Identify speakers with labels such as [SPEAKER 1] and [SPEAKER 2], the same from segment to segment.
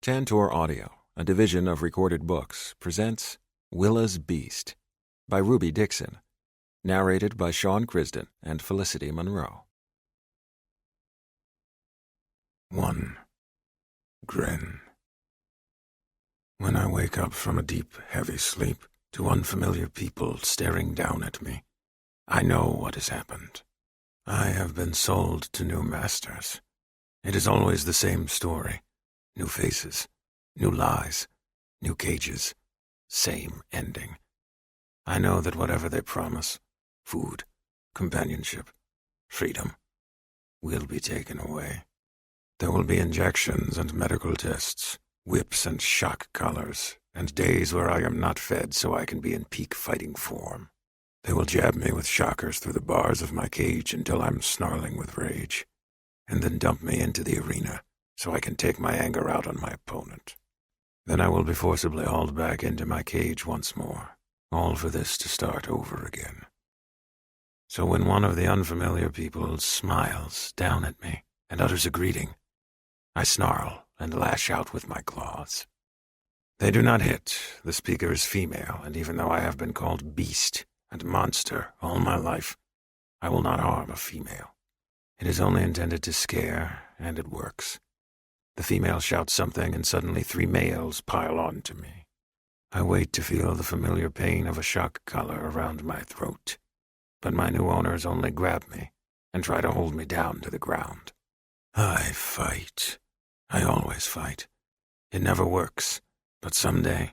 [SPEAKER 1] Tantor Audio, a division of Recorded Books, presents Willa's Beast by Ruby Dixon, narrated by Sean Crisden and Felicity Monroe.
[SPEAKER 2] 1. Grin. When I wake up from a deep, heavy sleep to unfamiliar people staring down at me, I know what has happened. I have been sold to new masters. It is always the same story. New faces, new lies, new cages, same ending. I know that whatever they promise, food, companionship, freedom, will be taken away. There will be injections and medical tests, whips and shock collars, and days where I am not fed so I can be in peak fighting form. They will jab me with shockers through the bars of my cage until I'm snarling with rage, and then dump me into the arena so I can take my anger out on my opponent. Then I will be forcibly hauled back into my cage once more, all for this to start over again. So when one of the unfamiliar people smiles down at me and utters a greeting, I snarl and lash out with my claws. They do not hit. The speaker is female, and even though I have been called beast and monster all my life, I will not harm a female. It is only intended to scare, and it works. The female shouts something, and suddenly 3 males pile on to me. I wait to feel the familiar pain of a shock collar around my throat, but my new owners only grab me and try to hold me down to the ground. I fight. I always fight. It never works, but someday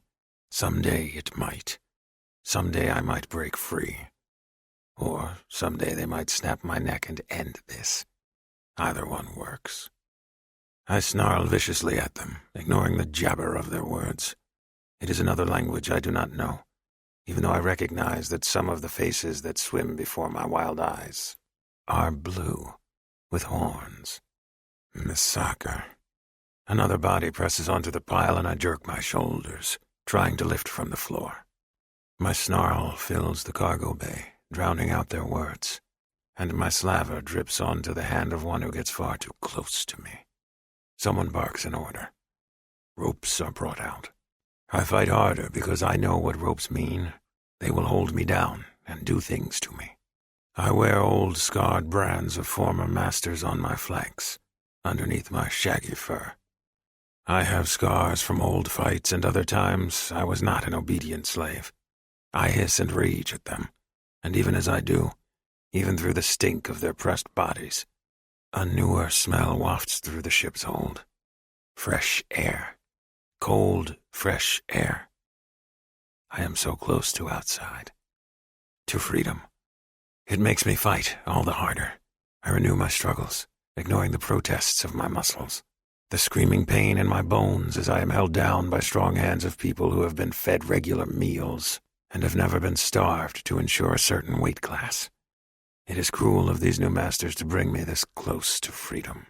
[SPEAKER 2] it might. Someday I might break free. Or someday they might snap my neck and end this. Either one works. I snarl viciously at them, ignoring the jabber of their words. It is another language I do not know, even though I recognize that some of the faces that swim before my wild eyes are blue, with horns. Misaka. Another body presses onto the pile and I jerk my shoulders, trying to lift from the floor. My snarl fills the cargo bay, drowning out their words, and my slaver drips onto the hand of one who gets far too close to me. Someone barks an order. Ropes are brought out. I fight harder because I know what ropes mean. They will hold me down and do things to me. I wear old scarred brands of former masters on my flanks, underneath my shaggy fur. I have scars from old fights, and other times I was not an obedient slave. I hiss and rage at them, and even as I do, even through the stink of their pressed bodies, a newer smell wafts through the ship's hold. Fresh air. Cold, fresh air. I am so close to outside. To freedom. It makes me fight all the harder. I renew my struggles, ignoring the protests of my muscles, the screaming pain in my bones as I am held down by strong hands of people who have been fed regular meals and have never been starved to ensure a certain weight class. It is cruel of these new masters to bring me this close to freedom.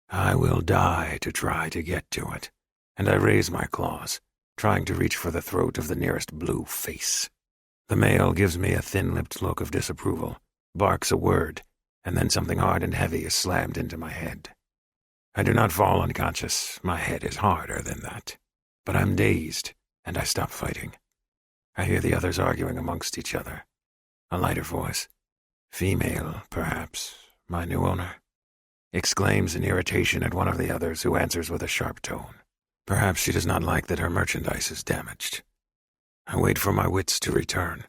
[SPEAKER 2] I will die to try to get to it, and I raise my claws, trying to reach for the throat of the nearest blue face. The male gives me a thin-lipped look of disapproval, barks a word, and then something hard and heavy is slammed into my head. I do not fall unconscious. My head is harder than that. But I'm dazed, and I stop fighting. I hear the others arguing amongst each other. A lighter voice, female, perhaps, my new owner, exclaims in irritation at one of the others, who answers with a sharp tone. Perhaps she does not like that her merchandise is damaged. I wait for my wits to return,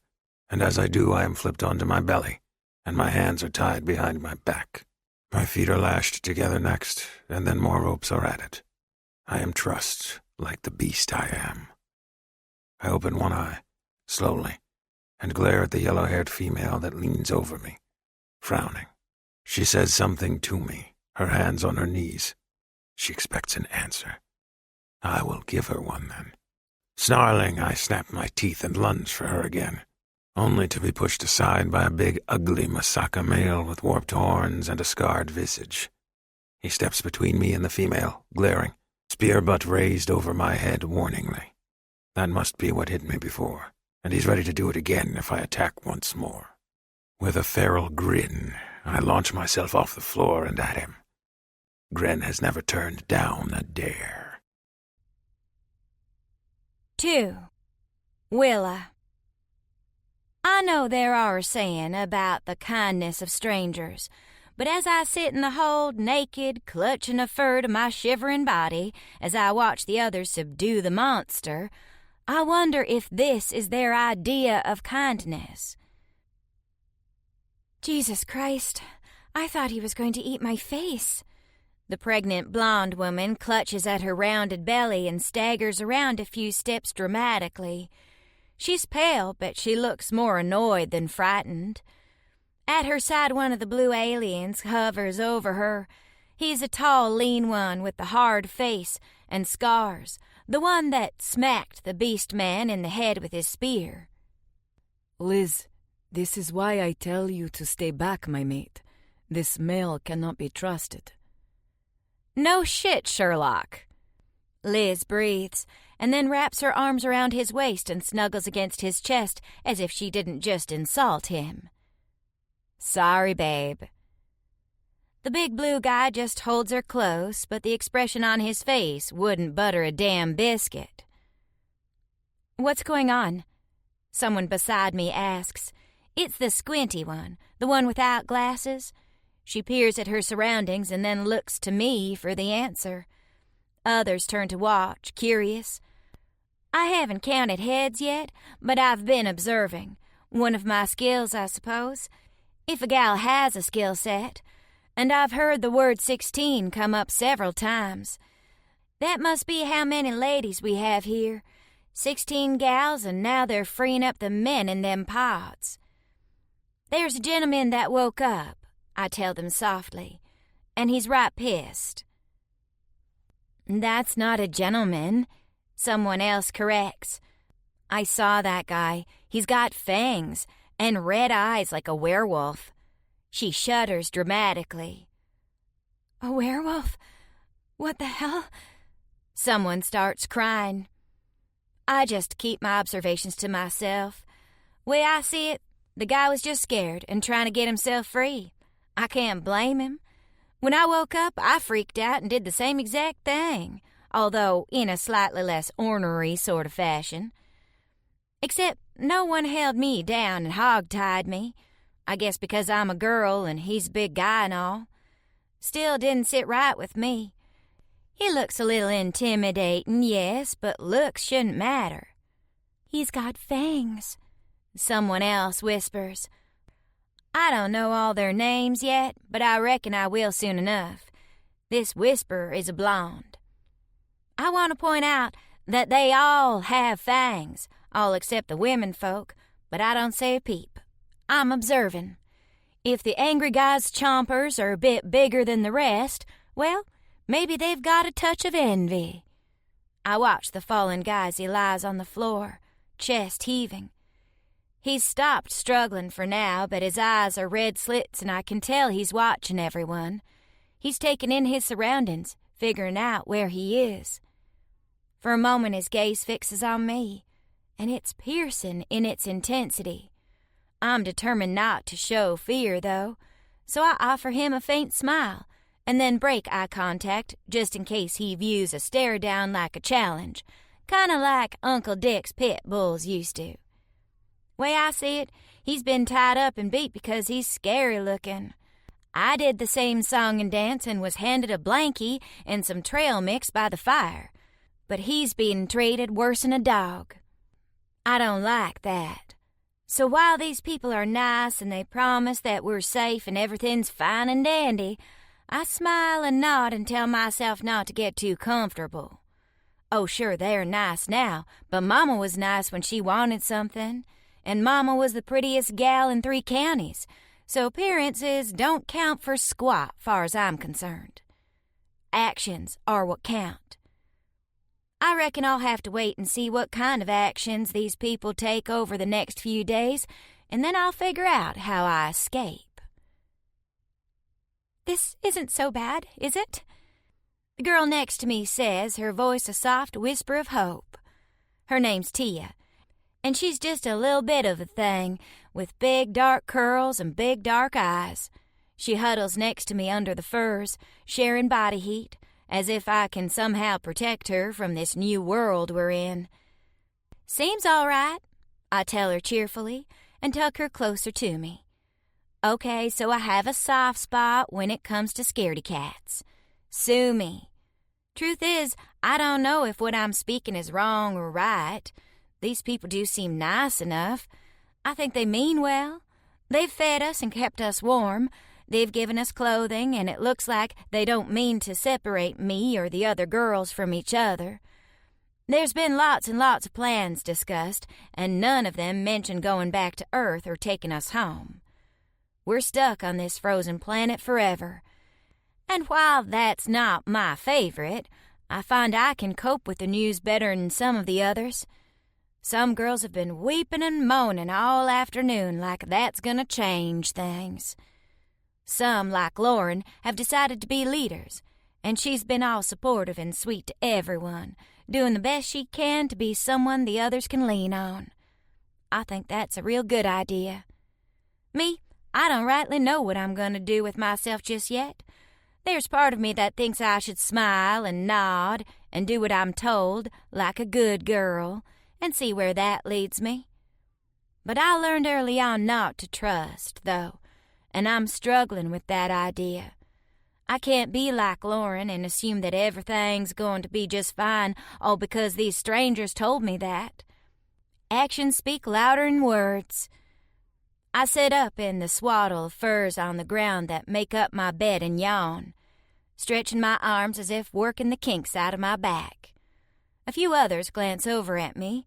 [SPEAKER 2] and as I do I am flipped onto my belly, and my hands are tied behind my back. My feet are lashed together next, and then more ropes are added. I am trussed like the beast I am. I open one eye, slowly, and glare at the yellow-haired female that leans over me, frowning. She says something to me, her hands on her knees. She expects an answer. I will give her one then. Snarling, I snap my teeth and lunge for her again, only to be pushed aside by a big, ugly Masaka male with warped horns and a scarred visage. He steps between me and the female, glaring, spear butt raised over my head warningly. That must be what hit me before, and he's ready to do it again if I attack once more. With a feral grin, I launch myself off the floor and at him. Gren has never turned down a dare.
[SPEAKER 3] 2. Willa. I know there are a saying about the kindness of strangers, but as I sit in the hold, naked, clutching a fur to my shivering body, as I watch the others subdue the monster, I wonder if this is their idea of kindness. Jesus Christ, I thought he was going to eat my face. The pregnant blonde woman clutches at her rounded belly and staggers around a few steps dramatically. She's pale, but she looks more annoyed than frightened. At her side, one of the blue aliens hovers over her. He's a tall, lean one with the hard face and scars, the one that smacked the beast man in the head with his spear.
[SPEAKER 4] Liz, this is why I tell you to stay back, my mate. This male cannot be trusted.
[SPEAKER 3] No shit, Sherlock. Liz breathes, and then wraps her arms around his waist and snuggles against his chest as if she didn't just insult him. Sorry, babe. The big blue guy just holds her close, but the expression on his face wouldn't butter a damn biscuit. What's going on? Someone beside me asks. It's the squinty one, the one without glasses. She peers at her surroundings and then looks to me for the answer. Others turn to watch, curious. I haven't counted heads yet, but I've been observing. One of my skills, I suppose. If a gal has a skill set. And I've heard the word 16 come up several times. That must be how many ladies we have here. 16 gals, and now they're freeing up the men in them pods. There's a gentleman that woke up, I tell them softly, and he's right pissed. That's not a gentleman, someone else corrects. I saw that guy. He's got fangs and red eyes like a werewolf. She shudders dramatically. A werewolf? What the hell? Someone starts crying. I just keep my observations to myself. Way I see it, the guy was just scared and trying to get himself free. I can't blame him. When I woke up, I freaked out and did the same exact thing, although in a slightly less ornery sort of fashion. Except no one held me down and hog-tied me. I guess because I'm a girl and he's a big guy and all. Still didn't sit right with me. He looks a little intimidating, yes, but looks shouldn't matter. He's got fangs, someone else whispers. I don't know all their names yet, but I reckon I will soon enough. This whisperer is a blonde. I want to point out that they all have fangs, all except the women folk, but I don't say a peep. I'm observing. If the angry guy's chompers are a bit bigger than the rest, well, maybe they've got a touch of envy. I watch the fallen guy as he lies on the floor, chest heaving. He's stopped struggling for now, but his eyes are red slits and I can tell he's watching everyone. He's taking in his surroundings, figuring out where he is. For a moment his gaze fixes on me, and it's piercing in its intensity. I'm determined not to show fear, though, so I offer him a faint smile and then break eye contact just in case he views a stare down like a challenge, kind of like Uncle Dick's pit bulls used to. Way I see it, he's been tied up and beat because he's scary looking. I did the same song and dance and was handed a blankie and some trail mix by the fire, but he's being treated worse'n a dog. I don't like that. So while these people are nice and they promise that we're safe and everything's fine and dandy, I smile and nod and tell myself not to get too comfortable. Oh, sure, they're nice now, but Mama was nice when she wanted something, and Mama was the prettiest gal in 3 counties, so appearances don't count for squat, far as I'm concerned. Actions are what count. I reckon I'll have to wait and see what kind of actions these people take over the next few days, and then I'll figure out how I escape. This isn't so bad, is it? The girl next to me says, her voice a soft whisper of hope. Her name's Tia, and she's just a little bit of a thing, with big dark curls and big dark eyes. She huddles next to me under the furs, sharing body heat, as if I can somehow protect her from this new world we're in. Seems all right, I tell her cheerfully and tuck her closer to me. Okay, so I have a soft spot when it comes to scaredy cats. Sue me. Truth is, I don't know if what I'm speaking is wrong or right. These people do seem nice enough. I think they mean well. They've fed us and kept us warm. They've given us clothing, and it looks like they don't mean to separate me or the other girls from each other. There's been lots and lots of plans discussed, and none of them mention going back to Earth or taking us home. We're stuck on this frozen planet forever. And while that's not my favorite, I find I can cope with the news better than some of the others. Some girls have been weeping and moaning all afternoon like that's gonna change things. Some, like Lauren, have decided to be leaders, and she's been all supportive and sweet to everyone, doing the best she can to be someone the others can lean on. I think that's a real good idea. Me, I don't rightly know what I'm going to do with myself just yet. There's part of me that thinks I should smile and nod and do what I'm told, like a good girl, and see where that leads me. But I learned early on not to trust, though, and I'm struggling with that idea. I can't be like Lauren and assume that everything's going to be just fine all because these strangers told me that. Actions speak louder than words. I sit up in the swaddle of furs on the ground that make up my bed and yawn, stretching my arms as if working the kinks out of my back. A few others glance over at me.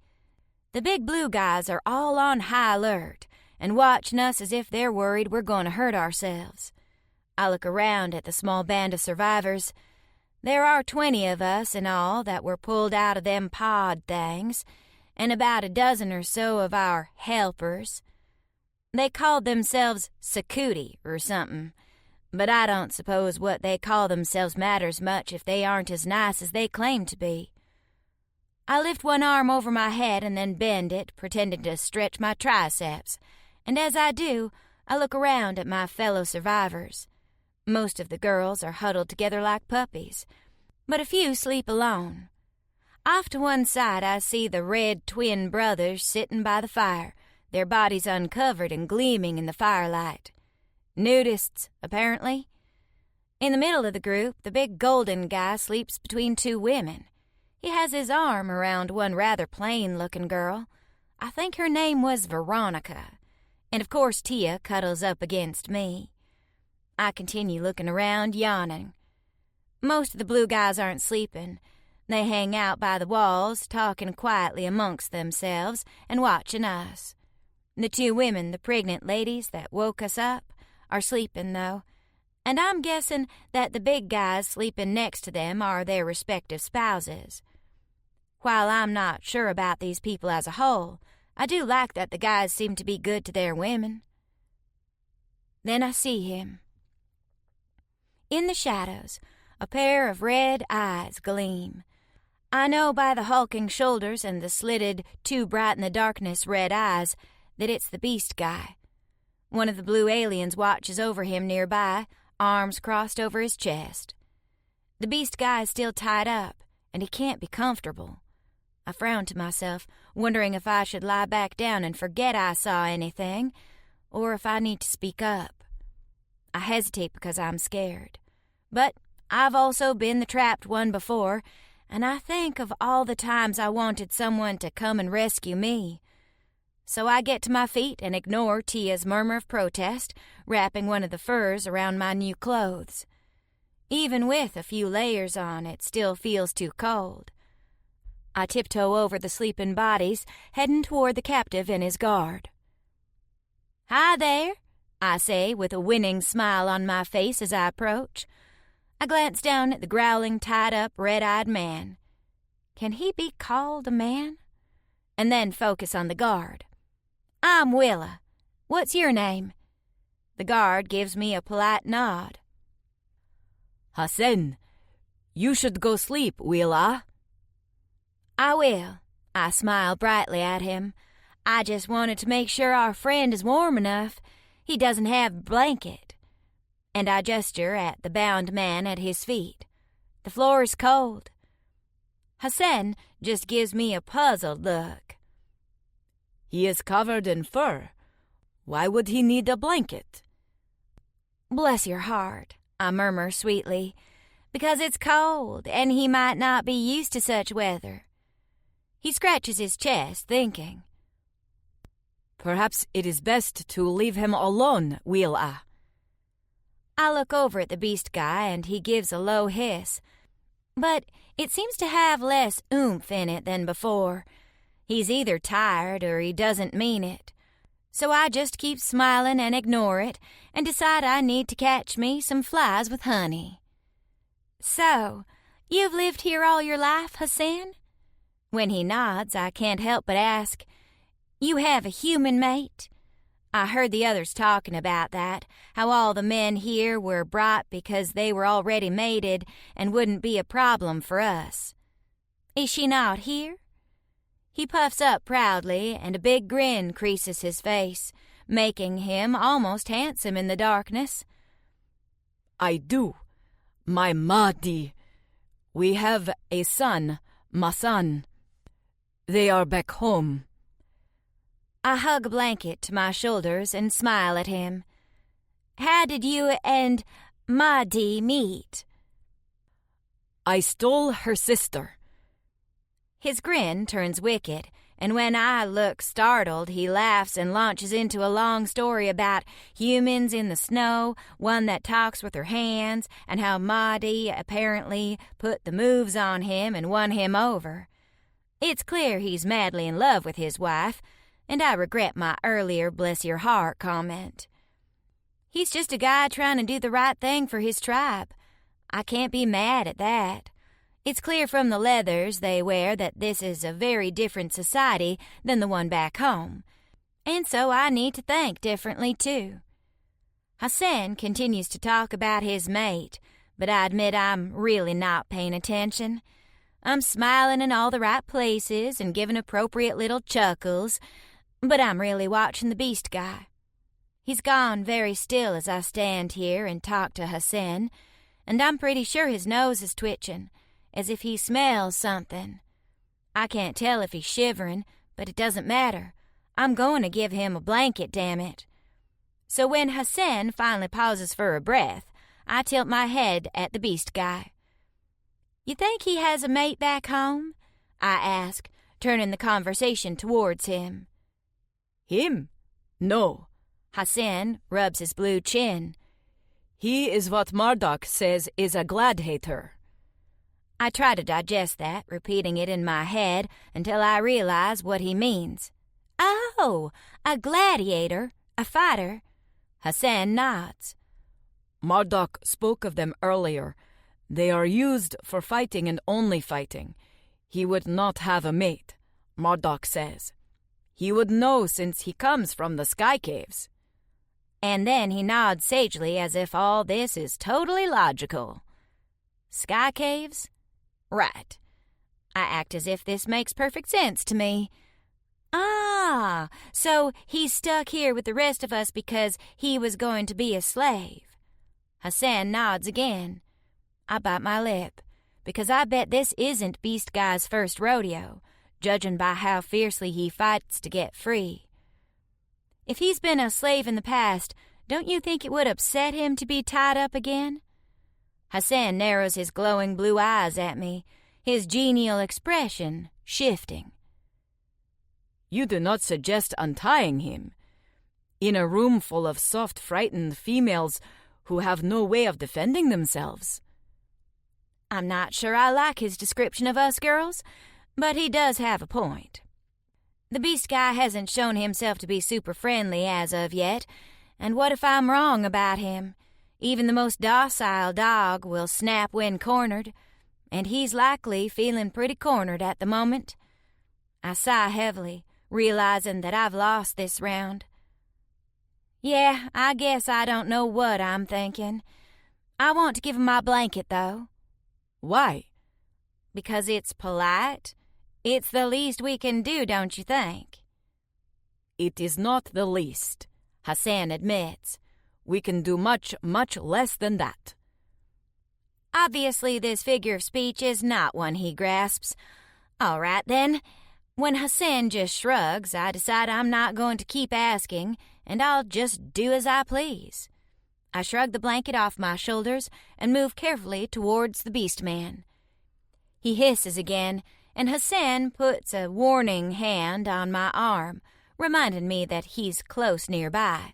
[SPEAKER 3] The big blue guys are all on high alert and watching us as if they're worried we're going to hurt ourselves. I look around at the small band of survivors. There are 20 of us in all that were pulled out of them pod things, and about a dozen or so of our helpers. They called themselves Sakuti or something, but I don't suppose what they call themselves matters much if they aren't as nice as they claim to be. I lift one arm over my head and then bend it, pretending to stretch my triceps, and as I do, I look around at my fellow survivors. Most of the girls are huddled together like puppies, but a few sleep alone. Off to one side I see the red twin brothers sitting by the fire, their bodies uncovered and gleaming in the firelight. Nudists, apparently. In the middle of the group, the big golden guy sleeps between two women. He has his arm around one rather plain-looking girl. I think her name was Veronica. And of course Tia cuddles up against me. I continue looking around, yawning. Most of the blue guys aren't sleeping. They hang out by the walls, talking quietly amongst themselves and watching us. The two women, the pregnant ladies that woke us up, are sleeping, though, and I'm guessing that the big guys sleeping next to them are their respective spouses. While I'm not sure about these people as a whole, I do like that the guys seem to be good to their women. Then I see him. In the shadows, a pair of red eyes gleam. I know by the hulking shoulders and the slitted, too bright in the darkness red eyes that it's the beast guy. One of the blue aliens watches over him nearby, arms crossed over his chest. The beast guy is still tied up, and he can't be comfortable. I frown to myself, wondering if I should lie back down and forget I saw anything, or if I need to speak up. I hesitate because I'm scared. But I've also been the trapped one before, and I think of all the times I wanted someone to come and rescue me. So I get to my feet and ignore Tia's murmur of protest, wrapping one of the furs around my new clothes. Even with a few layers on, it still feels too cold. I tiptoe over the sleeping bodies, heading toward the captive and his guard. "Hi there," I say with a winning smile on my face as I approach. I glance down at the growling, tied-up, red-eyed man. Can he be called a man? And then focus on the guard. "I'm Willa. What's your name?" The guard gives me a polite nod.
[SPEAKER 4] "Hassan, you should go sleep, Willa."
[SPEAKER 3] "I will." I smile brightly at him. "I just wanted to make sure our friend is warm enough. He doesn't have a blanket." And I gesture at the bound man at his feet. The floor is cold. Hassan just gives me a puzzled look.
[SPEAKER 4] He is covered in fur. Why would he need a blanket?
[SPEAKER 3] Bless your heart, I murmur sweetly, because it's cold and he might not be used to such weather. He scratches his chest, thinking.
[SPEAKER 4] Perhaps it is best to leave him alone, Willa.
[SPEAKER 3] I look over at the beast guy and he gives a low hiss, but it seems to have less oomph in it than before. He's either tired or he doesn't mean it. So I just keep smiling and ignore it and decide I need to catch me some flies with honey. So, you've lived here all your life, Hassan? When he nods, I can't help but ask, you have a human mate? I heard the others talking about that, how all the men here were brought because they were already mated and wouldn't be a problem for us. Is she not here? He puffs up proudly, and a big grin creases his face, making him almost handsome in the darkness.
[SPEAKER 4] I do. My Mahdi. We have a son, Masan. They are back home.
[SPEAKER 3] I hug a blanket to my shoulders and smile at him. How did you and Mahdi meet?
[SPEAKER 4] I stole her sister.
[SPEAKER 3] His grin turns wicked, and when I look startled, he laughs and launches into a long story about humans in the snow, one that talks with her hands, and how Mahdi apparently put the moves on him and won him over. It's clear he's madly in love with his wife, and I regret my earlier bless your heart comment. He's just a guy trying to do the right thing for his tribe. I can't be mad at that. It's clear from the leathers they wear that this is a very different society than the one back home, and so I need to think differently too. Hassan continues to talk about his mate, but I admit I'm really not paying attention. I'm smiling in all the right places and giving appropriate little chuckles, but I'm really watching the beast guy. He's gone very still as I stand here and talk to Hassan, and I'm pretty sure his nose is twitching, as if he smells something. I can't tell if he's shivering, but it doesn't matter. I'm going to give him a blanket, damn it. So when Hassan finally pauses for a breath, I tilt my head at the beast guy. You think he has a mate back home? I ask, turning the conversation towards him.
[SPEAKER 4] Him? No.
[SPEAKER 3] Hassan rubs his blue chin.
[SPEAKER 4] He is what Marduk says is a gladiator.
[SPEAKER 3] I try to digest that, repeating it in my head until I realize what he means. Oh, a gladiator, a fighter. Hassan nods.
[SPEAKER 4] Marduk spoke of them earlier. They are used for fighting and only fighting. He would not have a mate, Marduk says. He would know since he comes from the sky caves.
[SPEAKER 3] And then he nods sagely as if all this is totally logical. Sky caves? Right. I act as if this makes perfect sense to me. Ah, so he's stuck here with the rest of us because he was going to be a slave. Hassan nods again. I bite my lip, because I bet this isn't Beast Guy's first rodeo, judging by how fiercely he fights to get free. If he's been a slave in the past, don't you think it would upset him to be tied up again? Hassan narrows his glowing blue eyes at me, his genial expression shifting.
[SPEAKER 4] You do not suggest untying him. In a room full of soft, frightened females who have no way of defending themselves.
[SPEAKER 3] I'm not sure I like his description of us girls, but he does have a point. The beast guy hasn't shown himself to be super friendly as of yet, and what if I'm wrong about him? Even the most docile dog will snap when cornered, and he's likely feeling pretty cornered at the moment. I sigh heavily, realizing that I've lost this round. Yeah, I guess I don't know what I'm thinking. I want to give him my blanket, though.
[SPEAKER 4] Why?
[SPEAKER 3] Because it's polite. It's the least we can do, don't you think?
[SPEAKER 4] It is not the least, Hassan admits. We can do much, much less than that.
[SPEAKER 3] Obviously, this figure of speech is not one he grasps. All right, then. When Hassan just shrugs, I decide I'm not going to keep asking, and I'll just do as I please. I shrug the blanket off my shoulders and move carefully towards the beast man. He hisses again, and Hassan puts a warning hand on my arm, reminding me that he's close nearby.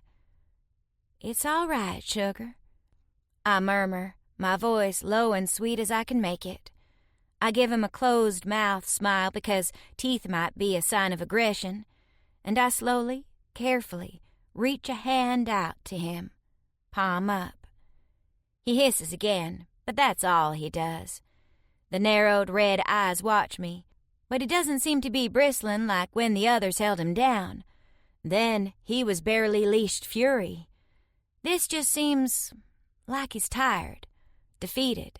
[SPEAKER 3] "It's all right, sugar," I murmur, my voice low and sweet as I can make it. I give him a closed-mouth smile because teeth might be a sign of aggression, and I slowly, carefully reach a hand out to him, palm up. He hisses again, but that's all he does. The narrowed red eyes watch me, but he doesn't seem to be bristling like when the others held him down. Then he was barely leashed fury. This just seems like he's tired, defeated,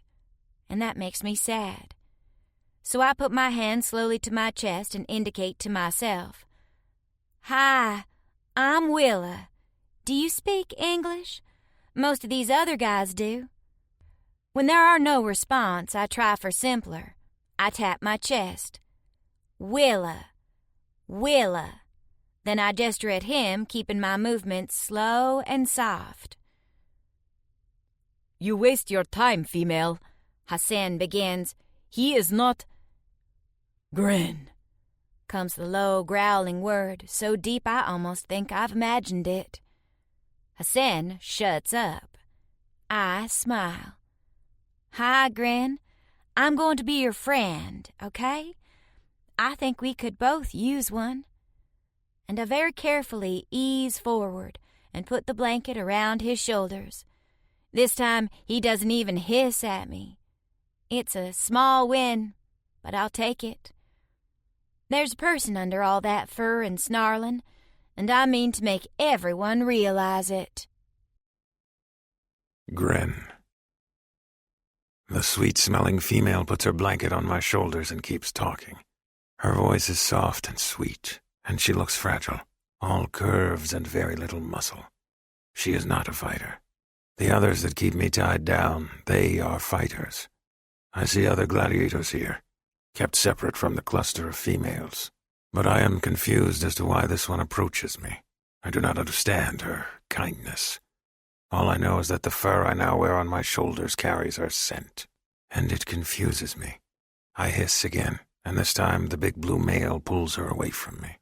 [SPEAKER 3] and that makes me sad. So I put my hand slowly to my chest and indicate to myself. "Hi, I'm Willa. Do you speak English? Most of these other guys do." When there are no response, I try for simpler. I tap my chest. "Willa, Willa." Then I gesture at him, keeping my movements slow and soft.
[SPEAKER 4] "You waste your time, female,"
[SPEAKER 3] Hassan begins.
[SPEAKER 4] "He is not—"
[SPEAKER 3] "Grin," comes the low, growling word, so deep I almost think I've imagined it. Hassan shuts up. I smile. "Hi, Grin. I'm going to be your friend, okay? I think we could both use one." And I very carefully ease forward and put the blanket around his shoulders. This time he doesn't even hiss at me. It's a small win, but I'll take it. There's a person under all that fur and snarling, and I mean to make everyone realize it.
[SPEAKER 2] Grin. The sweet-smelling female puts her blanket on my shoulders and keeps talking. Her voice is soft and sweet, and she looks fragile, all curves and very little muscle. She is not a fighter. The others that keep me tied down, they are fighters. I see other gladiators here, kept separate from the cluster of females. But I am confused as to why this one approaches me. I do not understand her kindness. All I know is that the fur I now wear on my shoulders carries her scent, and it confuses me. I hiss again, and this time the big blue male pulls her away from me.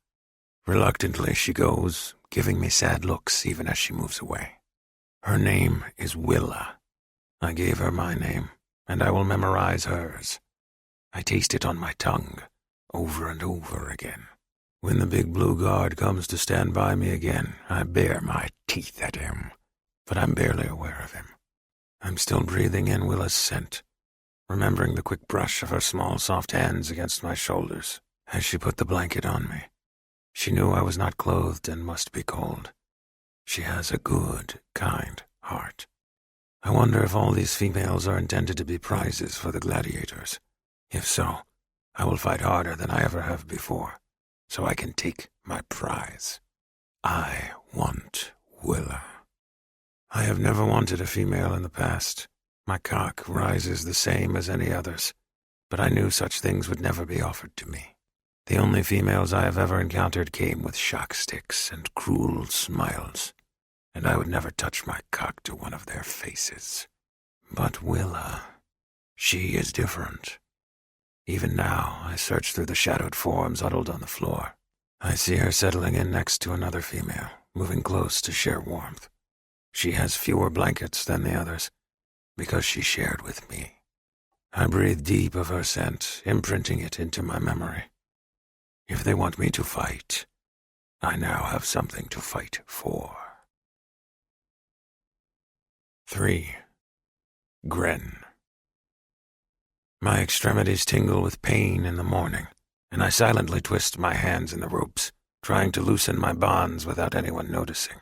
[SPEAKER 2] Reluctantly she goes, giving me sad looks even as she moves away. Her name is Willa. I gave her my name, and I will memorize hers. I taste it on my tongue, over and over again. When the big blue guard comes to stand by me again, I bare my teeth at him, but I'm barely aware of him. I'm still breathing in Willa's scent, remembering the quick brush of her small, soft hands against my shoulders as she put the blanket on me. She knew I was not clothed and must be cold. She has a good, kind heart. I wonder if all these females are intended to be prizes for the gladiators. If so, I will fight harder than I ever have before, so I can take my prize. I want Willa. I have never wanted a female in the past. My cock rises the same as any other's, but I knew such things would never be offered to me. The only females I have ever encountered came with shock sticks and cruel smiles, and I would never touch my cock to one of their faces. But Willa, she is different. Even now, I search through the shadowed forms huddled on the floor. I see her settling in next to another female, moving close to share warmth. She has fewer blankets than the others, because she shared with me. I breathe deep of her scent, imprinting it into my memory. If they want me to fight, I now have something to fight for. 3. Grin. My extremities tingle with pain in the morning, and I silently twist my hands in the ropes, trying to loosen my bonds without anyone noticing.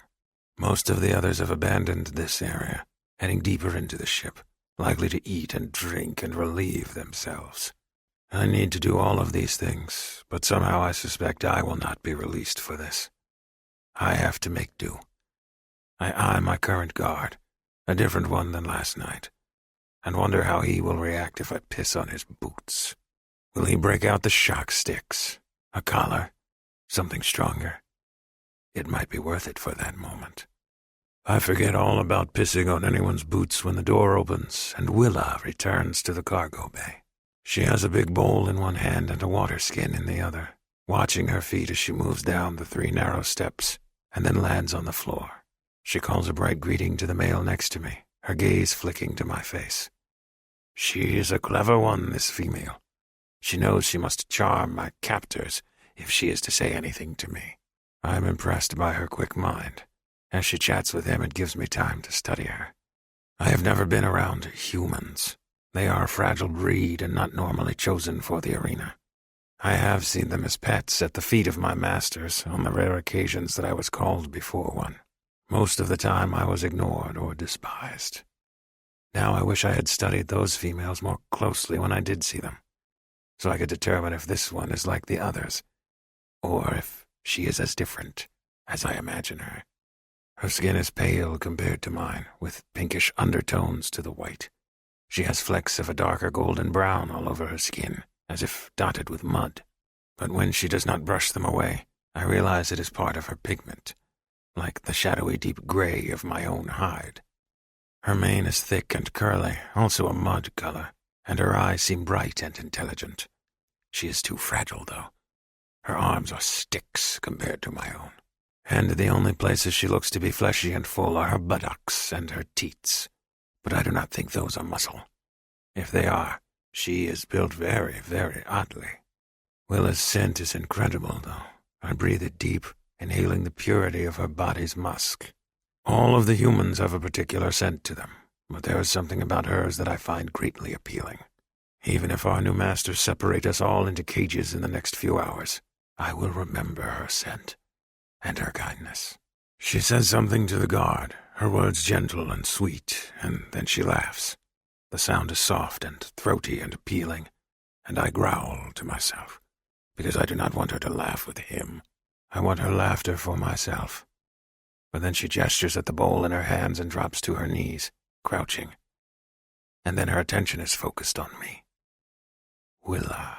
[SPEAKER 2] Most of the others have abandoned this area, heading deeper into the ship, likely to eat and drink and relieve themselves. I need to do all of these things, but somehow I suspect I will not be released for this. I have to make do. I eye my current guard, a different one than last night, and wonder how he will react if I piss on his boots. Will he break out the shock sticks? A collar, something stronger. It might be worth it for that moment. I forget all about pissing on anyone's boots when the door opens and Willa returns to the cargo bay. She has a big bowl in one hand and a water skin in the other, watching her feet as she moves down the 3 narrow steps and then lands on the floor. She calls a bright greeting to the male next to me, her gaze flicking to my face. She is a clever one, this female. She knows she must charm my captors if she is to say anything to me. I am impressed by her quick mind. As she chats with him, it gives me time to study her. I have never been around humans. They are a fragile breed and not normally chosen for the arena. I have seen them as pets at the feet of my masters on the rare occasions that I was called before one. Most of the time I was ignored or despised. Now I wish I had studied those females more closely when I did see them, so I could determine if this one is like the others, or if she is as different as I imagine her. Her skin is pale compared to mine, with pinkish undertones to the white. She has flecks of a darker golden brown all over her skin, as if dotted with mud. But when she does not brush them away, I realize it is part of her pigment, like the shadowy deep gray of my own hide. Her mane is thick and curly, also a mud color, and her eyes seem bright and intelligent. She is too fragile, though. Her arms are sticks compared to my own. And the only places she looks to be fleshy and full are her buttocks and her teats. But I do not think those are muscle. If they are, she is built very, very oddly. Willa's scent is incredible, though. I breathe it deep, inhaling the purity of her body's musk. All of the humans have a particular scent to them, but there is something about hers that I find greatly appealing. Even if our new masters separate us all into cages in the next few hours, I will remember her scent and her kindness. She says something to the guard, her words gentle and sweet, and then she laughs. The sound is soft and throaty and appealing, and I growl to myself, because I do not want her to laugh with him. I want her laughter for myself. But then she gestures at the bowl in her hands and drops to her knees, crouching. And then her attention is focused on me. Willa.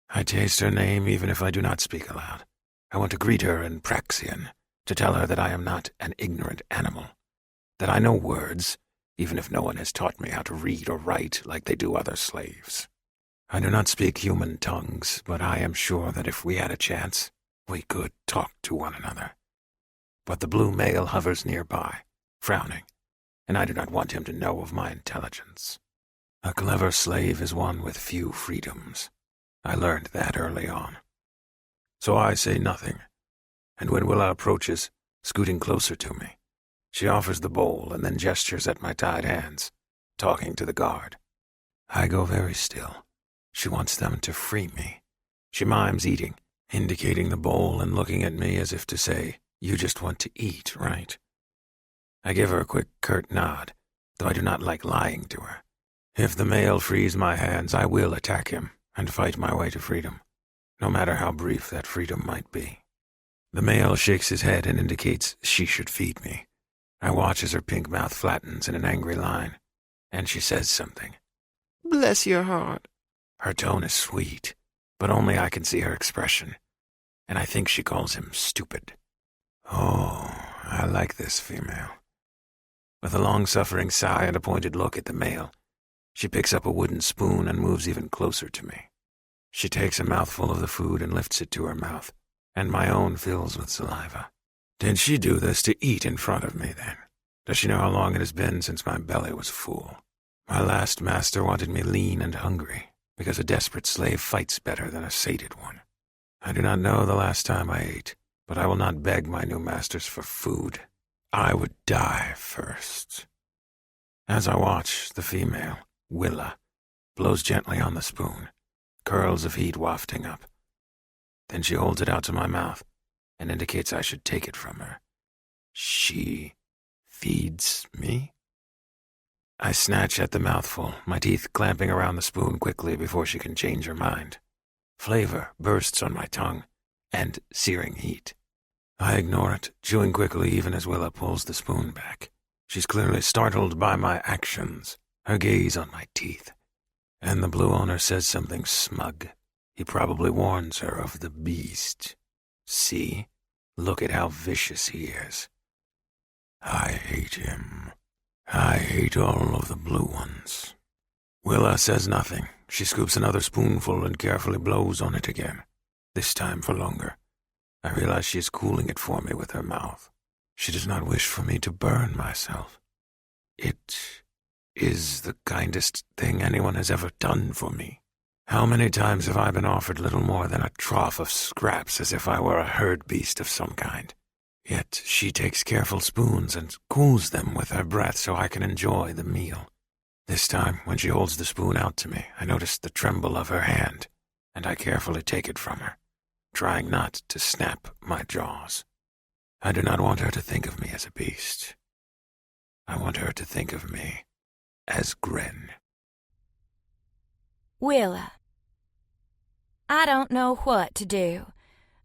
[SPEAKER 2] I taste her name even if I do not speak aloud. I want to greet her in Praxian, to tell her that I am not an ignorant animal, that I know words, even if no one has taught me how to read or write like they do other slaves. I do not speak human tongues, but I am sure that if we had a chance, we could talk to one another. But the blue male hovers nearby, frowning, and I do not want him to know of my intelligence. A clever slave is one with few freedoms. I learned that early on. So I say nothing, and when Willa approaches, scooting closer to me, she offers the bowl and then gestures at my tied hands, talking to the guard. I go very still. She wants them to free me. She mimes eating, indicating the bowl and looking at me as if to say, "You just want to eat, right?" I give her a quick, curt nod, though I do not like lying to her. If the male frees my hands, I will attack him and fight my way to freedom, no matter how brief that freedom might be. The male shakes his head and indicates she should feed me. I watch as her pink mouth flattens in an angry line, and she says something. "Bless your heart." Her tone is sweet, but only I can see her expression, and I think she calls him stupid. Oh, I like this female. With a long-suffering sigh and a pointed look at the male, she picks up a wooden spoon and moves even closer to me. She takes a mouthful of the food and lifts it to her mouth, and my own fills with saliva. Did she do this to eat in front of me, then? Does she know how long it has been since my belly was full? My last master wanted me lean and hungry, because a desperate slave fights better than a sated one. I do not know the last time I ate, but I will not beg my new masters for food. I would die first. As I watch, the female, Willa, blows gently on the spoon, curls of heat wafting up. Then she holds it out to my mouth and indicates I should take it from her. She feeds me? I snatch at the mouthful, my teeth clamping around the spoon quickly before she can change her mind. Flavor bursts on my tongue, and searing heat. I ignore it, chewing quickly even as Willa pulls the spoon back. She's clearly startled by my actions, her gaze on my teeth. And the blue owner says something smug. He probably warns her of the beast. See? Look at how vicious he is. I hate him. I hate all of the blue ones. Willa says nothing. She scoops another spoonful and carefully blows on it again, this time for longer. I realize she is cooling it for me with her mouth. She does not wish for me to burn myself. It is the kindest thing anyone has ever done for me. How many times have I been offered little more than a trough of scraps as if I were a herd beast of some kind? Yet she takes careful spoons and cools them with her breath so I can enjoy the meal. This time, when she holds the spoon out to me, I notice the tremble of her hand, and I carefully take it from her, trying not to snap my jaws. I do not want her to think of me as a beast. I want her to think of me as Gren.
[SPEAKER 3] Willa. I don't know what to do.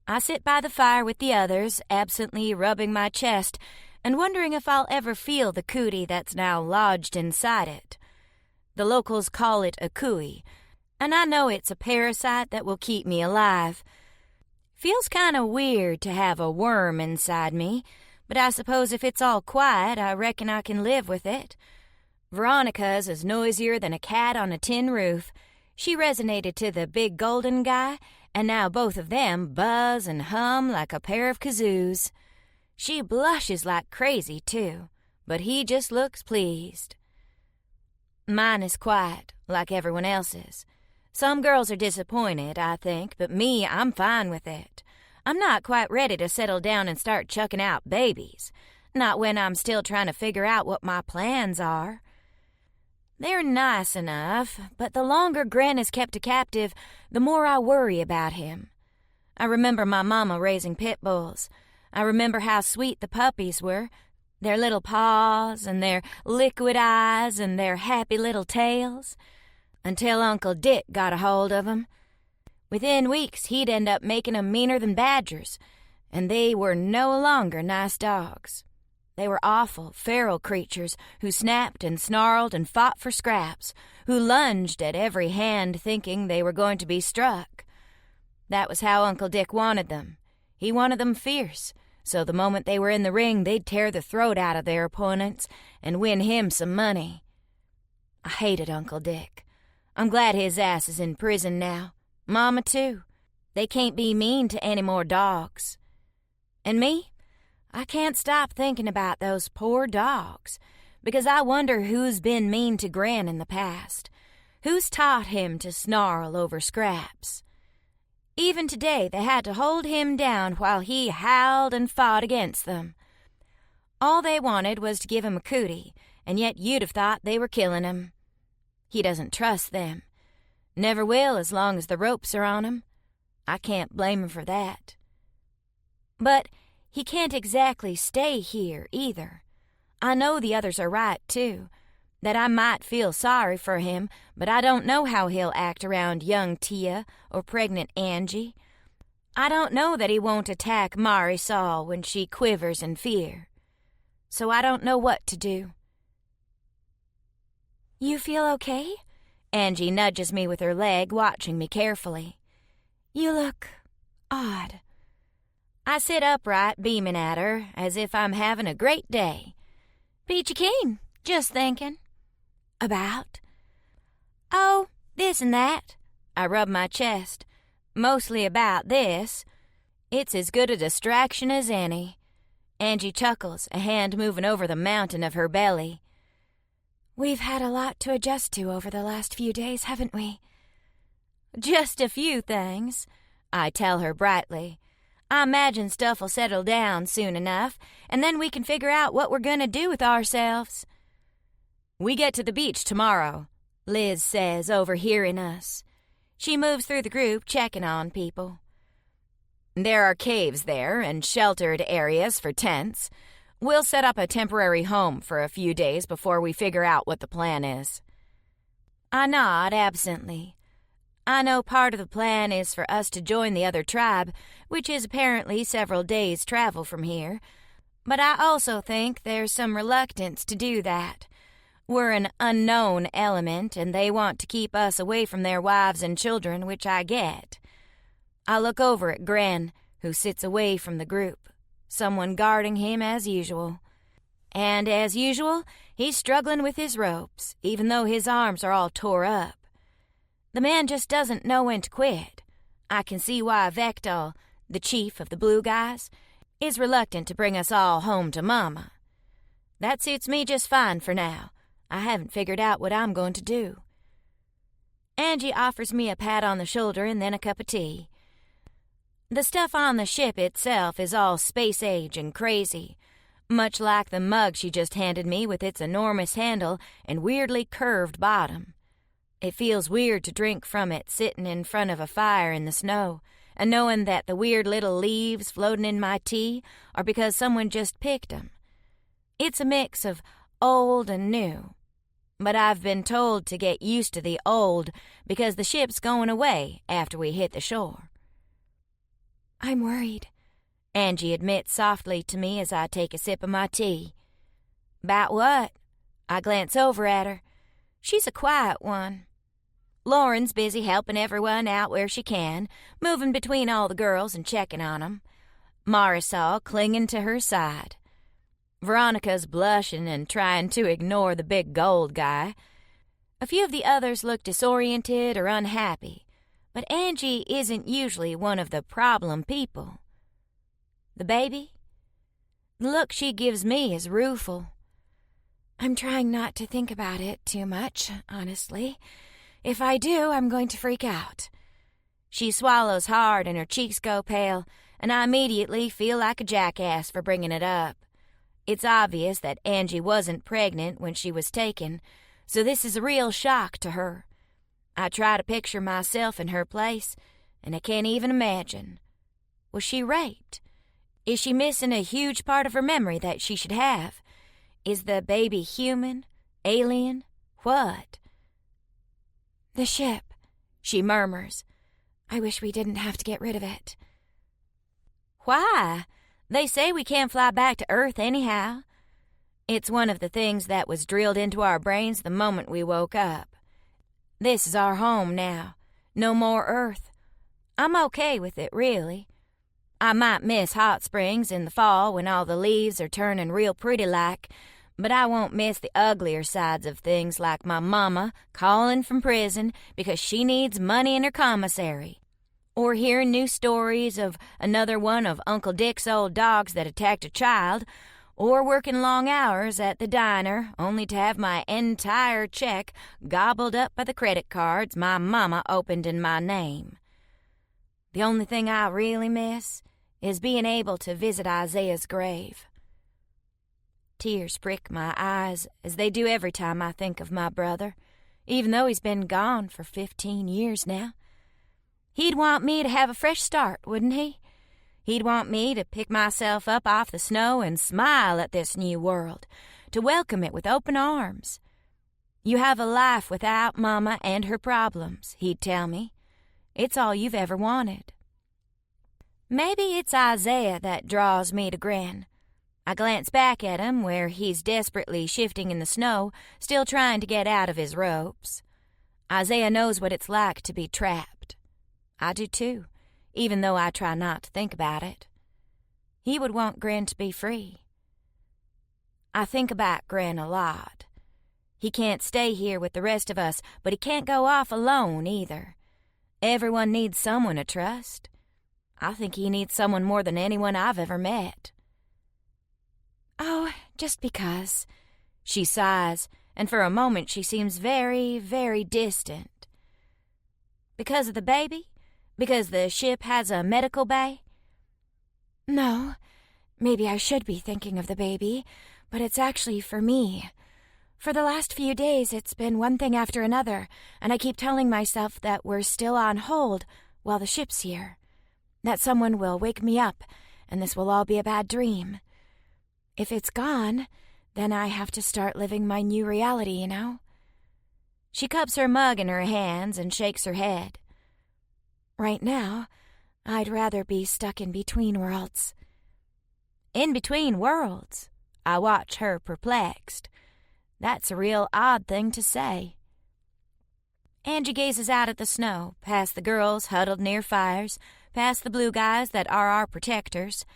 [SPEAKER 3] I sit by the fire with the others, absently rubbing my chest and wondering if I'll ever feel the cootie that's now lodged inside it. The locals call it a cooey, and I know it's a parasite that will keep me alive. Feels kind of weird to have a worm inside me, but I suppose if it's all quiet, I reckon I can live with it. Veronica's is noisier than a cat on a tin roof. She resonated to the big golden guy, and now both of them buzz and hum like a pair of kazoos. She blushes like crazy, too, but he just looks pleased. Mine is quiet, like everyone else's. Some girls are disappointed, I think, but me, I'm fine with it. I'm not quite ready to settle down and start chucking out babies. Not when I'm still trying to figure out what my plans are. They're nice enough, but the longer Gren is kept a captive, the more I worry about him. I remember my mama raising pit bulls. I remember how sweet the puppies were, their little paws and their liquid eyes and their happy little tails, until Uncle Dick got a hold of 'em. Within weeks, he'd end up making 'em meaner than badgers, and they were no longer nice dogs. They were awful, feral creatures who snapped and snarled and fought for scraps, who lunged at every hand thinking they were going to be struck. That was how Uncle Dick wanted them. He wanted them fierce, so the moment they were in the ring, they'd tear the throat out of their opponents and win him some money. I hated Uncle Dick. I'm glad his ass is in prison now. Mama, too. They can't be mean to any more dogs. And me? I can't stop thinking about those poor dogs, because I wonder who's been mean to Gran in the past. Who's taught him to snarl over scraps? Even today, they had to hold him down while he howled and fought against them. All they wanted was to give him a cootie, and yet you'd have thought they were killing him. He doesn't trust them. Never will as long as the ropes are on him. I can't blame him for that. But he can't exactly stay here, either. I know the others are right, too, that I might feel sorry for him, but I don't know how he'll act around young Tia or pregnant Angie. I don't know that he won't attack Marisol when she quivers in fear. So I don't know what to do. You feel okay? Angie nudges me with her leg, watching me carefully. You look odd. I sit upright, beaming at her, as if I'm having a great day. Peachy keen, just thinking. About? Oh, this and that. I rub my chest. Mostly about this. It's as good a distraction as any. Angie chuckles, a hand moving over the mountain of her belly. We've had a lot to adjust to over the last few days, haven't we? Just a few things, I tell her brightly. I imagine stuff will settle down soon enough, and then we can figure out what we're going to do with ourselves. We get to the beach tomorrow, Liz says, overhearing us. She moves through the group, checking on people. There are caves there and sheltered areas for tents. We'll set up a temporary home for a few days before we figure out what the plan is. I nod absently. I know part of the plan is for us to join the other tribe, which is apparently several days' travel from here, but I also think there's some reluctance to do that. We're an unknown element, and they want to keep us away from their wives and children, which I get. I look over at Gren, who sits away from the group, someone guarding him as usual. And as usual, he's struggling with his ropes, even though his arms are all tore up. The man just doesn't know when to quit. I can see why Vector, the chief of the Blue Guys, is reluctant to bring us all home to Mama. That suits me just fine for now. I haven't figured out what I'm going to do. Angie offers me a pat on the shoulder and then a cup of tea. The stuff on the ship itself is all space age and crazy, much like the mug she just handed me with its enormous handle and weirdly curved bottom. It feels weird to drink from it sitting in front of a fire in the snow, and knowing that the weird little leaves floating in my tea are because someone just picked them. It's a mix of old and new, but I've been told to get used to the old because the ship's going away after we hit the shore. I'm worried, Angie admits softly to me as I take a sip of my tea. About what? I glance over at her. She's a quiet one. Lauren's busy helping everyone out where she can, moving between all the girls and checking on 'em. Marisol clinging to her side. Veronica's blushing and trying to ignore the big gold guy. A few of the others look disoriented or unhappy, but Angie isn't usually one of the problem people. The baby? The look she gives me is rueful. I'm trying not to think about it too much, honestly. If I do, I'm going to freak out. She swallows hard and her cheeks go pale, and I immediately feel like a jackass for bringing it up. It's obvious that Angie wasn't pregnant when she was taken, so this is a real shock to her. I try to picture myself in her place, and I can't even imagine. Was she raped? Is she missing a huge part of her memory that she should have? Is the baby human? Alien? What? The ship, she murmurs. I wish we didn't have to get rid of it. Why? They say we can't fly back to Earth anyhow. It's one of the things that was drilled into our brains the moment we woke up. This is our home now. No more Earth. I'm okay with it, really. I might miss hot springs in the fall when all the leaves are turning real pretty like, but I won't miss the uglier sides of things like my mama calling from prison because she needs money in her commissary, or hearing new stories of another one of Uncle Dick's old dogs that attacked a child, or working long hours at the diner only to have my entire check gobbled up by the credit cards my mama opened in my name. The only thing I really miss is being able to visit Isaiah's grave. Tears prick my eyes, as they do every time I think of my brother, even though he's been gone for 15 years now. He'd want me to have a fresh start, wouldn't he? He'd want me to pick myself up off the snow and smile at this new world, to welcome it with open arms. You have a life without Mama and her problems, he'd tell me. It's all you've ever wanted. Maybe it's Isaiah that draws me to Gren. I glance back at him where he's desperately shifting in the snow, still trying to get out of his ropes. Isaiah knows what it's like to be trapped. I do too, even though I try not to think about it. He would want Gren to be free. I think about Gren a lot. He can't stay here with the rest of us, but he can't go off alone either. Everyone needs someone to trust. I think he needs someone more than anyone I've ever met. Oh, just because. She sighs, and for a moment she seems very, very distant. Because of the baby? Because the ship has a medical bay? No, maybe I should be thinking of the baby, but it's actually for me. For the last few days it's been one thing after another, and I keep telling myself that we're still on hold while the ship's here. That someone will wake me up, and this will all be a bad dream. If it's gone, then I have to start living my new reality, you know? She cups her mug in her hands and shakes her head. Right now, I'd rather be stuck in between worlds. In between worlds? I watch her perplexed. That's a real odd thing to say. Angie gazes out at the snow, past the girls huddled near fires, past the blue guys that are our protectors,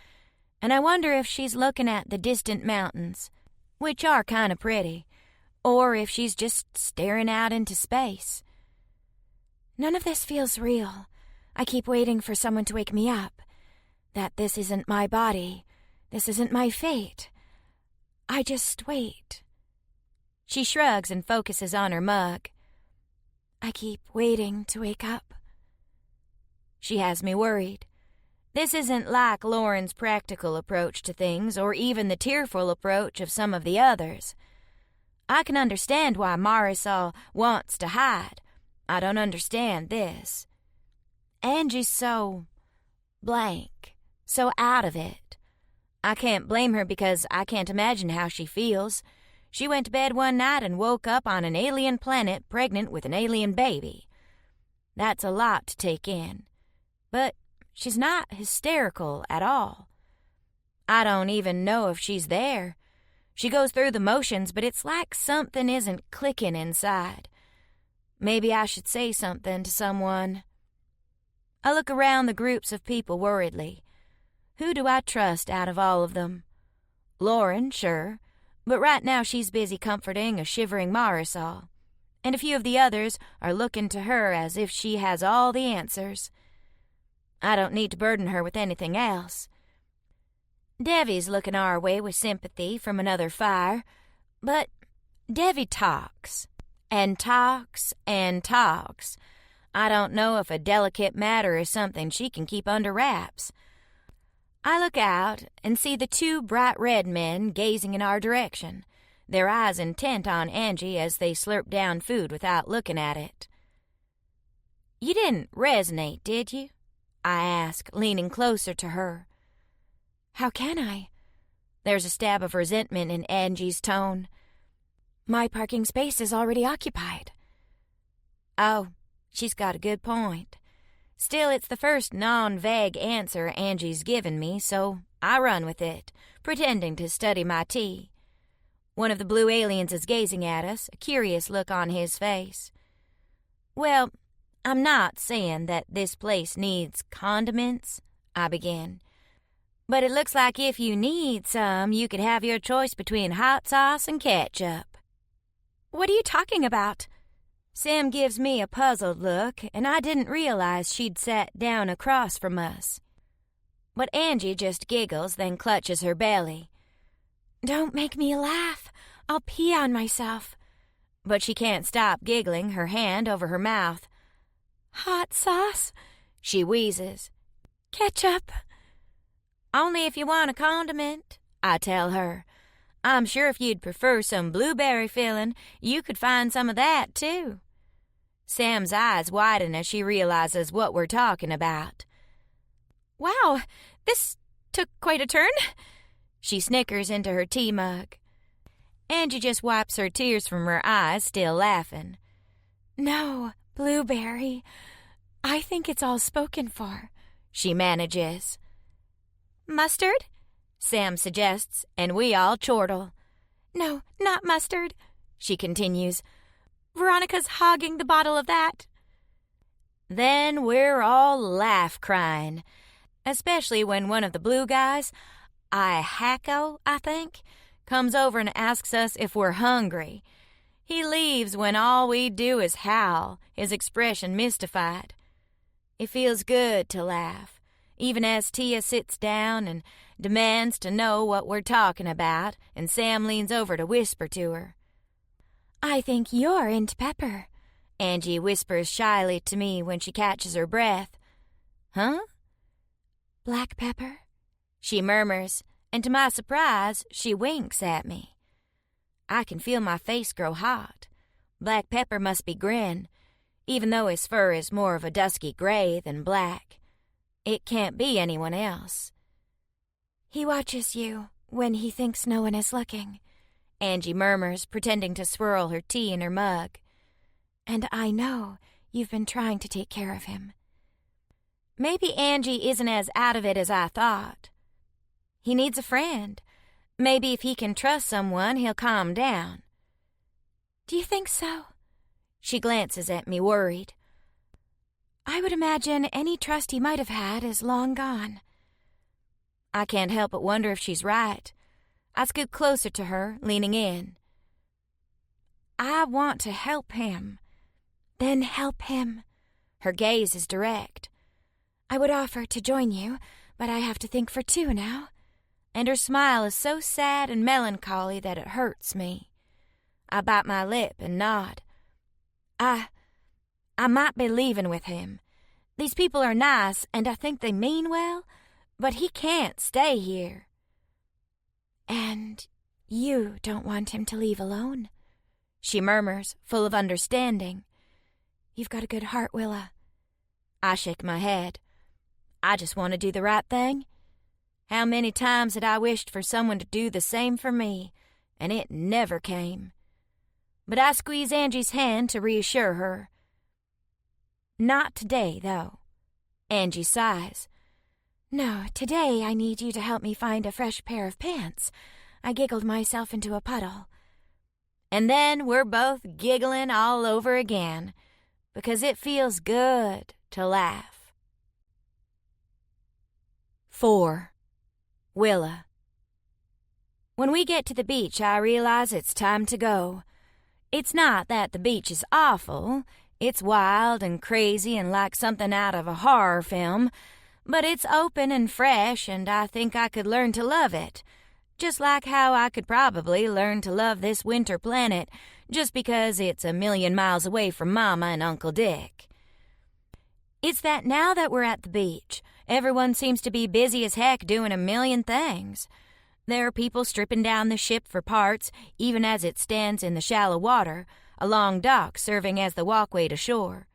[SPEAKER 3] and I wonder if she's looking at the distant mountains, which are kind of pretty, or if she's just staring out into space. None of this feels real. I keep waiting for someone to wake me up, that this isn't my body, this isn't my fate. I just wait. She shrugs and focuses on her mug. I keep waiting to wake up. She has me worried. This isn't like Lauren's practical approach to things, or even the tearful approach of some of the others. I can understand why Marisol wants to hide. I don't understand this. Angie's so blank, so out of it. I can't blame her because I can't imagine how she feels. She went to bed one night and woke up on an alien planet pregnant with an alien baby. That's a lot to take in. But she's not hysterical at all. I don't even know if she's there. She goes through the motions, but it's like something isn't clicking inside. Maybe I should say something to someone. I look around the groups of people worriedly. Who do I trust out of all of them? Lauren, sure, but right now she's busy comforting a shivering Marisol, and a few of the others are looking to her as if she has all the answers. I don't need to burden her with anything else. Devi's looking our way with sympathy from another fire, but Devi talks, and talks, and talks. I don't know if a delicate matter is something she can keep under wraps. I look out and see the two bright red men gazing in our direction, their eyes intent on Angie as they slurp down food without looking at it. You didn't resonate, did you? I ask, leaning closer to her. How can I? There's a stab of resentment in Angie's tone. My parking space is already occupied. Oh, she's got a good point. Still, it's the first non-vague answer Angie's given me, so I run with it, pretending to study my tea. One of the blue aliens is gazing at us, a curious look on his face. Well, I'm not saying that this place needs condiments, I begin. But it looks like if you need some, you could have your choice between hot sauce and ketchup. What are you talking about? Sam gives me a puzzled look, and I didn't realize she'd sat down across from us. But Angie just giggles, then clutches her belly. Don't make me laugh. I'll pee on myself. But she can't stop giggling, her hand over her mouth. Hot sauce? She wheezes. Ketchup? Only if you want a condiment, I tell her. I'm sure if you'd prefer some blueberry filling, you could find some of that, too. Sam's eyes widen as she realizes what we're talking about. Wow, this took quite a turn. She snickers into her tea mug. Angie just wipes her tears from her eyes, still laughing. No, blueberry. I think it's all spoken for, she manages. Mustard? Sam suggests, and we all chortle. No, not mustard, she continues. Veronica's hogging the bottle of that. Then we're all laugh-crying, especially when one of the blue guys, Icehome, I think, comes over and asks us if we're hungry. He leaves when all we do is howl, his expression mystified. It feels good to laugh, even as Tia sits down and demands to know what we're talking about, and Sam leans over to whisper to her. I think you're into pepper, Angie whispers shyly to me when she catches her breath. Huh? Black pepper, she murmurs, and to my surprise, she winks at me. I can feel my face grow hot. Black pepper must be Grin, even though his fur is more of a dusky gray than black. It can't be anyone else. He watches you when he thinks no one is looking, Angie murmurs, pretending to swirl her tea in her mug. And I know you've been trying to take care of him. Maybe Angie isn't as out of it as I thought. He needs a friend. Maybe if he can trust someone, he'll calm down. Do you think so? She glances at me worried. I would imagine any trust he might have had is long gone. I can't help but wonder if she's right. I scoot closer to her, leaning in. I want to help him. Then help him. Her gaze is direct. I would offer to join you, but I have to think for two now. And her smile is so sad and melancholy that it hurts me. I bite my lip and nod. I might be leaving with him. These people are nice, and I think they mean well, but he can't stay here. And you don't want him to leave alone, she murmurs, full of understanding. You've got a good heart, Willa. I shake my head. I just want to do the right thing. How many times had I wished for someone to do the same for me, and it never came. But I squeeze Angie's hand to reassure her. Not today, though. Angie sighs. No, today I need you to help me find a fresh pair of pants. I giggled myself into a puddle. And then we're both giggling all over again, because it feels good to laugh. 4. Willa. When we get to the beach, I realize it's time to go. It's not that the beach is awful. It's wild and crazy and like something out of a horror film, but it's open and fresh, and I think I could learn to love it, just like how I could probably learn to love this winter planet just because it's a million miles away from Mama and Uncle Dick. It's that now that we're at the beach, everyone seems to be busy as heck doing a million things. There are people stripping down the ship for parts, even as it stands in the shallow water, a long dock serving as the walkway to shore.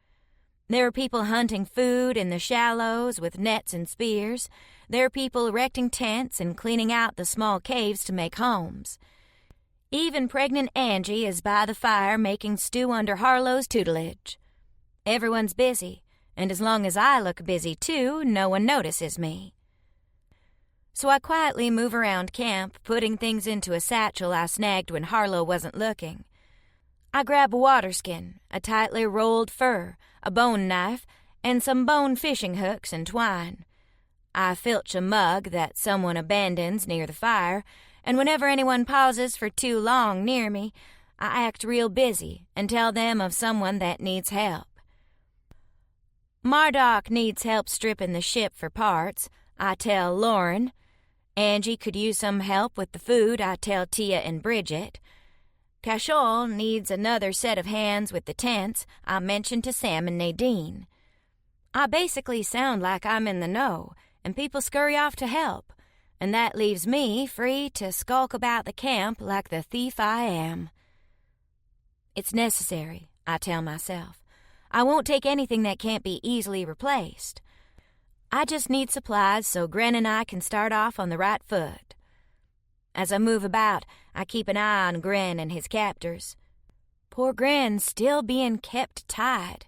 [SPEAKER 3] There are people hunting food in the shallows with nets and spears. There are people erecting tents and cleaning out the small caves to make homes. Even pregnant Angie is by the fire making stew under Harlow's tutelage. Everyone's busy, and as long as I look busy too, no one notices me. So I quietly move around camp, putting things into a satchel I snagged when Harlow wasn't looking. I grab a water skin, a tightly rolled fur, a bone knife, and some bone fishing hooks and twine. I filch a mug that someone abandons near the fire, and whenever anyone pauses for too long near me, I act real busy and tell them of someone that needs help. Mardoc needs help stripping the ship for parts, I tell Lauren. Angie could use some help with the food, I tell Tia and Bridget. Cashol needs another set of hands with the tents, I mention to Sam and Nadine. I basically sound like I'm in the know, and people scurry off to help, and that leaves me free to skulk about the camp like the thief I am. It's necessary, I tell myself. I won't take anything that can't be easily replaced. I just need supplies so Gren and I can start off on the right foot. As I move about, I keep an eye on Gren and his captors. Poor Gren's still being kept tied.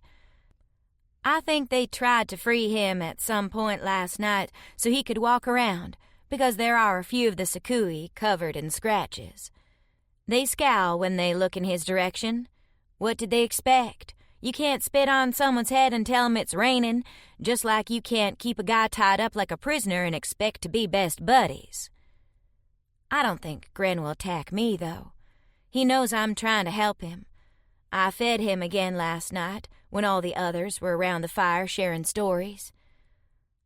[SPEAKER 3] I think they tried to free him at some point last night so he could walk around, because there are a few of the Sakui covered in scratches. They scowl when they look in his direction. What did they expect? You can't spit on someone's head and tell him it's raining, just like you can't keep a guy tied up like a prisoner and expect to be best buddies. I don't think Gren will attack me, though. He knows I'm trying to help him. I fed him again last night when all the others were around the fire sharing stories.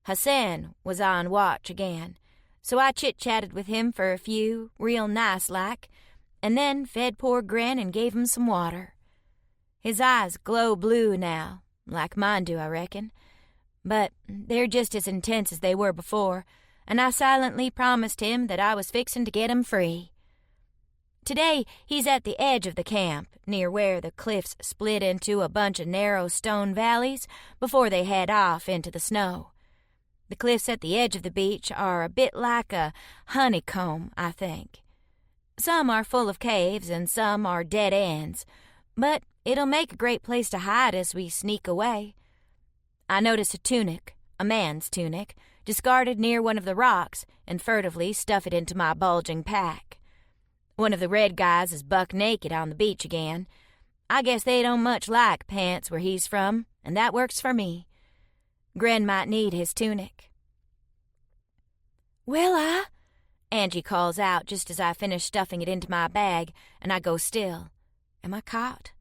[SPEAKER 3] Hassan was on watch again, so I chit-chatted with him for a few, real nice-like, and then fed poor Gren and gave him some water. His eyes glow blue now, like mine do, I reckon, but they're just as intense as they were before, and I silently promised him that I was fixin' to get him free. Today, he's at the edge of the camp, near where the cliffs split into a bunch of narrow stone valleys before they head off into the snow. The cliffs at the edge of the beach are a bit like a honeycomb, I think. Some are full of caves and some are dead ends, but it'll make a great place to hide as we sneak away. I notice a tunic, a man's tunic, discarded near one of the rocks, and furtively stuff it into my bulging pack. One of the red guys is buck naked on the beach again. I guess they don't much like pants where he's from, and that works for me. Gren might need his tunic. "Willa," Angie calls out just as I finish stuffing it into my bag, and I go still. Am I caught?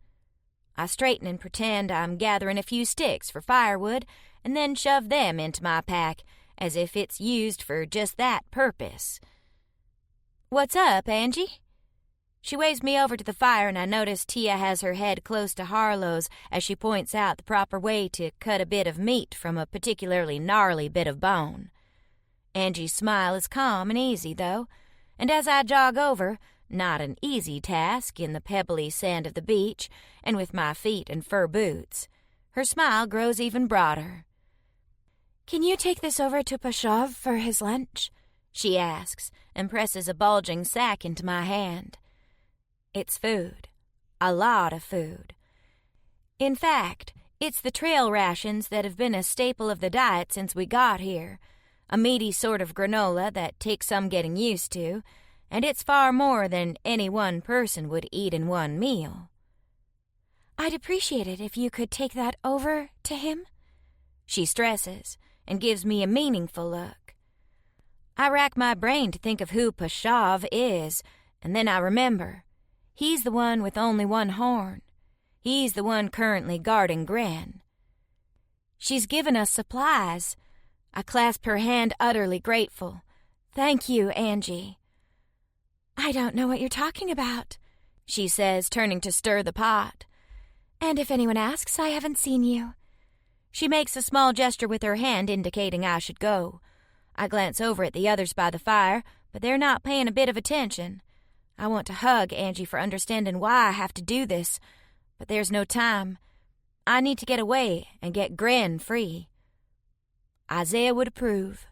[SPEAKER 3] I straighten and pretend I'm gathering a few sticks for firewood, and then shove them into my pack, as if it's used for just that purpose. "What's up, Angie?" She waves me over to the fire, and I notice Tia has her head close to Harlow's as she points out the proper way to cut a bit of meat from a particularly gnarly bit of bone. Angie's smile is calm and easy, though, and as I jog over, not an easy task in the pebbly sand of the beach and with my feet in fur boots, her smile grows even broader. "Can you take this over to Pashov for his lunch?" she asks, and presses a bulging sack into my hand. It's food. A lot of food. In fact, it's the trail rations that have been a staple of the diet since we got here, a meaty sort of granola that takes some getting used to, and it's far more than any one person would eat in one meal. "I'd appreciate it if you could take that over to him," she stresses, and gives me a meaningful look. I rack my brain to think of who Pashov is, and then I remember. He's the one with only one horn. He's the one currently guarding Gren. She's given us supplies. I clasp her hand, utterly grateful. "Thank you, Angie." "I don't know what you're talking about," she says, turning to stir the pot. "And if anyone asks, I haven't seen you." She makes a small gesture with her hand indicating I should go. I glance over at the others by the fire, but they're not paying a bit of attention. I want to hug Angie for understanding why I have to do this, but there's no time. I need to get away and get Gren free. Isaiah would approve.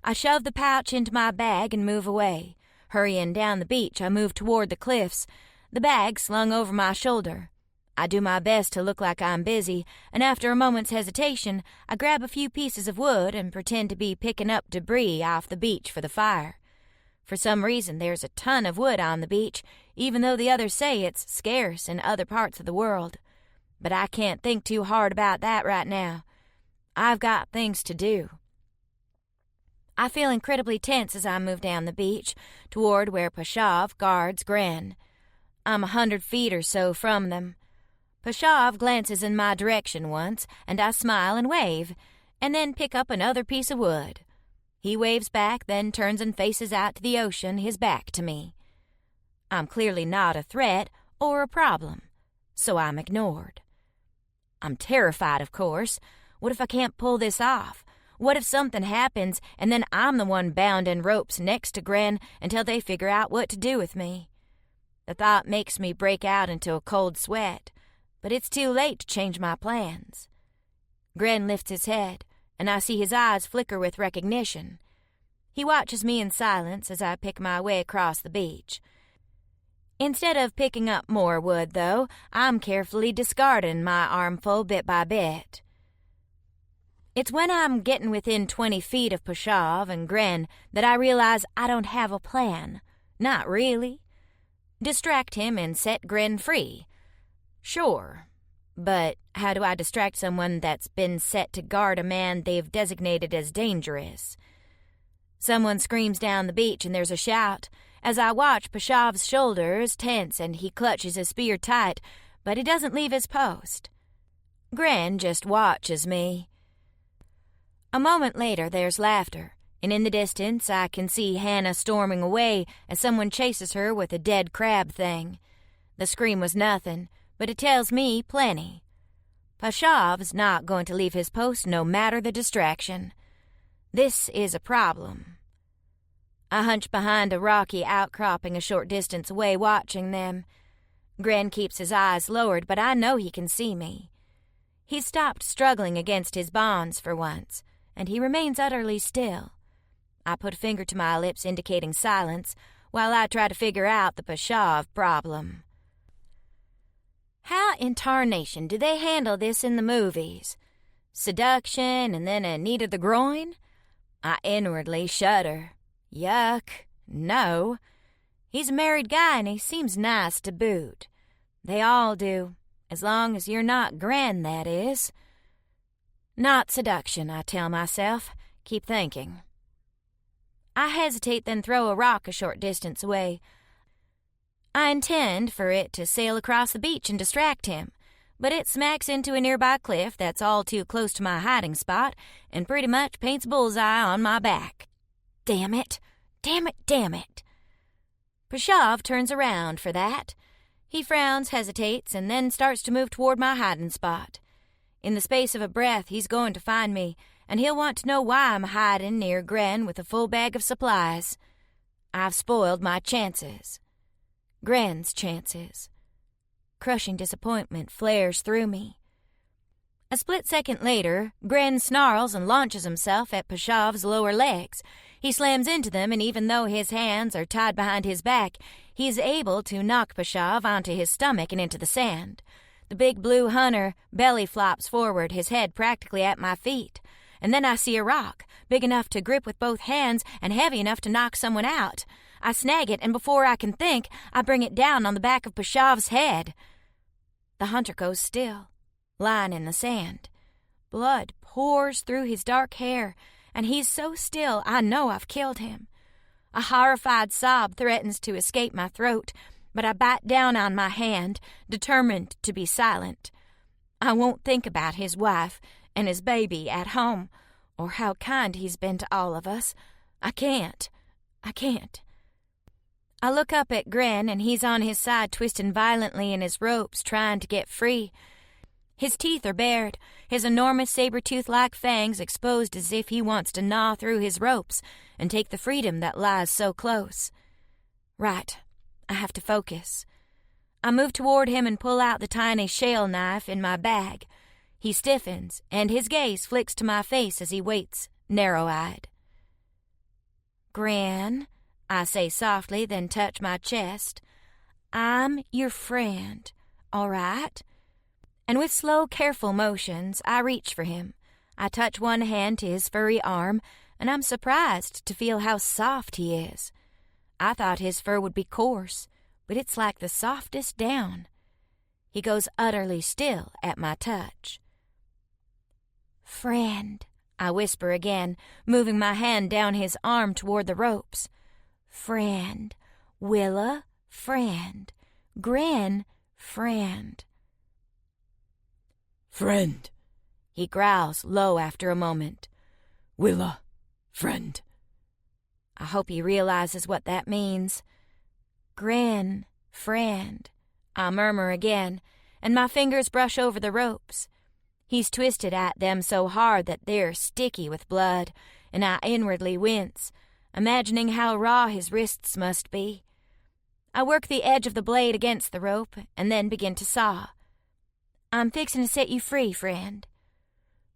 [SPEAKER 3] I shove the pouch into my bag and move away. Hurrying down the beach, I move toward the cliffs, the bag slung over my shoulder. I do my best to look like I'm busy, and after a moment's hesitation, I grab a few pieces of wood and pretend to be picking up debris off the beach for the fire. For some reason, there's a ton of wood on the beach, even though the others say it's scarce in other parts of the world. But I can't think too hard about that right now. I've got things to do. I feel incredibly tense as I move down the beach toward where Pashov guards Gren. I'm 100 feet or so from them. Pashov glances in my direction once, and I smile and wave, and then pick up another piece of wood. He waves back, then turns and faces out to the ocean, his back to me. I'm clearly not a threat or a problem, so I'm ignored. I'm terrified, of course. What if I can't pull this off? What if something happens and then I'm the one bound in ropes next to Gren until they figure out what to do with me? The thought makes me break out into a cold sweat, but it's too late to change my plans. Gren lifts his head, and I see his eyes flicker with recognition. He watches me in silence as I pick my way across the beach. Instead of picking up more wood, though, I'm carefully discarding my armful bit by bit. It's when I'm getting within 20 feet of Pashov and Gren that I realize I don't have a plan. Not really. Distract him and set Gren free. Sure. But how do I distract someone that's been set to guard a man they've designated as dangerous? Someone screams down the beach and there's a shout. As I watch, Pashov's shoulders tense and he clutches his spear tight, but he doesn't leave his post. Gren just watches me. A moment later, there's laughter, and in the distance I can see Hannah storming away as someone chases her with a dead crab thing. The scream was nothing, but it tells me plenty. Pashov's not going to leave his post no matter the distraction. This is a problem. I hunch behind a rocky outcropping a short distance away, watching them. Gren keeps his eyes lowered, but I know he can see me. He's stopped struggling against his bonds for once, and he remains utterly still. I put a finger to my lips indicating silence while I try to figure out the Pashov problem. How in tarnation do they handle this in the movies? Seduction and then a knee to the groin? I inwardly shudder. Yuck. No. He's a married guy and he seems nice to boot. They all do, as long as you're not Gren, that is. Not seduction, I tell myself. Keep thinking. I hesitate, then throw a rock a short distance away. I intend for it to sail across the beach and distract him, but it smacks into a nearby cliff that's all too close to my hiding spot and pretty much paints bullseye on my back. Damn it! Damn it! Damn it! Pshav turns around for that. He frowns, hesitates, and then starts to move toward my hiding spot. In the space of a breath, he's going to find me, and he'll want to know why I'm hiding near Gren with a full bag of supplies. I've spoiled my chances. Gren's chances. Crushing disappointment flares through me. A split second later, Gren snarls and launches himself at Pshav's lower legs. He slams into them, and even though his hands are tied behind his back, he's able to knock Pshav onto his stomach and into the sand. The big blue hunter belly flops forward, his head practically at my feet. And then I see a rock, big enough to grip with both hands and heavy enough to knock someone out. I snag it, and before I can think, I bring it down on the back of Pshav's head. The hunter goes still, lying in the sand. Blood pours through his dark hair, and he's so still I know I've killed him. A horrified sob threatens to escape my throat, but I bite down on my hand, determined to be silent. I won't think about his wife and his baby at home, or how kind he's been to all of us. I can't. I look up at Gren, and he's on his side twisting violently in his ropes, trying to get free. His teeth are bared, his enormous saber-tooth-like fangs exposed as if he wants to gnaw through his ropes and take the freedom that lies so close. Right, I have to focus. I move toward him and pull out the tiny shell knife in my bag. He stiffens, and his gaze flicks to my face as he waits, narrow-eyed. Gren, I say softly, then touch my chest. I'm your friend, all right? And with slow, careful motions, I reach for him. I touch one hand to his furry arm, and I'm surprised to feel how soft he is. I thought his fur would be coarse, but it's like the softest down. He goes utterly still at my touch. Friend, I whisper again, moving my hand down his arm toward the ropes. Friend, Willa, friend, Gren, friend.
[SPEAKER 4] Friend,
[SPEAKER 3] He growls low after a moment.
[SPEAKER 4] Willa, friend.
[SPEAKER 3] I hope he realizes what that means. Gren, friend, I murmur again, and my fingers brush over the ropes. He's twisted at them so hard that they're sticky with blood, and I inwardly wince, imagining how raw his wrists must be. I work the edge of the blade against the rope, and then begin to saw. I'm fixing to set you free, friend.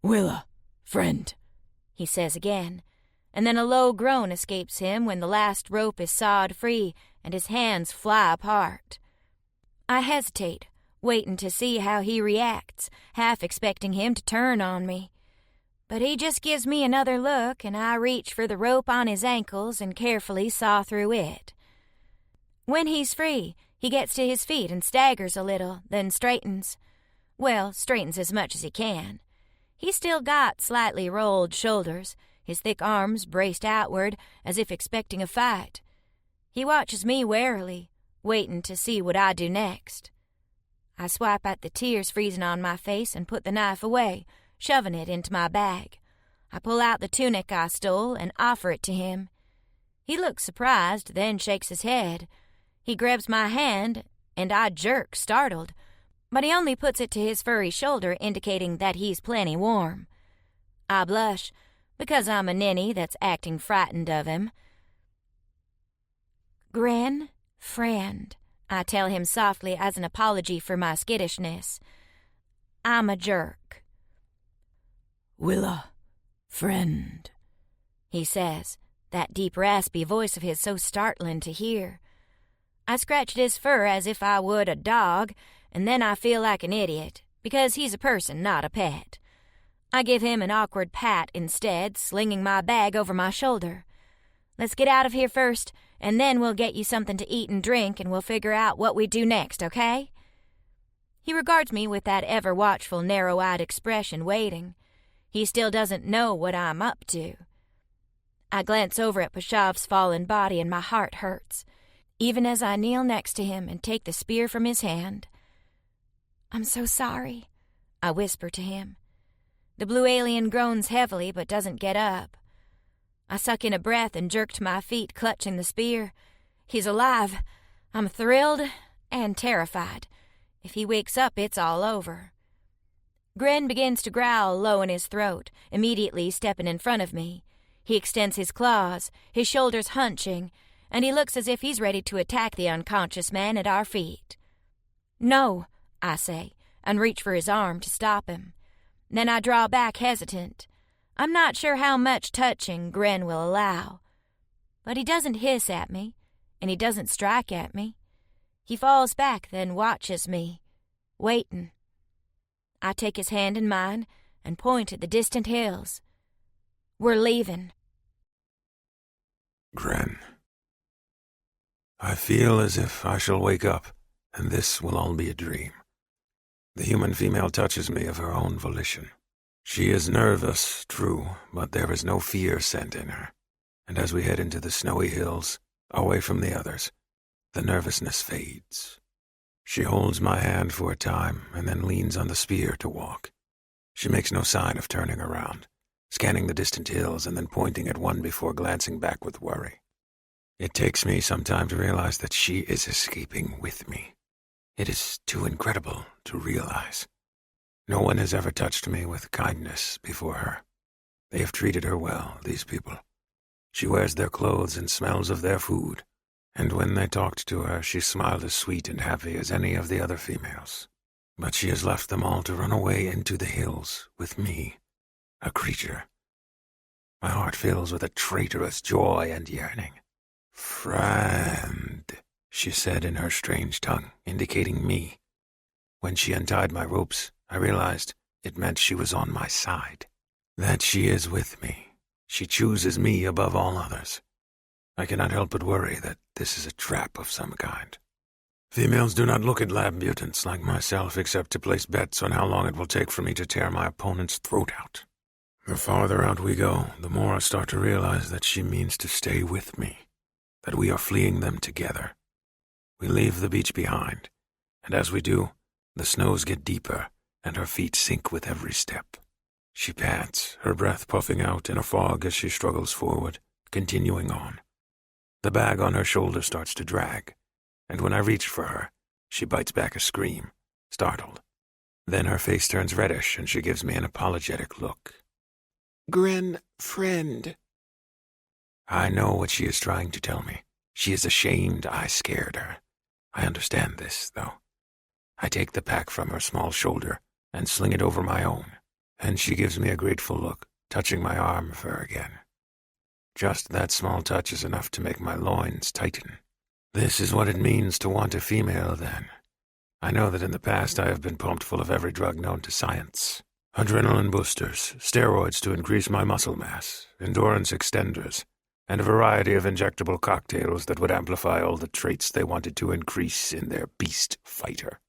[SPEAKER 4] Willa, friend,
[SPEAKER 3] He says again, and then a low groan escapes him when the last rope is sawed free and his hands fly apart. I hesitate, waiting to see how he reacts, half expecting him to turn on me. But he just gives me another look, and I reach for the rope on his ankles and carefully saw through it. When he's free, he gets to his feet and staggers a little, then straightens. Well, straightens as much as he can. He's still got slightly rolled shoulders, his thick arms braced outward as if expecting a fight. He watches me warily, waiting to see what I do next. I swipe at the tears freezing on my face and put the knife away, shoving it into my bag. I pull out the tunic I stole and offer it to him. He looks surprised, then shakes his head. He grabs my hand, and I jerk, startled, but he only puts it to his furry shoulder, indicating that he's plenty warm. I blush, because I'm a ninny that's acting frightened of him. Gren, friend, I tell him softly as an apology for my skittishness. I'm a jerk.
[SPEAKER 4] Willa, friend,
[SPEAKER 3] He says, that deep raspy voice of his so startling to hear. I scratch at his fur as if I would a dog, and then I feel like an idiot, because he's a person, not a pet. I give him an awkward pat instead, slinging my bag over my shoulder. Let's get out of here first, and then we'll get you something to eat and drink, and we'll figure out what we do next, okay? He regards me with that ever-watchful, narrow-eyed expression, waiting. He still doesn't know what I'm up to. I glance over at Pashav's fallen body and my heart hurts, even as I kneel next to him and take the spear from his hand. "I'm so sorry," I whisper to him. The blue alien groans heavily but doesn't get up. I suck in a breath and jerk to my feet, clutching the spear. He's alive. I'm thrilled and terrified. If he wakes up, it's all over. Gren begins to growl low in his throat, immediately stepping in front of me. He extends his claws, his shoulders hunching, and he looks as if he's ready to attack the unconscious man at our feet. "No," I say, and reach for his arm to stop him. Then I draw back hesitant. I'm not sure how much touching Gren will allow. But he doesn't hiss at me, and he doesn't strike at me. He falls back, then watches me, waiting. I take his hand in mine and point at the distant hills. "We're leaving."
[SPEAKER 2] Gren. I feel as if I shall wake up, and this will all be a dream. The human female touches me of her own volition. She is nervous, true, but there is no fear sent in her. And as we head into the snowy hills, away from the others, the nervousness fades. She holds my hand for a time and then leans on the spear to walk. She makes no sign of turning around, scanning the distant hills and then pointing at one before glancing back with worry. It takes me some time to realize that she is escaping with me. It is too incredible to realize. No one has ever touched me with kindness before her. They have treated her well, these people. She wears their clothes and smells of their food, and when they talked to her, she smiled as sweet and happy as any of the other females. But she has left them all to run away into the hills with me, a creature. My heart fills with a traitorous joy and yearning. "Friend," she said in her strange tongue, indicating me. When she untied my ropes, I realized it meant she was on my side, that she is with me. She chooses me above all others. I cannot help but worry that this is a trap of some kind. Females do not look at lab mutants like myself except to place bets on how long it will take for me to tear my opponent's throat out. The farther out we go, the more I start to realize that she means to stay with me, that we are fleeing them together. We leave the beach behind, and as we do, the snows get deeper, and her feet sink with every step. She pants, her breath puffing out in a fog as she struggles forward, continuing on. The bag on her shoulder starts to drag, and when I reach for her, she bites back a scream, startled. Then her face turns reddish, and she gives me an apologetic look.
[SPEAKER 1] "Gren, friend."
[SPEAKER 2] I know what she is trying to tell me. She is ashamed I scared her. I understand this, though. I take the pack from her small shoulder and sling it over my own, and she gives me a grateful look, touching my arm fur again. Just that small touch is enough to make my loins tighten. This is what it means to want a female, then. I know that in the past I have been pumped full of every drug known to science. Adrenaline boosters, steroids to increase my muscle mass, endurance extenders, and a variety of injectable cocktails that would amplify all the traits they wanted to increase in their beast fighter.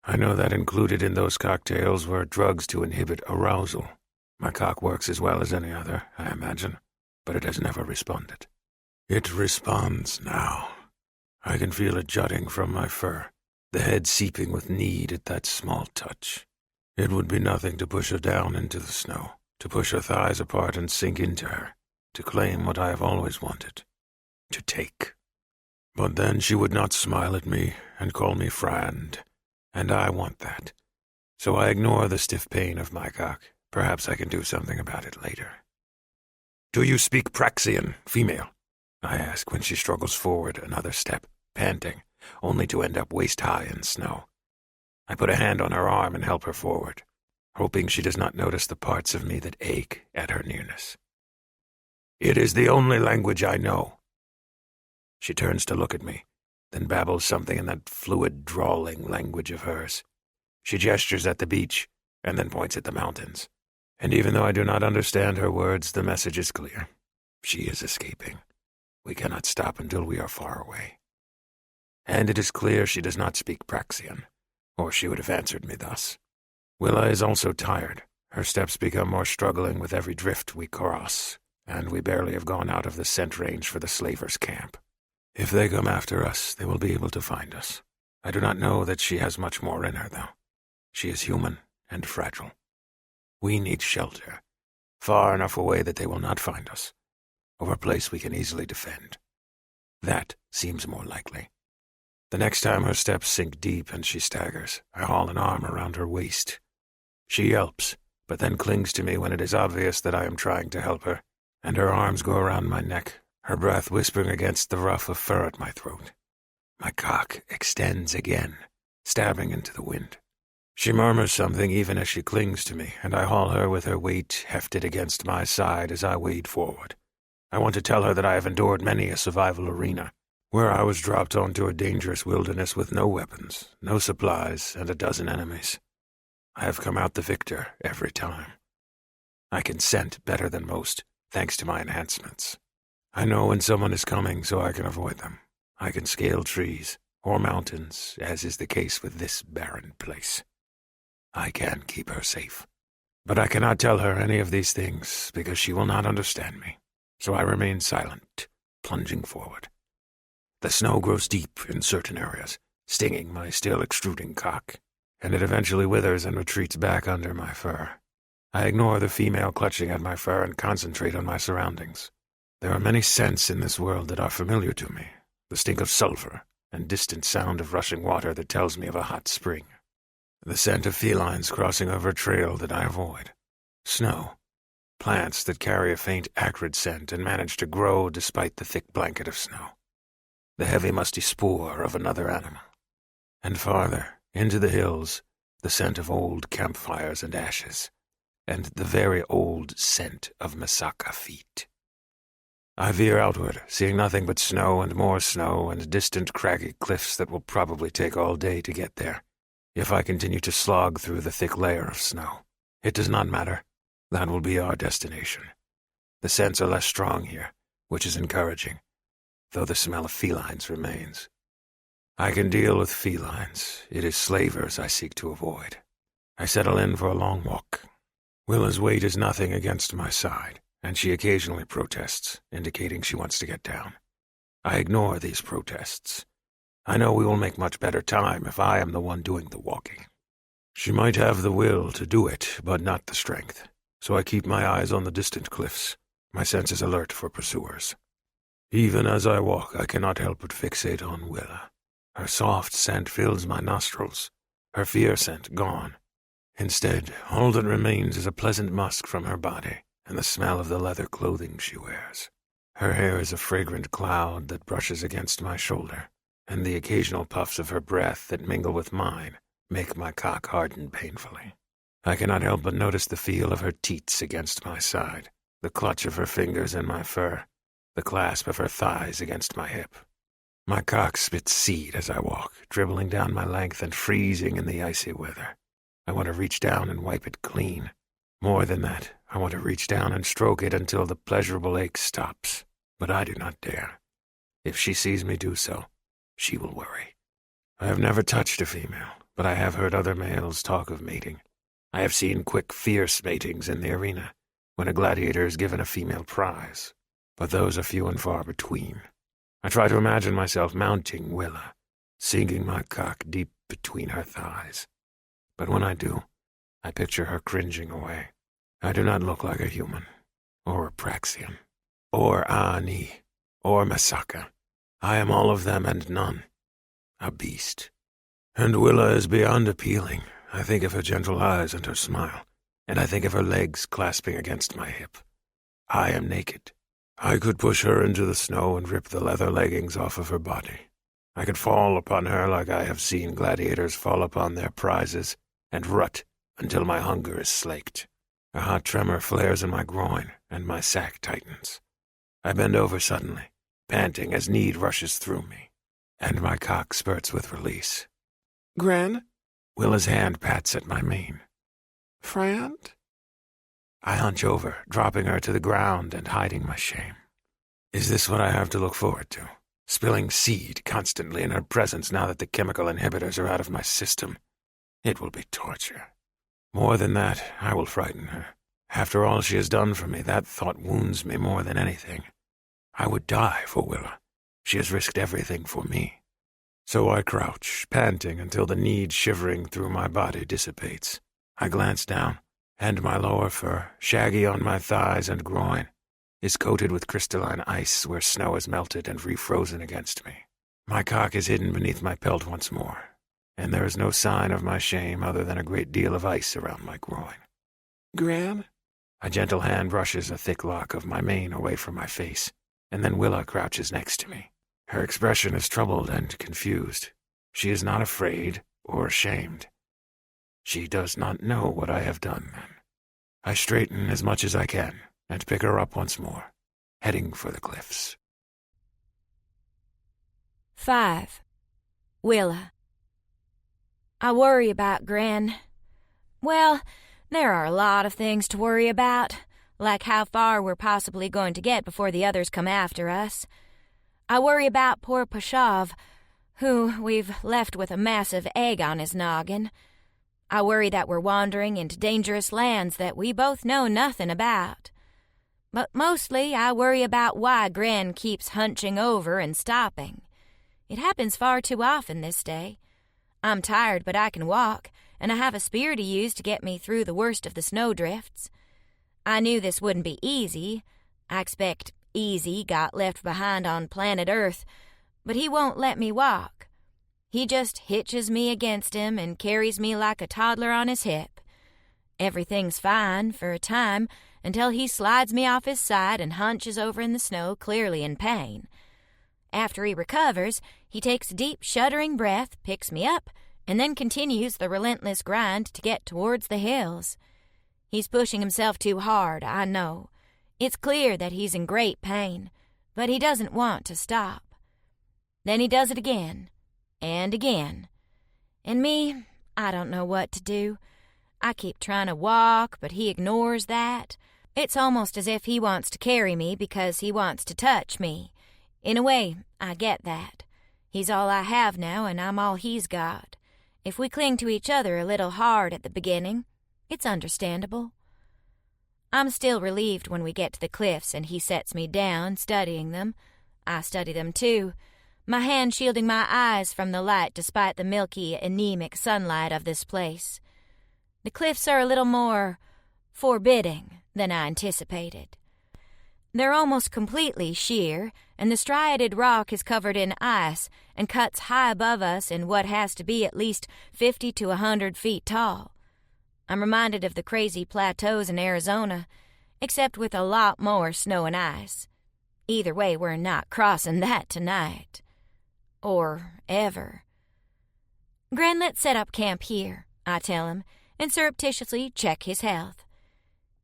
[SPEAKER 2] I know that included in those cocktails were drugs to inhibit arousal. My cock works as well as any other, I imagine, but it has never responded. It responds now. I can feel it jutting from my fur, the head seeping with need at that small touch. It would be nothing to push her down into the snow, to push her thighs apart and sink into her, to claim what I have always wanted, to take. But then she would not smile at me and call me friend, and I want that. So I ignore the stiff pain of my cock. Perhaps I can do something about it later. "Do you speak Praxian, female?" I ask when she struggles forward another step, panting, only to end up waist-high in snow. I put a hand on her arm and help her forward, hoping she does not notice the parts of me that ache at her nearness. "It is the only language I know." She turns to look at me, then babbles something in that fluid, drawling language of hers. She gestures at the beach, and then points at the mountains. And even though I do not understand her words, the message is clear. She is escaping. We cannot stop until we are far away. And it is clear she does not speak Praxian, or she would have answered me thus. Willa is also tired, Her steps become more struggling with every drift we cross, and we barely have gone out of the scent range for the slavers' camp. If they come after us, they will be able to find us. I do not know that she has much more in her, though. She is human and fragile. We need shelter, far enough away that they will not find us, or a place we can easily defend. That seems more likely. The next time her steps sink deep and she staggers, I haul an arm around her waist. She yelps, but then clings to me when it is obvious that I am trying to help her, and her arms go around my neck, her breath whispering against the ruff of fur at my throat. My cock extends again, stabbing into the wind. She murmurs something even as she clings to me, and I haul her with her weight hefted against my side as I wade forward. I want to tell her that I have endured many a survival arena, where I was dropped onto a dangerous wilderness with no weapons, no supplies, and a dozen enemies. I have come out the victor every time. I can scent better than most, thanks to my enhancements. I know when someone is coming so I can avoid them. I can scale trees, or mountains, as is the case with this barren place. I can keep her safe. But I cannot tell her any of these things, because she will not understand me. So I remain silent, plunging forward. The snow grows deep in certain areas, stinging my still extruding cock, and it eventually withers and retreats back under my fur. I ignore the female clutching at my fur and concentrate on my surroundings. There are many scents in this world that are familiar to me, the stink of sulfur and distant sound of rushing water that tells me of a hot spring. The scent of felines crossing over a trail that I avoid. Snow. Plants that carry a faint acrid scent and manage to grow despite the thick blanket of snow. The heavy musty spoor of another animal. And farther, into the hills, the scent of old campfires and ashes, and the very old scent of Masaka feet. I veer outward, seeing nothing but snow and distant craggy cliffs that will probably take all day to get there. If I continue to slog through the thick layer of snow, it does not matter. That will be our destination. The scents are less strong here, which is encouraging, though the smell of felines remains. I can deal with felines. It is slavers I seek to avoid. I settle in for a long walk. Willa's weight is nothing against my side, and she occasionally protests, indicating she wants to get down. I ignore these protests. I know we will make much better time if I am the one doing the walking. She might have the will to do it, but not the strength, so I keep my eyes on the distant cliffs, my senses alert for pursuers. Even as I walk, I cannot help but fixate on Willa. Her soft scent fills my nostrils, her fear scent gone. Instead, all that remains is a pleasant musk from her body and the smell of the leather clothing she wears. Her hair is a fragrant cloud that brushes against my shoulder, and the occasional puffs of her breath that mingle with mine make my cock harden painfully. I cannot help but notice the feel of her teats against my side, the clutch of her fingers in my fur, the clasp of her thighs against my hip. My cock spits seed as I walk, dribbling down my length and freezing in the icy weather. I want to reach down and wipe it clean. More than that, I want to reach down and stroke it until the pleasurable ache stops, but I do not dare. If she sees me do so, she will worry. I have never touched a female, but I have heard other males talk of mating. I have seen quick, fierce matings in the arena, when a gladiator is given a female prize, but those are few and far between. I try to imagine myself mounting Willa, sinking my cock deep between her thighs. But when I do, I picture her cringing away. I do not look like a human, or a Praxian, or Ani, or Masaka. I am all of them and none. A beast. And Willa is beyond appealing. I think of her gentle eyes and her smile, and I think of her legs clasping against my hip. I am naked. I could push her into the snow and rip the leather leggings off of her body. I could fall upon her like I have seen gladiators fall upon their prizes, and rut until my hunger is slaked. A hot tremor flares in my groin, and my sack tightens. I bend over suddenly, panting as need rushes through me, and my cock spurts with release.
[SPEAKER 5] Gran?
[SPEAKER 2] Willa's hand pats at my mane.
[SPEAKER 5] Friend?
[SPEAKER 2] I hunch over, dropping her to the ground and hiding my shame. Is this what I have to look forward to? Spilling seed constantly in her presence now that the chemical inhibitors are out of my system? It will be torture. More than that, I will frighten her. After all she has done for me, that thought wounds me more than anything. I would die for Willa. She has risked everything for me. So I crouch, panting until the need shivering through my body dissipates. I glance down, and my lower fur, shaggy on my thighs and groin, is coated with crystalline ice where snow has melted and refrozen against me. My cock is hidden beneath my pelt once more, and there is no sign of my shame other than a great deal of ice around my groin.
[SPEAKER 5] Gran?
[SPEAKER 2] A gentle hand brushes a thick lock of my mane away from my face, and then Willa crouches next to me. Her expression is troubled and confused. She is not afraid or ashamed. She does not know what I have done, then. I straighten as much as I can and pick her up once more, heading for the cliffs.
[SPEAKER 3] 5. Willa. I worry about Gran. Well, there are a lot of things to worry about, like how far we're possibly going to get before the others come after us. I worry about poor Pashav, who we've left with a massive egg on his noggin. I worry that we're wandering into dangerous lands that we both know nothing about. But mostly I worry about why Gran keeps hunching over and stopping. It happens far too often this day. I'm tired, but I can walk, and I have a spear to use to get me through the worst of the snowdrifts. I knew this wouldn't be easy. I expect Easy got left behind on planet Earth, but he won't let me walk. He just hitches me against him and carries me like a toddler on his hip. Everything's fine for a time until he slides me off his side and hunches over in the snow, clearly in pain. After he recovers, he takes a deep, shuddering breath, picks me up, and then continues the relentless grind to get towards the hills. He's pushing himself too hard, I know. It's clear that he's in great pain, but he doesn't want to stop. Then he does it again, and again. And me, I don't know what to do. I keep trying to walk, but he ignores that. It's almost as if he wants to carry me because he wants to touch me. In a way, I get that. He's all I have now, and I'm all he's got. If we cling to each other a little hard at the beginning, it's understandable. I'm still relieved when we get to the cliffs and he sets me down, studying them. I study them too, my hand shielding my eyes from the light despite the milky, anemic sunlight of this place. The cliffs are a little more forbidding than I anticipated. They're almost completely sheer, and the striated rock is covered in ice and cuts high above us in what has to be at least 50 to 100 feet tall. I'm reminded of the crazy plateaus in Arizona, except with a lot more snow and ice. Either way, we're not crossing that tonight. Or ever. Gran, let's set up camp here, I tell him, and surreptitiously check his health.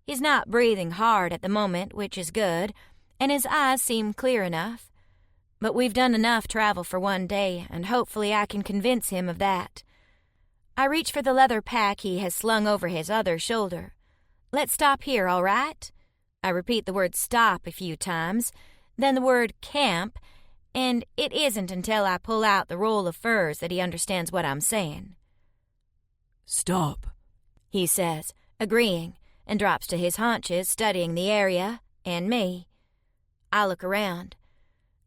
[SPEAKER 3] He's not breathing hard at the moment, which is good, and his eyes seem clear enough. But we've done enough travel for one day, and hopefully I can convince him of that. I reach for the leather pack he has slung over his other shoulder. Let's stop here, all right? I repeat the word stop a few times, then the word camp, and it isn't until I pull out the roll of furs that he understands what I'm saying.
[SPEAKER 4] Stop,
[SPEAKER 3] he says, agreeing, and drops to his haunches, studying the area and me. I look around.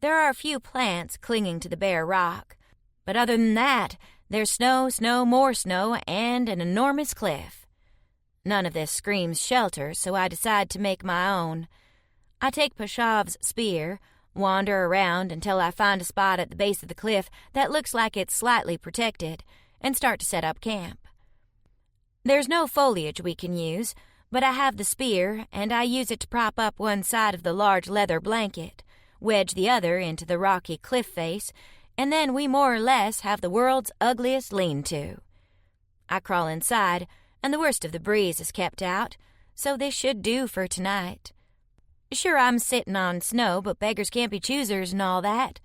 [SPEAKER 3] There are a few plants clinging to the bare rock, but other than that, there's snow, more snow, and an enormous cliff. None of this screams shelter, so I decide to make my own. I take Pashav's spear, wander around until I find a spot at the base of the cliff that looks like it's slightly protected, and start to set up camp. There's no foliage we can use, but I have the spear, and I use it to prop up one side of the large leather blanket, wedge the other into the rocky cliff face, and then we more or less have the world's ugliest lean-to. I crawl inside, and the worst of the breeze is kept out, so this should do for tonight. Sure, I'm sitting on snow, but beggars can't be choosers and all that.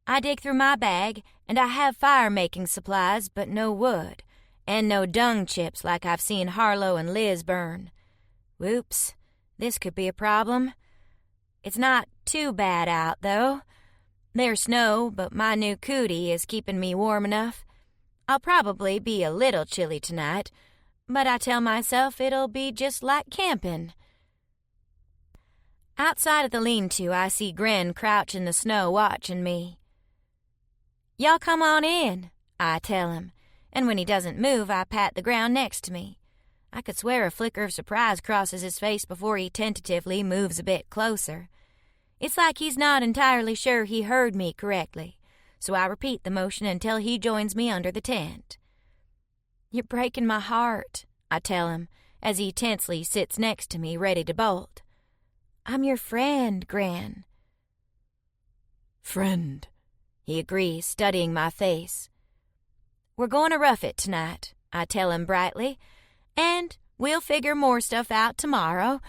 [SPEAKER 3] I dig through my bag, and I have fire-making supplies, but no wood, and no dung chips like I've seen Harlow and Liz burn. Whoops, this could be a problem. It's not too bad out, though. There's snow, but my new cootie is keeping me warm enough. I'll probably be a little chilly tonight, but I tell myself it'll be just like camping. Outside of the lean-to, I see Gren crouch in the snow watching me. "Y'all come on in," I tell him, and when he doesn't move, I pat the ground next to me. I could swear a flicker of surprise crosses his face before he tentatively moves a bit closer. It's like he's not entirely sure he heard me correctly, so I repeat the motion until he joins me under the tent. "You're breaking my heart," I tell him, as he tensely sits next to me, ready to bolt. "I'm your friend, Gran."
[SPEAKER 4] "Friend,"
[SPEAKER 3] he agrees, studying my face. "We're going to rough it tonight," I tell him brightly, "and we'll figure more stuff out tomorrow.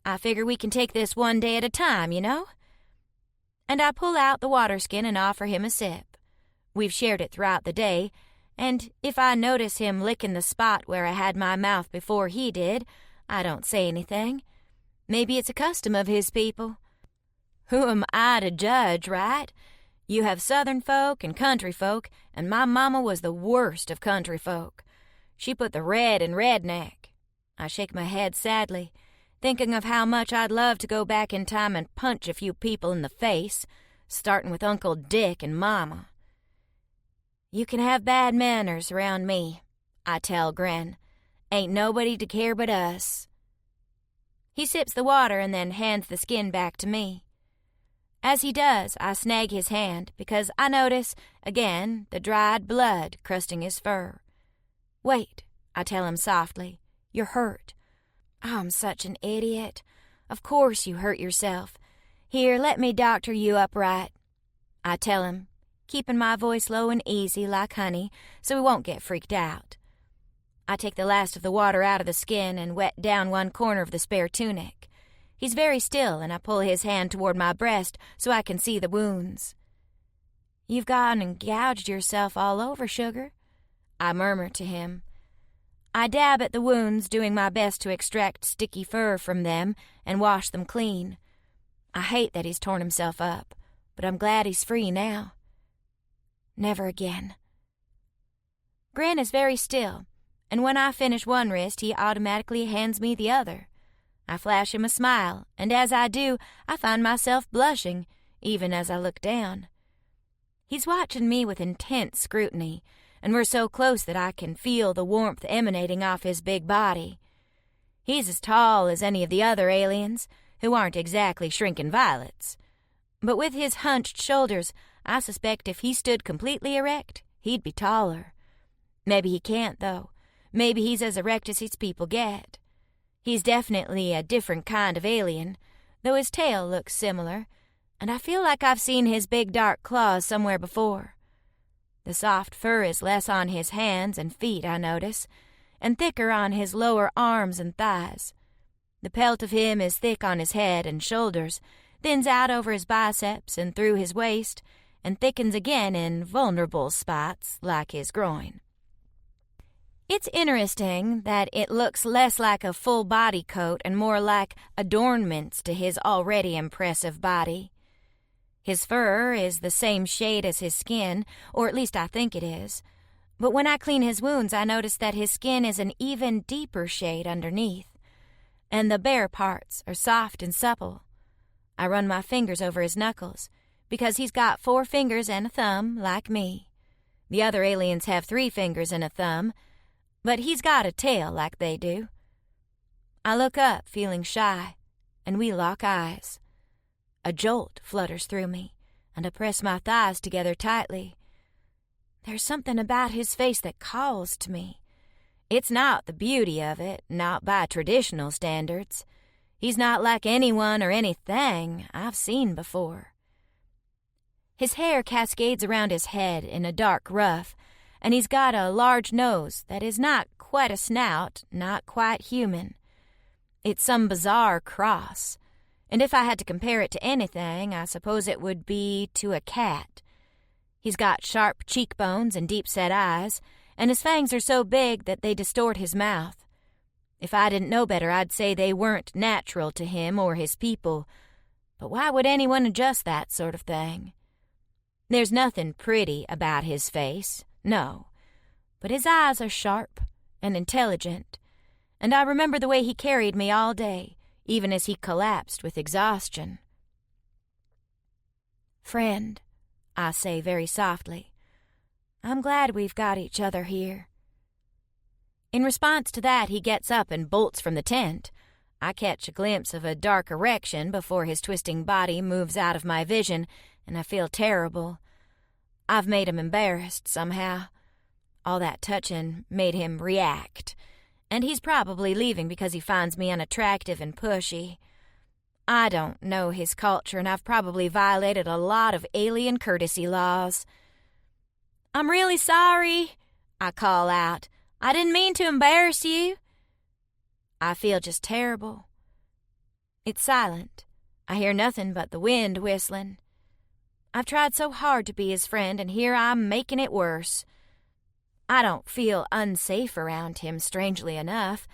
[SPEAKER 3] I figure we can take this one day at a time, you know?" And I pull out the water skin and offer him a sip. We've shared it throughout the day, and if I notice him licking the spot where I had my mouth before he did, I don't say anything. Maybe it's a custom of his people. Who am I to judge, right? You have southern folk and country folk, and my mama was the worst of country folk. She put the red in redneck. I shake my head sadly, thinking of how much I'd love to go back in time and punch a few people in the face, starting with Uncle Dick and Mama. "You can have bad manners around me," I tell Gren. "Ain't nobody to care but us." He sips the water and then hands the skin back to me. As he does, I snag his hand because I notice, again, the dried blood crusting his fur. "Wait," I tell him softly. "You're hurt." "Oh, I'm such an idiot. Of course you hurt yourself. Here, let me doctor you up right," I tell him, keeping my voice low and easy like honey so he won't get freaked out. I take the last of the water out of the skin and wet down one corner of the spare tunic. He's very still, and I pull his hand toward my breast so I can see the wounds. "You've gone and gouged yourself all over, sugar," I murmur to him. I dab at the wounds, doing my best to extract sticky fur from them and wash them clean. I hate that he's torn himself up, but I'm glad he's free now. Never again. Gren is very still, and when I finish one wrist, he automatically hands me the other. I flash him a smile, and as I do, I find myself blushing, even as I look down. He's watching me with intense scrutiny, and we're so close that I can feel the warmth emanating off his big body. He's as tall as any of the other aliens, who aren't exactly shrinking violets. But with his hunched shoulders, I suspect if he stood completely erect, he'd be taller. Maybe he can't, though. Maybe he's as erect as his people get. He's definitely a different kind of alien, though his tail looks similar, and I feel like I've seen his big dark claws somewhere before. The soft fur is less on his hands and feet, I notice, and thicker on his lower arms and thighs. The pelt of him is thick on his head and shoulders, thins out over his biceps and through his waist, and thickens again in vulnerable spots like his groin. It's interesting that it looks less like a full body coat and more like adornments to his already impressive body. His fur is the same shade as his skin, or at least I think it is. But when I clean his wounds, I notice that his skin is an even deeper shade underneath, and the bare parts are soft and supple. I run my fingers over his knuckles, because he's got 4 fingers and a thumb, like me. The other aliens have 3 fingers and a thumb, but he's got a tail like they do. I look up, feeling shy, and we lock eyes. A jolt flutters through me, and I press my thighs together tightly. There's something about his face that calls to me. It's not the beauty of it, not by traditional standards. He's not like anyone or anything I've seen before. His hair cascades around his head in a dark ruff, and he's got a large nose that is not quite a snout, not quite human. It's some bizarre cross, and if I had to compare it to anything, I suppose it would be to a cat. He's got sharp cheekbones and deep-set eyes, and his fangs are so big that they distort his mouth. If I didn't know better, I'd say they weren't natural to him or his people, but why would anyone adjust that sort of thing? There's nothing pretty about his face, no, but his eyes are sharp and intelligent, and I remember the way he carried me all day, even as he collapsed with exhaustion. "Friend," I say very softly, "I'm glad we've got each other here." In response to that, he gets up and bolts from the tent. I catch a glimpse of a dark erection before his twisting body moves out of my vision, and I feel terrible. I've made him embarrassed somehow. All that touching made him react, and he's probably leaving because he finds me unattractive and pushy. I don't know his culture, and I've probably violated a lot of alien courtesy laws. "I'm really sorry," I call out. "I didn't mean to embarrass you." I feel just terrible. It's silent. I hear nothing but the wind whistling. I've tried so hard to be his friend, and here I'm making it worse. I don't feel unsafe around him, strangely enough.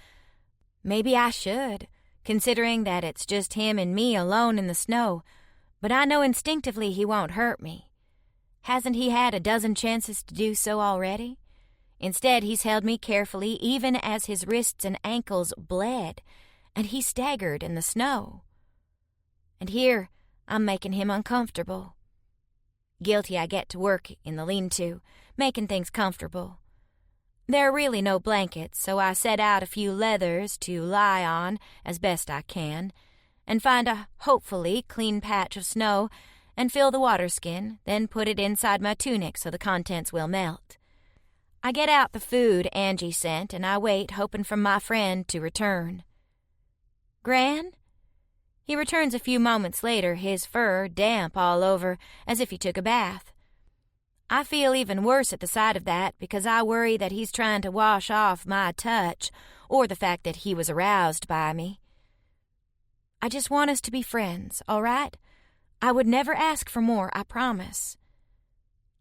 [SPEAKER 3] Maybe I should, considering that it's just him and me alone in the snow, but I know instinctively he won't hurt me. Hasn't he had a dozen chances to do so already? Instead, he's held me carefully even as his wrists and ankles bled, and he staggered in the snow. And here, I'm making him uncomfortable. Guilty, I get to work in the lean-to, making things comfortable. There are really no blankets, so I set out a few leathers to lie on as best I can, and find a hopefully clean patch of snow and fill the water skin, then put it inside my tunic so the contents will melt. I get out the food Angie sent, and I wait, hoping for my friend to return. "Gran?" He returns a few moments later, his fur damp all over, as if he took a bath. I feel even worse at the sight of that, because I worry that he's trying to wash off my touch, or the fact that he was aroused by me. "I just want us to be friends, all right? I would never ask for more, I promise.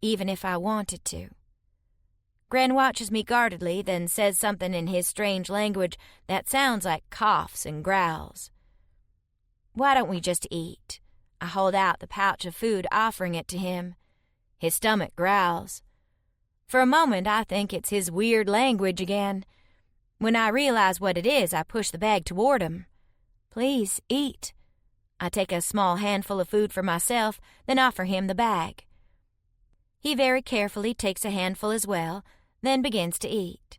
[SPEAKER 3] Even if I wanted to." Gran watches me guardedly, then says something in his strange language that sounds like coughs and growls. "Why don't we just eat?" I hold out the pouch of food, offering it to him. His stomach growls. For a moment, I think it's his weird language again. When I realize what it is, I push the bag toward him. "Please, eat." I take a small handful of food for myself, then offer him the bag. He very carefully takes a handful as well, then begins to eat.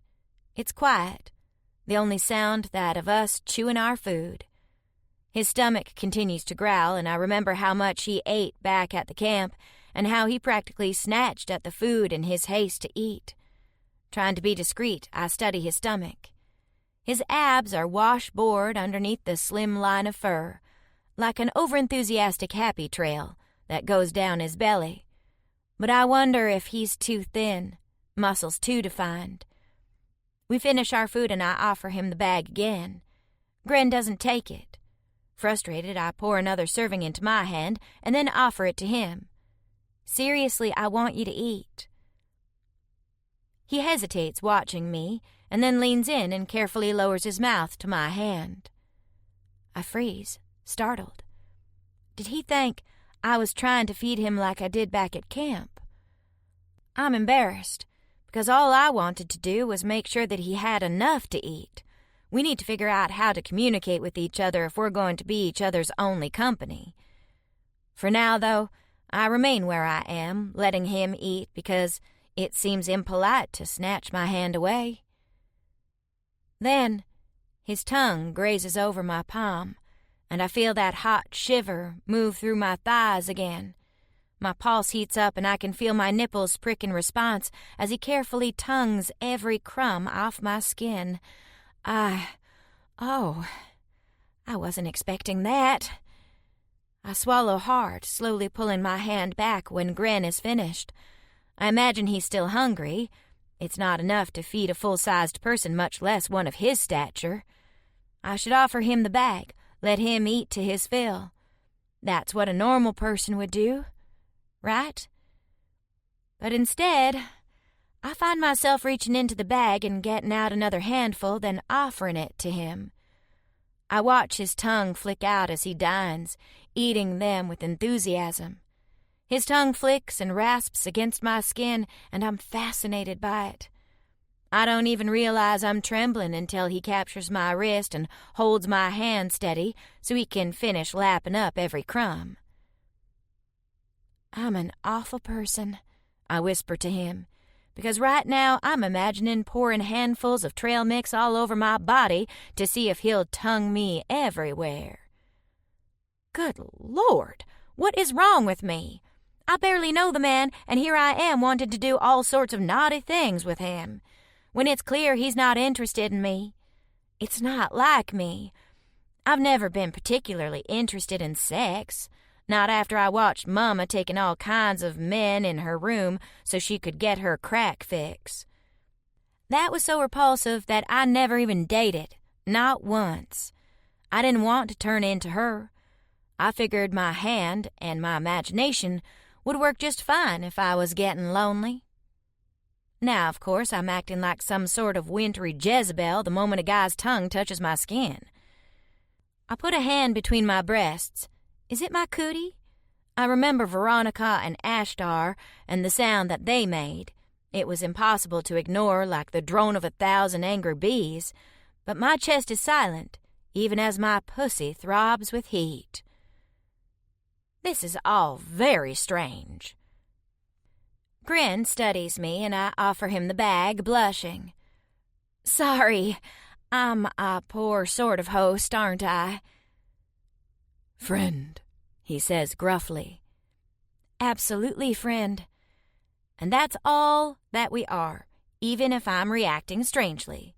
[SPEAKER 3] It's quiet, the only sound that of us chewing our food. His stomach continues to growl, and I remember how much he ate back at the camp, and how he practically snatched at the food in his haste to eat. Trying to be discreet, I study his stomach. His abs are washboard underneath the slim line of fur, like an overenthusiastic happy trail that goes down his belly. But I wonder if he's too thin, muscles too defined. We finish our food and I offer him the bag again. Gren doesn't take it. Frustrated, I pour another serving into my hand and then offer it to him. "Seriously, I want you to eat." He hesitates, watching me, and then leans in and carefully lowers his mouth to my hand. I freeze, startled. Did he think I was trying to feed him like I did back at camp? I'm embarrassed, because all I wanted to do was make sure that he had enough to eat. We need to figure out how to communicate with each other if we're going to be each other's only company. For now, though, I remain where I am, letting him eat because it seems impolite to snatch my hand away. Then, his tongue grazes over my palm, and I feel that hot shiver move through my thighs again. My pulse heats up and I can feel my nipples prick in response as he carefully tongues every crumb off my skin. I wasn't expecting that. I swallow hard, slowly pulling my hand back when Gren is finished. I imagine he's still hungry. It's not enough to feed a full-sized person, much less one of his stature. I should offer him the bag, let him eat to his fill. That's what a normal person would do, right? But instead, I find myself reaching into the bag and getting out another handful, then offering it to him. I watch his tongue flick out as he dines, eating them with enthusiasm. His tongue flicks and rasps against my skin, and I'm fascinated by it. I don't even realize I'm trembling until he captures my wrist and holds my hand steady so he can finish lapping up every crumb. I'm an awful person, I whisper to him, because right now I'm imagining pouring handfuls of trail mix all over my body to see if he'll tongue me everywhere. Good Lord, what is wrong with me? I barely know the man, and here I am wanting to do all sorts of naughty things with him, when it's clear he's not interested in me. It's not like me. I've never been particularly interested in sex, not after I watched Mama taking all kinds of men in her room so she could get her crack fix. That was so repulsive that I never even dated, not once. I didn't want to turn into her. I figured my hand and my imagination would work just fine if I was getting lonely. Now, of course, I'm acting like some sort of wintry Jezebel the moment a guy's tongue touches my skin. I put a hand between my breasts. Is it my cootie? I remember Veronica and Ashtar and the sound that they made. It was impossible to ignore, like the drone of 1,000 angry bees, but my chest is silent, even as my pussy throbs with heat. This is all very strange. Grin studies me, and I offer him the bag, blushing. Sorry, I'm a poor sort of host, aren't I?
[SPEAKER 4] Friend, he says gruffly.
[SPEAKER 3] Absolutely, friend. And that's all that we are, even if I'm reacting strangely.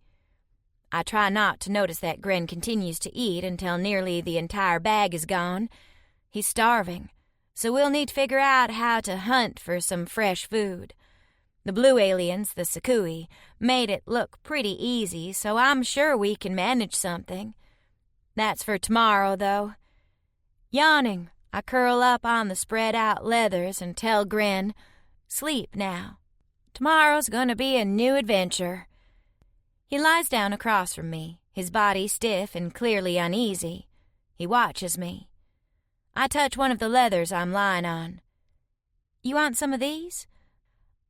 [SPEAKER 3] I try not to notice that Grin continues to eat until nearly the entire bag is gone. He's starving, so we'll need to figure out how to hunt for some fresh food. The blue aliens, the Sakui, made it look pretty easy, so I'm sure we can manage something. That's for tomorrow, though. Yawning, I curl up on the spread-out leathers and tell Grin, sleep now. Tomorrow's gonna be a new adventure. He lies down across from me, his body stiff and clearly uneasy. He watches me. I touch one of the leathers I'm lying on. You want some of these?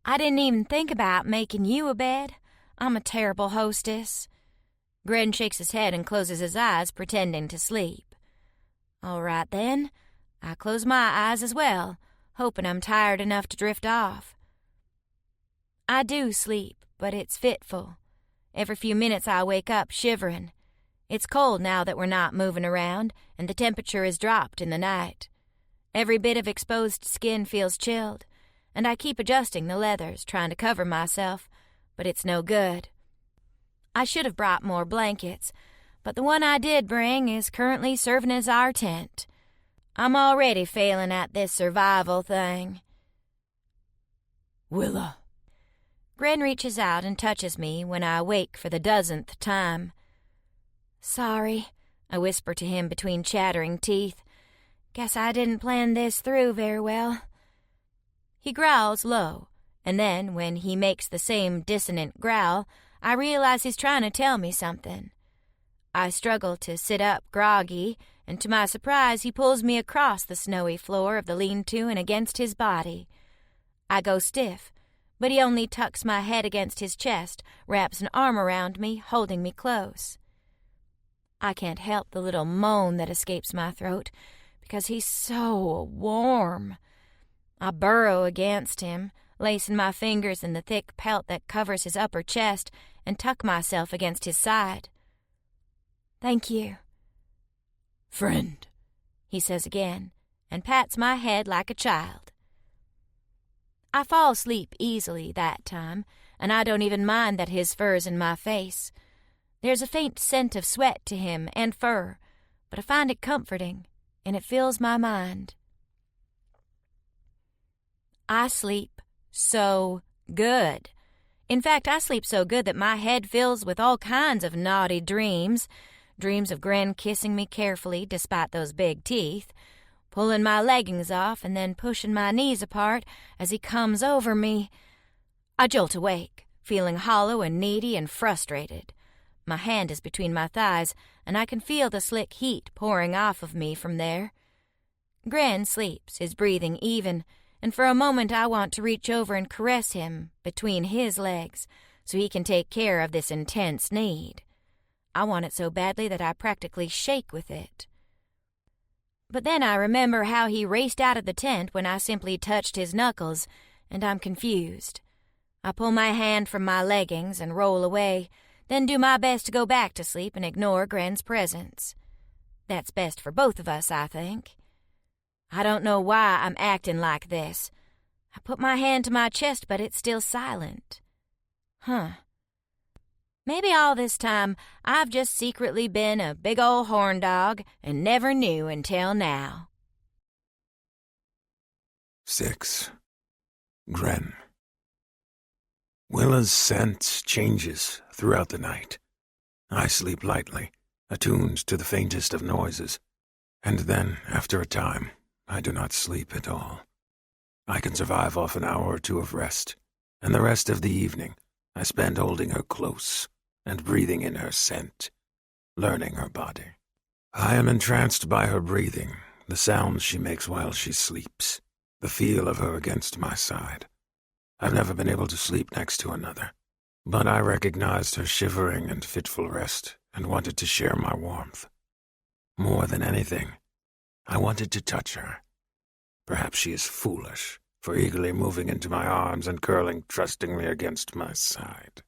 [SPEAKER 3] I didn't even think about making you a bed. I'm a terrible hostess. Grin shakes his head and closes his eyes, pretending to sleep. All right, then. I close my eyes as well, hoping I'm tired enough to drift off. I do sleep, but it's fitful. Every few minutes I wake up shivering. It's cold now that we're not moving around, and the temperature has dropped in the night. Every bit of exposed skin feels chilled, and I keep adjusting the leathers, trying to cover myself, but it's no good. I should have brought more blankets, but the one I did bring is currently serving as our tent. I'm already failing at this survival thing.
[SPEAKER 4] Willa.
[SPEAKER 3] Grin reaches out and touches me when I wake for the 10th time. Sorry, I whisper to him between chattering teeth. Guess I didn't plan this through very well. He growls low, and then when he makes the same dissonant growl, I realize he's trying to tell me something. I struggle to sit up groggy, and to my surprise he pulls me across the snowy floor of the lean-to and against his body. I go stiff, but he only tucks my head against his chest, wraps an arm around me, holding me close. I can't help the little moan that escapes my throat, because he's so warm. I burrow against him, lacing my fingers in the thick pelt that covers his upper chest, and tuck myself against his side. Thank you.
[SPEAKER 4] Friend,
[SPEAKER 3] he says again, and pats my head like a child. I fall asleep easily that time, and I don't even mind that his fur's in my face. There's a faint scent of sweat to him and fur, but I find it comforting, and it fills my mind. I sleep so good. In fact, I sleep so good that my head fills with all kinds of naughty dreams of Grin kissing me carefully despite those big teeth, pulling my leggings off and then pushing my knees apart as he comes over me. I jolt awake, feeling hollow and needy and frustrated. My hand is between my thighs, and I can feel the slick heat pouring off of me from there. Grin sleeps, his breathing even, and for a moment I want to reach over and caress him between his legs, so he can take care of this intense need. I want it so badly that I practically shake with it. But then I remember how he raced out of the tent when I simply touched his knuckles, and I'm confused. I pull my hand from my leggings and roll away, then do my best to go back to sleep and ignore Gren's presence. That's best for both of us, I think. I don't know why I'm acting like this. I put my hand to my chest, but it's still silent. Maybe all this time I've just secretly been a big old horn dog and never knew until now.
[SPEAKER 2] 6. Gren. Willa's scent changes throughout the night. I sleep lightly, attuned to the faintest of noises, and then, after a time, I do not sleep at all. I can survive off an hour or two of rest, and the rest of the evening I spend holding her close and breathing in her scent, learning her body. I am entranced by her breathing, the sounds she makes while she sleeps, the feel of her against my side. I've never been able to sleep next to another, but I recognized her shivering and fitful rest and wanted to share my warmth. More than anything, I wanted to touch her. Perhaps she is foolish for eagerly moving into my arms and curling trustingly against my side.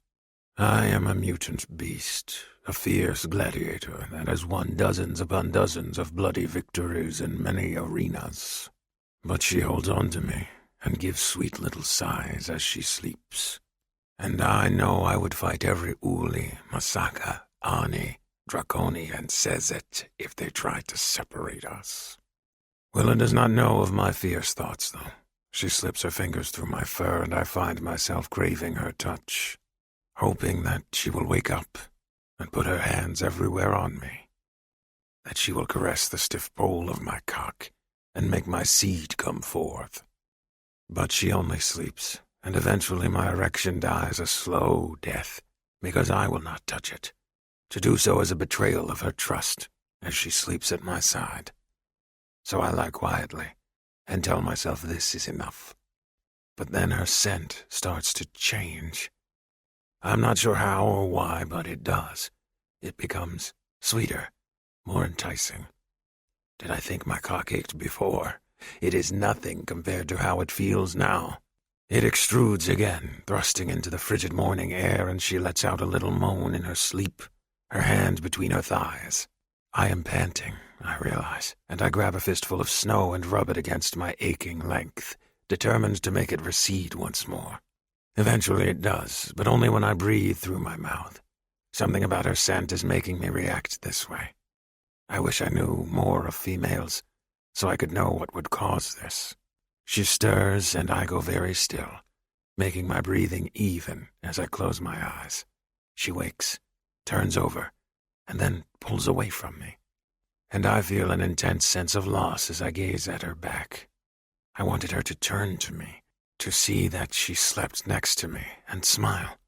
[SPEAKER 2] I am a mutant beast, a fierce gladiator that has won dozens upon dozens of bloody victories in many arenas. But she holds on to me and gives sweet little sighs as she sleeps. And I know I would fight every Uli, Masaka, Ani, Draconi, and Sezet if they tried to separate us. Willa does not know of my fierce thoughts, though. She slips her fingers through my fur, and I find myself craving her touch, hoping that she will wake up and put her hands everywhere on me, that she will caress the stiff pole of my cock and make my seed come forth. But she only sleeps, and eventually my erection dies a slow death, because I will not touch it. To do so is a betrayal of her trust, as she sleeps at my side. So I lie quietly, and tell myself this is enough. But then her scent starts to change. I'm not sure how or why, but it does. It becomes sweeter, more enticing. Did I think my cock ached before? It is nothing compared to how it feels now. It extrudes again, thrusting into the frigid morning air, and she lets out a little moan in her sleep, her hand between her thighs. I am panting, I realize, and I grab a fistful of snow and rub it against my aching length, determined to make it recede once more. Eventually it does, but only when I breathe through my mouth. Something about her scent is making me react this way. I wish I knew more of females, so I could know what would cause this. She stirs, and I go very still, making my breathing even as I close my eyes. She wakes, turns over, and then pulls away from me. And I feel an intense sense of loss as I gaze at her back. I wanted her to turn to me, to see that she slept next to me and smile,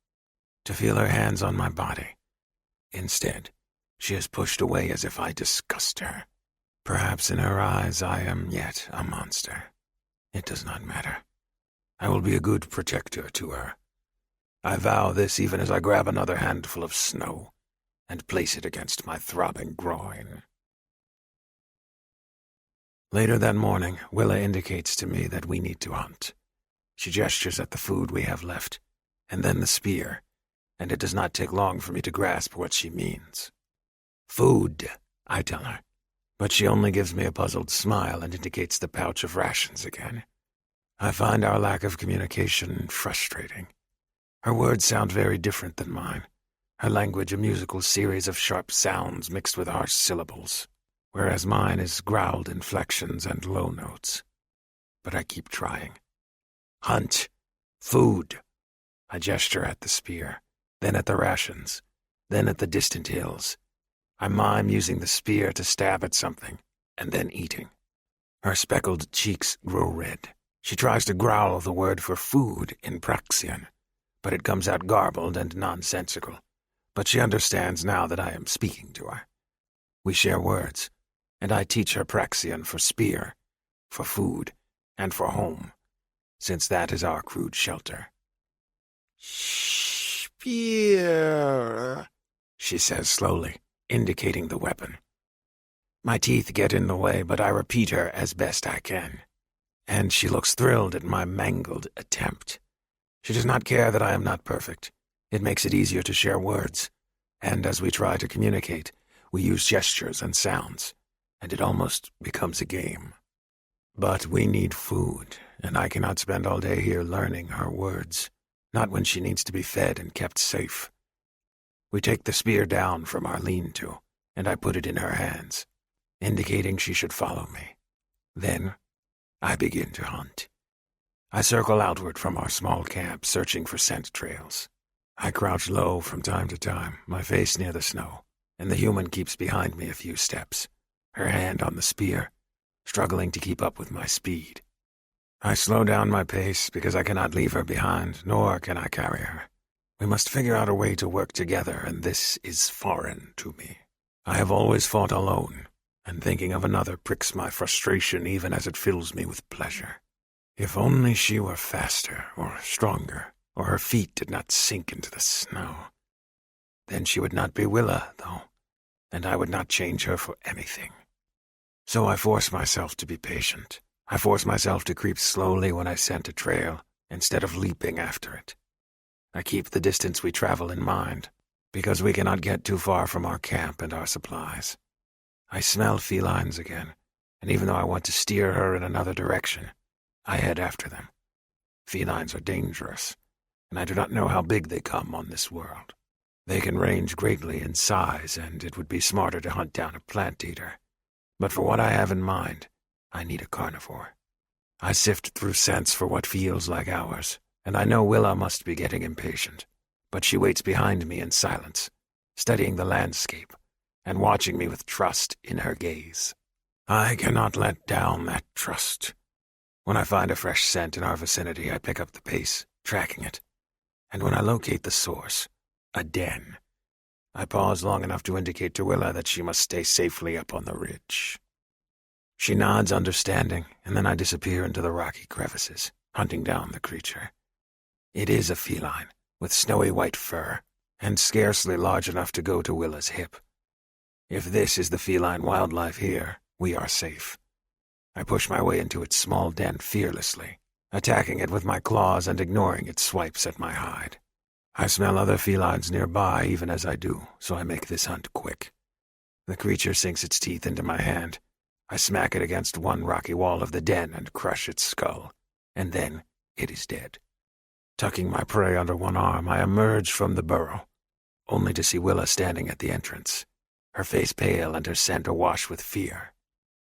[SPEAKER 2] to feel her hands on my body. Instead, she is pushed away as if I disgust her. Perhaps in her eyes I am yet a monster. It does not matter. I will be a good protector to her. I vow this even as I grab another handful of snow and place it against my throbbing groin. Later that morning, Willa indicates to me that we need to hunt. She gestures at the food we have left, and then the spear, and it does not take long for me to grasp what she means. Food, I tell her, but she only gives me a puzzled smile and indicates the pouch of rations again. I find our lack of communication frustrating. Her words sound very different than mine, her language a musical series of sharp sounds mixed with harsh syllables, whereas mine is growled inflections and low notes. But I keep trying. Hunt. Food. I gesture at the spear, then at the rations, then at the distant hills. I mime using the spear to stab at something, and then eating. Her speckled cheeks grow red. She tries to growl the word for food in Praxian, but it comes out garbled and nonsensical. But she understands now that I am speaking to her. We share words, and I teach her Praxian for spear, for food, and for home, since that is our crude shelter. Shh,
[SPEAKER 5] spear,
[SPEAKER 2] she says slowly, indicating the weapon. My teeth get in the way, but I repeat her as best I can. And she looks thrilled at my mangled attempt. She does not care that I am not perfect. It makes it easier to share words. And as we try to communicate, we use gestures and sounds, and it almost becomes a game. But we need food, and I cannot spend all day here learning her words, not when she needs to be fed and kept safe. We take the spear down from our lean-to, and I put it in her hands, indicating she should follow me. Then I begin to hunt. I circle outward from our small camp, searching for scent trails. I crouch low from time to time, my face near the snow, and the human keeps behind me a few steps, her hand on the spear, struggling to keep up with my speed. I slow down my pace because I cannot leave her behind, nor can I carry her. We must figure out a way to work together, and this is foreign to me. I have always fought alone, and thinking of another pricks my frustration even as it fills me with pleasure. If only she were faster or stronger, or her feet did not sink into the snow. Then she would not be Willa, though, and I would not change her for anything. So I force myself to be patient. I force myself to creep slowly when I scent a trail, instead of leaping after it. I keep the distance we travel in mind, because we cannot get too far from our camp and our supplies. I smell felines again, and even though I want to steer her in another direction, I head after them. Felines are dangerous, and I do not know how big they come on this world. They can range greatly in size, and it would be smarter to hunt down a plant-eater. But for what I have in mind, I need a carnivore. I sift through scents for what feels like hours, and I know Willa must be getting impatient, but she waits behind me in silence, studying the landscape, and watching me with trust in her gaze. I cannot let down that trust. When I find a fresh scent in our vicinity, I pick up the pace, tracking it. And when I locate the source, a den, I pause long enough to indicate to Willa that she must stay safely up on the ridge. She nods understanding, and then I disappear into the rocky crevices, hunting down the creature. It is a feline, with snowy white fur, and scarcely large enough to go to Willa's hip. If this is the feline wildlife here, we are safe. I push my way into its small den fearlessly, attacking it with my claws and ignoring its swipes at my hide. I smell other felines nearby even as I do, so I make this hunt quick. The creature sinks its teeth into my hand. I smack it against one rocky wall of the den and crush its skull, and then it is dead. Tucking my prey under one arm, I emerge from the burrow, only to see Willa standing at the entrance, her face pale and her scent awash with fear.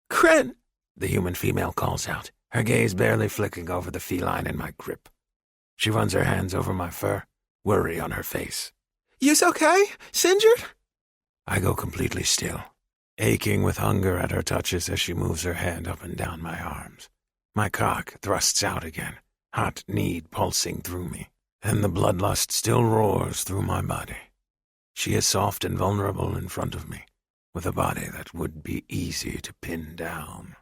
[SPEAKER 5] Gren,
[SPEAKER 2] The human female calls out, her gaze barely flicking over the feline in my grip. She runs her hands over my fur, worry on her face.
[SPEAKER 5] you's okay, Singered?
[SPEAKER 2] I go completely still, aching with hunger at her touches as she moves her hand up and down my arms. My cock thrusts out again, hot need pulsing through me, and the bloodlust still roars through my body. She is soft and vulnerable in front of me, with a body that would be easy to pin down.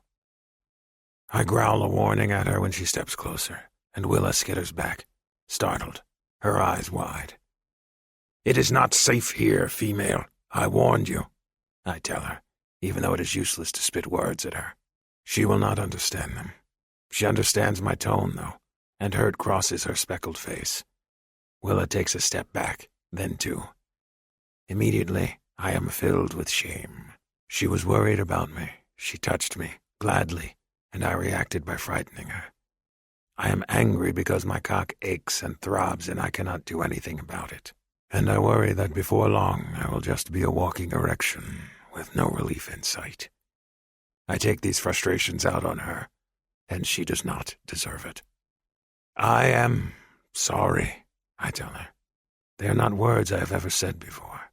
[SPEAKER 2] I growl a warning at her when she steps closer, and Willa skitters back, startled, her eyes wide. "It is not safe here, female. I warned you," I tell her, even though it is useless to spit words at her. She will not understand them. She understands my tone, though, and hurt crosses her speckled face. Willa takes a step back, then two. Immediately, I am filled with shame. She was worried about me. She touched me, gladly, and I reacted by frightening her. I am angry because my cock aches and throbs and I cannot do anything about it. And I worry that before long I will just be a walking erection with no relief in sight. I take these frustrations out on her, and she does not deserve it. "I am sorry," I tell her. They are not words I have ever said before.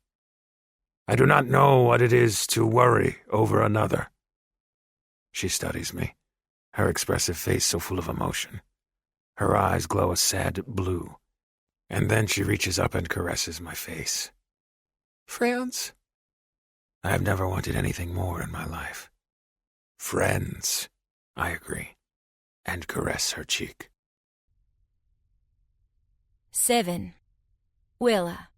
[SPEAKER 2] "I do not know what it is to worry over another." She studies me, her expressive face so full of emotion. Her eyes glow a sad blue, and then she reaches up and caresses my face.
[SPEAKER 5] Franz?
[SPEAKER 2] I have never wanted anything more in my life. "Friends," I agree, and caress her cheek.
[SPEAKER 3] 7. Willa.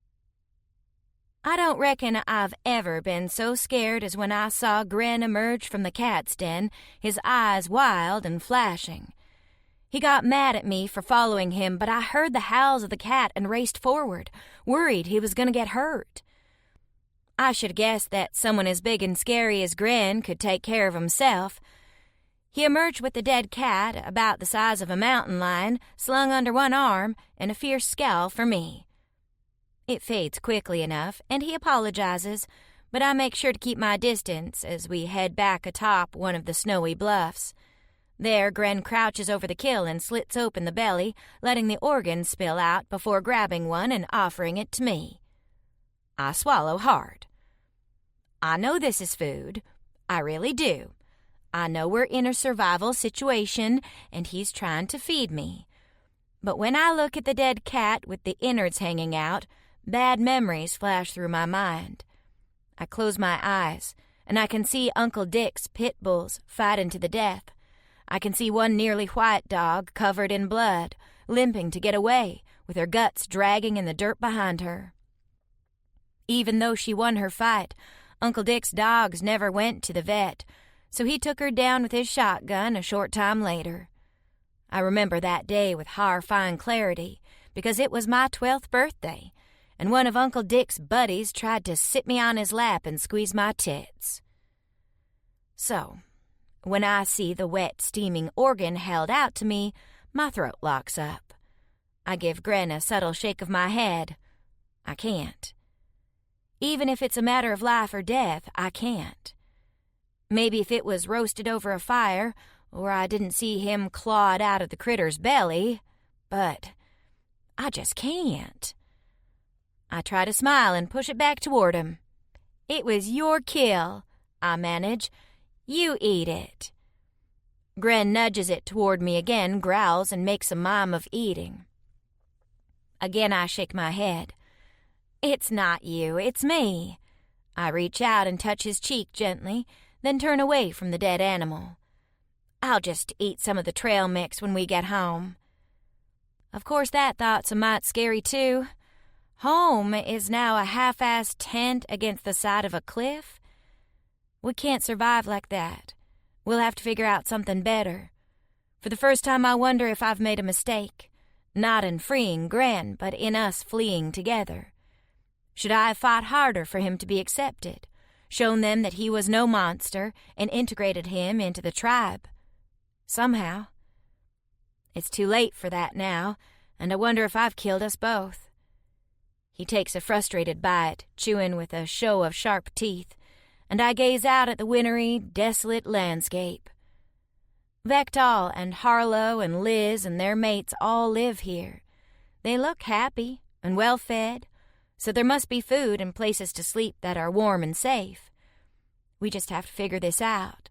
[SPEAKER 3] I don't reckon I've ever been so scared as when I saw Gren emerge from the cat's den, his eyes wild and flashing. He got mad at me for following him, but I heard the howls of the cat and raced forward, worried he was going to get hurt. I should guess that someone as big and scary as Gren could take care of himself. He emerged with the dead cat, about the size of a mountain lion, slung under one arm, and a fierce scowl for me. It fades quickly enough, and he apologizes, but I make sure to keep my distance as we head back atop one of the snowy bluffs. There, Gren crouches over the kill and slits open the belly, letting the organ spill out before grabbing one and offering it to me. I swallow hard. I know this is food. I really do. I know we're in a survival situation, and he's trying to feed me. But when I look at the dead cat with the innards hanging out, bad memories flash through my mind. I close my eyes, and I can see Uncle Dick's pit bulls fighting to the death. I can see one nearly white dog covered in blood, limping to get away, with her guts dragging in the dirt behind her. Even though she won her fight, Uncle Dick's dogs never went to the vet, so he took her down with his shotgun a short time later. I remember that day with horrifying clarity, because it was my 12th birthday, and one of Uncle Dick's buddies tried to sit me on his lap and squeeze my tits. So, when I see the wet, steaming organ held out to me, my throat locks up. I give Gren a subtle shake of my head. I can't. Even if it's a matter of life or death, I can't. Maybe if it was roasted over a fire, or I didn't see him clawed out of the critter's belly, but I just can't. I try to smile and push it back toward him. "It was your kill," I manage. "You eat it." Gren nudges it toward me again, growls, and makes a mime of eating. Again I shake my head. "It's not you, it's me." I reach out and touch his cheek gently, then turn away from the dead animal. "I'll just eat some of the trail mix when we get home." Of course, that thought's a mite scary, too. Home is now a half-assed tent against the side of a cliff. We can't survive like that. We'll have to figure out something better. For the first time, I wonder if I've made a mistake. Not in freeing Gren, but in us fleeing together. Should I have fought harder for him to be accepted, shown them that he was no monster, and integrated him into the tribe? Somehow. It's too late for that now, and I wonder if I've killed us both. He takes a frustrated bite, chewing with a show of sharp teeth, and I gaze out at the wintry, desolate landscape. Vectal and Harlow and Liz and their mates all live here. They look happy and well-fed, so there must be food and places to sleep that are warm and safe. We just have to figure this out.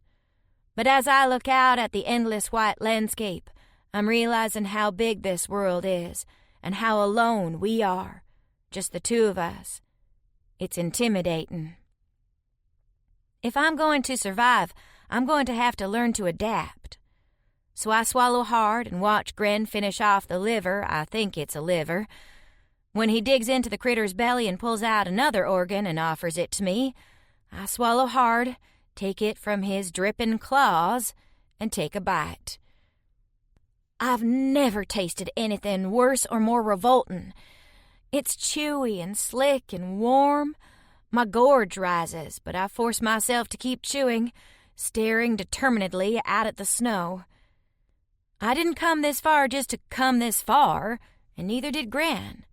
[SPEAKER 3] But as I look out at the endless white landscape, I'm realizing how big this world is and how alone we are, just the two of us. It's intimidating. If I'm going to survive, I'm going to have to learn to adapt. So I swallow hard and watch Gren finish off the liver. I think it's a liver. When he digs into the critter's belly and pulls out another organ and offers it to me, I swallow hard, take it from his dripping claws, and take a bite. I've never tasted anything worse or more revolting. It's chewy and slick and warm. My gorge rises, but I force myself to keep chewing, staring determinedly out at the snow. I didn't come this far just to come this far, and neither did Gren.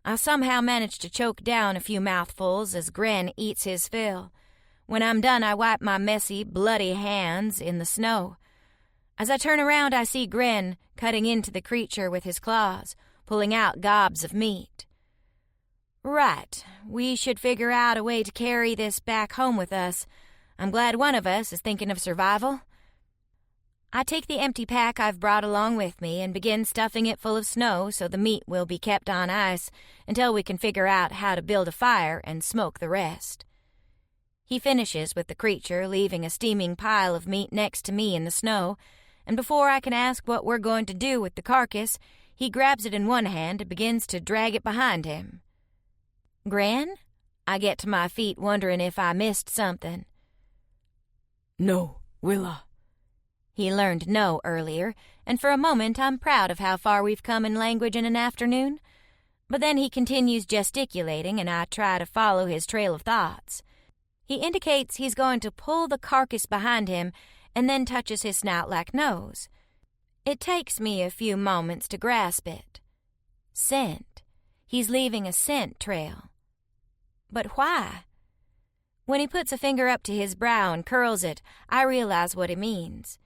[SPEAKER 3] I somehow manage to choke down a few mouthfuls as Gren eats his fill. When I'm done, I wipe my messy, bloody hands in the snow. As I turn around, I see Gren cutting into the creature with his claws, pulling out gobs of meat. Right, we should figure out a way to carry this back home with us. I'm glad one of us is thinking of survival. I take the empty pack I've brought along with me and begin stuffing it full of snow so the meat will be kept on ice until we can figure out how to build a fire and smoke the rest. He finishes with the creature, leaving a steaming pile of meat next to me in the snow, and before I can ask what we're going to do with the carcass, He grabs it in one hand and begins to drag it behind him. "Gran?" I get to my feet, wondering if I missed something.
[SPEAKER 4] "No, Willa."
[SPEAKER 3] He learned no earlier, and for a moment I'm proud of how far we've come in language in an afternoon. But then he continues gesticulating, and I try to follow his trail of thoughts. He indicates he's going to pull the carcass behind him and then touches his snout-like nose. It takes me a few moments to grasp it. Scent. He's leaving a scent trail. But why? When he puts a finger up to his brow and curls it, I realize what it means.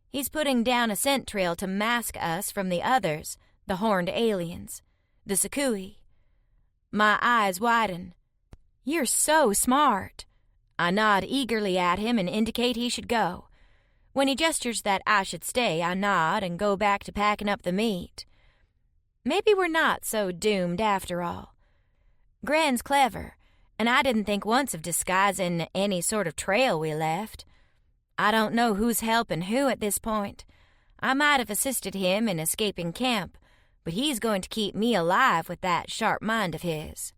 [SPEAKER 3] He's putting down a scent trail to mask us from the others, the horned aliens, the Sakui. My eyes widen. "You're so smart." I nod eagerly at him and indicate he should go. When he gestures that I should stay, I nod and go back to packing up the meat. Maybe we're not so doomed after all. Gran's clever, and I didn't think once of disguising any sort of trail we left. I don't know who's helping who at this point. I might have assisted him in escaping camp, but he's going to keep me alive with that sharp mind of his.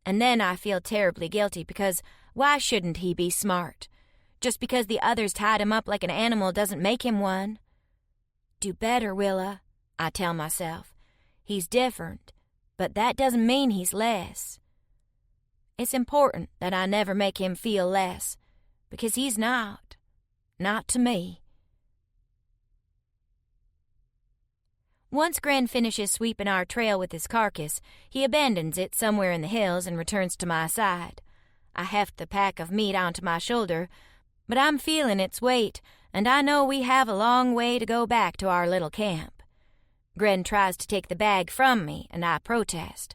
[SPEAKER 3] And then I feel terribly guilty because why shouldn't he be smart? Just because the others tied him up like an animal doesn't make him one. Do better, Willa, I tell myself. He's different, but that doesn't mean he's less. It's important that I never make him feel less, because he's not. Not to me. Once Gran finishes sweeping our trail with his carcass, he abandons it somewhere in the hills and returns to my side. I heft the pack of meat onto my shoulder, but I'm feeling its weight, and I know we have a long way to go back to our little camp. Gran tries to take the bag from me, and I protest.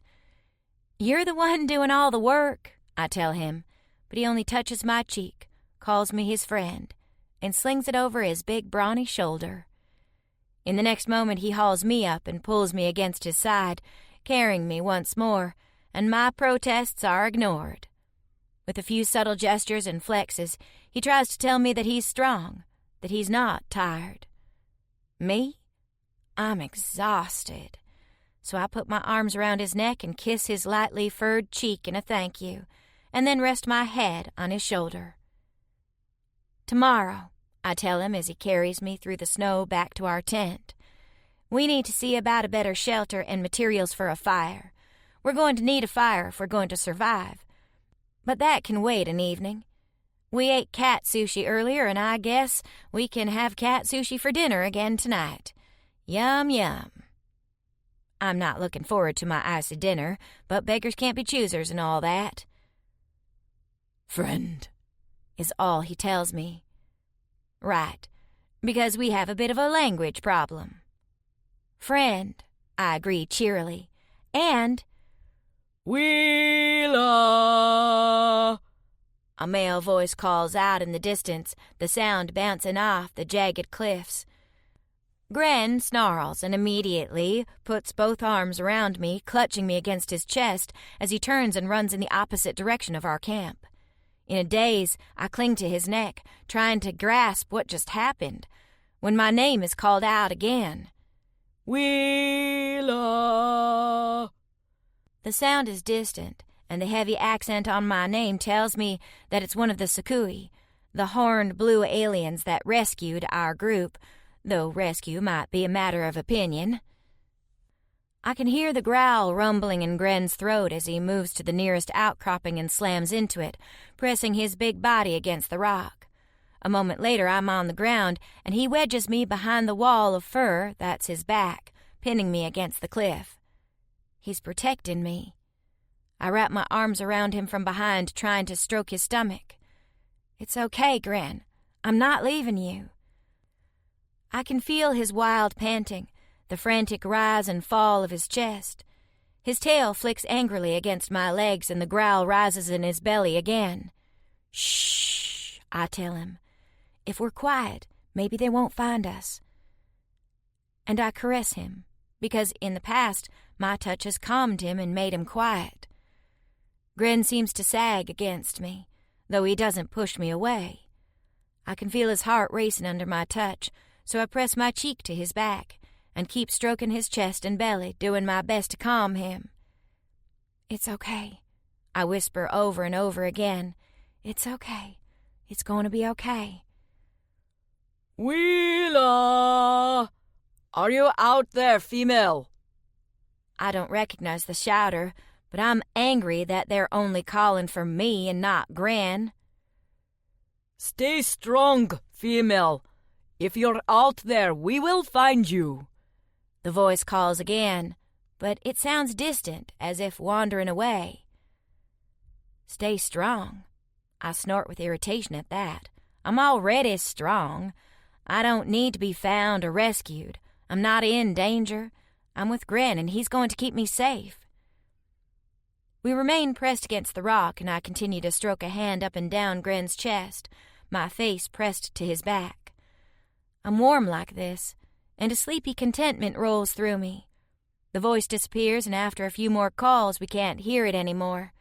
[SPEAKER 3] "You're the one doing all the work," I tell him, but he only touches my cheek, calls me his friend, and slings it over his big brawny shoulder. In the next moment he hauls me up and pulls me against his side, carrying me once more, and my protests are ignored. With a few subtle gestures and flexes, he tries to tell me that he's strong, that he's not tired. Me? I'm exhausted. So I put my arms around his neck and kiss his lightly furred cheek in a thank you, and then rest my head on his shoulder. "Tomorrow," I tell him as he carries me through the snow back to our tent. "We need to see about a better shelter and materials for a fire. We're going to need a fire if we're going to survive. But that can wait an evening. We ate cat sushi earlier, and I guess we can have cat sushi for dinner again tonight. Yum, yum." I'm not looking forward to my icy dinner, but beggars can't be choosers and all that.
[SPEAKER 4] "Friend,"
[SPEAKER 3] is all he tells me. Right, because we have a bit of a language problem. "Friend," I agree cheerily, and
[SPEAKER 4] "Willa!"
[SPEAKER 3] a male voice calls out in the distance, the sound bouncing off the jagged cliffs. Gran snarls and immediately puts both arms around me, clutching me against his chest as he turns and runs in the opposite direction of our camp. In a daze, I cling to his neck, trying to grasp what just happened, when my name is called out again.
[SPEAKER 4] "Willa!"
[SPEAKER 3] The sound is distant, and the heavy accent on my name tells me that it's one of the Sakui, the horned blue aliens that rescued our group, though rescue might be a matter of opinion. I can hear the growl rumbling in Gren's throat as he moves to the nearest outcropping and slams into it, pressing his big body against the rock. A moment later, I'm on the ground, and he wedges me behind the wall of fur that's his back, pinning me against the cliff. He's protecting me. I wrap my arms around him from behind, trying to stroke his stomach. "It's okay, Gren. I'm not leaving you." I can feel his wild panting, the frantic rise and fall of his chest. His tail flicks angrily against my legs, and the growl rises in his belly again. "Shh," I tell him. "If we're quiet, maybe they won't find us." And I caress him, because in the past, my touch has calmed him and made him quiet. Gren seems to sag against me, though he doesn't push me away. I can feel his heart racing under my touch, so I press my cheek to his back, and keep stroking his chest and belly, doing my best to calm him. "It's okay," I whisper over and over again. "It's okay. It's going to be okay."
[SPEAKER 4] Willa! Are you out there, female?
[SPEAKER 3] I don't recognize the shouter, but I'm angry that they're only calling for me and not Gran.
[SPEAKER 4] Stay strong, female. If you're out there, we will find you.
[SPEAKER 3] The voice calls again, but it sounds distant, as if wandering away. Stay strong. I snort with irritation at that. I'm already strong. I don't need to be found or rescued. I'm not in danger. I'm with Gren, and he's going to keep me safe. We remain pressed against the rock, and I continue to stroke a hand up and down Gren's chest, my face pressed to his back. I'm warm like this, and a sleepy contentment rolls through me. The voice disappears, and after a few more calls, we can't hear it anymore.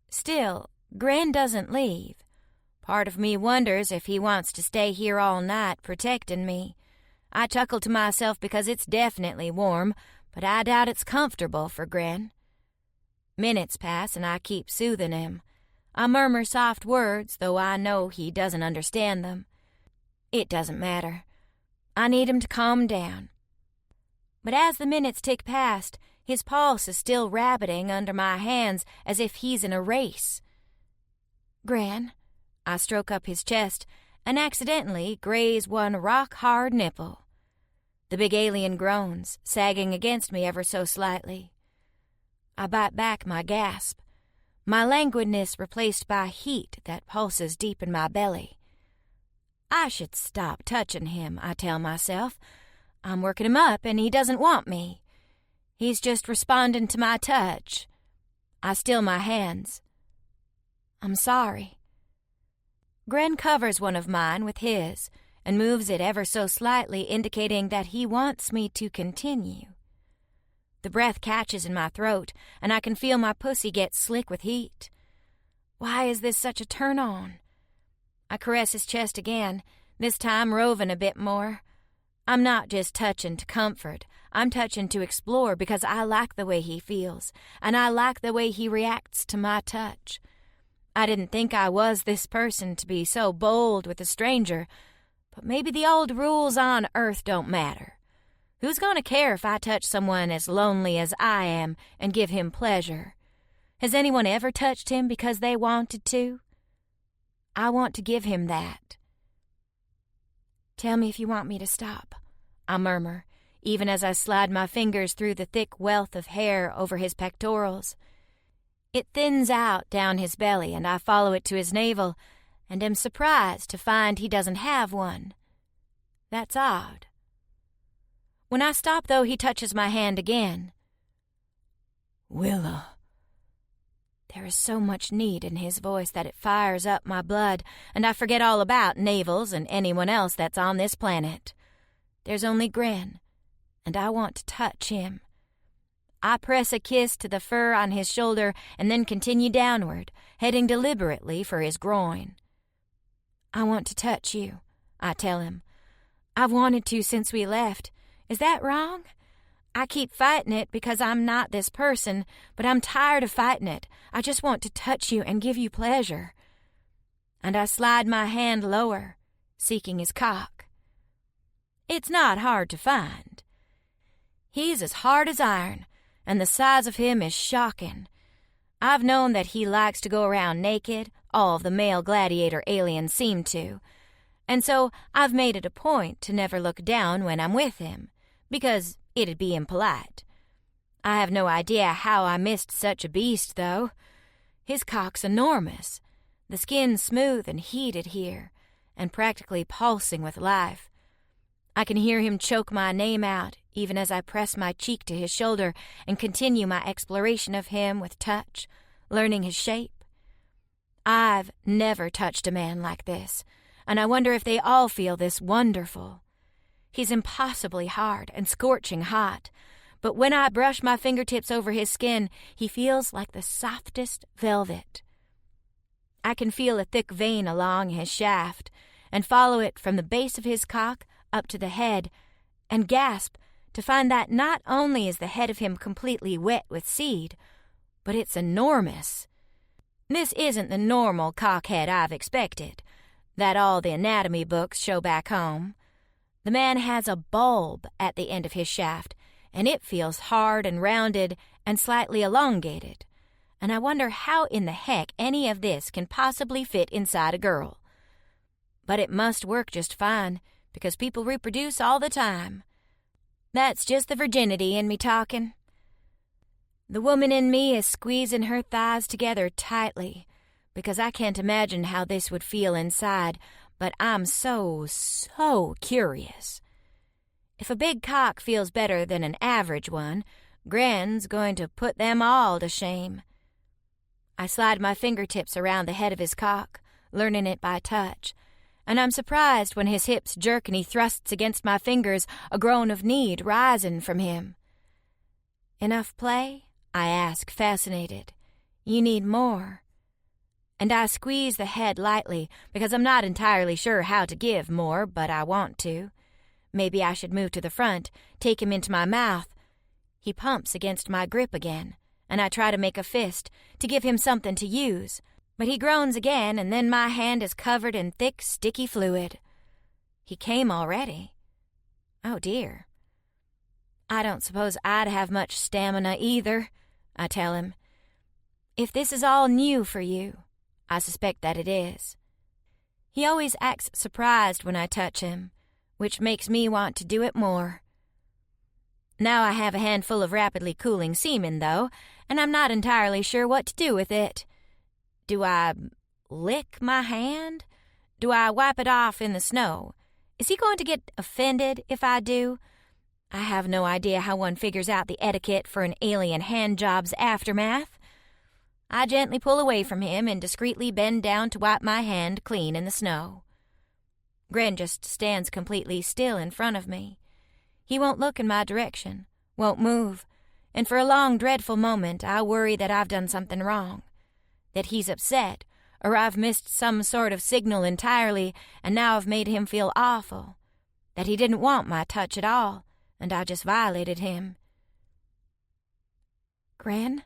[SPEAKER 3] Still, Gren doesn't leave. Part of me wonders if he wants to stay here all night protecting me. I chuckle to myself because it's definitely warm, but I doubt it's comfortable for Gren. Minutes pass and I keep soothing him. I murmur soft words, though I know he doesn't understand them. It doesn't matter. I need him to calm down. But as the minutes tick past, his pulse is still rabbiting under my hands as if he's in a race. "Gran," I stroke up his chest and accidentally graze one rock-hard nipple. The big alien groans, sagging against me ever so slightly. I bite back my gasp, my languidness replaced by heat that pulses deep in my belly. I should stop touching him, I tell myself. I'm working him up and he doesn't want me. He's just responding to my touch. I still my hands. "I'm sorry." Gren covers one of mine with his and moves it ever so slightly, indicating that he wants me to continue. The breath catches in my throat, and I can feel my pussy get slick with heat. Why is this such a turn-on? I caress his chest again, this time roving a bit more. I'm not just touching to comfort. I'm touching to explore because I like the way he feels, and I like the way he reacts to my touch. I didn't think I was this person to be so bold with a stranger, but maybe the old rules on Earth don't matter. Who's going to care if I touch someone as lonely as I am and give him pleasure? Has anyone ever touched him because they wanted to? I want to give him that. "Tell me if you want me to stop," I murmur, even as I slide my fingers through the thick wealth of hair over his pectorals. It thins out down his belly, and I follow it to his navel, and am surprised to find he doesn't have one. That's odd. When I stop, though, he touches my hand again. "Willa." There is so much need in his voice that it fires up my blood, and I forget all about navels and anyone else that's on this planet. There's only Gren, and I want to touch him. I press a kiss to the fur on his shoulder and then continue downward, heading deliberately for his groin. "I want to touch you," I tell him. "I've wanted to since we left. Is that wrong? I keep fighting it because I'm not this person, but I'm tired of fighting it. I just want to touch you and give you pleasure." And I slide my hand lower, seeking his cock. It's not hard to find. He's as hard as iron, and the size of him is shocking. I've known that he likes to go around naked, all of the male gladiator aliens seem to, and so I've made it a point to never look down when I'm with him, because it'd be impolite. I have no idea how I missed such a beast, though. His cock's enormous, the skin smooth and heated here, and practically pulsing with life. I can hear him choke my name out, even as I press my cheek to his shoulder and continue my exploration of him with touch, learning his shape. I've never touched a man like this, and I wonder if they all feel this wonderful. He's impossibly hard and scorching hot, but when I brush my fingertips over his skin, he feels like the softest velvet. I can feel a thick vein along his shaft, and follow it from the base of his cock up to the head, and gasp to find that not only is the head of him completely wet with seed, but it's enormous. This isn't the normal cockhead I've expected, that all the anatomy books show back home. The man has a bulb at the end of his shaft, and it feels hard and rounded and slightly elongated. And I wonder how in the heck any of this can possibly fit inside a girl. But it must work just fine, because people reproduce all the time. That's just the virginity in me talking. The woman in me is squeezing her thighs together tightly, because I can't imagine how this would feel inside, but I'm so curious. If a big cock feels better than an average one, Gren's going to put them all to shame. I slide my fingertips around the head of his cock, learning it by touch, and I'm surprised when his hips jerk and he thrusts against my fingers, a groan of need rising from him. Enough play? I ask, fascinated. You need more. And I squeeze the head lightly, because I'm not entirely sure how to give more, but I want to. Maybe I should move to the front, take him into my mouth. He pumps against my grip again, and I try to make a fist, to give him something to use. But he groans again, and then my hand is covered in thick, sticky fluid. He came already. Oh, dear. I don't suppose I'd have much stamina either, I tell him. If this is all new for you, I suspect that it is. He always acts surprised when I touch him, which makes me want to do it more. Now I have a handful of rapidly cooling semen, though, and I'm not entirely sure what to do with it. Do I lick my hand? Do I wipe it off in the snow? Is he going to get offended if I do? I have no idea how one figures out the etiquette for an alien handjob's aftermath. I gently pull away from him and discreetly bend down to wipe my hand clean in the snow. Gren just stands completely still in front of me. He won't look in my direction, won't move, and for a long, dreadful moment I worry that I've done something wrong, that he's upset, or I've missed some sort of signal entirely and now I've made him feel awful, that he didn't want my touch at all, and I just violated him. Gren?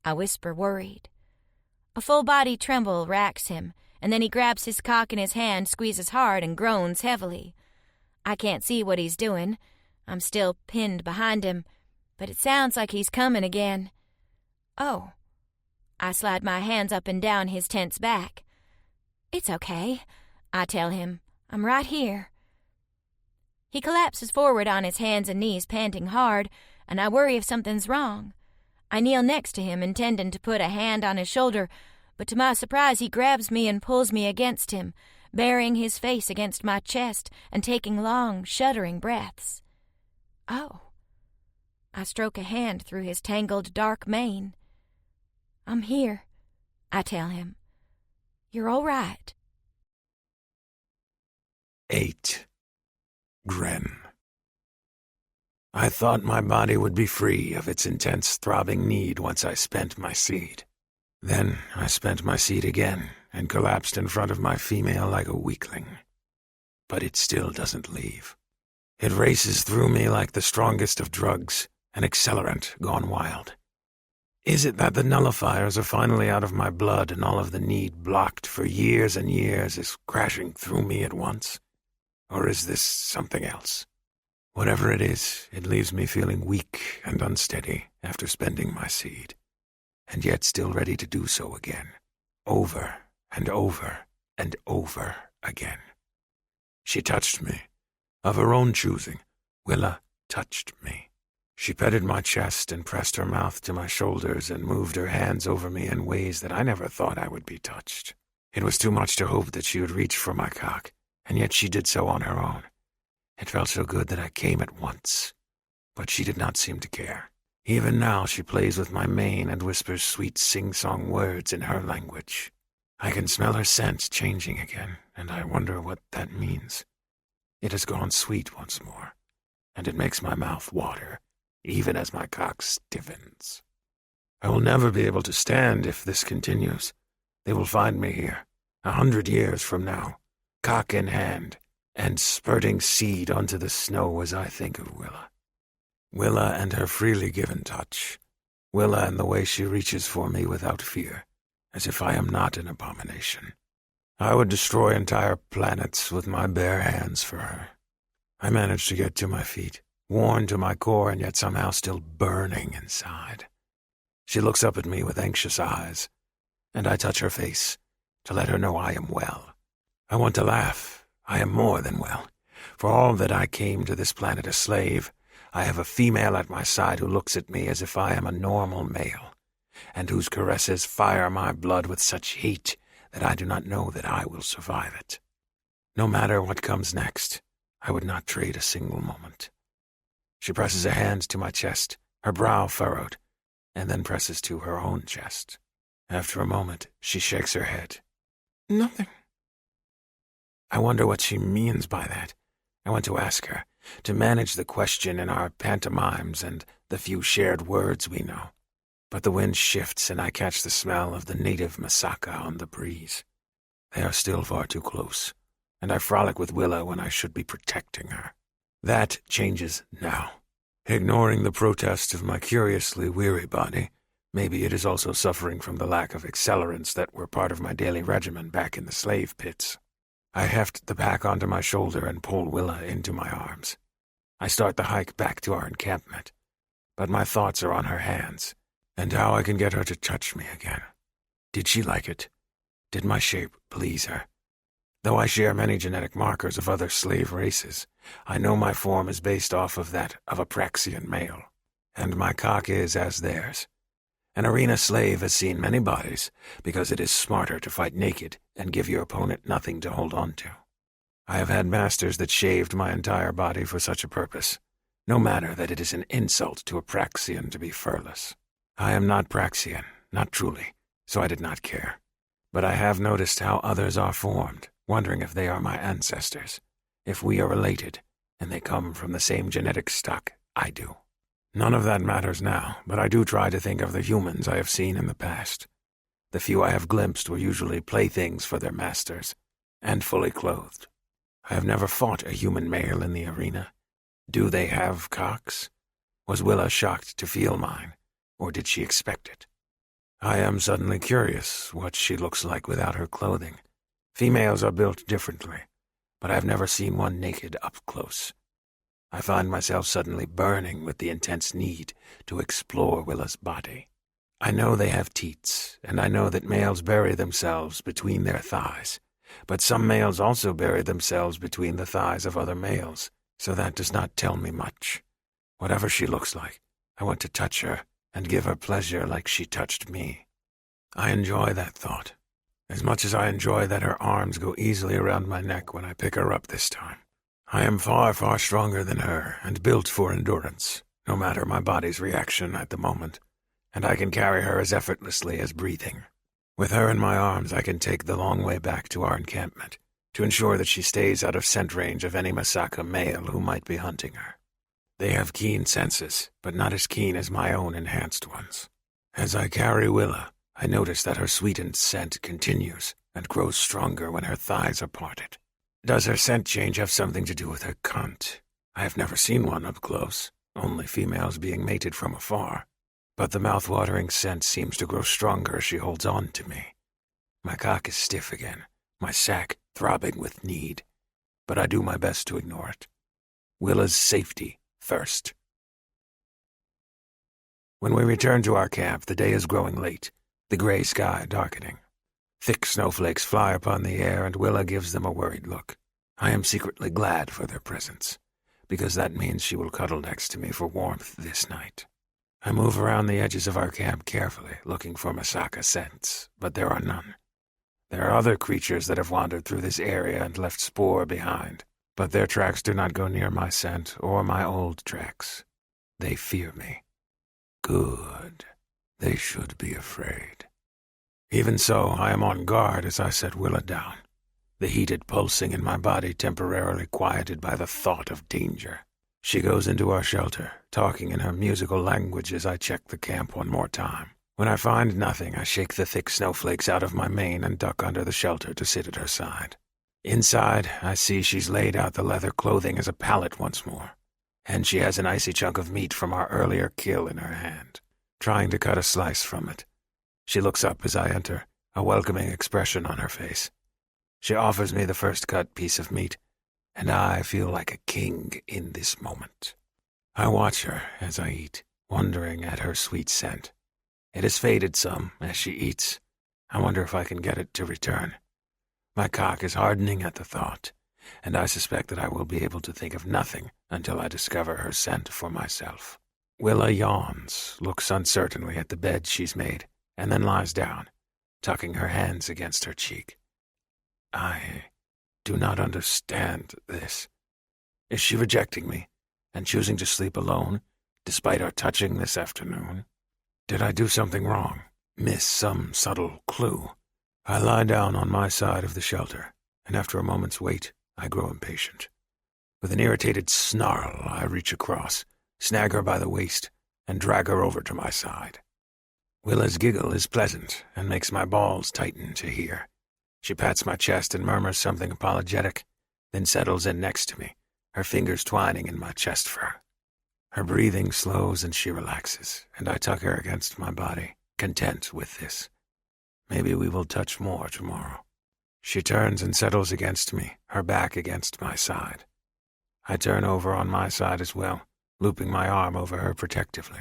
[SPEAKER 3] I whisper, worried. A full-body tremble racks him, and then he grabs his cock in his hand, squeezes hard, and groans heavily. I can't see what he's doing. I'm still pinned behind him, but it sounds like he's coming again. Oh. I slide my hands up and down his tense back. It's okay, I tell him. I'm right here. He collapses forward on his hands and knees, panting hard, and I worry if something's wrong. I kneel next to him, intending to put a hand on his shoulder, but to my surprise he grabs me and pulls me against him, burying his face against my chest and taking long, shuddering breaths. Oh. I stroke a hand through his tangled, dark mane. I'm here, I tell him. You're all right.
[SPEAKER 2] 8. Gren. I thought my body would be free of its intense throbbing need once I spent my seed. Then I spent my seed again and collapsed in front of my female like a weakling. But it still doesn't leave. It races through me like the strongest of drugs, an accelerant gone wild. Is it that the nullifiers are finally out of my blood and all of the need blocked for years and years is crashing through me at once? Or is this something else? Whatever it is, it leaves me feeling weak and unsteady after spending my seed, and yet still ready to do so again, over and over and over again. She touched me. Of her own choosing, Willa touched me. She petted my chest and pressed her mouth to my shoulders and moved her hands over me in ways that I never thought I would be touched. It was too much to hope that she would reach for my cock, and yet she did so on her own. It felt so good that I came at once, but she did not seem to care. Even now she plays with my mane and whispers sweet sing-song words in her language. I can smell her scent changing again, and I wonder what that means. It has gone sweet once more, and it makes my mouth water, even as my cock stiffens. I will never be able to stand if this continues. They will find me here, 100 years from now, cock in hand, and spurting seed onto the snow as I think of Willa. Willa and her freely given touch. Willa and the way she reaches for me without fear, as if I am not an abomination. I would destroy entire planets with my bare hands for her. I managed to get to my feet, worn to my core and yet somehow still burning inside. She looks up at me with anxious eyes, and I touch her face to let her know I am well. I want to laugh. I am more than well. For all that I came to this planet a slave, I have a female at my side who looks at me as if I am a normal male, and whose caresses fire my blood with such heat that I do not know that I will survive it. No matter what comes next, I would not trade a single moment. She presses a hand to my chest, her brow furrowed, and then presses to her own chest. After a moment, she shakes her head.
[SPEAKER 5] Nothing.
[SPEAKER 2] I wonder what she means by that. I want to ask her, to manage the question in our pantomimes and the few shared words we know. But the wind shifts and I catch the smell of the native masaka on the breeze. They are still far too close, and I frolic with Willa when I should be protecting her. That changes now. Ignoring the protest of my curiously weary body, maybe it is also suffering from the lack of accelerants that were part of my daily regimen back in the slave pits. I heft the pack onto my shoulder and pull Willa into my arms. I start the hike back to our encampment, but my thoughts are on her hands, and how I can get her to touch me again. Did she like it? Did my shape please her? Though I share many genetic markers of other slave races, I know my form is based off of that of a Praxian male, and my cock is as theirs. An arena slave has seen many bodies because it is smarter to fight naked and give your opponent nothing to hold on to. I have had masters that shaved my entire body for such a purpose, no matter that it is an insult to a Praxian to be furless. I am not Praxian, not truly, so I did not care. But I have noticed how others are formed, wondering if they are my ancestors, if we are related, and they come from the same genetic stock I do. None of that matters now, but I do try to think of the humans I have seen in the past. The few I have glimpsed were usually playthings for their masters, and fully clothed. I have never fought a human male in the arena. Do they have cocks? Was Willa shocked to feel mine, or did she expect it? I am suddenly curious what she looks like without her clothing. Females are built differently, but I have never seen one naked up close. I find myself suddenly burning with the intense need to explore Willa's body. I know they have teats, and I know that males bury themselves between their thighs, but some males also bury themselves between the thighs of other males, so that does not tell me much. Whatever she looks like, I want to touch her and give her pleasure like she touched me. I enjoy that thought, as much as I enjoy that her arms go easily around my neck when I pick her up this time. I am far, far stronger than her and built for endurance, no matter my body's reaction at the moment, and I can carry her as effortlessly as breathing. With her in my arms, I can take the long way back to our encampment to ensure that she stays out of scent range of any Masaka male who might be hunting her. They have keen senses, but not as keen as my own enhanced ones. As I carry Willa, I notice that her sweetened scent continues and grows stronger when her thighs are parted. Does her scent change have something to do with her cunt? I have never seen one up close, only females being mated from afar. But the mouth-watering scent seems to grow stronger as she holds on to me. My cock is stiff again, my sack throbbing with need, but I do my best to ignore it. Willa's safety first. When we return to our camp, the day is growing late, the gray sky darkening. Thick snowflakes fly upon the air, and Willa gives them a worried look. I am secretly glad for their presence, because that means she will cuddle next to me for warmth this night. I move around the edges of our camp carefully, looking for Masaka scents, but there are none. There are other creatures that have wandered through this area and left spoor behind, but their tracks do not go near my scent or my old tracks. They fear me. Good. They should be afraid. Even so, I am on guard as I set Willa down, the heated pulsing in my body temporarily quieted by the thought of danger. She goes into our shelter, talking in her musical language as I check the camp one more time. When I find nothing, I shake the thick snowflakes out of my mane and duck under the shelter to sit at her side. Inside, I see she's laid out the leather clothing as a pallet once more, and she has an icy chunk of meat from our earlier kill in her hand, trying to cut a slice from it. She looks up as I enter, a welcoming expression on her face. She offers me the first cut piece of meat, and I feel like a king in this moment. I watch her as I eat, wondering at her sweet scent. It has faded some as she eats. I wonder if I can get it to return. My cock is hardening at the thought, and I suspect that I will be able to think of nothing until I discover her scent for myself. Willa yawns, looks uncertainly at the bed she's made, and then lies down, tucking her hands against her cheek. I do not understand this. Is she rejecting me and choosing to sleep alone, despite our touching this afternoon? Did I do something wrong? Miss some subtle clue? I lie down on my side of the shelter, and after a moment's wait, I grow impatient. With an irritated snarl, I reach across, snag her by the waist, and drag her over to my side. Willa's giggle is pleasant and makes my balls tighten to hear. She pats my chest and murmurs something apologetic, then settles in next to me, her fingers twining in my chest fur. Her breathing slows and she relaxes, and I tuck her against my body, content with this. Maybe we will touch more tomorrow. She turns and settles against me, her back against my side. I turn over on my side as well, looping my arm over her protectively.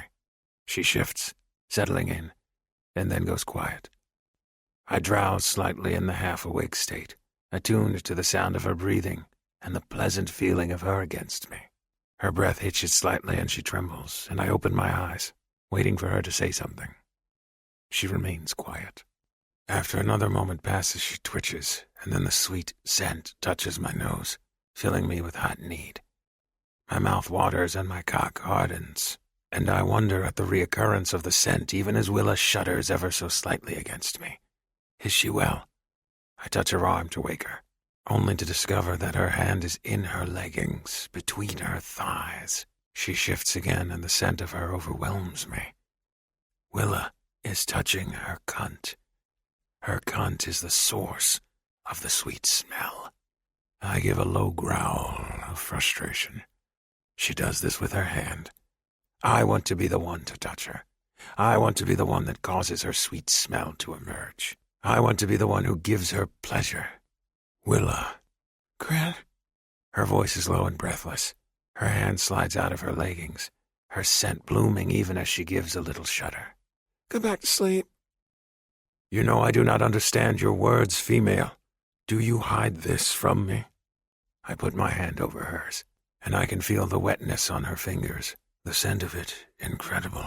[SPEAKER 2] She shifts, settling in, and then goes quiet. I drowse slightly in the half-awake state, attuned to the sound of her breathing and the pleasant feeling of her against me. Her breath hitches slightly and she trembles, and I open my eyes, waiting for her to say something. She remains quiet. After another moment passes, she twitches, and then the sweet scent touches my nose, filling me with hot need. My mouth waters and my cock hardens, and I wonder at the reoccurrence of the scent even as Willa shudders ever so slightly against me. Is she well? I touch her arm to wake her, only to discover that her hand is in her leggings, between her thighs. She shifts again, and the scent of her overwhelms me. Willa is touching her cunt. Her cunt is the source of the sweet smell. I give a low growl of frustration. She does this with her hand. I want to be the one to touch her. I want to be the one that causes her sweet smell to emerge. I want to be the one who gives her pleasure. Willa.
[SPEAKER 5] Gran?
[SPEAKER 2] Her voice is low and breathless. Her hand slides out of her leggings, her scent blooming even as she gives a little shudder.
[SPEAKER 5] Go back to sleep.
[SPEAKER 2] You know I do not understand your words, female. Do you hide this from me? I put my hand over hers, and I can feel the wetness on her fingers, the scent of it incredible.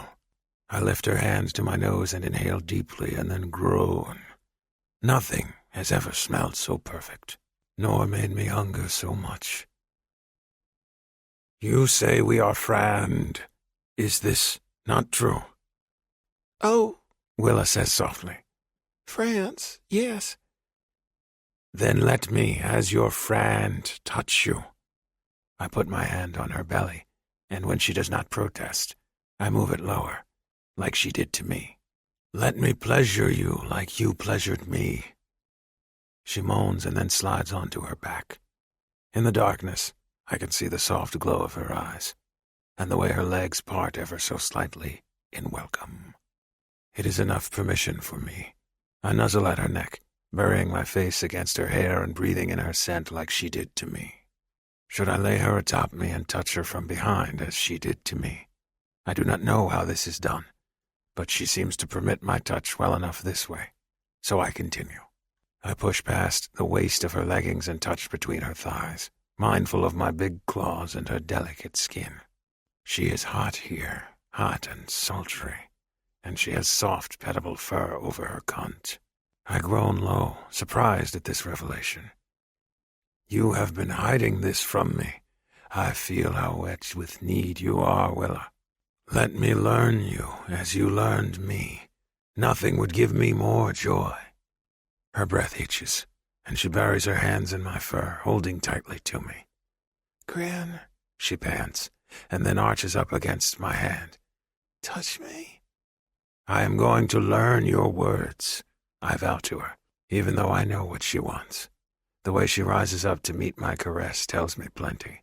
[SPEAKER 2] I lift her hand to my nose and inhale deeply and then groan. Nothing has ever smelled so perfect, nor made me hunger so much. You say we are friend. Is this not true?
[SPEAKER 5] Oh,
[SPEAKER 2] Willa says softly.
[SPEAKER 5] France, yes.
[SPEAKER 2] Then let me, as your friend, touch you. I put my hand on her belly, and when she does not protest, I move it lower, like she did to me. Let me pleasure you like you pleasured me. She moans and then slides onto her back. In the darkness, I can see the soft glow of her eyes, and the way her legs part ever so slightly in welcome. It is enough permission for me. I nuzzle at her neck, burying my face against her hair and breathing in her scent like she did to me. Should I lay her atop me and touch her from behind as she did to me? I do not know how this is done, but she seems to permit my touch well enough this way, so I continue. I push past the waist of her leggings and touch between her thighs, mindful of my big claws and her delicate skin. She is hot here, hot and sultry, and she has soft, petable fur over her cunt. I groan low, surprised at this revelation. You have been hiding this from me. I feel how wet with need you are, Willa. Let me learn you as you learned me. Nothing would give me more joy. Her breath hitches, and she buries her hands in my fur, holding tightly to me.
[SPEAKER 5] Gran,
[SPEAKER 2] She pants, and then arches up against my hand.
[SPEAKER 5] touch me.
[SPEAKER 2] I am going to learn your words, I vow to her, even though I know what she wants. The way she rises up to meet my caress tells me plenty.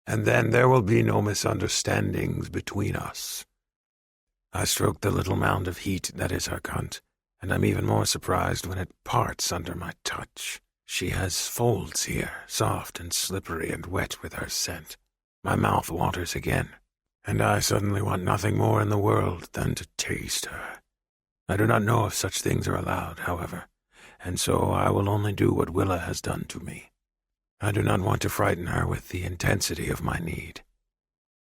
[SPEAKER 2] and then there will be no misunderstandings between us. I stroke the little mound of heat that is her cunt, and I'm even more surprised when it parts under my touch. She has folds here, soft and slippery and wet with her scent. My mouth waters again, and I suddenly want nothing more in the world than to taste her. I do not know if such things are allowed, however, and so I will only do what Willa has done to me. I do not want to frighten her with the intensity of my need,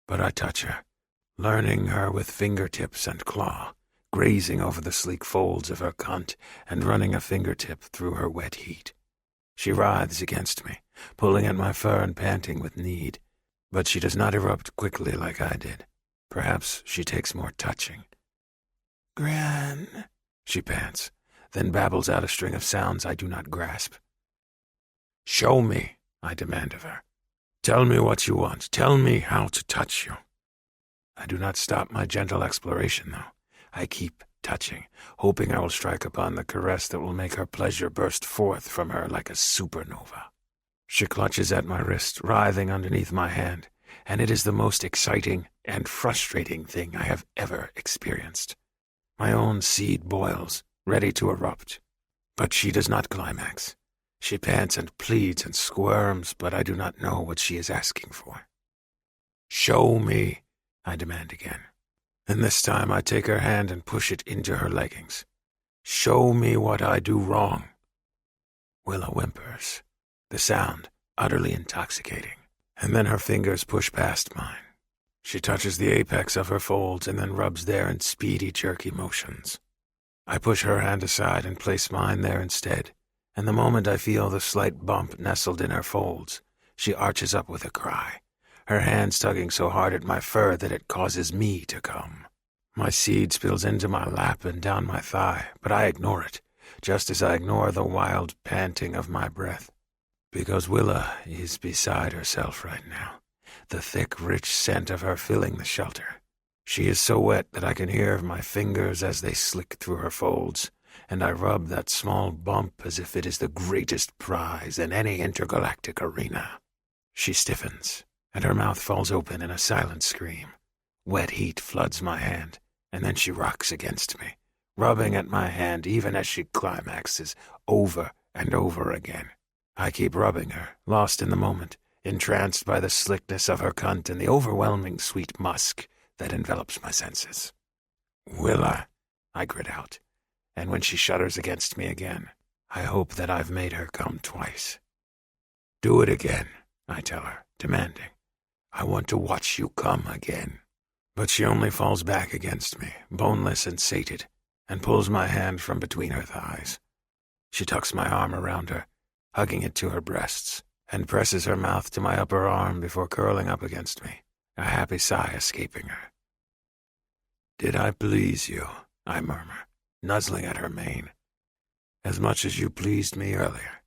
[SPEAKER 2] but I touch her, learning her with fingertips and claw, grazing over the sleek folds of her cunt and running a fingertip through her wet heat. She writhes against me, pulling at my fur and panting with need, but she does not erupt quickly like I did. Perhaps she takes more touching.
[SPEAKER 5] Gran.
[SPEAKER 2] She pants, then babbles out a string of sounds I do not grasp. Show me, I demand of her. Tell me what you want. Tell me how to touch you. I do not stop my gentle exploration, though. I keep touching, hoping I will strike upon the caress that will make her pleasure burst forth from her like a supernova. She clutches at my wrist, writhing underneath my hand, and it is the most exciting and frustrating thing I have ever experienced. My own seed boils, ready to erupt. But she does not climax. She pants and pleads and squirms, but I do not know what she is asking for. Show me, I demand again. And this time I take her hand and push it into her leggings. Show me what I do wrong. Willa whimpers, the sound utterly intoxicating, and then her fingers push past mine. She touches the apex of her folds and then rubs there in speedy, jerky motions. I push her hand aside and place mine there instead, and the moment I feel the slight bump nestled in her folds, she arches up with a cry, her hands tugging so hard at my fur that it causes me to come. My seed spills into my lap and down my thigh, but I ignore it, just as I ignore the wild panting of my breath, because Willa is beside herself right now, the thick, rich scent of her filling the shelter. She is so wet that I can hear my fingers as they slick through her folds, and I rub that small bump as if it is the greatest prize in any intergalactic arena. She stiffens, and her mouth falls open in a silent scream. Wet heat floods my hand, and then she rocks against me, rubbing at my hand even as she climaxes over and over again. I keep rubbing her, lost in the moment, entranced by the slickness of her cunt and the overwhelming sweet musk that envelops my senses. Willa, I grit out, and when she shudders against me again, I hope that I've made her come twice. Do it again, I tell her, demanding. I want to watch you come again. But she only falls back against me, boneless and sated, and pulls my hand from between her thighs. She tucks my arm around her, hugging it to her breasts, and presses her mouth to my upper arm before curling up against me, a happy sigh escaping her. Did I please you? I murmur, nuzzling at her mane. As much as you pleased me earlier.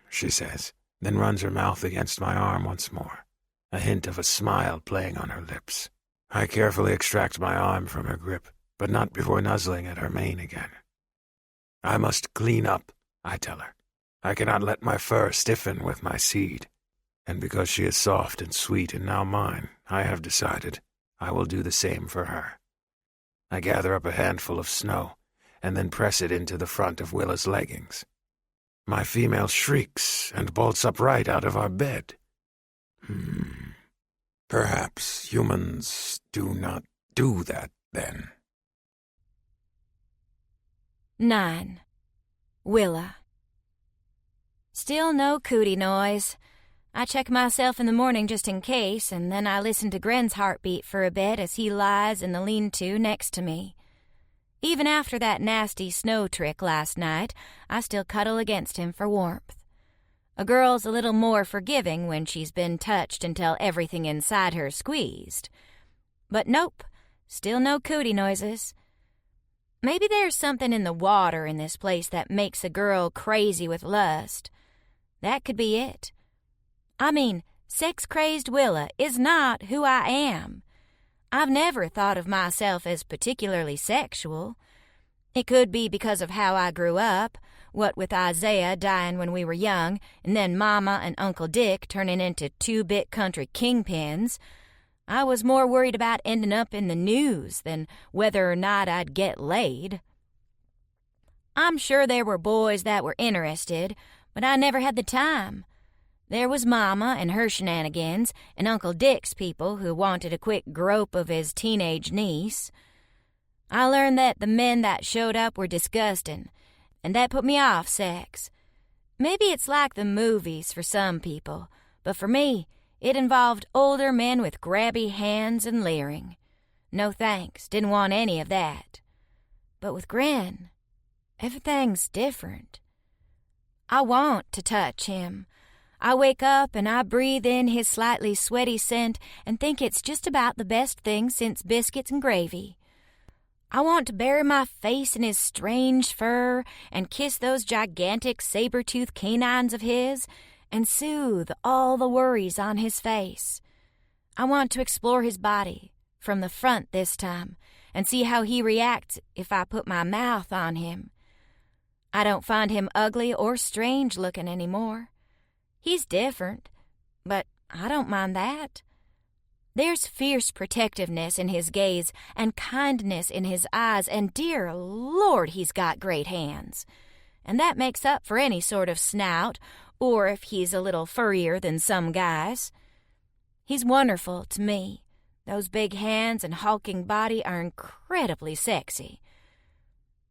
[SPEAKER 2] She says, then runs her mouth against my arm once more, a hint of a smile playing on her lips. I carefully extract my arm from her grip, but not before nuzzling at her mane again. I must clean up, I tell her. I cannot let my fur stiffen with my seed, and because she is soft and sweet and now mine, I have decided I will do the same for her. I gather up a handful of snow, and then press it into the front of Willa's leggings. My female shrieks and bolts upright out of our bed. Perhaps humans do not do that, then.
[SPEAKER 3] 9. Willa. Still no cootie noise. I check myself in the morning just in case, and then I listen to Gren's heartbeat for a bit as he lies in the lean-to next to me. Even after that nasty snow trick last night, I still cuddle against him for warmth. A girl's a little more forgiving when she's been touched until everything inside her squeezed. But nope, still no cootie noises. Maybe there's something in the water in this place that makes a girl crazy with lust. That could be it. I mean, sex-crazed Willa is not who I am. I've never thought of myself as particularly sexual. It could be because of how I grew up, what with Isaiah dying when we were young, and then Mama and Uncle Dick turning into two-bit country kingpins, I was more worried about ending up in the news than whether or not I'd get laid. I'm sure there were boys that were interested, but I never had the time. There was Mama and her shenanigans, and Uncle Dick's people who wanted a quick grope of his teenage niece. I learned that the men that showed up were disgusting, and that put me off sex. Maybe it's like the movies for some people, but for me, it involved older men with grabby hands and leering. No thanks, didn't want any of that. But with Gren, everything's different. I want to touch him. I wake up and I breathe in his slightly sweaty scent and think it's just about the best thing since biscuits and gravy. I want to bury my face in his strange fur and kiss those gigantic saber-toothed canines of his and soothe all the worries on his face. I want to explore his body, from the front this time, and see how he reacts if I put my mouth on him. I don't find him ugly or strange looking anymore. He's different, but I don't mind that. There's fierce protectiveness in his gaze and kindness in his eyes, and dear Lord, he's got great hands. And that makes up for any sort of snout, or if he's a little furrier than some guys. He's wonderful to me. Those big hands and hulking body are incredibly sexy.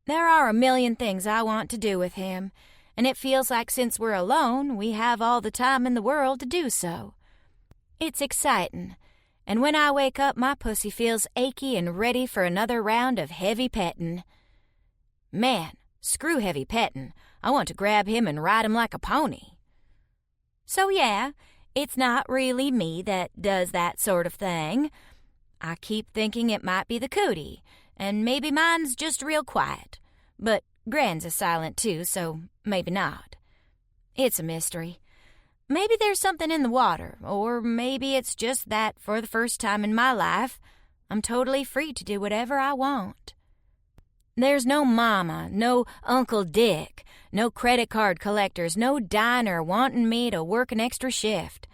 [SPEAKER 3] There are a million things I want to do with him, and it feels like since we're alone, we have all the time in the world to do so. It's exciting, and when I wake up, my pussy feels achy and ready for another round of heavy petting. Man, screw heavy petting. I want to grab him and ride him like a pony. So yeah, it's not really me that does that sort of thing. I keep thinking it might be the cootie, and maybe mine's just real quiet. But Gran's is silent too, so maybe not. It's a mystery. Maybe there's something in the water, or maybe it's just that for the first time in my life, I'm totally free to do whatever I want. There's no Mama, no Uncle Dick, no credit card collectors, no diner wanting me to work an extra shift.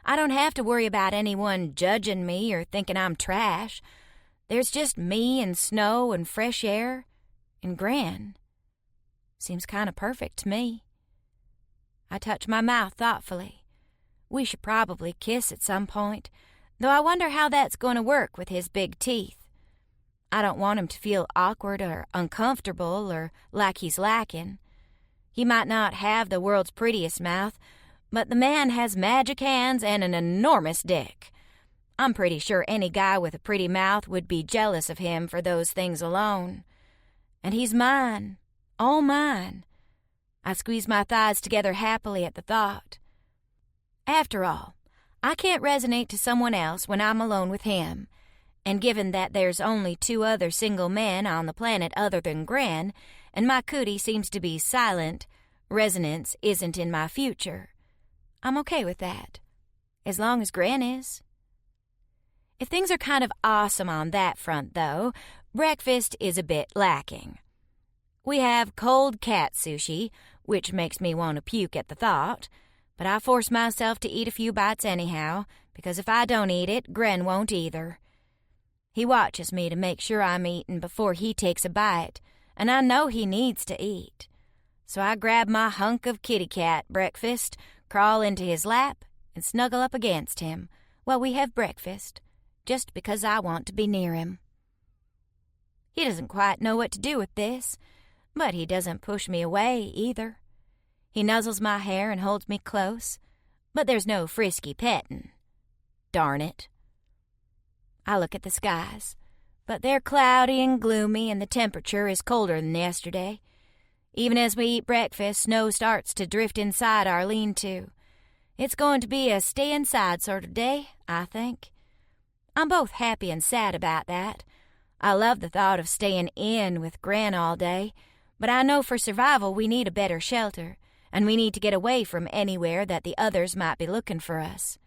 [SPEAKER 3] I don't have to worry about anyone judging me or thinking I'm trash. There's just me and snow and fresh air and Gran. Seems kind of perfect to me. I touch my mouth thoughtfully. We should probably kiss at some point, though I wonder how that's going to work with his big teeth. I don't want him to feel awkward or uncomfortable or like he's lacking. He might not have the world's prettiest mouth, but the man has magic hands and an enormous dick. I'm pretty sure any guy with a pretty mouth would be jealous of him for those things alone. And he's mine, all mine. I squeeze my thighs together happily at the thought. After all, I can't resonate to someone else when I'm alone with him, and given that there's only 2 other single men on the planet other than Gran, and my cootie seems to be silent, resonance isn't in my future. I'm okay with that, as long as Gran is. If things are kind of awesome on that front, though, breakfast is a bit lacking. We have cold cat sushi, which makes me want to puke at the thought, but I force myself to eat a few bites anyhow, because if I don't eat it, Gren won't either. He watches me to make sure I'm eating before he takes a bite, and I know he needs to eat. So I grab my hunk of kitty cat breakfast, crawl into his lap, and snuggle up against him while we have breakfast, just because I want to be near him. He doesn't quite know what to do with this, but he doesn't push me away either. He nuzzles my hair and holds me close, but there's no frisky petting. Darn it. I look at the skies, but they're cloudy and gloomy and the temperature is colder than yesterday. Even as we eat breakfast, snow starts to drift inside our lean-to. It's going to be a stay-inside sort of day, I think. I'm both happy and sad about that. I love the thought of staying in with Gran all day, but I know for survival we need a better shelter, and we need to get away from anywhere that the others might be looking for us.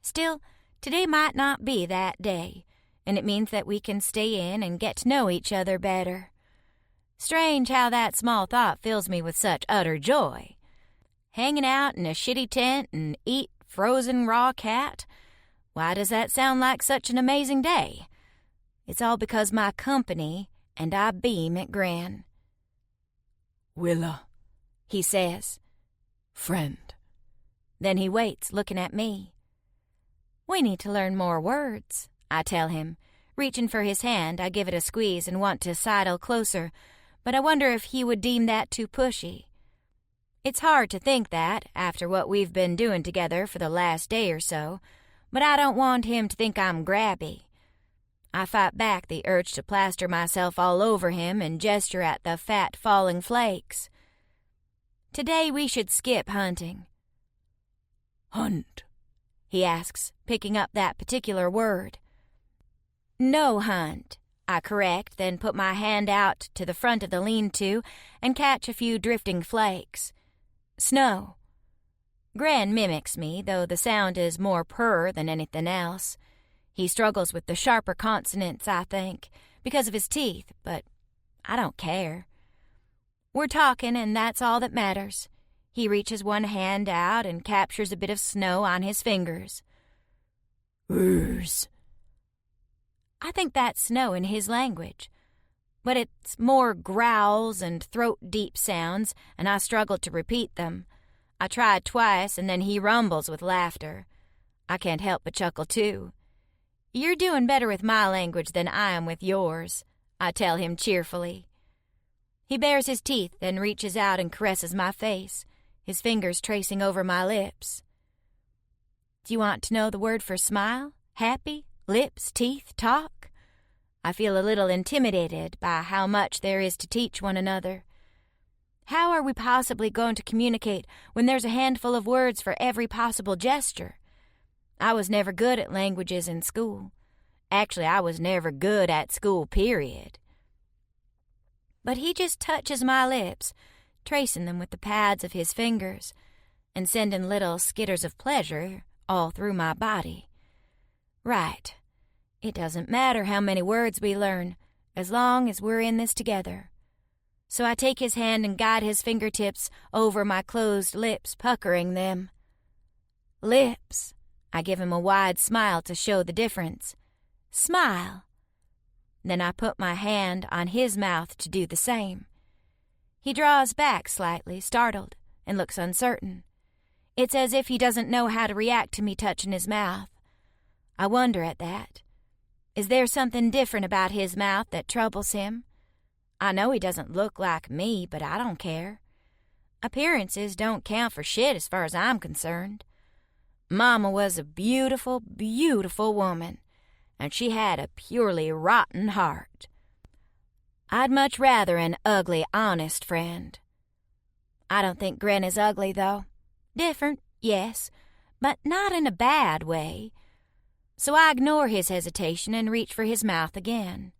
[SPEAKER 3] Still, today might not be that day, and it means that we can stay in and get to know each other better. Strange how that small thought fills me with such utter joy. Hanging out in a shitty tent and eat frozen raw cat? Why does that sound like such an amazing day? It's all because my company and I beam at Gran.
[SPEAKER 4] Willa,
[SPEAKER 3] He says.
[SPEAKER 4] friend.
[SPEAKER 3] Then he waits, looking at me. We need to learn more words, I tell him. Reaching for his hand, I give it a squeeze and want to sidle closer, but I wonder if he would deem that too pushy. It's hard to think that, after what we've been doing together for the last day or so, but I don't want him to think I'm grabby. I fight back the urge to plaster myself all over him and gesture at the fat falling flakes. Today we should skip hunting.
[SPEAKER 4] Hunt,
[SPEAKER 3] He asks, picking up that particular word. No hunt, I correct, then put my hand out to the front of the lean-to and catch a few drifting flakes. Snow. Gran mimics me, though the sound is more purr than anything else. He struggles with the sharper consonants, I think, because of his teeth, but I don't care. We're talking, and that's all that matters. He reaches one hand out and captures a bit of snow on his fingers.
[SPEAKER 4] Urs.
[SPEAKER 3] I think that's snow in his language, but it's more growls and throat-deep sounds, and I struggle to repeat them. I tried twice, and then he rumbles with laughter. I can't help but chuckle, too. You're doing better with my language than I am with yours, I tell him cheerfully. He bares his teeth, then reaches out and caresses my face, his fingers tracing over my lips. Do you want to know the word for smile, happy, lips, teeth, talk? I feel a little intimidated by how much there is to teach one another. How are we possibly going to communicate when there's a handful of words for every possible gesture? I was never good at languages in school. Actually, I was never good at school, period. But he just touches my lips, tracing them with the pads of his fingers, and sending little skitters of pleasure all through my body. Right. It doesn't matter how many words we learn, as long as we're in this together. So I take his hand and guide his fingertips over my closed lips, puckering them. Lips. I give him a wide smile to show the difference. Smile. Then I put my hand on his mouth to do the same. He draws back slightly, startled, and looks uncertain. It's as if he doesn't know how to react to me touching his mouth. I wonder at that. Is there something different about his mouth that troubles him? I know he doesn't look like me, but I don't care. Appearances don't count for shit as far as I'm concerned. Mama was a beautiful, beautiful woman, and she had a purely rotten heart. I'd much rather an ugly, honest friend. I don't think Gren is ugly, though. Different, yes, but not in a bad way. So I ignore his hesitation and reach for his mouth again.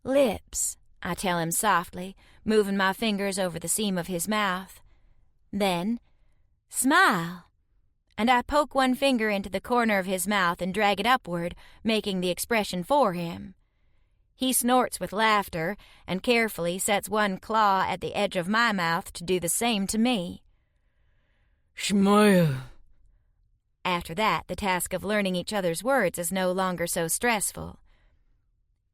[SPEAKER 3] Lips, I tell him softly, moving my fingers over the seam of his mouth. Then, smile. And I poke one finger into the corner of his mouth and drag it upward, making the expression for him. He snorts with laughter and carefully sets one claw at the edge of my mouth to do the same to me.
[SPEAKER 4] Smile.
[SPEAKER 3] After that, the task of learning each other's words is no longer so stressful.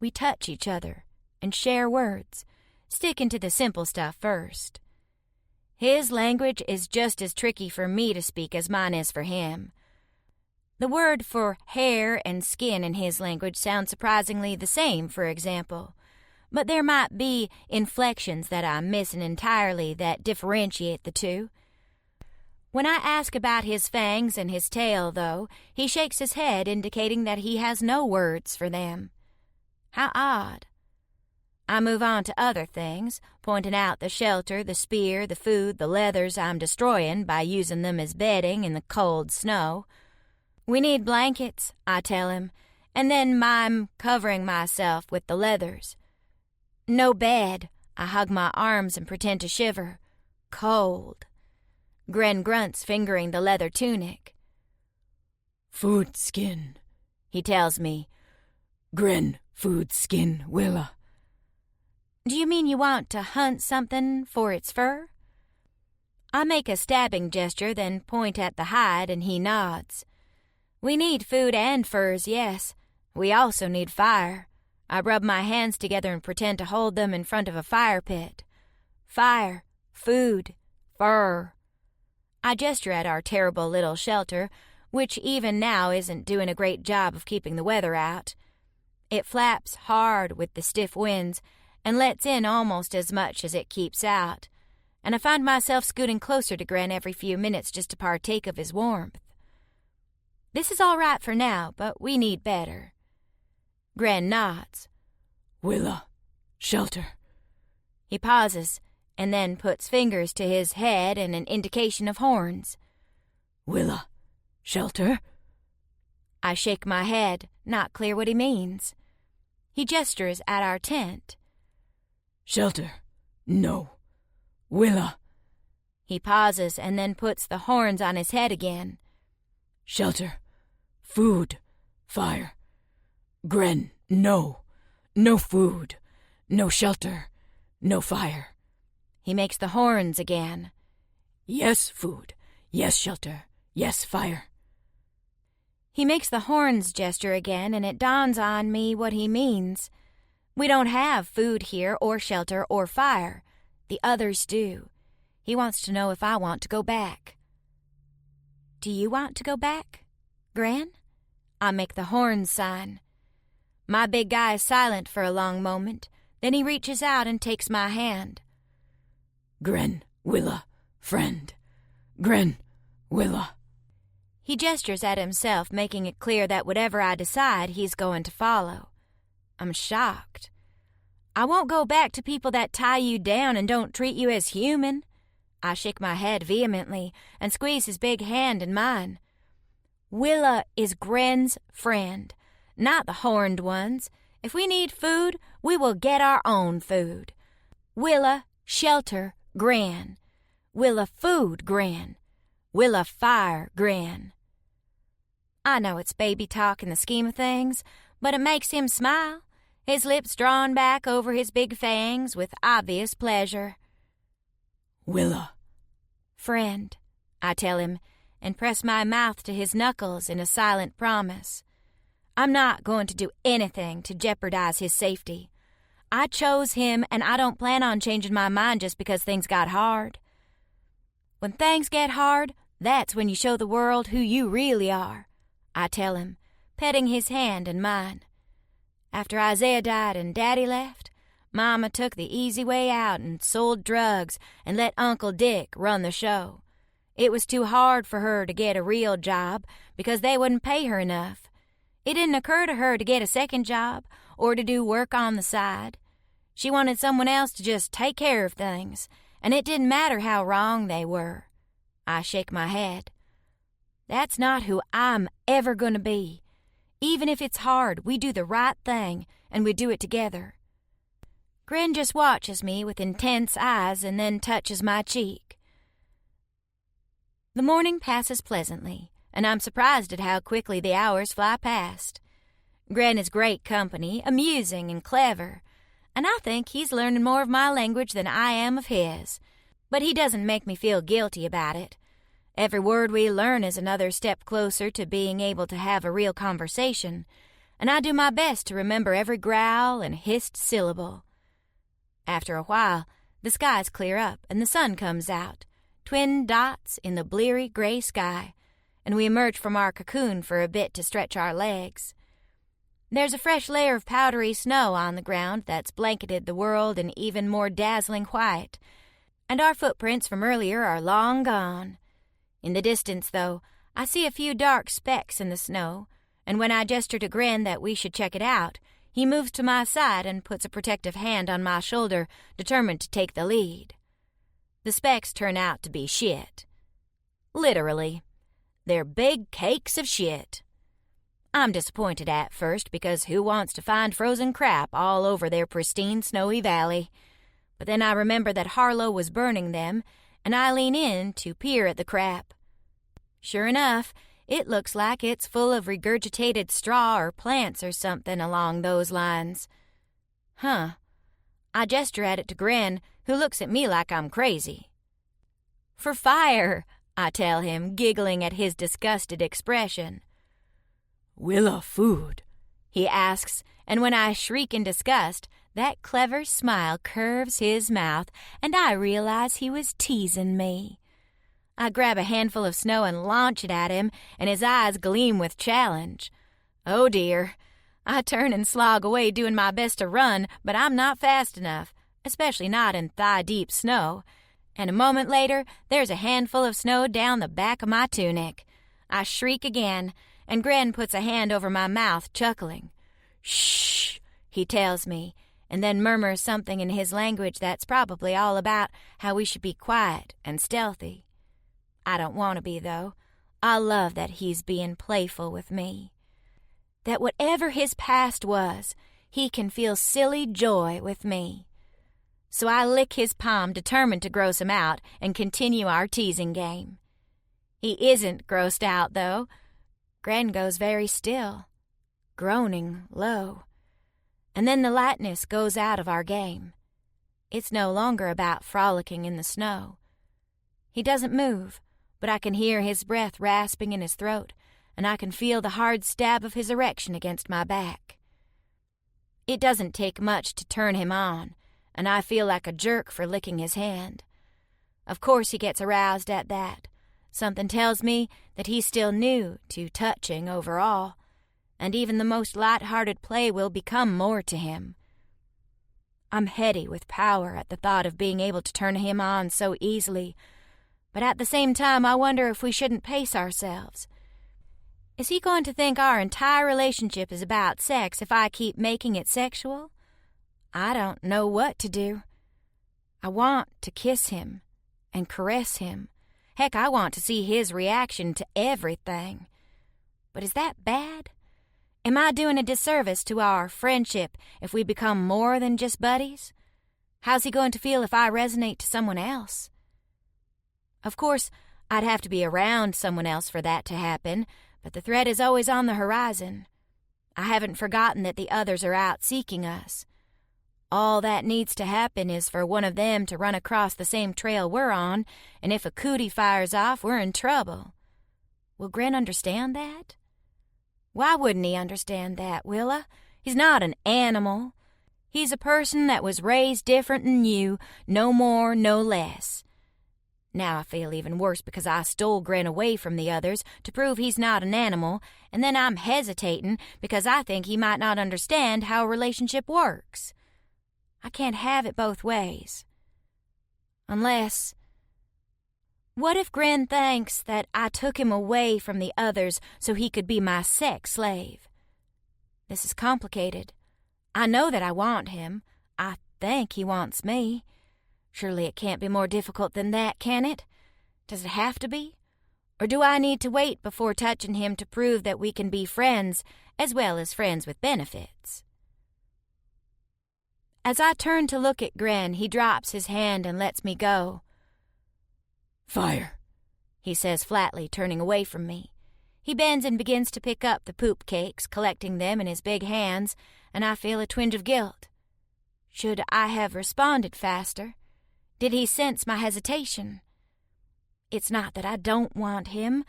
[SPEAKER 3] We touch each other and share words, sticking to the simple stuff first. His language is just as tricky for me to speak as mine is for him. The word for hair and skin in his language sounds surprisingly the same, for example, but there might be inflections that I'm missing entirely that differentiate the two. When I ask about his fangs and his tail, though, he shakes his head, indicating that he has no words for them. How odd. I move on to other things, pointing out the shelter, the spear, the food, the leathers I'm destroying by using them as bedding in the cold snow. We need blankets, I tell him, and then mime covering myself with the leathers. No bed. I hug my arms and pretend to shiver. Cold. Gren grunts, fingering the leather tunic.
[SPEAKER 4] Food skin,
[SPEAKER 3] he tells me.
[SPEAKER 4] Gren, food skin, Willa.
[SPEAKER 3] Do you mean you want to hunt something for its fur? I make a stabbing gesture, then point at the hide, and he nods. We need food and furs, yes. We also need fire. I rub my hands together and pretend to hold them in front of a fire pit. Fire, food, fur. I gesture at our terrible little shelter, which even now isn't doing a great job of keeping the weather out. It flaps hard with the stiff winds and lets in almost as much as it keeps out, and I find myself scooting closer to Gren every few minutes just to partake of his warmth. This is all right for now, but we need better. Gren nods.
[SPEAKER 4] Willa, shelter.
[SPEAKER 3] He pauses, and then puts fingers to his head and an indication of horns.
[SPEAKER 4] Willa, shelter.
[SPEAKER 3] I shake my head, not clear what he means. He gestures at our tent.
[SPEAKER 4] Shelter, no. Willa.
[SPEAKER 3] He pauses and then puts the horns on his head again.
[SPEAKER 4] Shelter, food, fire. Gren, no. No food, no shelter, no fire.
[SPEAKER 3] He makes the horns again.
[SPEAKER 4] Yes, food. Yes, shelter. Yes, fire.
[SPEAKER 3] He makes the horns gesture again, and it dawns on me what he means. We don't have food here, or shelter, or fire. The others do. He wants to know if I want to go back. Do you want to go back, Gran? I make the horns sign. My big guy is silent for a long moment. Then he reaches out and takes my hand.
[SPEAKER 4] Gren, Willa, friend. Gren, Willa.
[SPEAKER 3] He gestures at himself, making it clear that whatever I decide, he's going to follow. I'm shocked. I won't go back to people that tie you down and don't treat you as human. I shake my head vehemently and squeeze his big hand in mine. Willa is Gren's friend, not the horned ones. If we need food, we will get our own food. Willa, shelter, Gran. Willa, food, Gran. Willa, fire, Gran. I know it's baby talk in the scheme of things, but it makes him smile, his lips drawn back over his big fangs with obvious pleasure.
[SPEAKER 4] Willa.
[SPEAKER 3] Friend, I tell him, and press my mouth to his knuckles in a silent promise. I'm not going to do anything to jeopardize his safety. I chose him, and I don't plan on changing my mind just because things got hard. When things get hard, that's when you show the world who you really are, I tell him, petting his hand in mine. After Isaiah died and Daddy left, Mama took the easy way out and sold drugs and let Uncle Dick run the show. It was too hard for her to get a real job because they wouldn't pay her enough. It didn't occur to her to get a second job or to do work on the side. She wanted someone else to just take care of things, and it didn't matter how wrong they were. I shake my head. That's not who I'm ever going to be. Even if it's hard, we do the right thing, and we do it together. Gren just watches me with intense eyes and then touches my cheek. The morning passes pleasantly, and I'm surprised at how quickly the hours fly past. Gren is great company, amusing and clever, and I think he's learning more of my language than I am of his. But he doesn't make me feel guilty about it. Every word we learn is another step closer to being able to have a real conversation, and I do my best to remember every growl and hissed syllable. After a while, the skies clear up and the sun comes out, twin dots in the bleary gray sky, and we emerge from our cocoon for a bit to stretch our legs. There's a fresh layer of powdery snow on the ground that's blanketed the world in even more dazzling white, and our footprints from earlier are long gone. In the distance, though, I see a few dark specks in the snow, and when I gesture to Gren that we should check it out, he moves to my side and puts a protective hand on my shoulder, determined to take the lead. The specks turn out to be shit. Literally. They're big cakes of shit. I'm disappointed at first because who wants to find frozen crap all over their pristine snowy valley? But then I remember that Harlow was burning them, and I lean in to peer at the crap. Sure enough, it looks like it's full of regurgitated straw or plants or something along those lines. Huh. I gesture at it to Gren, who looks at me like I'm crazy. "For fire," I tell him, giggling at his disgusted expression.
[SPEAKER 4] "Willa food?"
[SPEAKER 3] he asks, and when I shriek in disgust, that clever smile curves his mouth, and I realize he was teasing me. I grab a handful of snow and launch it at him, and his eyes gleam with challenge. Oh dear. I turn and slog away doing my best to run, but I'm not fast enough, especially not in thigh-deep snow. And a moment later, there's a handful of snow down the back of my tunic. I shriek again, and Gren puts a hand over my mouth, chuckling. "Shh," he tells me, and then murmurs something in his language that's probably all about how we should be quiet and stealthy. I don't want to be, though. I love that he's being playful with me. That whatever his past was, he can feel silly joy with me. So I lick his palm, determined to gross him out and continue our teasing game. He isn't grossed out, though. Gren goes very still, groaning low. And then the lightness goes out of our game. It's no longer about frolicking in the snow. He doesn't move, but I can hear his breath rasping in his throat, and I can feel the hard stab of his erection against my back. It doesn't take much to turn him on, and I feel like a jerk for licking his hand. Of course he gets aroused at that. Something tells me that he's still new to touching overall, and even the most light-hearted play will become more to him. I'm heady with power at the thought of being able to turn him on so easily, but at the same time I wonder if we shouldn't pace ourselves. Is he going to think our entire relationship is about sex if I keep making it sexual? I don't know what to do. I want to kiss him and caress him. Heck, I want to see his reaction to everything. But is that bad? Am I doing a disservice to our friendship if we become more than just buddies? How's he going to feel if I resonate to someone else? Of course, I'd have to be around someone else for that to happen, but the threat is always on the horizon. I haven't forgotten that the others are out seeking us. All that needs to happen is for one of them to run across the same trail we're on, and if a cootie fires off, we're in trouble. Will Gren understand that? Why wouldn't he understand that, Willa? He's not an animal. He's a person that was raised different than you, no more, no less. Now I feel even worse because I stole Gren away from the others to prove he's not an animal, and then I'm hesitating because I think he might not understand how a relationship works. I can't have it both ways. Unless... what if Gren thinks that I took him away from the others so he could be my sex slave? This is complicated. I know that I want him. I think he wants me. Surely it can't be more difficult than that, can it? Does it have to be? Or do I need to wait before touching him to prove that we can be friends as well as friends with benefits? As I turn to look at Gren, he drops his hand and lets me go.
[SPEAKER 4] "Fire,"
[SPEAKER 3] he says flatly, turning away from me. He bends and begins to pick up the poop cakes, collecting them in his big hands, and I feel a twinge of guilt. Should I have responded faster? Did he sense my hesitation? It's not that I don't want him.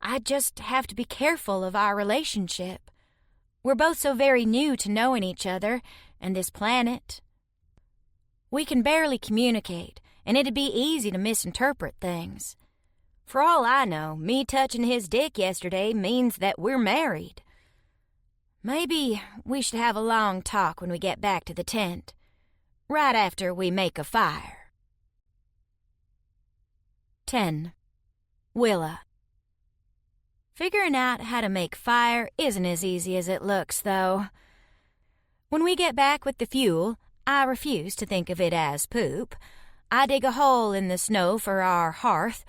[SPEAKER 3] I just have to be careful of our relationship. We're both so very new to knowing each other and this planet. We can barely communicate, and it'd be easy to misinterpret things. For all I know, me touching his dick yesterday means that we're married. Maybe we should have a long talk when we get back to the tent, right after we make a fire. 10. Willa. Figuring out how to make fire isn't as easy as it looks, though. When we get back with the fuel, I refuse to think of it as poop. I dig a hole in the snow for our hearth,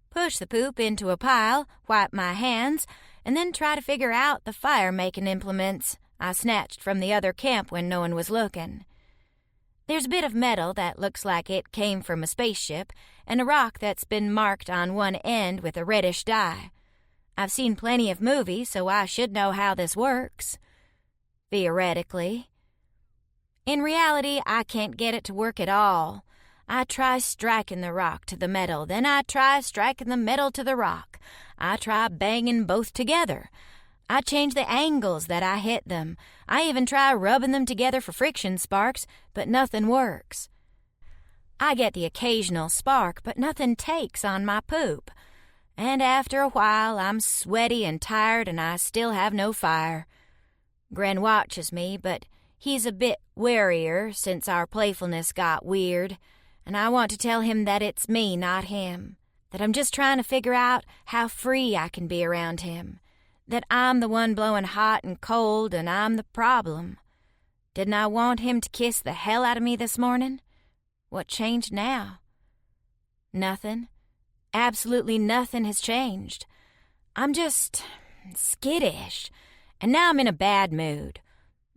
[SPEAKER 3] push the poop into a pile, wipe my hands, and then try to figure out the fire-making implements I snatched from the other camp when no one was looking. There's a bit of metal that looks like it came from a spaceship, and a rock that's been marked on one end with a reddish dye. I've seen plenty of movies, so I should know how this works. Theoretically. In reality, I can't get it to work at all. I try striking the rock to the metal, then I try striking the metal to the rock. I try banging both together. I change the angles that I hit them. I even try rubbing them together for friction sparks, but nothing works. I get the occasional spark, but nothing takes on my poop. And after a while, I'm sweaty and tired, and I still have no fire. Gren watches me, but he's a bit warier since our playfulness got weird, and I want to tell him that it's me, not him, that I'm just trying to figure out how free I can be around him, that I'm the one blowing hot and cold and I'm the problem. Didn't I want him to kiss the hell out of me this morning? What changed now? Nothing. Absolutely nothing has changed. I'm just skittish, and now I'm in a bad mood.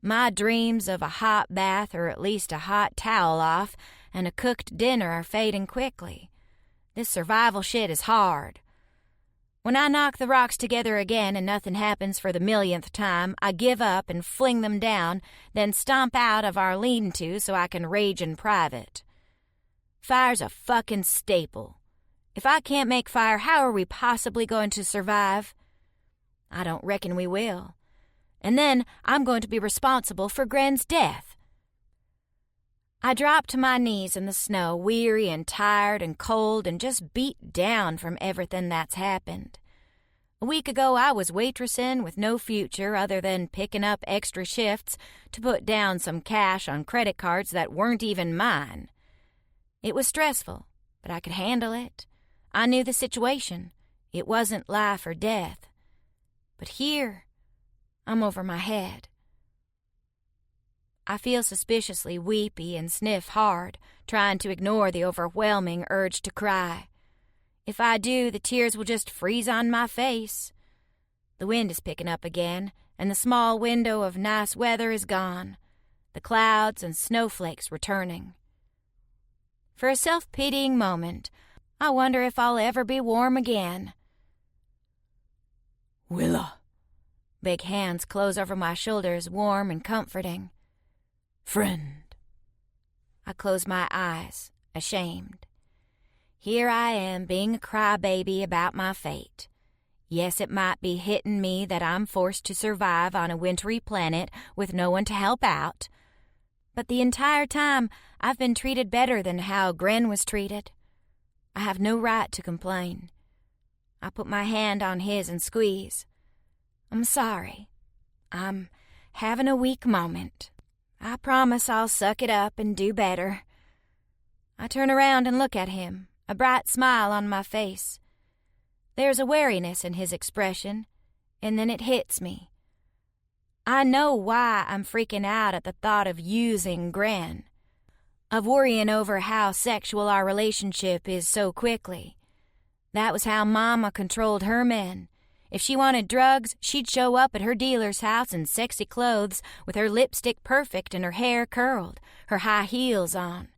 [SPEAKER 3] My dreams of a hot bath or at least a hot towel off and a cooked dinner are fading quickly. This survival shit is hard. When I knock the rocks together again and nothing happens for the millionth time, I give up and fling them down, then stomp out of our lean-to so I can rage in private. Fire's a fucking staple. If I can't make fire, how are we possibly going to survive? I don't reckon we will. And then I'm going to be responsible for Gren's death. I drop to my knees in the snow, weary and tired and cold and just beat down from everything that's happened. A week ago, I was waitressing with no future other than picking up extra shifts to put down some cash on credit cards that weren't even mine. It was stressful, but I could handle it. I knew the situation. It wasn't life or death. But here, I'm over my head. I feel suspiciously weepy and sniff hard, trying to ignore the overwhelming urge to cry. If I do, the tears will just freeze on my face. The wind is picking up again, and the small window of nice weather is gone, the clouds and snowflakes returning. For a self-pitying moment, I wonder if I'll ever be warm again.
[SPEAKER 4] Willa.
[SPEAKER 3] Big hands close over my shoulders, warm and comforting.
[SPEAKER 4] Friend.
[SPEAKER 3] I close my eyes, ashamed. Here I am being a crybaby about my fate. Yes, it might be hitting me that I'm forced to survive on a wintry planet with no one to help out. But the entire time, I've been treated better than how Gren was treated. I have no right to complain. I put my hand on his and squeeze. I'm sorry. I'm having a weak moment. I promise I'll suck it up and do better. I turn around and look at him, a bright smile on my face. There's a wariness in his expression, and then it hits me. I know why I'm freaking out at the thought of using Gren, of worrying over how sexual our relationship is so quickly. That was how Mama controlled her men. If she wanted drugs, she'd show up at her dealer's house in sexy clothes with her lipstick perfect and her hair curled, her high heels on.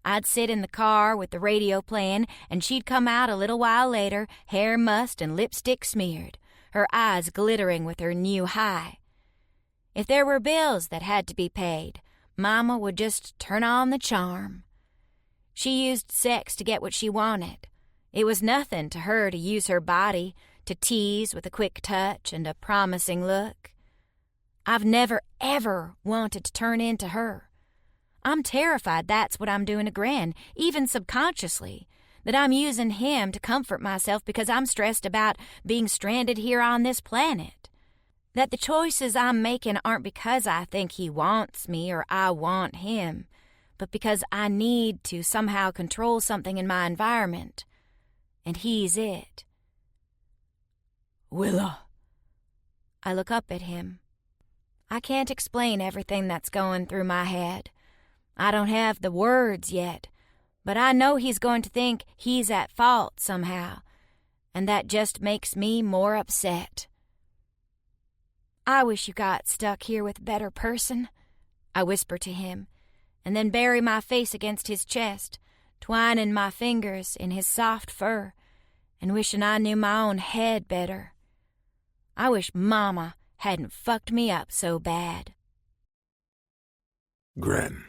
[SPEAKER 3] I'd sit in the car with the radio playing, and she'd come out a little while later, hair mussed and lipstick smeared, her eyes glittering with her new high. If there were bills that had to be paid, Mama would just turn on the charm. She used sex to get what she wanted. It was nothing to her to use her body, to tease with a quick touch and a promising look. I've never, ever wanted to turn into her. I'm terrified that's what I'm doing to Gren, even subconsciously, that I'm using him to comfort myself because I'm stressed about being stranded here on this planet. That the choices I'm making aren't because I think he wants me or I want him, but because I need to somehow control something in my environment. And he's it.
[SPEAKER 4] Willa.
[SPEAKER 3] I look up at him. I can't explain everything that's going through my head. I don't have the words yet, but I know he's going to think he's at fault somehow, and that just makes me more upset. I wish you got stuck here with a better person, I whisper to him, and then bury my face against his chest, twining my fingers in his soft fur, and wishing I knew my own head better. I wish Mama hadn't fucked me up so bad.
[SPEAKER 2] Gren.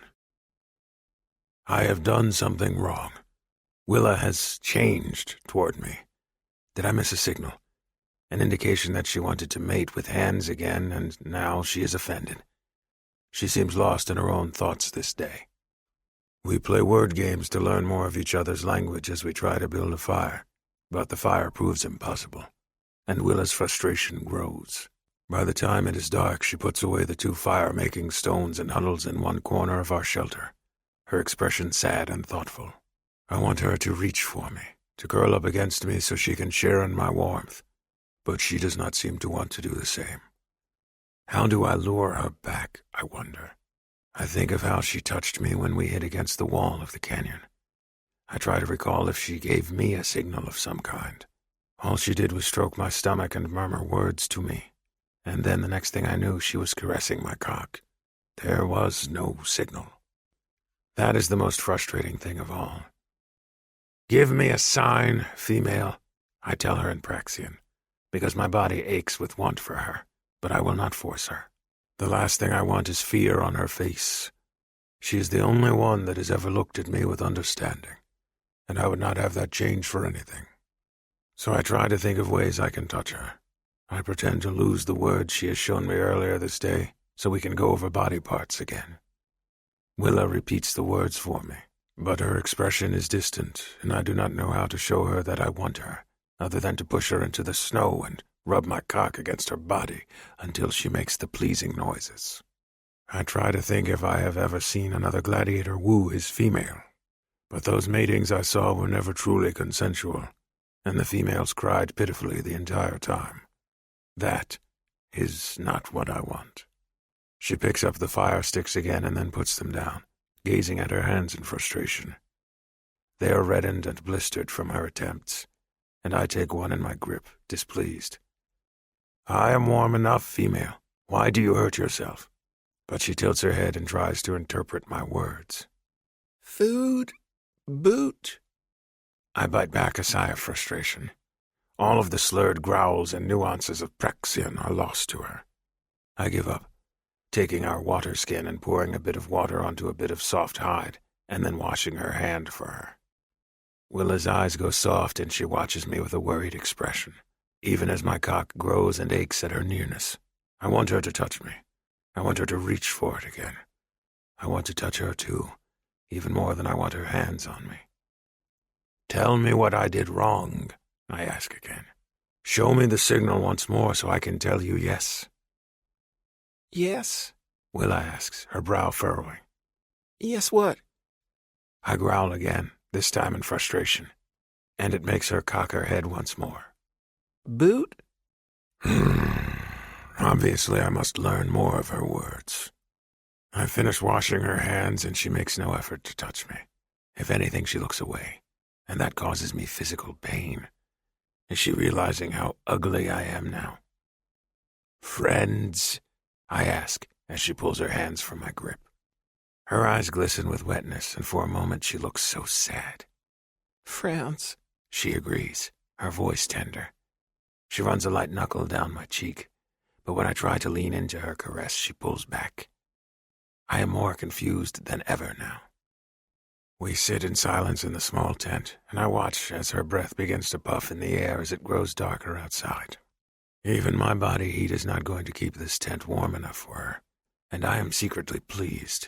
[SPEAKER 2] I have done something wrong. Willa has changed toward me. Did I miss a signal? An indication that she wanted to mate with hands again, and now she is offended. She seems lost in her own thoughts this day. We play word games to learn more of each other's language as we try to build a fire, but the fire proves impossible, and Willa's frustration grows. By the time it is dark, she puts away the 2 fire-making stones and huddles in one corner of our shelter, her expression sad and thoughtful. I want her to reach for me, to curl up against me so she can share in my warmth, but she does not seem to want to do the same. How do I lure her back, I wonder? I think of how she touched me when we hit against the wall of the canyon. I try to recall if she gave me a signal of some kind. All she did was stroke my stomach and murmur words to me, and then the next thing I knew, she was caressing my cock. There was no signal. That is the most frustrating thing of all. Give me a sign, female, I tell her in Praxian, because my body aches with want for her, but I will not force her. The last thing I want is fear on her face. She is the only one that has ever looked at me with understanding, and I would not have that change for anything. So I try to think of ways I can touch her. I pretend to lose the words she has shown me earlier this day, so we can go over body parts again. Willa repeats the words for me, but her expression is distant, and I do not know how to show her that I want her, other than to push her into the snow and rub my cock against her body until she makes the pleasing noises. I try to think if I have ever seen another gladiator woo his female, but those matings I saw were never truly consensual, and the females cried pitifully the entire time. That is not what I want. She picks up the fire sticks again and then puts them down, gazing at her hands in frustration. They are reddened and blistered from her attempts, and I take one in my grip, displeased. I am warm enough, female. Why do you hurt yourself? But she tilts her head and tries to interpret my words.
[SPEAKER 5] Food? Boot?
[SPEAKER 2] I bite back a sigh of frustration. All of the slurred growls and nuances of Praxian are lost to her. I give up, taking our water skin and pouring a bit of water onto a bit of soft hide, and then washing her hand for her. Willa's eyes go soft and she watches me with a worried expression, even as my cock grows and aches at her nearness. I want her to touch me. I want her to reach for it again. I want to touch her too, even more than I want her hands on me. Tell me what I did wrong, I ask again. Show me the signal once more so I can tell you yes.
[SPEAKER 5] Yes?
[SPEAKER 2] Willa asks, her brow furrowing.
[SPEAKER 5] Yes what?
[SPEAKER 2] I growl again, this time in frustration, and it makes her cock her head once more.
[SPEAKER 5] Boot?
[SPEAKER 2] Obviously, I must learn more of her words. I finish washing her hands, and she makes no effort to touch me. If anything, she looks away, and that causes me physical pain. Is she realizing how ugly I am now? Friends? I ask, as she pulls her hands from my grip. Her eyes glisten with wetness, and for a moment she looks so sad.
[SPEAKER 5] Friends?
[SPEAKER 2] She agrees, her voice tender. She runs a light knuckle down my cheek, but when I try to lean into her caress, she pulls back. I am more confused than ever now. We sit in silence in the small tent, and I watch as her breath begins to puff in the air as it grows darker outside. Even my body heat is not going to keep this tent warm enough for her, and I am secretly pleased.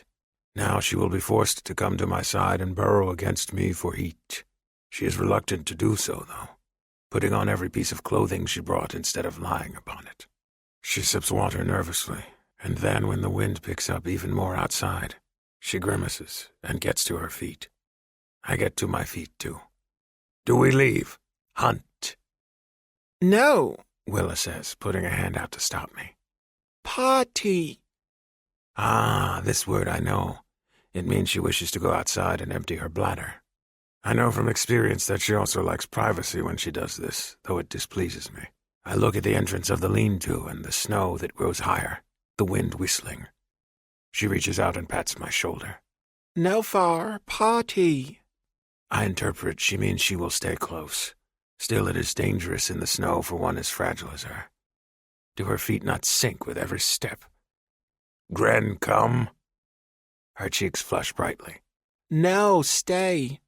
[SPEAKER 2] Now she will be forced to come to my side and burrow against me for heat. She is reluctant to do so, though, putting on every piece of clothing she brought instead of lying upon it. She sips water nervously, and then when the wind picks up even more outside, she grimaces and gets to her feet. I get to my feet, too. Do we leave? Hunt?
[SPEAKER 5] No,
[SPEAKER 2] Willa says, putting a hand out to stop me.
[SPEAKER 5] party.
[SPEAKER 2] Ah, this word I know. It means she wishes to go outside and empty her bladder. I know from experience that she also likes privacy when she does this, though it displeases me. I look at the entrance of the lean-to and the snow that grows higher, the wind whistling. She reaches out and pats my shoulder.
[SPEAKER 5] No far, party.
[SPEAKER 2] I interpret she means she will stay close. Still, it is dangerous in the snow for one as fragile as her. Do her feet not sink with every step? Gren, come. Her cheeks flush brightly.
[SPEAKER 5] No, stay.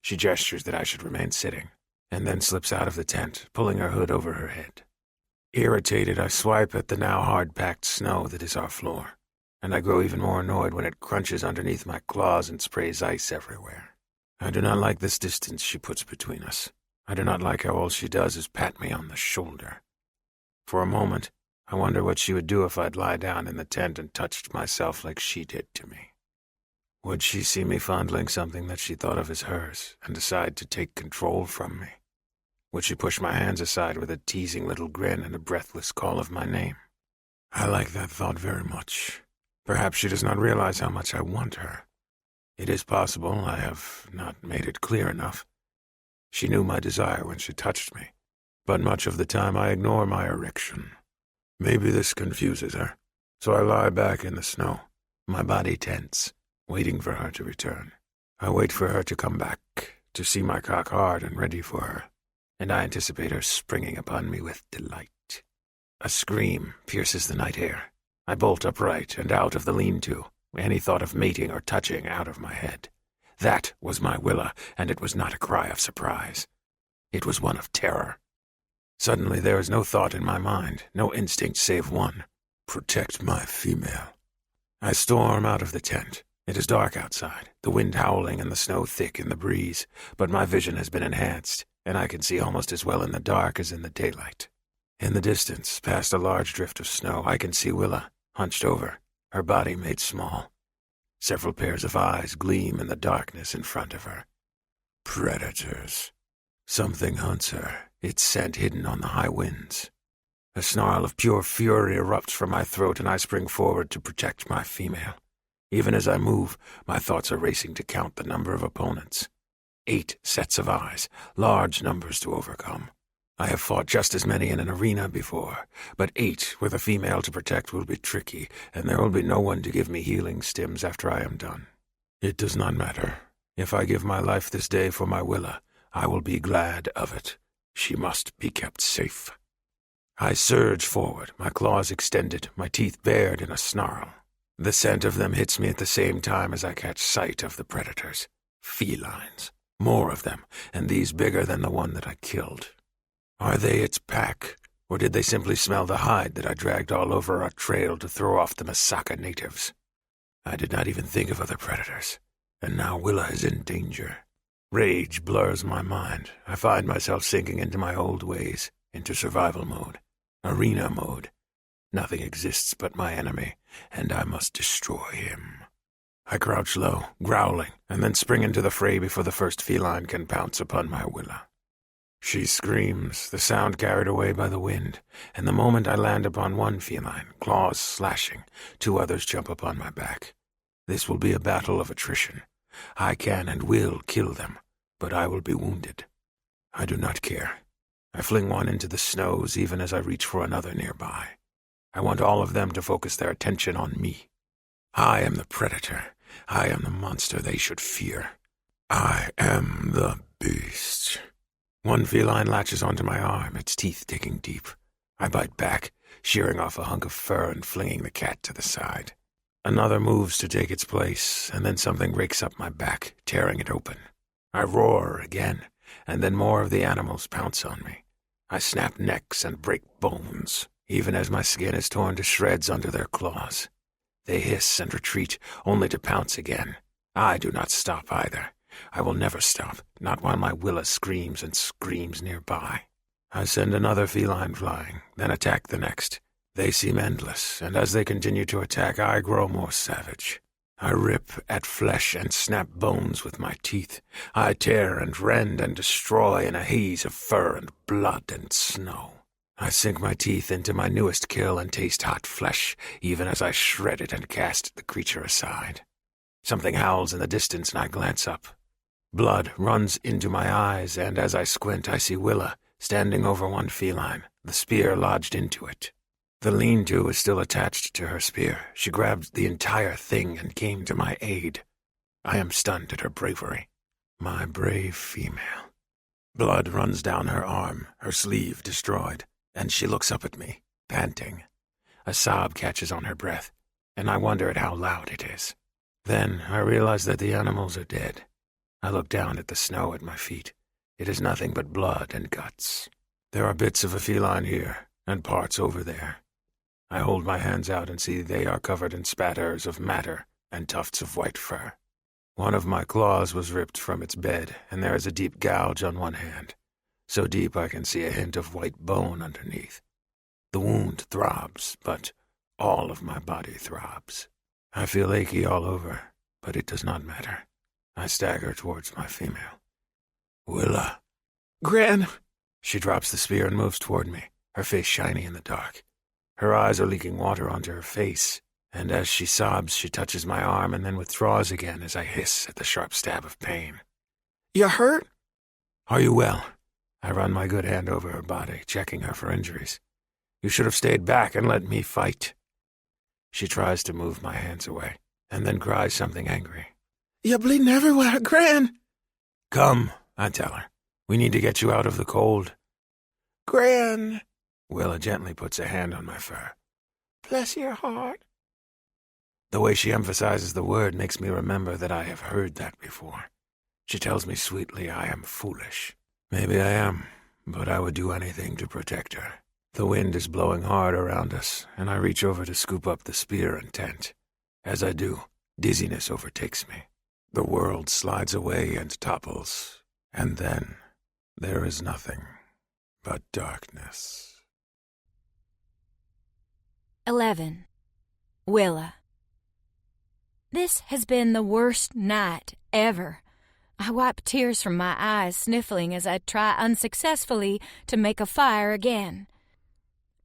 [SPEAKER 2] She gestures that I should remain sitting, and then slips out of the tent, pulling her hood over her head. Irritated, I swipe at the now hard-packed snow that is our floor, and I grow even more annoyed when it crunches underneath my claws and sprays ice everywhere. I do not like this distance she puts between us. I do not like how all she does is pat me on the shoulder. For a moment, I wonder what she would do if I'd lie down in the tent and touched myself like she did to me. Would she see me fondling something that she thought of as hers and decide to take control from me? Would she push my hands aside with a teasing little grin and a breathless call of my name? I like that thought very much. Perhaps she does not realize how much I want her. It is possible I have not made it clear enough. She knew my desire when she touched me, but much of the time I ignore my erection. Maybe this confuses her, so I lie back in the snow, my body tense, waiting for her to return. I wait for her to come back, to see my cock hard and ready for her, and I anticipate her springing upon me with delight. A scream pierces the night air. I bolt upright and out of the lean-to, any thought of mating or touching out of my head. That was my Willa, and it was not a cry of surprise. It was one of terror. Suddenly there is no thought in my mind, no instinct save one: protect my female. I storm out of the tent. It is dark outside, the wind howling and the snow thick in the breeze, but my vision has been enhanced, and I can see almost as well in the dark as in the daylight. In the distance, past a large drift of snow, I can see Willa, hunched over, her body made small. Several pairs of eyes gleam in the darkness in front of her. Predators. Something hunts her, its scent hidden on the high winds. A snarl of pure fury erupts from my throat, and I spring forward to protect my female. Even as I move, my thoughts are racing to count the number of opponents. 8 sets of eyes, large numbers to overcome. I have fought just as many in an arena before, but 8 with a female to protect will be tricky, and there will be no one to give me healing stims after I am done. It does not matter. If I give my life this day for my Willa, I will be glad of it. She must be kept safe. I surge forward, my claws extended, my teeth bared in a snarl. The scent of them hits me at the same time as I catch sight of the predators. Felines. More of them, and these bigger than the one that I killed. Are they its pack, or did they simply smell the hide that I dragged all over our trail to throw off the Masaka natives? I did not even think of other predators, and now Willa is in danger. Rage blurs my mind. I find myself sinking into my old ways, into survival mode, arena mode. Nothing exists but my enemy, and I must destroy him. I crouch low, growling, and then spring into the fray before the first feline can pounce upon my Willa. She screams, the sound carried away by the wind, and the moment I land upon one feline, claws slashing, 2 others jump upon my back. This will be a battle of attrition. I can and will kill them, but I will be wounded. I do not care. I fling one into the snows even as I reach for another nearby. I want all of them to focus their attention on me. I am the predator. I am the monster they should fear. I am the beast. One feline latches onto my arm, its teeth digging deep. I bite back, shearing off a hunk of fur and flinging the cat to the side. Another moves to take its place, and then something rakes up my back, tearing it open. I roar again, and then more of the animals pounce on me. I snap necks and break bones, even as my skin is torn to shreds under their claws. They hiss and retreat, only to pounce again. I do not stop either. I will never stop, not while my Willa screams and screams nearby. I send another feline flying, then attack the next. They seem endless, and as they continue to attack, I grow more savage. I rip at flesh and snap bones with my teeth. I tear and rend and destroy in a haze of fur and blood and snow. I sink my teeth into my newest kill and taste hot flesh, even as I shred it and cast the creature aside. Something howls in the distance, and I glance up. Blood runs into my eyes, and as I squint, I see Willa standing over one feline, the spear lodged into it. The lean-to is still attached to her spear. She grabbed the entire thing and came to my aid. I am stunned at her bravery. My brave female. Blood runs down her arm, her sleeve destroyed, and she looks up at me, panting. A sob catches on her breath, and I wonder at how loud it is. Then I realize that the animals are dead. I look down at the snow at my feet. It is nothing but blood and guts. There are bits of a feline here, and parts over there. I hold my hands out and see they are covered in spatters of matter and tufts of white fur. One of my claws was ripped from its bed, and there is a deep gouge on one hand, so deep I can see a hint of white bone underneath. The wound throbs, but all of my body throbs. I feel achy all over, but it does not matter. I stagger towards my female. Willa.
[SPEAKER 5] Gran.
[SPEAKER 2] She drops the spear and moves toward me, her face shiny in the dark. Her eyes are leaking water onto her face, and as she sobs, she touches my arm and then withdraws again as I hiss at the sharp stab of pain.
[SPEAKER 5] You hurt?
[SPEAKER 2] Are you well? I run my good hand over her body, checking her for injuries. You should have stayed back and let me fight. She tries to move my hands away, and then cries something angry.
[SPEAKER 5] You're bleeding everywhere, Gran.
[SPEAKER 2] Come, I tell her. We need to get you out of the cold.
[SPEAKER 5] Gran.
[SPEAKER 2] Willa gently puts a hand on my fur.
[SPEAKER 5] Bless your heart.
[SPEAKER 2] The way she emphasizes the word makes me remember that I have heard that before. She tells me sweetly I am foolish. Maybe I am, but I would do anything to protect her. The wind is blowing hard around us, and I reach over to scoop up the spear and tent. As I do, dizziness overtakes me. The world slides away and topples, and then there is nothing but darkness.
[SPEAKER 3] 11. Willa. This has been the worst night ever. I wipe tears from my eyes, sniffling as I try unsuccessfully to make a fire again.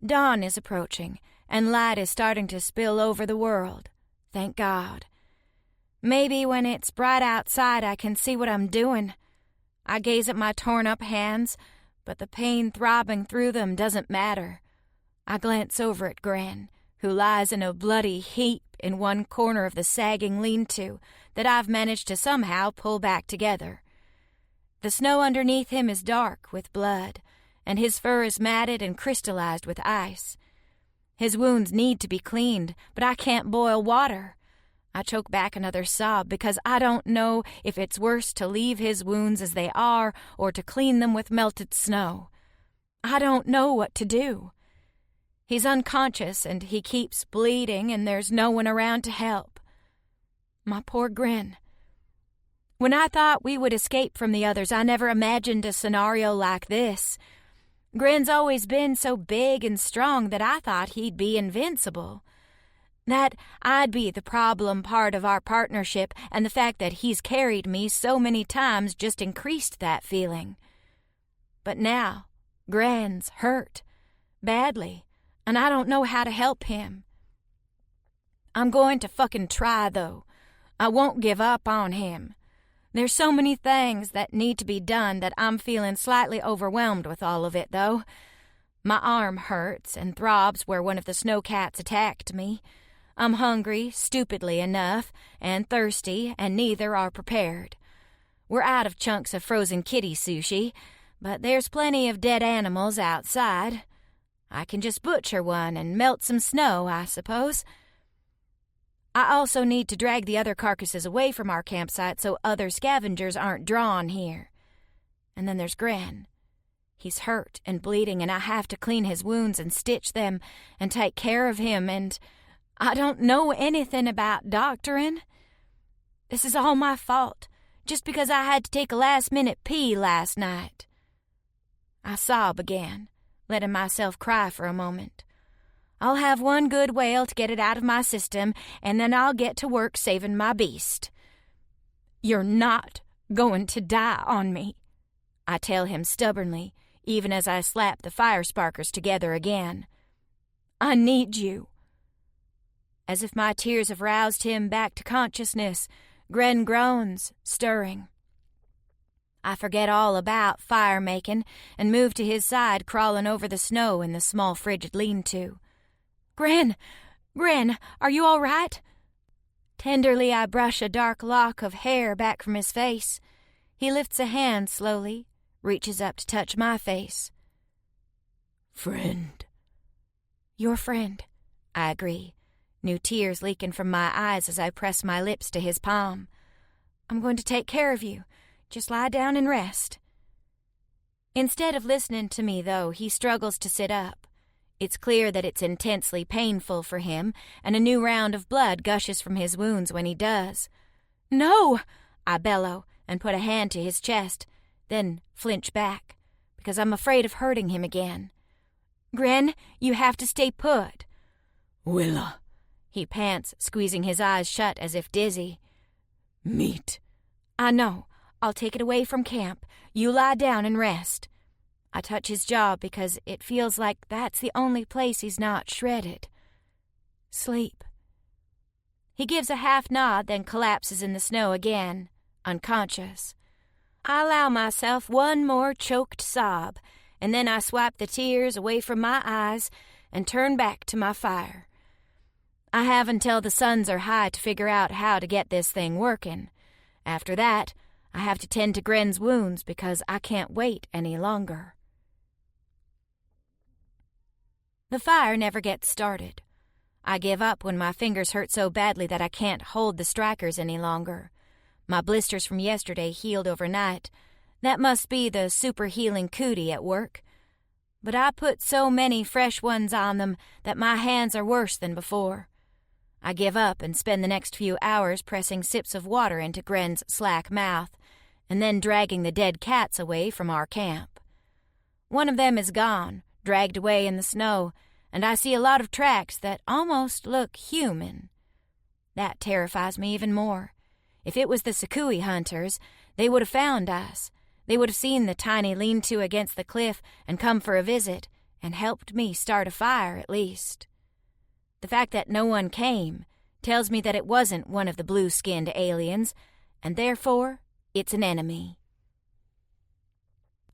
[SPEAKER 3] Dawn is approaching, and light is starting to spill over the world. Thank God. Maybe when it's bright outside I can see what I'm doing. I gaze at my torn-up hands, but the pain throbbing through them doesn't matter. I glance over at Gran, who lies in a bloody heap in one corner of the sagging lean-to that I've managed to somehow pull back together. The snow underneath him is dark with blood, and his fur is matted and crystallized with ice. His wounds need to be cleaned, but I can't boil water. I choke back another sob because I don't know if it's worse to leave his wounds as they are or to clean them with melted snow. I don't know what to do. He's unconscious and he keeps bleeding and there's no one around to help. My poor Gran. When I thought we would escape from the others, I never imagined a scenario like this. Gran's always been so big and strong that I thought he'd be invincible. That I'd be the problem part of our partnership, and the fact that he's carried me so many times just increased that feeling. But now, Gran's hurt, badly, and I don't know how to help him. I'm going to fucking try, though. I won't give up on him. There's so many things that need to be done that I'm feeling slightly overwhelmed with all of it, though. My arm hurts and throbs where one of the snowcats attacked me. I'm hungry, stupidly enough, and thirsty, and neither are prepared. We're out of chunks of frozen kitty sushi, but there's plenty of dead animals outside. I can just butcher one and melt some snow, I suppose. I also need to drag the other carcasses away from our campsite so other scavengers aren't drawn here. And then there's Gran. He's hurt and bleeding, and I have to clean his wounds and stitch them and take care of him, and I don't know anything about doctoring. This is all my fault, just because I had to take a last-minute pee last night. I sob again, letting myself cry for a moment. I'll have one good wail to get it out of my system, and then I'll get to work saving my beast. You're not going to die on me, I tell him stubbornly, even as I slap the fire sparkers together again. I need you. As if my tears have roused him back to consciousness, Gran groans, stirring. I forget all about fire-making and move to his side, crawling over the snow in the small frigid lean-to. Gran, are you all right? Tenderly I brush a dark lock of hair back from his face. He lifts a hand slowly, reaches up to touch my face.
[SPEAKER 4] Friend.
[SPEAKER 3] Your friend, I agree, new tears leaking from my eyes as I press my lips to his palm. "I'm going to take care of you. Just lie down and rest." Instead of listening to me, though, he struggles to sit up. It's clear that it's intensely painful for him, and a new round of blood gushes from his wounds when he does. "No!" I bellow and put a hand to his chest, then flinch back, because I'm afraid of hurting him again. "Gren, you have to stay put."
[SPEAKER 4] "Willa,"
[SPEAKER 3] he pants, squeezing his eyes shut as if dizzy.
[SPEAKER 4] "Meat."
[SPEAKER 3] "I know. I'll take it away from camp. You lie down and rest." I touch his jaw because it feels like that's the only place he's not shredded. "Sleep." He gives a half nod, then collapses in the snow again, unconscious. I allow myself one more choked sob, and then I swipe the tears away from my eyes and turn back to my fire. I have until the suns are high to figure out how to get this thing working. After that, I have to tend to Gren's wounds because I can't wait any longer. The fire never gets started. I give up when my fingers hurt so badly that I can't hold the strikers any longer. My blisters from yesterday healed overnight. That must be the super healing cootie at work. But I put so many fresh ones on them that my hands are worse than before. I give up and spend the next few hours pressing sips of water into Gren's slack mouth, and then dragging the dead cats away from our camp. One of them is gone, dragged away in the snow, and I see a lot of tracks that almost look human. That terrifies me even more. If it was the Sakui hunters, they would have found us. They would have seen the tiny lean-to against the cliff and come for a visit, and helped me start a fire at least. The fact that no one came tells me that it wasn't one of the blue-skinned aliens, and therefore it's an enemy.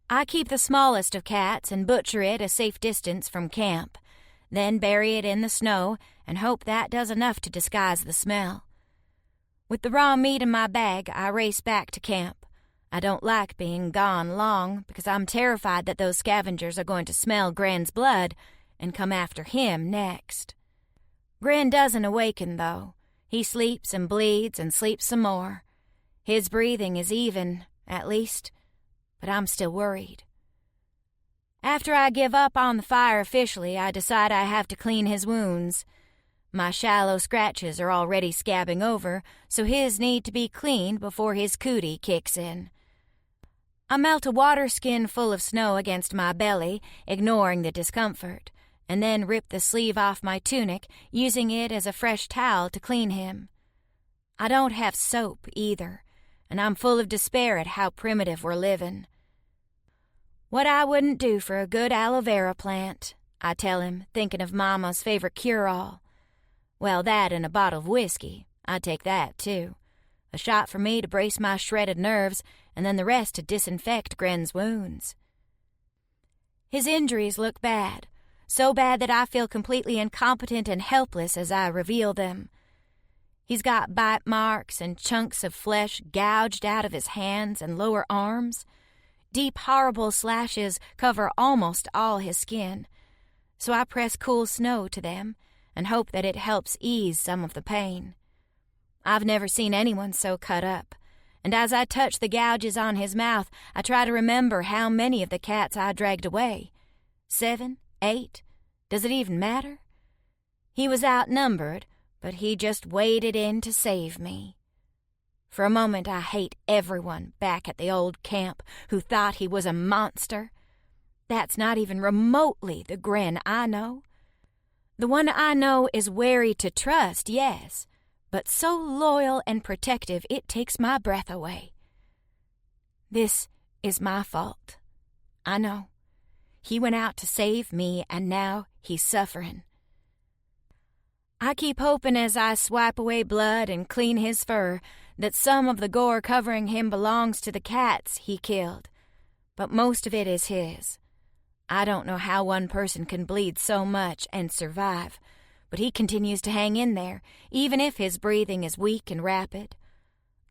[SPEAKER 3] I keep the smallest of cats and butcher it a safe distance from camp, then bury it in the snow and hope that does enough to disguise the smell. With the raw meat in my bag, I race back to camp. I don't like being gone long because I'm terrified that those scavengers are going to smell Gren's blood and come after him next. Gren doesn't awaken, though. He sleeps and bleeds and sleeps some more. His breathing is even, at least, but I'm still worried. After I give up on the fire officially, I decide I have to clean his wounds. My shallow scratches are already scabbing over, so his need to be cleaned before his cootie kicks in. I melt a water skin full of snow against my belly, ignoring the discomfort, and then rip the sleeve off my tunic, using it as a fresh towel to clean him. I don't have soap either, and I'm full of despair at how primitive we're living. What I wouldn't do for a good aloe vera plant, I tell him, thinking of Mama's favorite cure-all. Well, that and a bottle of whiskey. I'd take that, too. A shot for me to brace my shredded nerves, and then the rest to disinfect Gren's wounds. His injuries look bad, so bad that I feel completely incompetent and helpless as I reveal them. He's got bite marks and chunks of flesh gouged out of his hands and lower arms. Deep, horrible slashes cover almost all his skin, so I press cool snow to them and hope that it helps ease some of the pain. I've never seen anyone so cut up, and as I touch the gouges on his mouth, I try to remember how many of the cats I dragged away. 7, 8, does it even matter? He was outnumbered, but he just waded in to save me. For a moment I hate everyone back at the old camp who thought he was a monster. That's not even remotely the Gren I know. The one I know is wary to trust, yes, but so loyal and protective it takes my breath away. This is my fault. I know. He went out to save me, and now he's suffering. I keep hoping as I swipe away blood and clean his fur that some of the gore covering him belongs to the cats he killed, but most of it is his. I don't know how one person can bleed so much and survive, but he continues to hang in there, even if his breathing is weak and rapid.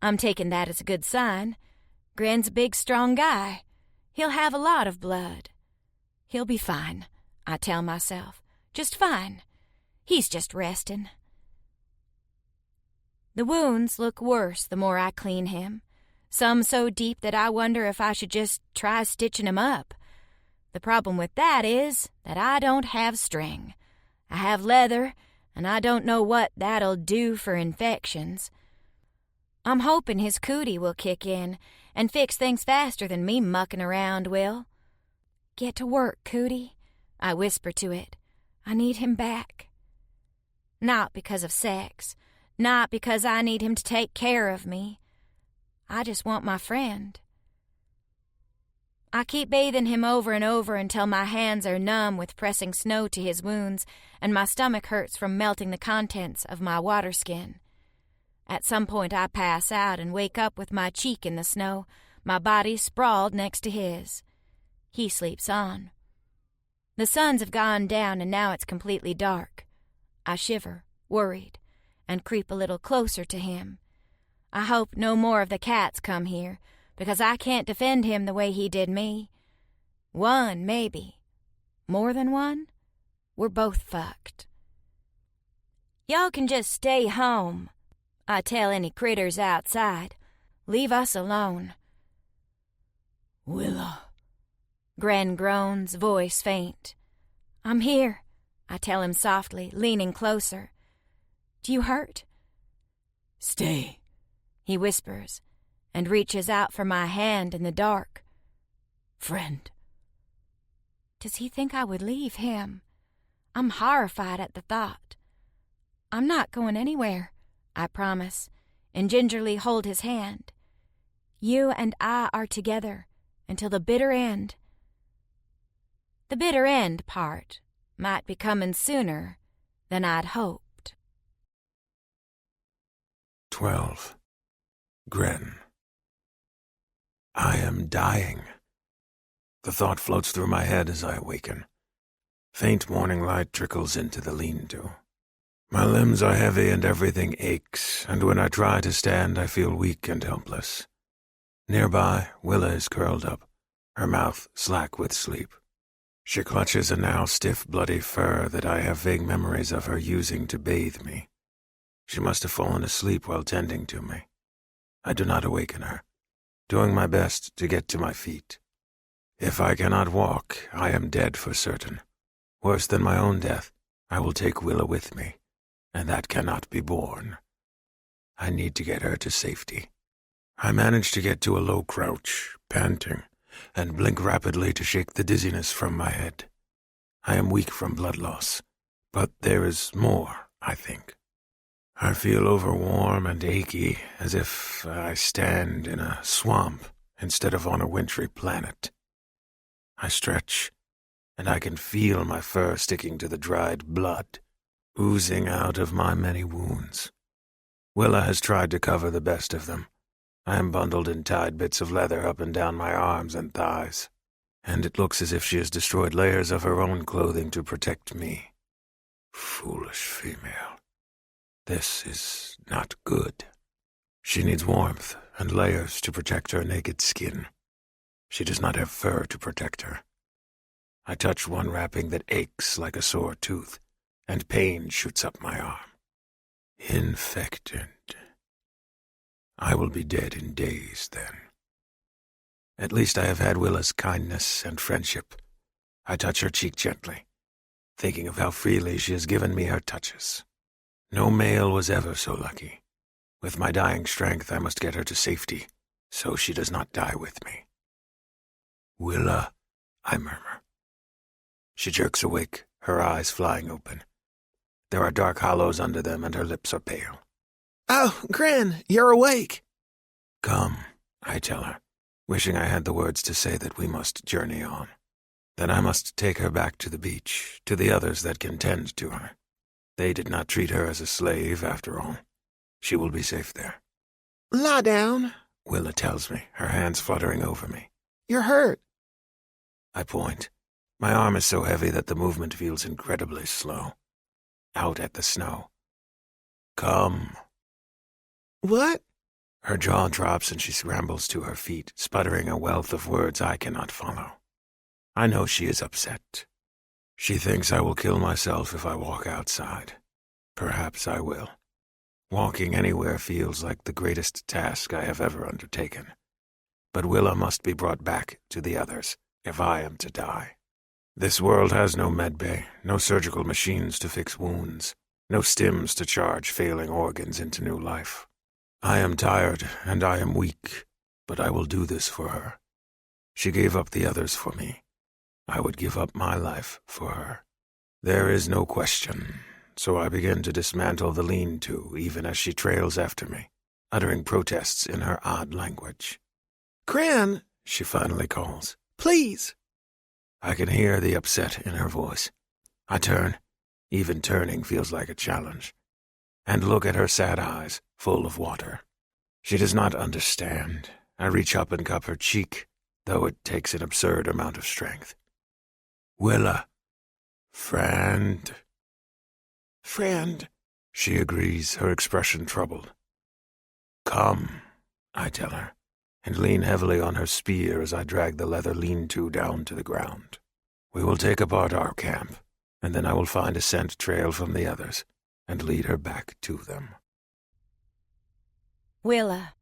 [SPEAKER 3] I'm taking that as a good sign. Gren's a big, strong guy. He'll have a lot of blood. He'll be fine, I tell myself. Just fine. He's just resting. The wounds look worse the more I clean him, some so deep that I wonder if I should just try stitching him up. The problem with that is that I don't have string. I have leather, and I don't know what that'll do for infections. I'm hoping his cootie will kick in and fix things faster than me mucking around will. Get to work, cootie, I whisper to it. I need him back. Not because of sex, not because I need him to take care of me. I just want my friend. I keep bathing him over and over until my hands are numb with pressing snow to his wounds and my stomach hurts from melting the contents of my water skin. At some point I pass out and wake up with my cheek in the snow, my body sprawled next to his. He sleeps on. The suns have gone down and now it's completely dark. I shiver, worried, and creep a little closer to him. I hope no more of the cats come here, because I can't defend him the way he did me. One, maybe. More than one? We're both fucked. Y'all can just stay home, I tell any critters outside. Leave us alone.
[SPEAKER 4] Willa.
[SPEAKER 3] Gren groans, voice faint. I'm here, I tell him softly, leaning closer. Do you hurt?
[SPEAKER 4] Stay,
[SPEAKER 3] he whispers, and reaches out for my hand in the dark.
[SPEAKER 4] friend.
[SPEAKER 3] Does he think I would leave him? I'm horrified at the thought. I'm not going anywhere, I promise, and gingerly hold his hand. You and I are together until the bitter end. The bitter end part might be coming sooner than I'd hoped.
[SPEAKER 2] 12. Gren. I am dying. The thought floats through my head as I awaken. Faint morning light trickles into the lean-to. My limbs are heavy and everything aches, and when I try to stand I feel weak and helpless. Nearby, Willa is curled up, her mouth slack with sleep. She clutches a now stiff, bloody fur that I have vague memories of her using to bathe me. She must have fallen asleep while tending to me. I do not awaken her, doing my best to get to my feet. If I cannot walk, I am dead for certain. Worse than my own death, I will take Willa with me, and that cannot be borne. I need to get her to safety. I manage to get to a low crouch, panting, and blink rapidly to shake the dizziness from my head. I am weak from blood loss, but there is more, I think. I feel overwarm and achy, as if I stand in a swamp instead of on a wintry planet. I stretch, and I can feel my fur sticking to the dried blood, oozing out of my many wounds. Willa has tried to cover the best of them. I am bundled in tied bits of leather up and down my arms and thighs, and it looks as if she has destroyed layers of her own clothing to protect me. Foolish female. This is not good. She needs warmth and layers to protect her naked skin. She does not have fur to protect her. I touch one wrapping that aches like a sore tooth, and pain shoots up my arm. Infected. I will be dead in days, then. At least I have had Willa's kindness and friendship. I touch her cheek gently, thinking of how freely she has given me her touches. No male was ever so lucky. With my dying strength, I must get her to safety, so she does not die with me. Willa, I murmur. She jerks awake, her eyes flying open. There are dark hollows under them, and her lips are pale.
[SPEAKER 5] Oh, Gren, you're awake.
[SPEAKER 2] Come, I tell her, wishing I had the words to say that we must journey on. That I must take her back to the beach, to the others that can tend to her. They did not treat her as a slave, after all. She will be safe there.
[SPEAKER 5] Lie down.
[SPEAKER 2] Willa tells me, her hands fluttering over me.
[SPEAKER 5] You're hurt.
[SPEAKER 2] I point. My arm is so heavy that the movement feels incredibly slow. Out at the snow. Come.
[SPEAKER 5] What?
[SPEAKER 2] Her jaw drops and she scrambles to her feet, sputtering a wealth of words I cannot follow. I know she is upset. She thinks I will kill myself if I walk outside. Perhaps I will. Walking anywhere feels like the greatest task I have ever undertaken. But Willa must be brought back to the others if I am to die. This world has no medbay, no surgical machines to fix wounds, no stims to charge failing organs into new life. I am tired and I am weak, but I will do this for her. She gave up the others for me. I would give up my life for her. There is no question, so I begin to dismantle the lean-to even as she trails after me, uttering protests in her odd language.
[SPEAKER 5] Gran,
[SPEAKER 2] She finally calls.
[SPEAKER 5] please.
[SPEAKER 2] I can hear the upset in her voice. I turn, even turning feels like a challenge, and look at her sad eyes, full of water. She does not understand. I reach up and cup her cheek, though it takes an absurd amount of strength. Willa. Friend.
[SPEAKER 5] Friend.
[SPEAKER 2] She agrees, her expression troubled. Come, I tell her, and lean heavily on her spear as I drag the leather lean-to down to the ground. We will take apart our camp, and then I will find a scent trail from the others and lead her back to them.
[SPEAKER 3] Willa.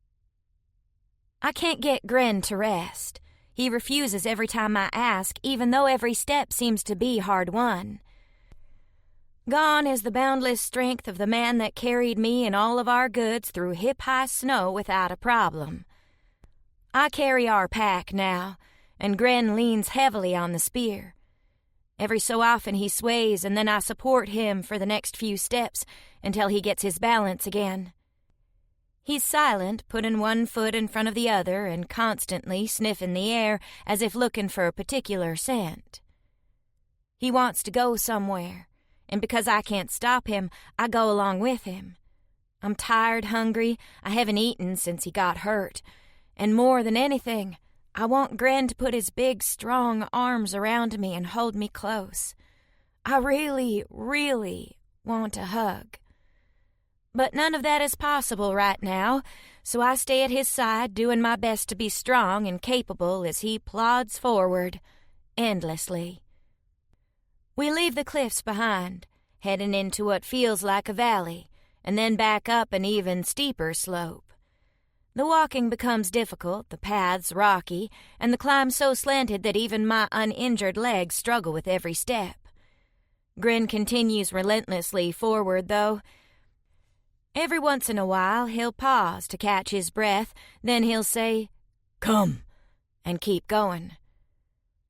[SPEAKER 3] I can't get Gren to rest. He refuses every time I ask, even though every step seems to be hard-won. Gone is the boundless strength of the man that carried me and all of our goods through hip-high snow without a problem. I carry our pack now, and Gren leans heavily on the spear. Every so often he sways, and then I support him for the next few steps until he gets his balance again. He's silent, putting one foot in front of the other and constantly sniffing the air as if looking for a particular scent. He wants to go somewhere, and because I can't stop him, I go along with him. I'm tired, hungry, I haven't eaten since he got hurt, and more than anything, I want Gren to put his big, strong arms around me and hold me close. I really, really want a hug. But none of that is possible right now, so I stay at his side doing my best to be strong and capable as he plods forward, endlessly. We leave the cliffs behind, heading into what feels like a valley, and then back up an even steeper slope. The walking becomes difficult, the paths rocky, and the climb so slanted that even my uninjured legs struggle with every step. Gren continues relentlessly forward, though. Every once in a while, he'll pause to catch his breath, then he'll say, "Come," and keep going.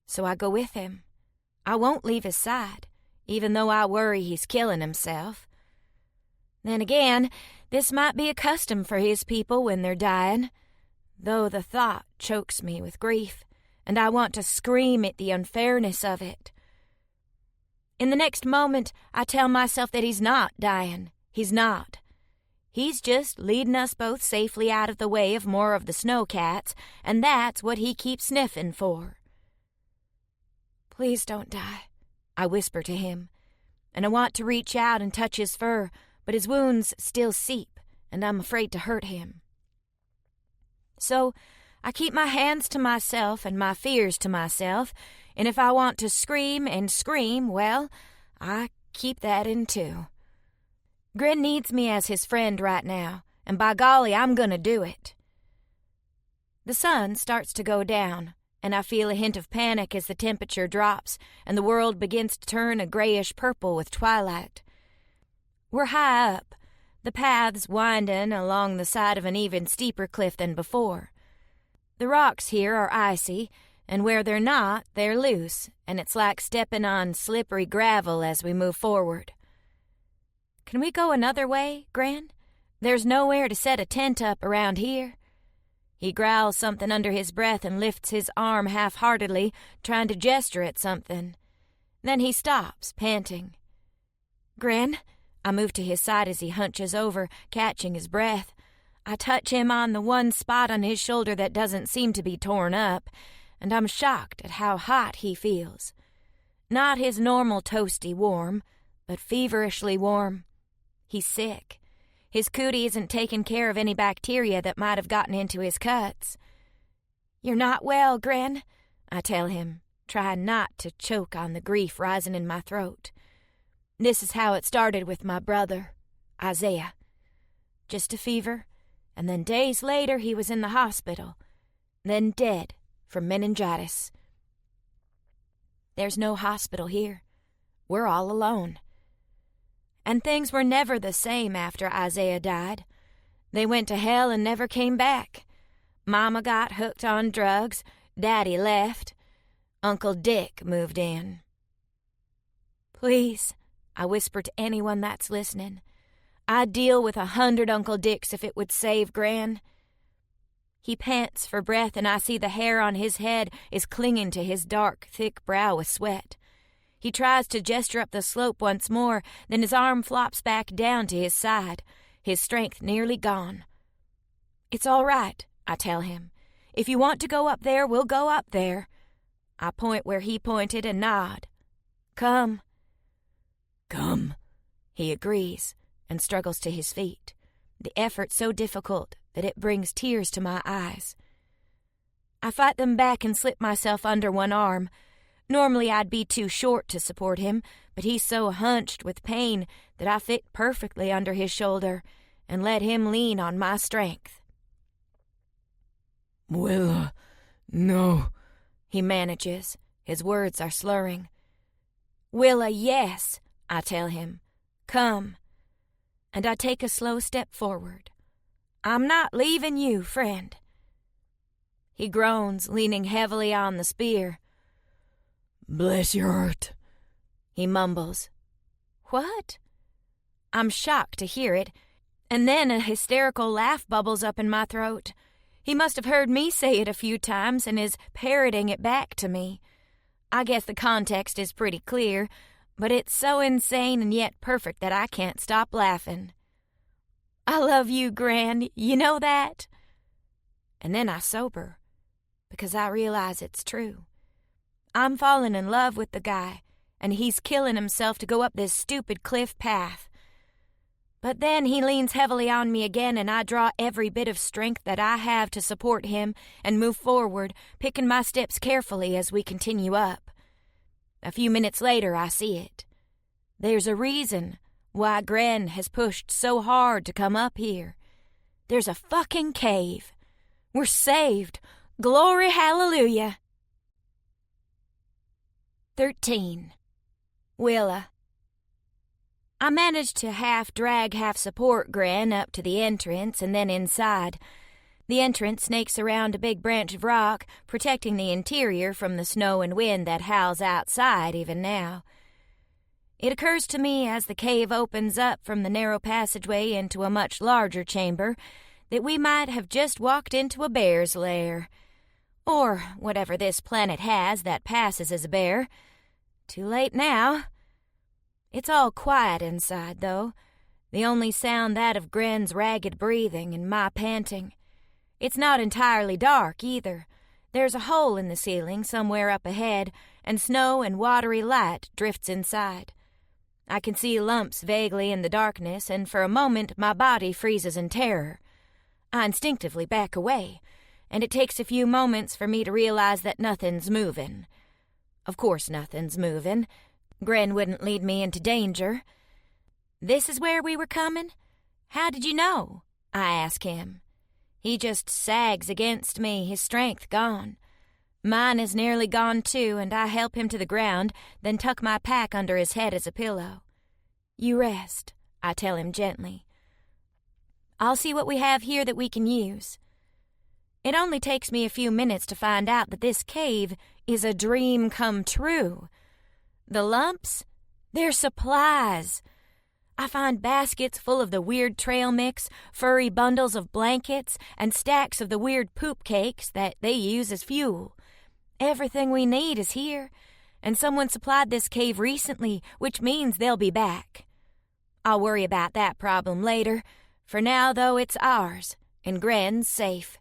[SPEAKER 3] So I go with him. I won't leave his side, even though I worry he's killing himself. Then again, this might be a custom for his people when they're dying, though the thought chokes me with grief, and I want to scream at the unfairness of it. In the next moment, I tell myself that he's not dying. He's not. He's just leading us both safely out of the way of more of the snowcats, and that's what he keeps sniffing for. "Please don't die," I whisper to him, and I want to reach out and touch his fur, but his wounds still seep, and I'm afraid to hurt him. So I keep my hands to myself and my fears to myself, and if I want to scream and scream, well, I keep that in too. Gren needs me as his friend right now, and by golly, I'm gonna do it. The sun starts to go down, and I feel a hint of panic as the temperature drops and the world begins to turn a grayish purple with twilight. We're high up, the paths winding along the side of an even steeper cliff than before. The rocks here are icy, and where they're not, they're loose, and it's like stepping on slippery gravel as we move forward. "Can we go another way, Gren? There's nowhere to set a tent up around here." He growls something under his breath and lifts his arm half-heartedly, trying to gesture at something. Then he stops, panting. "Gren?" I move to his side as he hunches over, catching his breath. I touch him on the one spot on his shoulder that doesn't seem to be torn up, and I'm shocked at how hot he feels. Not his normal toasty warm, but feverishly warm. He's sick. His cootie isn't taking care of any bacteria that might have gotten into his cuts. "You're not well, Gren," I tell him, trying not to choke on the grief rising in my throat. This is how it started with my brother, Isaiah. just a fever, and then days later he was in the hospital, then dead from meningitis. There's no hospital here. We're all alone. And things were never the same after Isaiah died. They went to hell and never came back. Mama got hooked on drugs, Daddy left, Uncle Dick moved in. Please, I whisper to anyone that's listening, I'd deal with 100 Uncle Dicks if it would save Gran. He pants for breath, and I see the hair on his head is clinging to his dark, thick brow with sweat. He tries to gesture up the slope once more, then his arm flops back down to his side, his strength nearly gone. It's all right, I tell him. If you want to go up there, we'll go up there. I point where he pointed and nod. Come. Come, he agrees and struggles to his feet, the effort so difficult that it brings tears to my eyes. I fight them back and slip myself under one arm. Normally I'd be too short to support him, but he's so hunched with pain that I fit perfectly under his shoulder and let him lean on my strength.
[SPEAKER 4] Willa, no,
[SPEAKER 3] he manages. His words are slurring. Willa, yes, I tell him. Come. And I take a slow step forward. I'm not leaving you, friend. He groans, leaning heavily on the spear.
[SPEAKER 4] Bless your heart,
[SPEAKER 3] he mumbles. What? I'm shocked to hear it, and then a hysterical laugh bubbles up in my throat. He must have heard me say it a few times and is parroting it back to me. I guess the context is pretty clear, but it's so insane and yet perfect that I can't stop laughing. I love you, Gran, you know that? And then I sober, because I realize it's true. I'm falling in love with the guy, and he's killing himself to go up this stupid cliff path. But then he leans heavily on me again, and I draw every bit of strength that I have to support him and move forward, picking my steps carefully as we continue up. A few minutes later, I see it. There's a reason why Gran has pushed so hard to come up here. There's a fucking cave. We're saved. Glory, hallelujah. 13. Willa. I managed to half drag, half support Gran up to the entrance and then inside. The entrance snakes around a big branch of rock, protecting the interior from the snow and wind that howls outside even now. It occurs to me as the cave opens up from the narrow passageway into a much larger chamber that we might have just walked into a bear's lair. Or whatever this planet has that passes as a bear. Too late now. It's all quiet inside, though, the only sound that of Gren's ragged breathing and my panting. It's not entirely dark, either. There's a hole in the ceiling somewhere up ahead, and snow and watery light drifts inside. I can see lumps vaguely in the darkness, and for a moment my body freezes in terror. I instinctively back away, and it takes a few moments for me to realize that nothing's moving. Of course nothing's moving. Gren wouldn't lead me into danger. This is where we were coming? How did you know? I ask him. He just sags against me, his strength gone. Mine is nearly gone too, and I help him to the ground, then tuck my pack under his head as a pillow. You rest, I tell him gently. I'll see what we have here that we can use. It only takes me a few minutes to find out that this cave is a dream come true. The lumps? They're supplies. I find baskets full of the weird trail mix, furry bundles of blankets, and stacks of the weird poop cakes that they use as fuel. Everything we need is here, and someone supplied this cave recently, which means they'll be back. I'll worry about that problem later. For now, though, it's ours, and Gren's safe.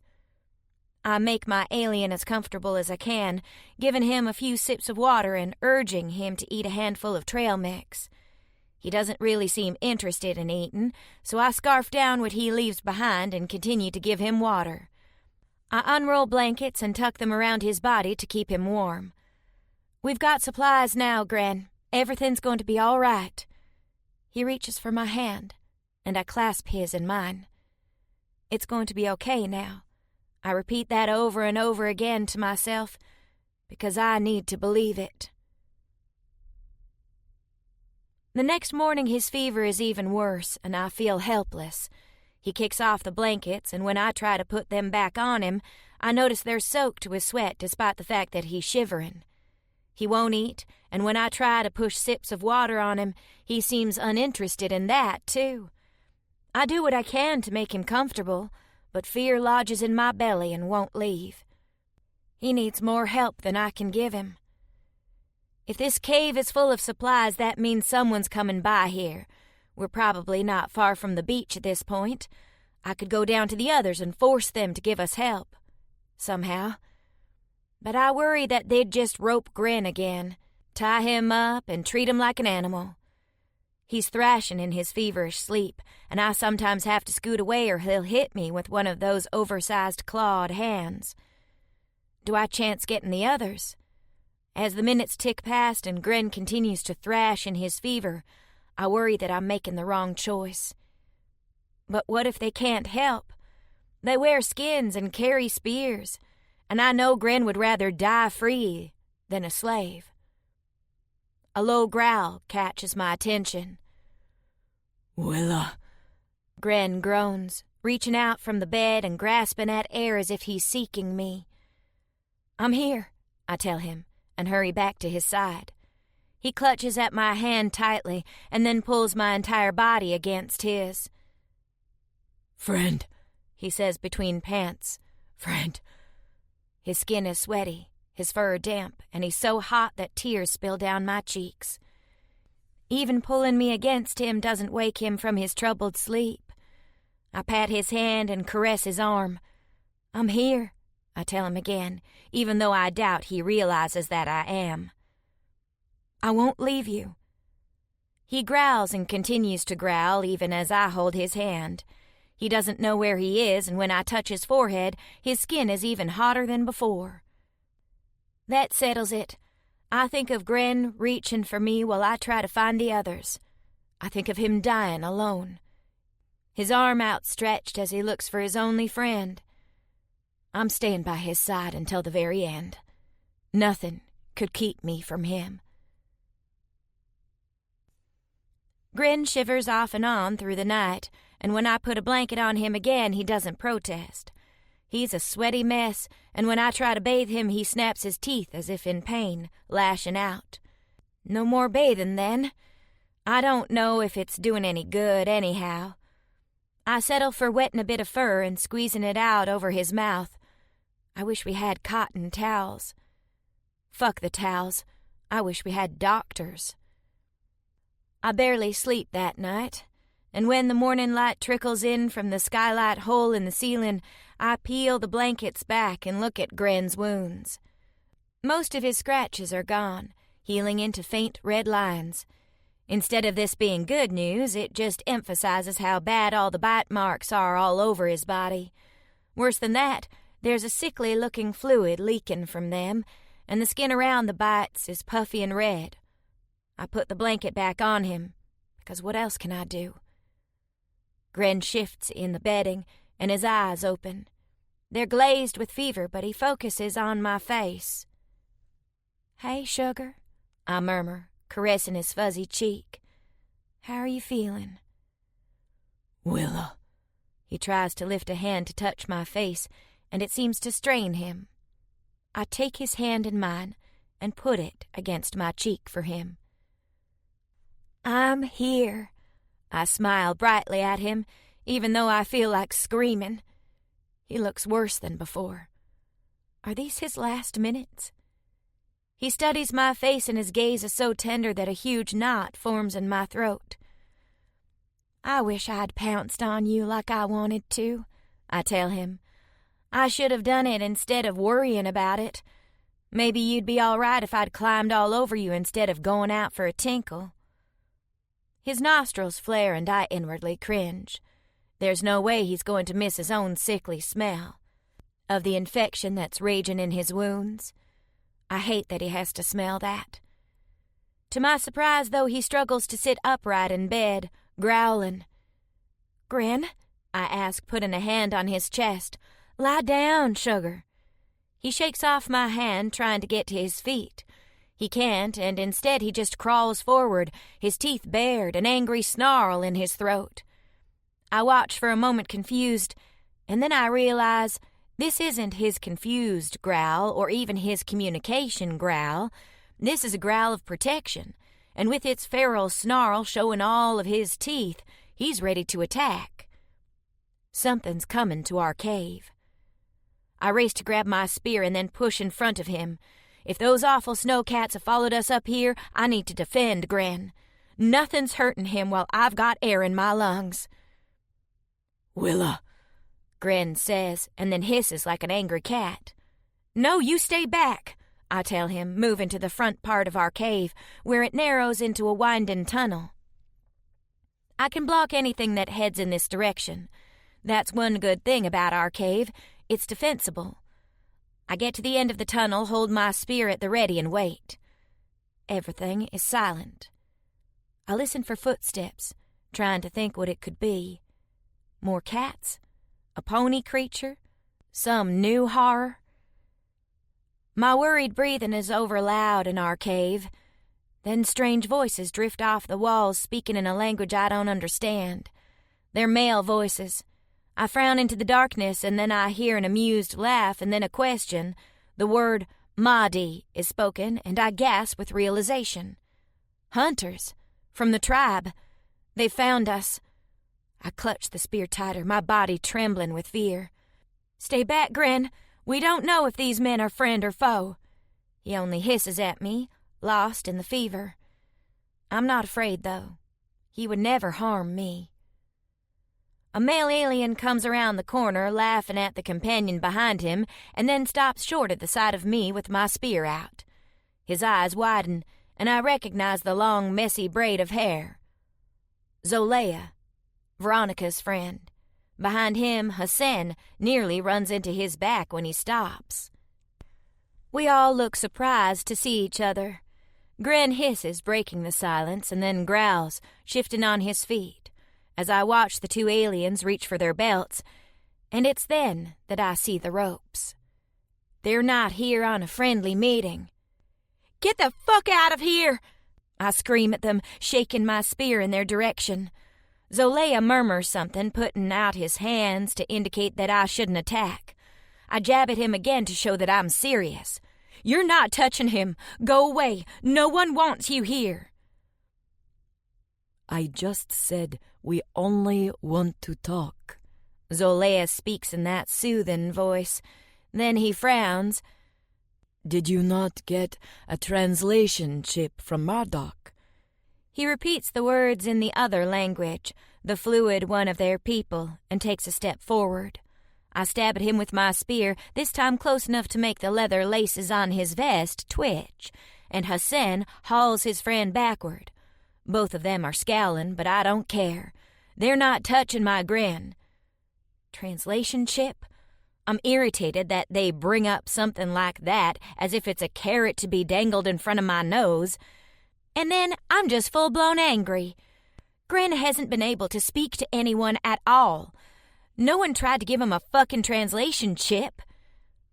[SPEAKER 3] I make my alien as comfortable as I can, giving him a few sips of water and urging him to eat a handful of trail mix. He doesn't really seem interested in eating, so I scarf down what he leaves behind and continue to give him water. I unroll blankets and tuck them around his body to keep him warm. We've got supplies now, Gren. Everything's going to be all right. He reaches for my hand, and I clasp his in mine. It's going to be okay now. I repeat that over and over again to myself because I need to believe it. The next morning his fever is even worse, and I feel helpless. He kicks off the blankets, and when I try to put them back on him, I notice they're soaked with sweat despite the fact that he's shivering. He won't eat, and when I try to push sips of water on him, he seems uninterested in that, too. I do what I can to make him comfortable, but fear lodges in my belly and won't leave. He needs more help than I can give him. If this cave is full of supplies, that means someone's coming by here. We're probably not far from the beach at this point. I could go down to the others and force them to give us help. Somehow. But I worry that they'd just rope Gren again, tie him up, and treat him like an animal. He's thrashing in his feverish sleep, and I sometimes have to scoot away or he'll hit me with one of those oversized clawed hands. Do I chance getting the others? As the minutes tick past and Gren continues to thrash in his fever, I worry that I'm making the wrong choice. But what if they can't help? They wear skins and carry spears, and I know Gren would rather die free than a slave. A low growl catches my attention.
[SPEAKER 4] Willa.
[SPEAKER 3] Gren groans, reaching out from the bed and grasping at air as if he's seeking me. I'm here, I tell him, and hurry back to his side. He clutches at my hand tightly and then pulls my entire body against his.
[SPEAKER 4] Friend,
[SPEAKER 3] he says between pants.
[SPEAKER 4] Friend.
[SPEAKER 3] His skin is sweaty, his fur damp, and he's so hot that tears spill down my cheeks. Even pulling me against him doesn't wake him from his troubled sleep. I pat his hand and caress his arm. I'm here, I tell him again, even though I doubt he realizes that I am. I won't leave you. He growls and continues to growl even as I hold his hand. He doesn't know where he is, and when I touch his forehead, his skin is even hotter than before. That settles it. I think of Gren reaching for me while I try to find the others. I think of him dying alone. His arm outstretched as he looks for his only friend. I'm staying by his side until the very end. Nothing could keep me from him. Gren shivers off and on through the night, and when I put a blanket on him again, he doesn't protest. He's a sweaty mess, and when I try to bathe him, he snaps his teeth as if in pain, lashing out. No more bathing, then. I don't know if it's doing any good, anyhow. I settle for wetting a bit of fur and squeezing it out over his mouth. I wish we had cotton towels. Fuck the towels. I wish we had doctors. I barely sleep that night, and when the morning light trickles in from the skylight hole in the ceiling, I peel the blankets back and look at Gren's wounds. Most of his scratches are gone, healing into faint red lines. Instead of this being good news, it just emphasizes how bad all the bite marks are all over his body. Worse than that, there's a sickly-looking fluid leaking from them, and the skin around the bites is puffy and red. I put the blanket back on him, because what else can I do? Gren shifts in the bedding, and his eyes open. They're glazed with fever, but he focuses on my face. "Hey, sugar," I murmur, caressing his fuzzy cheek. "How are you feeling?"
[SPEAKER 4] Willa.
[SPEAKER 3] He tries to lift a hand to touch my face, and it seems to strain him. I take his hand in mine and put it against my cheek for him. "I'm here." I smile brightly at him, even though I feel like screaming. He looks worse than before. Are these his last minutes? He studies my face, and his gaze is so tender that a huge knot forms in my throat. "I wish I'd pounced on you like I wanted to," I tell him. "I should have done it instead of worrying about it. Maybe you'd be all right if I'd climbed all over you instead of going out for a tinkle." His nostrils flare, and I inwardly cringe. There's no way he's going to miss his own sickly smell of the infection that's raging in his wounds. I hate that he has to smell that. To my surprise, though, he struggles to sit upright in bed, growling. "Gren, I ask, putting a hand on his chest. "Lie down, sugar." He shakes off my hand, trying to get to his feet. He can't, and instead he just crawls forward, his teeth bared, an angry snarl in his throat. I watch for a moment confused, and then I realize this isn't his confused growl or even his communication growl. This is a growl of protection, and with its feral snarl showing all of his teeth, he's ready to attack. Something's coming to our cave. I race to grab my spear and then push in front of him. If those awful snowcats have followed us up here, I need to defend Gren. Nothing's hurting him while I've got air in my lungs.
[SPEAKER 4] "Willa,"
[SPEAKER 3] Gren says, and then hisses like an angry cat. "No, you stay back," I tell him, moving to the front part of our cave, where it narrows into a winding tunnel. I can block anything that heads in this direction. That's one good thing about our cave. It's defensible. I get to the end of the tunnel, hold my spear at the ready, and wait. Everything is silent. I listen for footsteps, trying to think what it could be. More cats? A pony creature? Some new horror? My worried breathing is over loud in our cave. Then strange voices drift off the walls, speaking in a language I don't understand. They're male voices. I frown into the darkness, and then I hear an amused laugh and then a question. The word Mahdi is spoken, and I gasp with realization. Hunters. From the tribe. They found us. I clutch the spear tighter, my body trembling with fear. "Stay back, Gren. We don't know if these men are friend or foe." He only hisses at me, lost in the fever. I'm not afraid, though. He would never harm me. A male alien comes around the corner, laughing at the companion behind him, and then stops short at the sight of me with my spear out. His eyes widen, and I recognize the long, messy braid of hair. Zolea, Veronica's friend. Behind him, Hassan nearly runs into his back when he stops. We all look surprised to see each other. Gren hisses, breaking the silence, and then growls, shifting on his feet, as I watch the two aliens reach for their belts, and it's then that I see the ropes. They're not here on a friendly meeting. "Get the fuck out of here!" I scream at them, shaking my spear in their direction. Zolea murmurs something, putting out his hands to indicate that I shouldn't attack. I jab at him again to show that I'm serious. "You're not touching him. Go away. No one wants you here."
[SPEAKER 4] "I just said we only want to talk."
[SPEAKER 3] Zolea speaks in that soothing voice. Then he frowns.
[SPEAKER 4] "Did you not get a translation chip from Marduk?"
[SPEAKER 3] He repeats the words in the other language, the fluid one of their people, and takes a step forward. I stab at him with my spear, this time close enough to make the leather laces on his vest twitch, and Hassan hauls his friend backward. Both of them are scowling, but I don't care. They're not touching my Gren. Translation chip? I'm irritated that they bring up something like that as if it's a carrot to be dangled in front of my nose. And then I'm just full-blown angry. Gren hasn't been able to speak to anyone at all. No one tried to give him a fucking translation chip.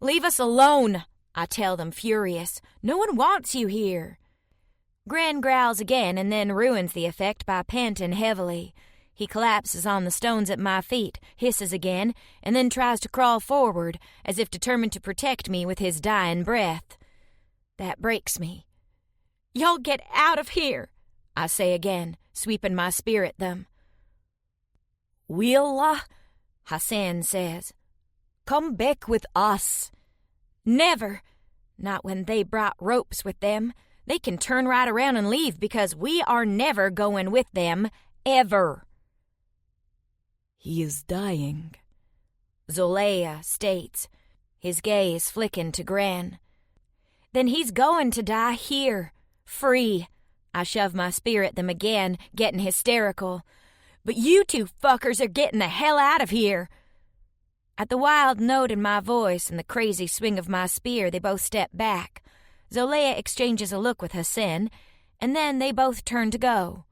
[SPEAKER 3] "Leave us alone," I tell them, furious. "No one wants you here." Gren growls again and then ruins the effect by panting heavily. He collapses on the stones at my feet, hisses again, and then tries to crawl forward, as if determined to protect me with his dying breath. That breaks me. "Y'all get out of here," I say again, sweeping my spear at them.
[SPEAKER 4] "Willa,"
[SPEAKER 3] Hassan says.
[SPEAKER 4] "come back with us."
[SPEAKER 3] "Never. Not when they brought ropes with them. They can turn right around and leave because we are never going with them, ever."
[SPEAKER 4] "He is dying,"
[SPEAKER 3] Zolea states, his gaze flicking to Gren. "Then he's going to die here, free." I shove my spear at them again, getting hysterical. "But you two fuckers are getting the hell out of here." At the wild note in my voice and the crazy swing of my spear, they both step back. Zolea exchanges a look with Hassan, and then they both turn to go.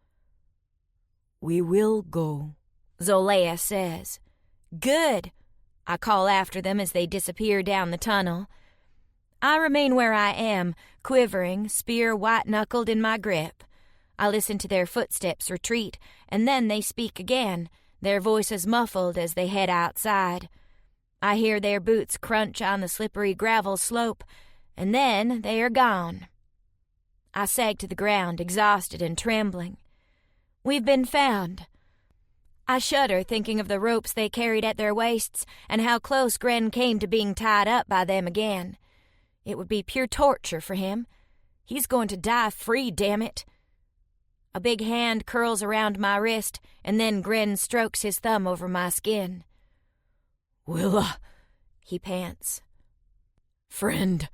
[SPEAKER 4] "We will go,"
[SPEAKER 3] Zolea says. Good, I call after them as they disappear down the tunnel. I remain where I am, quivering, spear white-knuckled in my grip. I listen to their footsteps retreat, and then they speak again, their voices muffled as they head outside. I hear their boots crunch on the slippery gravel slope, and then they are gone. I sag to the ground, exhausted and trembling. We've been found. I shudder, thinking of the ropes they carried at their waists and how close Gren came to being tied up by them again. It would be pure torture for him. He's going to die free, damn it. A big hand curls around my wrist, and then Gren strokes his thumb over my skin.
[SPEAKER 4] Willa,
[SPEAKER 3] he pants.
[SPEAKER 4] Friend.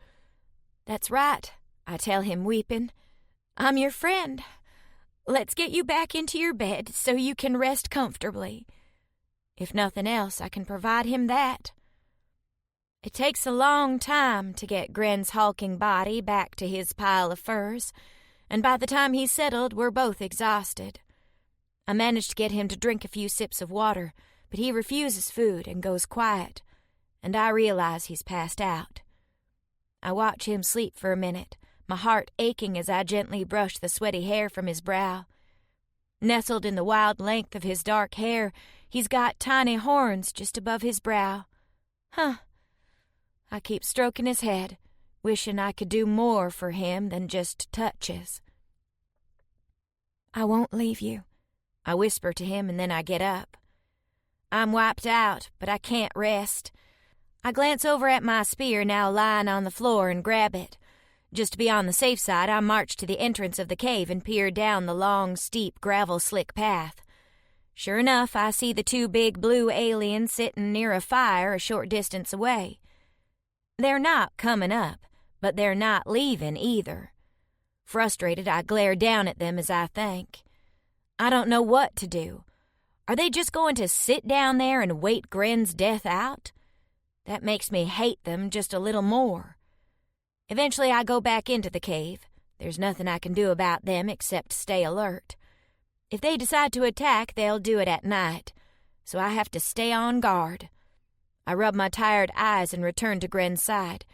[SPEAKER 3] That's right, I tell him, weeping. I'm your friend. Let's get you back into your bed so you can rest comfortably. If nothing else, I can provide him that. It takes a long time to get Gren's hulking body back to his pile of furs, and by the time he's settled, we're both exhausted. I manage to get him to drink a few sips of water, but he refuses food and goes quiet, and I realize he's passed out. I watch him sleep for a minute, my heart aching as I gently brush the sweaty hair from his brow. Nestled in the wild length of his dark hair, he's got tiny horns just above his brow. Huh. I keep stroking his head, wishing I could do more for him than just touches. I won't leave you, I whisper to him, and then I get up. I'm wiped out, but I can't rest. I glance over at my spear now lying on the floor and grab it. Just to be on the safe side, I march to the entrance of the cave and peer down the long, steep, gravel-slick path. Sure enough, I see the two big blue aliens sitting near a fire a short distance away. They're not coming up, but they're not leaving either. Frustrated, I glare down at them as I think. I don't know what to do. Are they just going to sit down there and wait Gren's death out? That makes me hate them just a little more. Eventually, I go back into the cave. There's nothing I can do about them except stay alert. If they decide to attack, they'll do it at night, so I have to stay on guard. I rub my tired eyes and return to Gren's side,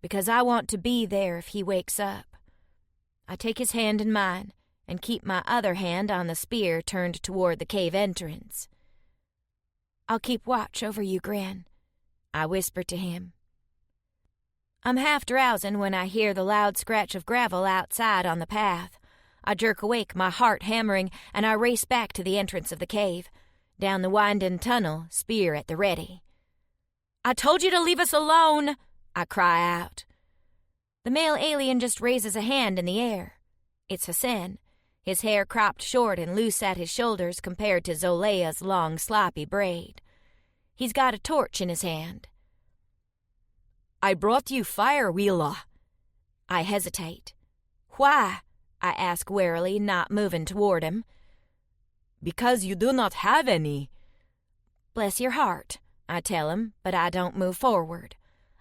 [SPEAKER 3] because I want to be there if he wakes up. I take his hand in mine and keep my other hand on the spear turned toward the cave entrance. I'll keep watch over you, Gren, I whisper to him. I'm half drowsing when I hear the loud scratch of gravel outside on the path. I jerk awake, my heart hammering, and I race back to the entrance of the cave, down the winding tunnel, spear at the ready. I told you to leave us alone, I cry out. The male alien just raises a hand in the air. It's Hassan, his hair cropped short and loose at his shoulders compared to Zolea's long, sloppy braid. He's got a torch in his hand.
[SPEAKER 4] I brought you fire, Willa.
[SPEAKER 3] I hesitate. Why? I ask warily, not moving toward him.
[SPEAKER 4] Because you do not have any.
[SPEAKER 3] Bless your heart, I tell him, but I don't move forward.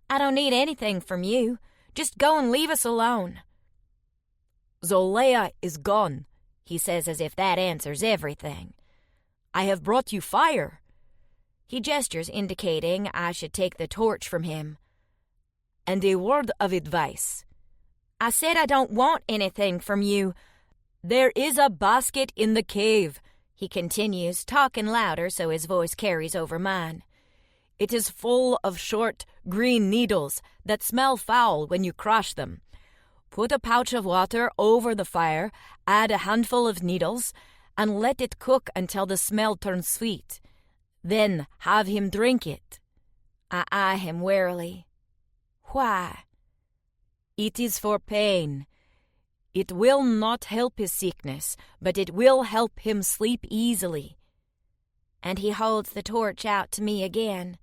[SPEAKER 3] I don't need anything from you. Just go and leave us alone.
[SPEAKER 4] Zolea is gone,
[SPEAKER 3] he says as if that answers everything.
[SPEAKER 4] I have brought you fire.
[SPEAKER 3] He gestures, indicating I should take the torch from him.
[SPEAKER 4] And a word of advice.
[SPEAKER 3] I said I don't want anything from you.
[SPEAKER 4] There is a basket in the cave,
[SPEAKER 3] he continues, talking louder so his voice carries over mine.
[SPEAKER 4] It is full of short, green needles that smell foul when you crush them. Put a pouch of water over the fire, add a handful of needles, and let it cook until the smell turns sweet. Then have him drink it.
[SPEAKER 3] I eye him warily. Why?
[SPEAKER 4] It is for pain. It will not help his sickness, but it will help him sleep easily.
[SPEAKER 3] And he holds the torch out to me again.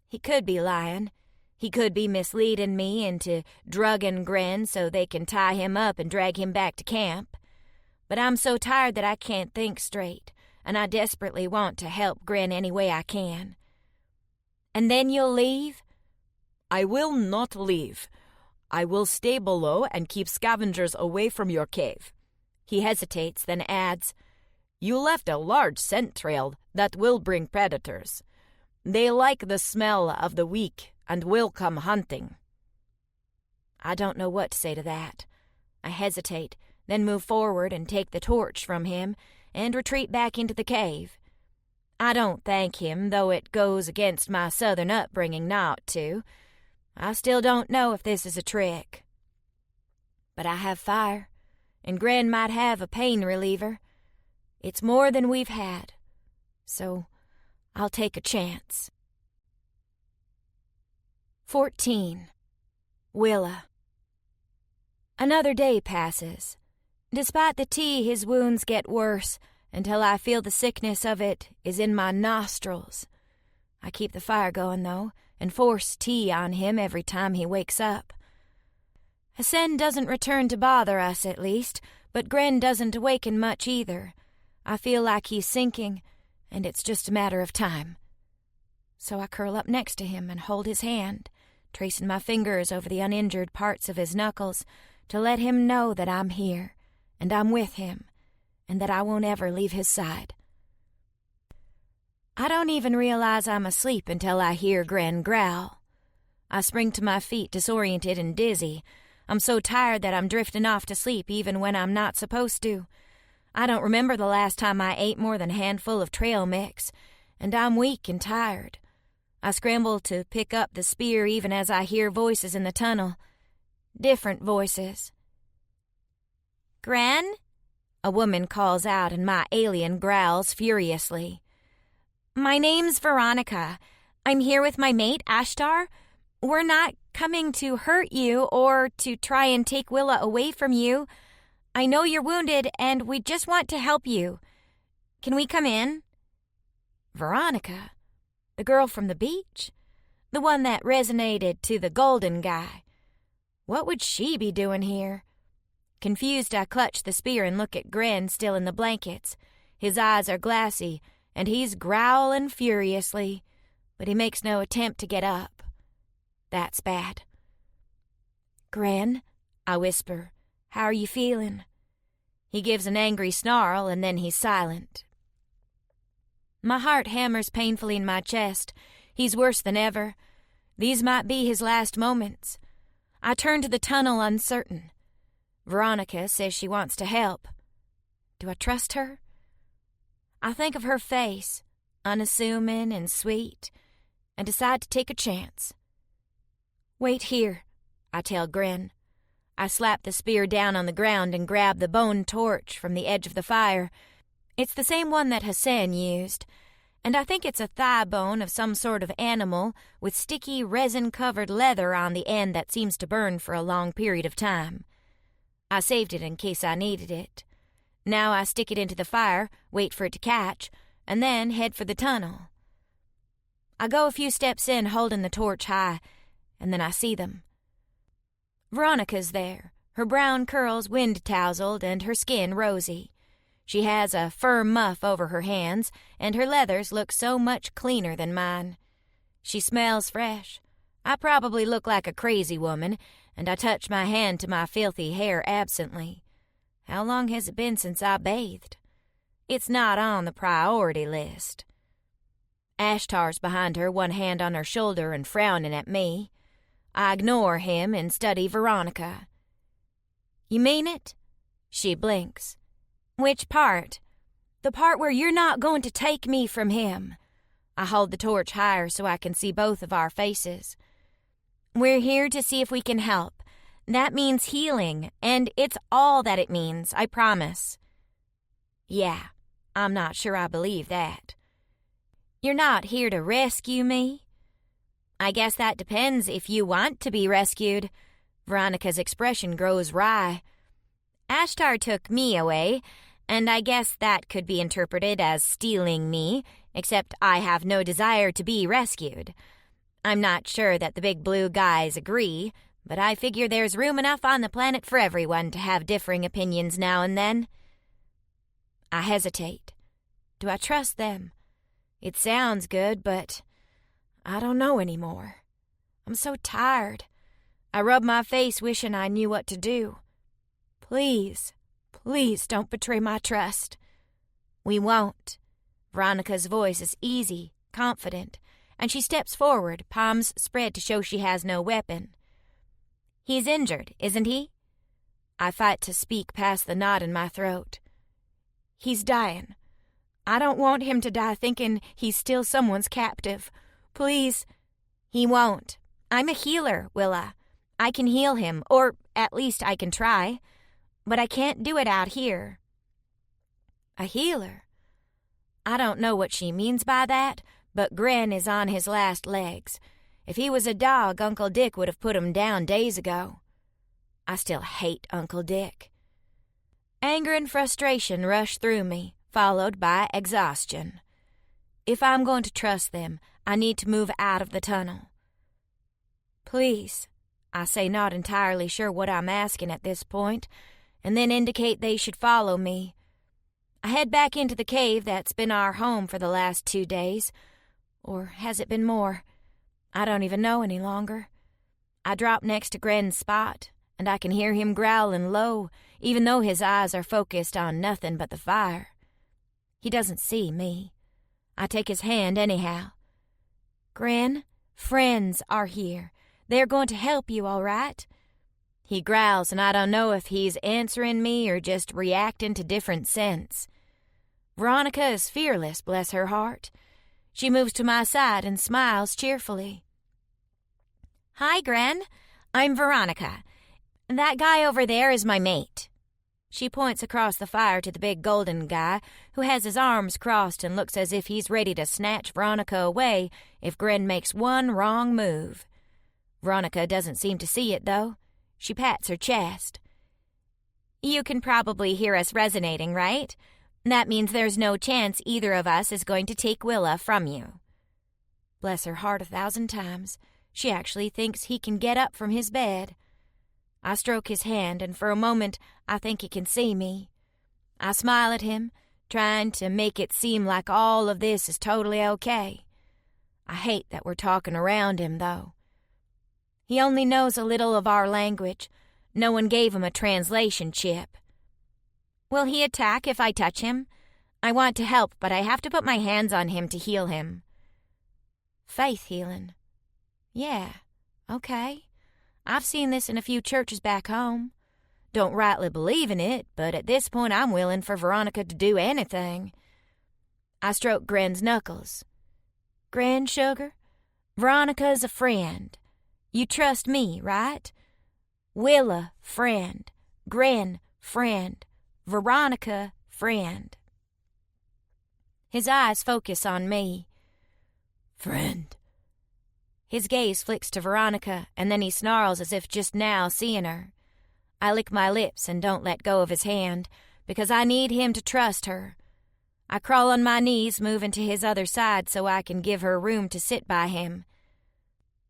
[SPEAKER 3] He could be lying. He could be misleading me into drugging Gren so they can tie him up and drag him back to camp. But I'm so tired that I can't think straight, and I desperately want to help Gren any way I can. And then you'll leave?
[SPEAKER 4] I will not leave. I will stay below and keep scavengers away from your cave.
[SPEAKER 3] He hesitates, then adds,
[SPEAKER 4] You left a large scent trail that will bring predators. They like the smell of the weak and will come hunting."
[SPEAKER 3] I don't know what to say to that. I hesitate, then move forward and take the torch from him and retreat back into the cave. I don't thank him, though it goes against my southern upbringing not to. I still don't know if this is a trick. But I have fire, and Gren might have a pain reliever. It's more than we've had, so I'll take a chance. 14. Willa. Another day passes. Despite the tea, his wounds get worse until I feel the sickness of it is in my nostrils. I keep the fire going, though, and force tea on him every time he wakes up. Hassan doesn't return to bother us, at least, but Gren doesn't awaken much either. I feel like he's sinking, and it's just a matter of time. So I curl up next to him and hold his hand, tracing my fingers over the uninjured parts of his knuckles to let him know that I'm here, and I'm with him, and that I won't ever leave his side. I don't even realize I'm asleep until I hear Gren growl. I spring to my feet, disoriented and dizzy. I'm so tired that I'm drifting off to sleep even when I'm not supposed to. I don't remember the last time I ate more than a handful of trail mix, and I'm weak and tired. I scramble to pick up the spear even as I hear voices in the tunnel. Different voices. "Gren?" A woman calls out and my alien growls furiously. "My name's Veronica. I'm here with my mate, Ashtar. We're not coming to hurt you or to try and take Willa away from you. I know you're wounded and we just want to help you. Can we come in?" Veronica? The girl from the beach? The one that resonated to the golden guy. What would she be doing here? Confused, I clutch the spear and look at Gren still in the blankets. His eyes are glassy, and he's growling furiously, but he makes no attempt to get up. That's bad. "Gren," I whisper, "how are you feeling?" He gives an angry snarl, and then he's silent. My heart hammers painfully in my chest. He's worse than ever. These might be his last moments. I turn to the tunnel uncertain. Veronica says she wants to help. Do I trust her? I think of her face, unassuming and sweet, and decide to take a chance. "Wait here," I tell Gren. I slap the spear down on the ground and grab the bone torch from the edge of the fire. It's the same one that Hassan used, and I think it's a thigh bone of some sort of animal with sticky, resin-covered leather on the end that seems to burn for a long period of time. I saved it in case I needed it. Now I stick it into the fire, wait for it to catch, and then head for the tunnel. I go a few steps in holding the torch high, and then I see them. Veronica's there, her brown curls wind-tousled and her skin rosy. She has a fur muff over her hands, and her leathers look so much cleaner than mine. She smells fresh. I probably look like a crazy woman, and I touch my hand to my filthy hair absently. How long has it been since I bathed? It's not on the priority list. Ashtar's behind her, one hand on her shoulder and frowning at me. I ignore him and study Veronica. "You mean it?" She blinks. "Which part?" "The part where you're not going to take me from him." I hold the torch higher so I can see both of our faces. "We're here to see if we can help. That means healing, and it's all that it means, I promise." "Yeah, I'm not sure I believe that." "You're not here to rescue me?" "I guess that depends if you want to be rescued." Veronica's expression grows wry. "Ashtar took me away, and I guess that could be interpreted as stealing me, except I have no desire to be rescued. I'm not sure that the big blue guys agree, but I figure there's room enough on the planet for everyone to have differing opinions now and then." I hesitate. Do I trust them? It sounds good, but I don't know anymore. I'm so tired. I rub my face wishing I knew what to do. "Please, please don't betray my trust." "We won't." Veronica's voice is easy, confident, and she steps forward, palms spread to show she has no weapon. He's injured, isn't he? I fight to speak past the knot in my throat. He's dying. I don't want him to die thinking he's still someone's captive. Please. He won't. I'm a healer, Willa. I can heal him, or at least I can try. But I can't do it out here. A healer? I don't know what she means by that, but Gren is on his last legs. If he was a dog, Uncle Dick would have put him down days ago. I still hate Uncle Dick. Anger and frustration rush through me, followed by exhaustion. If I'm going to trust them, I need to move out of the tunnel. Please, I say, not entirely sure what I'm asking at this point, and then indicate they should follow me. I head back into the cave that's been our home for the last 2 days. Or has it been more? I don't even know any longer. I drop next to Gren's spot, and I can hear him growling low, even though his eyes are focused on nothing but the fire. He doesn't see me. I take his hand anyhow. Gren, friends are here. They're going to help you, all right? He growls, and I don't know if he's answering me or just reacting to different scents. Veronica is fearless, bless her heart. She moves to my side and smiles cheerfully. Hi, Gren. I'm Veronica. That guy over there is my mate. She points across the fire to the big golden guy who has his arms crossed and looks as if he's ready to snatch Veronica away if Gren makes one wrong move. Veronica doesn't seem to see it, though. She pats her chest. You can probably hear us resonating, right? That means there's no chance either of us is going to take Willa from you. Bless her heart 1,000 times. She actually thinks he can get up from his bed. I stroke his hand, and for a moment I think he can see me. I smile at him, trying to make it seem like all of this is totally okay. I hate that we're talking around him, though. He only knows a little of our language. No one gave him a translation chip. Will he attack if I touch him? I want to help, but I have to put my hands on him to heal him. Faith healing. Yeah, okay. I've seen this in a few churches back home. Don't rightly believe in it, but at this point I'm willing for Veronica to do anything. I stroke Gren's knuckles. Gren, sugar, Veronica's a friend. You trust me, right? Willa, friend. Gren, friend. Veronica, friend. His eyes focus on me. Friend. His gaze flicks to Veronica, and then he snarls as if just now seeing her. I lick my lips and don't let go of his hand, because I need him to trust her. I crawl on my knees, moving to his other side so I can give her room to sit by him.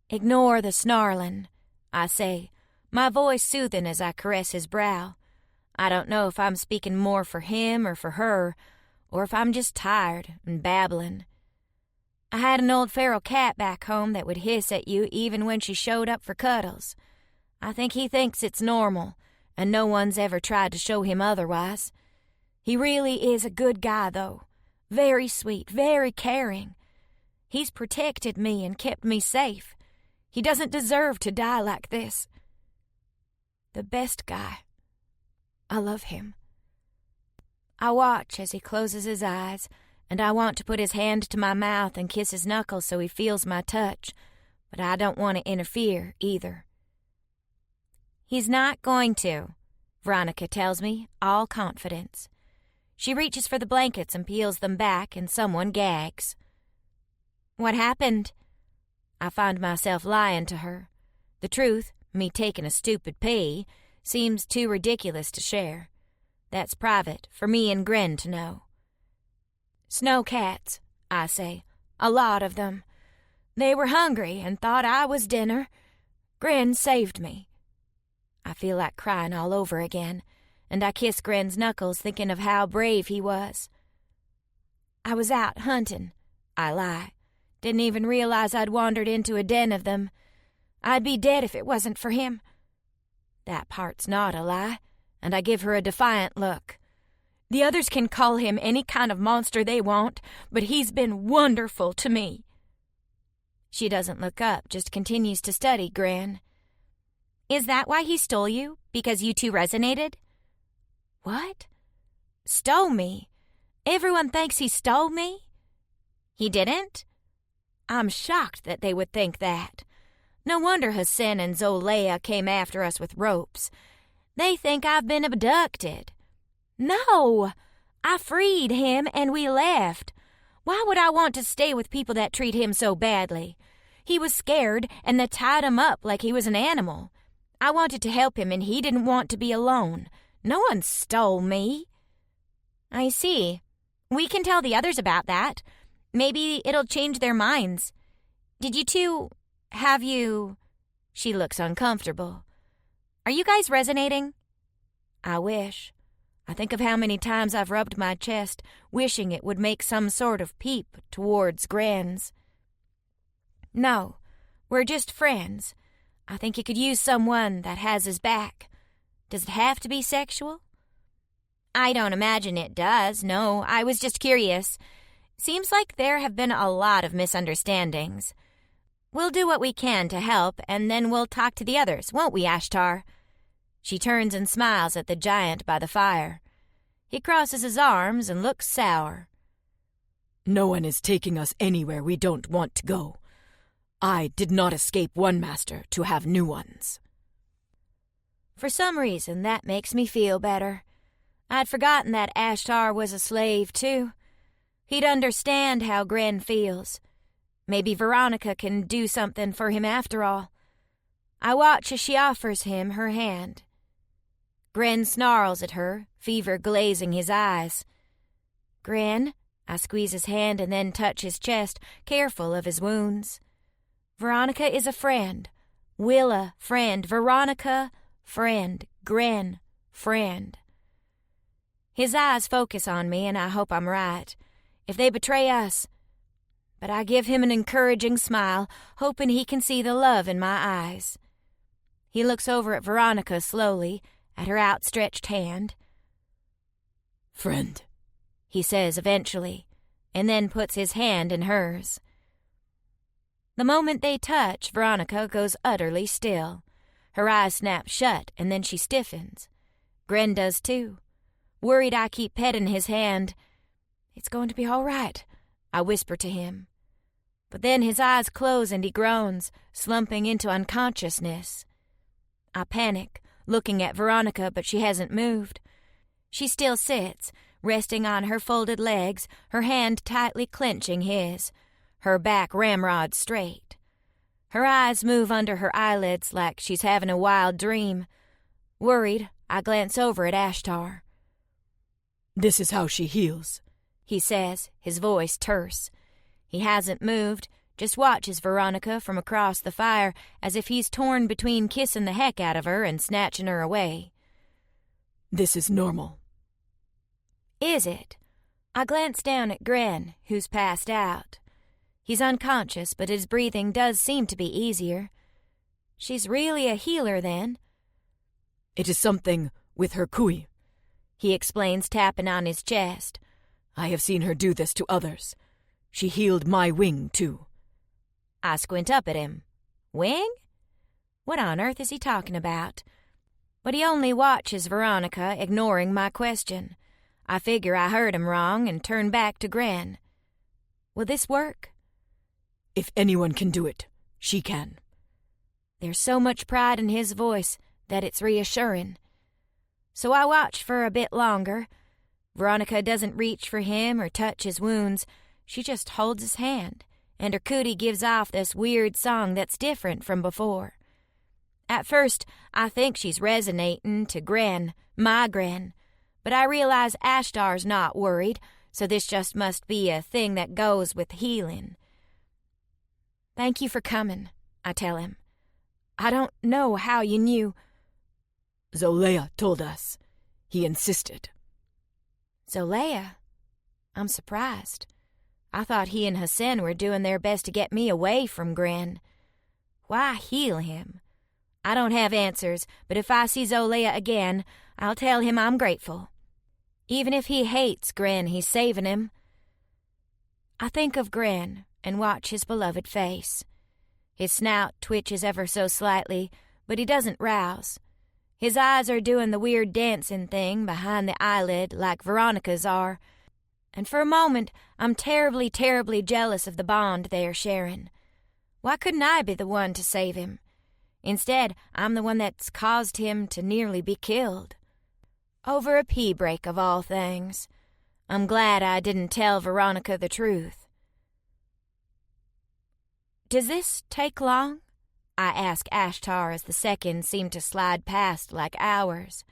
[SPEAKER 3] Ignore the snarling, I say, my voice soothing as I caress his brow. I don't know if I'm speaking more for him or for her, or if I'm just tired and babbling. I had an old feral cat back home that would hiss at you even when she showed up for cuddles. I think he thinks it's normal, and no one's ever tried to show him otherwise. He really is a good guy, though. Very sweet, very caring. He's protected me and kept me safe. He doesn't deserve to die like this. The best guy. I love him. I watch as he closes his eyes, and I want to put his hand to my mouth and kiss his knuckles so he feels my touch, but I don't want to interfere either. He's not going to, Veronica tells me, all confidence. She reaches for the blankets and peels them back, and someone gags. What happened? I find myself lying to her. The truth, me taking a stupid pee, seems too ridiculous to share. That's private for me and Gren to know. Snowcats, I say, a lot of them. They were hungry and thought I was dinner. Gren saved me. I feel like crying all over again, and I kiss Gren's knuckles thinking of how brave he was. I was out hunting, I lie. Didn't even realize I'd wandered into a den of them. I'd be dead if it wasn't for him. That part's not a lie, and I give her a defiant look. The others can call him any kind of monster they want, but he's been wonderful to me. She doesn't look up, just continues to study Gran. Is that why he stole you? Because you two resonated? What? Stole me? Everyone thinks he stole me? He didn't? I'm shocked that they would think that. No wonder Hassan and Zolea came after us with ropes. They think I've been abducted. No! I freed him and we left. Why would I want to stay with people that treat him so badly? He was scared and they tied him up like he was an animal. I wanted to help him and he didn't want to be alone. No one stole me. I see. We can tell the others about that. Maybe it'll change their minds. Did you two... have you... She looks uncomfortable. Are you guys resonating? I wish. I think of how many times I've rubbed my chest, wishing it would make some sort of peep towards Gran's. No, we're just friends. I think he could use someone that has his back. Does it have to be sexual? I don't imagine it does, no. I was just curious. Seems like there have been a lot of misunderstandings. We'll do what we can to help, and then we'll talk to the others, won't we, Ashtar? She turns and smiles at the giant by the fire. He crosses his arms and looks sour.
[SPEAKER 4] No one is taking us anywhere we don't want to go. I did not escape one master to have new ones.
[SPEAKER 3] For some reason, that makes me feel better. I'd forgotten that Ashtar was a slave, too. He'd understand how Gren feels. Maybe Veronica can do something for him after all. I watch as she offers him her hand. Gren snarls at her, fever glazing his eyes. Gren, I squeeze his hand and then touch his chest, careful of his wounds. Veronica is a friend. Willa, friend. Veronica, friend. Gren, friend. His eyes focus on me, and I hope I'm right. If they betray us... But I give him an encouraging smile, hoping he can see the love in my eyes. He looks over at Veronica slowly, at her outstretched hand.
[SPEAKER 4] Friend,
[SPEAKER 3] he says eventually, and then puts his hand in hers. The moment they touch, Veronica goes utterly still. Her eyes snap shut, and then she stiffens. Gren does too. Worried I keep petting his hand. It's going to be all right, I whisper to him. But then his eyes close and he groans, slumping into unconsciousness. I panic, looking at Veronica, but she hasn't moved. She still sits, resting on her folded legs, her hand tightly clenching his, her back ramrod straight. Her eyes move under her eyelids like she's having a wild dream. Worried, I glance over at Ashtar.
[SPEAKER 4] This is how she heals,
[SPEAKER 3] he says, his voice terse. He hasn't moved, just watches Veronica from across the fire as if he's torn between kissing the heck out of her and snatching her away.
[SPEAKER 4] This is normal.
[SPEAKER 3] Is it? I glance down at Gren, who's passed out. He's unconscious, but his breathing does seem to be easier. She's really a healer, then?
[SPEAKER 4] It is something with her kui,
[SPEAKER 3] he explains, tapping on his chest.
[SPEAKER 4] I have seen her do this to others. She healed my wing, too.
[SPEAKER 3] I squint up at him. Wing? What on earth is he talking about? But he only watches Veronica, ignoring my question. I figure I heard him wrong and turn back to Gren. Will this work?
[SPEAKER 4] If anyone can do it, she can.
[SPEAKER 3] There's so much pride in his voice that it's reassuring. So I watch for a bit longer. Veronica doesn't reach for him or touch his wounds. She just holds his hand, and her cootie gives off this weird song that's different from before. At first, I think she's resonating to Gren, my Gren, but I realize Ashtar's not worried, so this just must be a thing that goes with healing. Thank you for coming, I tell him. I don't know how you knew.
[SPEAKER 4] Zolea told us. He insisted.
[SPEAKER 3] Zolea? I'm surprised. I thought he and Hassan were doing their best to get me away from Gren. Why heal him? I don't have answers, but if I see Zolea again, I'll tell him I'm grateful. Even if he hates Gren, he's saving him. I think of Gren and watch his beloved face. His snout twitches ever so slightly, but he doesn't rouse. His eyes are doing the weird dancing thing behind the eyelid like Veronica's are, and for a moment I'm terribly, terribly jealous of the bond they are sharing. Why couldn't I be the one to save him? Instead, I'm the one that's caused him to nearly be killed. Over a pea break of all things. I'm glad I didn't tell Veronica the truth. Does this take long? I ask Ashtar as the seconds seem to slide past like hours.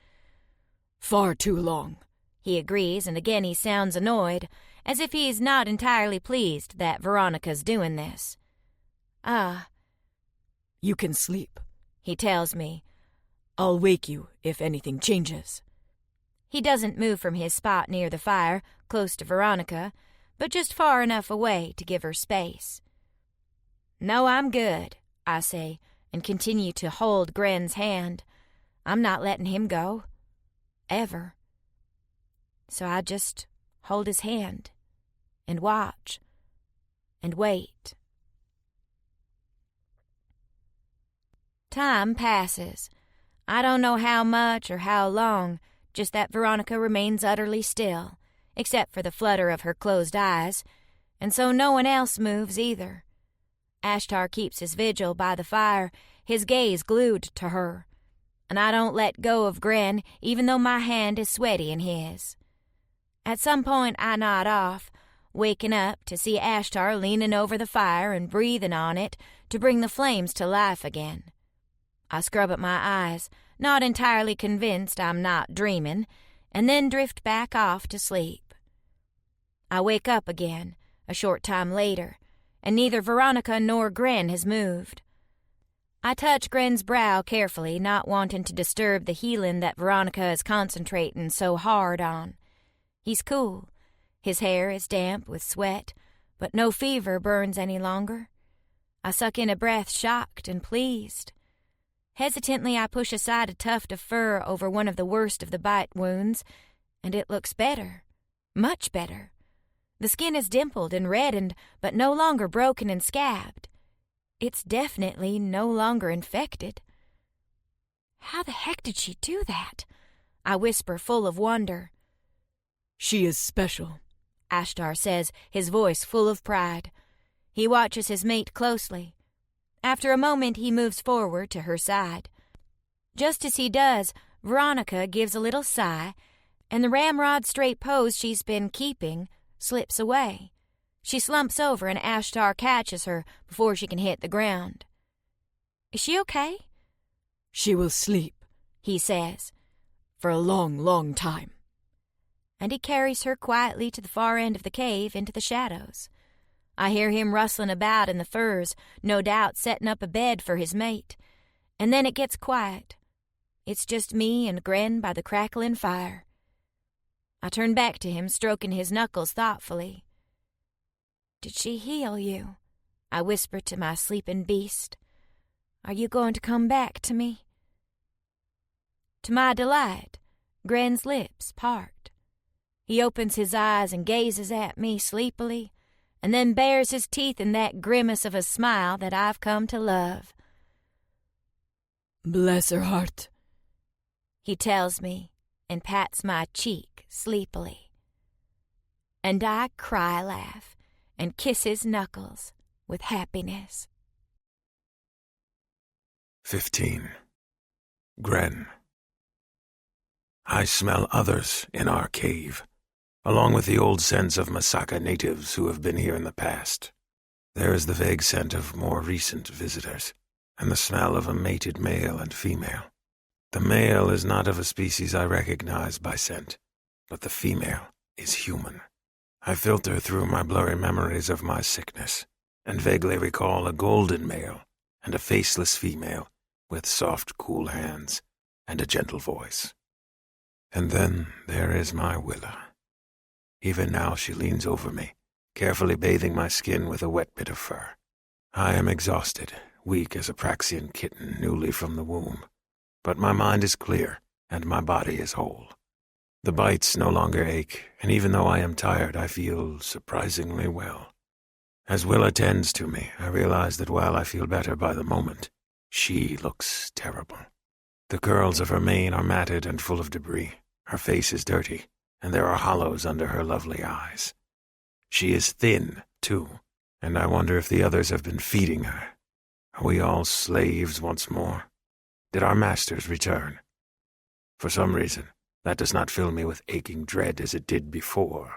[SPEAKER 4] Far too long,
[SPEAKER 3] he agrees, and again he sounds annoyed, as if he's not entirely pleased that Veronica's doing this.
[SPEAKER 4] You can sleep,
[SPEAKER 3] he tells me.
[SPEAKER 4] I'll wake you if anything changes.
[SPEAKER 3] He doesn't move from his spot near the fire, close to Veronica, but just far enough away to give her space. No, I'm good, I say, and continue to hold Gren's hand. I'm not letting him go. Ever. So I just hold his hand and watch and wait. Time passes. I don't know how much or how long, just that Veronica remains utterly still, except for the flutter of her closed eyes, and so no one else moves either. Ashtar keeps his vigil by the fire, his gaze glued to her, and I don't let go of Gren even though my hand is sweaty in his. At some point I nod off, waking up to see Ashtar leaning over the fire and breathing on it to bring the flames to life again. I scrub at my eyes, not entirely convinced I'm not dreaming, and then drift back off to sleep. I wake up again, a short time later, and neither Veronica nor Gren has moved. I touch Gren's brow carefully, not wanting to disturb the healing that Veronica is concentrating so hard on. He's cool. His hair is damp with sweat, but no fever burns any longer. I suck in a breath, shocked and pleased. Hesitantly, I push aside a tuft of fur over one of the worst of the bite wounds, and it looks better. Much better. The skin is dimpled and reddened, but no longer broken and scabbed. It's definitely no longer infected. How the heck did she do that? I whisper, full of wonder.
[SPEAKER 4] She is special,
[SPEAKER 3] Ashtar says, his voice full of pride. He watches his mate closely. After a moment, he moves forward to her side. Just as he does, Veronica gives a little sigh, and the ramrod straight pose she's been keeping slips away. She slumps over, and Ashtar catches her before she can hit the ground. Is she okay?
[SPEAKER 4] She will sleep,
[SPEAKER 3] he says,
[SPEAKER 4] for a long, long time.
[SPEAKER 3] And he carries her quietly to the far end of the cave into the shadows. I hear him rustling about in the furs, no doubt setting up a bed for his mate. And then it gets quiet. It's just me and Gren by the crackling fire. I turn back to him, stroking his knuckles thoughtfully. Did she heal you? I whisper to my sleeping beast. Are you going to come back to me? To my delight, Gren's lips part. He opens his eyes and gazes at me sleepily, and then bares his teeth in that grimace of a smile that I've come to love.
[SPEAKER 4] Bless her heart,
[SPEAKER 3] he tells me, and pats my cheek sleepily. And I cry-laugh and kiss his knuckles with happiness.
[SPEAKER 2] 15. Gren. I smell others in our cave, along with the old scents of Masaka natives who have been here in the past. There is the vague scent of more recent visitors, and the smell of a mated male and female. The male is not of a species I recognize by scent, but the female is human. I filter through my blurry memories of my sickness, and vaguely recall a golden male and a faceless female with soft, cool hands and a gentle voice. And then there is my Willa. Even now she leans over me, carefully bathing my skin with a wet bit of fur. I am exhausted, weak as a Praxian kitten newly from the womb, but my mind is clear and my body is whole. The bites no longer ache, and even though I am tired, I feel surprisingly well. As Willa tends to me, I realize that while I feel better by the moment, she looks terrible. The curls of her mane are matted and full of debris. Her face is dirty, and there are hollows under her lovely eyes. She is thin, too, and I wonder if the others have been feeding her. Are we all slaves once more? Did our masters return? For some reason, that does not fill me with aching dread as it did before.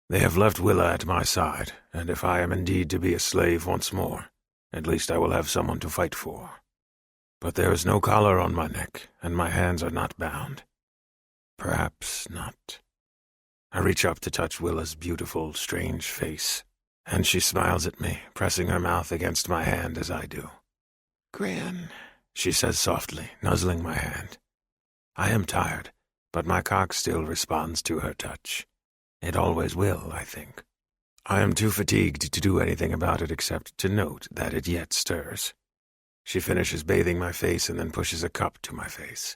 [SPEAKER 2] They have left Willa at my side, and if I am indeed to be a slave once more, at least I will have someone to fight for. But there is no collar on my neck, and my hands are not bound. Perhaps not. I reach up to touch Willa's beautiful, strange face, and she smiles at me, pressing her mouth against my hand as I do.
[SPEAKER 5] Gran,
[SPEAKER 2] She says softly, nuzzling my hand. I am tired, but my cock still responds to her touch. It always will, I think. I am too fatigued to do anything about it except to note that it yet stirs. She finishes bathing my face and then pushes a cup to my face.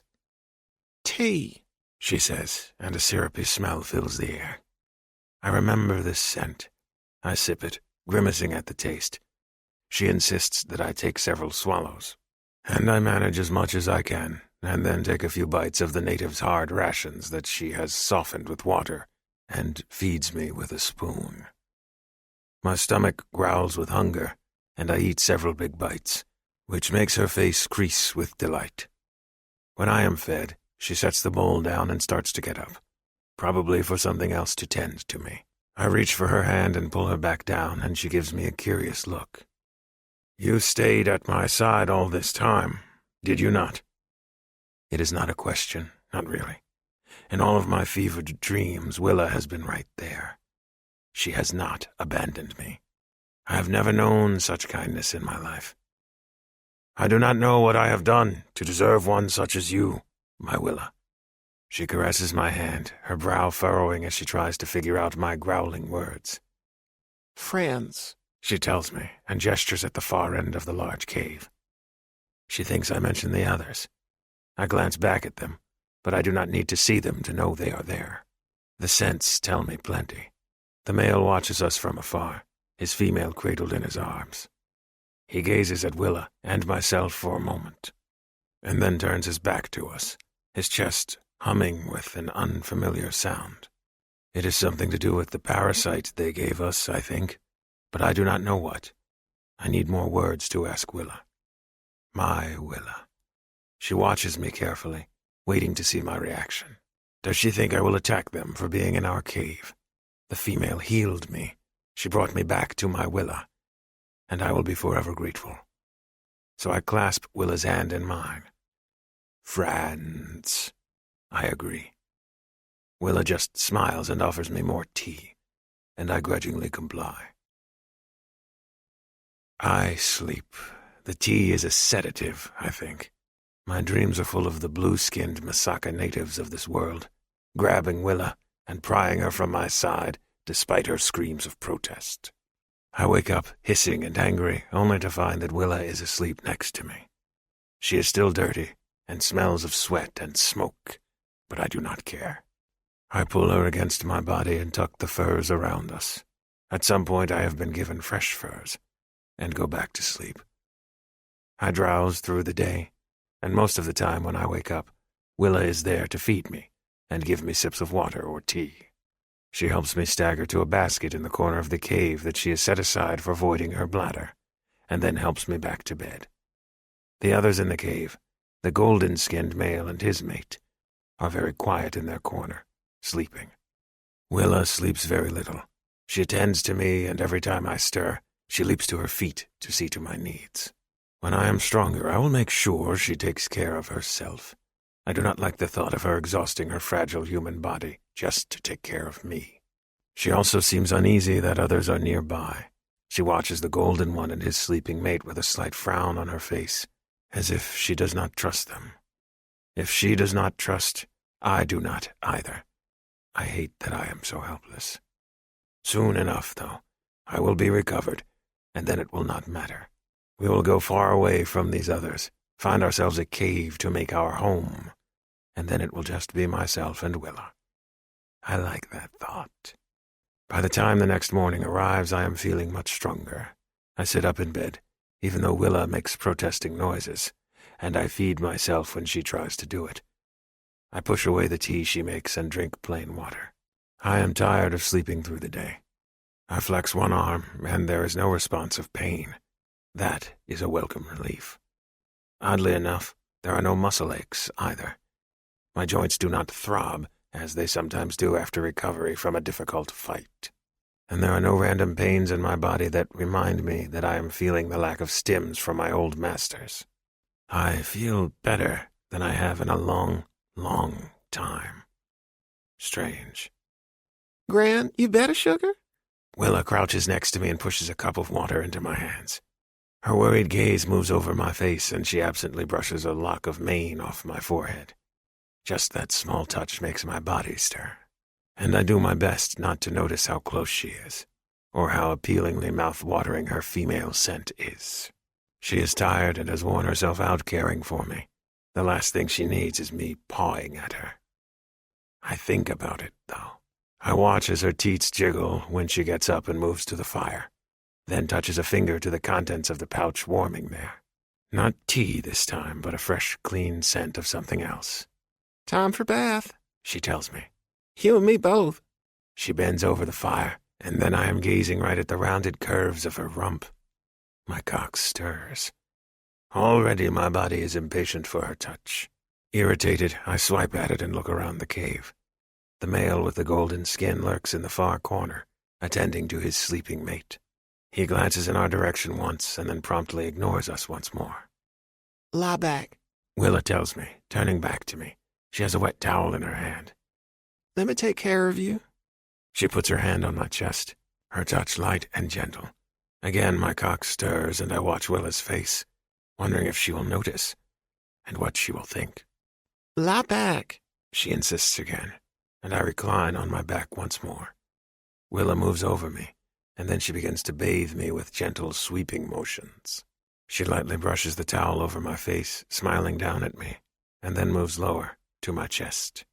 [SPEAKER 5] tea.
[SPEAKER 2] She says, and a syrupy smell fills the air. I remember this scent. I sip it, grimacing at the taste. She insists that I take several swallows, and I manage as much as I can, and then take a few bites of the natives' hard rations that she has softened with water and feeds me with a spoon. My stomach growls with hunger, and I eat several big bites, which makes her face crease with delight. When I am fed, she sets the bowl down and starts to get up, probably for something else to tend to me. I reach for her hand and pull her back down, and she gives me a curious look. You stayed at my side all this time, did you not? It is not a question, not really. In all of my fevered dreams, Willa has been right there. She has not abandoned me. I have never known such kindness in my life. I do not know what I have done to deserve one such as you, my Willa. She caresses my hand, her brow furrowing as she tries to figure out my growling words.
[SPEAKER 5] Friends,
[SPEAKER 2] She tells me, and gestures at the far end of the large cave. She thinks I mention the others. I glance back at them, but I do not need to see them to know they are there. The scents tell me plenty. The male watches us from afar, his female cradled in his arms. He gazes at Willa and myself for a moment, and then turns his back to us, his chest humming with an unfamiliar sound. It is something to do with the parasite they gave us, I think, but I do not know what. I need more words to ask Willa. My Willa. She watches me carefully, waiting to see my reaction. Does she think I will attack them for being in our cave? The female healed me. She brought me back to my Willa, and I will be forever grateful. So I clasp Willa's hand in mine. Friends, I agree. Willa just smiles and offers me more tea, and I grudgingly comply. I sleep. The tea is a sedative, I think. My dreams are full of the blue-skinned Masaka natives of this world, grabbing Willa and prying her from my side despite her screams of protest. I wake up hissing and angry, only to find that Willa is asleep next to me. She is still dirty and smells of sweat and smoke, but I do not care. I pull her against my body and tuck the furs around us. At some point I have been given fresh furs, and go back to sleep. I drowse through the day, and most of the time when I wake up, Willa is there to feed me and give me sips of water or tea. She helps me stagger to a basket in the corner of the cave that she has set aside for voiding her bladder, and then helps me back to bed. The others in the cave, the golden-skinned male and his mate, are very quiet in their corner, sleeping. Willa sleeps very little. She attends to me, and every time I stir, she leaps to her feet to see to my needs. When I am stronger, I will make sure she takes care of herself. I do not like the thought of her exhausting her fragile human body just to take care of me. She also seems uneasy that others are nearby. She watches the golden one and his sleeping mate with a slight frown on her face, as if she does not trust them. If she does not trust, I do not either. I hate that I am so helpless. Soon enough, though, I will be recovered, and then it will not matter. We will go far away from these others, find ourselves a cave to make our home, and then it will just be myself and Willa. I like that thought. By the time the next morning arrives, I am feeling much stronger. I sit up in bed, even though Willa makes protesting noises, and I feed myself when she tries to do it. I push away the tea she makes and drink plain water. I am tired of sleeping through the day. I flex one arm, and there is no response of pain. That is a welcome relief. Oddly enough, there are no muscle aches either. My joints do not throb, as they sometimes do after recovery from a difficult fight. And there are no random pains in my body that remind me that I am feeling the lack of stims from my old masters. I feel better than I have in a long, long time. Strange.
[SPEAKER 5] Gran, you better, sugar?
[SPEAKER 2] Willa crouches next to me and pushes a cup of water into my hands. Her worried gaze moves over my face, and she absently brushes a lock of mane off my forehead. Just that small touch makes my body stir, and I do my best not to notice how close she is, or how appealingly mouth-watering her female scent is. She is tired and has worn herself out caring for me. The last thing she needs is me pawing at her. I think about it, though. I watch as her teats jiggle when she gets up and moves to the fire, then touches a finger to the contents of the pouch warming there. Not tea this time, but a fresh, clean scent of something else.
[SPEAKER 5] Time for bath,
[SPEAKER 2] She tells me.
[SPEAKER 5] you and me both.
[SPEAKER 2] She bends over the fire, and then I am gazing right at the rounded curves of her rump. My cock stirs. Already my body is impatient for her touch. Irritated, I swipe at it and look around the cave. The male with the golden skin lurks in the far corner, attending to his sleeping mate. He glances in our direction once and then promptly ignores us once more.
[SPEAKER 5] Lie back.
[SPEAKER 2] Willa tells me, turning back to me. She has a wet towel in her hand.
[SPEAKER 5] Let me take care of you.
[SPEAKER 2] She puts her hand on my chest, her touch light and gentle. Again my cock stirs, and I watch Willa's face, wondering if she will notice, and what she will think.
[SPEAKER 5] Lie back.
[SPEAKER 2] She insists again, and I recline on my back once more. Willa moves over me, and then she begins to bathe me with gentle, sweeping motions. She lightly brushes the towel over my face, smiling down at me, and then moves lower, to my chest.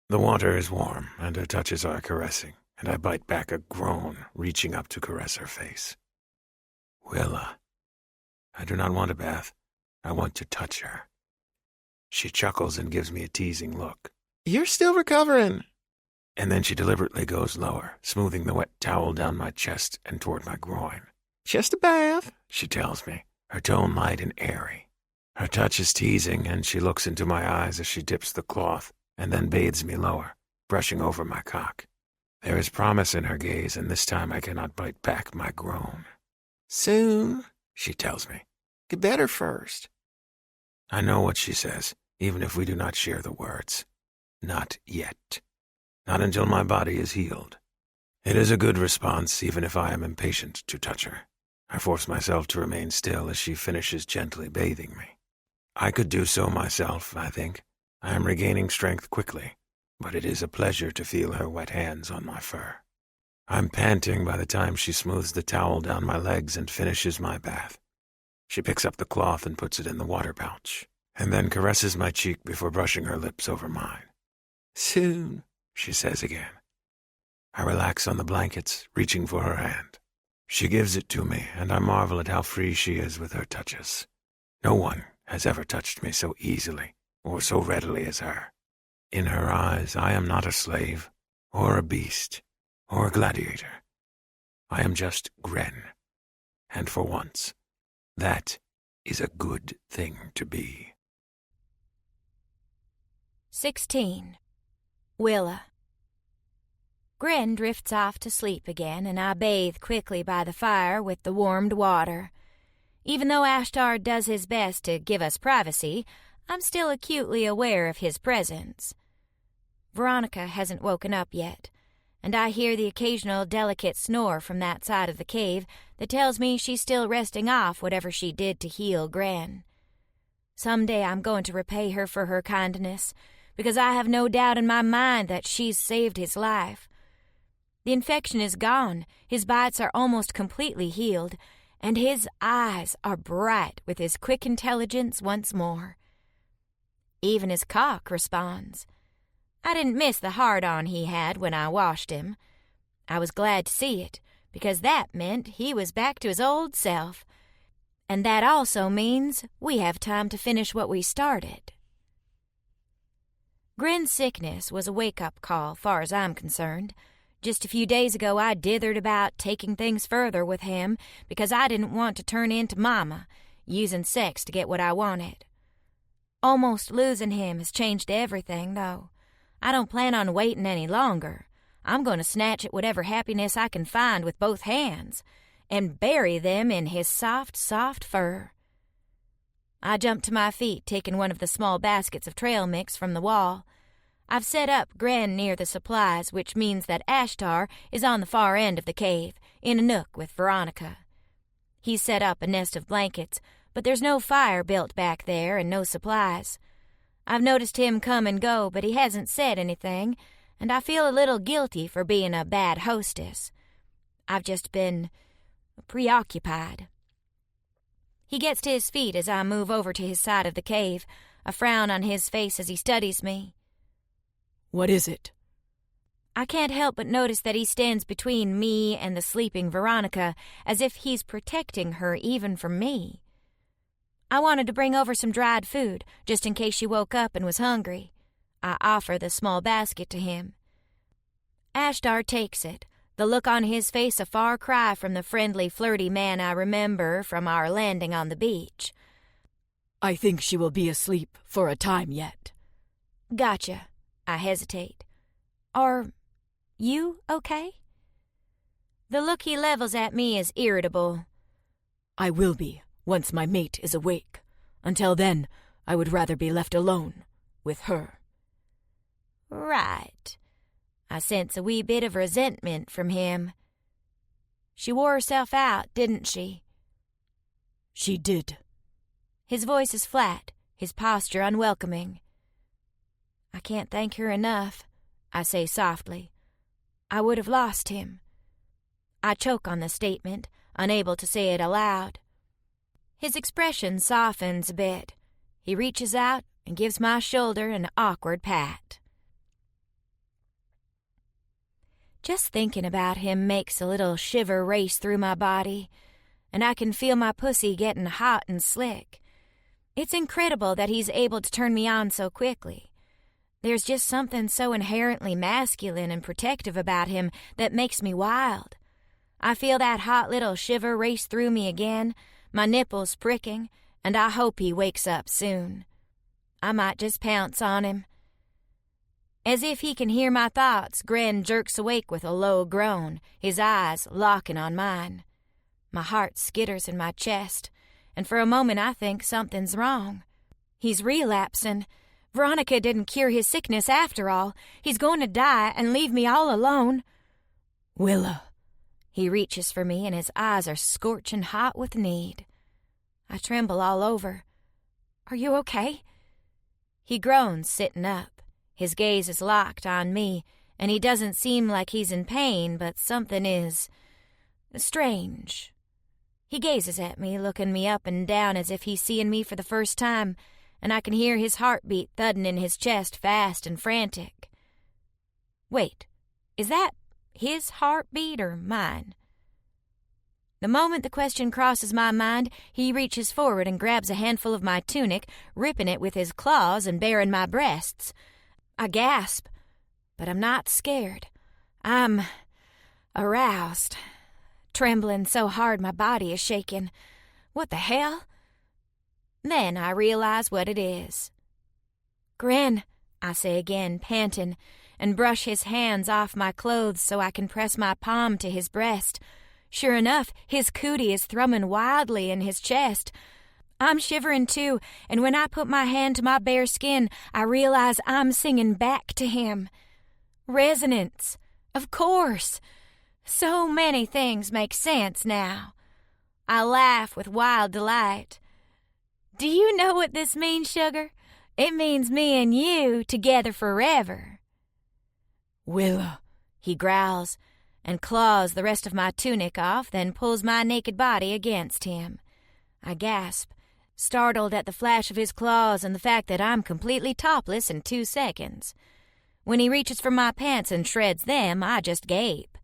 [SPEAKER 2] The water is warm, and her touches are caressing, and I bite back a groan, reaching up to caress her face. Willa. I do not want a bath. I want to touch her. She chuckles and gives me a teasing look.
[SPEAKER 5] You're still recovering.
[SPEAKER 2] And then she deliberately goes lower, smoothing the wet towel down my chest and toward my groin.
[SPEAKER 5] Just a bath,
[SPEAKER 2] She tells me, her tone light and airy. Her touch is teasing, and she looks into my eyes as she dips the cloth and then bathes me lower, brushing over my cock. There is promise in her gaze, and this time I cannot bite back my groan.
[SPEAKER 5] Soon.
[SPEAKER 2] She tells me.
[SPEAKER 5] Get better first.
[SPEAKER 2] I know what she says, even if we do not share the words. Not yet. Not until my body is healed. It is a good response, even if I am impatient to touch her. I force myself to remain still as she finishes gently bathing me. I could do so myself, I think. I am regaining strength quickly, but it is a pleasure to feel her wet hands on my fur. I'm panting by the time she smooths the towel down my legs and finishes my bath. She picks up the cloth and puts it in the water pouch, and then caresses my cheek before brushing her lips over mine.
[SPEAKER 5] Soon,
[SPEAKER 2] She says again. I relax on the blankets, reaching for her hand. She gives it to me, and I marvel at how free she is with her touches. No one has ever touched me so easily or so readily as her. In her eyes, I am not a slave, or a beast, or a gladiator. I am just Gren. And for once, that is a good thing to be.
[SPEAKER 3] 16. Willa. Gren drifts off to sleep again, and I bathe quickly by the fire with the warmed water. Even though Ashtar does his best to give us privacy, I'm still acutely aware of his presence. Veronica hasn't woken up yet, and I hear the occasional delicate snore from that side of the cave that tells me she's still resting off whatever she did to heal Gran. Someday I'm going to repay her for her kindness, because I have no doubt in my mind that she's saved his life. The infection is gone, his bites are almost completely healed, and his eyes are bright with his quick intelligence once more. Even his cock responds. I didn't miss the hard-on he had when I washed him. I was glad to see it, because that meant he was back to his old self. And that also means we have time to finish what we started. Gren's sickness was a wake-up call, far as I'm concerned. Just a few days ago I dithered about taking things further with him because I didn't want to turn into Mama, using sex to get what I wanted. Almost losing him has changed everything, though. I don't plan on waiting any longer. I'm going to snatch at whatever happiness I can find with both hands and bury them in his soft, soft fur. I jumped to my feet, taking one of the small baskets of trail mix from the wall. I've set up Gren near the supplies, which means that Ashtar is on the far end of the cave, in a nook with Veronica. He's set up a nest of blankets, but there's no fire built back there and no supplies. I've noticed him come and go, but he hasn't said anything, and I feel a little guilty for being a bad hostess. I've just been preoccupied. He gets to his feet as I move over to his side of the cave, a frown on his face as he studies me.
[SPEAKER 4] What is it?
[SPEAKER 3] I can't help but notice that he stands between me and the sleeping Veronica, as if he's protecting her even from me. I wanted to bring over some dried food, just in case she woke up and was hungry. I offer the small basket to him. Ashtar takes it, the look on his face a far cry from the friendly, flirty man I remember from our landing on the beach.
[SPEAKER 4] I think she will be asleep for a time yet.
[SPEAKER 3] Gotcha. I hesitate. Are you okay? The look he levels at me is irritable.
[SPEAKER 4] I will be, once my mate is awake. Until then, I would rather be left alone with her.
[SPEAKER 3] Right. I sense a wee bit of resentment from him. She wore herself out, didn't she?
[SPEAKER 4] She did.
[SPEAKER 3] His voice is flat, his posture unwelcoming. I can't thank her enough, I say softly. I would have lost him. I choke on the statement, unable to say it aloud. His expression softens a bit. He reaches out and gives my shoulder an awkward pat. Just thinking about him makes a little shiver race through my body, and I can feel my pussy getting hot and slick. It's incredible that he's able to turn me on so quickly. There's just something so inherently masculine and protective about him that makes me wild. I feel that hot little shiver race through me again, my nipples pricking, and I hope he wakes up soon. I might just pounce on him. As if he can hear my thoughts, Gren jerks awake with a low groan, his eyes locking on mine. My heart skitters in my chest, and for a moment I think something's wrong. He's relapsing. Veronica didn't cure his sickness after all. He's going to die and leave me all alone.
[SPEAKER 4] Willa.
[SPEAKER 3] He reaches for me and his eyes are scorching hot with need. I tremble all over. Are you okay? He groans, sitting up. His gaze is locked on me, and he doesn't seem like he's in pain, but something is strange. He gazes at me, looking me up and down as if he's seeing me for the first time, and I can hear his heartbeat thudding in his chest fast and frantic. Wait, is that his heartbeat or mine? The moment the question crosses my mind, he reaches forward and grabs a handful of my tunic, ripping it with his claws and baring my breasts. I gasp, but I'm not scared. I'm aroused, trembling so hard my body is shaking. What the hell? Then I realize what it is. Gren, I say again, panting, and brush his hands off my clothes so I can press my palm to his breast. Sure enough, his cootie is thrumming wildly in his chest. I'm shivering too, and when I put my hand to my bare skin, I realize I'm singing back to him. Resonance, of course. So many things make sense now. I laugh with wild delight. Do you know what this means, sugar? It means me and you together forever.
[SPEAKER 4] Willa,
[SPEAKER 3] he growls, and claws the rest of my tunic off, then pulls my naked body against him. I gasp, startled at the flash of his claws and the fact that I'm completely topless in 2 seconds. When he reaches for my pants and shreds them, I just gape.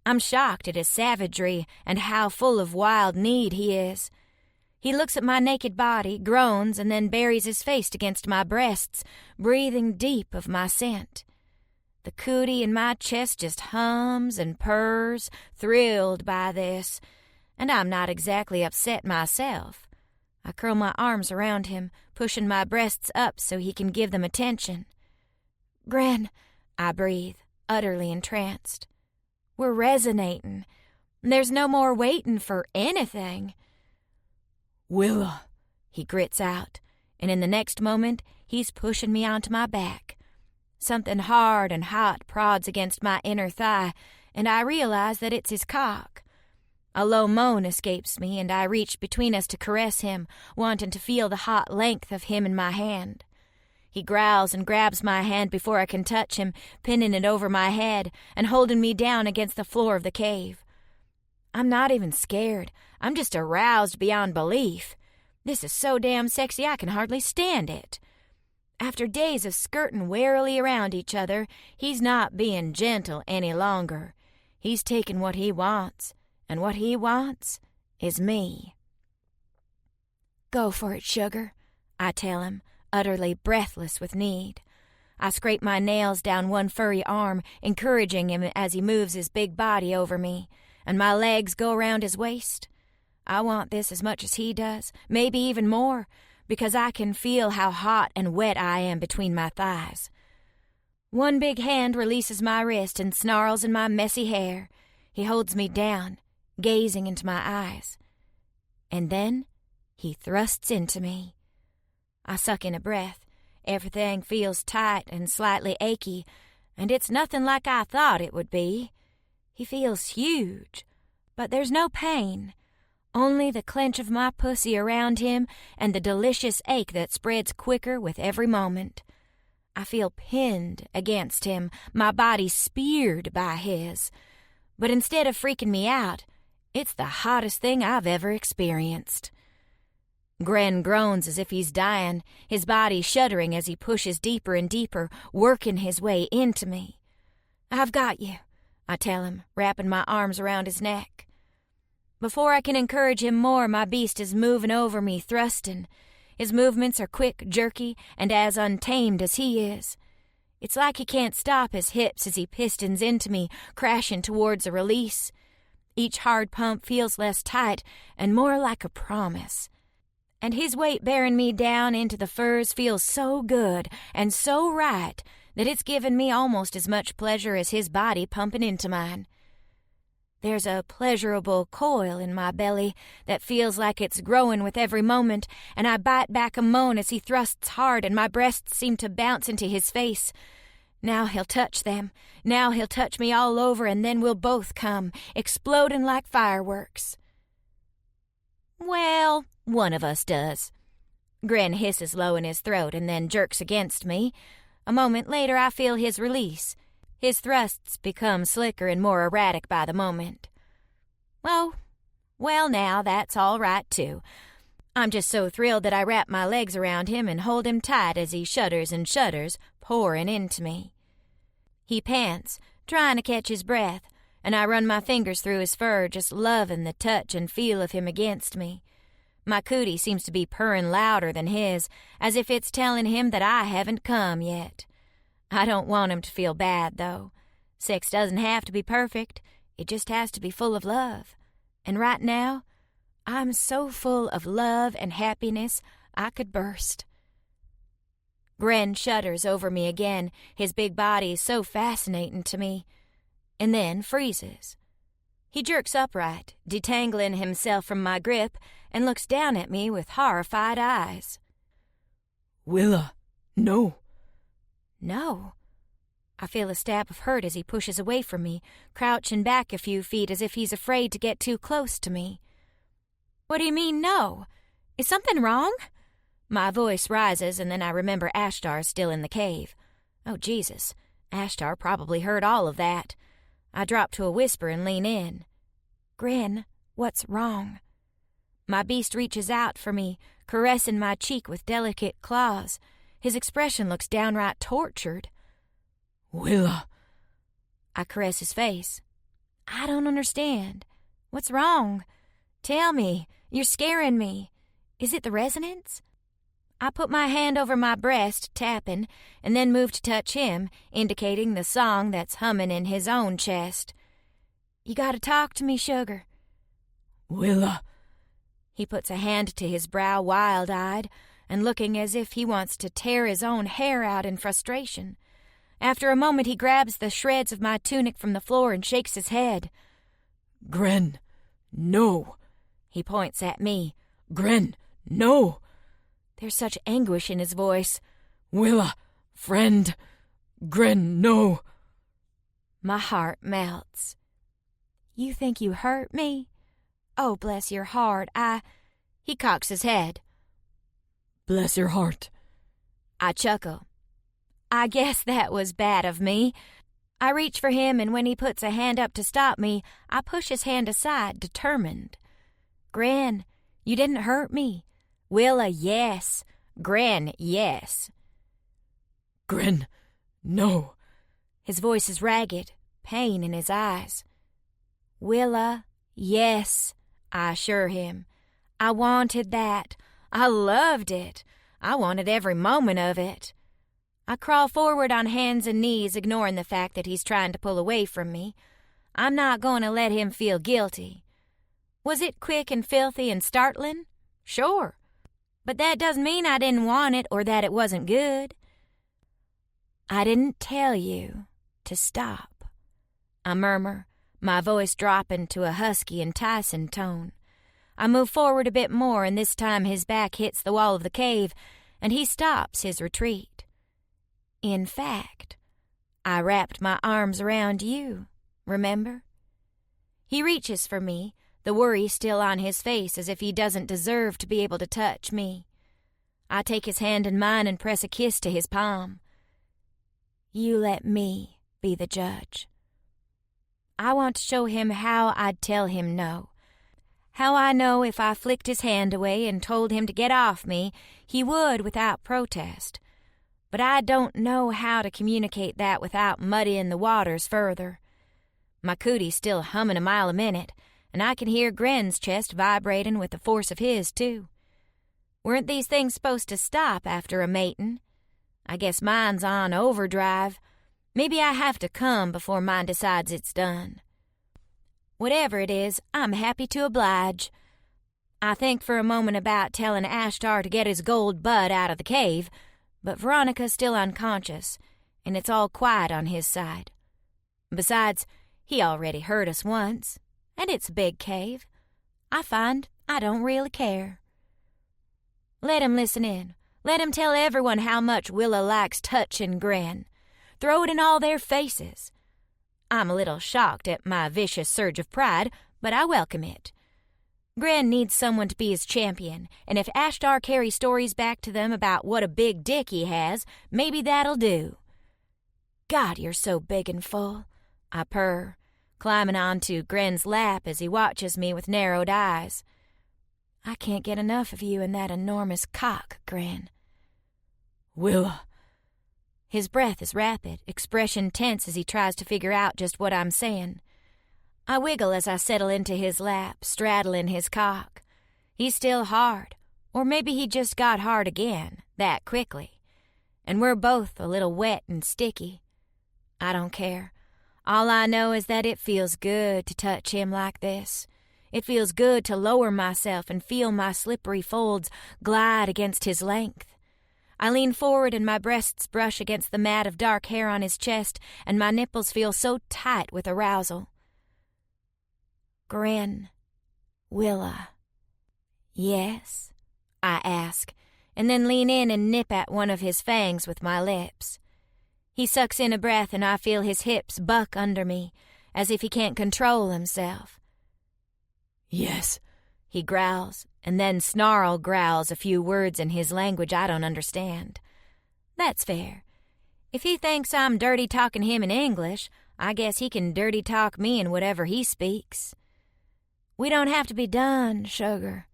[SPEAKER 3] I'm shocked at his savagery and how full of wild need he is. He looks at my naked body, groans, and then buries his face against my breasts, breathing deep of my scent. The cootie in my chest just hums and purrs, thrilled by this, and I'm not exactly upset myself. I curl my arms around him, pushing my breasts up so he can give them attention. "Gren," I breathe, utterly entranced. "We're resonating. There's no more waiting for anything."
[SPEAKER 4] "Willa,"
[SPEAKER 3] he grits out, and in the next moment he's pushing me onto my back. Something hard and hot prods against my inner thigh, and I realize that it's his cock. A low moan escapes me, and I reach between us to caress him, wanting to feel the hot length of him in my hand. He growls and grabs my hand before I can touch him, pinning it over my head and holding me down against the floor of the cave. I'm not even scared. I'm just aroused beyond belief. This is so damn sexy I can hardly stand it. After days of skirting warily around each other, he's not being gentle any longer. He's taking what he wants, and what he wants is me. "Go for it, sugar," I tell him, utterly breathless with need. I scrape my nails down one furry arm, encouraging him as he moves his big body over me, and my legs go around his waist. I want this as much as he does, maybe even more, because I can feel how hot and wet I am between my thighs. One big hand releases my wrist and snarls in my messy hair. He holds me down, gazing into my eyes. And then he thrusts into me. I suck in a breath. Everything feels tight and slightly achy, and it's nothing like I thought it would be. He feels huge, but there's no pain. Only the clench of my pussy around him and the delicious ache that spreads quicker with every moment. I feel pinned against him, my body speared by his. But instead of freaking me out, it's the hottest thing I've ever experienced. Gren groans as if he's dying, his body shuddering as he pushes deeper and deeper, working his way into me. "I've got you," I tell him, wrapping my arms around his neck. Before I can encourage him more, my beast is moving over me, thrusting. His movements are quick, jerky, and as untamed as he is. It's like he can't stop his hips as he pistons into me, crashing towards a release. Each hard pump feels less tight and more like a promise. And his weight bearing me down into the furs feels so good and so right that it's given me almost as much pleasure as his body pumping into mine. There's a pleasurable coil in my belly that feels like it's growing with every moment, and I bite back a moan as he thrusts hard and my breasts seem to bounce into his face. Now he'll touch them. Now he'll touch me all over, and then we'll both come, exploding like fireworks. Well, one of us does. Gren hisses low in his throat and then jerks against me. A moment later, I feel his release. His thrusts become slicker and more erratic by the moment. Oh, well now, that's all right, too. I'm just so thrilled that I wrap my legs around him and hold him tight as he shudders and shudders, pouring into me. He pants, trying to catch his breath, and I run my fingers through his fur, just loving the touch and feel of him against me. My cootie seems to be purring louder than his, as if it's telling him that I haven't come yet. I don't want him to feel bad, though. Sex doesn't have to be perfect. It just has to be full of love. And right now, I'm so full of love and happiness, I could burst. Gren shudders over me again, his big body so fascinating to me, and then freezes. He jerks upright, detangling himself from my grip, and looks down at me with horrified eyes.
[SPEAKER 4] "Willa, no."
[SPEAKER 3] No. I feel a stab of hurt as he pushes away from me, crouching back a few feet as if he's afraid to get too close to me. "What do you mean, no? Is something wrong?" My voice rises, and then I remember Ashtar's still in the cave. Oh, Jesus. Ashtar probably heard all of that. I drop to a whisper and lean in. "Gren, what's wrong?" My beast reaches out for me, caressing my cheek with delicate claws. His expression looks downright tortured.
[SPEAKER 4] "Willa."
[SPEAKER 3] I caress his face. I don't understand. What's wrong? Tell me. You're scaring me. Is it the resonance? I put my hand over my breast, tapping, and then moved to touch him, indicating the song that's humming in his own chest. You gotta talk to me, sugar.
[SPEAKER 4] Willa.
[SPEAKER 3] He puts a hand to his brow, wild-eyed, and looking as if he wants to tear his own hair out in frustration. After a moment, he grabs the shreds of my tunic from the floor and shakes his head.
[SPEAKER 4] Gren, no.
[SPEAKER 3] He points at me.
[SPEAKER 4] Gren, no.
[SPEAKER 3] There's such anguish in his voice.
[SPEAKER 4] Willa, friend. Gren, no.
[SPEAKER 3] My heart melts. You think you hurt me? Oh, bless your heart, He cocks his head.
[SPEAKER 4] Bless your heart.
[SPEAKER 3] I chuckle. I guess that was bad of me. I reach for him, and when he puts a hand up to stop me, I push his hand aside, determined. Gren, you didn't hurt me. Willa, yes. Gren, yes.
[SPEAKER 4] Gren, no.
[SPEAKER 3] His voice is ragged, pain in his eyes. Willa, yes, I assure him. I wanted that. I loved it. I wanted every moment of it. I crawl forward on hands and knees, ignoring the fact that he's trying to pull away from me. I'm not going to let him feel guilty. Was it quick and filthy and startling? Sure. But that doesn't mean I didn't want it or that it wasn't good. I didn't tell you to stop, I murmur, my voice dropping to a husky, enticing tone. I move forward a bit more, and this time his back hits the wall of the cave, and he stops his retreat. In fact, I wrapped my arms around you, remember? He reaches for me, the worry still on his face as if he doesn't deserve to be able to touch me. I take his hand in mine and press a kiss to his palm. You let me be the judge. I want to show him how I'd tell him no. How I know if I flicked his hand away and told him to get off me, he would without protest. But I don't know how to communicate that without muddying the waters further. My cootie's still humming a mile a minute, and I can hear Gren's chest vibrating with the force of his, too. Weren't these things supposed to stop after a mating? I guess mine's on overdrive. Maybe I have to come before mine decides it's done. Whatever it is, I'm happy to oblige. I think for a moment about telling Ashtar to get his gold bud out of the cave, but Veronica's still unconscious, and it's all quiet on his side. Besides, he already heard us once, and it's a big cave. I find I don't really care. Let him listen in. Let him tell everyone how much Willa likes touching Gren. Throw it in all their faces. I'm a little shocked at my vicious surge of pride, but I welcome it. Gren needs someone to be his champion, and if Ashtar carries stories back to them about what a big dick he has, maybe that'll do. God, you're so big and full, I purr, climbing onto Gren's lap as he watches me with narrowed eyes. I can't get enough of you and that enormous cock, Gren.
[SPEAKER 4] Willa.
[SPEAKER 3] His breath is rapid, expression tense as he tries to figure out just what I'm saying. I wiggle as I settle into his lap, straddling his cock. He's still hard, or maybe he just got hard again, that quickly. And we're both a little wet and sticky. I don't care. All I know is that it feels good to touch him like this. It feels good to lower myself and feel my slippery folds glide against his length. I lean forward and my breasts brush against the mat of dark hair on his chest, and my nipples feel so tight with arousal. Gren, Willa. Yes, I ask, and then lean in and nip at one of his fangs with my lips. He sucks in a breath and I feel his hips buck under me, as if he can't control himself.
[SPEAKER 4] Yes,
[SPEAKER 3] he growls, and then snarl growls a few words in his language I don't understand. That's fair. If he thinks I'm dirty talking him in English, I guess he can dirty talk me in whatever he speaks. We don't have to be done, sugar,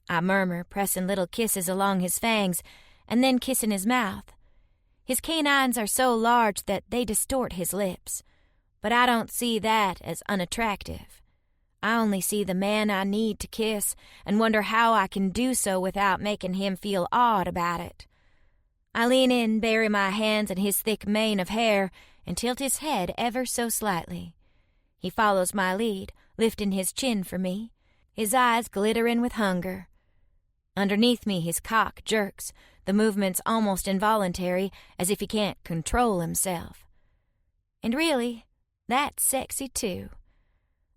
[SPEAKER 3] I murmur, pressing little kisses along his fangs, and then kissing his mouth. His canines are so large that they distort his lips. But I don't see that as unattractive. I only see the man I need to kiss and wonder how I can do so without making him feel odd about it. I lean in, bury my hands in his thick mane of hair, and tilt his head ever so slightly. He follows my lead, lifting his chin for me, his eyes glittering with hunger. Underneath me his cock jerks, the movements almost involuntary, as if he can't control himself. And really, that's sexy too.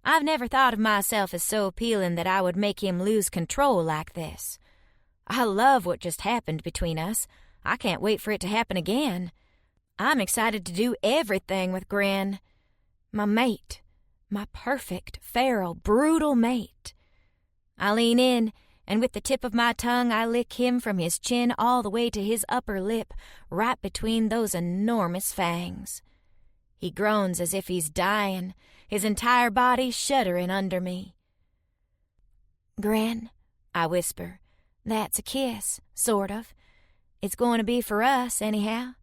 [SPEAKER 3] I've never thought of myself as so appealing that I would make him lose control like this. I love what just happened between us. I can't wait for it to happen again. I'm excited to do everything with Gren. My mate. My perfect, feral, brutal mate. I lean in, and with the tip of my tongue I lick him from his chin all the way to his upper lip, right between those enormous fangs. He groans as if he's dying, his entire body shuddering under me. "Gren," I whisper, "that's a kiss, sort of. It's going to be for us, anyhow."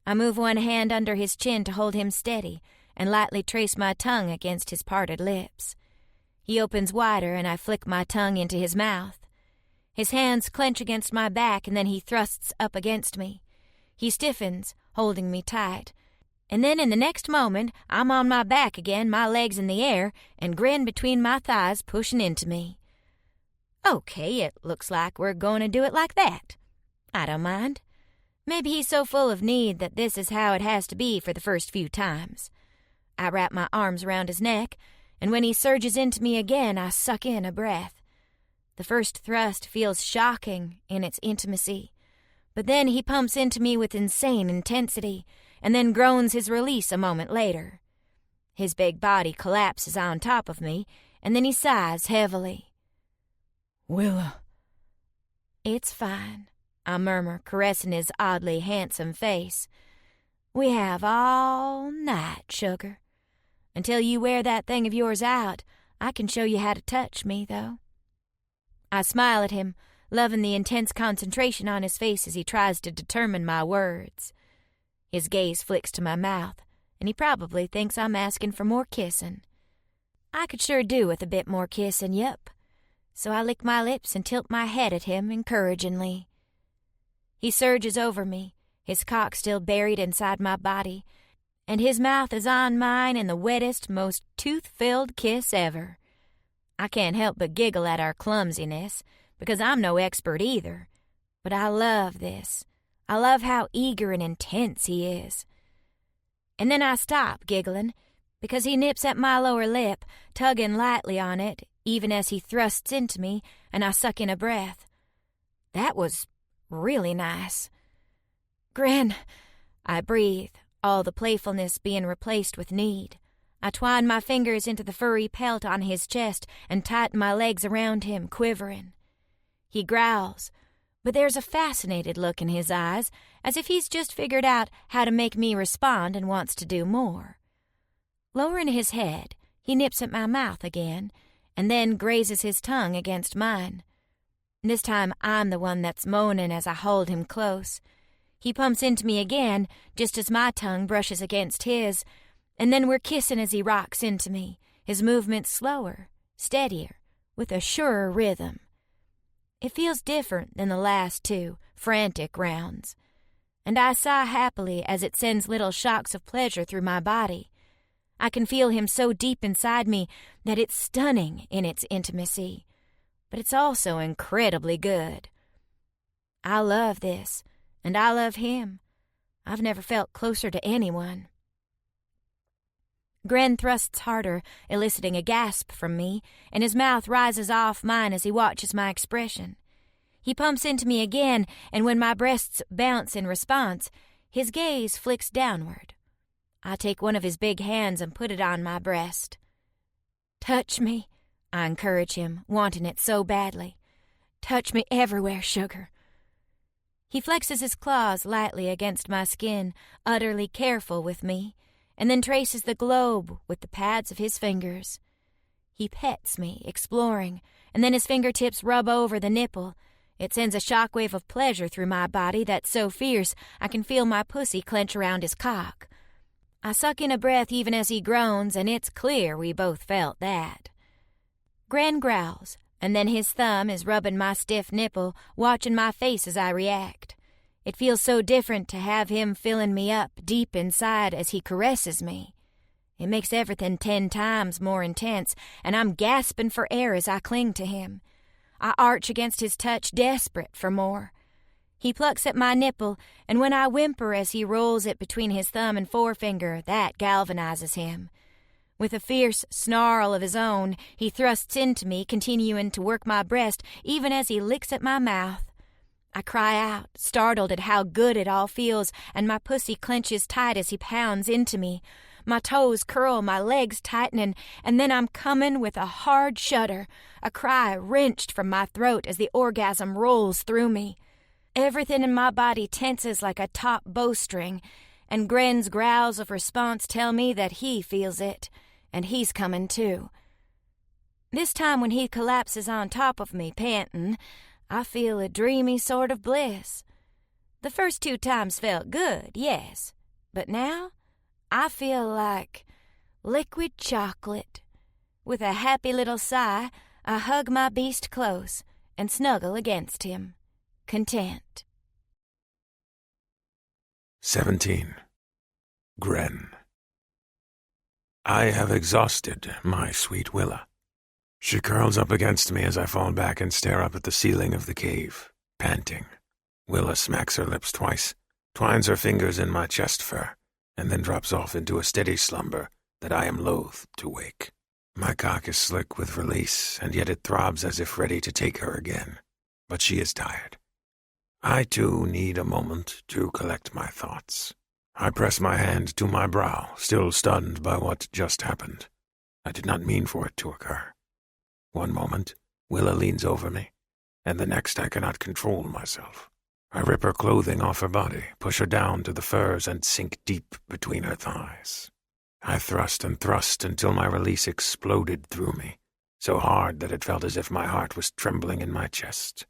[SPEAKER 3] I move one hand under his chin to hold him steady and lightly trace my tongue against his parted lips. He opens wider and I flick my tongue into his mouth. His hands clench against my back and then he thrusts up against me. He stiffens, holding me tight. And then in the next moment, I'm on my back again, my legs in the air, and Gren between my thighs pushing into me. Okay, it looks like we're going to do it like that. I don't mind. Maybe he's so full of need that this is how it has to be for the first few times. I wrap my arms around his neck, and when he surges into me again, I suck in a breath. The first thrust feels shocking in its intimacy, but then he pumps into me with insane intensity, and then groans his release a moment later. His big body collapses on top of me, and then he sighs heavily.
[SPEAKER 4] "Willa."
[SPEAKER 3] "It's fine," I murmur, caressing his oddly handsome face. "We have all night, sugar. Until you wear that thing of yours out, I can show you how to touch me, though." I smile at him, loving the intense concentration on his face as he tries to determine my words. His gaze flicks to my mouth, and he probably thinks I'm asking for more kissing. I could sure do with a bit more kissing, yup. So I lick my lips and tilt my head at him encouragingly. He surges over me, his cock still buried inside my body, and his mouth is on mine in the wettest, most tooth-filled kiss ever. I can't help but giggle at our clumsiness, because I'm no expert either. But I love this. I love how eager and intense he is. And then I stop giggling, because he nips at my lower lip, tugging lightly on it, even as he thrusts into me, and I suck in a breath. That was really nice. "Gren," I breathe, all the playfulness being replaced with need. I twine my fingers into the furry pelt on his chest and tighten my legs around him, quivering. He growls, but there's a fascinated look in his eyes, as if he's just figured out how to make me respond and wants to do more. Lowering his head, he nips at my mouth again, and then grazes his tongue against mine. This time I'm the one that's moaning as I hold him close. He pumps into me again, just as my tongue brushes against his, and then we're kissing as he rocks into me, his movements slower, steadier, with a surer rhythm. It feels different than the last two frantic rounds, and I sigh happily as it sends little shocks of pleasure through my body. I can feel him so deep inside me that it's stunning in its intimacy, but it's also incredibly good. I love this, and I love him. I've never felt closer to anyone. Gren thrusts harder, eliciting a gasp from me, and his mouth rises off mine as he watches my expression. He pumps into me again, and when my breasts bounce in response, his gaze flicks downward. I take one of his big hands and put it on my breast. "Touch me," I encourage him, wanting it so badly. "Touch me everywhere, sugar." He flexes his claws lightly against my skin, utterly careful with me, and then traces the globe with the pads of his fingers. He pets me, exploring, and then his fingertips rub over the nipple. It sends a shockwave of pleasure through my body that's so fierce I can feel my pussy clench around his cock. I suck in a breath even as he groans, and it's clear we both felt that. Gren growls, and then his thumb is rubbing my stiff nipple, watching my face as I react. It feels so different to have him filling me up deep inside as he caresses me. It makes everything 10 times more intense, and I'm gasping for air as I cling to him. I arch against his touch, desperate for more. He plucks at my nipple, and when I whimper as he rolls it between his thumb and forefinger, that galvanizes him. With a fierce snarl of his own, he thrusts into me, continuing to work my breast even as he licks at my mouth. I cry out, startled at how good it all feels, and my pussy clenches tight as he pounds into me. My toes curl, my legs tighten, and then I'm coming with a hard shudder, a cry wrenched from my throat as the orgasm rolls through me. Everything in my body tenses like a taut bowstring, and Gren's growls of response tell me that he feels it, and he's coming too. This time when he collapses on top of me, panting, I feel a dreamy sort of bliss. The first 2 times felt good, yes, but now I feel like liquid chocolate. With a happy little sigh, I hug my beast close and snuggle against him, content.
[SPEAKER 2] 17. Gren. I have exhausted my sweet Willa. She curls up against me as I fall back and stare up at the ceiling of the cave, panting. Willa smacks her lips twice, twines her fingers in my chest fur, and then drops off into a steady slumber that I am loath to wake. My cock is slick with release, and yet it throbs as if ready to take her again. But she is tired. I, too, need a moment to collect my thoughts. I press my hand to my brow, still stunned by what just happened. I did not mean for it to occur. One moment, Willa leans over me, and the next I cannot control myself. I rip her clothing off her body, push her down to the furs, and sink deep between her thighs. I thrust and thrust until my release exploded through me, so hard that it felt as if my heart was trembling in my chest.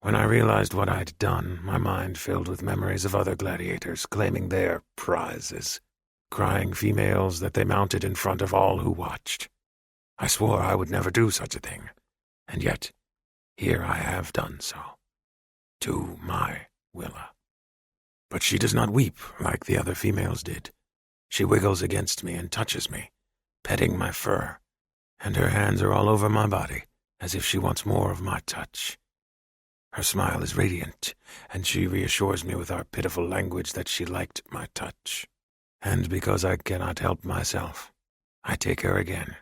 [SPEAKER 2] When I realized what I'd done, my mind filled with memories of other gladiators claiming their prizes, crying females that they mounted in front of all who watched. I swore I would never do such a thing, and yet here I have done so. To my Willa. But she does not weep like the other females did. She wiggles against me and touches me, petting my fur, and her hands are all over my body, as if she wants more of my touch. Her smile is radiant, and she reassures me with our pitiful language that she liked my touch. And because I cannot help myself, I take her again.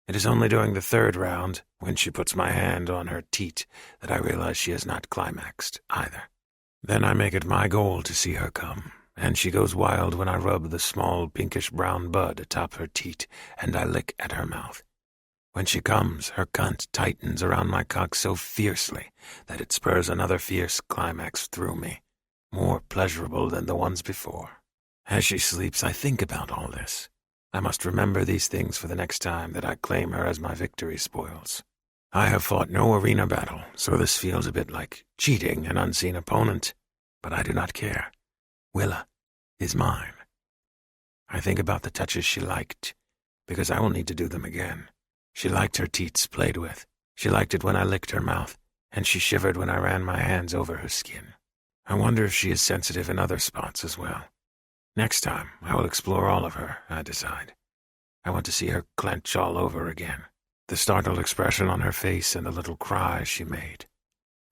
[SPEAKER 2] It is only during the 3rd round, when she puts my hand on her teat, that I realize she has not climaxed either. Then I make it my goal to see her come, and she goes wild when I rub the small pinkish-brown bud atop her teat, and I lick at her mouth. When she comes, her cunt tightens around my cock so fiercely that it spurs another fierce climax through me, more pleasurable than the ones before. As she sleeps, I think about all this. I must remember these things for the next time that I claim her as my victory spoils. I have fought no arena battle, so this feels a bit like cheating an unseen opponent, but I do not care. Willa is mine. I think about the touches she liked, because I will need to do them again. She liked her teats played with. She liked it when I licked her mouth, and she shivered when I ran my hands over her skin. I wonder if she is sensitive in other spots as well. Next time, I will explore all of her, I decide. I want to see her clench all over again. The startled expression on her face and the little cry she made.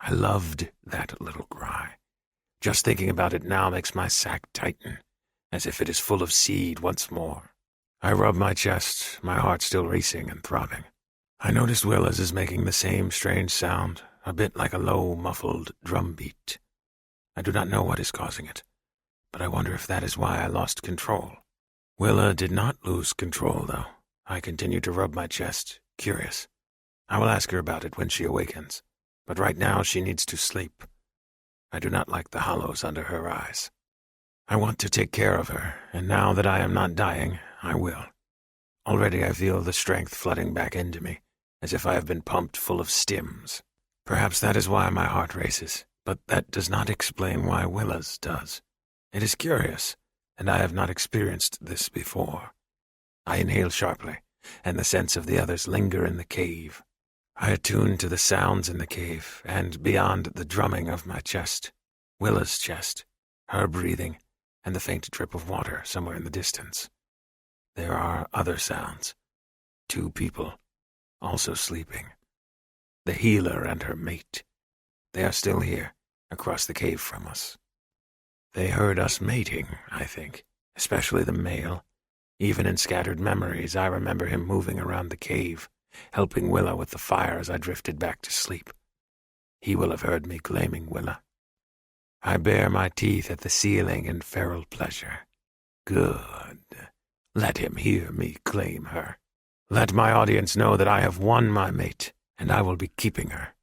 [SPEAKER 2] I loved that little cry. Just thinking about it now makes my sack tighten, as if it is full of seed once more. I rub my chest, my heart still racing and throbbing. I noticed Willa's is making the same strange sound, a bit like a low, muffled drum beat. I do not know what is causing it, but I wonder if that is why I lost control. Willa did not lose control, though. I continued to rub my chest, curious. I will ask her about it when she awakens, but right now she needs to sleep. I do not like the hollows under her eyes. I want to take care of her, and now that I am not dying, I will. Already I feel the strength flooding back into me, as if I have been pumped full of stims. Perhaps that is why my heart races, but that does not explain why Willa's does. It is curious, and I have not experienced this before. I inhale sharply, and the scents of the others linger in the cave. I attune to the sounds in the cave, and beyond the drumming of my chest, Willa's chest, her breathing, and the faint drip of water somewhere in the distance. There are other sounds. 2 people, also sleeping. The healer and her mate. They are still here, across the cave from us. They heard us mating, I think, especially the male. Even in scattered memories, I remember him moving around the cave, helping Willa with the fire as I drifted back to sleep. He will have heard me claiming Willa. I bare my teeth at the ceiling in feral pleasure. Good. Let him hear me claim her. Let my audience know that I have won my mate, and I will be keeping her.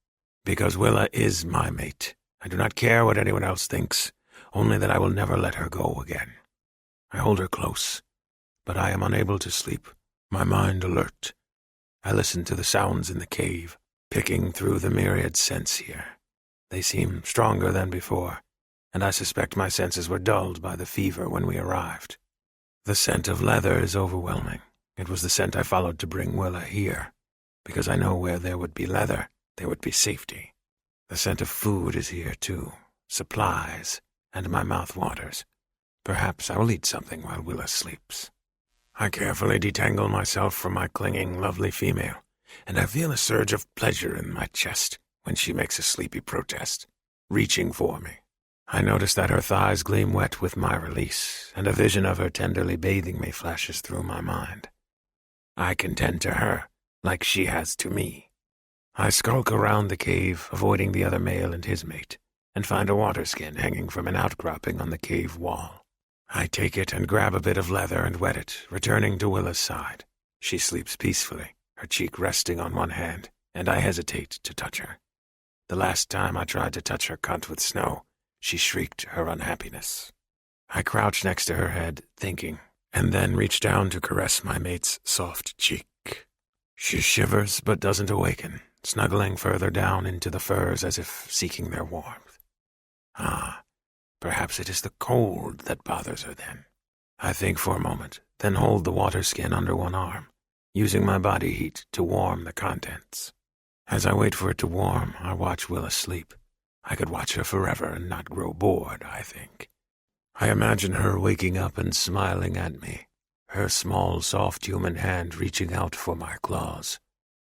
[SPEAKER 2] Because Willa is my mate. I do not care what anyone else thinks, only that I will never let her go again. I hold her close, but I am unable to sleep, my mind alert. I listen to the sounds in the cave, picking through the myriad scents here. They seem stronger than before, and I suspect my senses were dulled by the fever when we arrived. The scent of leather is overwhelming. It was the scent I followed to bring Willa here, because I know where there would be leather, there would be safety. The scent of food is here, too, supplies, and my mouth waters. Perhaps I will eat something while Willa sleeps. I carefully detangle myself from my clinging, lovely female, and I feel a surge of pleasure in my chest when she makes a sleepy protest, reaching for me. I notice that her thighs gleam wet with my release, and a vision of her tenderly bathing me flashes through my mind. I can tend to her like she has to me. I skulk around the cave, avoiding the other male and his mate, and find a water skin hanging from an outcropping on the cave wall. I take it and grab a bit of leather and wet it, returning to Willa's side. She sleeps peacefully, her cheek resting on one hand, and I hesitate to touch her. The last time I tried to touch her cunt with snow, she shrieked her unhappiness. I crouch next to her head, thinking, and then reach down to caress my mate's soft cheek. She shivers but doesn't awaken, snuggling further down into the furs as if seeking their warmth. Perhaps it is the cold that bothers her then. I think for a moment, then hold the water skin under one arm, using my body heat to warm the contents. As I wait for it to warm, I watch Willa sleep. I could watch her forever and not grow bored, I think. I imagine her waking up and smiling at me, her small, soft human hand reaching out for my claws,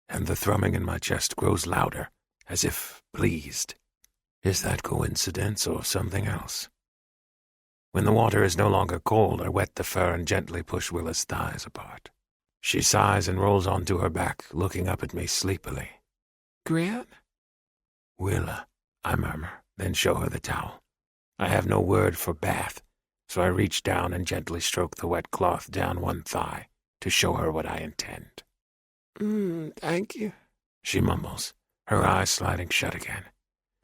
[SPEAKER 2] and the thrumming in my chest grows louder, as if pleased. Is that coincidence or something else? When the water is no longer cold, I wet the fur and gently push Willa's thighs apart. She sighs and rolls onto her back, looking up at me sleepily.
[SPEAKER 5] Gran?
[SPEAKER 2] Willa, I murmur, then show her the towel. I have no word for bath, so I reach down and gently stroke the wet cloth down one thigh to show her what I intend.
[SPEAKER 5] Thank you,
[SPEAKER 2] she mumbles, her eyes sliding shut again.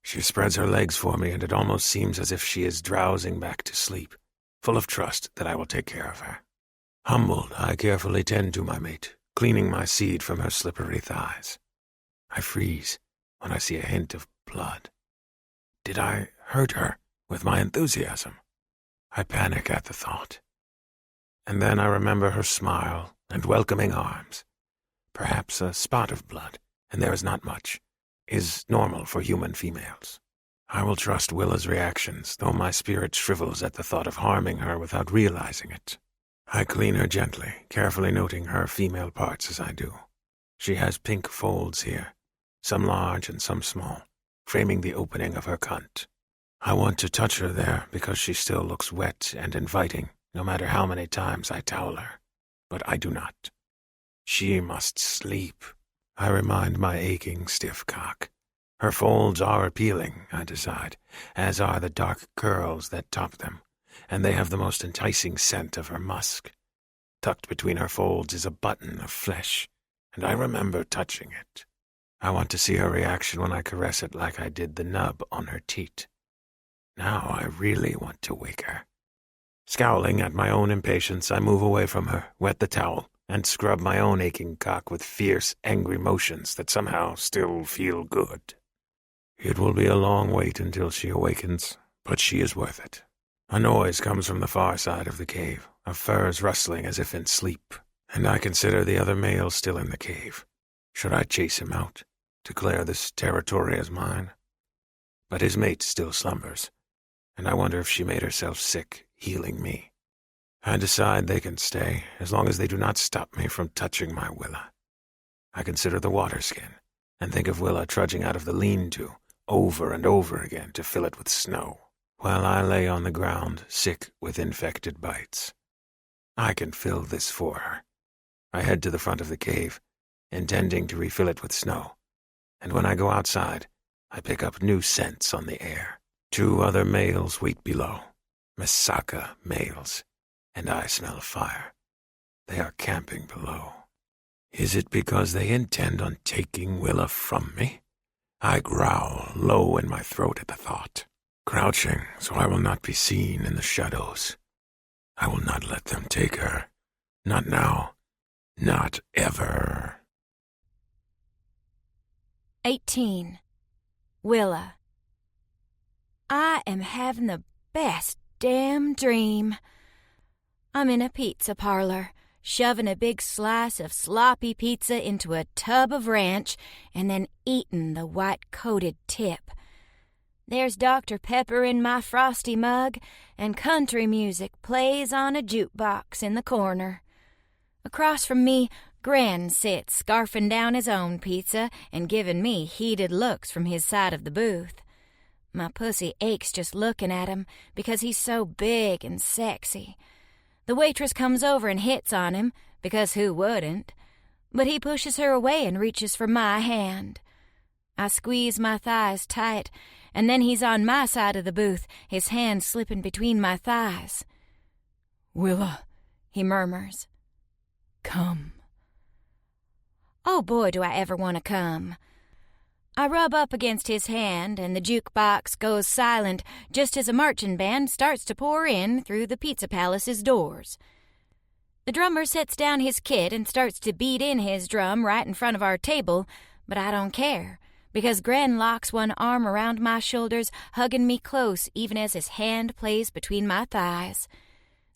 [SPEAKER 2] She spreads her legs for me, and it almost seems as if she is drowsing back to sleep, full of trust that I will take care of her. Humbled, I carefully tend to my mate, cleaning my seed from her slippery thighs. I freeze when I see a hint of blood. Did I hurt her with my enthusiasm? I panic at the thought. And then I remember her smile and welcoming arms. Perhaps a spot of blood, and there is not much, is normal for human females. I will trust Willa's reactions, though my spirit shrivels at the thought of harming her without realizing it. I clean her gently, carefully noting her female parts as I do. She has pink folds here, some large and some small, framing the opening of her cunt. I want to touch her there because she still looks wet and inviting, no matter how many times I towel her. But I do not. She must sleep, I remind my aching stiff cock. Her folds are appealing, I decide, as are the dark curls that top them, and they have the most enticing scent of her musk. Tucked between her folds is a button of flesh, and I remember touching it. I want to see her reaction when I caress it like I did the nub on her teat. Now I really want to wake her. Scowling at my own impatience, I move away from her, wet the towel, and scrub my own aching cock with fierce, angry motions that somehow still feel good. It will be a long wait until she awakens, but she is worth it. A noise comes from the far side of the cave, of furs rustling as if in sleep, and I consider the other male still in the cave. Should I chase him out, declare this territory as mine? But his mate still slumbers, and I wonder if she made herself sick, healing me. I decide they can stay, as long as they do not stop me from touching my Willa. I consider the water skin, and think of Willa trudging out of the lean-to, over and over again to fill it with snow, while I lay on the ground, sick with infected bites. I can fill this for her. I head to the front of the cave, intending to refill it with snow, and when I go outside, I pick up new scents on the air. 2 other males wait below, Misaka males, and I smell fire. They are camping below. Is it because they intend on taking Willa from me? I growl low in my throat at the thought, crouching so I will not be seen in the shadows. I will not let them take her. Not now. Not ever.
[SPEAKER 3] 18. Willa. I am having the best damn dream. I'm in a pizza parlor, shoving a big slice of sloppy pizza into a tub of ranch and then eating the white-coated tip. There's Dr. Pepper in my frosty mug, and country music plays on a jukebox in the corner. Across from me, Gran sits scarfing down his own pizza and giving me heated looks from his side of the booth. My pussy aches just looking at him because he's so big and sexy. The waitress comes over and hits on him, because who wouldn't? But he pushes her away and reaches for my hand. I squeeze my thighs tight, and then he's on my side of the booth, his hand slipping between my thighs.
[SPEAKER 4] "Willa,"
[SPEAKER 3] he murmurs.
[SPEAKER 4] "Come."
[SPEAKER 3] Oh boy, do I ever want to come. I rub up against his hand, and the jukebox goes silent just as a marching band starts to pour in through the Pizza Palace's doors. The drummer sets down his kit and starts to beat in his drum right in front of our table, but I don't care, because Gren locks one arm around my shoulders, hugging me close even as his hand plays between my thighs.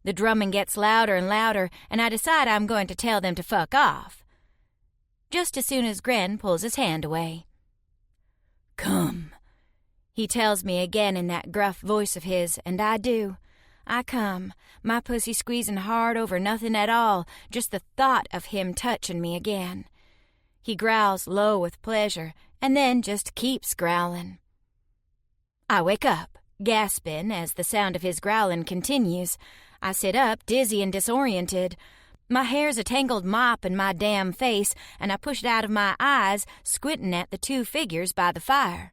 [SPEAKER 3] The drumming gets louder and louder, and I decide I'm going to tell them to fuck off. Just as soon as Gren pulls his hand away.
[SPEAKER 4] "Come,"
[SPEAKER 3] he tells me again in that gruff voice of his, and I do. I come, my pussy squeezing hard over nothing at all, just the thought of him touching me again. He growls low with pleasure, and then just keeps growling. I wake up, gasping as the sound of his growling continues. I sit up, dizzy and disoriented. My hair's a tangled mop in my damn face, and I push it out of my eyes, squinting at the 2 figures by the fire.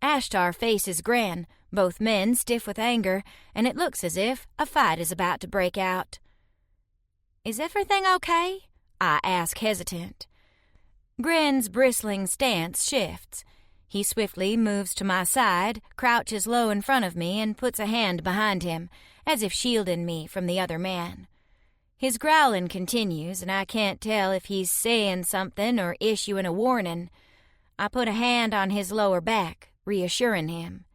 [SPEAKER 3] Ashtar faces Gran, both men stiff with anger, and it looks as if a fight is about to break out. "Is everything okay?" I ask, hesitant. Gren's bristling stance shifts. He swiftly moves to my side, crouches low in front of me, and puts a hand behind him, as if shielding me from the other man. His growling continues, and I can't tell if he's saying something or issuing a warning. I put a hand on his lower back, reassuring him.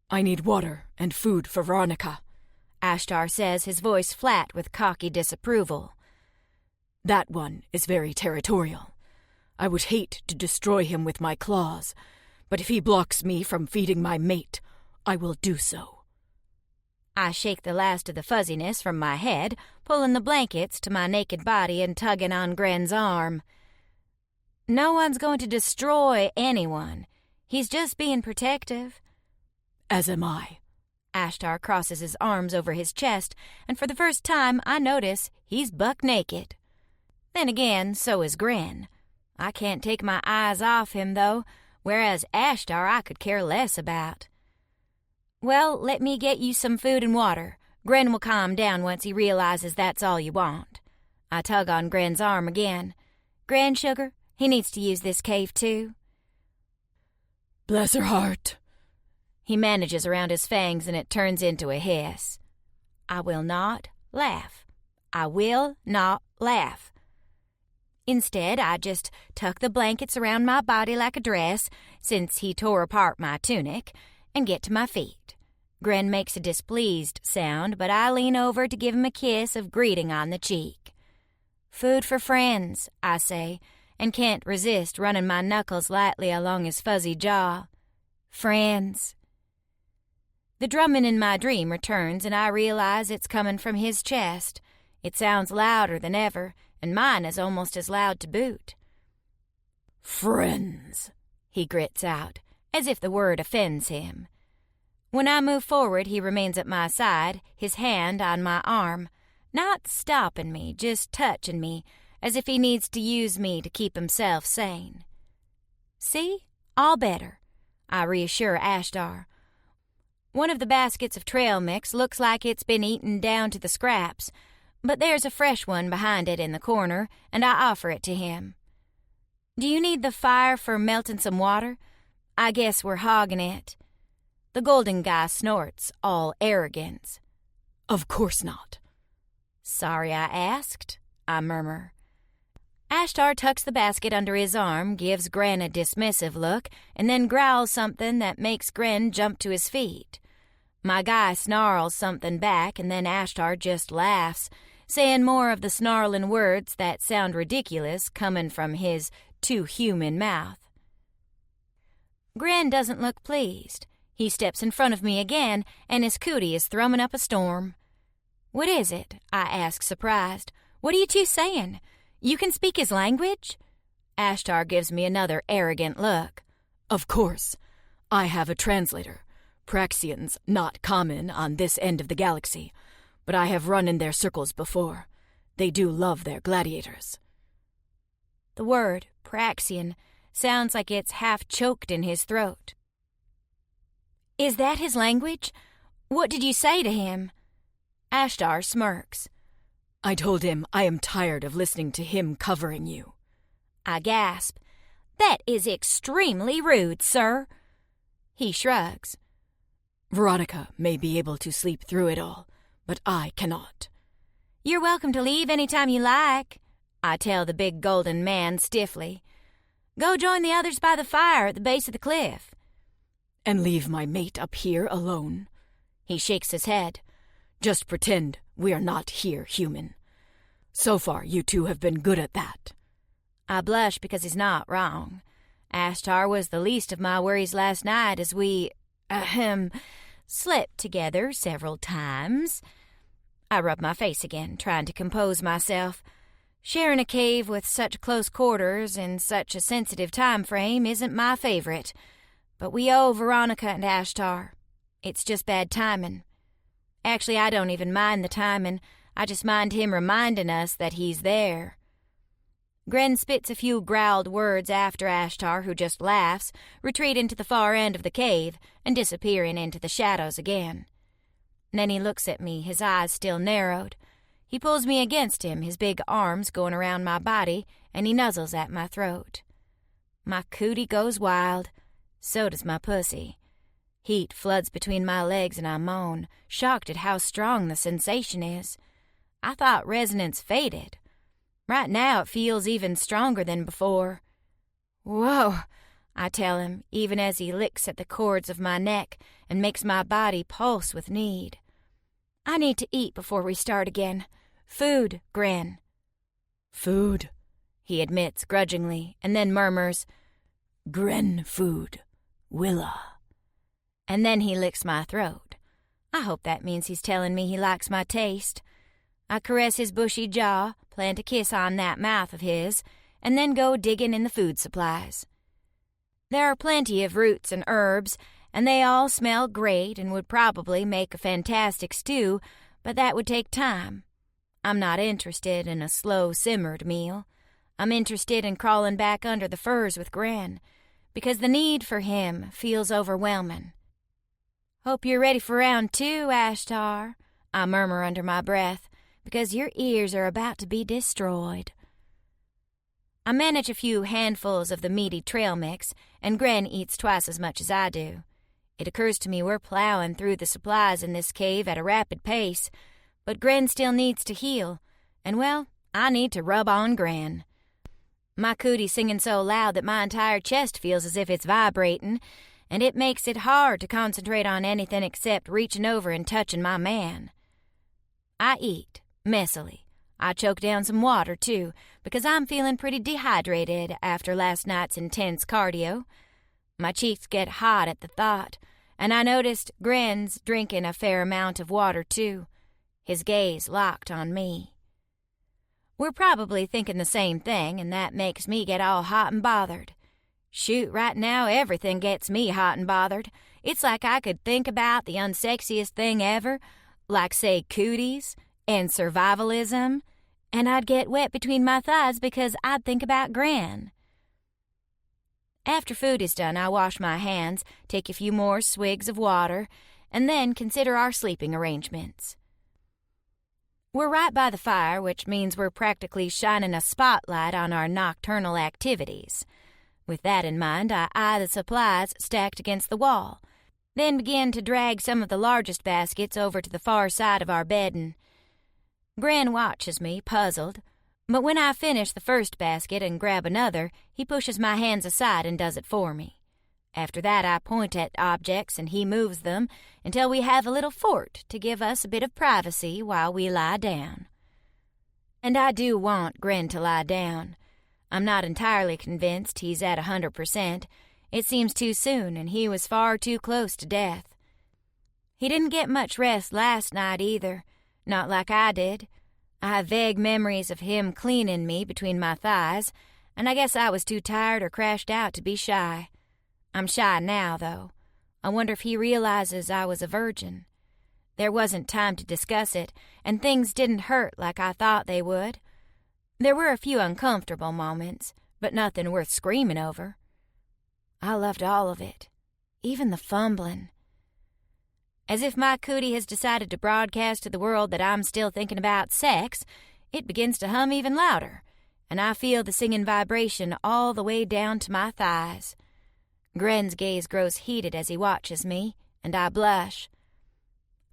[SPEAKER 4] "I need water and food for Veronica,"
[SPEAKER 3] Ashtar says, his voice flat with cocky disapproval.
[SPEAKER 4] "That one is very territorial. I would hate to destroy him with my claws, but if he blocks me from feeding my mate, I will do so."
[SPEAKER 3] I shake the last of the fuzziness from my head, pulling the blankets to my naked body and tugging on Gren's arm. No one's going to destroy anyone. He's just being protective.
[SPEAKER 4] "As am I."
[SPEAKER 3] Ashtar crosses his arms over his chest, and for the first time I notice he's buck naked. Then again, so is Gren. I can't take my eyes off him, though, whereas Ashtar I could care less about. "Well, let me get you some food and water. Gren will calm down once he realizes that's all you want." I tug on Gren's arm again. "Gren, sugar, he needs to use this cave too."
[SPEAKER 4] "Bless her heart."
[SPEAKER 3] He manages around his fangs and it turns into a hiss. I will not laugh. I will not laugh. Instead, I just tuck the blankets around my body like a dress, since he tore apart my tunic, and get to my feet. Gren makes a displeased sound, but I lean over to give him a kiss of greeting on the cheek. "Food for friends," I say, and can't resist running my knuckles lightly along his fuzzy jaw. "Friends." The drumming in my dream returns, and I realize it's coming from his chest. It sounds louder than ever, and mine is almost as loud to boot.
[SPEAKER 4] "Friends,"
[SPEAKER 3] he grits out, as if the word offends him. When I move forward, he remains at my side, his hand on my arm, not stopping me, just touching me, as if he needs to use me to keep himself sane. "See? All better," I reassure Ashtar. One of the baskets of trail mix looks like it's been eaten down to the scraps, but there's a fresh one behind it in the corner, and I offer it to him. "Do you need the fire for melting some water? I guess we're hogging it." The golden guy snorts, all arrogance.
[SPEAKER 4] "Of course not."
[SPEAKER 3] "Sorry I asked," I murmur. Ashtar tucks the basket under his arm, gives Gren a dismissive look, and then growls something that makes Gren jump to his feet. My guy snarls something back, and then Ashtar just laughs, saying more of the snarling words that sound ridiculous coming from his too human mouth. Gren doesn't look pleased. He steps in front of me again, and his cootie is thrumming up a storm. "What is it?" I ask, surprised. "What are you two saying? You can speak his language?" Ashtar gives me another arrogant look.
[SPEAKER 4] "Of course. I have a translator. Praxians not common on this end of the galaxy, but I have run in their circles before. They do love their gladiators."
[SPEAKER 3] The word, Praxian, sounds like it's half choked in his throat. "Is that his language? What did you say to him?" Ashtar smirks.
[SPEAKER 4] "I told him I am tired of listening to him covering you."
[SPEAKER 3] I gasp. "That is extremely rude, sir." He shrugs.
[SPEAKER 4] "Veronica may be able to sleep through it all, but I cannot."
[SPEAKER 3] "You're welcome to leave any time you like," I tell the big golden man stiffly. "Go join the others by the fire at the base of the cliff."
[SPEAKER 4] "And leave my mate up here alone?"
[SPEAKER 3] He shakes his head.
[SPEAKER 4] "Just pretend we are not here, human. So far, you two have been good at that."
[SPEAKER 3] I blush because he's not wrong. Ashtar was the least of my worries last night as we, slept together several times. I rub my face again, trying to compose myself. Sharing a cave with such close quarters in such a sensitive time frame isn't my favorite. But we owe Veronica and Ashtar. It's just bad timing. Actually, I don't even mind the timing. I just mind him reminding us that he's there. Gren spits a few growled words after Ashtar, who just laughs, retreating to the far end of the cave and disappearing into the shadows again. Then he looks at me, his eyes still narrowed. He pulls me against him, his big arms going around my body, and he nuzzles at my throat. My cootie goes wild. So does my pussy. Heat floods between my legs and I moan, shocked at how strong the sensation is. I thought resonance faded. Right now it feels even stronger than before. "Whoa," I tell him, even as he licks at the cords of my neck and makes my body pulse with need. "I need to eat before we start again. Food, Gren."
[SPEAKER 4] "Food,"
[SPEAKER 3] he admits grudgingly, and then murmurs,
[SPEAKER 4] "Gren food. Willa."
[SPEAKER 3] And then he licks my throat. I hope that means he's telling me he likes my taste. I caress his bushy jaw, plant a kiss on that mouth of his, and then go digging in the food supplies. There are plenty of roots and herbs, and they all smell great and would probably make a fantastic stew, but that would take time. I'm not interested in a slow-simmered meal. I'm interested in crawling back under the furs with Gren, because the need for him feels overwhelming. "Hope you're ready for round 2, Ashtar," I murmur under my breath, "because your ears are about to be destroyed." I manage a few handfuls of the meaty trail mix, and Gren eats twice as much as I do. It occurs to me we're plowing through the supplies in this cave at a rapid pace, but Gren still needs to heal, and well, I need to rub on Gren. My cootie's singing so loud that my entire chest feels as if it's vibrating, and it makes it hard to concentrate on anything except reaching over and touching my man. I eat, messily. I choke down some water, too, because I'm feeling pretty dehydrated after last night's intense cardio. My cheeks get hot at the thought, and I noticed Gren's drinking a fair amount of water, too, his gaze locked on me. We're probably thinking the same thing, and that makes me get all hot and bothered. Shoot, right now everything gets me hot and bothered. It's like I could think about the unsexiest thing ever, like, say, cooties and survivalism, and I'd get wet between my thighs because I'd think about Gren. After food is done, I wash my hands, take a few more swigs of water, and then consider our sleeping arrangements. We're right by the fire, which means we're practically shining a spotlight on our nocturnal activities. With that in mind, I eye the supplies stacked against the wall, then begin to drag some of the largest baskets over to the far side of our bedding. Gren watches me, puzzled, but when I finish the first basket and grab another, he pushes my hands aside and does it for me. After that, I point at objects and he moves them until we have a little fort to give us a bit of privacy while we lie down. And I do want Gren to lie down. I'm not entirely convinced he's at 100%. It seems too soon, and he was far too close to death. He didn't get much rest last night either. Not like I did. I have vague memories of him cleaning me between my thighs, and I guess I was too tired or crashed out to be shy. I'm shy now, though. I wonder if he realizes I was a virgin. There wasn't time to discuss it, and things didn't hurt like I thought they would. There were a few uncomfortable moments, but nothing worth screaming over. I loved all of it, even the fumbling. As if my cootie has decided to broadcast to the world that I'm still thinking about sex, it begins to hum even louder, and I feel the singing vibration all the way down to my thighs. Gren's gaze grows heated as he watches me, and I blush.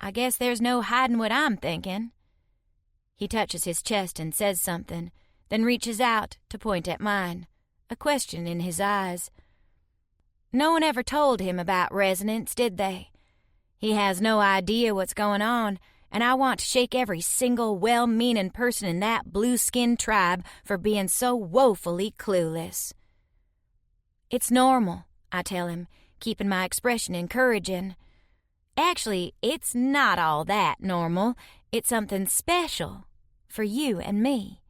[SPEAKER 3] I guess there's no hiding what I'm thinking. He touches his chest and says something, then reaches out to point at mine, a question in his eyes. No one ever told him about resonance, did they? He has no idea what's going on, and I want to shake every single well-meaning person in that blue-skinned tribe for being so woefully clueless. It's normal, I tell him, keeping my expression encouraging. Actually, it's not all that normal. It's something special for you and me.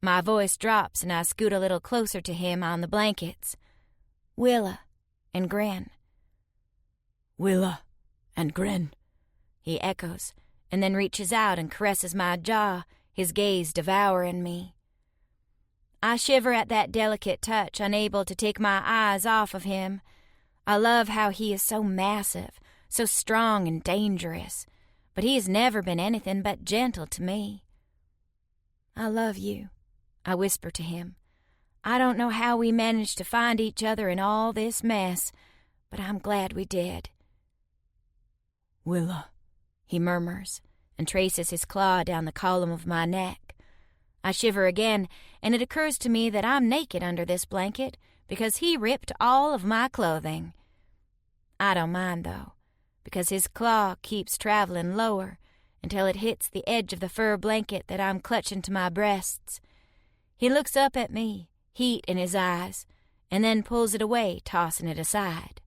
[SPEAKER 3] My voice drops and I scoot a little closer to him on the blankets. Willa and Gren.
[SPEAKER 4] Willa and Gren,
[SPEAKER 3] he echoes, and then reaches out and caresses my jaw, his gaze devouring me. I shiver at that delicate touch, unable to take my eyes off of him. I love how he is so massive, so strong and dangerous, but he has never been anything but gentle to me. I love you, I whisper to him. I don't know how we managed to find each other in all this mess, but I'm glad we did.
[SPEAKER 4] Willa,
[SPEAKER 3] he murmurs, and traces his claw down the column of my neck. I shiver again, and it occurs to me that I'm naked under this blanket because he ripped all of my clothing. I don't mind, though, because his claw keeps traveling lower until it hits the edge of the fur blanket that I'm clutching to my breasts. He looks up at me, heat in his eyes, and then pulls it away, tossing it aside.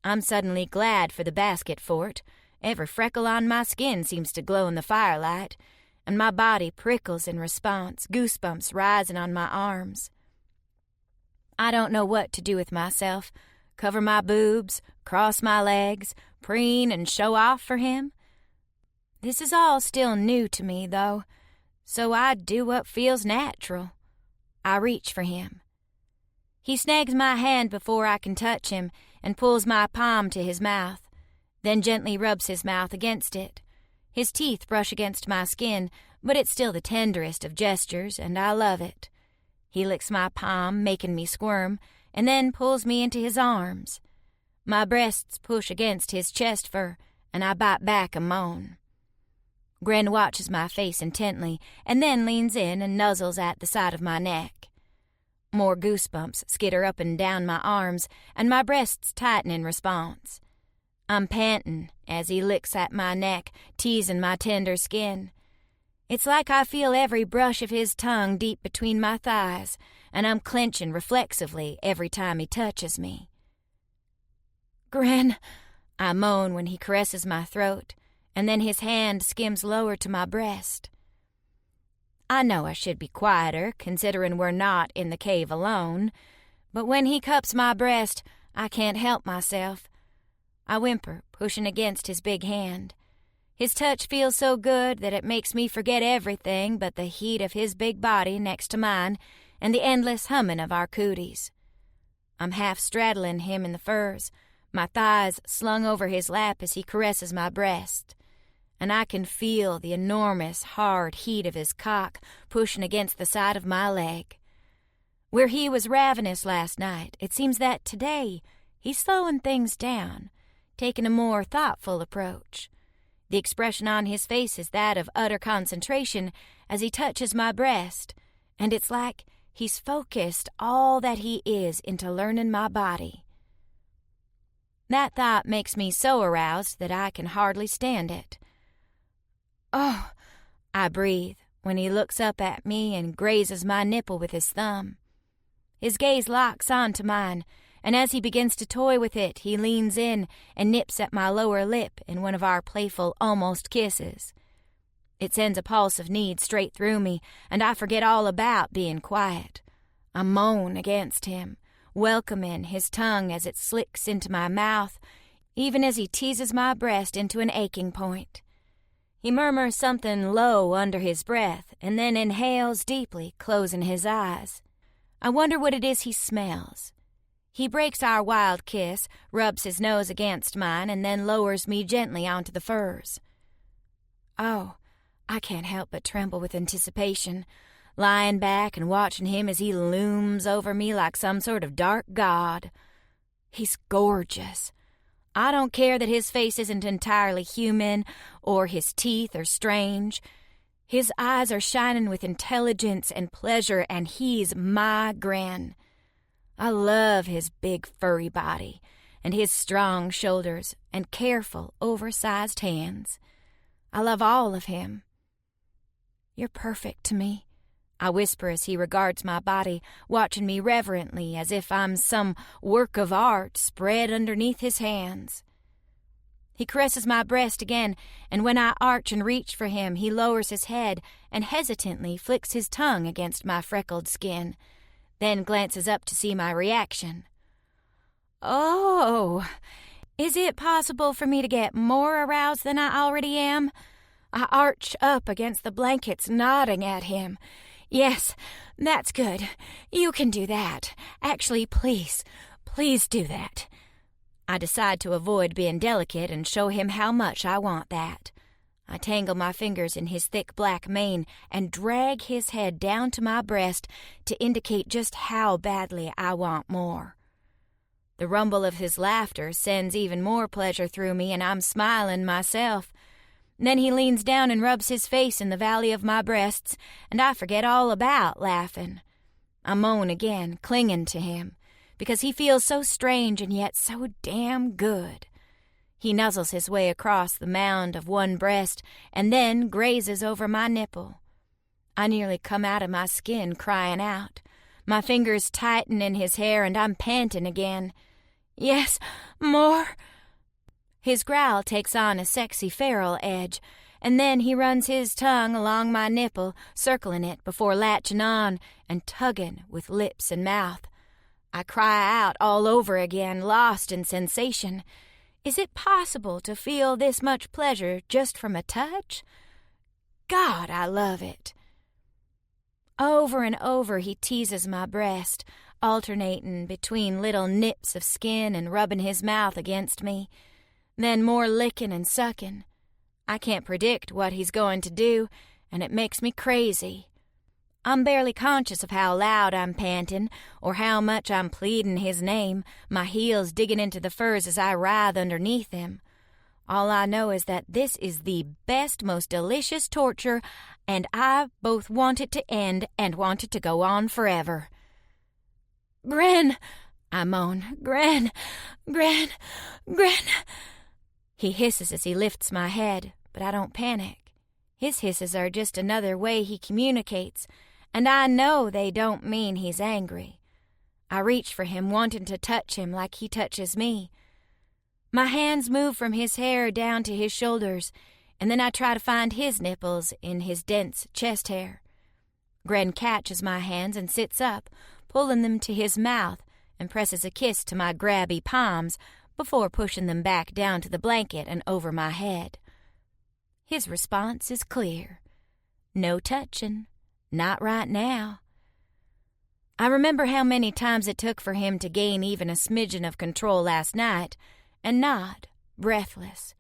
[SPEAKER 3] I'm suddenly glad for the basket fort. Every freckle on my skin seems to glow in the firelight, and my body prickles in response, goosebumps rising on my arms. I don't know what to do with myself. Cover my boobs, cross my legs, preen and show off for him. This is all still new to me, though, so I do what feels natural. I reach for him. He snags my hand before I can touch him and pulls my palm to his mouth, then gently rubs his mouth against it. His teeth brush against my skin, but it's still the tenderest of gestures, and I love it. He licks my palm, making me squirm, and then pulls me into his arms. My breasts push against his chest fur, and I bite back a moan. Gren watches my face intently, and then leans in and nuzzles at the side of my neck. More goosebumps skitter up and down my arms, and my breasts tighten in response. I'm panting as he licks at my neck, teasing my tender skin. It's like I feel every brush of his tongue deep between my thighs, and I'm clenching reflexively every time he touches me. "Gren," I moan when he caresses my throat, and then his hand skims lower to my breast. I know I should be quieter, considering we're not in the cave alone, but when he cups my breast, I can't help myself. I whimper, pushing against his big hand. His touch feels so good that it makes me forget everything but the heat of his big body next to mine and the endless humming of our cooties. I'm half straddling him in the furs, my thighs slung over his lap as he caresses my breast, and I can feel the enormous, hard heat of his cock pushing against the side of my leg. Where he was ravenous last night, it seems that today he's slowing things down, taking a more thoughtful approach. The expression on his face is that of utter concentration as he touches my breast, and it's like he's focused all that he is into learning my body. That thought makes me so aroused that I can hardly stand it. "Oh," I breathe when he looks up at me and grazes my nipple with his thumb. His gaze locks onto mine, and as he begins to toy with it, he leans in and nips at my lower lip in one of our playful almost kisses. It sends a pulse of need straight through me, and I forget all about being quiet. I moan against him, welcoming his tongue as it slicks into my mouth, even as he teases my breast into an aching point. He murmurs something low under his breath and then inhales deeply, closing his eyes. I wonder what it is he smells. He breaks our wild kiss, rubs his nose against mine, and then lowers me gently onto the furs. Oh, I can't help but tremble with anticipation, lying back and watching him as he looms over me like some sort of dark god. He's gorgeous. I don't care that his face isn't entirely human or his teeth are strange. His eyes are shining with intelligence and pleasure, and he's my Gren. I love his big furry body and his strong shoulders and careful, oversized hands. I love all of him. "You're perfect to me," I whisper as he regards my body, watching me reverently as if I'm some work of art spread underneath his hands. He caresses my breast again, and when I arch and reach for him, he lowers his head and hesitantly flicks his tongue against my freckled skin, then glances up to see my reaction. "Oh, is it possible for me to get more aroused than I already am?" I arch up against the blankets, nodding at him. "Yes, that's good. You can do that. Actually, please do that." I decide to avoid being delicate and show him how much I want that. I tangle my fingers in his thick black mane and drag his head down to my breast to indicate just how badly I want more. The rumble of his laughter sends even more pleasure through me, and I'm smiling myself. Then he leans down and rubs his face in the valley of my breasts, and I forget all about laughing. I moan again, clinging to him, because he feels so strange and yet so damn good. He nuzzles his way across the mound of one breast and then grazes over my nipple. I nearly come out of my skin crying out. My fingers tighten in his hair and I'm panting again. "Yes, more." His growl takes on a sexy feral edge, and then he runs his tongue along my nipple, circling it before latching on and tugging with lips and mouth. I cry out all over again, lost in sensation. Is it possible to feel this much pleasure just from a touch? God, I love it. Over and over he teases my breast, alternating between little nips of skin and rubbing his mouth against me. Then more licking and sucking. I can't predict what he's going to do, and it makes me crazy. I'm barely conscious of how loud I'm panting or how much I'm pleading his name, my heels digging into the furs as I writhe underneath him. All I know is that this is the best, most delicious torture, and I both want it to end and want it to go on forever. Gren, I moan. Gren. He hisses as he lifts my head, but I don't panic. His hisses are just another way he communicates, and I know they don't mean he's angry. I reach for him, wanting to touch him like he touches me. My hands move from his hair down to his shoulders, and then I try to find his nipples in his dense chest hair. Gren catches my hands and sits up, pulling them to his mouth, and presses a kiss to my grabby palms before pushing them back down to the blanket and over my head. His response is clear. No touching. Not right now. I remember how many times it took for him to gain even a smidgen of control last night, and nod, breathless.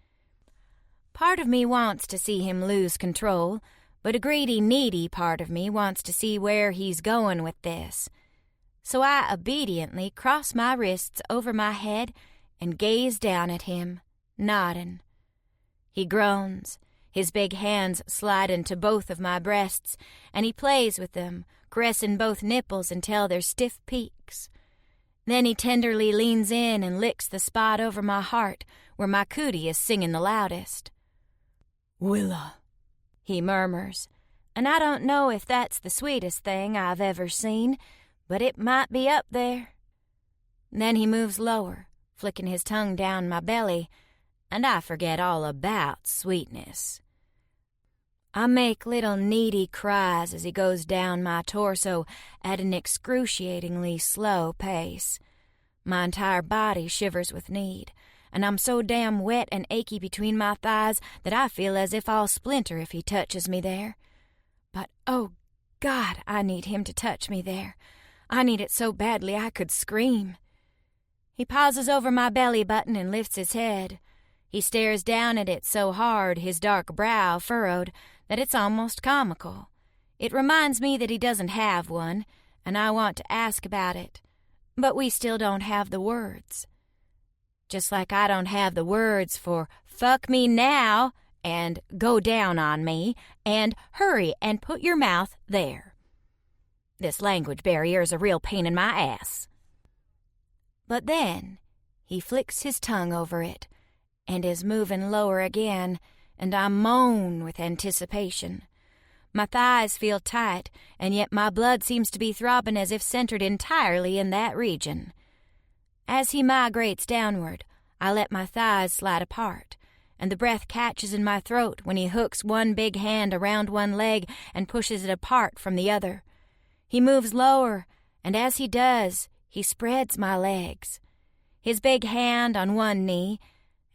[SPEAKER 3] Part of me wants to see him lose control, but a greedy, needy part of me wants to see where he's going with this. So I obediently cross my wrists over my head and gaze down at him, nodding. He groans. His big hands slide into both of my breasts, and he plays with them, caressing both nipples until they're stiff peaks. Then he tenderly leans in and licks the spot over my heart where my cootie is singing the loudest.
[SPEAKER 4] Willa,
[SPEAKER 3] he murmurs, and I don't know if that's the sweetest thing I've ever seen, but it might be up there. Then he moves lower, flicking his tongue down my belly, and I forget all about sweetness. I make little needy cries as he goes down my torso at an excruciatingly slow pace. My entire body shivers with need, and I'm so damn wet and achy between my thighs that I feel as if I'll splinter if he touches me there. But, oh God, I need him to touch me there. I need it so badly I could scream. He pauses over my belly button and lifts his head. He stares down at it so hard, his dark brow furrowed, that it's almost comical. It reminds me that he doesn't have one, and I want to ask about it. But we still don't have the words. Just like I don't have the words for fuck me now and go down on me and hurry and put your mouth there. This language barrier is a real pain in my ass. But then he flicks his tongue over it and is moving lower again, and I moan with anticipation. My thighs feel tight, and yet my blood seems to be throbbing as if centered entirely in that region. As he migrates downward, I let my thighs slide apart, and the breath catches in my throat when he hooks one big hand around one leg and pushes it apart from the other. He moves lower, and as he does, he spreads my legs. His big hand on one knee,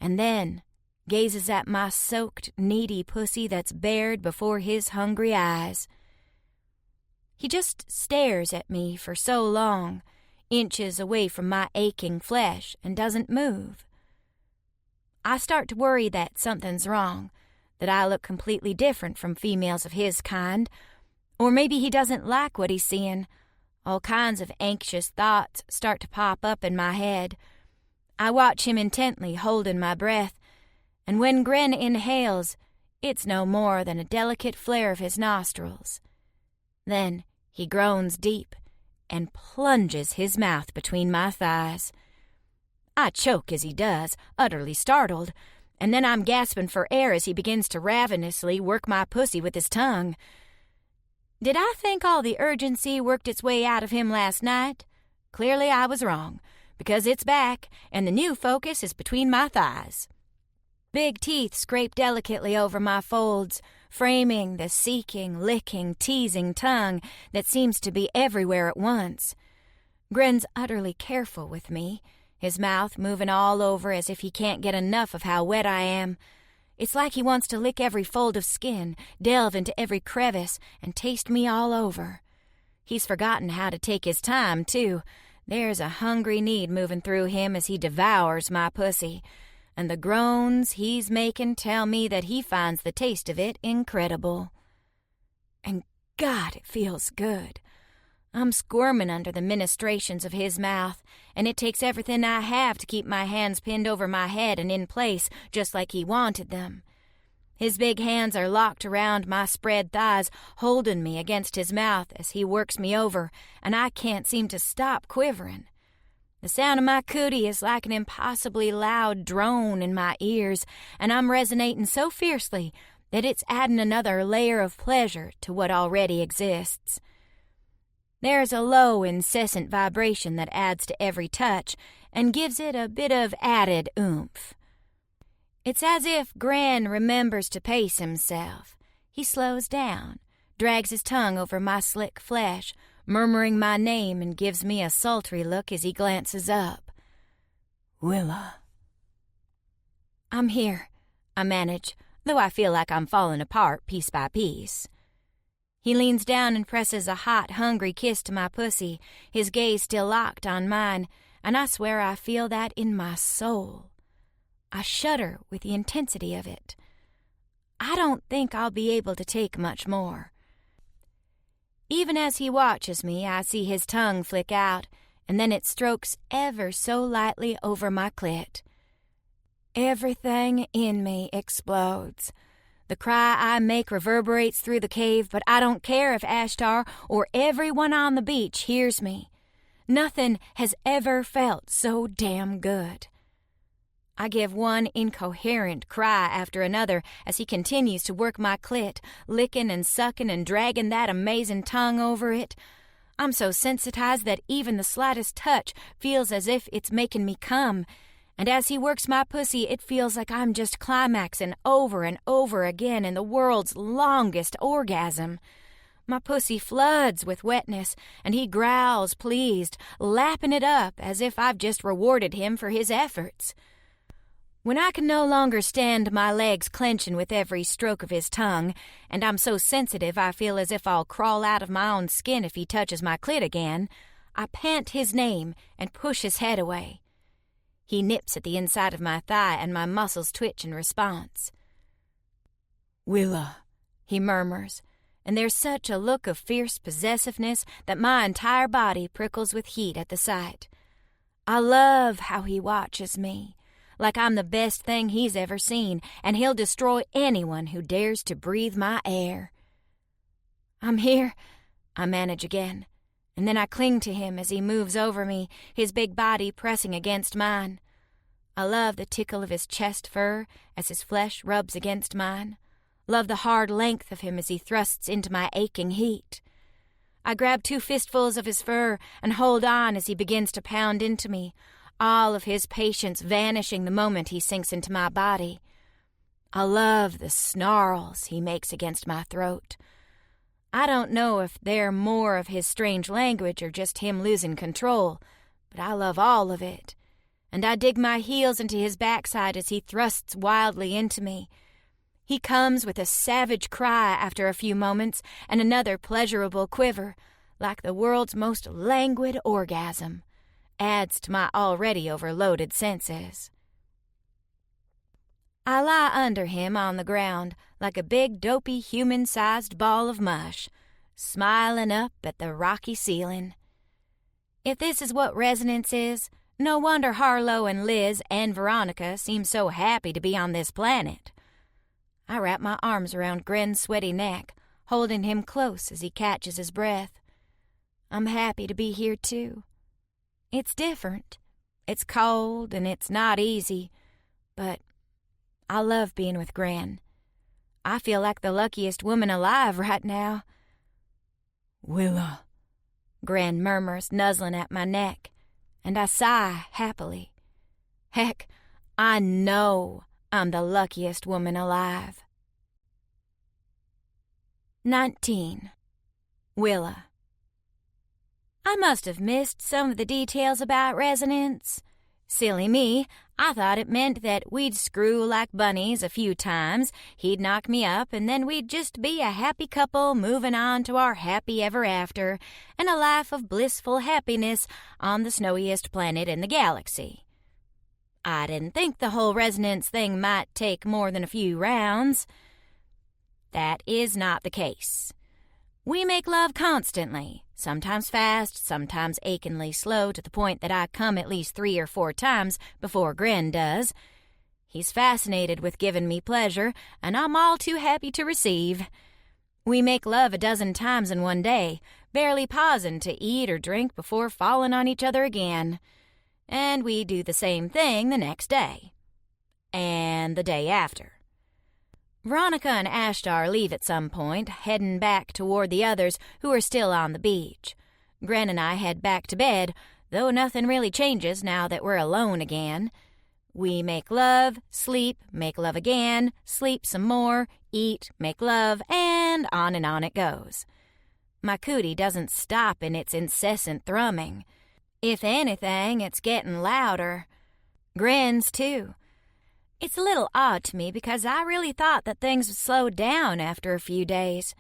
[SPEAKER 3] and then gazes at my soaked, needy pussy that's bared before his hungry eyes. He just stares at me for so long, inches away from my aching flesh, and doesn't move. I start to worry that something's wrong, that I look completely different from females of his kind, or maybe he doesn't like what he's seeing. All kinds of anxious thoughts start to pop up in my head. I watch him intently, holding my breath, and when Gren inhales, it's no more than a delicate flare of his nostrils. Then he groans deep and plunges his mouth between my thighs. I choke as he does, utterly startled, and then I'm gasping for air as he begins to ravenously work my pussy with his tongue. Did I think all the urgency worked its way out of him last night? Clearly I was wrong, because it's back, and the new focus is between my thighs. Big teeth scrape delicately over my folds, framing the seeking, licking, teasing tongue that seems to be everywhere at once. Gren's utterly careful with me, his mouth moving all over as if he can't get enough of how wet I am. It's like he wants to lick every fold of skin, delve into every crevice, and taste me all over. He's forgotten how to take his time, too. There's a hungry need moving through him as he devours my pussy, and the groans he's making tell me that he finds the taste of it incredible. And God, it feels good. I'm squirming under the ministrations of his mouth, and it takes everything I have to keep my hands pinned over my head and in place just like he wanted them. His big hands are locked around my spread thighs, holding me against his mouth as he works me over, and I can't seem to stop quivering. The sound of my cootie is like an impossibly loud drone in my ears, and I'm resonating so fiercely that it's adding another layer of pleasure to what already exists. There's a low, incessant vibration that adds to every touch and gives it a bit of added oomph. It's as if Gran remembers to pace himself. He slows down, drags his tongue over my slick flesh, murmuring my name, and gives me a sultry look as he glances up.
[SPEAKER 4] Willa.
[SPEAKER 3] I'm here, I manage, though I feel like I'm falling apart piece by piece. He leans down and presses a hot, hungry kiss to my pussy, his gaze still locked on mine, and I swear I feel that in my soul. I shudder with the intensity of it. I don't think I'll be able to take much more. Even as he watches me, I see his tongue flick out, and then it strokes ever so lightly over my clit. Everything in me explodes. The cry I make reverberates through the cave, but I don't care if Ashtar or everyone on the beach hears me. Nothing has ever felt so damn good. I give one incoherent cry after another as he continues to work my clit, licking and sucking and dragging that amazing tongue over it. I'm so sensitized that even the slightest touch feels as if it's making me come, and as he works my pussy, it feels like I'm just climaxing over and over again in the world's longest orgasm. My pussy floods with wetness, and he growls pleased, lapping it up as if I've just rewarded him for his efforts. When I can no longer stand my legs clenching with every stroke of his tongue, and I'm so sensitive I feel as if I'll crawl out of my own skin if he touches my clit again, I pant his name and push his head away. He nips at the inside of my thigh, and my muscles twitch in response.
[SPEAKER 4] Willa,
[SPEAKER 3] he murmurs, and there's such a look of fierce possessiveness that my entire body prickles with heat at the sight. I love how he watches me, like I'm the best thing he's ever seen, and he'll destroy anyone who dares to breathe my air. I'm here, I manage again, and then I cling to him as he moves over me, his big body pressing against mine. I love the tickle of his chest fur as his flesh rubs against mine. Love the hard length of him as he thrusts into my aching heat. I grab 2 fistfuls of his fur and hold on as he begins to pound into me, all of his patience vanishing the moment he sinks into my body. I love the snarls he makes against my throat. I don't know if they're more of his strange language or just him losing control, but I love all of it. And I dig my heels into his backside as he thrusts wildly into me. He comes with a savage cry after a few moments and another pleasurable quiver, like the world's most languid orgasm. Adds to my already overloaded senses. I lie under him on the ground like a big, dopey, human-sized ball of mush, smiling up at the rocky ceiling. If this is what resonance is, no wonder Harlow and Liz and Veronica seem so happy to be on this planet. I wrap my arms around Gren's sweaty neck, holding him close as he catches his breath. I'm happy to be here, too. It's different. It's cold and it's not easy, but I love being with Gran. I feel like the luckiest woman alive right now.
[SPEAKER 4] Willa,
[SPEAKER 3] Gran murmurs, nuzzling at my neck, and I sigh happily. Heck, I know I'm the luckiest woman alive. 19. Willa. I must have missed some of the details about resonance. Silly me, I thought it meant that we'd screw like bunnies a few times, he'd knock me up, and then we'd just be a happy couple moving on to our happy ever after, and a life of blissful happiness on the snowiest planet in the galaxy. I didn't think the whole resonance thing might take more than a few rounds. That is not the case. We make love constantly, sometimes fast, sometimes achingly slow to the point that I come at least 3 or 4 times before Gren does. He's fascinated with giving me pleasure, and I'm all too happy to receive. We make love a dozen times in one day, barely pausing to eat or drink before falling on each other again. And we do the same thing the next day. And the day after. Veronica and Ashtar leave at some point, heading back toward the others who are still on the beach. Gren and I head back to bed, though nothing really changes now that we're alone again. We make love, sleep, make love again, sleep some more, eat, make love, and on it goes. My cootie doesn't stop in its incessant thrumming. If anything, it's getting louder. Gren's, too. It's a little odd to me because I really thought that things would slow down after a few days.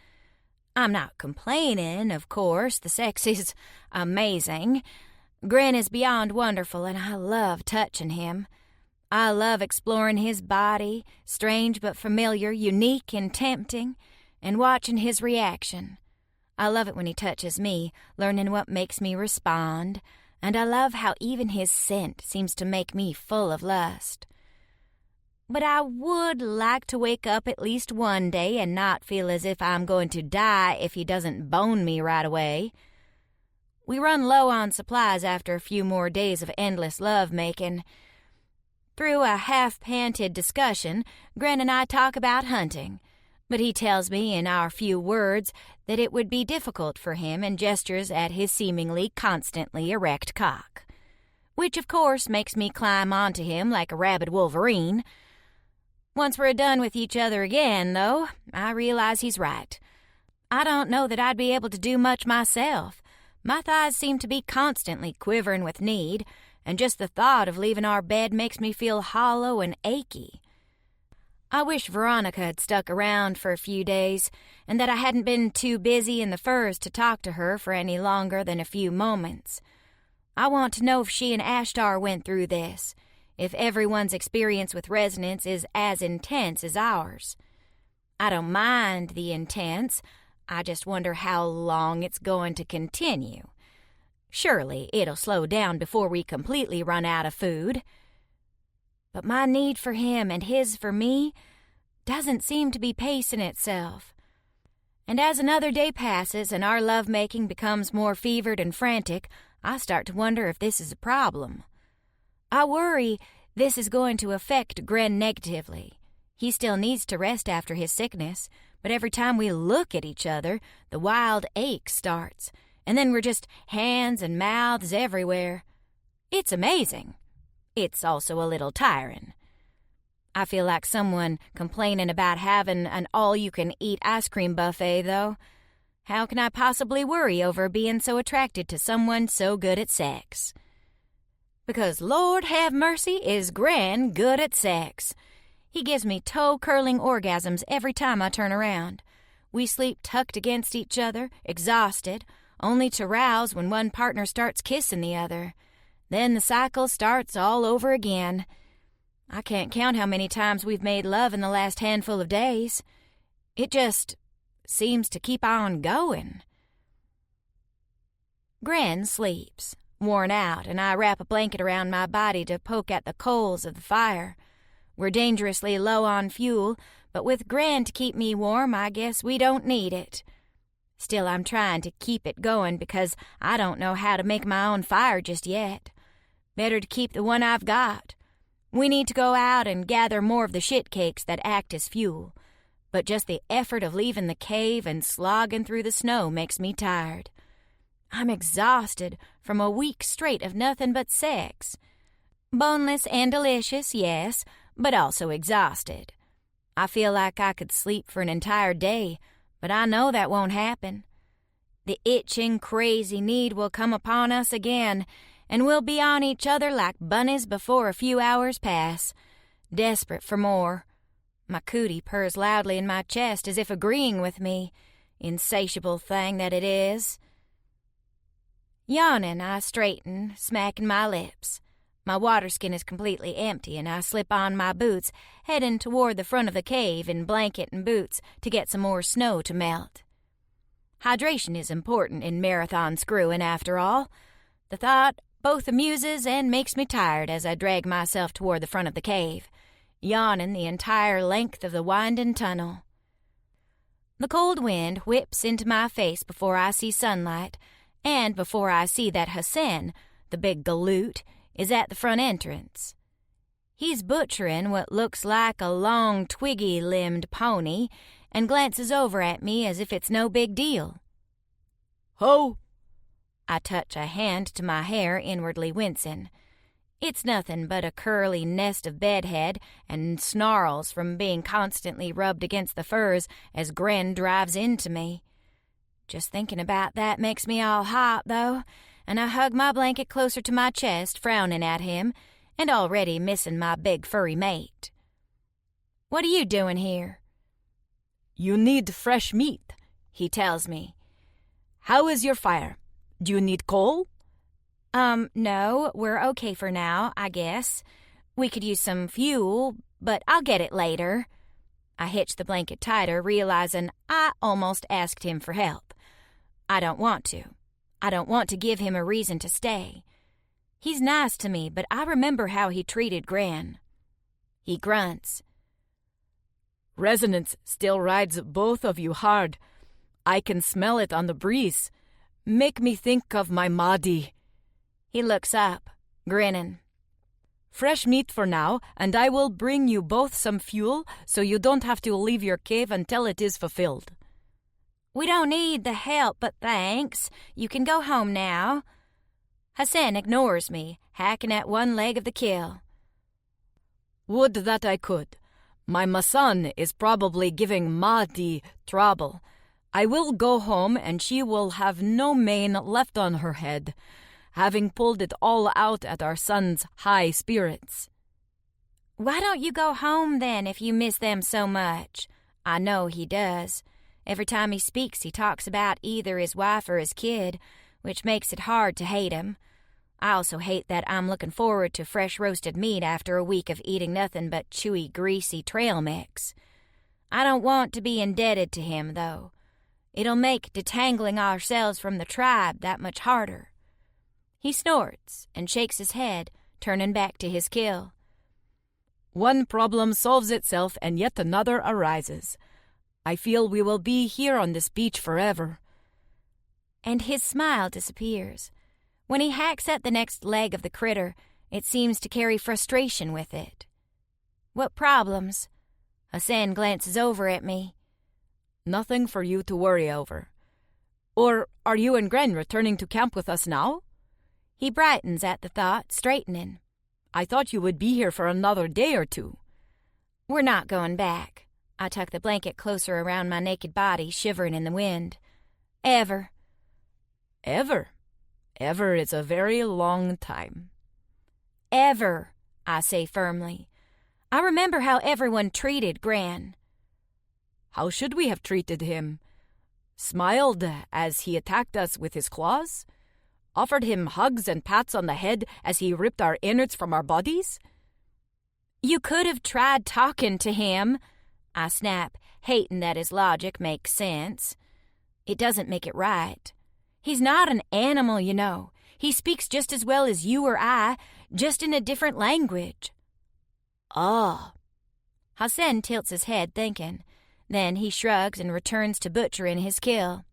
[SPEAKER 3] I'm not complaining, of course. The sex is amazing. Gren is beyond wonderful, and I love touching him. I love exploring his body, strange but familiar, unique and tempting, and watching his reaction. I love it when he touches me, learning what makes me respond, and I love how even his scent seems to make me full of lust. But I would like to wake up at least one day and not feel as if I'm going to die if he doesn't bone me right away. We run low on supplies after a few more days of endless love-making. Through a half-panted discussion, Gren and I talk about hunting, but he tells me in our few words that it would be difficult for him and gestures at his seemingly constantly erect cock, which of course makes me climb onto him like a rabid wolverine. Once we're done with each other again, though, I realize he's right. I don't know that I'd be able to do much myself. My thighs seem to be constantly quivering with need, and just the thought of leaving our bed makes me feel hollow and achy. I wish Veronica had stuck around for a few days, and that I hadn't been too busy in the furs to talk to her for any longer than a few moments. I want to know if she and Ashtar went through this, if everyone's experience with resonance is as intense as ours. I don't mind the intense, I just wonder how long it's going to continue. Surely it'll slow down before we completely run out of food. But my need for him and his for me doesn't seem to be pacing itself. And as another day passes and our lovemaking becomes more fevered and frantic, I start to wonder if this is a problem. I worry this is going to affect Gren negatively. He still needs to rest after his sickness, but every time we look at each other, the wild ache starts, and then we're just hands and mouths everywhere. It's amazing. It's also a little tiring. I feel like someone complaining about having an all-you-can-eat ice cream buffet, though. How can I possibly worry over being so attracted to someone so good at sex? Because Lord have mercy, is Gren good at sex. He gives me toe-curling orgasms every time I turn around. We sleep tucked against each other, exhausted, only to rouse when one partner starts kissing the other. Then the cycle starts all over again. I can't count how many times we've made love in the last handful of days. It just seems to keep on going. Gren sleeps, worn out, and I wrap a blanket around my body to poke at the coals of the fire. We're dangerously low on fuel, but with Gren to keep me warm, I guess we don't need it. Still, I'm trying to keep it going because I don't know how to make my own fire just yet. Better to keep the one I've got. We need to go out and gather more of the shit cakes that act as fuel. But just the effort of leaving the cave and slogging through the snow makes me tired. I'm exhausted from a week straight of nothing but sex. Boneless and delicious, yes, but also exhausted. I feel like I could sleep for an entire day, but I know that won't happen. The itching, crazy need will come upon us again, and we'll be on each other like bunnies before a few hours pass, desperate for more. My cootie purrs loudly in my chest as if agreeing with me, insatiable thing that it is. Yawning, I straighten, smacking my lips. My water skin is completely empty, and I slip on my boots, heading toward the front of the cave in blanket and boots to get some more snow to melt. Hydration is important in marathon screwing, after all. The thought both amuses and makes me tired as I drag myself toward the front of the cave. yawning the entire length of the winding tunnel. The cold wind whips into my face before I see sunlight, and before I see that Hassan, the big galoot, is at the front entrance. He's butchering what looks like a long, twiggy-limbed pony and glances over at me as if it's no big deal.
[SPEAKER 4] Ho!
[SPEAKER 3] I touch a hand to my hair, inwardly wincing. It's nothing but a curly nest of bedhead and snarls from being constantly rubbed against the furs as Gren drives into me. Just thinking about that makes me all hot, though, and I hug my blanket closer to my chest, frowning at him, and already missing my big furry mate. "What are you doing here?"
[SPEAKER 4] You need fresh meat, he tells me. How is your fire? Do you need coal?
[SPEAKER 3] No, we're okay for now, I guess. We could use some fuel, but I'll get it later. I hitch the blanket tighter, realizing I almost asked him for help. I don't want to. I don't want to give him a reason to stay. He's nice to me, but I remember how he treated Gran. He grunts.
[SPEAKER 4] Resonance still rides both of you hard. I can smell it on the breeze. Make me think of my Mahdi.
[SPEAKER 3] He looks up, grinning.
[SPEAKER 4] Fresh meat for now, and I will bring you both some fuel so you don't have to leave your cave until it is fulfilled.
[SPEAKER 3] We don't need the help, but thanks. You can go home now. Hassan ignores me, hacking at one leg of the kill.
[SPEAKER 4] Would that I could. My Masan is probably giving Mahdi trouble. I will go home and she will have no mane left on her head, having pulled it all out at our son's high spirits.
[SPEAKER 3] Why don't you go home then if you miss them so much? I know he does. Every time he speaks, he talks about either his wife or his kid, which makes it hard to hate him. I also hate that I'm looking forward to fresh roasted meat after a week of eating nothing but chewy, greasy trail mix. I don't want to be indebted to him, though. It'll make detangling ourselves from the tribe that much harder. He snorts and shakes his head, turning back to his kill.
[SPEAKER 4] One problem solves itself and yet another arises. I feel we will be here on this beach forever.
[SPEAKER 3] And his smile disappears. When he hacks at the next leg of the critter, it seems to carry frustration with it. What problems? Hassan glances over at me.
[SPEAKER 4] Nothing for you to worry over. Or are you and Gren returning to camp with us now?
[SPEAKER 3] He brightens at the thought, straightening.
[SPEAKER 4] I thought you would be here for another day or two.
[SPEAKER 3] We're not going back. I tuck the blanket closer around my naked body, shivering in the wind. Ever.
[SPEAKER 4] Ever? Ever is a very long time.
[SPEAKER 3] Ever, I say firmly. I remember how everyone treated Gran.
[SPEAKER 4] How should we have treated him? Smiled as he attacked us with his claws? Offered him hugs and pats on the head as he ripped our innards from our bodies?
[SPEAKER 3] You could have tried talking to him, I snap, hating that his logic makes sense. It doesn't make it right. He's not an animal, you know. He speaks just as well as you or I, just in a different language.
[SPEAKER 4] Ah.
[SPEAKER 3] Hassan tilts his head, thinking. Then he shrugs and returns to butchering his kill.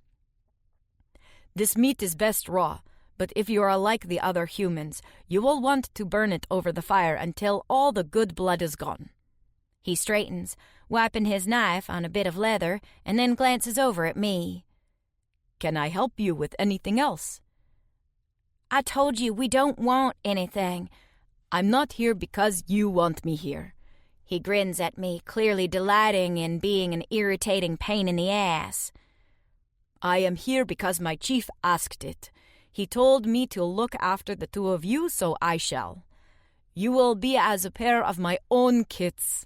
[SPEAKER 4] This meat is best raw, but if you are like the other humans, you will want to burn it over the fire until all the good blood is gone.
[SPEAKER 3] He straightens, wiping his knife on a bit of leather, and then glances over at me.
[SPEAKER 4] Can I help you with anything else?
[SPEAKER 3] I told you we don't want anything.
[SPEAKER 4] I'm not here because you want me here.
[SPEAKER 3] He grins at me, clearly delighting in being an irritating pain in the ass.
[SPEAKER 4] I am here because my chief asked it. He told me to look after the two of you, so I shall. You will be as a pair of my own kits.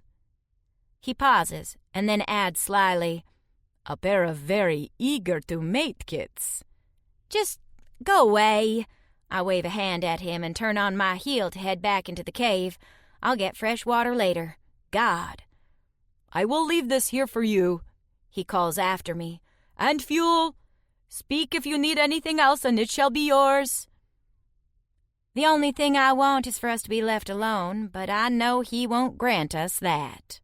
[SPEAKER 3] He pauses, and then adds slyly,
[SPEAKER 4] a pair of very eager-to-mate kits.
[SPEAKER 3] Just go away. I wave a hand at him and turn on my heel to head back into the cave. I'll get fresh water later. God.
[SPEAKER 4] I will leave this here for you, he calls after me. And fuel. Speak if you need anything else, and it shall be yours.
[SPEAKER 3] The only thing I want is for us to be left alone, but I know he won't grant us that.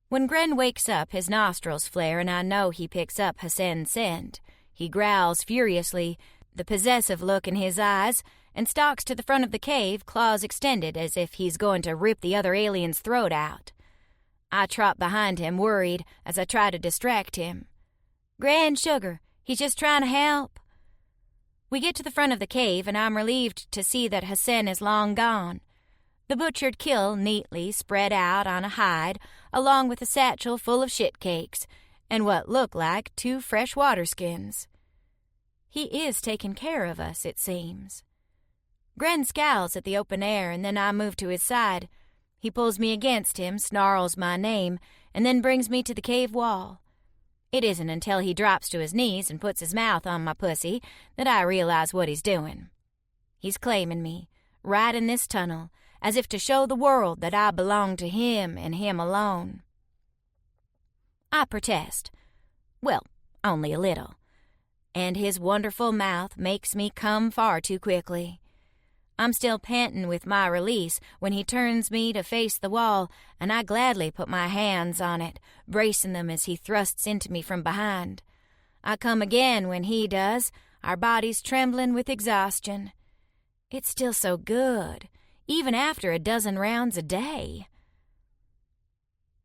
[SPEAKER 3] When Gren wakes up, his nostrils flare, and I know he picks up Hassan's scent. He growls furiously, the possessive look in his eyes, and stalks to the front of the cave, claws extended as if he's going to rip the other alien's throat out. I trot behind him, worried, as I try to distract him. "Gran, sugar, he's just trying to help." We get to the front of the cave, and I'm relieved to see that Hassan is long gone. The butchered kill neatly spread out on a hide, along with a satchel full of shit cakes, and what look like 2 fresh water skins. He is taking care of us, it seems. Gren scowls at the open air, and then I move to his side. He pulls me against him, snarls my name, and then brings me to the cave wall. It isn't until he drops to his knees and puts his mouth on my pussy that I realize what he's doing. He's claiming me, right in this tunnel, as if to show the world that I belong to him and him alone. I protest. Well, only a little. And his wonderful mouth makes me come far too quickly. I'm still panting with my release when he turns me to face the wall, and I gladly put my hands on it, bracing them as he thrusts into me from behind. I come again when he does, our bodies trembling with exhaustion. It's still so good, even after a dozen rounds a day.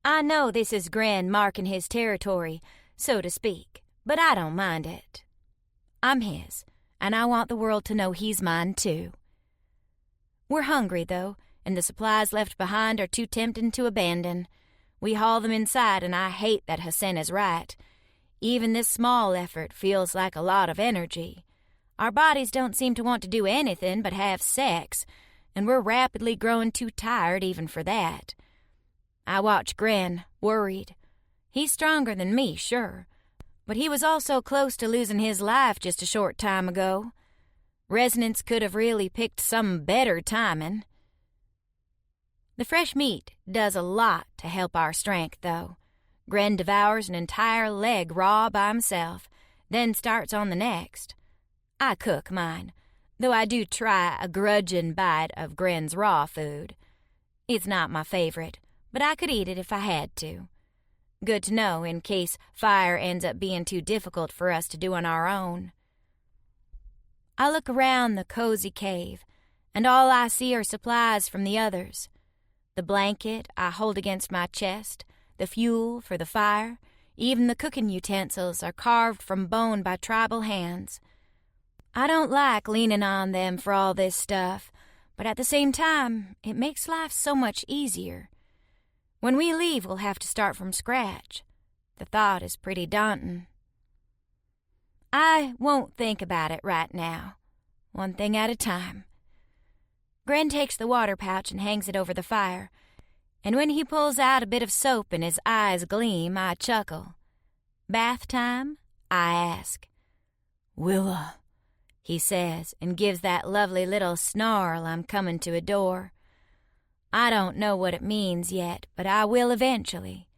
[SPEAKER 3] I know this is Gren marking his territory, so to speak, but I don't mind it. I'm his, and I want the world to know he's mine too. We're hungry, though, and the supplies left behind are too tempting to abandon. We haul them inside, and I hate that Hassan is right. Even this small effort feels like a lot of energy. Our bodies don't seem to want to do anything but have sex, and we're rapidly growing too tired even for that. I watch Gren, worried. He's stronger than me, sure, but he was also close to losing his life just a short time ago. Resonance could have really picked some better timing. The fresh meat does a lot to help our strength, though. Gren devours an entire leg raw by himself, then starts on the next. I cook mine, though I do try a grudging bite of Gren's raw food. It's not my favorite, but I could eat it if I had to. Good to know in case fire ends up being too difficult for us to do on our own. I look around the cozy cave, and all I see are supplies from the others. The blanket I hold against my chest, the fuel for the fire, even the cooking utensils are carved from bone by tribal hands. I don't like leaning on them for all this stuff, but at the same time, it makes life so much easier. When we leave, we'll have to start from scratch. The thought is pretty daunting. I won't think about it right now. One thing at a time. Gren takes the water pouch and hangs it over the fire, and when he pulls out a bit of soap and his eyes gleam, I chuckle. "Bath time?" I ask. "Willa," he says, and gives that lovely little snarl I'm coming to adore. I don't know what it means yet, but I will eventually.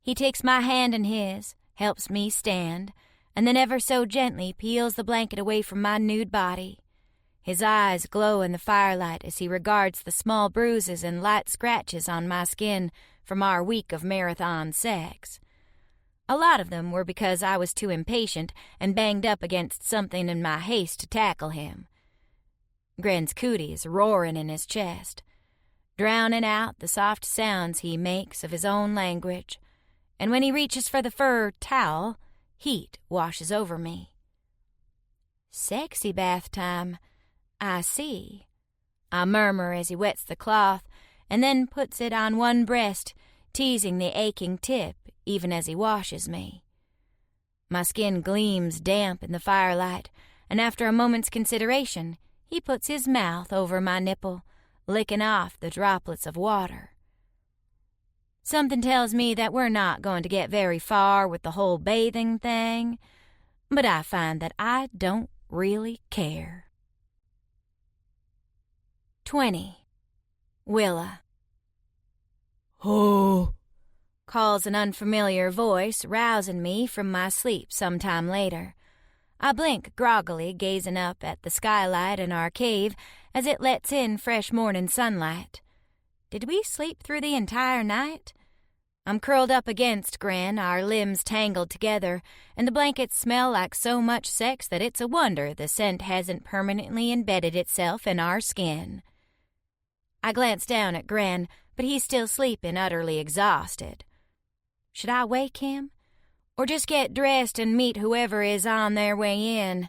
[SPEAKER 3] He takes my hand in his, helps me stand, and then ever so gently peels the blanket away from my nude body. His eyes glow in the firelight as he regards the small bruises and light scratches on my skin from our week of marathon sex. A lot of them were because I was too impatient and banged up against something in my haste to tackle him. Gren's cootie is roaring in his chest, drowning out the soft sounds he makes of his own language, and when he reaches for the fur towel, heat washes over me. "Sexy bath time, I see," I murmur as he wets the cloth and then puts it on one breast, teasing the aching tip even as he washes me. My skin gleams damp in the firelight, and after a moment's consideration, he puts his mouth over my nipple, licking off the droplets of water. Something tells me that we're not going to get very far with the whole bathing thing, but I find that I don't really care. 20. Willa. "Oh," calls an unfamiliar voice, rousing me from my sleep sometime later. I blink groggily, gazing up at the skylight in our cave as it lets in fresh morning sunlight. Did we sleep through the entire night? I'm curled up against Gren, our limbs tangled together, and the blankets smell like so much sex that it's a wonder the scent hasn't permanently embedded itself in our skin. I glance down at Gren, but he's still sleeping, utterly exhausted. Should I wake him? Or just get dressed and meet whoever is on their way in?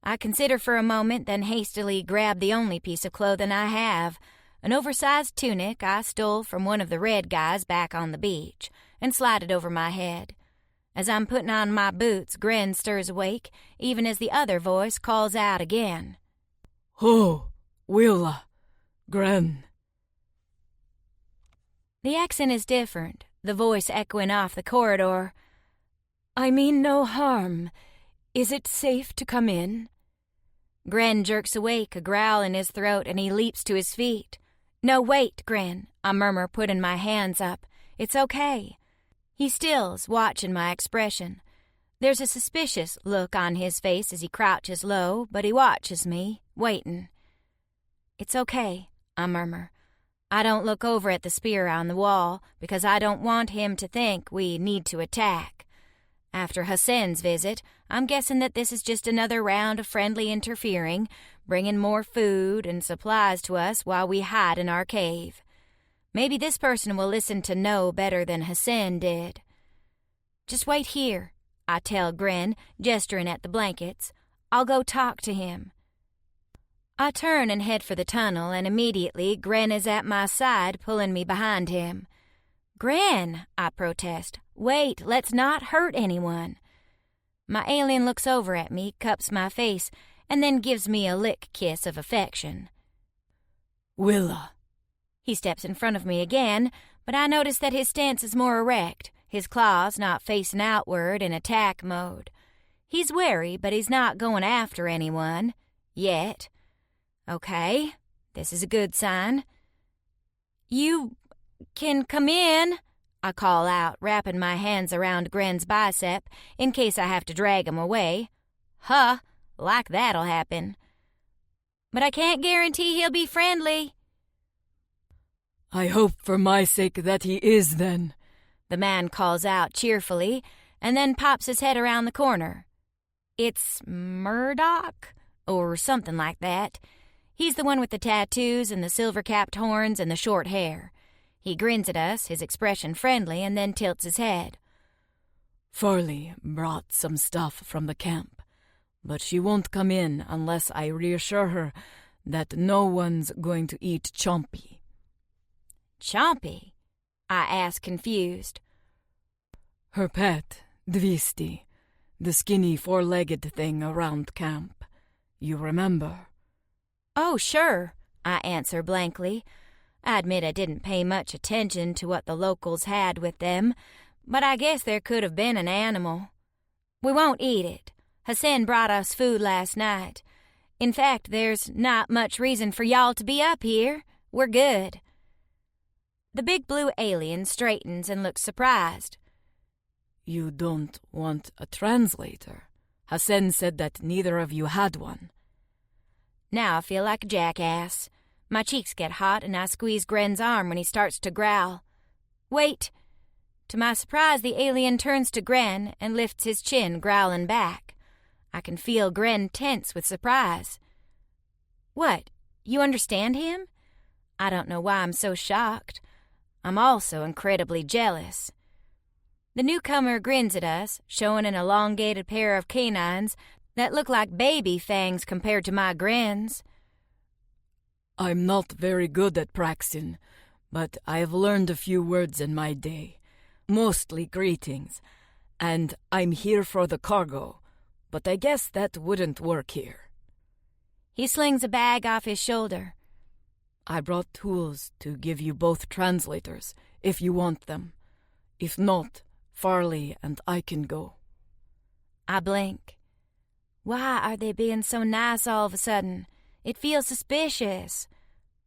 [SPEAKER 3] I consider for a moment, then hastily grab the only piece of clothing I have, an oversized tunic I stole from one of the red guys back on the beach, and slide it over my head. As I'm putting on my boots, Gren stirs awake, even as the other voice calls out again.
[SPEAKER 4] "Oh, Willa, Gren."
[SPEAKER 3] The accent is different, the voice echoing off the corridor.
[SPEAKER 4] "I mean no harm. Is it safe to come in?"
[SPEAKER 3] Gren jerks awake, a growl in his throat, and he leaps to his feet. "No, wait, Gren," I murmur, putting my hands up. "It's okay." He stills, watching my expression. There's a suspicious look on his face as he crouches low, but he watches me, waiting. "It's okay," I murmur. I don't look over at the spear on the wall because I don't want him to think we need to attack. After Hassan's visit, I'm guessing that this is just another round of friendly interfering, bringing more food and supplies to us while we hide in our cave. Maybe this person will listen to no better than Hassan did. "Just wait here," I tell Gren, gesturing at the blankets. "I'll go talk to him." I turn and head for the tunnel, and immediately Gren is at my side, pulling me behind him. "Gren," I protest. "Wait, let's not hurt anyone." My alien looks over at me, cups my face, and then gives me a lick kiss of affection.
[SPEAKER 4] "Willa."
[SPEAKER 3] He steps in front of me again, but I notice that his stance is more erect, his claws not facing outward in attack mode. He's wary, but he's not going after anyone. Yet. Okay, this is a good sign. "You can come in," I call out, wrapping my hands around Gren's bicep in case I have to drag him away. Huh, like that'll happen. "But I can't guarantee he'll be friendly."
[SPEAKER 4] "I hope for my sake that he is then,"
[SPEAKER 3] the man calls out cheerfully, and then pops his head around the corner. It's Murdoch, or something like that. He's the one with the tattoos and the silver-capped horns and the short hair. He grins at us, his expression friendly, and then tilts his head.
[SPEAKER 4] "Farley brought some stuff from the camp, but she won't come in unless I reassure her that no one's going to eat Chompy."
[SPEAKER 3] "Chompy?" I ask, confused.
[SPEAKER 4] "Her pet, Dvisti, the skinny four-legged thing around camp. You remember?"
[SPEAKER 3] "Oh, sure," I answer blankly. I admit I didn't pay much attention to what the locals had with them, but I guess there could have been an animal. "We won't eat it. Hassan brought us food last night. In fact, there's not much reason for y'all to be up here. We're good." The big blue alien straightens and looks surprised.
[SPEAKER 4] "You don't want a translator? Hassan said that neither of you had one."
[SPEAKER 3] Now I feel like a jackass. My cheeks get hot and I squeeze Gren's arm when he starts to growl. "Wait!" To my surprise, the alien turns to Gren and lifts his chin, growling back. I can feel Gren tense with surprise. "What? You understand him?" I don't know why I'm so shocked. I'm also incredibly jealous. The newcomer grins at us, showing an elongated pair of canines that look like baby fangs compared to my grins.
[SPEAKER 4] "I'm not very good at praxing, but I've learned a few words in my day, mostly greetings, and I'm here for the cargo, but I guess that wouldn't work here."
[SPEAKER 3] He slings a bag off his shoulder.
[SPEAKER 4] "I brought tools to give you both translators, if you want them. If not, Farley and I can go."
[SPEAKER 3] I blink. Why are they being so nice all of a sudden? It feels suspicious.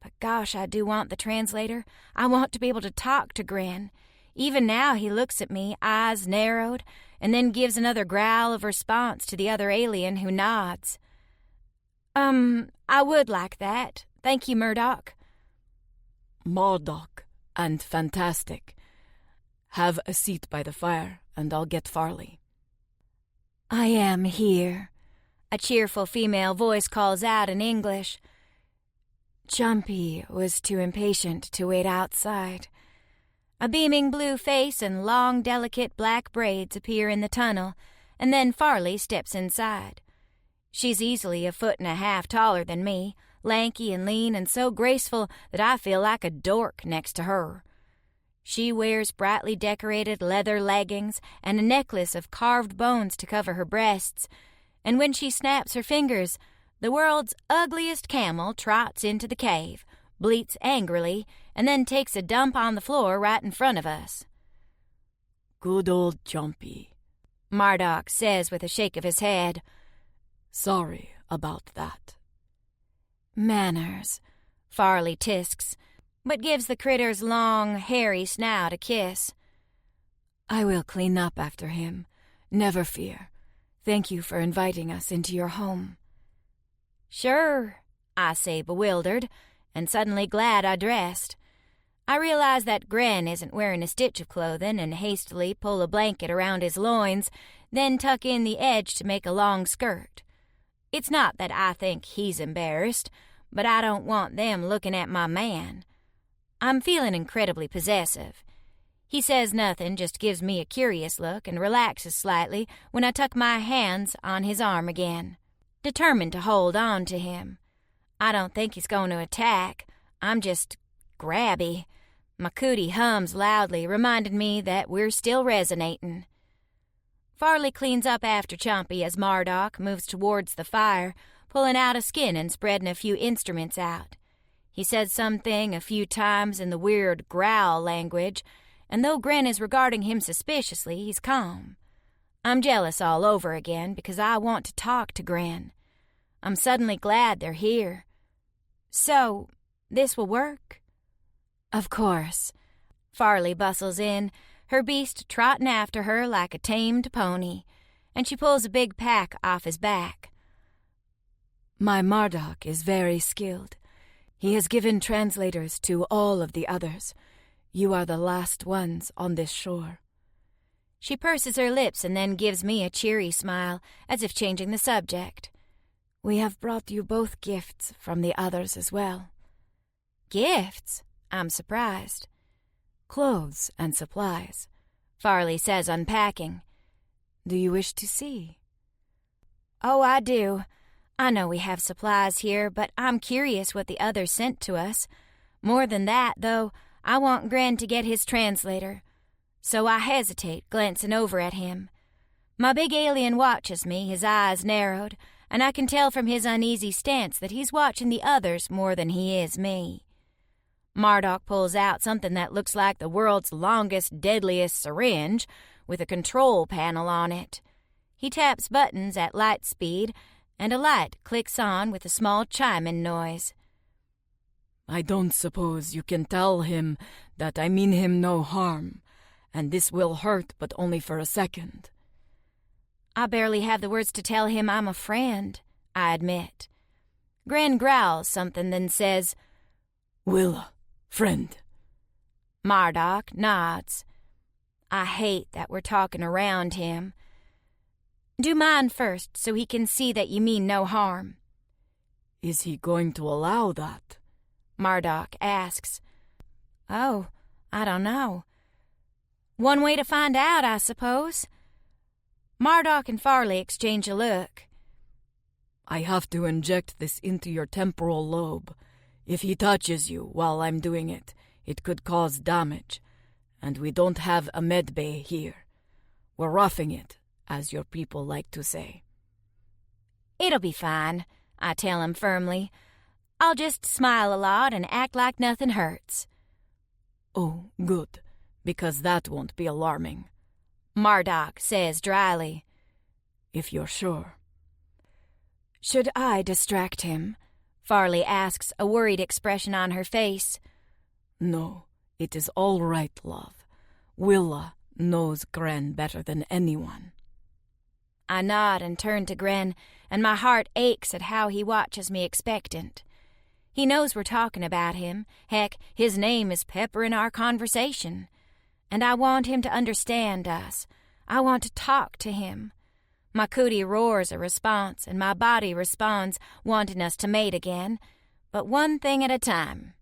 [SPEAKER 3] But gosh, I do want the translator. I want to be able to talk to Gren. Even now he looks at me, eyes narrowed, and then gives another growl of response to the other alien, who nods. I would like that. Thank you, Murdoch.
[SPEAKER 4] Murdoch and fantastic. Have a seat by the fire, and I'll get Farley.
[SPEAKER 3] I am here, a cheerful female voice calls out in English. Jumpy was too impatient to wait outside. A beaming blue face and long, delicate black braids appear in the tunnel, and then Farley steps inside. She's easily 1.5 feet taller than me, lanky and lean and so graceful that I feel like a dork next to her. She wears brightly decorated leather leggings and a necklace of carved bones to cover her breasts, and when she snaps her fingers, the world's ugliest camel trots into the cave, bleats angrily, and then takes a dump on the floor right in front of us.
[SPEAKER 4] Good old Jumpy,
[SPEAKER 3] Murdoch says with a shake of his head.
[SPEAKER 4] Sorry about that.
[SPEAKER 3] Manners, Farley tisks, but gives the critter's long, hairy snout a kiss.
[SPEAKER 4] I will clean up after him. Never fear. Thank you for inviting us into your home.
[SPEAKER 3] Sure, I say, bewildered, and suddenly glad I dressed. I realize that Gren isn't wearing a stitch of clothing and hastily pull a blanket around his loins, then tuck in the edge to make a long skirt. It's not that I think he's embarrassed, but I don't want them looking at my man. I'm feeling incredibly possessive. He says nothing, just gives me a curious look and relaxes slightly when I tuck my hands on his arm again, determined to hold on to him. I don't think he's going to attack. I'm just grabby. My cootie hums loudly, reminding me that we're still resonating. Farley cleans up after Chompy as Murdoch moves towards the fire, pulling out a skin and spreading a few instruments out. He says something a few times in the weird growl language, and though Gren is regarding him suspiciously, he's calm. I'm jealous all over again because I want to talk to Gren. I'm suddenly glad they're here. So, this will work? Of course. Farley bustles in, her beast trotting after her like a tamed pony, and she pulls a big pack off his back.
[SPEAKER 4] My Murdoch is very skilled. He has given translators to all of the others. You are the last ones on this shore.
[SPEAKER 3] She purses her lips and then gives me a cheery smile, as if changing the subject.
[SPEAKER 4] We have brought you both gifts from the others as well.
[SPEAKER 3] Gifts? I'm surprised.
[SPEAKER 4] Clothes and supplies,
[SPEAKER 3] Farley says, unpacking.
[SPEAKER 4] Do you wish to see?
[SPEAKER 3] Oh, I do. I know we have supplies here, but I'm curious what the others sent to us. More than that, though, I want Gren to get his translator. So I hesitate, glancing over at him. My big alien watches me, his eyes narrowed, and I can tell from his uneasy stance that he's watching the others more than he is me. Murdoch pulls out something that looks like the world's longest, deadliest syringe, with a control panel on it. He taps buttons at light speed, and a light clicks on with a small chiming noise.
[SPEAKER 4] I don't suppose you can tell him that I mean him no harm, and this will hurt, but only for a second.
[SPEAKER 3] I barely have the words to tell him I'm a friend, I admit. Gren growls something, then says,
[SPEAKER 4] Willa, friend.
[SPEAKER 3] Murdoch nods. I hate that we're talking around him. Do mine first, so he can see that you mean no harm.
[SPEAKER 4] Is he going to allow that?
[SPEAKER 3] Murdoch asks. Oh, I don't know. One way to find out, I suppose. Murdoch and Farley exchange a look.
[SPEAKER 4] I have to inject this into your temporal lobe. If he touches you while I'm doing it, it could cause damage, and we don't have a med bay here. We're roughing it, as your people like to say.
[SPEAKER 3] It'll be fine, I tell him firmly. I'll just smile a lot and act like nothing hurts.
[SPEAKER 4] Oh, good, because that won't be alarming,
[SPEAKER 3] Murdoch says dryly.
[SPEAKER 4] If you're sure.
[SPEAKER 3] Should I distract him? Farley asks, a worried expression on her face.
[SPEAKER 4] No, it is all right, love. Willa knows Gren better than anyone.
[SPEAKER 3] I nod and turn to Gren, and my heart aches at how he watches me expectant. He knows we're talking about him. Heck, his name is peppering our conversation. And I want him to understand us. I want to talk to him. My cootie roars a response, and my body responds, wanting us to mate again. But one thing at a time.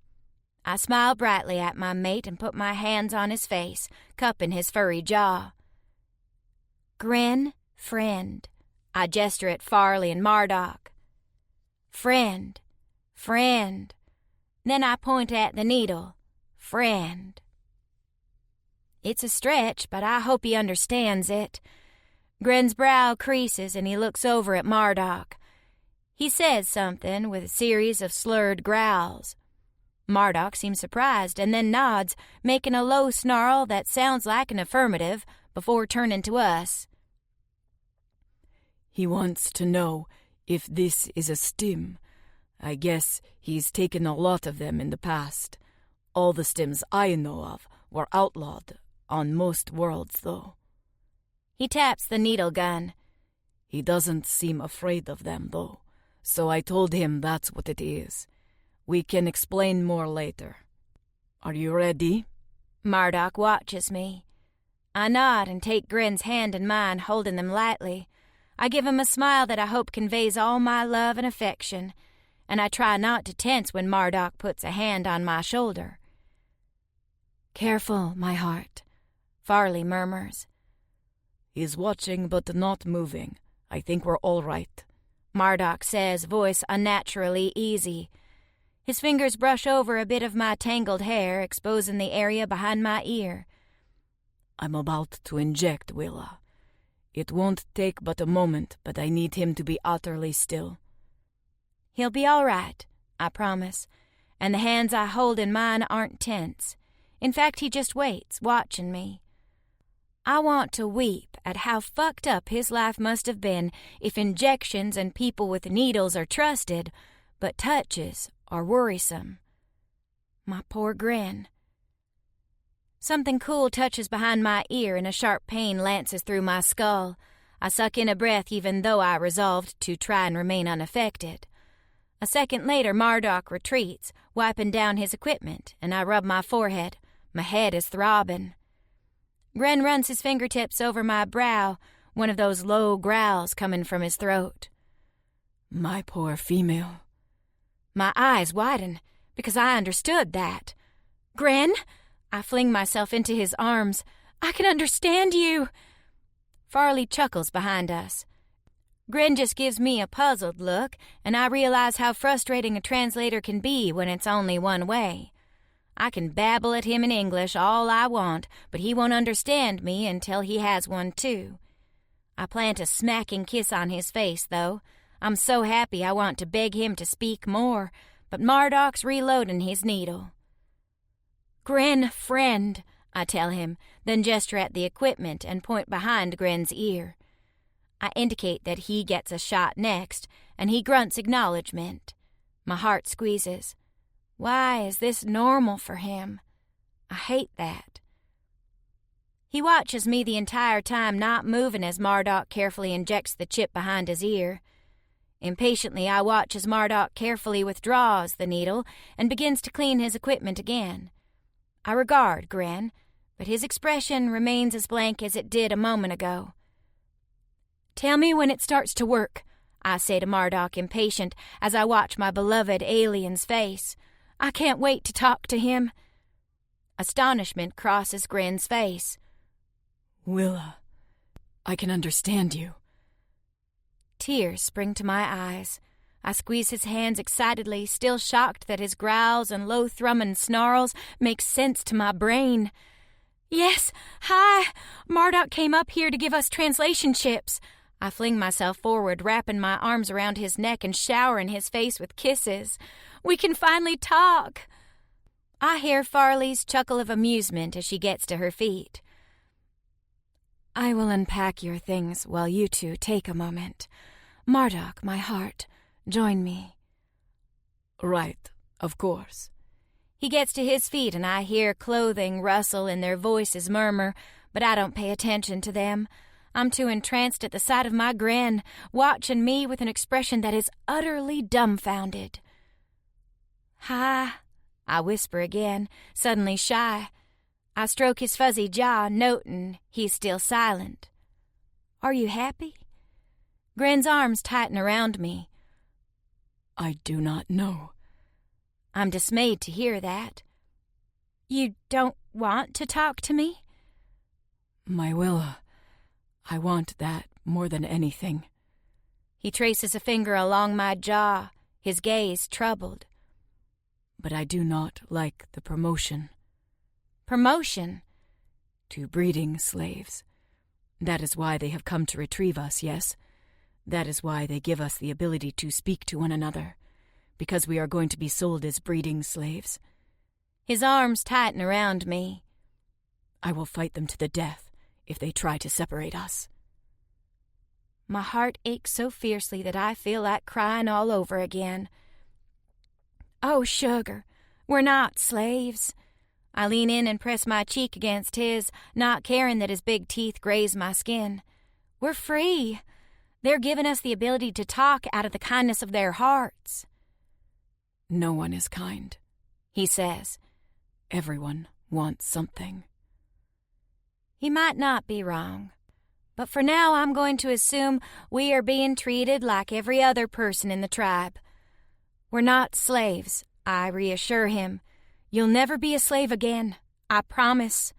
[SPEAKER 3] I smile brightly at my mate and put my hands on his face, cupping his furry jaw. Gren, friend. I gesture at Farley and Marduk. Friend. Friend. Then I point at the needle. Friend. It's a stretch, but I hope he understands it. Gren's brow creases and he looks over at Marduk. He says something with a series of slurred growls. Marduk seems surprised and then nods, making a low snarl that sounds like an affirmative before turning to us.
[SPEAKER 4] He wants to know if this is a stim. I guess he's taken a lot of them in the past. All the stims I know of were outlawed on most worlds, though.
[SPEAKER 3] He taps the needle gun.
[SPEAKER 4] He doesn't seem afraid of them, though, so I told him that's what it is. We can explain more later. Are you ready?
[SPEAKER 3] Marduk watches me. I nod and take Gren's hand in mine, holding them lightly. I give him a smile that I hope conveys all my love and affection, and I try not to tense when Marduk puts a hand on my shoulder. Careful, my heart, Farley murmurs.
[SPEAKER 4] He's watching but not moving. I think we're all right.
[SPEAKER 3] Marduk says, voice unnaturally easy. His fingers brush over a bit of my tangled hair, exposing the area behind my ear.
[SPEAKER 4] I'm about to inject Willa. It won't take but a moment, but I need him to be utterly still.
[SPEAKER 3] He'll be all right, I promise, and the hands I hold in mine aren't tense. In fact, he just waits, watching me. I want to weep at how fucked up his life must have been if injections and people with needles are trusted, but touches are worrisome. My poor Gren. Something cool touches behind my ear and a sharp pain lances through my skull. I suck in a breath even though I resolved to try and remain unaffected. A second later, Marduk retreats, wiping down his equipment, and I rub my forehead. My head is throbbing. Gren runs his fingertips over my brow, one of those low growls coming from his throat.
[SPEAKER 4] My poor female.
[SPEAKER 3] My eyes widen, because I understood that. Gren? I fling myself into his arms. I can understand you. Farley chuckles behind us. Gren just gives me a puzzled look, and I realize how frustrating a translator can be when it's only one way. I can babble at him in English all I want, but he won't understand me until he has one too. I plant a smacking kiss on his face, though. I'm so happy I want to beg him to speak more, but Marduk's reloading his needle. Gren, friend, I tell him, then gesture at the equipment and point behind Gren's ear. I indicate that he gets a shot next, and he grunts acknowledgement. My heart squeezes. Why is this normal for him? I hate that. He watches me the entire time, not moving as Marduk carefully injects the chip behind his ear. Impatiently, I watch as Marduk carefully withdraws the needle and begins to clean his equipment again. I regard Gren, but his expression remains as blank as it did a moment ago. Tell me when it starts to work, I say to Marduk, impatient, as I watch my beloved alien's face. I can't wait to talk to him. Astonishment crosses Gren's face.
[SPEAKER 4] Willa, I can understand you.
[SPEAKER 3] Tears spring to my eyes. I squeeze his hands excitedly, still shocked that his growls and low thrumming snarls make sense to my brain. Yes, hi! Marduk came up here to give us translation chips. I fling myself forward, wrapping my arms around his neck and showering his face with kisses. We can finally talk. I hear Farley's chuckle of amusement as she gets to her feet. I will unpack your things while you two take a moment. Marduk, my heart, join me.
[SPEAKER 4] Right, of course.
[SPEAKER 3] He gets to his feet and I hear clothing rustle and their voices murmur, but I don't pay attention to them. I'm too entranced at the sight of my Gren, watching me with an expression that is utterly dumbfounded. "Hi," I whisper again, suddenly shy. I stroke his fuzzy jaw, noting he's still silent. "Are you happy?" Gren's arms tighten around me.
[SPEAKER 4] "I do not know."
[SPEAKER 3] I'm dismayed to hear that. "You don't want to talk to me?"
[SPEAKER 4] "My Willa, I want that more than anything."
[SPEAKER 3] He traces a finger along my jaw, his gaze troubled.
[SPEAKER 4] "But I do not like the promotion."
[SPEAKER 3] "Promotion?"
[SPEAKER 4] "To breeding slaves. That is why they have come to retrieve us, yes? That is why they give us the ability to speak to one another. Because we are going to be sold as breeding slaves."
[SPEAKER 3] His arms tighten around me.
[SPEAKER 4] "I will fight them to the death if they try to separate us."
[SPEAKER 3] My heart aches so fiercely that I feel like crying all over again. "Oh, sugar, we're not slaves." I lean in and press my cheek against his, not caring that his big teeth graze my skin. "We're free. They're giving us the ability to talk out of the kindness of their hearts."
[SPEAKER 4] "No one is kind,"
[SPEAKER 3] he says.
[SPEAKER 4] "Everyone wants something."
[SPEAKER 3] He might not be wrong, but for now I'm going to assume we are being treated like every other person in the tribe. "We're not slaves," I reassure him. "You'll never be a slave again, I promise."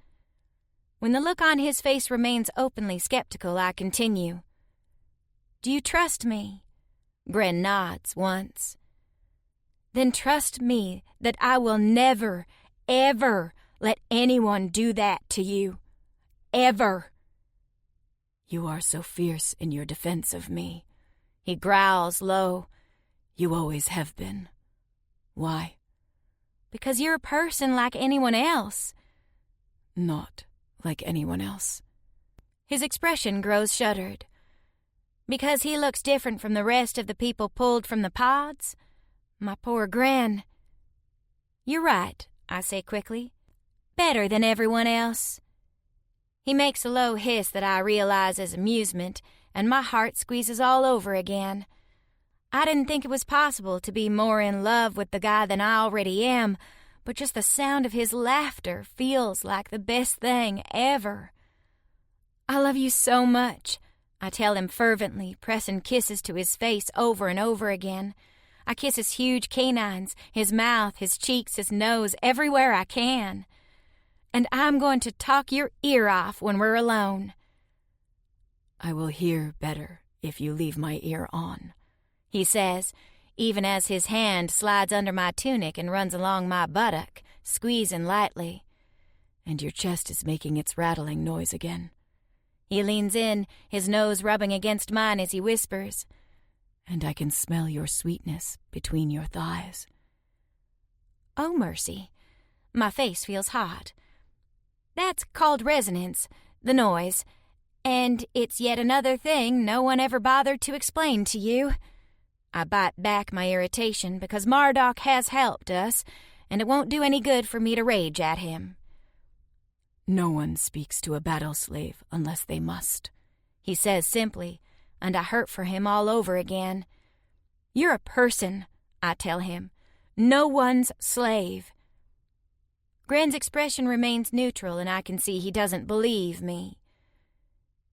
[SPEAKER 3] When the look on his face remains openly skeptical, I continue. "Do you trust me?" Gren nods once. "Then trust me that I will never, ever let anyone do that to you. Ever."
[SPEAKER 4] "You are so fierce in your defense of me,"
[SPEAKER 3] he growls low.
[SPEAKER 4] "You always have been. Why?"
[SPEAKER 3] "Because you're a person like anyone else."
[SPEAKER 4] "Not like anyone else."
[SPEAKER 3] His expression grows shuttered. "Because he looks different from the rest of the people pulled from the pods? My poor Gren." "You're right," I say quickly. "Better than everyone else." He makes a low hiss that I realize as amusement, and my heart squeezes all over again. I didn't think it was possible to be more in love with the guy than I already am, but just the sound of his laughter feels like the best thing ever. "I love you so much," I tell him fervently, pressing kisses to his face over and over again. I kiss his huge canines, his mouth, his cheeks, his nose, everywhere I can. "And I'm going to talk your ear off when we're alone."
[SPEAKER 4] "I will hear better if you leave my ear on,"
[SPEAKER 3] he says, even as his hand slides under my tunic and runs along my buttock, squeezing lightly.
[SPEAKER 4] "And your chest is making its rattling noise again."
[SPEAKER 3] He leans in, his nose rubbing against mine as he whispers.
[SPEAKER 4] "And I can smell your sweetness between your thighs."
[SPEAKER 3] Oh, mercy. My face feels hot. "That's called resonance, the noise. And it's yet another thing no one ever bothered to explain to you." I bite back my irritation because Marduk has helped us, and it won't do any good for me to rage at him.
[SPEAKER 4] "No one speaks to a battle slave unless they must,"
[SPEAKER 3] he says simply, and I hurt for him all over again. "You're a person," I tell him. "No one's slave." Gren's expression remains neutral, and I can see he doesn't believe me.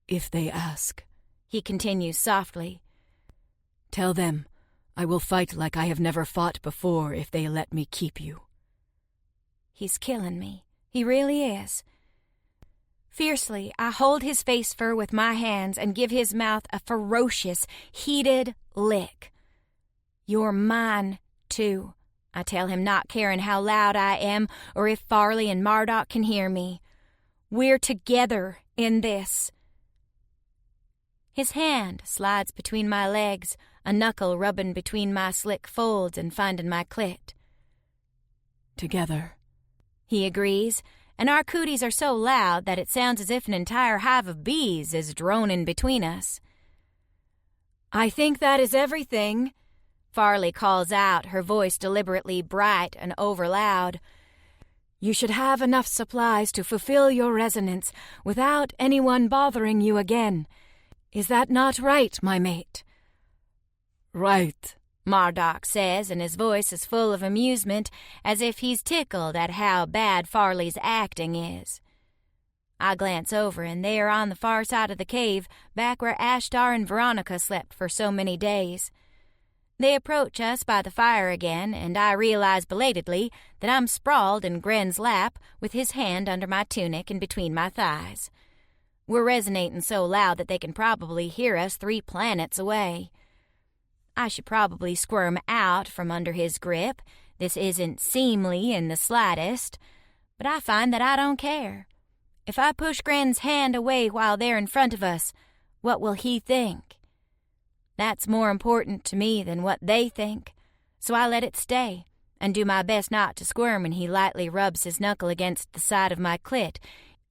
[SPEAKER 4] "If they ask,"
[SPEAKER 3] he continues softly,
[SPEAKER 4] "tell them I will fight like I have never fought before if they let me keep you."
[SPEAKER 3] He's killing me. He really is. Fiercely, I hold his face fur with my hands and give his mouth a ferocious, heated lick. "You're mine, too," I tell him, not caring how loud I am or if Farley and Marduk can hear me. "We're together in this." His hand slides between my legs, a knuckle rubbing between my slick folds and finding my clit.
[SPEAKER 4] "Together,"
[SPEAKER 3] he agrees, and our cooties are so loud that it sounds as if an entire hive of bees is droning between us. "I think that is everything," Farley calls out, her voice deliberately bright and over loud.
[SPEAKER 4] You should have enough supplies to fulfill your resonance without anyone bothering you again. Is that not right, my mate?"
[SPEAKER 3] "Right," Marduk says, and his voice is full of amusement, as if he's tickled at how bad Farley's acting is. I glance over, and they are on the far side of the cave, back where Ashtar and Veronica slept for so many days. They approach us by the fire again, and I realize belatedly that I'm sprawled in Gren's lap with his hand under my tunic and between my thighs. We're resonating so loud that they can probably hear us 3 planets away. I should probably squirm out from under his grip. This isn't seemly in the slightest, but I find that I don't care. If I push Gren's hand away while they're in front of us, what will he think? That's more important to me than what they think, so I let it stay and do my best not to squirm when he lightly rubs his knuckle against the side of my clit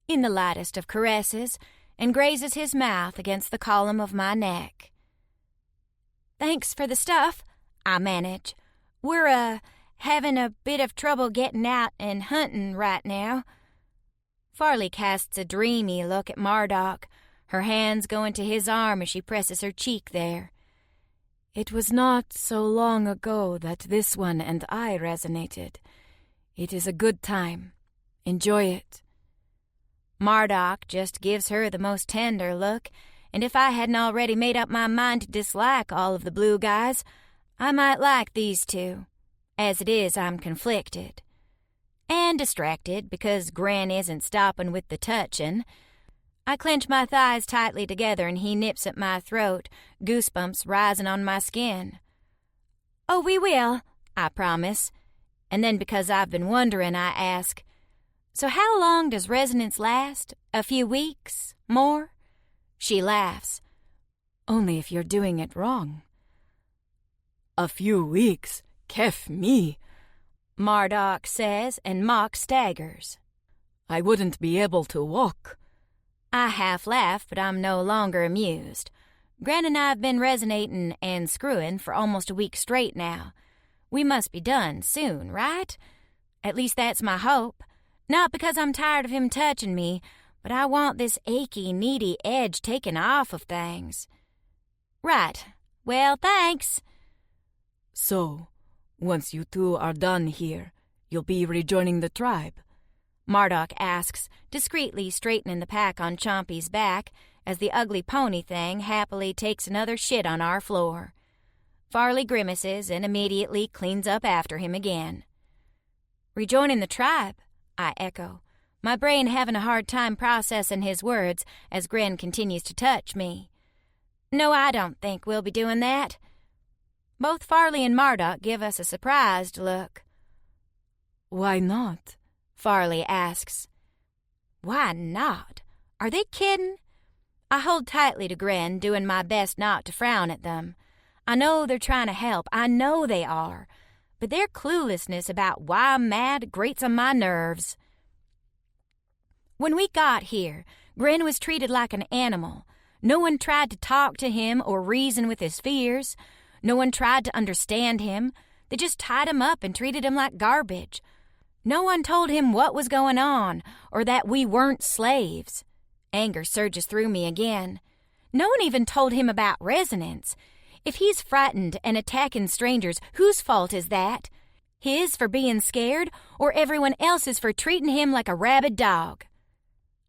[SPEAKER 3] in the lightest of caresses and grazes his mouth against the column of my neck. "Thanks for the stuff," I manage. "We're, having a bit of trouble getting out and hunting right now." Farley casts a dreamy look at Marduk, her hands go into his arm as she presses her cheek there.
[SPEAKER 4] "It was not so long ago that this one and I resonated. It is a good time. Enjoy it."
[SPEAKER 3] Marduk just gives her the most tender look, and if I hadn't already made up my mind to dislike all of the blue guys, I might like these 2. As it is, I'm conflicted. And distracted because Gren isn't stopping with the touching. I clench my thighs tightly together and he nips at my throat, goosebumps rising on my skin. "Oh, we will," I promise. And then because I've been wondering, I ask, "So how long does resonance last? A few weeks? More?" She laughs.
[SPEAKER 4] "Only if you're doing it wrong." "A few weeks? Kef me,"
[SPEAKER 3] Marduk says, and Mock staggers.
[SPEAKER 4] "I wouldn't be able to walk."
[SPEAKER 3] I half laugh, but I'm no longer amused. Gran and I have been resonating and screwing for almost a week straight now. We must be done soon, right? At least that's my hope. Not because I'm tired of him touching me, but I want this achy, needy edge taken off of things. Right. Well, thanks.
[SPEAKER 4] "So, once you 2 are done here, you'll be rejoining the tribe?"
[SPEAKER 3] Marduk asks, discreetly straightening the pack on Chompy's back as the ugly pony thing happily takes another shit on our floor. Farley grimaces and immediately cleans up after him again. "Rejoining the tribe," I echo, my brain having a hard time processing his words as Gren continues to touch me. "No, I don't think we'll be doing that." Both Farley and Marduk give us a surprised look.
[SPEAKER 4] "Why not?"
[SPEAKER 3] Farley asks. Why not? Are they kidding? I hold tightly to Gren, doing my best not to frown at them. I know they're trying to help. I know they are. But their cluelessness about why I'm mad grates on my nerves. When we got here, Gren was treated like an animal. No one tried to talk to him or reason with his fears. No one tried to understand him. They just tied him up and treated him like garbage. No one told him what was going on or that we weren't slaves. Anger surges through me again. No one even told him about resonance. If he's frightened and attacking strangers, whose fault is that? His for being scared, or everyone else's for treating him like a rabid dog?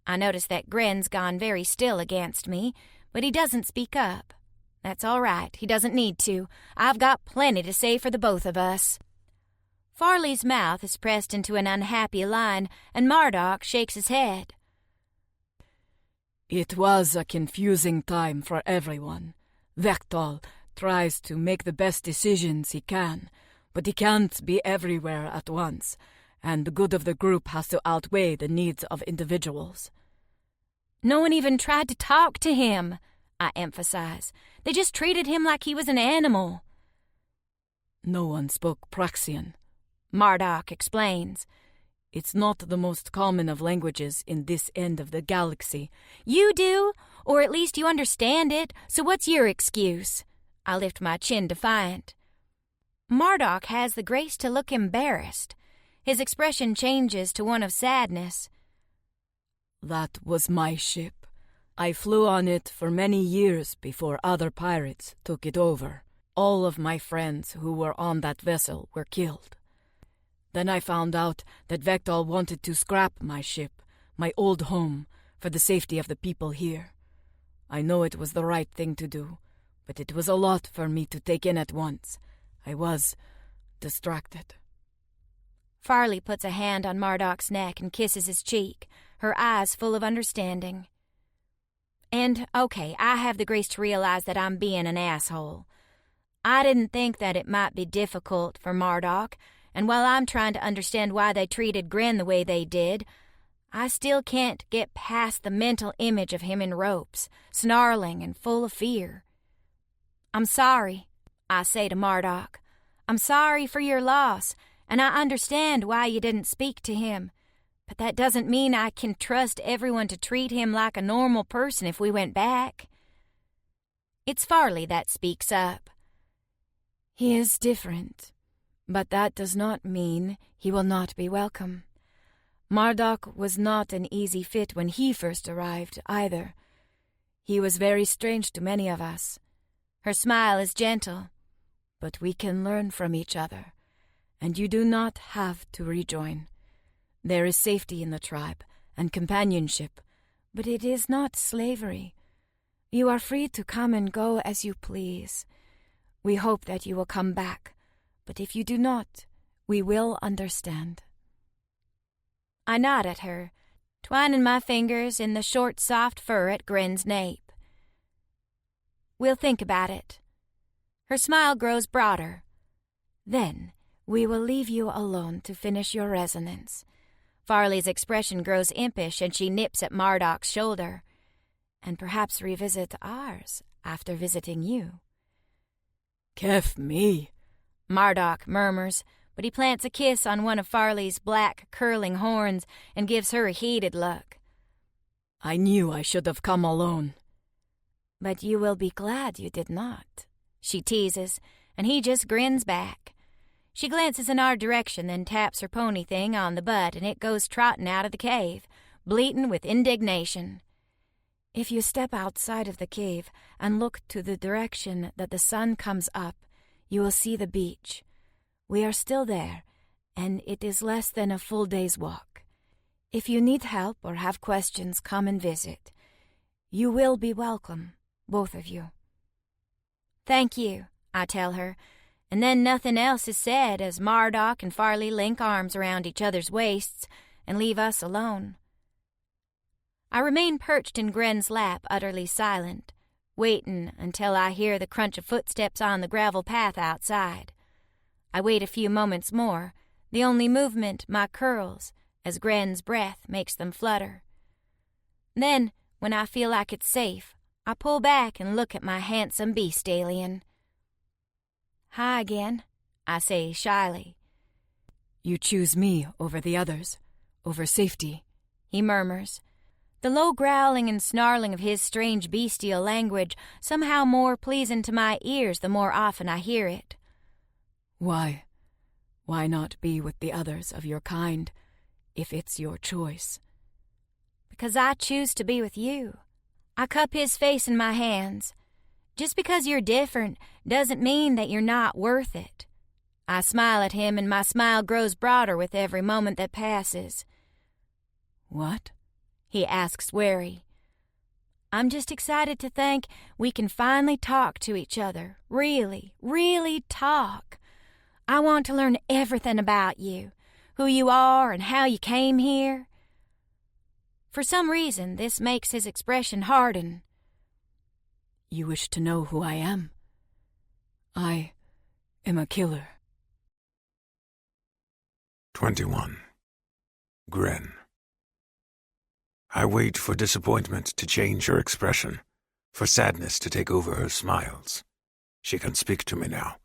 [SPEAKER 3] I notice that Gren's gone very still against me, but he doesn't speak up. That's all right. He doesn't need to. I've got plenty to say for the both of us. Farley's mouth is pressed into an unhappy line, and Marduk shakes his head.
[SPEAKER 4] It was a confusing time for everyone. Vektal tries to make the best decisions he can, but he can't be everywhere at once, and the good of the group has to outweigh the needs of individuals.
[SPEAKER 3] No one even tried to talk to him, I emphasize. They just treated him like he was an animal.
[SPEAKER 4] No one spoke Praxian,
[SPEAKER 3] Marduk explains.
[SPEAKER 4] It's not the most common of languages in this end of the galaxy.
[SPEAKER 3] You do, or at least you understand it, so what's your excuse? I lift my chin defiant. Marduk has the grace to look embarrassed. His expression changes to one of sadness.
[SPEAKER 4] That was my ship. I flew on it for many years before other pirates took it over. All of my friends who were on that vessel were killed. Then I found out that Vektal wanted to scrap my ship, my old home, for the safety of the people here. I know it was the right thing to do, but it was a lot for me to take in at once. I was distracted.
[SPEAKER 3] Farley puts a hand on Marduk's neck and kisses his cheek, her eyes full of understanding. And, okay, I have the grace to realize that I'm being an asshole. I didn't think that it might be difficult for Marduk, and while I'm trying to understand why they treated Gren the way they did, I still can't get past the mental image of him in ropes, snarling and full of fear. I'm sorry, I say to Marduk. I'm sorry for your loss, and I understand why you didn't speak to him. But that doesn't mean I can trust everyone to treat him like a normal person if we went back. It's Farley that speaks up.
[SPEAKER 4] He is different, but that does not mean he will not be welcome. Marduk was not an easy fit when he first arrived, either. He was very strange to many of us.
[SPEAKER 3] Her smile is gentle.
[SPEAKER 4] But we can learn from each other, and you do not have to rejoin. There is safety in the tribe and companionship, but it is not slavery. You are free to come and go as you please. We hope that you will come back, but if you do not, we will understand.
[SPEAKER 3] I nod at her, twining my fingers in the short, soft fur at Gren's nape. We'll think about it. Her smile grows broader. Then we will leave you alone to finish your resonance. Farley's expression grows impish and she nips at Marduk's shoulder. And perhaps revisit ours after visiting you.
[SPEAKER 4] Kef me,
[SPEAKER 3] Marduk murmurs, but he plants a kiss on one of Farley's black, curling horns and gives her a heated look.
[SPEAKER 4] I knew I should have come alone.
[SPEAKER 3] But you will be glad you did not, she teases, and he just grins back. She glances in our direction, then taps her pony thing on the butt, and it goes trotting out of the cave, bleating with indignation.
[SPEAKER 4] If you step outside of the cave and look to the direction that the sun comes up, you will see the beach. We are still there, and it is less than a full day's walk. If you need help or have questions, come and visit. You will be welcome, both of you.
[SPEAKER 3] Thank you, I tell her, and then nothing else is said as Marduk and Farley link arms around each other's waists and leave us alone. I remain perched in Gren's lap, utterly silent, waiting until I hear the crunch of footsteps on the gravel path outside. I wait a few moments more, the only movement my curls, as Gren's breath makes them flutter. Then, when I feel like it's safe, I pull back and look at my handsome beast alien. Hi again, I say shyly.
[SPEAKER 4] You choose me over the others, over safety,
[SPEAKER 3] he murmurs. The low growling and snarling of his strange bestial language somehow more pleasing to my ears the more often I hear it.
[SPEAKER 4] Why? Why not be with the others of your kind, if it's your choice?
[SPEAKER 3] Because I choose to be with you. I cup his face in my hands. Just because you're different doesn't mean that you're not worth it. I smile at him, and my smile grows broader with every moment that passes.
[SPEAKER 4] What?
[SPEAKER 3] He asks, wary. I'm just excited to think we can finally talk to each other. Really, really talk. I want to learn everything about you, who you are and how you came here. For some reason, this makes his expression harden.
[SPEAKER 4] You wish to know who I am? I am a killer.
[SPEAKER 2] 21. Gren. I wait for disappointment to change her expression, for sadness to take over her smiles. She can speak to me now,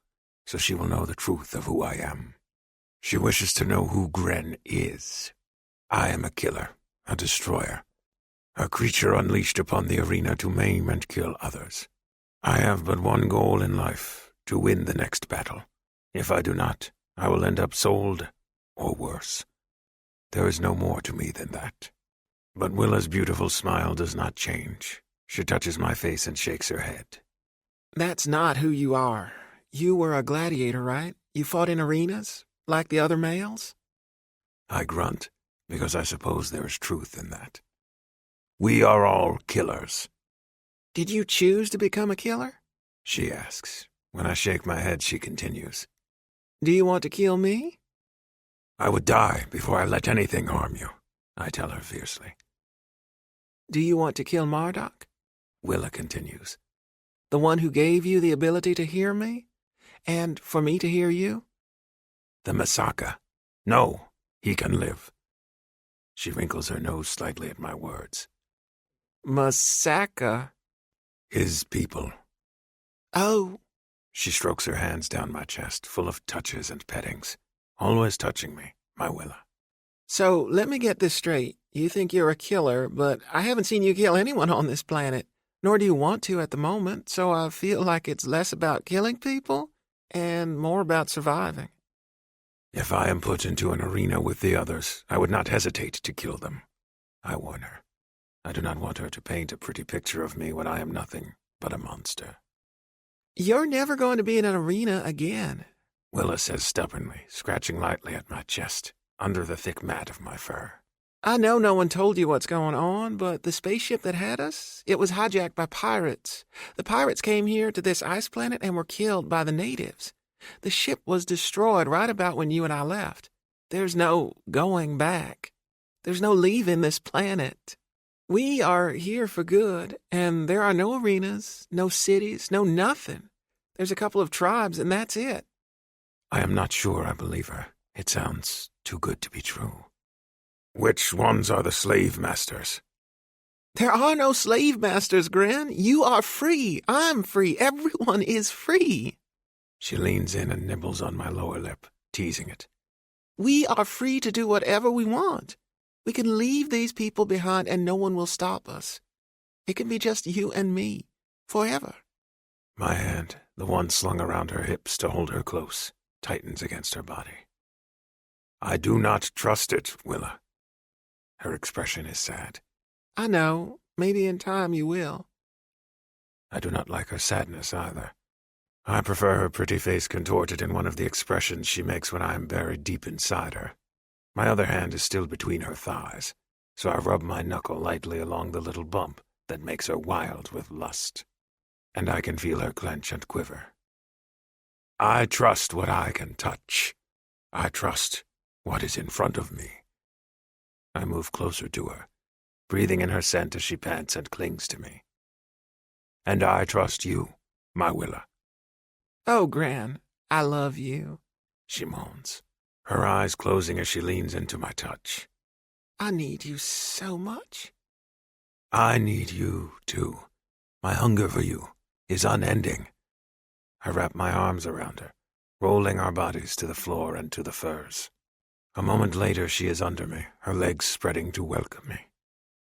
[SPEAKER 2] so she will know the truth of who I am. She wishes to know who Gren is. I am a killer, a destroyer, a creature unleashed upon the arena to maim and kill others. I have but one goal in life, to win the next battle. If I do not, I will end up sold or worse. There is no more to me than that. But Willa's beautiful smile does not change. She touches my face and shakes her head.
[SPEAKER 5] That's not who you are. You were a gladiator, right? You fought in arenas, like the other males?
[SPEAKER 2] I grunt, because I suppose there is truth in that. We are all killers.
[SPEAKER 5] Did you choose to become a killer?
[SPEAKER 2] She asks. When I shake my head, she continues.
[SPEAKER 5] Do you want to kill me?
[SPEAKER 2] I would die before I let anything harm you, I tell her fiercely.
[SPEAKER 5] Do you want to kill Marduk?
[SPEAKER 2] Willa continues.
[SPEAKER 5] The one who gave you the ability to hear me? And for me to hear you?
[SPEAKER 2] The Masaka. No, he can live. She wrinkles her nose slightly at my words.
[SPEAKER 5] Masaka?
[SPEAKER 2] His people.
[SPEAKER 5] Oh.
[SPEAKER 2] She strokes her hands down my chest, full of touches and pettings. Always touching me, my Willa.
[SPEAKER 5] So, let me get this straight. You think you're a killer, but I haven't seen you kill anyone on this planet. Nor do you want to at the moment, so I feel like it's less about killing people and more about surviving.
[SPEAKER 2] If I am put into an arena with the others, I would not hesitate to kill them. I warn her. I do not want her to paint a pretty picture of me when I am nothing but a monster.
[SPEAKER 5] You're never going to be in an arena again,
[SPEAKER 2] Willa says stubbornly, scratching lightly at my chest, under the thick mat of my fur.
[SPEAKER 5] I know no one told you what's going on, but the spaceship that had us, it was hijacked by pirates. The pirates came here to this ice planet and were killed by the natives. The ship was destroyed right about when you and I left. There's no going back. There's no leaving this planet. We are here for good, and there are no arenas, no cities, no nothing. There's a couple of tribes, and that's it.
[SPEAKER 2] I am not sure I believe her. It sounds too good to be true. Which ones are the slave masters?
[SPEAKER 5] There are no slave masters, Gren. You are free. I'm free. Everyone is free.
[SPEAKER 2] She leans in and nibbles on my lower lip, teasing it.
[SPEAKER 5] We are free to do whatever we want. We can leave these people behind and no one will stop us. It can be just you and me, forever.
[SPEAKER 2] My hand, the one slung around her hips to hold her close, tightens against her body. I do not trust it, Willa. Her expression is sad.
[SPEAKER 5] I know. Maybe in time you will.
[SPEAKER 2] I do not like her sadness either. I prefer her pretty face contorted in one of the expressions she makes when I am buried deep inside her. My other hand is still between her thighs, so I rub my knuckle lightly along the little bump that makes her wild with lust. And I can feel her clench and quiver. I trust what I can touch. I trust what is in front of me. I move closer to her, breathing in her scent as she pants and clings to me. And I trust you, my Willa.
[SPEAKER 5] Oh, Gran, I love you,
[SPEAKER 2] she moans, her eyes closing as she leans into my touch.
[SPEAKER 5] I need you so much.
[SPEAKER 2] I need you, too. My hunger for you is unending. I wrap my arms around her, rolling our bodies to the floor and to the furs. A moment later, she is under me, her legs spreading to welcome me.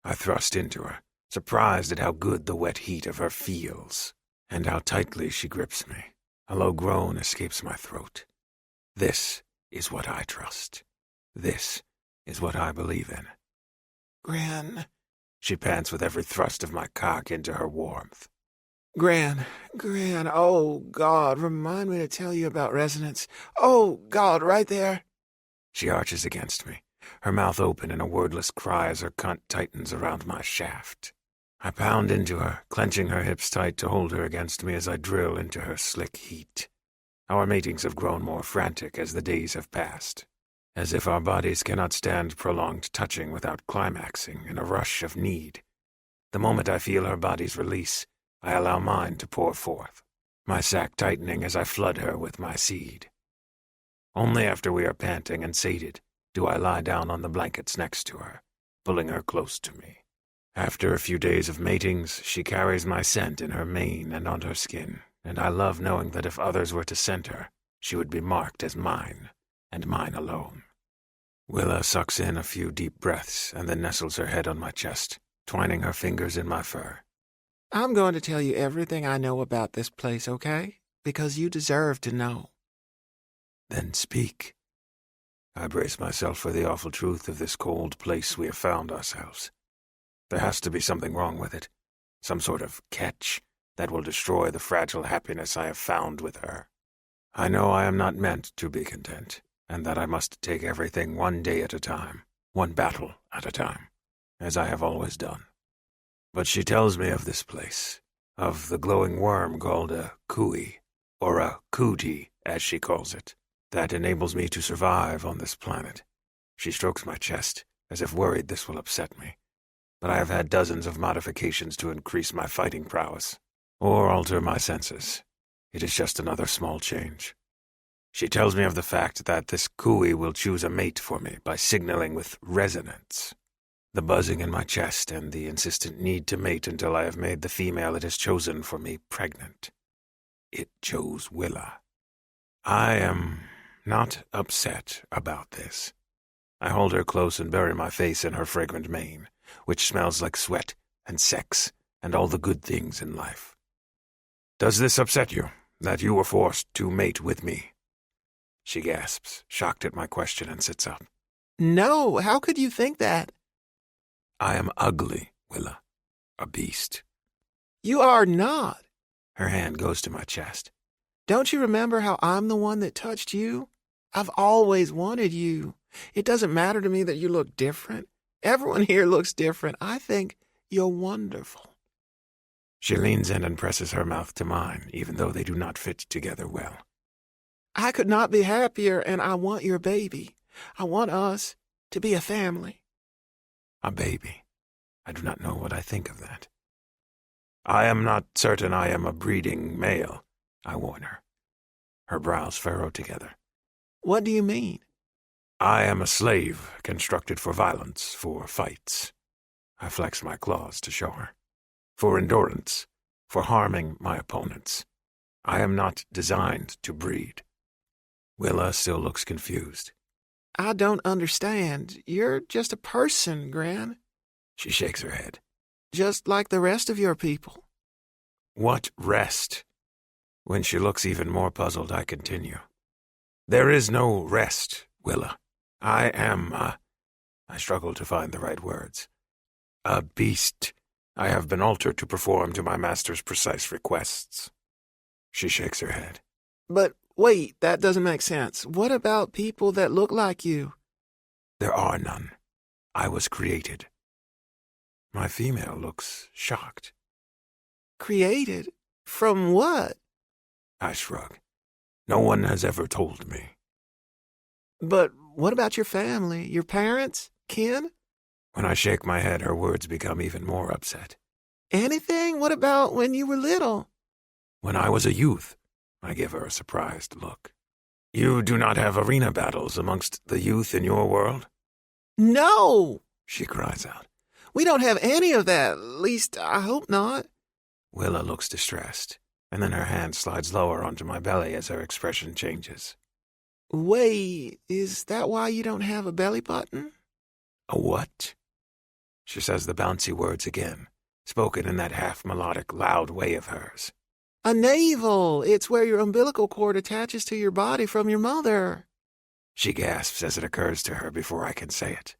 [SPEAKER 2] I thrust into her, surprised at how good the wet heat of her feels, and how tightly she grips me. A low groan escapes my throat. This is what I trust. This is what I believe in.
[SPEAKER 5] Gran,
[SPEAKER 2] she pants with every thrust of my cock into her warmth.
[SPEAKER 5] Gran, oh God, remind me to tell you about resonance. Oh God, right there.
[SPEAKER 2] She arches against me, her mouth open in a wordless cry as her cunt tightens around my shaft. I pound into her, clenching her hips tight to hold her against me as I drill into her slick heat. Our matings have grown more frantic as the days have passed, as if our bodies cannot stand prolonged touching without climaxing in a rush of need. The moment I feel her body's release, I allow mine to pour forth, my sack tightening as I flood her with my seed. Only after we are panting and sated do I lie down on the blankets next to her, pulling her close to me. After a few days of matings, she carries my scent in her mane and on her skin, and I love knowing that if others were to scent her, she would be marked as mine, and mine alone. Willa sucks in a few deep breaths and then nestles her head on my chest, twining her fingers in my fur.
[SPEAKER 5] I'm going to tell you everything I know about this place, okay? Because you deserve to know.
[SPEAKER 2] Then speak. I brace myself for the awful truth of this cold place we have found ourselves. There has to be something wrong with it, some sort of catch that will destroy the fragile happiness I have found with her. I know I am not meant to be content, and that I must take everything one day at a time, one battle at a time, as I have always done. But she tells me of this place, of the glowing worm called a kui, or a kuti, as she calls it, that enables me to survive on this planet. She strokes my chest, as if worried this will upset me. But I have had dozens of modifications to increase my fighting prowess, or alter my senses. It is just another small change. She tells me of the fact that this kui will choose a mate for me by signaling with resonance. The buzzing in my chest and the insistent need to mate until I have made the female it has chosen for me pregnant. It chose Willa. I am not upset about this. I hold her close and bury my face in her fragrant mane, which smells like sweat and sex and all the good things in life. Does this upset you, that you were forced to mate with me? She gasps, shocked at my question, and sits up.
[SPEAKER 5] No, how could you think that?
[SPEAKER 2] I am ugly, Willa. A beast.
[SPEAKER 5] You are not.
[SPEAKER 2] Her hand goes to my chest.
[SPEAKER 5] Don't you remember how I'm the one that touched you? I've always wanted you. It doesn't matter to me that you look different. Everyone here looks different. I think you're wonderful.
[SPEAKER 2] She leans in and presses her mouth to mine, even though they do not fit together well.
[SPEAKER 5] I could not be happier, and I want your baby. I want us to be a family.
[SPEAKER 2] A baby. I do not know what I think of that. I am not certain I am a breeding male, I warn her. Her brows furrow together.
[SPEAKER 5] What do you mean?
[SPEAKER 2] I am a slave constructed for violence, for fights. I flex my claws to show her. For endurance, for harming my opponents. I am not designed to breed. Willa still looks confused.
[SPEAKER 5] I don't understand. You're just a person, Gran.
[SPEAKER 2] She shakes her head.
[SPEAKER 5] Just like the rest of your people.
[SPEAKER 2] What rest? When she looks even more puzzled, I continue. There is no rest, Willa. I am, I struggle to find the right words. A beast. I have been altered to perform to my master's precise requests. She shakes her head.
[SPEAKER 5] But wait, that doesn't make sense. What about people that look like you?
[SPEAKER 2] There are none. I was created. My female looks shocked.
[SPEAKER 5] Created? From what?
[SPEAKER 2] I shrug. No one has ever told me.
[SPEAKER 5] But what about your family, your parents, kin?
[SPEAKER 2] When I shake my head, her words become even more upset.
[SPEAKER 5] Anything? What about when you were little?
[SPEAKER 2] When I was a youth, I give her a surprised look. You do not have arena battles amongst the youth in your world?
[SPEAKER 5] No,
[SPEAKER 2] she cries out.
[SPEAKER 5] We don't have any of that. At least, I hope not.
[SPEAKER 2] Willa looks distressed, and then her hand slides lower onto my belly as her expression changes.
[SPEAKER 5] Wait, is that why you don't have a belly button?
[SPEAKER 2] A what? She says the bouncy words again, spoken in that half-melodic, loud way of hers.
[SPEAKER 5] A navel. It's where your umbilical cord attaches to your body from your mother.
[SPEAKER 2] She gasps as it occurs to her before I can say it.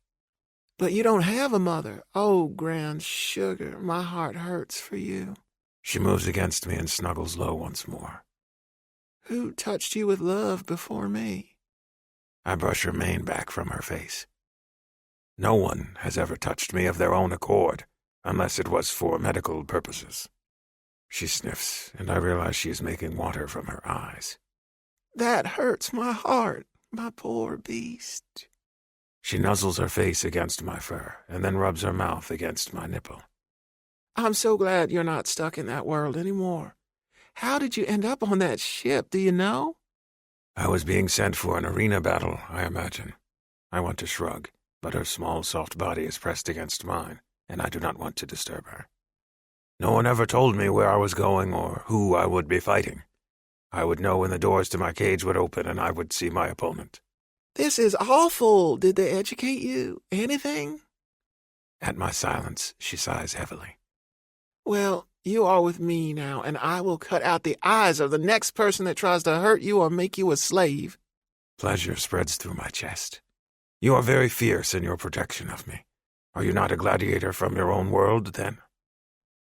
[SPEAKER 5] But you don't have a mother. Oh, grand sugar, my heart hurts for you.
[SPEAKER 2] She moves against me and snuggles low once more.
[SPEAKER 5] Who touched you with love before me?
[SPEAKER 2] I brush her mane back from her face. No one has ever touched me of their own accord, unless it was for medical purposes. She sniffs, and I realize she is making water from her eyes.
[SPEAKER 5] That hurts my heart, my poor beast.
[SPEAKER 2] She nuzzles her face against my fur, and then rubs her mouth against my nipple.
[SPEAKER 5] I'm so glad you're not stuck in that world anymore. How did you end up on that ship, do you know?
[SPEAKER 2] I was being sent for an arena battle, I imagine. I want to shrug, but her small, soft body is pressed against mine, and I do not want to disturb her. No one ever told me where I was going or who I would be fighting. I would know when the doors to my cage would open and I would see my opponent.
[SPEAKER 5] This is awful. Did they educate you? Anything?
[SPEAKER 2] At my silence, she sighs heavily.
[SPEAKER 5] Well, you are with me now, and I will cut out the eyes of the next person that tries to hurt you or make you a slave.
[SPEAKER 2] Pleasure spreads through my chest. You are very fierce in your protection of me. Are you not a gladiator from your own world, then?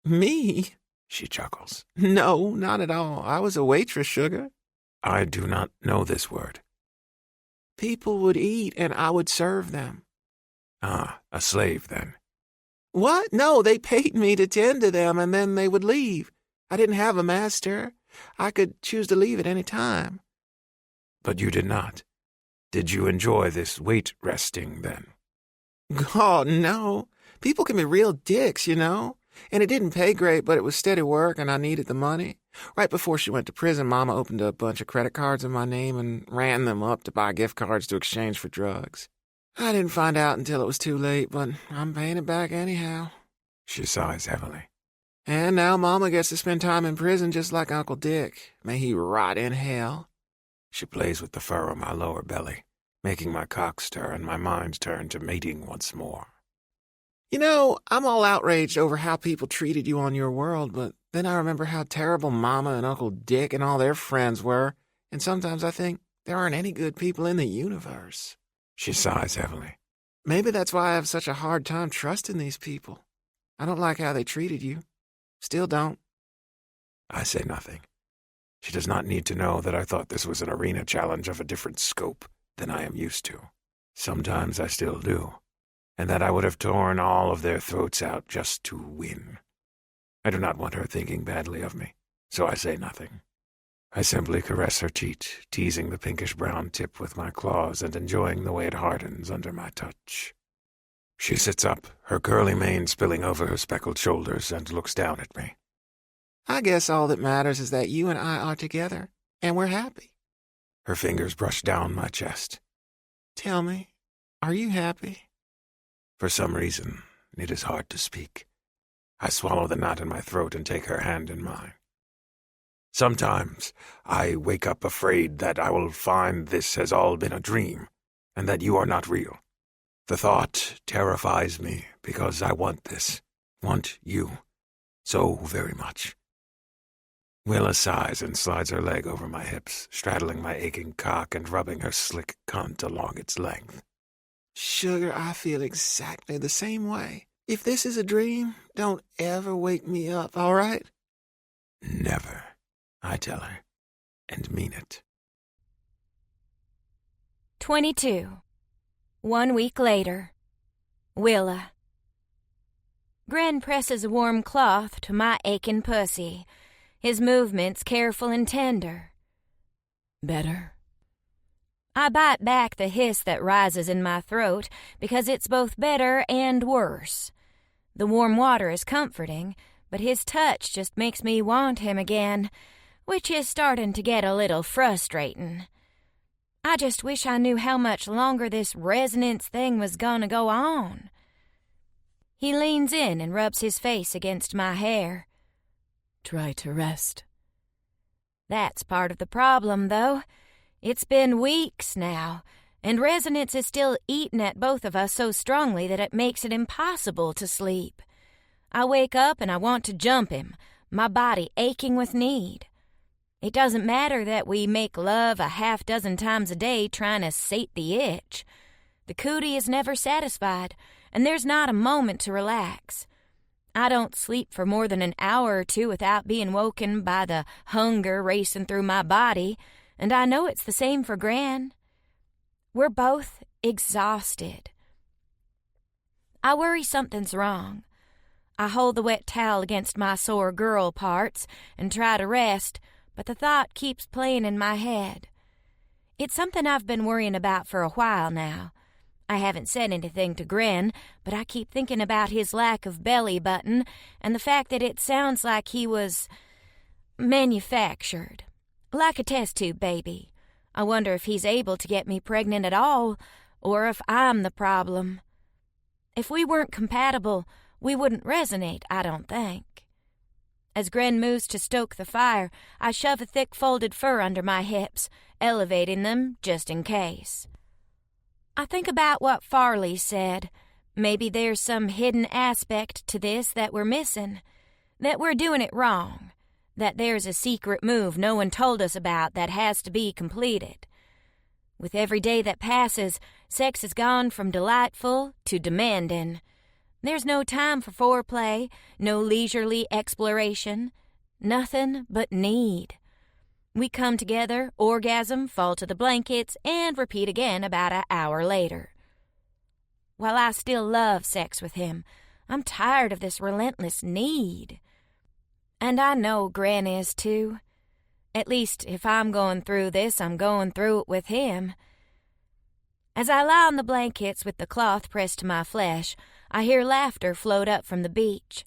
[SPEAKER 5] Me?
[SPEAKER 2] She chuckles.
[SPEAKER 5] No, not at all. I was a waitress, sugar.
[SPEAKER 2] I do not know this word.
[SPEAKER 5] People would eat, and I would serve them.
[SPEAKER 2] Ah, a slave, then.
[SPEAKER 5] What? No, they paid me to tend to them, and then they would leave. I didn't have a master. I could choose to leave at any time.
[SPEAKER 2] But you did not. Did you enjoy this wait resting, then?
[SPEAKER 5] Oh, no. People can be real dicks, you know. And it didn't pay great, but it was steady work, and I needed the money. Right before she went to prison, Mama opened a bunch of credit cards in my name and ran them up to buy gift cards to exchange for drugs. I didn't find out until it was too late, but I'm paying it back anyhow.
[SPEAKER 2] She sighs heavily.
[SPEAKER 5] And now Mama gets to spend time in prison just like Uncle Dick. May he rot in hell.
[SPEAKER 2] She plays with the fur on my lower belly, making my cock stir and my mind turn to mating once more.
[SPEAKER 5] You know, I'm all outraged over how people treated you on your world, but then I remember how terrible Mama and Uncle Dick and all their friends were, and sometimes I think there aren't any good people in the universe.
[SPEAKER 2] She sighs heavily.
[SPEAKER 5] Maybe that's why I have such a hard time trusting these people. I don't like how they treated you. Still don't.
[SPEAKER 2] I say nothing. She does not need to know that I thought this was an arena challenge of a different scope than I am used to. Sometimes I still do, and that I would have torn all of their throats out just to win. I do not want her thinking badly of me, so I say nothing. I simply caress her teat, teasing the pinkish-brown tip with my claws and enjoying the way it hardens under my touch. She sits up, her curly mane spilling over her speckled shoulders, and looks down at me.
[SPEAKER 5] I guess all that matters is that you and I are together, and we're happy.
[SPEAKER 2] Her fingers brush down my chest.
[SPEAKER 5] Tell me, are you happy?
[SPEAKER 2] For some reason, it is hard to speak. I swallow the knot in my throat and take her hand in mine. Sometimes I wake up afraid that I will find this has all been a dream, and that you are not real. The thought terrifies me because I want this, want you, so very much. Willa sighs and slides her leg over my hips, straddling my aching cock and rubbing her slick cunt along its length.
[SPEAKER 5] Sugar, I feel exactly the same way. If this is a dream, don't ever wake me up, all right?
[SPEAKER 2] Never, I tell her, and mean it.
[SPEAKER 3] 22. 1 week later. Willa. Gren presses a warm cloth to my aching pussy, his movements careful and tender.
[SPEAKER 4] Better?
[SPEAKER 3] I bite back the hiss that rises in my throat because it's both better and worse. The warm water is comforting, but his touch just makes me want him again, which is starting to get a little frustrating. I just wish I knew how much longer this resonance thing was gonna go on. He leans in and rubs his face against my hair.
[SPEAKER 4] Try to rest.
[SPEAKER 3] That's part of the problem, though. It's been weeks now, and resonance is still eating at both of us so strongly that it makes it impossible to sleep. I wake up and I want to jump him, my body aching with need. It doesn't matter that we make love a half-dozen times a day trying to sate the itch. The cootie is never satisfied, and there's not a moment to relax. I don't sleep for more than an hour or two without being woken by the hunger racing through my body, and I know it's the same for Gran. We're both exhausted. I worry something's wrong. I hold the wet towel against my sore girl parts and try to rest, but the thought keeps playing in my head. It's something I've been worrying about for a while now. I haven't said anything to Gren, but I keep thinking about his lack of belly button and the fact that it sounds like he was manufactured, like a test tube baby. I wonder if he's able to get me pregnant at all, or if I'm the problem. If we weren't compatible, we wouldn't resonate, I don't think. As Gren moves to stoke the fire, I shove a thick folded fur under my hips, elevating them just in case. I think about what Farley said. Maybe there's some hidden aspect to this that we're missing, that we're doing it wrong, that there's a secret move no one told us about that has to be completed. With every day that passes, sex has gone from delightful to demanding. There's no time for foreplay, no leisurely exploration, nothing but need. We come together, orgasm, fall to the blankets, and repeat again about an hour later. While I still love sex with him, I'm tired of this relentless need. And I know Gran is too. At least, if I'm going through this, I'm going through it with him. As I lie on the blankets with the cloth pressed to my flesh, I hear laughter float up from the beach.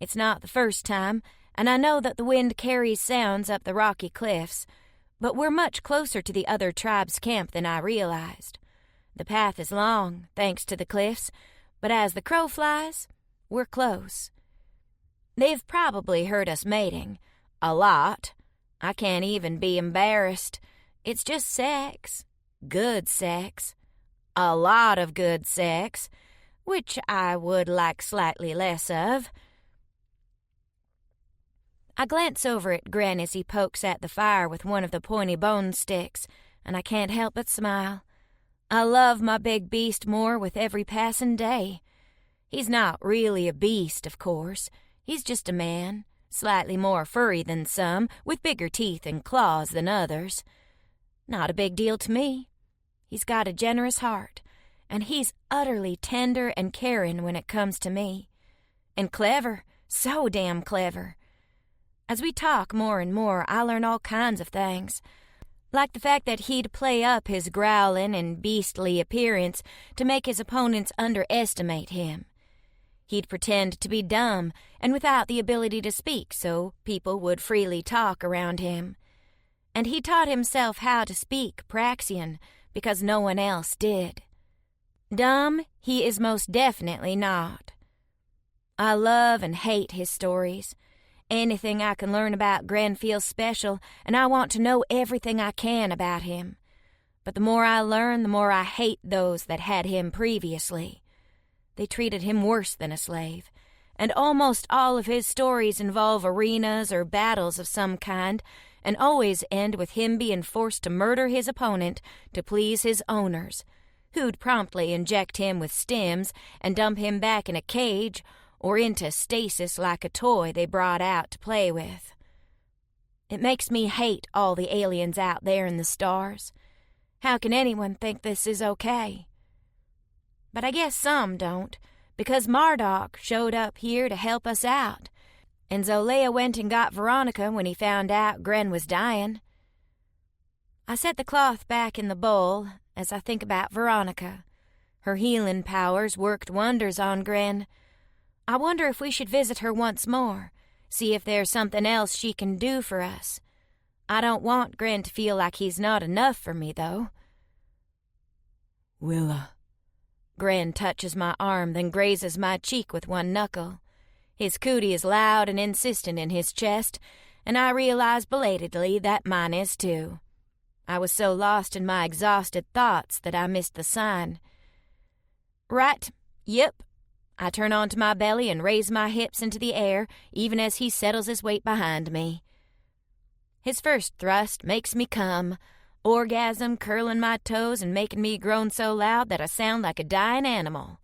[SPEAKER 3] It's not the first time, and I know that the wind carries sounds up the rocky cliffs, but we're much closer to the other tribe's camp than I realized. The path is long, thanks to the cliffs, but as the crow flies, we're close. They've probably heard us mating. A lot. I can't even be embarrassed. It's just sex. Good sex. A lot of good sex, which I would like slightly less of. I glance over at Gran as he pokes at the fire with one of the pointy bone sticks, and I can't help but smile. I love my big beast more with every passing day. He's not really a beast, of course. He's just a man, slightly more furry than some, with bigger teeth and claws than others. Not a big deal to me. He's got a generous heart, and he's utterly tender and caring when it comes to me. And clever, so damn clever. As we talk more and more, I learn all kinds of things, like the fact that he'd play up his growling and beastly appearance to make his opponents underestimate him. He'd pretend to be dumb and without the ability to speak so people would freely talk around him. And he taught himself how to speak Praxian because no one else did. Dumb, he is most definitely not. I love and hate his stories. Anything I can learn about Gran feels special, and I want to know everything I can about him. But the more I learn, the more I hate those that had him previously. They treated him worse than a slave, and almost all of his stories involve arenas or battles of some kind, and always end with him being forced to murder his opponent to please his owners, who'd promptly inject him with stims and dump him back in a cage or into stasis like a toy they brought out to play with. It makes me hate all the aliens out there in the stars. How can anyone think this is okay? But I guess some don't, because Marduk showed up here to help us out, and Zolea went and got Veronica when he found out Gran was dying. I set the cloth back in the bowl as I think about Veronica. Her healing powers worked wonders on Gran. I wonder if we should visit her once more, see if there's something else she can do for us. I don't want Gran to feel like he's not enough for me, though.
[SPEAKER 4] Willa.
[SPEAKER 3] Gran touches my arm, then grazes my cheek with one knuckle. His cootie is loud and insistent in his chest, and I realize belatedly that mine is too. I was so lost in my exhausted thoughts that I missed the sign. Right, yep. I turn onto my belly and raise my hips into the air, even as he settles his weight behind me. His first thrust makes me come, orgasm curling my toes and making me groan so loud that I sound like a dying animal.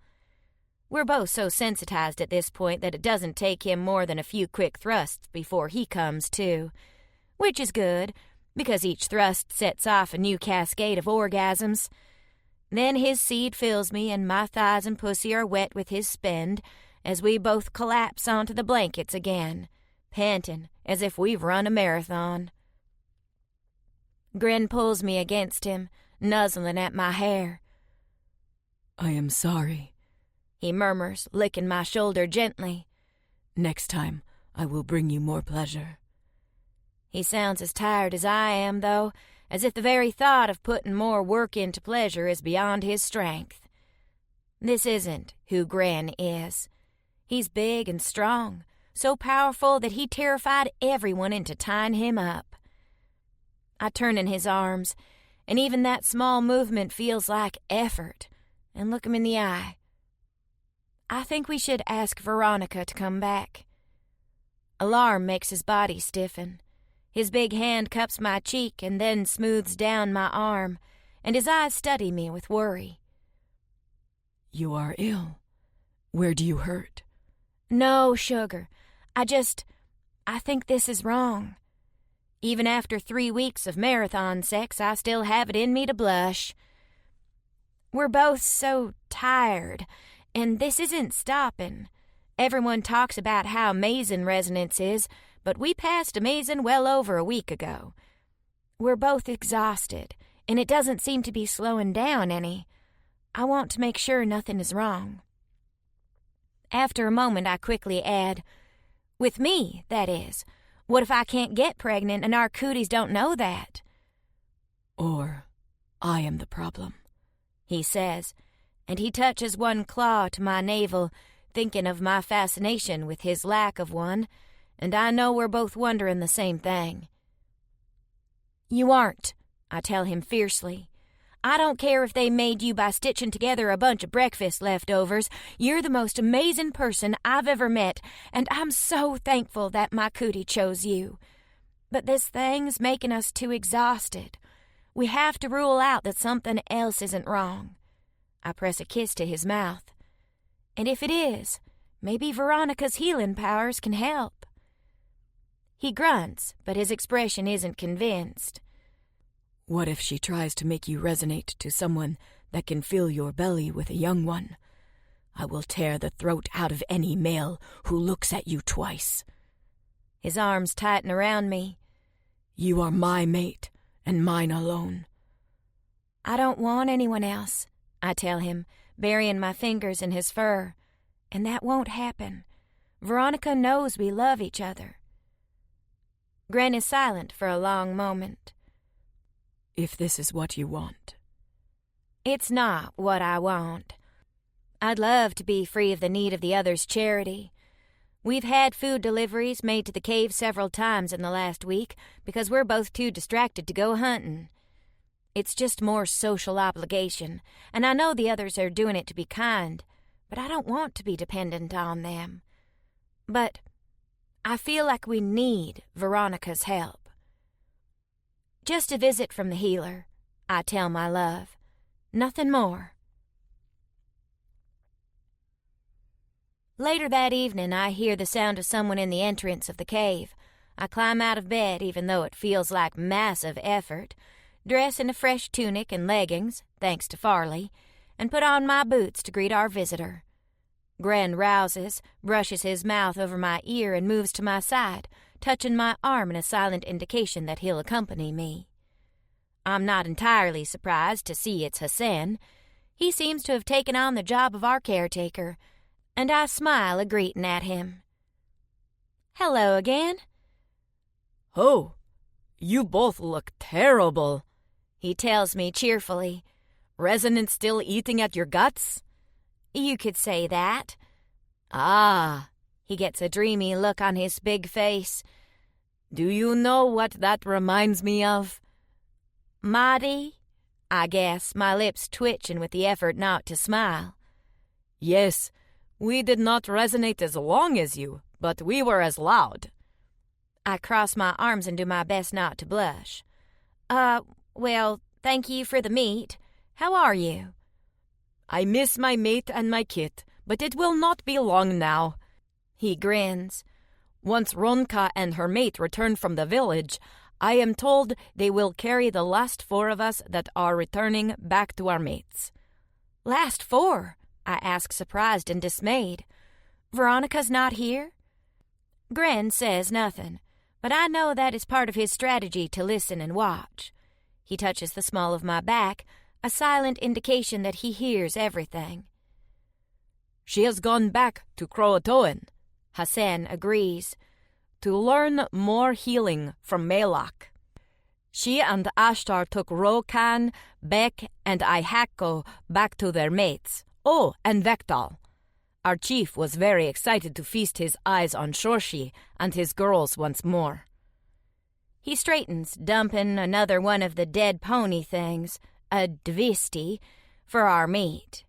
[SPEAKER 3] We're both so sensitized at this point that it doesn't take him more than a few quick thrusts before he comes too, which is good, because each thrust sets off a new cascade of orgasms. Then his seed fills me, and my thighs and pussy are wet with his spend as we both collapse onto the blankets again, panting as if we've run a marathon. Gran pulls me against him, nuzzling at my hair.
[SPEAKER 4] I am sorry,
[SPEAKER 3] he murmurs, licking my shoulder gently.
[SPEAKER 4] Next time, I will bring you more pleasure.
[SPEAKER 3] He sounds as tired as I am, though, as if the very thought of putting more work into pleasure is beyond his strength. This isn't who Gran is. He's big and strong, so powerful that he terrified everyone into tying him up. I turn in his arms, and even that small movement feels like effort, and look him in the eye. I think we should ask Veronica to come back. Alarm makes his body stiffen. His big hand cups my cheek and then smooths down my arm, and his eyes study me with worry.
[SPEAKER 4] You are ill. Where do you hurt?
[SPEAKER 3] No, sugar. I think this is wrong. Even after 3 weeks of marathon sex, I still have it in me to blush. We're both so tired, and this isn't stopping. Everyone talks about how amazing resonance is, but we passed amazing well over a week ago. We're both exhausted, and it doesn't seem to be slowing down any. I want to make sure nothing is wrong. After a moment, I quickly add, with me, that is. What if I can't get pregnant and our cooties don't know that?
[SPEAKER 4] Or I am the problem,
[SPEAKER 3] he says, and he touches one claw to my navel, thinking of my fascination with his lack of one, and I know we're both wondering the same thing. You aren't, I tell him fiercely. I don't care if they made you by stitching together a bunch of breakfast leftovers. You're the most amazing person I've ever met, and I'm so thankful that my cootie chose you. But this thing's making us too exhausted. We have to rule out that something else isn't wrong. I press a kiss to his mouth. And if it is, maybe Veronica's healing powers can help. He grunts, but his expression isn't convinced.
[SPEAKER 4] What if she tries to make you resonate to someone that can fill your belly with a young one? I will tear the throat out of any male who looks at you twice.
[SPEAKER 3] His arms tighten around me.
[SPEAKER 4] You are my mate, and mine alone.
[SPEAKER 3] I don't want anyone else, I tell him, burying my fingers in his fur. And that won't happen. Veronica knows we love each other. Gren is silent for a long moment.
[SPEAKER 4] If this is what you want.
[SPEAKER 3] It's not what I want. I'd love to be free of the need of the other's charity. We've had food deliveries made to the cave several times in the last week because we're both too distracted to go hunting. It's just more social obligation, and I know the others are doing it to be kind, but I don't want to be dependent on them. But I feel like we need Veronica's help. Just a visit from the healer, I tell my love. Nothing more. Later that evening, I hear the sound of someone in the entrance of the cave. I climb out of bed, even though it feels like massive effort, dress in a fresh tunic and leggings, thanks to Farley, and put on my boots to greet our visitor. Gren rouses, brushes his mouth over my ear, and moves to my side, touching my arm in a silent indication that he'll accompany me. I'm not entirely surprised to see it's Hassan. He seems to have taken on the job of our caretaker, and I smile a greeting at him. Hello again.
[SPEAKER 4] Oh, you both look terrible,
[SPEAKER 3] he tells me cheerfully.
[SPEAKER 4] Resonance still eating at your guts?
[SPEAKER 3] You could say that.
[SPEAKER 4] Ah,
[SPEAKER 3] he gets a dreamy look on his big face.
[SPEAKER 4] Do you know what that reminds me of?
[SPEAKER 3] Maddie? I guess, my lips twitching with the effort not to smile.
[SPEAKER 4] Yes, we did not resonate as long as you, but we were as loud.
[SPEAKER 3] I cross my arms and do my best not to blush. Well, thank you for the meet. How are you?
[SPEAKER 4] I miss my mate and my kit, but it will not be long now.
[SPEAKER 3] He grins.
[SPEAKER 4] Once Ronka and her mate return from the village, I am told they will carry the last 4 of us that are returning back to our mates.
[SPEAKER 3] Last 4? I ask, surprised and dismayed. Veronica's not here? Gren says nothing, but I know that is part of his strategy to listen and watch. He touches the small of my back, a silent indication that he hears everything.
[SPEAKER 4] She has gone back to Croatoan,
[SPEAKER 3] Hassan agrees,
[SPEAKER 4] to learn more healing from Melak. She and Ashtar took Rokan, Beck, and Ihako back to their mates. Oh, and Vektal. Our chief was very excited to feast his eyes on Shorshi and his girls once more.
[SPEAKER 3] He straightens, dumping another one of the dead pony things, a dvisti, for our meat.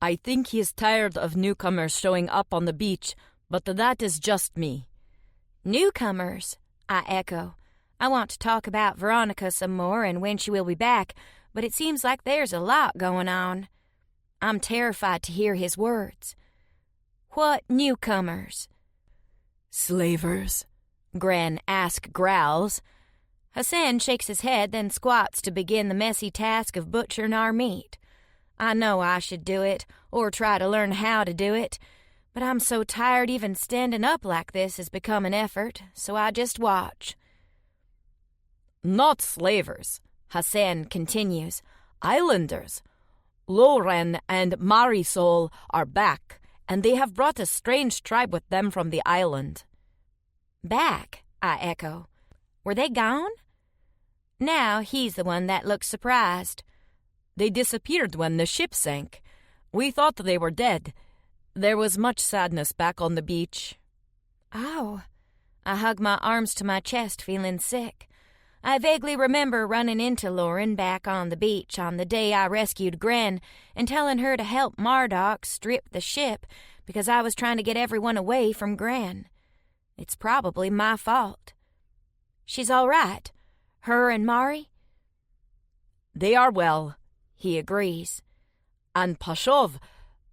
[SPEAKER 4] I think he is tired of newcomers showing up on the beach, but that is just me.
[SPEAKER 3] Newcomers, I echo. I want to talk about Veronica some more and when she will be back, but it seems like there's a lot going on. I'm terrified to hear his words. What newcomers?
[SPEAKER 4] Slavers?
[SPEAKER 3] Gran Ask growls. Hassan shakes his head, then squats to begin the messy task of butchering our meat. I know I should do it, or try to learn how to do it, but I'm so tired even standing up like this has become an effort, so I just watch.
[SPEAKER 4] Not slavers, Hassan continues. Islanders. Loren and Marisol are back, and they have brought a strange tribe with them from the island.
[SPEAKER 3] Back, I echo. Were they gone? Now he's the one that looks surprised.
[SPEAKER 4] They disappeared when the ship sank. We thought they were dead. There was much sadness back on the beach.
[SPEAKER 3] Oh. I hug my arms to my chest, feeling sick. I vaguely remember running into Lauren back on the beach on the day I rescued Gren and telling her to help Marduk strip the ship because I was trying to get everyone away from Gran. It's probably my fault. She's all right. Her and Mari?
[SPEAKER 4] They are well,
[SPEAKER 3] he agrees.
[SPEAKER 4] And Pashov,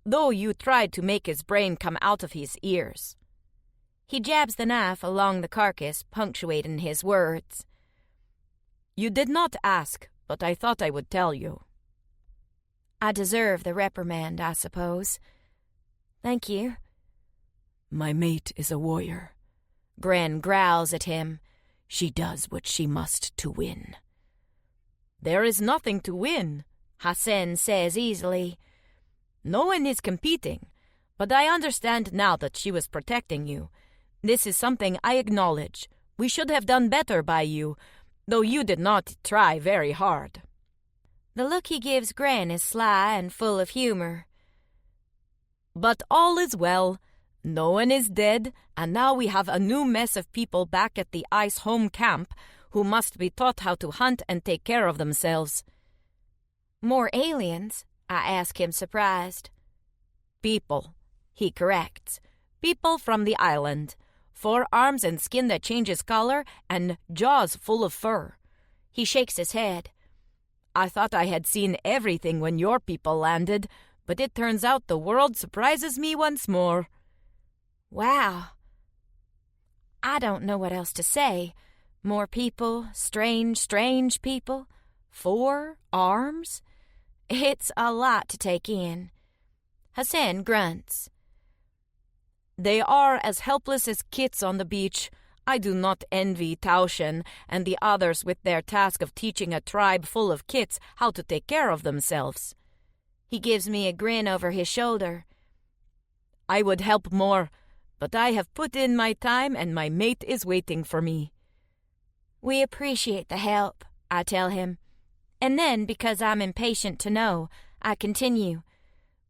[SPEAKER 4] though you tried to make his brain come out of his ears.
[SPEAKER 3] He jabs the knife along the carcass, punctuating his words.
[SPEAKER 4] You did not ask, but I thought I would tell you.
[SPEAKER 3] I deserve the reprimand, I suppose. Thank you.
[SPEAKER 4] My mate is a warrior.
[SPEAKER 3] Gran growls at him.
[SPEAKER 4] She does what she must to win. There is nothing to win,
[SPEAKER 3] Hassan says easily.
[SPEAKER 4] No one is competing, but I understand now that she was protecting you. This is something I acknowledge. We should have done better by you, though you did not try very hard.
[SPEAKER 3] The look he gives Gran is sly and full of humor.
[SPEAKER 4] But all is well. No one is dead, and now we have a new mess of people back at the Icehome camp who must be taught how to hunt and take care of themselves.
[SPEAKER 3] More aliens? I ask him, surprised.
[SPEAKER 4] People, he corrects. People from the island. 4 arms and skin that changes color, and jaws full of fur.
[SPEAKER 3] He shakes his head.
[SPEAKER 4] I thought I had seen everything when your people landed, but it turns out the world surprises me once more.
[SPEAKER 3] Wow. I don't know what else to say. More people, strange people. 4 arms? It's a lot to take in. Hassan grunts.
[SPEAKER 4] They are as helpless as kits on the beach. I do not envy Taushen and the others with their task of teaching a tribe full of kits how to take care of themselves.
[SPEAKER 3] He gives me a grin over his shoulder.
[SPEAKER 4] I would help more, but I have put in my time and my mate is waiting for me.
[SPEAKER 3] We appreciate the help, I tell him. And then, because I'm impatient to know, I continue.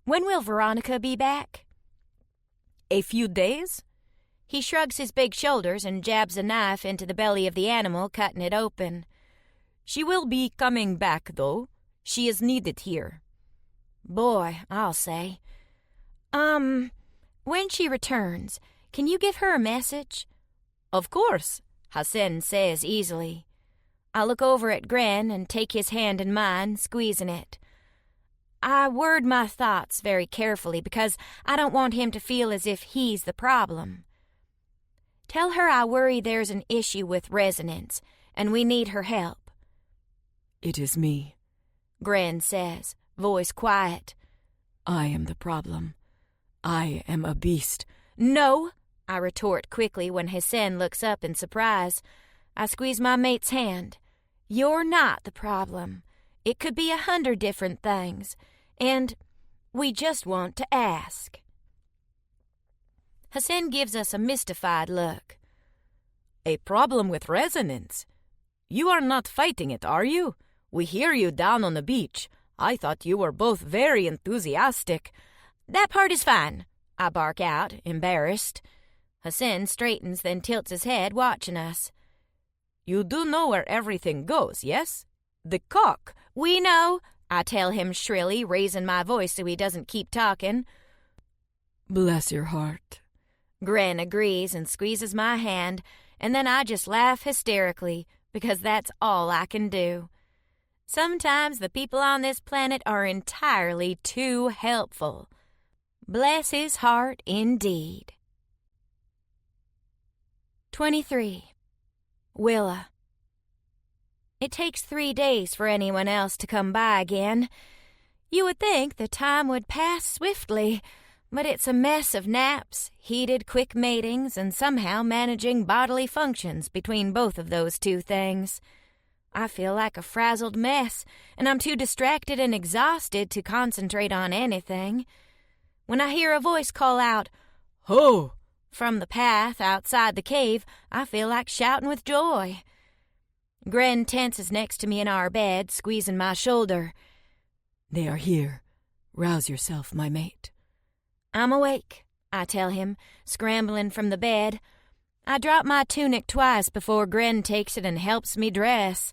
[SPEAKER 3] When will Veronica be back?
[SPEAKER 4] A few days?
[SPEAKER 3] He shrugs his big shoulders and jabs a knife into the belly of the animal, cutting it open.
[SPEAKER 4] She will be coming back, though. She is needed here.
[SPEAKER 3] Boy, I'll say. When she returns, can you give her a message?
[SPEAKER 4] Of course,
[SPEAKER 3] Hassan says easily. I look over at Gran and take his hand in mine, squeezing it. I word my thoughts very carefully because I don't want him to feel as if he's the problem. Tell her I worry there's an issue with resonance, and we need her help.
[SPEAKER 4] It is me,
[SPEAKER 3] Gran says, voice quiet.
[SPEAKER 4] I am the problem. I am a beast.
[SPEAKER 3] No, I retort quickly when Hassan looks up in surprise. I squeeze my mate's hand. You're not the problem. It could be 100 different things, and we just want to ask. Hassan gives us a mystified look.
[SPEAKER 4] A problem with resonance? You are not fighting it, are you? We hear you down on the beach. I thought you were both very enthusiastic.
[SPEAKER 3] That part is fine, I bark out, embarrassed. Hassan straightens, then tilts his head, watching us.
[SPEAKER 4] You do know where everything goes, yes? The cock.
[SPEAKER 3] We know, I tell him shrilly, raising my voice so he doesn't keep talking.
[SPEAKER 4] Bless your heart.
[SPEAKER 3] Gran agrees and squeezes my hand, and then I just laugh hysterically, because that's all I can do. Sometimes the people on this planet are entirely too helpful. Bless his heart indeed. 23. Willa. It takes 3 days for anyone else to come by again. You would think the time would pass swiftly, but it's a mess of naps, heated quick matings, and somehow managing bodily functions between both of those two things. I feel like a frazzled mess, and I'm too distracted and exhausted to concentrate on anything. When I hear a voice call out, "Ho!" from the path outside the cave, I feel like shouting with joy. Gren tenses next to me in our bed, squeezing my shoulder.
[SPEAKER 4] "They are here. Rouse yourself, my mate."
[SPEAKER 3] I'm awake, I tell him, scrambling from the bed. I drop my tunic twice before Gren takes it and helps me dress.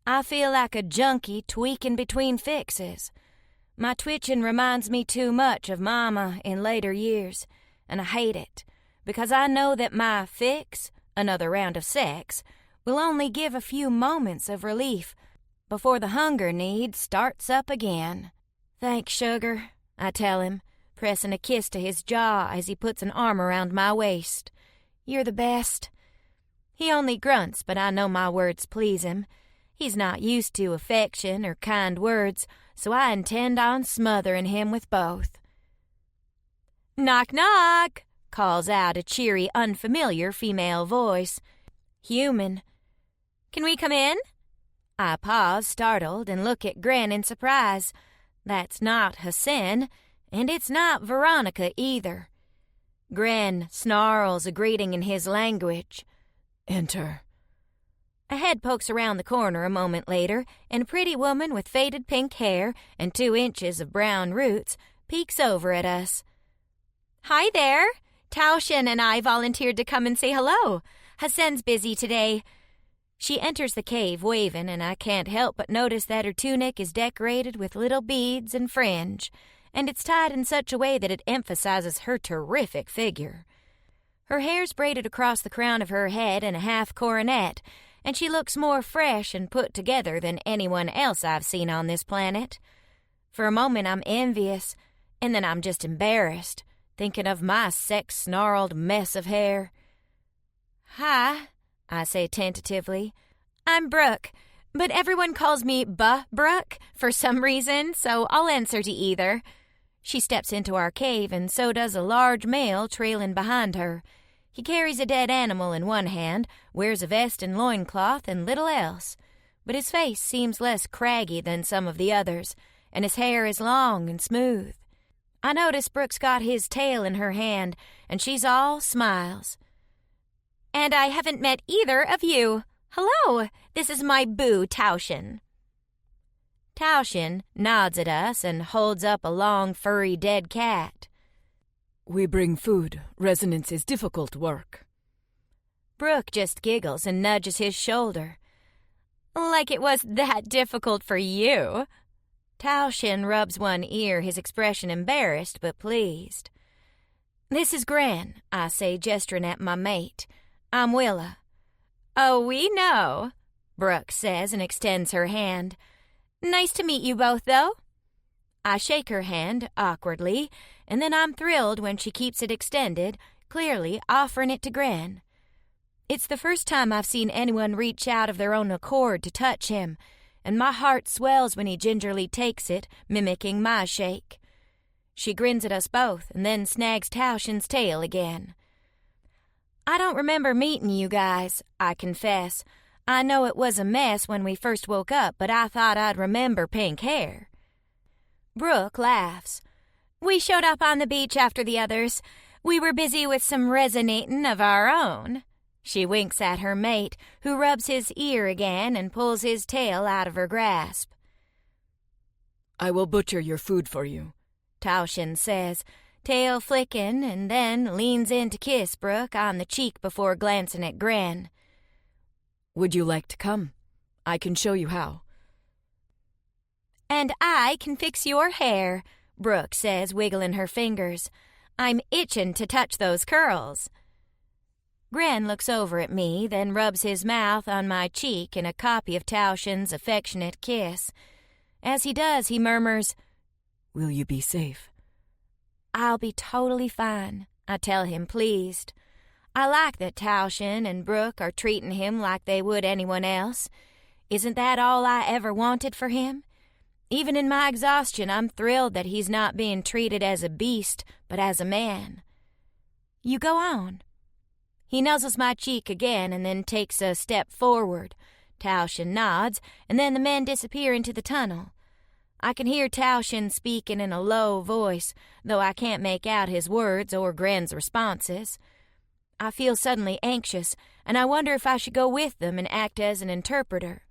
[SPEAKER 3] I feel like a junkie tweaking between fixes. My twitching reminds me too much of Mama in later years, and I hate it, because I know that my fix, another round of sex, will only give a few moments of relief before the hunger need starts up again. "Thanks, sugar," I tell him, pressing a kiss to his jaw as he puts an arm around my waist. "You're the best." He only grunts, but I know my words please him. He's not used to affection or kind words, so I intend on smothering him with both. "Knock, knock," calls out a cheery, unfamiliar female voice. Human. "Can we come in?" I pause, startled, and look at Gren in surprise. That's not Hassan, and it's not Veronica either. Gren snarls a greeting in his language.
[SPEAKER 4] "Enter."
[SPEAKER 3] A head pokes around the corner a moment later, and a pretty woman with faded pink hair and 2 inches of brown roots peeks over at us. "Hi there. Taushen and I volunteered to come and say hello. Hassan's busy today." She enters the cave waving, and I can't help but notice that her tunic is decorated with little beads and fringe, and it's tied in such a way that it emphasizes her terrific figure. Her hair's braided across the crown of her head in a half coronet, and she looks more fresh and put together than anyone else I've seen on this planet. For a moment I'm envious, and then I'm just embarrassed, thinking of my sex-snarled mess of hair. "Hi," I say tentatively. "I'm Brooke, but everyone calls me Brooke for some reason, so I'll answer to either." She steps into our cave, and so does a large male trailing behind her. He carries a dead animal in one hand, wears a vest and loincloth, and little else. But his face seems less craggy than some of the others, and his hair is long and smooth. I notice Brooke's got his tail in her hand, and she's all smiles. "And I haven't met either of you. Hello, this is my boo, Taushen." Taushen nods at us and holds up a long, furry dead cat.
[SPEAKER 4] "We bring food. Resonance is difficult work."
[SPEAKER 3] Brooke just giggles and nudges his shoulder. "Like it was that difficult for you." Taushen rubs one ear, his expression embarrassed but pleased. "This is Gran," I say, gesturing at my mate. "I'm Willa." "Oh, we know," Brooke says and extends her hand. "Nice to meet you both, though." I shake her hand awkwardly, and then I'm thrilled when she keeps it extended, clearly offering it to Gran. It's the first time I've seen anyone reach out of their own accord to touch him, and my heart swells when he gingerly takes it, mimicking my shake. She grins at us both and then snags Taushen's tail again. "I don't remember meeting you guys," I confess. "I know it was a mess when we first woke up, but I thought I'd remember pink hair." Brooke laughs. "We showed up on the beach after the others. We were busy with some resonating of our own." She winks at her mate, who rubs his ear again and pulls his tail out of her grasp.
[SPEAKER 4] "I will butcher your food for you,"
[SPEAKER 3] Taushen says, tail flicking, and then leans in to kiss Brooke on the cheek before glancing at Gran.
[SPEAKER 4] "Would you like to come? I can show you how."
[SPEAKER 3] "And I can fix your hair," Brooke says, wiggling her fingers. "I'm itching to touch those curls." Gren looks over at me, then rubs his mouth on my cheek in a copy of Taushen's affectionate kiss. As he does, he murmurs,
[SPEAKER 4] "Will you be safe?"
[SPEAKER 3] "I'll be totally fine," I tell him, pleased. I like that Taushen and Brooke are treating him like they would anyone else. Isn't that all I ever wanted for him? Even in my exhaustion, I'm thrilled that he's not being treated as a beast, but as a man. "You go on." He nuzzles my cheek again and then takes a step forward. Taushen nods, and then the men disappear into the tunnel. I can hear Taushen speaking in a low voice, though I can't make out his words or Gren's responses. I feel suddenly anxious, and I wonder if I should go with them and act as an interpreter.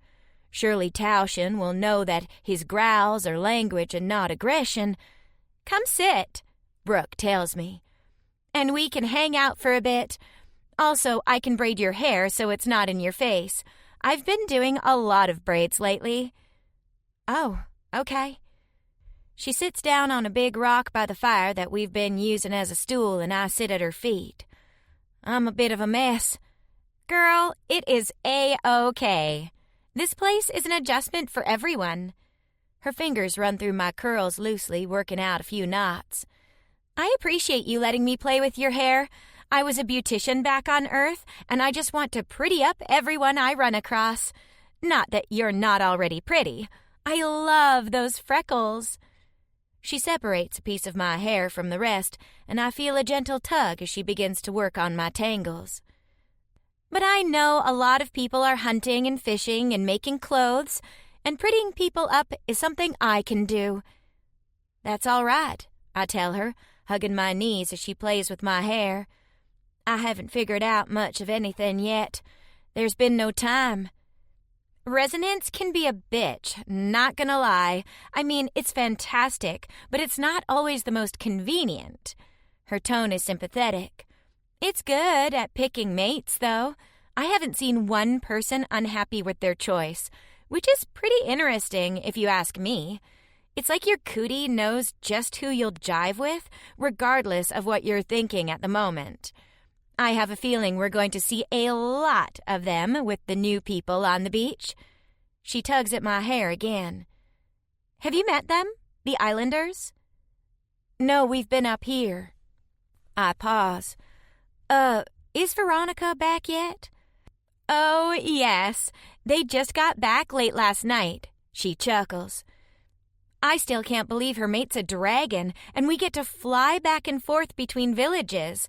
[SPEAKER 3] Surely Taushen will know that his growls are language and not aggression. "Come sit," Brooke tells me, "and we can hang out for a bit. Also, I can braid your hair so it's not in your face. I've been doing a lot of braids lately." "Oh, okay." She sits down on a big rock by the fire that we've been using as a stool, and I sit at her feet. I'm a bit of a mess. "Girl, it is A-OK. This place is an adjustment for everyone." Her fingers run through my curls loosely, working out a few knots. "I appreciate you letting me play with your hair. I was a beautician back on Earth, and I just want to pretty up everyone I run across. Not that you're not already pretty. I love those freckles." She separates a piece of my hair from the rest, and I feel a gentle tug as she begins to work on my tangles. "But I know a lot of people are hunting and fishing and making clothes, and prettying people up is something I can do." "That's all right," I tell her, hugging my knees as she plays with my hair. "I haven't figured out much of anything yet. There's been no time." "Resonance can be a bitch, not gonna lie. I mean, it's fantastic, but it's not always the most convenient." Her tone is sympathetic. "It's good at picking mates, though. I haven't seen one person unhappy with their choice, which is pretty interesting if you ask me. It's like your cootie knows just who you'll jive with, regardless of what you're thinking at the moment. I have a feeling we're going to see a lot of them with the new people on the beach." She tugs at my hair again. "Have you met them? The Islanders?" "No, we've been up here." I pause. Is Veronica back yet?" "Oh, yes. They just got back late last night." She chuckles. "I still can't believe her mate's a dragon, and we get to fly back and forth between villages.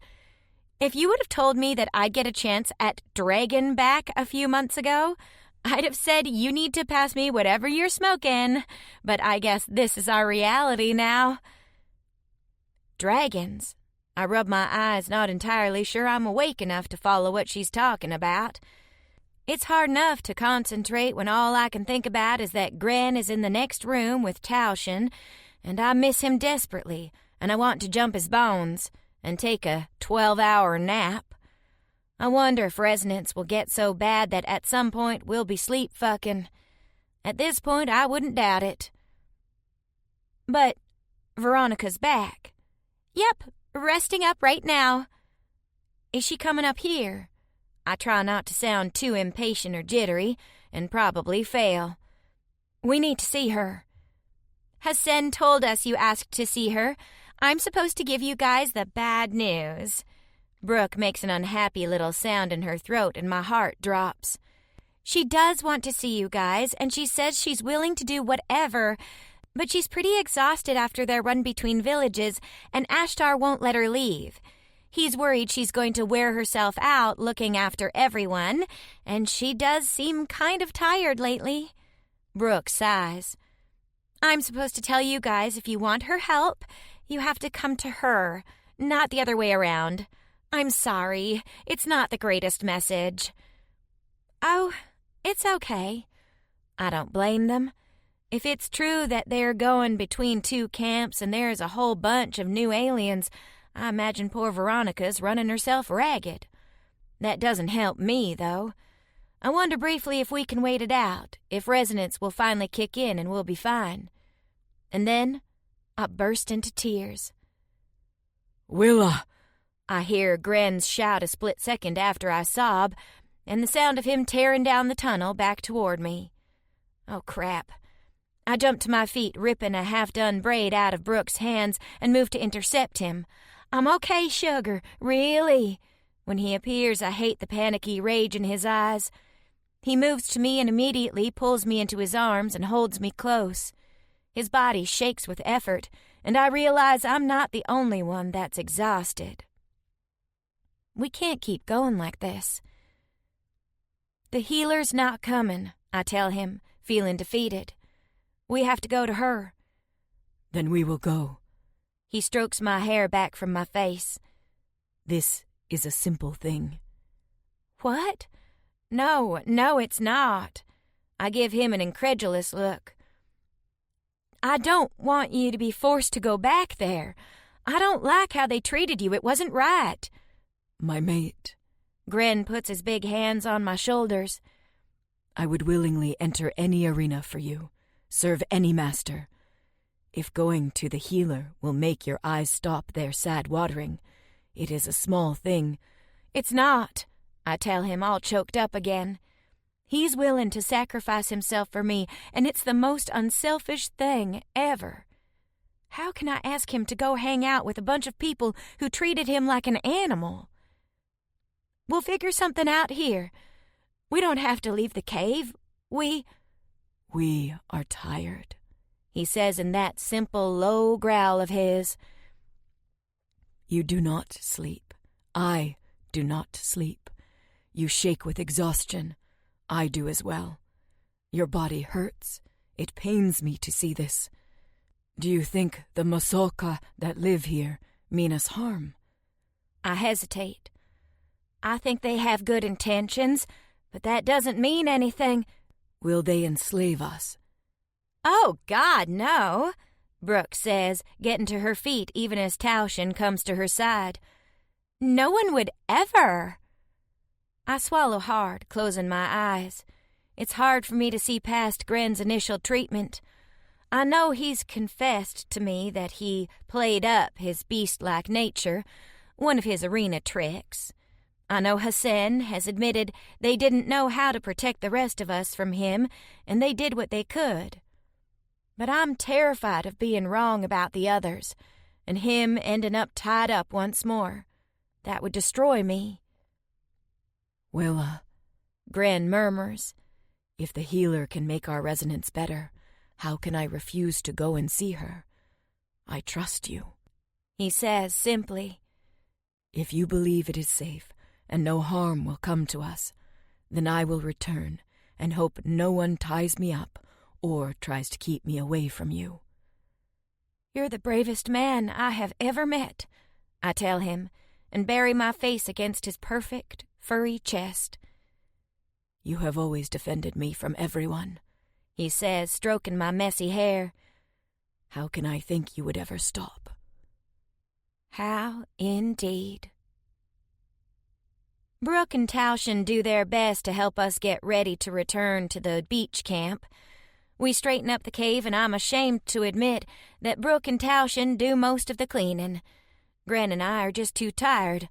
[SPEAKER 3] If you would have told me that I'd get a chance at dragon back a few months ago, I'd have said you need to pass me whatever you're smoking, but I guess this is our reality now." "Dragons?" I rub my eyes, not entirely sure I'm awake enough to follow what she's talking about. It's hard enough to concentrate when all I can think about is that Gren is in the next room with Taushen, and I miss him desperately, and I want to jump his bones and take a 12-hour nap. I wonder if resonance will get so bad that at some point we'll be sleep-fucking. At this point, I wouldn't doubt it. "But Veronica's back." "Yep, resting up right now." "Is she coming up here?" I try not to sound too impatient or jittery, and probably fail. "We need to see her." "Has Sen told us you asked to see her? I'm supposed to give you guys the bad news." Brooke makes an unhappy little sound in her throat, and my heart drops. "She does want to see you guys, and she says she's willing to do whatever, but she's pretty exhausted after their run between villages, and Ashtar won't let her leave. He's worried she's going to wear herself out looking after everyone, and she does seem kind of tired lately." Brooke sighs. "I'm supposed to tell you guys if you want her help, you have to come to her, not the other way around. I'm sorry, it's not the greatest message." "Oh, it's okay." I don't blame them. If it's true that they're going between two camps and there's a whole bunch of new aliens, I imagine poor Veronica's running herself ragged. That doesn't help me, though. I wonder briefly if we can wait it out, if resonance will finally kick in and we'll be fine. And then I burst into tears.
[SPEAKER 4] "Willa,
[SPEAKER 3] I hear Gren's shout a split second after I sob, and the sound of him tearing down the tunnel back toward me. Oh, crap. I jump to my feet, ripping a half-done braid out of Brooke's hands, and move to intercept him. I'm okay, sugar, really. When he appears, I hate the panicky rage in his eyes. He moves to me and immediately pulls me into his arms and holds me close. His body shakes with effort, and I realize I'm not the only one that's exhausted. We can't keep going like this. The healer's not coming, I tell him, feeling defeated. We have to go to her.
[SPEAKER 4] Then we will go.
[SPEAKER 3] He strokes my hair back from my face.
[SPEAKER 4] This is a simple thing.
[SPEAKER 3] What? No, it's not. I give him an incredulous look. I don't want you to be forced to go back there. I don't like how they treated you. It wasn't right.
[SPEAKER 4] My mate.
[SPEAKER 3] Gren puts his big hands on my shoulders.
[SPEAKER 4] I would willingly enter any arena for you, serve any master. If going to the healer will make your eyes stop their sad watering, it is a small thing.
[SPEAKER 3] It's not, I tell him, all choked up again. He's willing to sacrifice himself for me, and it's the most unselfish thing ever. How can I ask him to go hang out with a bunch of people who treated him like an animal? We'll figure something out here. We don't have to leave the cave. We
[SPEAKER 4] are tired,
[SPEAKER 3] he says in that simple, low growl of his.
[SPEAKER 4] You do not sleep. I do not sleep. You shake with exhaustion. I do as well. Your body hurts. It pains me to see this. Do you think the Masoka that live here mean us harm?
[SPEAKER 3] I hesitate. I think they have good intentions, but that doesn't mean anything.
[SPEAKER 4] Will they enslave us?
[SPEAKER 3] Oh, God, no, Brooke says, getting to her feet even as Taushin comes to her side. No one would ever. I swallow hard, closing my eyes. It's hard for me to see past Gren's initial treatment. I know he's confessed to me that he played up his beast-like nature, one of his arena tricks. I know Hassan has admitted they didn't know how to protect the rest of us from him, and they did what they could. But I'm terrified of being wrong about the others, and him ending up tied up once more. That would destroy me.
[SPEAKER 4] Willa,
[SPEAKER 3] Gren murmurs.
[SPEAKER 4] If the healer can make our resonance better, how can I refuse to go and see her? I trust you,
[SPEAKER 3] he says simply.
[SPEAKER 4] If you believe it is safe and no harm will come to us, then I will return and hope no one ties me up or tries to keep me away from you.
[SPEAKER 3] You're the bravest man I have ever met, I tell him, and bury my face against his perfect, furry chest.
[SPEAKER 4] You have always defended me from everyone,
[SPEAKER 3] he says, stroking my messy hair.
[SPEAKER 4] How can I think you would ever stop?
[SPEAKER 3] How indeed. Brooke and Taushin do their best to help us get ready to return to the beach camp. We straighten up the cave, and I'm ashamed to admit that Brooke and Taushin do most of the cleaning. Gren and I are just too tired.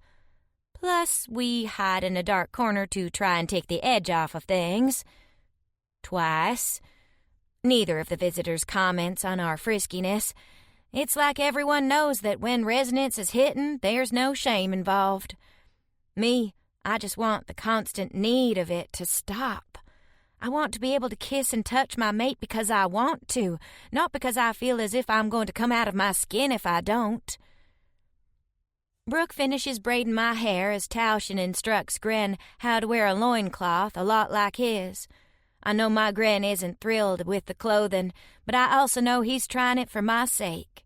[SPEAKER 3] Plus, we hide in a dark corner to try and take the edge off of things. Twice. Neither of the visitors comments on our friskiness. It's like everyone knows that when resonance is hitting, there's no shame involved. Me, I just want the constant need of it to stop. I want to be able to kiss and touch my mate because I want to, not because I feel as if I'm going to come out of my skin if I don't. Brooke finishes braiding my hair as Taushin instructs Gren how to wear a loincloth a lot like his. I know my Gren isn't thrilled with the clothing, but I also know he's trying it for my sake.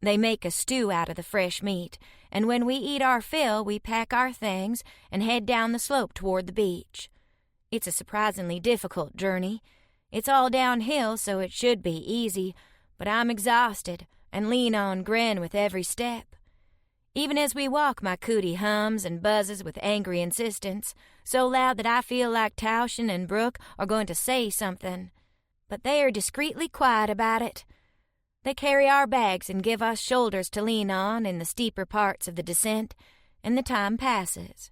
[SPEAKER 3] They make a stew out of the fresh meat, and when we eat our fill, we pack our things and head down the slope toward the beach. It's a surprisingly difficult journey. It's all downhill, so it should be easy, but I'm exhausted and lean on Gren with every step. Even as we walk, my cootie hums and buzzes with angry insistence, so loud that I feel like Taushin and Brooke are going to say something. But they are discreetly quiet about it. They carry our bags and give us shoulders to lean on in the steeper parts of the descent, and the time passes.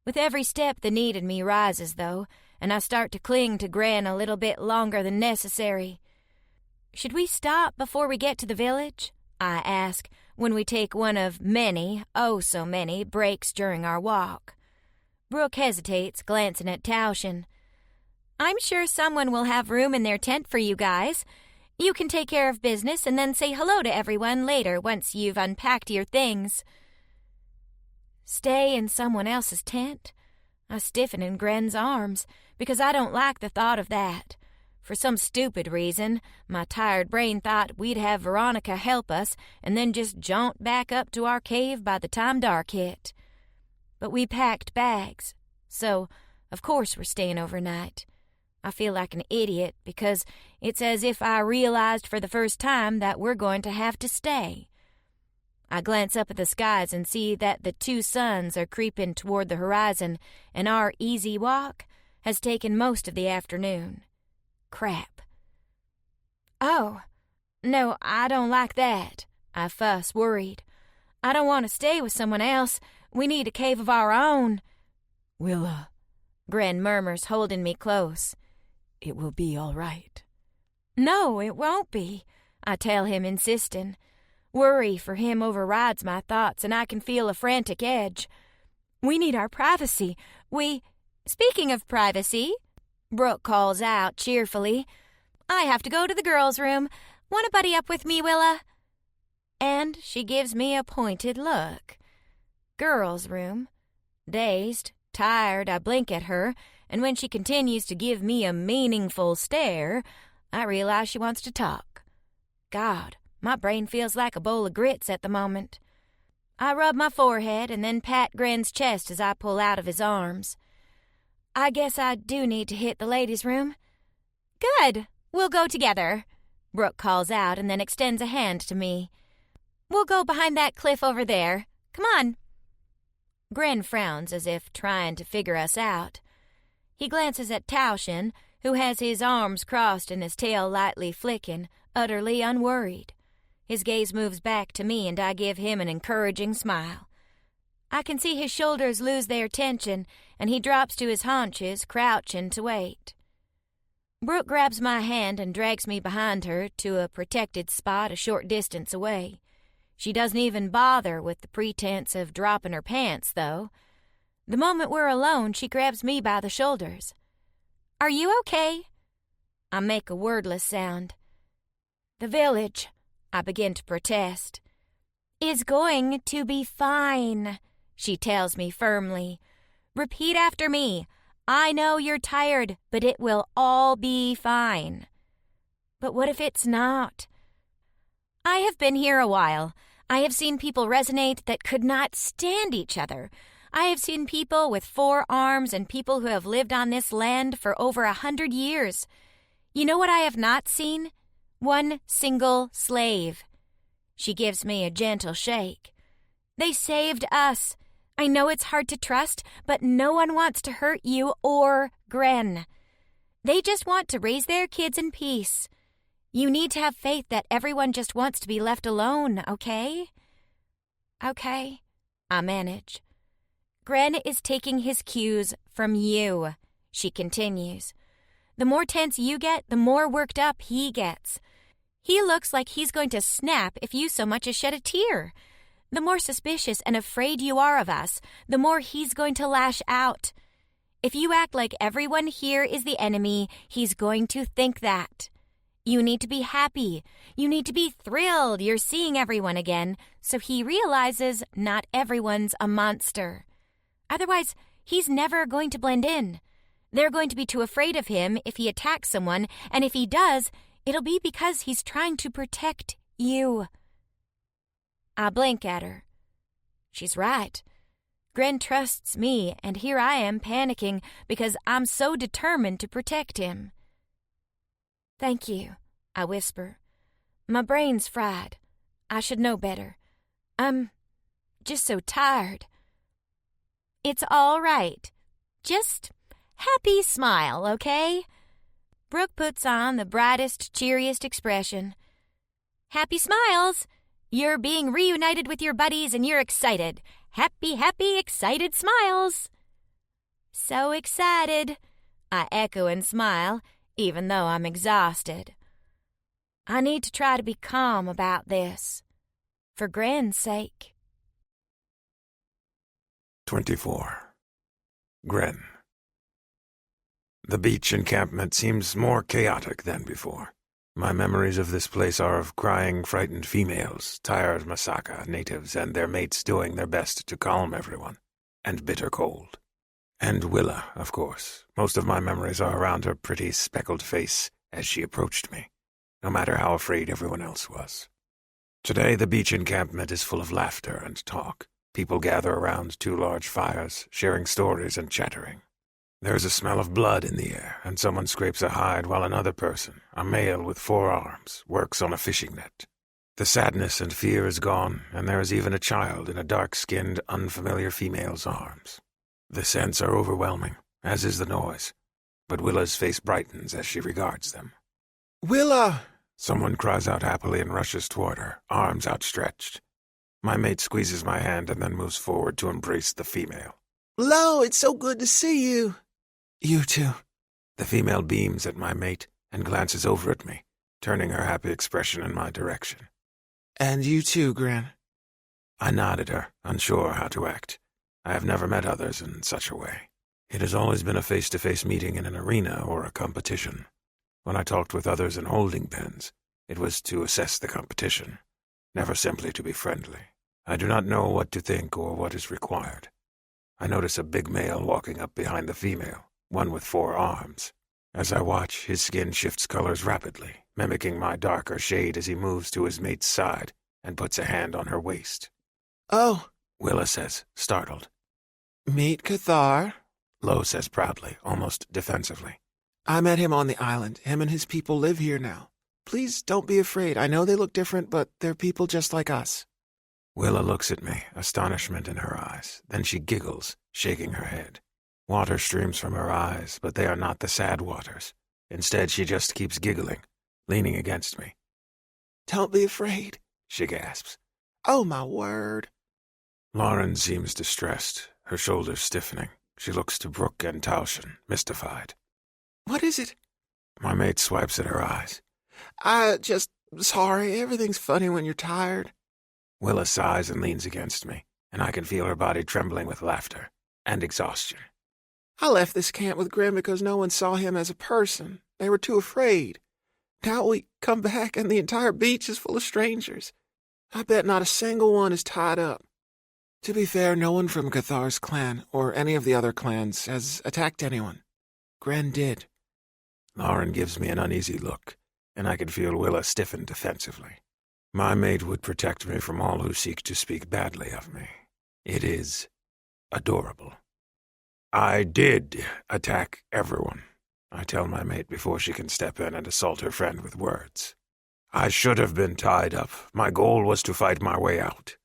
[SPEAKER 3] With every step the need in me rises, though, and I start to cling to Gran a little bit longer than necessary. "Should we stop before we get to the village?" I ask, when we take one of many, oh so many, breaks during our walk. Brooke hesitates, glancing at Tauschen. "I'm sure someone will have room in their tent for you guys. You can take care of business and then say hello to everyone later once you've unpacked your things." Stay in someone else's tent? I stiffen in Gren's arms, because I don't like the thought of that. For some stupid reason, my tired brain thought we'd have Veronica help us and then just jaunt back up to our cave by the time dark hit. But we packed bags, so of course we're staying overnight. I feel like an idiot because it's as if I realized for the first time that we're going to have to stay. I glance up at the skies and see that the two suns are creeping toward the horizon, and our easy walk has taken most of the afternoon. Crap. "Oh, no, I don't like that," I fuss, worried. "I don't want to stay with someone else. We need a cave of our own."
[SPEAKER 4] "Willa,"
[SPEAKER 3] Gren murmurs, holding me close.
[SPEAKER 4] "it will be all right."
[SPEAKER 3] "No, it won't be," I tell him, insisting. Worry for him overrides my thoughts, and I can feel a frantic edge. "We need our privacy. Speaking of privacy," Brooke calls out cheerfully, "I have to go to the girls' room. Want to buddy up with me, Willa?" And she gives me a pointed look. Girls' room. Dazed, tired, I blink at her, and when she continues to give me a meaningful stare, I realize she wants to talk. God, my brain feels like a bowl of grits at the moment. I rub my forehead and then pat Gren's chest as I pull out of his arms. "I guess I do need to hit the ladies' room." "Good, we'll go together," Brooke calls out and then extends a hand to me. "We'll go behind that cliff over there. Come on." Gren frowns as if trying to figure us out. He glances at Tauschen, who has his arms crossed and his tail lightly flicking, utterly unworried. His gaze moves back to me and I give him an encouraging smile. I can see his shoulders lose their tension and he drops to his haunches, crouching to wait. Brooke grabs my hand and drags me behind her to a protected spot a short distance away. She doesn't even bother with the pretense of dropping her pants, though. The moment we're alone, she grabs me by the shoulders. "Are you okay?" I make a wordless sound. "The village," I begin to protest. "Is going to be fine," she tells me firmly. "Repeat after me. I know you're tired, but it will all be fine." "But what if it's not?" "I have been here a while. I have seen people resonate that could not stand each other. I have seen people with 4 arms and people who have lived on this land for over 100 years. You know what I have not seen? One single slave." She gives me a gentle shake. "They saved us. I know it's hard to trust, but no one wants to hurt you or Gren. They just want to raise their kids in peace. You need to have faith that everyone just wants to be left alone, okay?" "Okay," I manage. "Gren is taking his cues from you," she continues. "The more tense you get, the more worked up he gets. He looks like he's going to snap if you so much as shed a tear. The more suspicious and afraid you are of us, the more he's going to lash out. If you act like everyone here is the enemy, he's going to think that. You need to be happy. You need to be thrilled you're seeing everyone again, so he realizes not everyone's a monster. Otherwise, he's never going to blend in. They're going to be too afraid of him if he attacks someone, and if he does, it'll be because he's trying to protect you." I blink at her. She's right. Gren trusts me, and here I am panicking because I'm so determined to protect him. "Thank you," I whisper. "My brain's fried. I should know better. I'm just so tired." "It's all right. Just happy smile, okay?" Brooke puts on the brightest, cheeriest expression. "Happy smiles. You're being reunited with your buddies and you're excited. Happy, happy, excited smiles. So excited, I echo and smile, even though I'm exhausted. I need to try to be calm about this, for Gren's sake.
[SPEAKER 2] 24. Gren. The beach encampment seems more chaotic than before. My memories of this place are of crying, frightened females, tired Masaka natives, and their mates doing their best to calm everyone, and bitter cold. And Willa, of course. Most of my memories are around her pretty speckled face as she approached me, no matter how afraid everyone else was. Today the beach encampment is full of laughter and talk. People gather around 2 large fires, sharing stories and chattering. There's a smell of blood in the air, and someone scrapes a hide while another person, a male with 4 arms, works on a fishing net. The sadness and fear is gone, and there is even a child in a dark-skinned, unfamiliar female's arms. The scents are overwhelming, as is the noise, but Willa's face brightens as she regards them.
[SPEAKER 5] Willa!
[SPEAKER 2] Someone cries out happily and rushes toward her, arms outstretched. My mate squeezes my hand and then moves forward to embrace the female.
[SPEAKER 5] Lo, it's so good to see you. You too.
[SPEAKER 2] The female beams at my mate and glances over at me, turning her happy expression in my direction.
[SPEAKER 5] And you too, Gren.
[SPEAKER 2] I nod at her, unsure how to act. I have never met others in such a way. It has always been a face-to-face meeting in an arena or a competition. When I talked with others in holding pens, it was to assess the competition, never simply to be friendly. I do not know what to think or what is required. I notice a big male walking up behind the female, one with 4 arms. As I watch, his skin shifts colors rapidly, mimicking my darker shade as he moves to his mate's side and puts a hand on her waist.
[SPEAKER 5] Oh,
[SPEAKER 2] Willa says, startled.
[SPEAKER 5] Meet Cathar.
[SPEAKER 2] Lo says proudly, almost defensively.
[SPEAKER 5] I met him on the island. Him and his people live here now. Please don't be afraid. I know they look different, but they're people just like us.
[SPEAKER 2] Willa looks at me, astonishment in her eyes. Then she giggles, shaking her head. Water streams from her eyes, but they are not the sad waters. Instead, she just keeps giggling, leaning against me.
[SPEAKER 5] Don't be afraid,
[SPEAKER 2] she gasps.
[SPEAKER 5] Oh, my word.
[SPEAKER 2] Lauren seems distressed, her shoulders stiffening. She looks to Brooke and Tauschen, mystified.
[SPEAKER 5] What is it?
[SPEAKER 2] My mate swipes at her eyes.
[SPEAKER 5] Sorry, everything's funny when you're tired.
[SPEAKER 2] Willa sighs and leans against me, and I can feel her body trembling with laughter and exhaustion.
[SPEAKER 5] I left this camp with Gren because no one saw him as a person. They were too afraid. Now we come back and the entire beach is full of strangers. I bet not a single one is tied up. To be fair, no one from Cathar's clan, or any of the other clans, has attacked anyone. Gren did.
[SPEAKER 2] Lauren gives me an uneasy look, and I can feel Willa stiffen defensively. My mate would protect me from all who seek to speak badly of me. It is adorable. I did attack everyone, I tell my mate before she can step in and assault her friend with words. I should have been tied up. My goal was to fight my way out.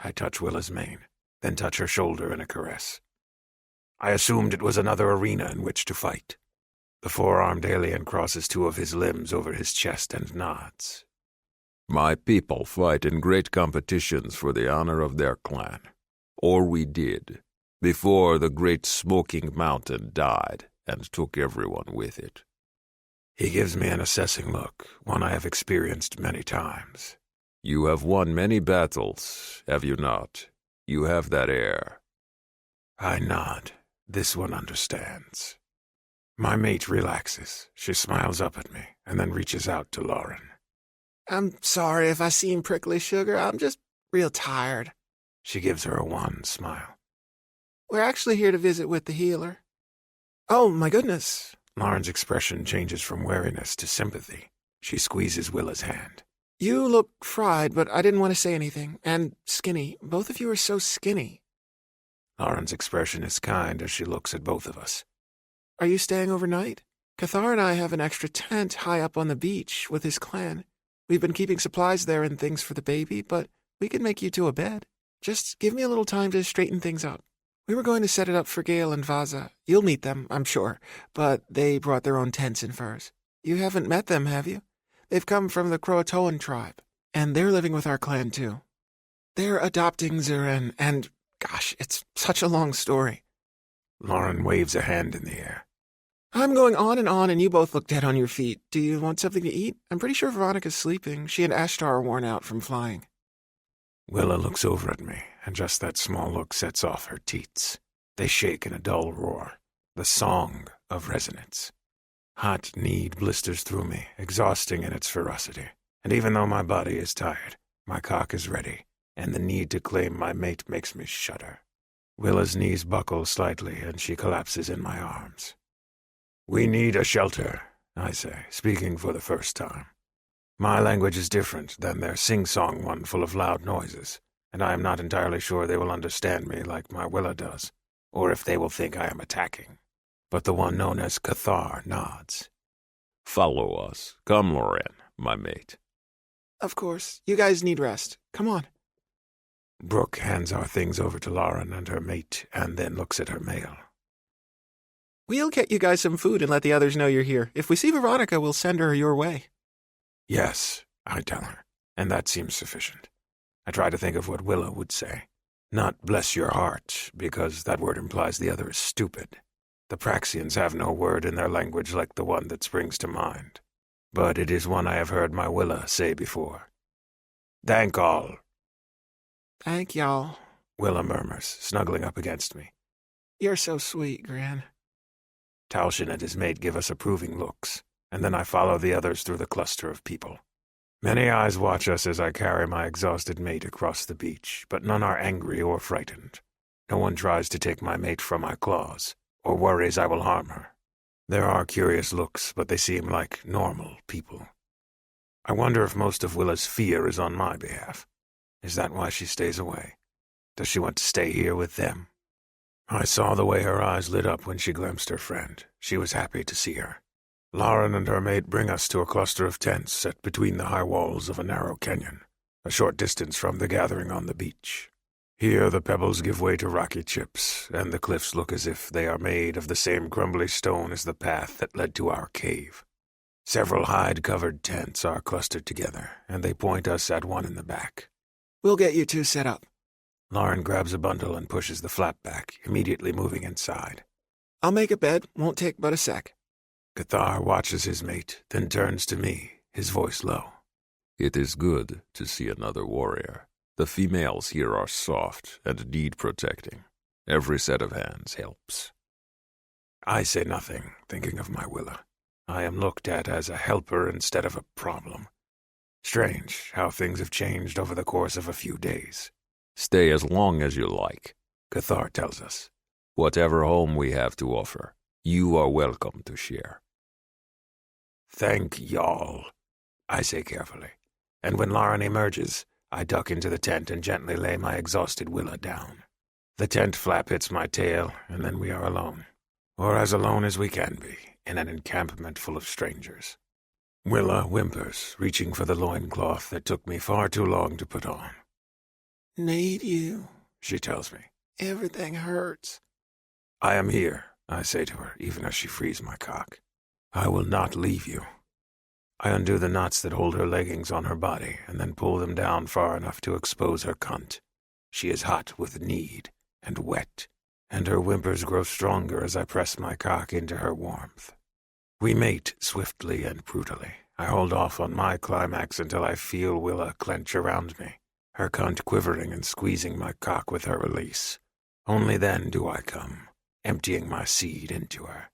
[SPEAKER 2] I touch Willa's mane, then touch her shoulder in a caress. I assumed it was another arena in which to fight. The 4-armed alien crosses 2 of his limbs over his chest and nods.
[SPEAKER 1] My people fight in great competitions for the honor of their clan. Or we did, before the great smoking mountain died and took everyone with it.
[SPEAKER 2] He gives me an assessing look, one I have experienced many times.
[SPEAKER 1] You have won many battles, have you not? You have that air.
[SPEAKER 2] I nod. This one understands. My mate relaxes. She smiles up at me and then reaches out to Lauren.
[SPEAKER 5] I'm sorry if I seem prickly, sugar. I'm just real tired.
[SPEAKER 2] She gives her a wan smile.
[SPEAKER 5] We're actually here to visit with the healer. Oh, my goodness.
[SPEAKER 2] Lauren's expression changes from wariness to sympathy. She squeezes Willa's hand.
[SPEAKER 5] You look fried, but I didn't want to say anything. And skinny. Both of you are so skinny.
[SPEAKER 2] Lauren's expression is kind as she looks at both of us.
[SPEAKER 5] Are you staying overnight? Cathar and I have an extra tent high up on the beach with his clan. We've been keeping supplies there and things for the baby, but we can make you 2 a bed. Just give me a little time to straighten things up. We were going to set it up for Gale and Vaza. You'll meet them, I'm sure, but they brought their own tents and furs. You haven't met them, have you? They've come from the Croatoan tribe, and they're living with our clan, too. They're adopting Zuren, and Gosh, it's such a long story.
[SPEAKER 2] Lauren waves a hand in the air.
[SPEAKER 5] I'm going on, and you both look dead on your feet. Do you want something to eat? I'm pretty sure Veronica's sleeping. She and Ashtar are worn out from flying.
[SPEAKER 2] Willa looks over at me, and just that small look sets off her teats. They shake in a dull roar, the song of resonance. Hot need blisters through me, exhausting in its ferocity. And even though my body is tired, my cock is ready, and the need to claim my mate makes me shudder. Willa's knees buckle slightly, and she collapses in my arms. "We need a shelter," I say, speaking for the first time. My language is different than their sing-song one full of loud noises, and I am not entirely sure they will understand me like my Willa does, or if they will think I am attacking. But the one known as Cathar nods.
[SPEAKER 1] Follow us. Come, Loren, my mate.
[SPEAKER 5] Of course. You guys need rest. Come on.
[SPEAKER 2] Brooke hands our things over to Lauren and her mate, and then looks at her mail.
[SPEAKER 5] We'll get you guys some food and let the others know you're here. If we see Veronica, we'll send her your way.
[SPEAKER 2] Yes, I tell her, and that seems sufficient. I try to think of what Willa would say. Not bless your heart, because that word implies the other is stupid. The Praxians have no word in their language like the one that springs to mind. But it is one I have heard my Willa say before. Thank all.
[SPEAKER 5] Thank y'all,
[SPEAKER 2] Willa murmurs, snuggling up against me.
[SPEAKER 5] You're so sweet, Gran.
[SPEAKER 2] Taushin and his mate give us approving looks, and then I follow the others through the cluster of people. Many eyes watch us as I carry my exhausted mate across the beach, but none are angry or frightened. No one tries to take my mate from my claws, or worries I will harm her. There are curious looks, but they seem like normal people. I wonder if most of Willa's fear is on my behalf. Is that why she stays away? Does she want to stay here with them? I saw the way her eyes lit up when she glimpsed her friend. She was happy to see her. Lauren and her mate bring us to a cluster of tents set between the high walls of a narrow canyon, a short distance from the gathering on the beach. Here the pebbles give way to rocky chips, and the cliffs look as if they are made of the same crumbly stone as the path that led to our cave. Several hide-covered tents are clustered together, and they point us at one in the back.
[SPEAKER 5] We'll get you two set up.
[SPEAKER 2] Lauren grabs a bundle and pushes the flap back, immediately moving inside.
[SPEAKER 5] I'll make a bed. Won't take but a sec.
[SPEAKER 2] Cathar watches his mate, then turns to me, his voice low.
[SPEAKER 1] It is good to see another warrior. The females here are soft and need protecting. Every set of hands helps.
[SPEAKER 2] I say nothing, thinking of my Willa. I am looked at as a helper instead of a problem. Strange how things have changed over the course of a few days.
[SPEAKER 1] Stay as long as you like,
[SPEAKER 2] Cathar tells us.
[SPEAKER 1] Whatever home we have to offer, you are welcome to share.
[SPEAKER 2] Thank y'all, I say carefully, and when Lauren emerges, I duck into the tent and gently lay my exhausted Willa down. The tent flap hits my tail, and then we are alone, or as alone as we can be, in an encampment full of strangers. Willa whimpers, reaching for the loincloth that took me far too long to put on.
[SPEAKER 5] Need you,
[SPEAKER 2] she tells me.
[SPEAKER 5] Everything hurts.
[SPEAKER 2] I am here, I say to her, even as she frees my cock. I will not leave you. I undo the knots that hold her leggings on her body, and then pull them down far enough to expose her cunt. She is hot with need, and wet, and her whimpers grow stronger as I press my cock into her warmth. We mate swiftly and brutally. I hold off on my climax until I feel Willa clench around me, her cunt quivering and squeezing my cock with her release. Only then do I come, emptying my seed into her.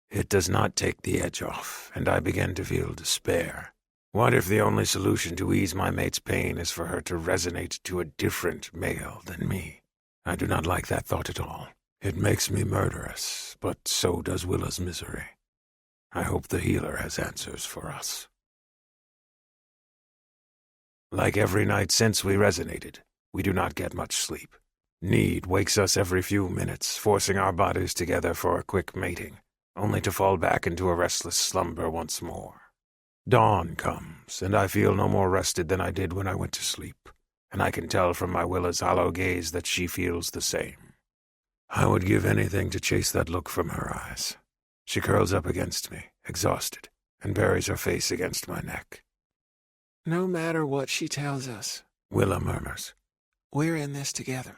[SPEAKER 2] It does not take the edge off, and I begin to feel despair. What if the only solution to ease my mate's pain is for her to resonate to a different male than me? I do not like that thought at all. It makes me murderous, but so does Willa's misery. I hope the healer has answers for us. Like every night since we resonated, we do not get much sleep. Need wakes us every few minutes, forcing our bodies together for a quick mating, only to fall back into a restless slumber once more. Dawn comes, and I feel no more rested than I did when I went to sleep, and I can tell from my Willa's hollow gaze that she feels the same. I would give anything to chase that look from her eyes. She curls up against me, exhausted, and buries her face against my neck.
[SPEAKER 5] No matter what she tells us,
[SPEAKER 2] Willa murmurs.
[SPEAKER 5] We're in this together.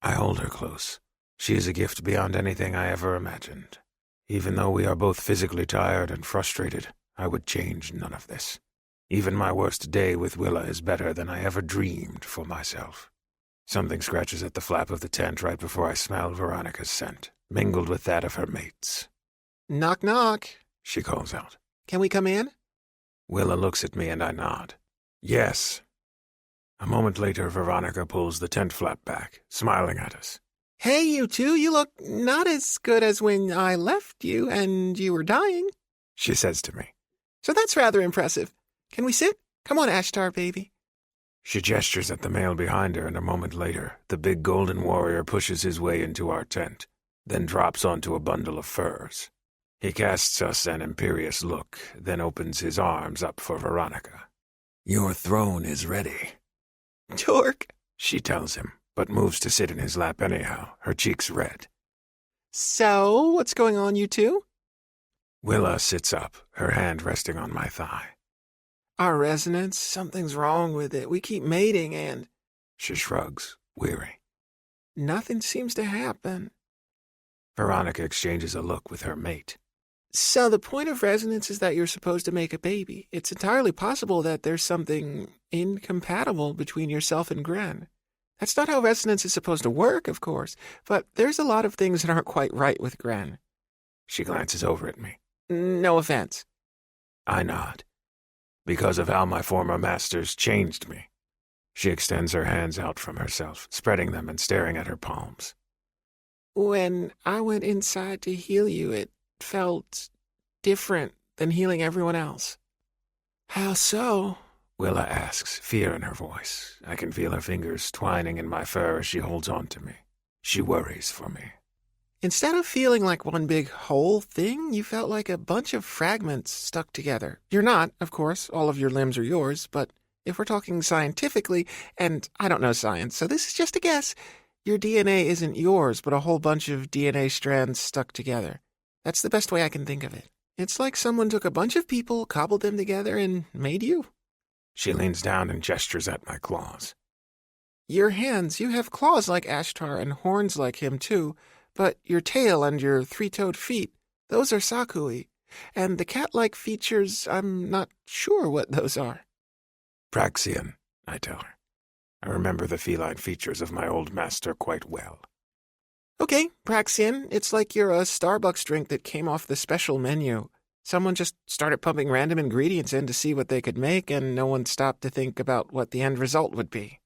[SPEAKER 2] I hold her close. She is a gift beyond anything I ever imagined. Even though we are both physically tired and frustrated, I would change none of this. Even my worst day with Willa is better than I ever dreamed for myself. Something scratches at the flap of the tent right before I smell Veronica's scent, mingled with that of her mates.
[SPEAKER 5] Knock, knock,
[SPEAKER 2] She calls out.
[SPEAKER 5] Can we come in?
[SPEAKER 2] Willa looks at me and I nod. Yes. A moment later, Veronica pulls the tent flap back, smiling at us.
[SPEAKER 5] Hey, you two, you look not as good as when I left you and you were dying,
[SPEAKER 2] She says to me.
[SPEAKER 5] so that's rather impressive. Can we sit? Come on, Ashtar, baby.
[SPEAKER 2] She gestures at the male behind her, and a moment later, the big golden warrior pushes his way into our tent, then drops onto a bundle of furs. He casts us an imperious look, then opens his arms up for Veronica. Your throne is ready,
[SPEAKER 5] Dork.
[SPEAKER 2] she tells him, but moves to sit in his lap anyhow, her cheeks red.
[SPEAKER 5] So, what's going on, you two?
[SPEAKER 2] Willa sits up, her hand resting on my thigh.
[SPEAKER 5] Our resonance, something's wrong with it. We keep mating and
[SPEAKER 2] She shrugs, weary.
[SPEAKER 5] nothing seems to happen.
[SPEAKER 2] Veronica exchanges a look with her mate.
[SPEAKER 5] So the point of resonance is that you're supposed to make a baby. It's entirely possible that there's something incompatible between yourself and Gren. That's not how resonance is supposed to work, of course, but there's a lot of things that aren't quite right with Gren.
[SPEAKER 2] She glances over at me.
[SPEAKER 5] No offense.
[SPEAKER 2] I nod. Because of how my former masters changed me. She extends her hands out from herself, spreading them and staring at her palms.
[SPEAKER 5] When I went inside to heal you, it felt different than healing everyone else. How so?
[SPEAKER 2] Willa asks, fear in her voice. I can feel her fingers twining in my fur as she holds on to me. She worries for me.
[SPEAKER 5] Instead of feeling like one big whole thing, you felt like a bunch of fragments stuck together. You're not, of course, all of your limbs are yours, but if we're talking scientifically, and I don't know science, so this is just a guess, your DNA isn't yours, but a whole bunch of DNA strands stuck together. That's the best way I can think of it. It's like someone took a bunch of people, cobbled them together, and made you.
[SPEAKER 2] She leans down and gestures at my claws.
[SPEAKER 5] Your hands, you have claws like Ashtar and horns like him, too. But your tail and your three-toed feet, those are Sakui. And the cat-like features, I'm not sure what those are.
[SPEAKER 2] Praxian, I tell her. I remember the feline features of my old master quite well.
[SPEAKER 5] Okay, Praxian, it's like you're a Starbucks drink that came off the special menu. Someone just started pumping random ingredients in to see what they could make, and no one stopped to think about what the end result would be.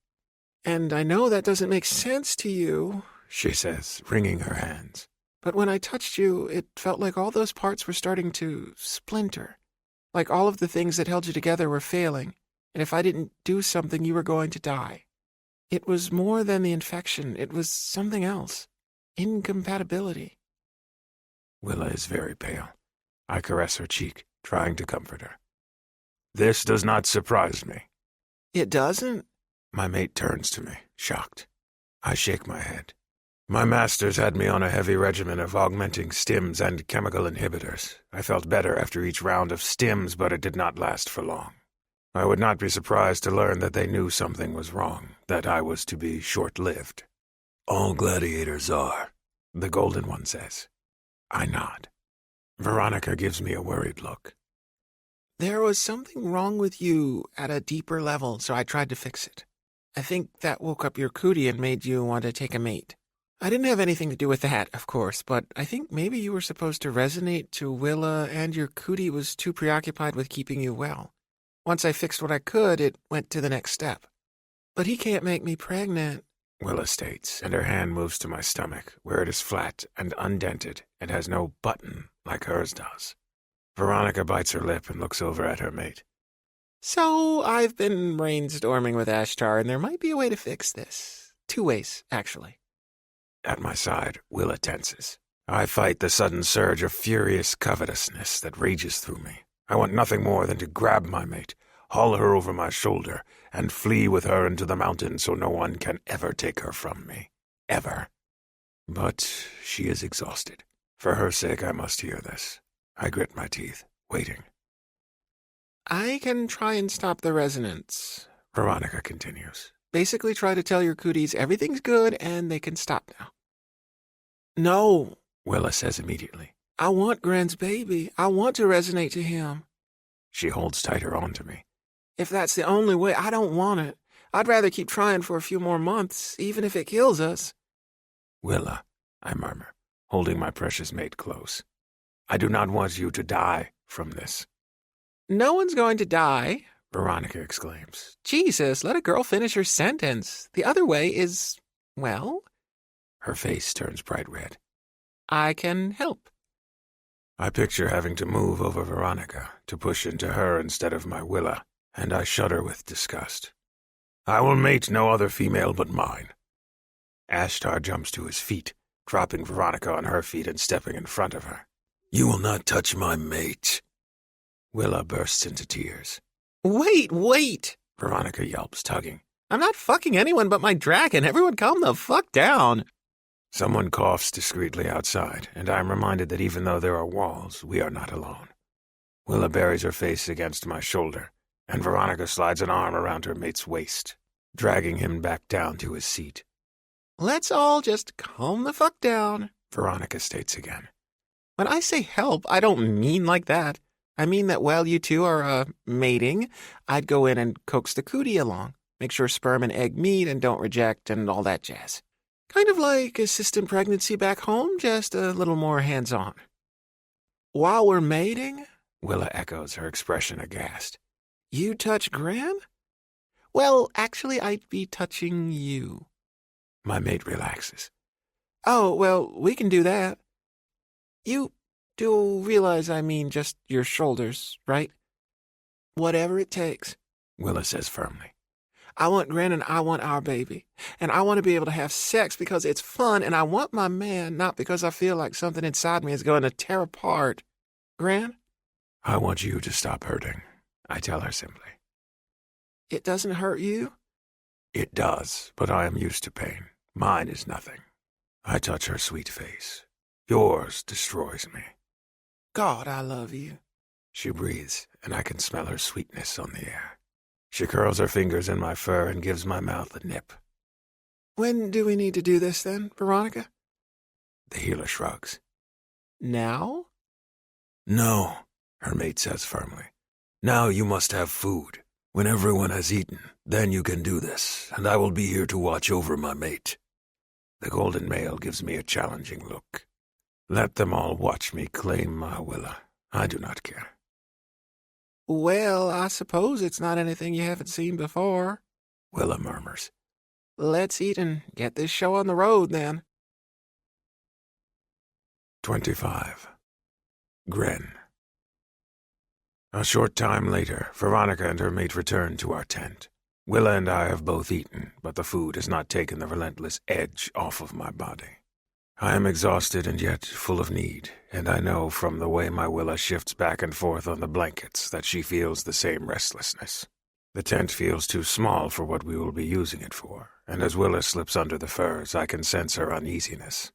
[SPEAKER 5] And I know that doesn't make sense to you,
[SPEAKER 2] She says, wringing her hands.
[SPEAKER 5] but when I touched you, it felt like all those parts were starting to splinter. Like all of the things that held you together were failing, and if I didn't do something, you were going to die. It was more than the infection. It was something else. Incompatibility.
[SPEAKER 2] Willa is very pale. I caress her cheek, trying to comfort her. This does not surprise me.
[SPEAKER 5] It doesn't?
[SPEAKER 2] My mate turns to me, shocked. I shake my head. My masters had me on a heavy regimen of augmenting stims and chemical inhibitors. I felt better after each round of stims, but it did not last for long. I would not be surprised to learn that they knew something was wrong, that I was to be short-lived. All gladiators are, the Golden One says. I nod. Veronica gives me a worried look.
[SPEAKER 5] There was something wrong with you at a deeper level, so I tried to fix it. I think that woke up your cootie and made you want to take a mate. I didn't have anything to do with that, of course, but I think maybe you were supposed to resonate to Willa and your cootie was too preoccupied with keeping you well. Once I fixed what I could, it went to the next step. But he can't make me pregnant,
[SPEAKER 2] Willa states, and her hand moves to my stomach, where it is flat and undented and has no button like hers does. Veronica bites her lip and looks over at her mate.
[SPEAKER 5] So I've been brainstorming with Ashtar, and there might be a way to fix this. 2 ways, actually.
[SPEAKER 2] At my side, Willa tenses. I fight the sudden surge of furious covetousness that rages through me. I want nothing more than to grab my mate, haul her over my shoulder, and flee with her into the mountains so no one can ever take her from me. Ever. But she is exhausted. For her sake, I must hear this. I grit my teeth, waiting.
[SPEAKER 5] I can try and stop the resonance.
[SPEAKER 2] Veronica continues.
[SPEAKER 5] Basically try to tell your cooties everything's good and they can stop now. No, Willa says immediately. I want Gren's baby. I want to resonate to him. She holds tighter onto me. If that's the only way, I don't want it. I'd rather keep trying for a few more months, even if it kills us. Willa, I murmur, holding my precious mate close. I do not want you to die from this. No one's going to die, Veronica exclaims. Jesus, let a girl finish her sentence. The other way is, well... Her face turns bright red. I can help. I picture having to move over Veronica, to push into her instead of my Willa, and I shudder with disgust. I will mate no other female but mine. Ashtar jumps to his feet, dropping Veronica on her feet and stepping in front of her. You will not touch my mate. Willa bursts into tears. Wait! Veronica yelps, tugging. I'm not fucking anyone but my dragon. Everyone calm the fuck down. Someone coughs discreetly outside, and I am reminded that even though there are walls, we are not alone. Willa buries her face against my shoulder, and Veronica slides an arm around her mate's waist, dragging him back down to his seat. Let's all just calm the fuck down, Veronica states again. When I say help, I don't mean like that. I mean that while you two are, mating, I'd go in and coax the cootie along, make sure sperm and egg meet and don't reject and all that jazz. Kind of like assistant pregnancy back home, just a little more hands-on. While we're mating? Willa echoes, her expression aghast. You touch Gran? Well, actually, I'd be touching you. My mate relaxes. Oh, well, we can do that. You do realize I mean just your shoulders, right? Whatever it takes, Willa says firmly. I want Gran and I want our baby. And I want to be able to have sex because it's fun, and I want my man, not because I feel like something inside me is going to tear apart. Gran? I want you to stop hurting, I tell her simply. It doesn't hurt you? It does, but I am used to pain. Mine is nothing. I touch her sweet face. Yours destroys me. God, I love you. She breathes, and I can smell her sweetness on the air. She curls her fingers in my fur and gives my mouth a nip. When do we need to do this, then, Veronica? The healer shrugs. Now? No, her mate says firmly. Now you must have food. When everyone has eaten, then you can do this, and I will be here to watch over my mate. The golden male gives me a challenging look. Let them all watch me claim my Willa. I do not care. Well, I suppose it's not anything you haven't seen before, Willa murmurs. Let's eat and get this show on the road, then. 25. Gren. A short time later, Veronica and her mate return to our tent. Willa and I have both eaten, but the food has not taken the relentless edge off of my body. I am exhausted and yet full of need, and I know from the way my Willa shifts back and forth on the blankets that she feels the same restlessness. The tent feels too small for what we will be using it for, and as Willa slips under the furs, I can sense her uneasiness.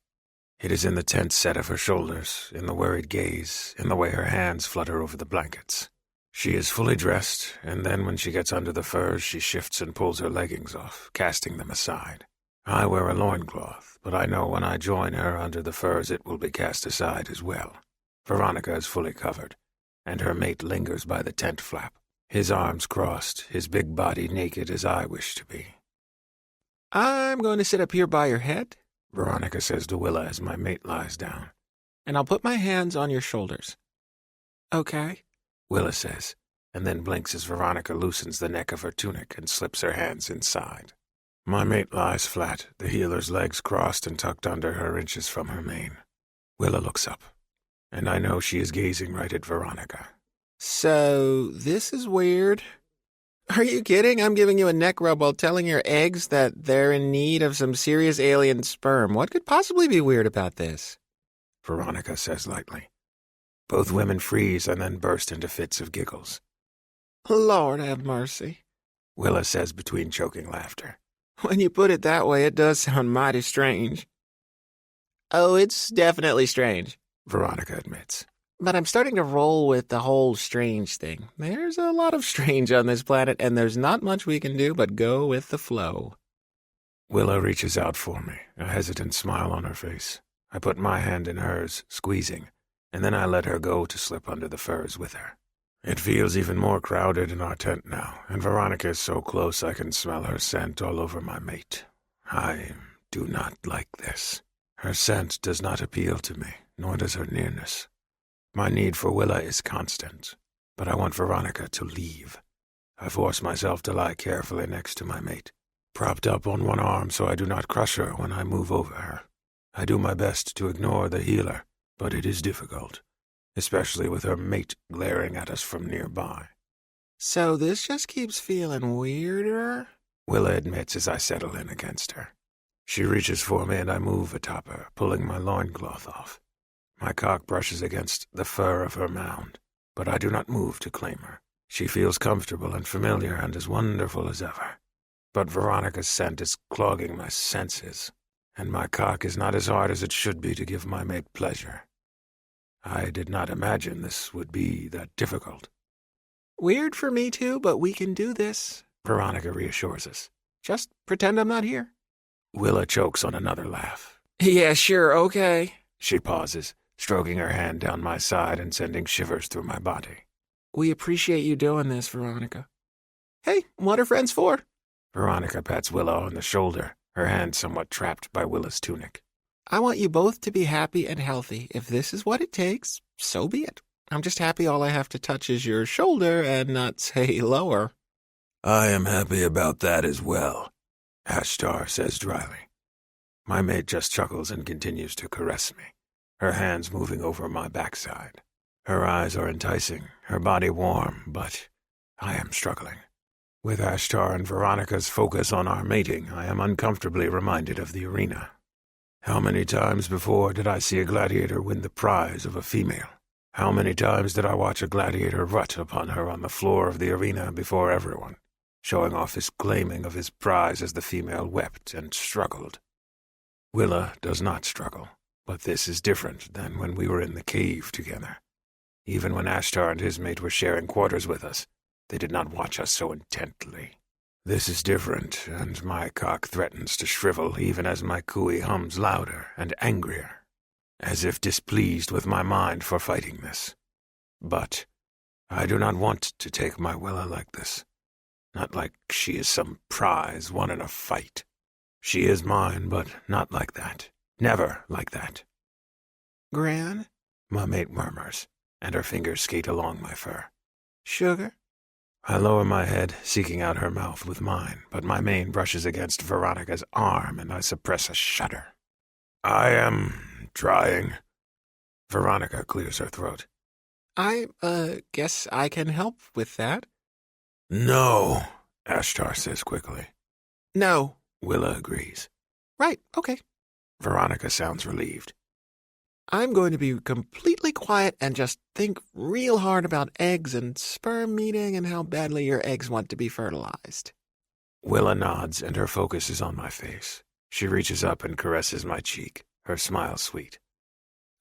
[SPEAKER 5] It is in the tense set of her shoulders, in the worried gaze, in the way her hands flutter over the blankets. She is fully dressed, and then when she gets under the furs, she shifts and pulls her leggings off, casting them aside. I wear a loincloth, but I know when I join her under the furs it will be cast aside as well. Veronica is fully covered, and her mate lingers by the tent flap, his arms crossed, his big body naked as I wish to be. I'm going to sit up here by your head, Veronica says to Willa as my mate lies down, and I'll put my hands on your shoulders. Okay, Willa says, and then blinks as Veronica loosens the neck of her tunic and slips her hands inside. My mate lies flat, the healer's legs crossed and tucked under her inches from her mane. Willa looks up, and I know she is gazing right at Veronica. So, this is weird. Are you kidding? I'm giving you a neck rub while telling your eggs that they're in need of some serious alien sperm. What could possibly be weird about this? Veronica says lightly. Both women freeze and then burst into fits of giggles. Lord have mercy, Willa says between choking laughter. When you put it that way, it does sound mighty strange. Oh, it's definitely strange, Veronica admits. But I'm starting to roll with the whole strange thing. There's a lot of strange on this planet, and there's not much we can do but go with the flow.
[SPEAKER 2] Willa reaches out for me, a hesitant smile on her face. I put my hand in hers, squeezing, and then I let her go to slip under the furs with her. It feels even more crowded in our tent now, and Veronica is so close I can smell her scent all over my mate. I do not like this. Her scent does not appeal to me, nor does her nearness. My need for Willa is constant, but I want Veronica to leave. I force myself to lie carefully next to my mate, propped up on one arm so I do not crush her when I move over her. I do my best to ignore the healer, but it is difficult, especially with her mate glaring at us from nearby.
[SPEAKER 5] So this just keeps feeling weirder?
[SPEAKER 2] Willa admits as I settle in against her. She reaches for me and I move atop her, pulling my loincloth off. My cock brushes against the fur of her mound, but I do not move to claim her. She feels comfortable and familiar and as wonderful as ever. But Veronica's scent is clogging my senses, and my cock is not as hard as it should be to give my mate pleasure. I did not imagine this would be that difficult.
[SPEAKER 5] Weird for me too, but we can do this,
[SPEAKER 2] Veronica reassures us.
[SPEAKER 5] Just pretend I'm not here.
[SPEAKER 2] Willa chokes on another laugh.
[SPEAKER 5] Yeah, sure, okay.
[SPEAKER 2] She pauses, stroking her hand down my side and sending shivers through my body.
[SPEAKER 5] We appreciate you doing this, Veronica. Hey, what are friends for?
[SPEAKER 2] Veronica pats Willa on the shoulder, her hand somewhat trapped by Willa's tunic.
[SPEAKER 5] I want you both to be happy and healthy. If this is what it takes, so be it. I'm just happy all I have to touch is your shoulder and not say lower.
[SPEAKER 2] I am happy about that as well, Ashtar says dryly. My mate just chuckles and continues to caress me, her hands moving over my backside. Her eyes are enticing, her body warm, but I am struggling. With Ashtar and Veronica's focus on our mating, I am uncomfortably reminded of the arena. How many times before did I see a gladiator win the prize of a female? How many times did I watch a gladiator rut upon her on the floor of the arena before everyone, showing off his claiming of his prize as the female wept and struggled? Willa does not struggle, but this is different than when we were in the cave together. Even when Ashtar and his mate were sharing quarters with us, they did not watch us so intently. This is different, and my cock threatens to shrivel even as my cooey hums louder and angrier, as if displeased with my mind for fighting this. But I do not want to take my Willa like this. Not like she is some prize won in a fight. She is mine, but not like that. Never like that.
[SPEAKER 5] Gran?
[SPEAKER 2] My mate murmurs, and her fingers skate along my fur.
[SPEAKER 5] Sugar?
[SPEAKER 2] I lower my head, seeking out her mouth with mine, but my mane brushes against Veronica's arm, and I suppress a shudder. I am trying. Veronica clears her throat.
[SPEAKER 5] I, guess I can help with that.
[SPEAKER 2] No, Ashtar says quickly.
[SPEAKER 5] No.
[SPEAKER 2] Willa agrees.
[SPEAKER 5] Right, okay.
[SPEAKER 2] Veronica sounds relieved.
[SPEAKER 5] I'm going to be completely quiet and just think real hard about eggs and sperm meeting and how badly your eggs want to be fertilized.
[SPEAKER 2] Willa nods, and her focus is on my face. She reaches up and caresses my cheek, her smile sweet.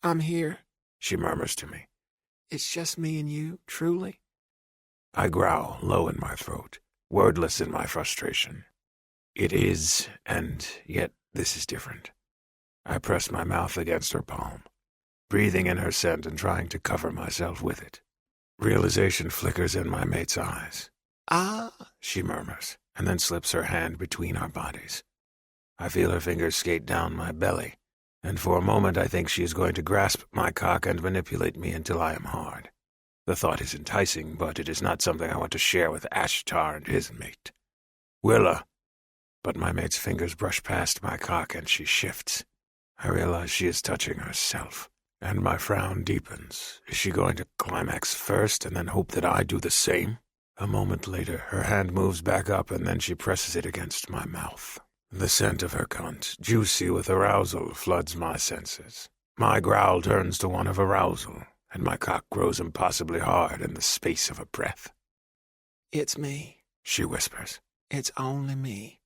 [SPEAKER 5] I'm here,
[SPEAKER 2] she murmurs to me.
[SPEAKER 5] It's just me and you, truly.
[SPEAKER 2] I growl, low in my throat, wordless in my frustration. It is, and yet this is different. I press my mouth against her palm, breathing in her scent and trying to cover myself with it. Realization flickers in my mate's eyes.
[SPEAKER 5] Ah,
[SPEAKER 2] she murmurs, and then slips her hand between our bodies. I feel her fingers skate down my belly, and for a moment I think she is going to grasp my cock and manipulate me until I am hard. The thought is enticing, but it is not something I want to share with Ashtar and his mate. Willa! But my mate's fingers brush past my cock and she shifts. I realize she is touching herself, and my frown deepens. Is she going to climax first and then hope that I do the same? A moment later, her hand moves back up and then she presses it against my mouth. The scent of her cunt, juicy with arousal, floods my senses. My growl turns to one of arousal, and my cock grows impossibly hard in the space of a breath.
[SPEAKER 5] It's me,
[SPEAKER 2] she whispers.
[SPEAKER 5] It's only me.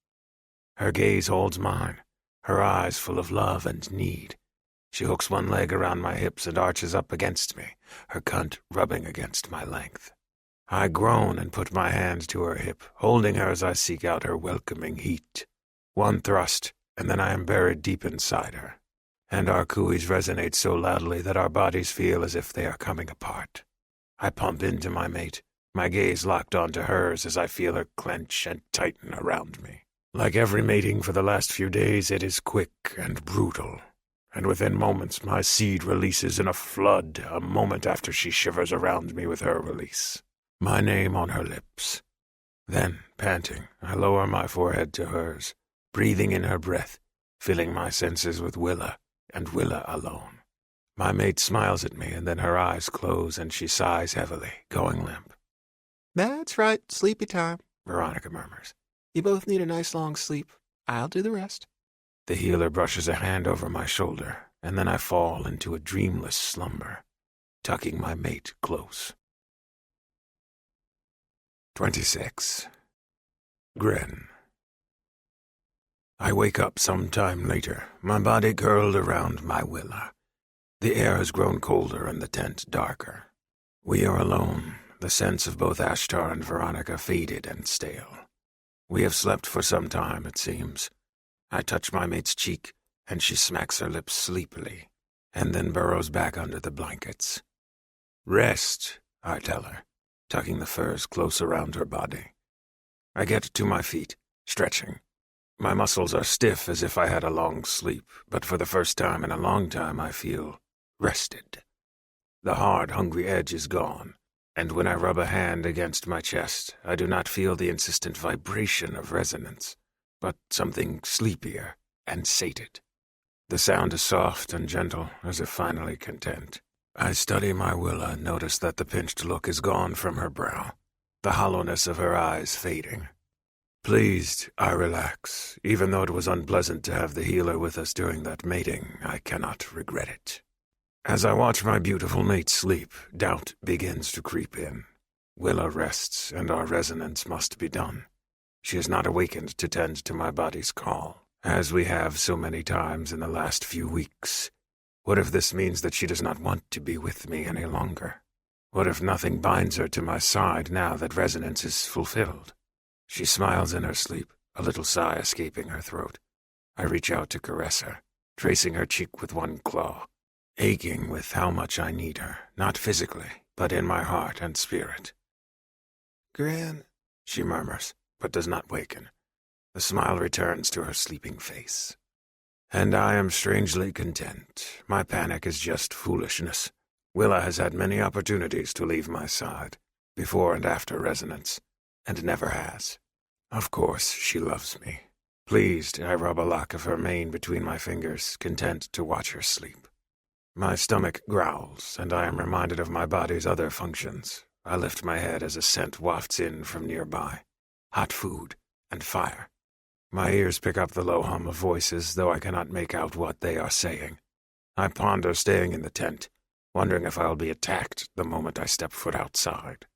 [SPEAKER 2] Her gaze holds mine, her eyes full of love and need. She hooks one leg around my hips and arches up against me, her cunt rubbing against my length. I groan and put my hand to her hip, holding her as I seek out her welcoming heat. One thrust, and then I am buried deep inside her, and our cooeys resonate so loudly that our bodies feel as if they are coming apart. I pump into my mate, my gaze locked onto hers as I feel her clench and tighten around me. Like every mating for the last few days, it is quick and brutal, and within moments my seed releases in a flood a moment after she shivers around me with her release. My name on her lips. Then, panting, I lower my forehead to hers, breathing in her breath, filling my senses with Willa, and Willa alone. My mate smiles at me, and then her eyes close and she sighs heavily, going limp.
[SPEAKER 5] That's right, sleepy time,
[SPEAKER 2] Veronica murmurs.
[SPEAKER 5] You both need a nice long sleep. I'll do the rest.
[SPEAKER 2] The healer brushes a hand over my shoulder, and then I fall into a dreamless slumber, tucking my mate close. 26. Grin. I wake up some time later, my body curled around my Willa. The air has grown colder and the tent darker. We are alone, the sense of both Ashtar and Veronica faded and stale. We have slept for some time, it seems. I touch my mate's cheek, and she smacks her lips sleepily, and then burrows back under the blankets. Rest, I tell her, tucking the furs close around her body. I get to my feet, stretching. My muscles are stiff as if I had a long sleep, but for the first time in a long time I feel rested. The hard, hungry edge is gone, and when I rub a hand against my chest, I do not feel the insistent vibration of resonance, but something sleepier and sated. The sound is soft and gentle, as if finally content. I study my Willa and notice that the pinched look is gone from her brow, the hollowness of her eyes fading. Pleased, I relax. Even though it was unpleasant to have the healer with us during that mating, I cannot regret it. As I watch my beautiful mate sleep, doubt begins to creep in. Willa rests, and our resonance must be done. She is not awakened to tend to my body's call, as we have so many times in the last few weeks. What if this means that she does not want to be with me any longer? What if nothing binds her to my side now that resonance is fulfilled? She smiles in her sleep, a little sigh escaping her throat. I reach out to caress her, tracing her cheek with one claw, aching with how much I need her, not physically, but in my heart and spirit.
[SPEAKER 5] Gran,
[SPEAKER 2] She murmurs, but does not waken. The smile returns to her sleeping face. And I am strangely content. My panic is just foolishness. Willa has had many opportunities to leave my side, before and after resonance, and never has. Of course, she loves me. Pleased, I rub a lock of her mane between my fingers, content to watch her sleep. My stomach growls, and I am reminded of my body's other functions. I lift my head as a scent wafts in from nearby. Hot food and fire. My ears pick up the low hum of voices, though I cannot make out what they are saying. I ponder staying in the tent, wondering if I will be attacked the moment I step foot outside.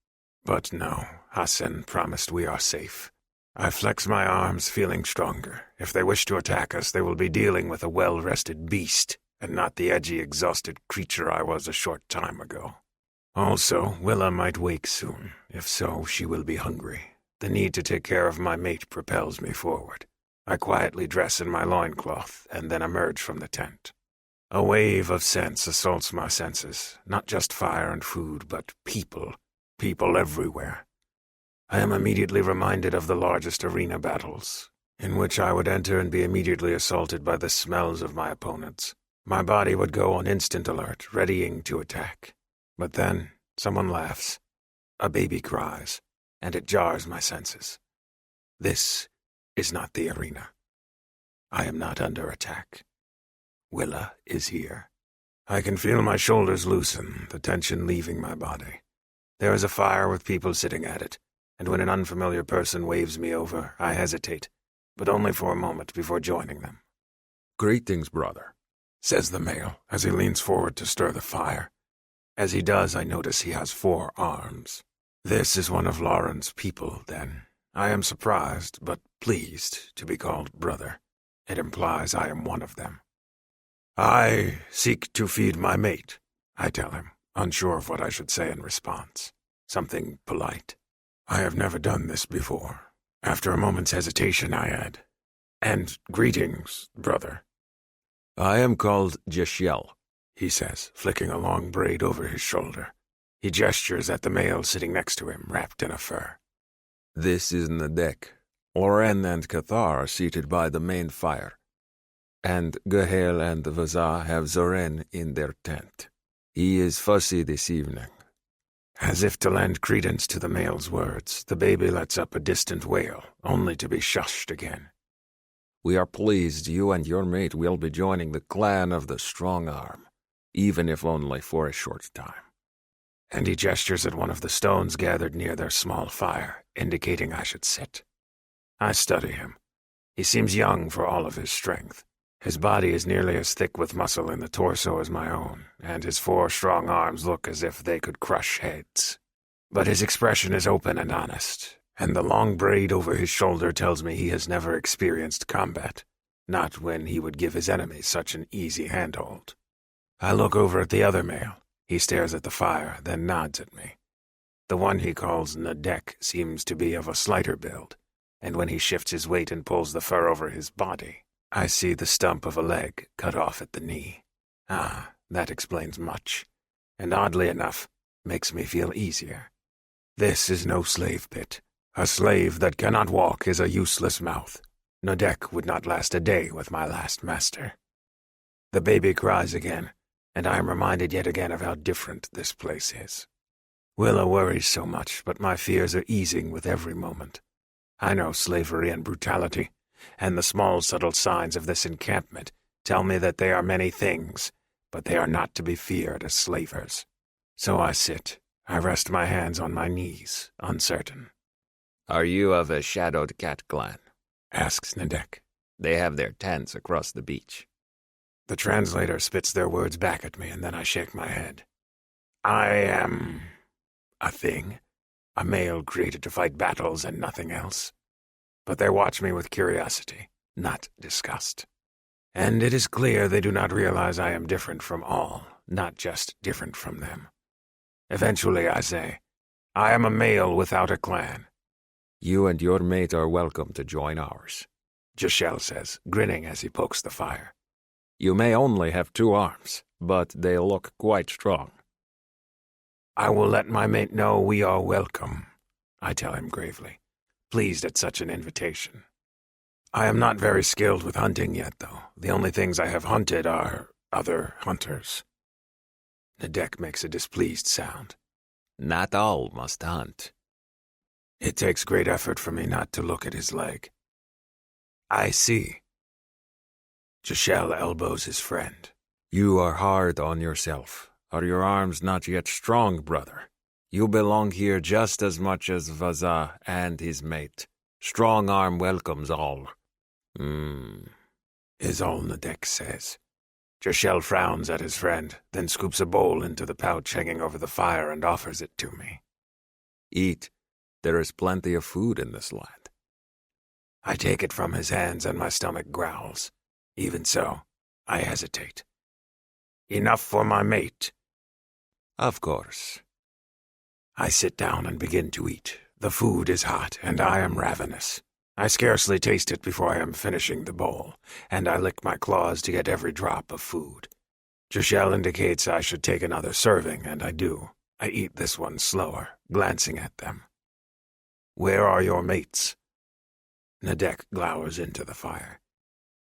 [SPEAKER 2] But no, Hassan promised we are safe. I flex my arms, feeling stronger. If they wish to attack us, they will be dealing with a well-rested beast, and not the edgy, exhausted creature I was a short time ago. Also, Willa might wake soon. If so, she will be hungry. The need to take care of my mate propels me forward. I quietly dress in my loincloth, and then emerge from the tent. A wave of scents assaults my senses, not just fire and food, but people everywhere. I am immediately reminded of the largest arena battles, in which I would enter and be immediately assaulted by the smells of my opponents. My body would go on instant alert, readying to attack. But then, someone laughs. A baby cries, and it jars my senses. This is not the arena. I am not under attack. Willa is here. I can feel my shoulders loosen, the tension leaving my body. There is a fire with people sitting at it, and when an unfamiliar person waves me over, I hesitate, but only for a moment before joining them.
[SPEAKER 1] Greetings, brother,
[SPEAKER 2] says the male as he leans forward to stir the fire. As he does, I notice he has 4 arms. This is one of Lauren's people, then. I am surprised, but pleased to be called brother. It implies I am one of them. I seek to feed my mate, I tell him, unsure of what I should say in response. Something polite. I have never done this before. After a moment's hesitation, I add, "And greetings, brother."
[SPEAKER 1] I am called Jeshiel,
[SPEAKER 2] he says, flicking a long braid over his shoulder. He gestures at the male sitting next to him, wrapped in a fur.
[SPEAKER 1] This is Nadek. Oren and Cathar are seated by the main fire, and Gahel and Vazah have Zoren in their tent. He is fussy this evening.
[SPEAKER 2] As if to lend credence to the male's words, the baby lets up a distant wail, only to be shushed again.
[SPEAKER 1] We are pleased you and your mate will be joining the clan of the Strong Arm, even if only for a short time.
[SPEAKER 2] And he gestures at one of the stones gathered near their small fire, indicating I should sit. I study him. He seems young for all of his strength. His body is nearly as thick with muscle in the torso as my own, and his 4 strong arms look as if they could crush heads. But his expression is open and honest, and the long braid over his shoulder tells me he has never experienced combat, not when he would give his enemies such an easy handhold. I look over at the other male. He stares at the fire, then nods at me. The one he calls Nadek seems to be of a slighter build, and when he shifts his weight and pulls the fur over his body, I see the stump of a leg cut off at the knee. Ah, that explains much, and oddly enough, makes me feel easier. This is no slave pit. A slave that cannot walk is a useless mouth. Nadek would not last a day with my last master. The baby cries again, and I am reminded yet again of how different this place is. Willa worries so much, but my fears are easing with every moment. I know slavery and brutality, and the small subtle signs of this encampment tell me that they are many things, but they are not to be feared as slavers. So I sit. I rest my hands on my knees, uncertain.
[SPEAKER 1] Are you of a Shadowed Cat clan?
[SPEAKER 2] Asks Nadek.
[SPEAKER 1] They have their tents across the beach.
[SPEAKER 2] The translator spits their words back at me, and then I shake my head. I am a thing, a male created to fight battles and nothing else. But they watch me with curiosity, not disgust. And it is clear they do not realize I am different from all, not just different from them. Eventually I say, I am a male without a clan.
[SPEAKER 1] You and your mate are welcome to join ours,
[SPEAKER 2] Jeshiel says, grinning as he pokes the fire.
[SPEAKER 1] You may only have 2 arms, but they look quite strong.
[SPEAKER 2] I will let my mate know we are welcome, I tell him gravely, pleased at such an invitation. I am not very skilled with hunting yet, though. The only things I have hunted are other hunters. Nadek makes a displeased sound.
[SPEAKER 1] Not all must hunt.
[SPEAKER 2] It takes great effort for me not to look at his leg. I see. Jeshiel elbows his friend.
[SPEAKER 1] You are hard on yourself. Are your arms not yet strong, brother? You belong here just as much as Vazah and his mate. Strong arm welcomes all.
[SPEAKER 2] Is all Nadek says. Jeshiel frowns at his friend, then scoops a bowl into the pouch hanging over the fire and offers it to me.
[SPEAKER 1] Eat. There is plenty of food in this land.
[SPEAKER 2] I take it from his hands and my stomach growls. Even so, I hesitate. Enough for my mate.
[SPEAKER 1] Of course.
[SPEAKER 2] I sit down and begin to eat. The food is hot, and I am ravenous. I scarcely taste it before I am finishing the bowl, and I lick my claws to get every drop of food. Jeshiel indicates I should take another serving, and I do. I eat this one slower, glancing at them. Where are your mates? Nadek glowers into the fire.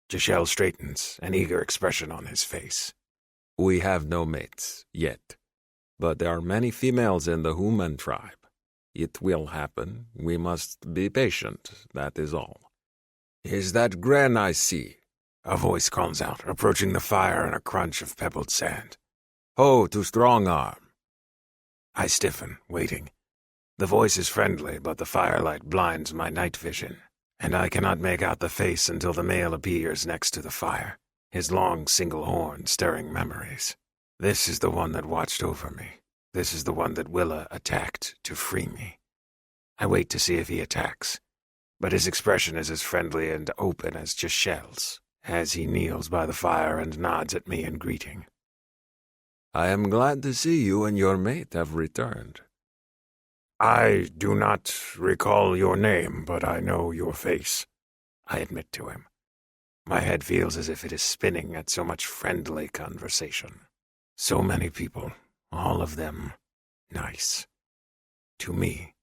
[SPEAKER 2] Jeshiel straightens, an eager expression on his face.
[SPEAKER 1] We have no mates, yet. But there are many females in the human tribe. It will happen. We must be patient, that is all. Is that Gren I see?
[SPEAKER 2] A voice calls out, approaching the fire in a crunch of pebbled sand.
[SPEAKER 1] Ho, to Strong Arm.
[SPEAKER 2] I stiffen, waiting. The voice is friendly, but the firelight blinds my night vision, and I cannot make out the face until the male appears next to the fire, his long single horn stirring memories. This is the one that watched over me. This is the one that Willa attacked to free me. I wait to see if he attacks, but his expression is as friendly and open as Jeshiel's, as he kneels by the fire and nods at me in greeting.
[SPEAKER 1] I am glad to see you and your mate have returned.
[SPEAKER 2] I do not recall your name, but I know your face, I admit to him. My head feels as if it is spinning at so much friendly conversation. So many people, all of them nice. To me,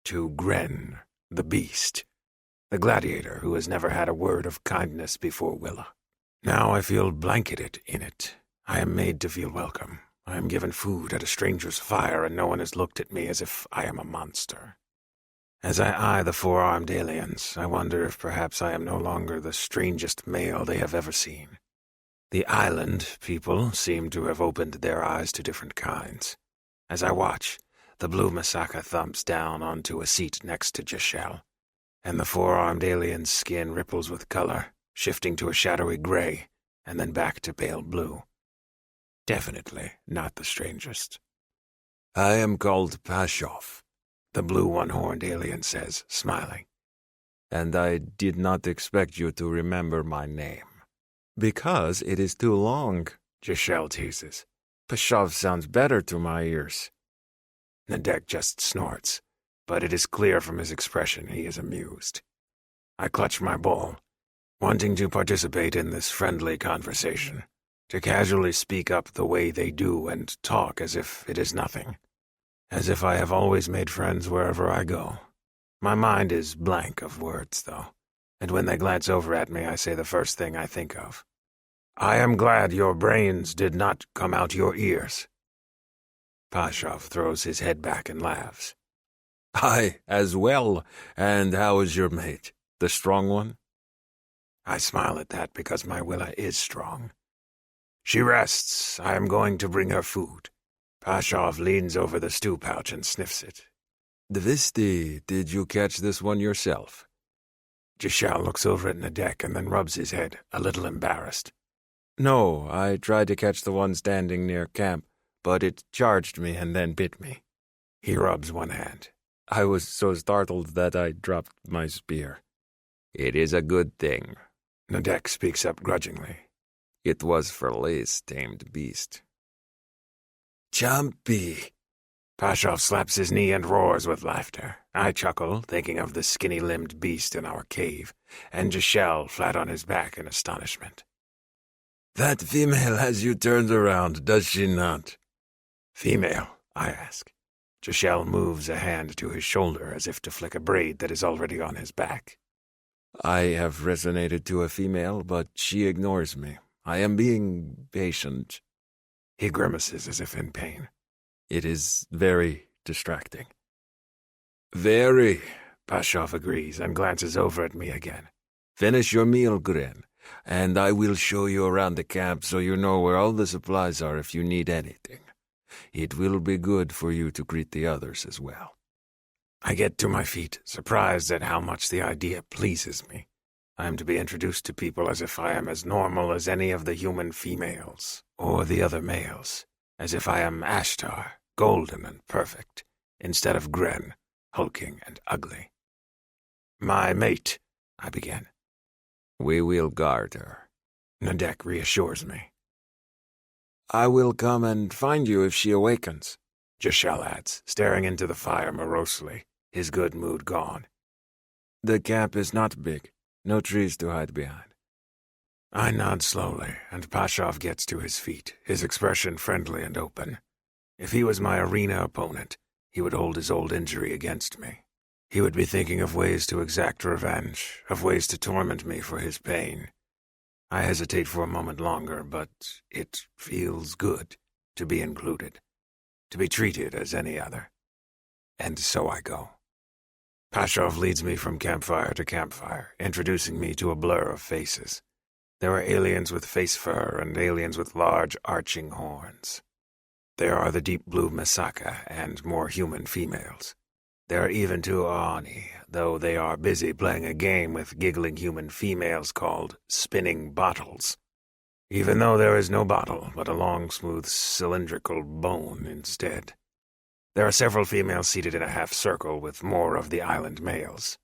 [SPEAKER 2] to Gren, the beast, the gladiator who has never had a word of kindness before Willa. Now I feel blanketed in it. I am made to feel welcome. I am given food at a stranger's fire, and no one has looked at me as if I am a monster. As I eye the four-armed aliens, I wonder if perhaps I am no longer the strangest male they have ever seen. The island people seem to have opened their eyes to different kinds. As I watch, the blue Masaka thumps down onto a seat next to Jashel, and the four-armed alien's skin ripples with color, shifting to a shadowy gray, and then back to pale blue. Definitely not the strangest.
[SPEAKER 1] I am called Pashov,
[SPEAKER 2] the blue one-horned alien says, smiling.
[SPEAKER 1] and I did not expect you to remember my name. Because it is too long,
[SPEAKER 2] Jashel teases.
[SPEAKER 1] Pashov sounds better to my ears.
[SPEAKER 2] Nadek just snorts, but it is clear from his expression he is amused. I clutch my bowl, wanting to participate in this friendly conversation, to casually speak up the way they do and talk as if it is nothing, as if I have always made friends wherever I go. My mind is blank of words, though, and when they glance over at me, I say the first thing I think of. I am glad your brains did not come out your ears. Pashov throws his head back and laughs.
[SPEAKER 1] I as well. And how is your mate? The strong one?
[SPEAKER 2] I smile at that because my Willa is strong. She rests. I am going to bring her food. Pashov leans over the stew pouch and sniffs it.
[SPEAKER 1] Dvisti, did you catch this one yourself?
[SPEAKER 2] Jashel looks over at Nadek and then rubs his head, a little embarrassed.
[SPEAKER 1] No, I tried to catch the one standing near camp, but it charged me and then bit me.
[SPEAKER 2] He rubs one hand.
[SPEAKER 1] I was so startled that I dropped my spear. It is a good thing.
[SPEAKER 2] Nadek speaks up grudgingly.
[SPEAKER 1] It was Ferlay's tamed beast.
[SPEAKER 2] Jumpy! Pashov slaps his knee and roars with laughter. I chuckle, thinking of the skinny-limbed beast in our cave, and Jashel flat on his back in astonishment.
[SPEAKER 1] That female has you turned around, does she not?
[SPEAKER 2] Female, I ask. Jashel moves a hand to his shoulder as if to flick a braid that is already on his back.
[SPEAKER 1] I have resonated to a female, but she ignores me. I am being patient.
[SPEAKER 2] He grimaces as if in pain.
[SPEAKER 1] It is very distracting.
[SPEAKER 2] Very, Pashov agrees and glances over at me again.
[SPEAKER 1] Finish your meal, Gren, and I will show you around the camp so you know where all the supplies are if you need anything. It will be good for you to greet the others as well.
[SPEAKER 2] I get to my feet, surprised at how much the idea pleases me. I am to be introduced to people as if I am as normal as any of the human females, or the other males, as if I am Ashtar, golden and perfect, instead of Gren, hulking and ugly. My mate, I begin.
[SPEAKER 1] We will guard her.
[SPEAKER 2] Nadek reassures me.
[SPEAKER 1] I will come and find you if she awakens,
[SPEAKER 2] Jashel adds, staring into the fire morosely, his good mood gone.
[SPEAKER 1] The camp is not big. No trees to hide behind.
[SPEAKER 2] I nod slowly, and Pashov gets to his feet, his expression friendly and open. If he was my arena opponent, he would hold his old injury against me. He would be thinking of ways to exact revenge, of ways to torment me for his pain. I hesitate for a moment longer, but it feels good to be included, to be treated as any other. And so I go. Pashov leads me from campfire to campfire, introducing me to a blur of faces. There are aliens with face fur and aliens with large arching horns. There are the deep blue Masaka and more human females. There are even two Aani, though they are busy playing a game with giggling human females called spinning bottles. Even though there is no bottle, but a long, smooth, cylindrical bone instead. There are several females seated in a half circle with more of the island males.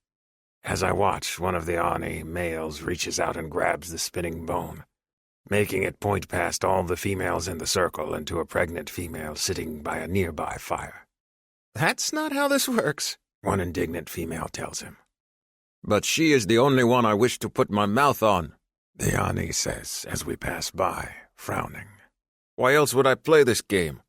[SPEAKER 2] As I watch, one of the Ani males reaches out and grabs the spinning bone, making it point past all the females in the circle and to a pregnant female sitting by a nearby fire.
[SPEAKER 5] That's not how this works,
[SPEAKER 2] one indignant female tells him.
[SPEAKER 1] But she is the only one I wish to put my mouth on,
[SPEAKER 2] the Ani says as we pass by, frowning.
[SPEAKER 1] Why else would I play this game?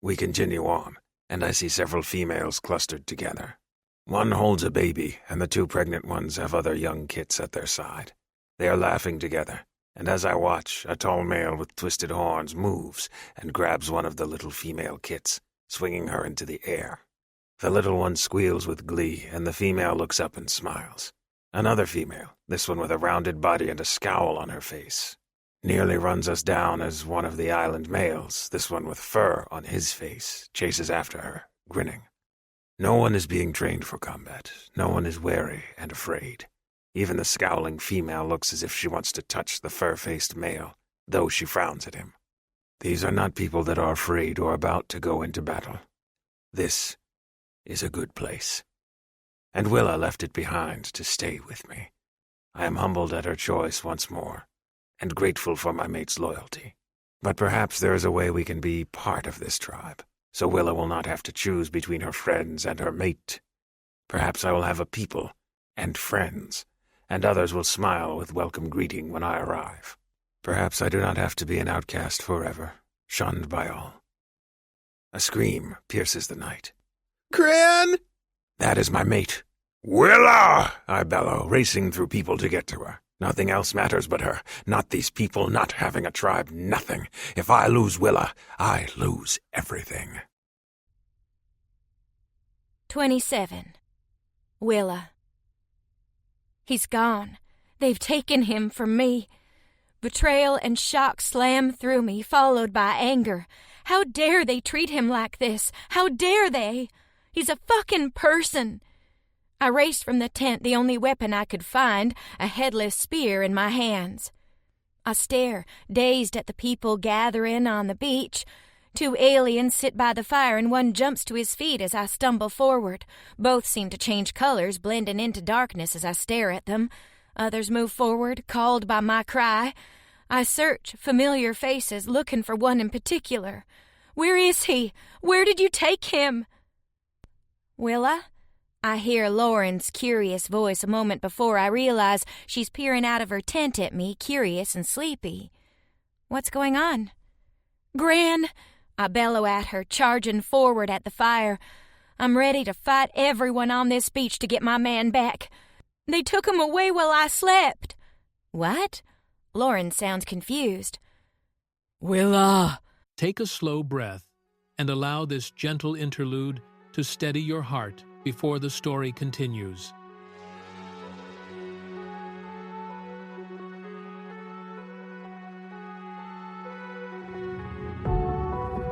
[SPEAKER 2] We continue on, and I see several females clustered together. One holds a baby, and the two pregnant ones have other young kits at their side. They are laughing together, and as I watch, a tall male with twisted horns moves and grabs one of the little female kits, swinging her into the air. The little one squeals with glee, and the female looks up and smiles. Another female, this one with a rounded body and a scowl on her face, nearly runs us down as one of the island males, this one with fur on his face, chases after her, grinning. No one is being trained for combat. No one is wary and afraid. Even the scowling female looks as if she wants to touch the fur-faced male, though she frowns at him. These are not people that are afraid or about to go into battle. This is a good place. And Willa left it behind to stay with me. I am humbled at her choice once more, and grateful for my mate's loyalty. But perhaps there is a way we can be part of this tribe, so Willa will not have to choose between her friends and her mate. Perhaps I will have a people and friends, and others will smile with welcome greeting when I arrive. Perhaps I do not have to be an outcast forever, shunned by all. A scream pierces the night.
[SPEAKER 5] Gran!
[SPEAKER 2] That is my mate. Willa! I bellow, racing through people to get to her. Nothing else matters but her. Not these people, not having a tribe, nothing. If I lose Willa, I lose everything.
[SPEAKER 3] 27. Willa. He's gone. They've taken him from me. Betrayal and shock slam through me, followed by anger. How dare they treat him like this? How dare they? He's a fucking person. I raced from the tent, the only weapon I could find, a headless spear in my hands. I stare, dazed at the people gathering on the beach. Two aliens sit by the fire and one jumps to his feet as I stumble forward. Both seem to change colors, blending into darkness as I stare at them. Others move forward, called by my cry. I search familiar faces, looking for one in particular. Where is he? Where did you take him? Willa? I hear Lauren's curious voice a moment before I realize she's peering out of her tent at me, curious and sleepy. What's going on? Gran! I bellow at her, charging forward at the fire. I'm ready to fight everyone on this beach to get my man back. They took him away while I slept. What? Lauren sounds confused.
[SPEAKER 4] Willa!
[SPEAKER 6] Take a slow breath and allow this gentle interlude to steady your heart before the story continues.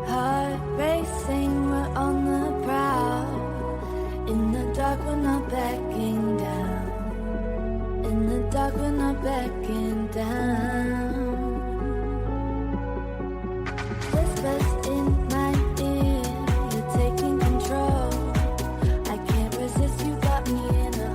[SPEAKER 7] Heart racing, we're on the prowl. In the dark, we're not backing down. In the dark, we're not backing down. Whispers in my ear, you're taking control. I can't resist, you got me in a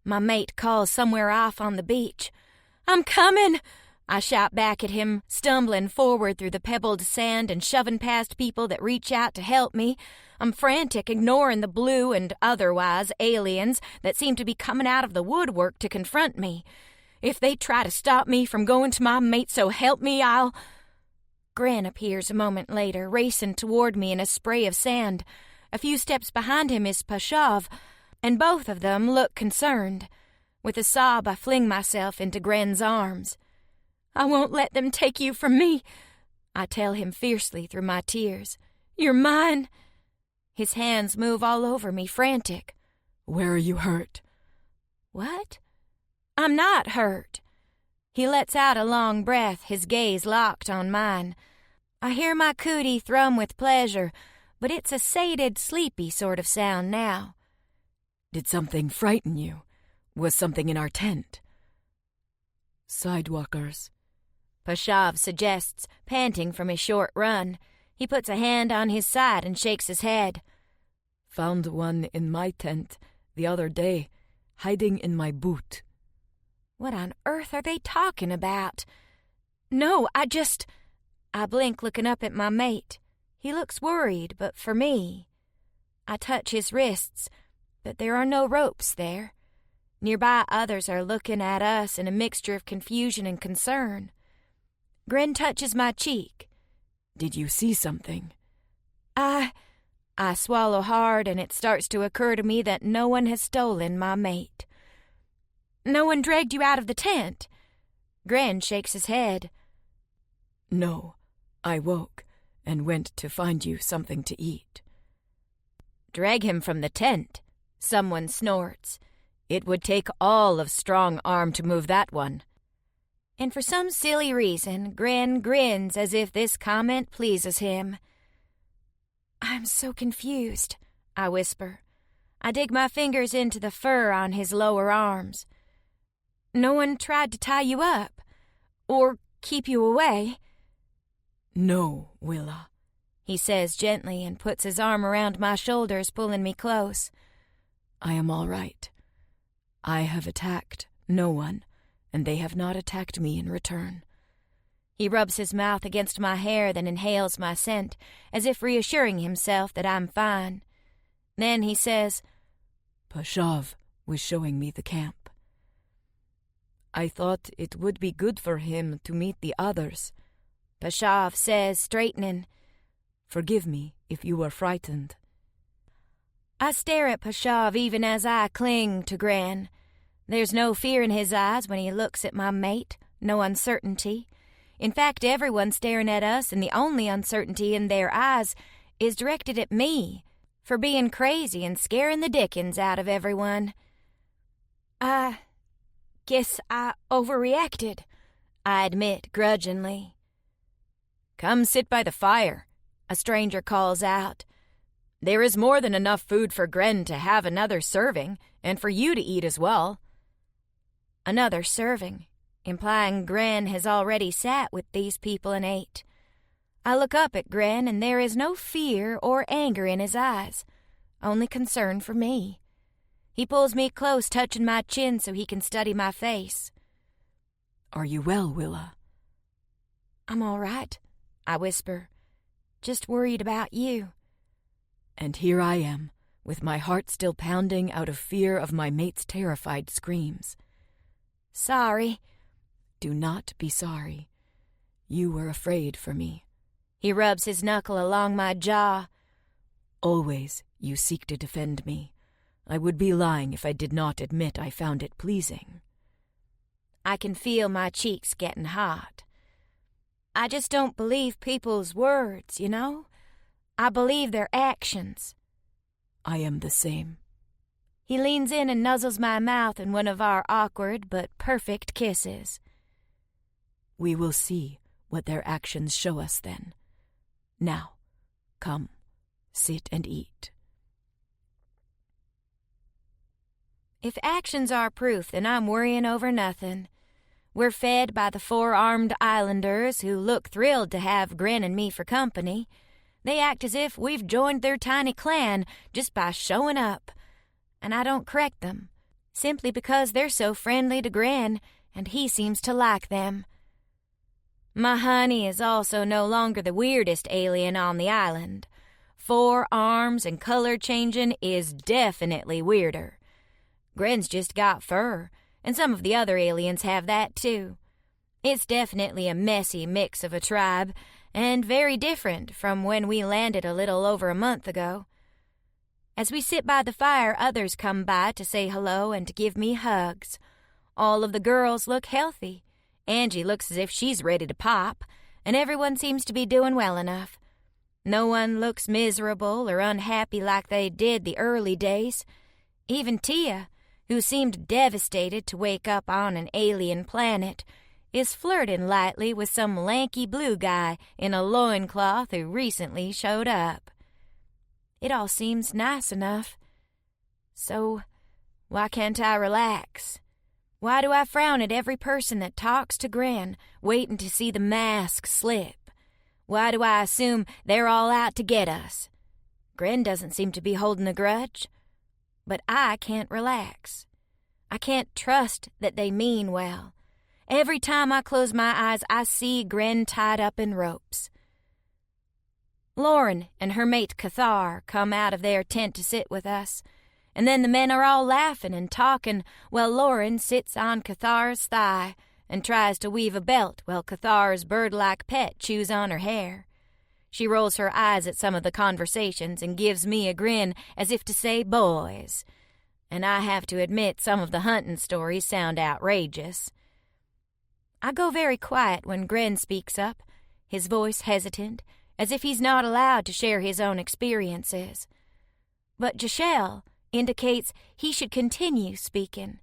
[SPEAKER 3] My mate calls somewhere off on the beach. "I'm coming!" I shout back at him, stumbling forward through the pebbled sand and shoving past people that reach out to help me. I'm frantic, ignoring the blue and otherwise aliens that seem to be coming out of the woodwork to confront me. If they try to stop me from going to my mate, so help me, I'll... Gren appears a moment later, racing toward me in a spray of sand. A few steps behind him is Pashav, and both of them look concerned. With a sob, I fling myself into Gren's arms. "I won't let them take you from me," I tell him fiercely through my tears. "You're mine." His hands move all over me, frantic.
[SPEAKER 4] "Where are you hurt?"
[SPEAKER 3] "What? I'm not hurt." He lets out a long breath, his gaze locked on mine. I hear my cootie thrum with pleasure, but it's a sated, sleepy sort of sound now.
[SPEAKER 4] "Did something frighten you? Was something in our tent?" "Sidewalkers,"
[SPEAKER 3] Pashav suggests, panting from his short run. He puts a hand on his side and shakes his head.
[SPEAKER 4] "Found one in my tent the other day, hiding in my boot."
[SPEAKER 3] What on earth are they talking about? No, I blink, looking up at my mate. He looks worried, but for me. I touch his wrists, but there are no ropes there. Nearby, others are looking at us in a mixture of confusion and concern. Gren touches my cheek.
[SPEAKER 4] "Did you see something?"
[SPEAKER 3] I swallow hard, and it starts to occur to me that no one has stolen my mate. "No one dragged you out of the tent?" Gren shakes his head.
[SPEAKER 4] "No, I woke and went to find you something to eat."
[SPEAKER 3] "Drag him from the tent," someone snorts. "It would take all of strong arm to move that one." And for some silly reason, Gren grins as if this comment pleases him. "I'm so confused," I whisper. I dig my fingers into the fur on his lower arms. "No one tried to tie you up? Or keep you away?"
[SPEAKER 4] "No, Willa,"
[SPEAKER 3] he says gently and puts his arm around my shoulders, pulling me close.
[SPEAKER 4] "I am all right. I have attacked no one, and they have not attacked me in return."
[SPEAKER 3] He rubs his mouth against my hair, then inhales my scent, as if reassuring himself that I'm fine. Then he says,
[SPEAKER 4] "Pashav was showing me the camp. I thought it would be good for him to meet the others."
[SPEAKER 3] Pashav says, straightening.
[SPEAKER 4] "Forgive me if you were frightened."
[SPEAKER 3] I stare at Pashav even as I cling to Gren. There's no fear in his eyes when he looks at my mate, no uncertainty. In fact, everyone's staring at us, and the only uncertainty in their eyes is directed at me for being crazy and scaring the dickens out of everyone. "I guess I overreacted," I admit grudgingly. "Come sit by the fire," a stranger calls out. "There is more than enough food for Gren to have another serving, and for you to eat as well." Another serving, implying Gren has already sat with these people and ate. I look up at Gren, and there is no fear or anger in his eyes, only concern for me. He pulls me close, touching my chin so he can study my face.
[SPEAKER 4] "Are you well, Willa?"
[SPEAKER 3] "I'm all right," I whisper. "Just worried about you."
[SPEAKER 4] And here I am, with my heart still pounding out of fear of my mate's terrified screams.
[SPEAKER 3] "Sorry."
[SPEAKER 4] "Do not be sorry. You were afraid for me."
[SPEAKER 3] He rubs his knuckle along my jaw.
[SPEAKER 4] "Always you seek to defend me. I would be lying if I did not admit I found it pleasing."
[SPEAKER 3] I can feel my cheeks getting hot. I just don't believe people's words, you know? I believe their actions.
[SPEAKER 4] "I am the same."
[SPEAKER 3] He leans in and nuzzles my mouth in one of our awkward but perfect kisses.
[SPEAKER 4] "We will see what their actions show us then. Now, come, sit and eat."
[SPEAKER 3] If actions are proof, then I'm worrying over nothing. We're fed by the 4-armed islanders who look thrilled to have Gren and me for company. They act as if we've joined their tiny clan just by showing up. And I don't correct them. simply because they're so friendly to Gren, and he seems to like them. My honey is also no longer the weirdest alien on the island. 4 arms and color changing is definitely weirder. Gren's just got fur, and some of the other aliens have that too. It's definitely a messy mix of a tribe, and very different from when we landed a little over a month ago. As we sit by the fire, others come by to say hello and to give me hugs. All of the girls look healthy. Angie looks as if she's ready to pop, and everyone seems to be doing well enough. No one looks miserable or unhappy like they did the early days. Even Tia, who seemed devastated to wake up on an alien planet, is flirting lightly with some lanky blue guy in a loincloth who recently showed up. It all seems nice enough. So, why can't I relax? Why do I frown at every person that talks to Gren, waiting to see the mask slip? Why do I assume they're all out to get us? Gren doesn't seem to be holding a grudge. But I can't relax. I can't trust that they mean well. Every time I close my eyes, I see Gren tied up in ropes. Lauren and her mate Cathar come out of their tent to sit with us, and then the men are all laughing and talking while Lauren sits on Cathar's thigh and tries to weave a belt while Cathar's bird-like pet chews on her hair. She rolls her eyes at some of the conversations and gives me a grin as if to say, boys. And I have to admit some of the hunting stories sound outrageous. I go very quiet when Gren speaks up, his voice hesitant, as if he's not allowed to share his own experiences. But Jashelle indicates he should continue speaking.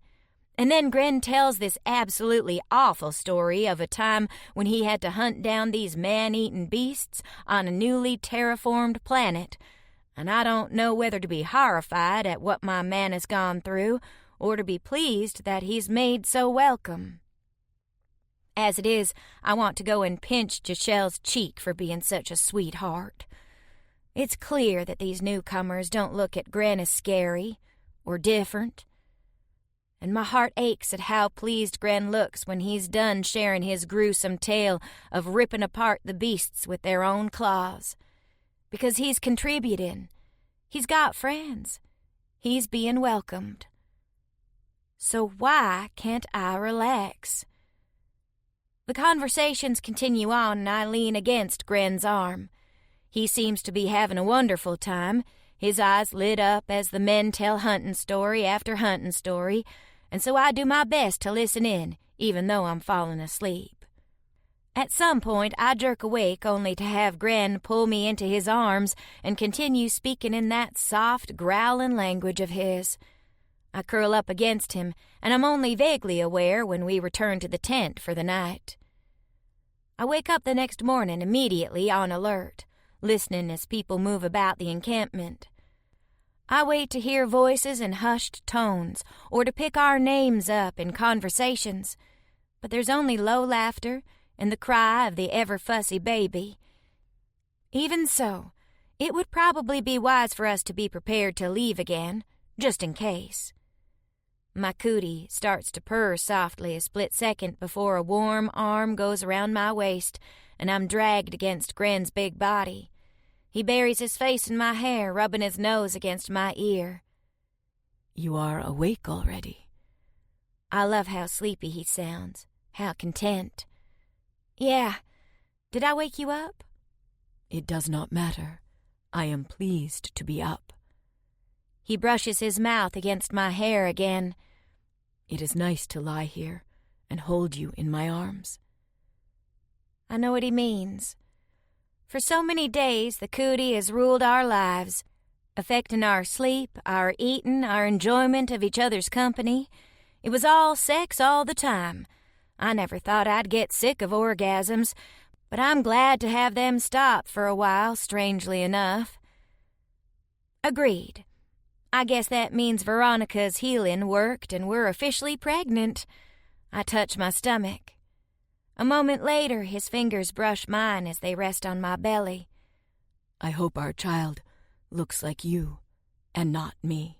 [SPEAKER 3] And then Gren tells this absolutely awful story of a time when he had to hunt down these man-eating beasts on a newly terraformed planet. And I don't know whether to be horrified at what my man has gone through or to be pleased that he's made so welcome. As it is, I want to go and pinch Jashelle's cheek for being such a sweetheart. It's clear that these newcomers don't look at Gren as scary or different. And my heart aches at how pleased Gren looks when he's done sharing his gruesome tale of ripping apart the beasts with their own claws. Because he's contributing. He's got friends. He's being welcomed. So why can't I relax? The conversations continue on, and I lean against Gren's arm. He seems to be having a wonderful time, his eyes lit up as the men tell hunting story after hunting story, and so I do my best to listen in, even though I'm falling asleep. At some point, I jerk awake only to have Gren pull me into his arms and continue speaking in that soft, growling language of his. I curl up against him, and I'm only vaguely aware when we return to the tent for the night. I wake up the next morning immediately on alert, listening as people move about the encampment. I wait to hear voices in hushed tones or to pick our names up in conversations, but there's only low laughter and the cry of the ever-fussy baby. Even so, it would probably be wise for us to be prepared to leave again, just in case. My cootie starts to purr softly a split second before a warm arm goes around my waist and I'm dragged against Gren's big body. He buries his face in my hair, rubbing his nose against my ear.
[SPEAKER 4] You are awake already.
[SPEAKER 3] I love how sleepy he sounds, how content. Yeah. Did I wake you up?
[SPEAKER 4] It does not matter. I am pleased to be up.
[SPEAKER 3] He brushes his mouth against my hair again.
[SPEAKER 4] It is nice to lie here and hold you in my arms.
[SPEAKER 3] I know what he means. For so many days, the cootie has ruled our lives, affecting our sleep, our eating, our enjoyment of each other's company. It was all sex all the time. I never thought I'd get sick of orgasms, but I'm glad to have them stop for a while, strangely enough. Agreed. I guess that means Veronica's healing worked and we're officially pregnant. I touch my stomach. A moment later, his fingers brush mine as they rest on my belly.
[SPEAKER 4] I hope our child looks like you and not me.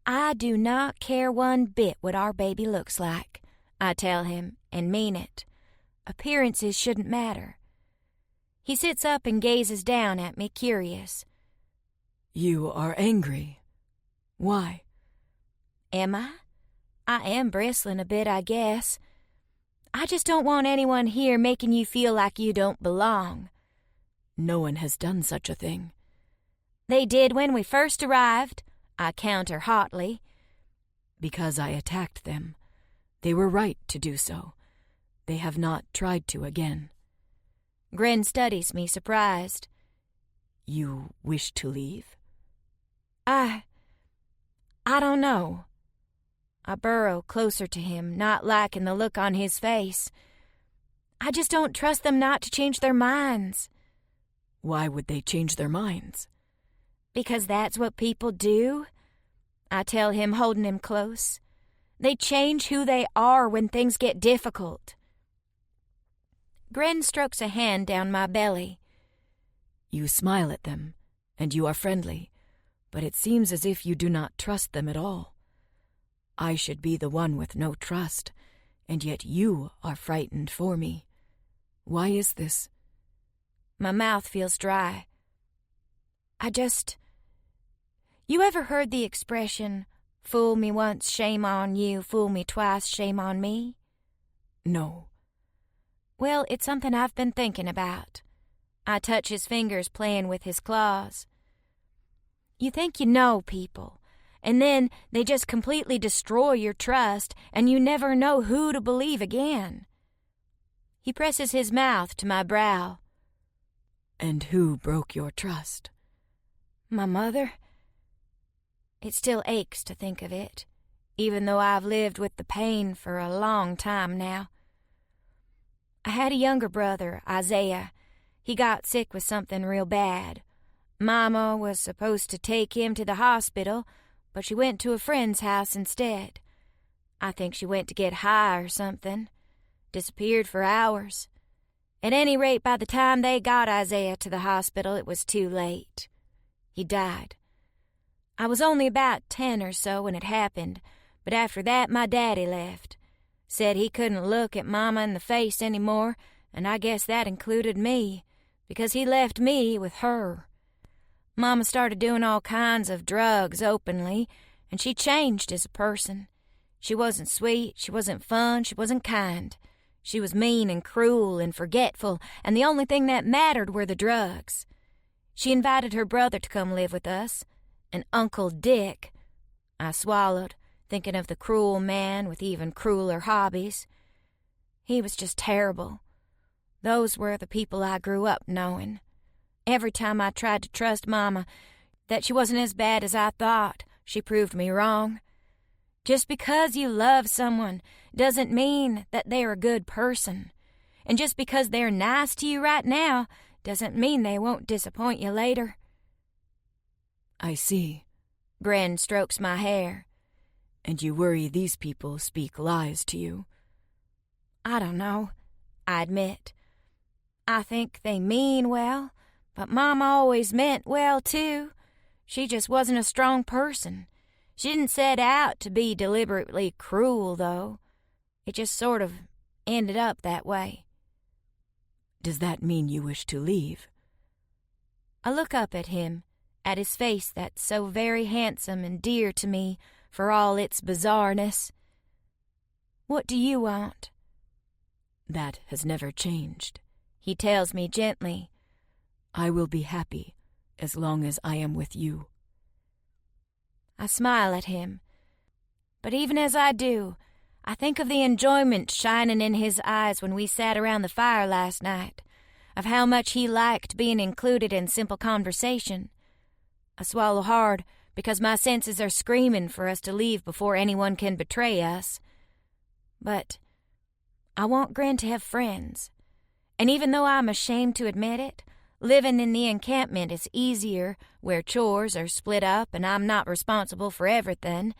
[SPEAKER 3] I do not care one bit what our baby looks like, I tell him, and mean it. Appearances shouldn't matter. He sits up and gazes down at me, curious.
[SPEAKER 4] You are angry. Why?
[SPEAKER 3] Am I? I am bristling a bit, I guess. I just don't want anyone here making you feel like you don't belong.
[SPEAKER 4] No one has done such a thing.
[SPEAKER 3] They did when we first arrived, I counter hotly.
[SPEAKER 4] Because I attacked them. They were right to do so. They have not tried to again.
[SPEAKER 3] Gren studies me, surprised.
[SPEAKER 4] You wish to leave?
[SPEAKER 3] I don't know. I burrow closer to him, not liking the look on his face. I just don't trust them not to change their minds.
[SPEAKER 4] Why would they change their minds?
[SPEAKER 3] Because that's what people do, I tell him, holding him close. They change who they are when things get difficult. Gren strokes a hand down my belly.
[SPEAKER 4] You smile at them, and you are friendly, but it seems as if you do not trust them at all. I should be the one with no trust, and yet you are frightened for me. Why is this?
[SPEAKER 3] My mouth feels dry. You ever heard the expression, fool me once, shame on you, fool me twice, shame on me?
[SPEAKER 4] No.
[SPEAKER 3] Well, it's something I've been thinking about. I touch his fingers playing with his claws. You think you know people, and then they just completely destroy your trust, and you never know who to believe again. He presses his mouth to my brow.
[SPEAKER 4] And who broke your trust?
[SPEAKER 3] My mother. It still aches to think of it, even though I've lived with the pain for a long time now. I had a younger brother, Isaiah. He got sick with something real bad. Mama was supposed to take him to the hospital, but she went to a friend's house instead. I think she went to get high or something. Disappeared for hours. At any rate, by the time they got Isaiah to the hospital, it was too late. He died. I was only about 10 or so when it happened, but after that my daddy left. Said he couldn't look at Mama in the face anymore, and I guess that included me, because he left me with her. Mama started doing all kinds of drugs openly, and she changed as a person. She wasn't sweet, she wasn't fun, she wasn't kind. She was mean and cruel and forgetful, and the only thing that mattered were the drugs. She invited her brother to come live with us, and Uncle Dick. I swallowed, thinking of the cruel man with even crueler hobbies. He was just terrible. Those were the people I grew up knowing. Every time I tried to trust Mama that she wasn't as bad as I thought, she proved me wrong. Just because you love someone doesn't mean that they're a good person. And just because they're nice to you right now doesn't mean they won't disappoint you later.
[SPEAKER 4] I see.
[SPEAKER 3] Gren strokes my hair.
[SPEAKER 4] And you worry these people speak lies to you?
[SPEAKER 3] I don't know, I admit. I think they mean well, but Mama always meant well, too. She just wasn't a strong person. She didn't set out to be deliberately cruel, though. It just sort of ended up that way.
[SPEAKER 4] Does that mean you wish to leave?
[SPEAKER 3] I look up at him, at his face that's so very handsome and dear to me for all its bizarreness. What do you want?
[SPEAKER 4] That has never changed.
[SPEAKER 3] He tells me gently.
[SPEAKER 4] I will be happy as long as I am with you.
[SPEAKER 3] I smile at him. But even as I do, I think of the enjoyment shining in his eyes when we sat around the fire last night, of how much he liked being included in simple conversation. I swallow hard because my senses are screaming for us to leave before anyone can betray us. But I want Gren to have friends. And even though I'm ashamed to admit it, living in the encampment is easier where chores are split up and I'm not responsible for everything.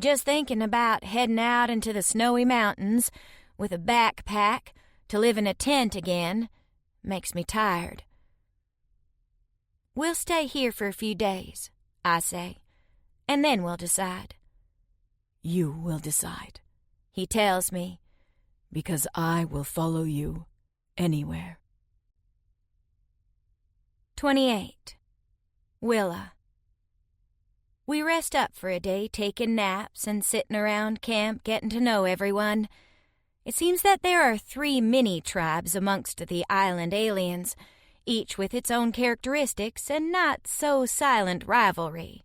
[SPEAKER 3] Just thinking about heading out into the snowy mountains with a backpack to live in a tent again makes me tired. We'll stay here for a few days, I say, and then we'll decide.
[SPEAKER 4] You will decide,
[SPEAKER 3] He tells me.
[SPEAKER 4] because I will follow you anywhere.
[SPEAKER 3] 28. Willa. We rest up for a day, taking naps and sitting around camp getting to know everyone. It seems that there are 3 mini-tribes amongst the island aliens, each with its own characteristics and not-so-silent rivalry.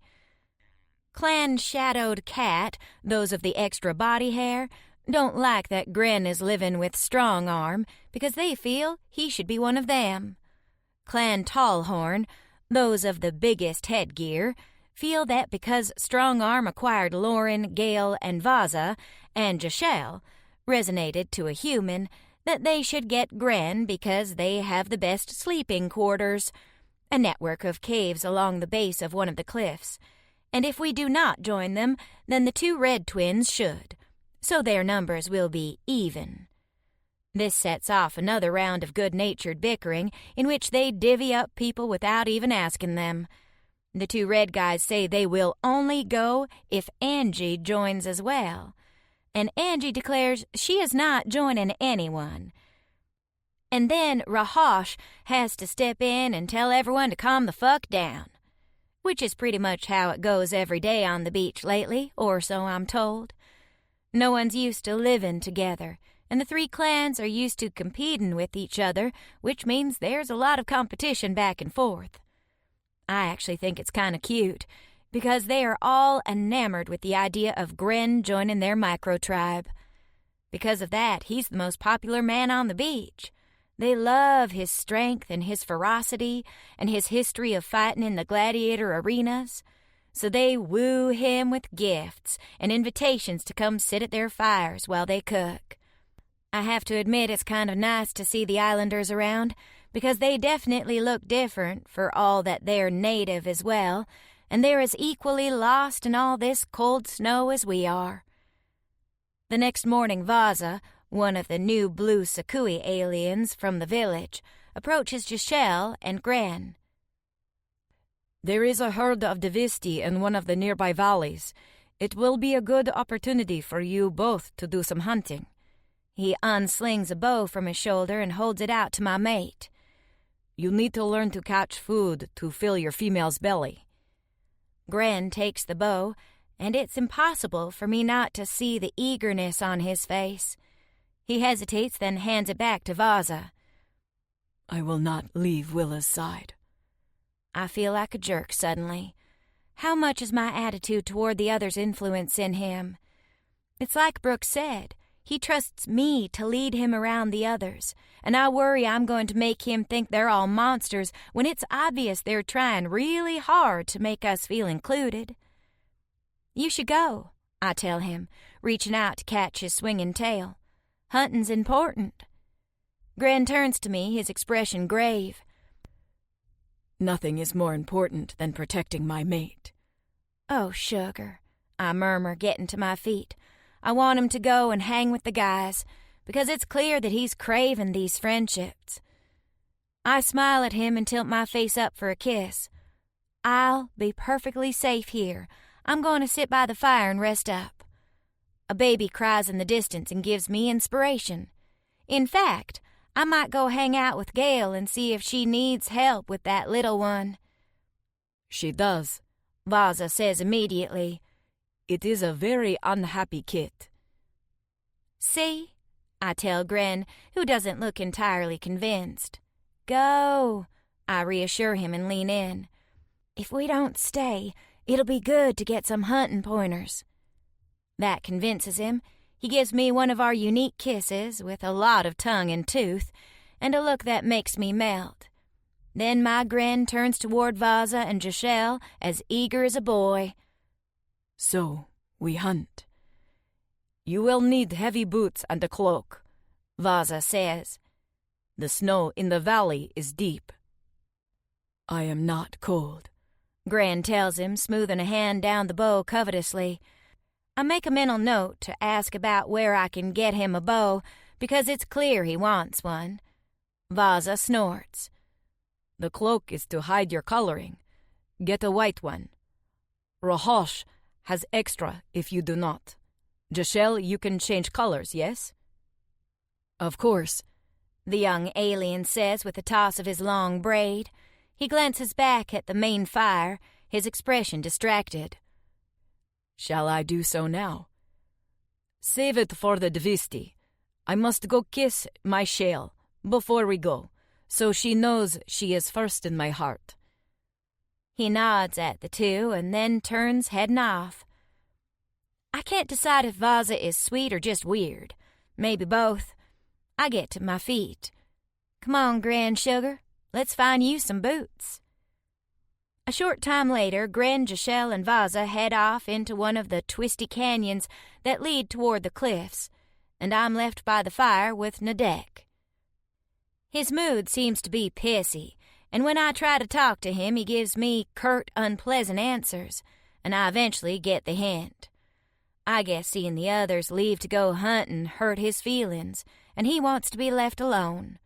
[SPEAKER 3] Clan Shadowed Cat, those of the extra body hair, don't like that Gren is living with Strong Arm because they feel he should be one of them. Clan Tallhorn, those of the biggest headgear, feel that because Strong Arm acquired Lauren, Gale, and Vaza, and Jashel, resonated to a human, that they should get Gren because they have the best sleeping quarters, a network of caves along the base of one of the cliffs, and if we do not join them, then the 2 red twins should, so their numbers will be even. This sets off another round of good-natured bickering in which they divvy up people without even asking them. The 2 red guys say they will only go if Angie joins as well, and Angie declares she is not joining anyone. And then Rahosh has to step in and tell everyone to calm the fuck down, which is pretty much how it goes every day on the beach lately, or so I'm told. No one's used to living together, and the 3 clans are used to competing with each other, which means there's a lot of competition back and forth. I actually think it's kind of cute, because they are all enamored with the idea of Gren joining their micro-tribe. Because of that, he's the most popular man on the beach. They love his strength and his ferocity and his history of fighting in the gladiator arenas. So they woo him with gifts and invitations to come sit at their fires while they cook. I have to admit it's kind of nice to see the islanders around, because they definitely look different for all that they're native as well, and they're as equally lost in all this cold snow as we are. The next morning, Vaza, one of the new blue Sakui aliens from the village, approaches Jashel and Gren.
[SPEAKER 4] There is a herd of Devisti in one of the nearby valleys. It will be a good opportunity for you both to do some hunting.
[SPEAKER 3] He unslings a bow from his shoulder and holds it out to my mate.
[SPEAKER 4] You need to learn to catch food to fill your female's belly.
[SPEAKER 3] Gren takes the bow, and it's impossible for me not to see the eagerness on his face. He hesitates, then hands it back to Vaza.
[SPEAKER 4] I will not leave Willa's side.
[SPEAKER 3] I feel like a jerk suddenly. How much is my attitude toward the other's influence in him? It's like Brooke said. He trusts me to lead him around the others, and I worry I'm going to make him think they're all monsters when it's obvious they're trying really hard to make us feel included. You should go, I tell him, reaching out to catch his swinging tail. Hunting's important. Gren turns to me, his expression grave.
[SPEAKER 4] Nothing is more important than protecting my mate.
[SPEAKER 3] Oh, sugar, I murmur, getting to my feet. I want him to go and hang with the guys, because it's clear that he's craving these friendships. I smile at him and tilt my face up for a kiss. I'll be perfectly safe here. I'm going to sit by the fire and rest up. A baby cries in the distance and gives me inspiration. In fact, I might go hang out with Gale and see if she needs help with that little one.
[SPEAKER 4] She does,
[SPEAKER 3] Vaza says immediately.
[SPEAKER 4] It is a very unhappy kit.
[SPEAKER 3] See? I tell Gren, who doesn't look entirely convinced. Go, I reassure him and lean in. If we don't stay, it'll be good to get some hunting pointers. That convinces him. He gives me one of our unique kisses with a lot of tongue and tooth, and a look that makes me melt. Then my Gren turns toward Vaza and Jashel as eager as a boy.
[SPEAKER 4] So, we hunt. You will need heavy boots and a cloak, Vaza says. The snow in the valley is deep. I am not cold,
[SPEAKER 3] Gren tells him, smoothing a hand down the bow covetously. I make a mental note to ask about where I can get him a bow, because it's clear he wants one. Vaza snorts.
[SPEAKER 4] The cloak is to hide your coloring. Get a white one. Rahosh has extra if you do not. Jashel, you can change colors, yes?
[SPEAKER 3] Of course, the young alien says with a toss of his long braid. He glances back at the main fire, his expression distracted.
[SPEAKER 4] Shall I do so now? Save it for the Dvisti. I must go kiss my shell before we go, so she knows she is first in my heart.
[SPEAKER 3] He nods at the two and then turns heading off. I can't decide if Vaza is sweet or just weird. Maybe both. I get to my feet. Come on, Grand Sugar. Let's find you some boots. A short time later, Gren, Jashel, and Vaza head off into one of the twisty canyons that lead toward the cliffs, and I'm left by the fire with Nadek. His mood seems to be pissy, and when I try to talk to him, he gives me curt, unpleasant answers, and I eventually get the hint. I guess seeing the others leave to go hunting hurt his feelings, and he wants to be left alone.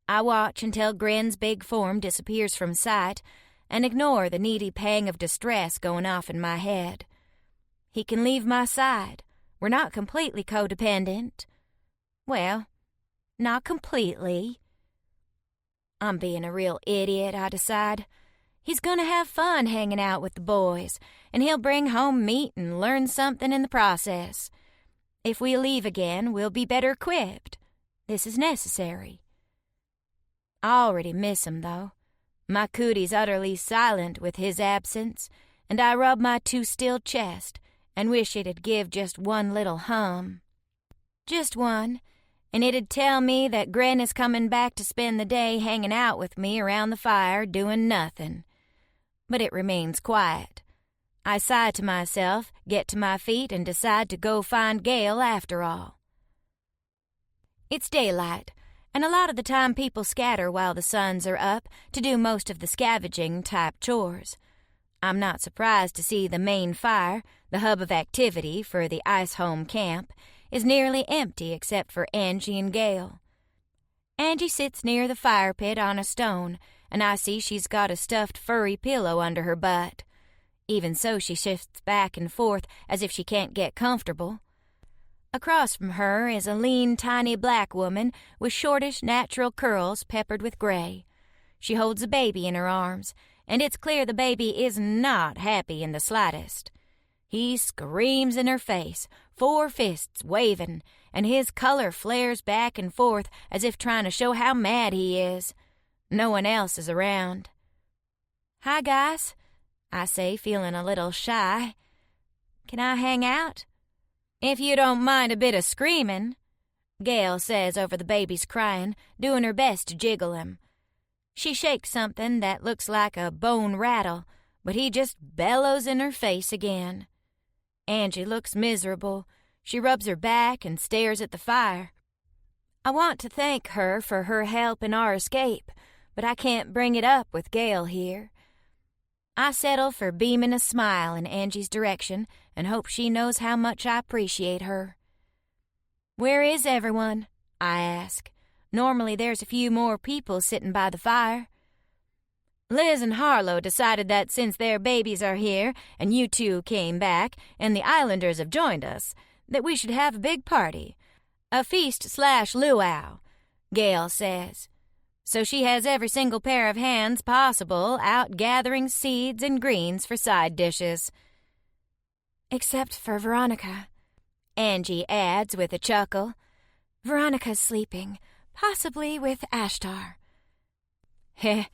[SPEAKER 3] I watch until Gren's big form disappears from sight and ignore the needy pang of distress going off in my head. He can leave my side. We're not completely codependent. Well, not completely. I'm being a real idiot, I decide. He's gonna have fun hanging out with the boys, and he'll bring home meat and learn something in the process. If we leave again, we'll be better equipped. This is necessary. I already miss him, though. My cootie's utterly silent with his absence, and I rub my too-still chest and wish it'd give just one little hum. Just one, and it'd tell me that Gren is coming back to spend the day hanging out with me around the fire doing nothing. But it remains quiet. I sigh to myself, get to my feet, and decide to go find Gale after all. It's daylight, and a lot of the time people scatter while the suns are up to do most of the scavenging-type chores. I'm not surprised to see the main fire, the hub of activity for the Icehome camp, is nearly empty except for Angie and Gale. Angie sits near the fire pit on a stone, and I see she's got a stuffed furry pillow under her butt. Even so, she shifts back and forth as if she can't get comfortable. Across from her is a lean, tiny black woman with shortish, natural curls peppered with gray. She holds a baby in her arms, and it's clear the baby is not happy in the slightest. He screams in her face, 4 fists waving, and his color flares back and forth as if trying to show how mad he is. No one else is around. "Hi, guys," I say, feeling a little shy. "Can I hang out?" "If you don't mind a bit of screaming," Gale says over the baby's crying, doing her best to jiggle him. She shakes something that looks like a bone rattle, but he just bellows in her face again. Angie looks miserable. She rubs her back and stares at the fire. I want to thank her for her help in our escape, but I can't bring it up with Gale here. I settle for beaming a smile in Angie's direction and hope she knows how much I appreciate her. "Where is everyone?" I ask. Normally there's a few more people sitting by the fire. "Liz and Harlow decided that since their babies are here and you two came back and the Islanders have joined us, that we should have a big party. A feast/luau," Gale says. So she has every single pair of hands possible out gathering seeds and greens for side dishes. "Except for Veronica," Angie adds with a chuckle. "Veronica's sleeping, possibly with Ashtar." "Heh,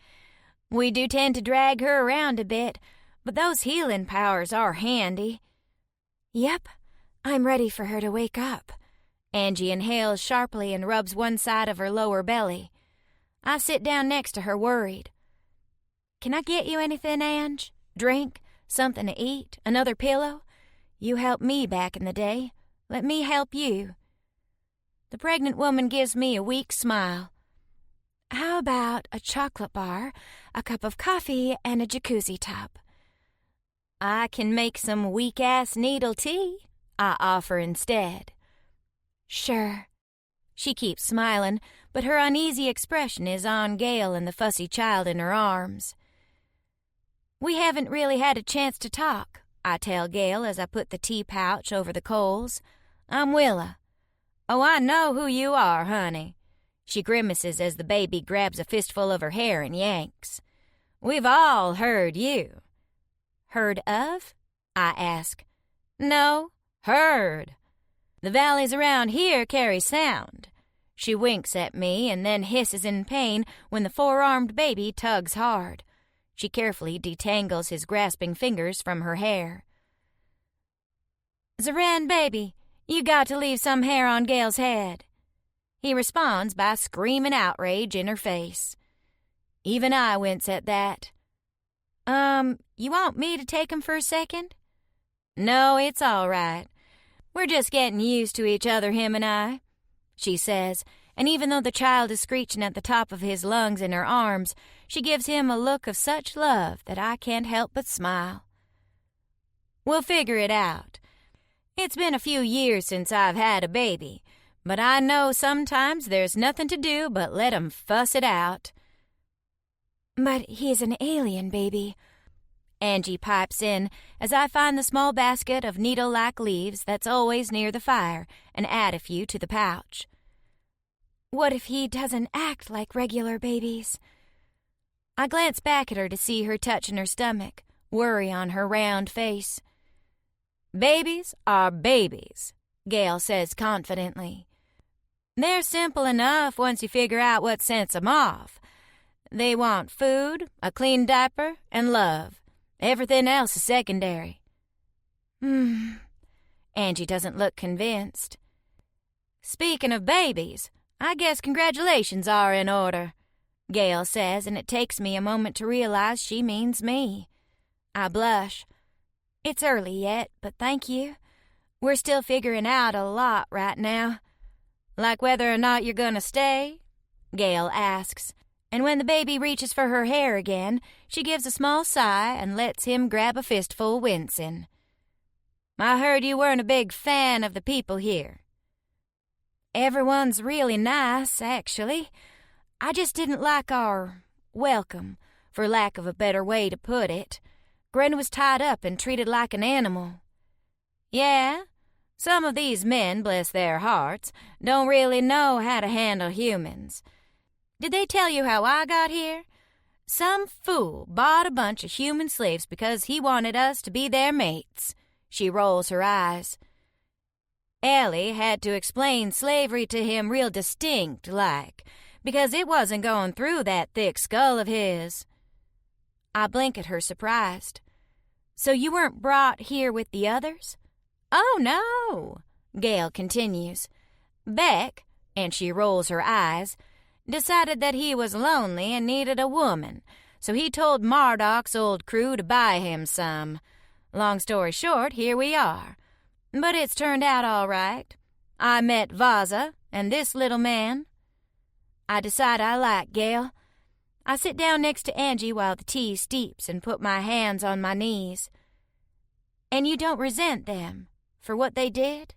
[SPEAKER 3] we do tend to drag her around a bit, but those healing powers are handy." "Yep, I'm ready for her to wake up." Angie inhales sharply and rubs one side of her lower belly. I sit down next to her, worried. "Can I get you anything, Ange? Drink? Something to eat? Another pillow? You helped me back in the day. Let me help you." The pregnant woman gives me a weak smile. "How about a chocolate bar, a cup of coffee, and a jacuzzi tub?" "I can make some weak-ass needle tea," I offer instead. "Sure." She keeps smiling, but her uneasy expression is on Gale and the fussy child in her arms. "We haven't really had a chance to talk," I tell Gail as I put the tea pouch over the coals. "I'm Willa." "Oh, I know who you are, honey." She grimaces as the baby grabs a fistful of her hair and yanks. "We've all heard you." "Heard of?" I ask. "No, heard. The valleys around here carry sound." She winks at me and then hisses in pain when the four-armed baby tugs hard. She carefully detangles his grasping fingers from her hair. "Zoran, baby, you got to leave some hair on Gail's head." He responds by screaming outrage in her face. Even I wince at that. You want me to take him for a second?" "No, it's all right. We're just getting used to each other, him and I," she says, and even though the child is screeching at the top of his lungs in her arms, she gives him a look of such love that I can't help but smile. "We'll figure it out. It's been a few years since I've had a baby, but I know sometimes there's nothing to do but let 'em fuss it out." "But he's an alien baby," Angie pipes in as I find the small basket of needle-like leaves that's always near the fire and add a few to the pouch. "What if he doesn't act like regular babies?" I glance back at her to see her touching her stomach, worry on her round face. "Babies are babies," Gail says confidently. "They're simple enough once you figure out what sets 'em off. They want food, a clean diaper, and love. Everything else is secondary." Angie doesn't look convinced. "Speaking of babies, I guess congratulations are in order," Gail says, and it takes me a moment to realize she means me. I blush. "It's early yet, but thank you. We're still figuring out a lot right now." "Like whether or not you're gonna stay?" Gail asks, and when the baby reaches for her hair again, she gives a small sigh and lets him grab a fistful, wincing. "I heard you weren't a big fan of the people here." "Everyone's really nice, actually. I just didn't like our welcome, for lack of a better way to put it. Gren was tied up and treated like an animal." "Yeah? Some of these men, bless their hearts, don't really know how to handle humans. Did they tell you how I got here? Some fool bought a bunch of human slaves because he wanted us to be their mates." She rolls her eyes. "Ellie had to explain slavery to him real distinct-like, because it wasn't going through that thick skull of his." I blink at her, surprised. "So you weren't brought here with the others?" "Oh, no," Gail continues. "Beck," and she rolls her eyes, "decided that he was lonely and needed a woman, so he told Marduk's old crew to buy him some. Long story short, here we are. But it's turned out all right. I met Vaza and this little man." I decide I like Gail. I sit down next to Angie while the tea steeps and put my hands on my knees. "And you don't resent them for what they did?"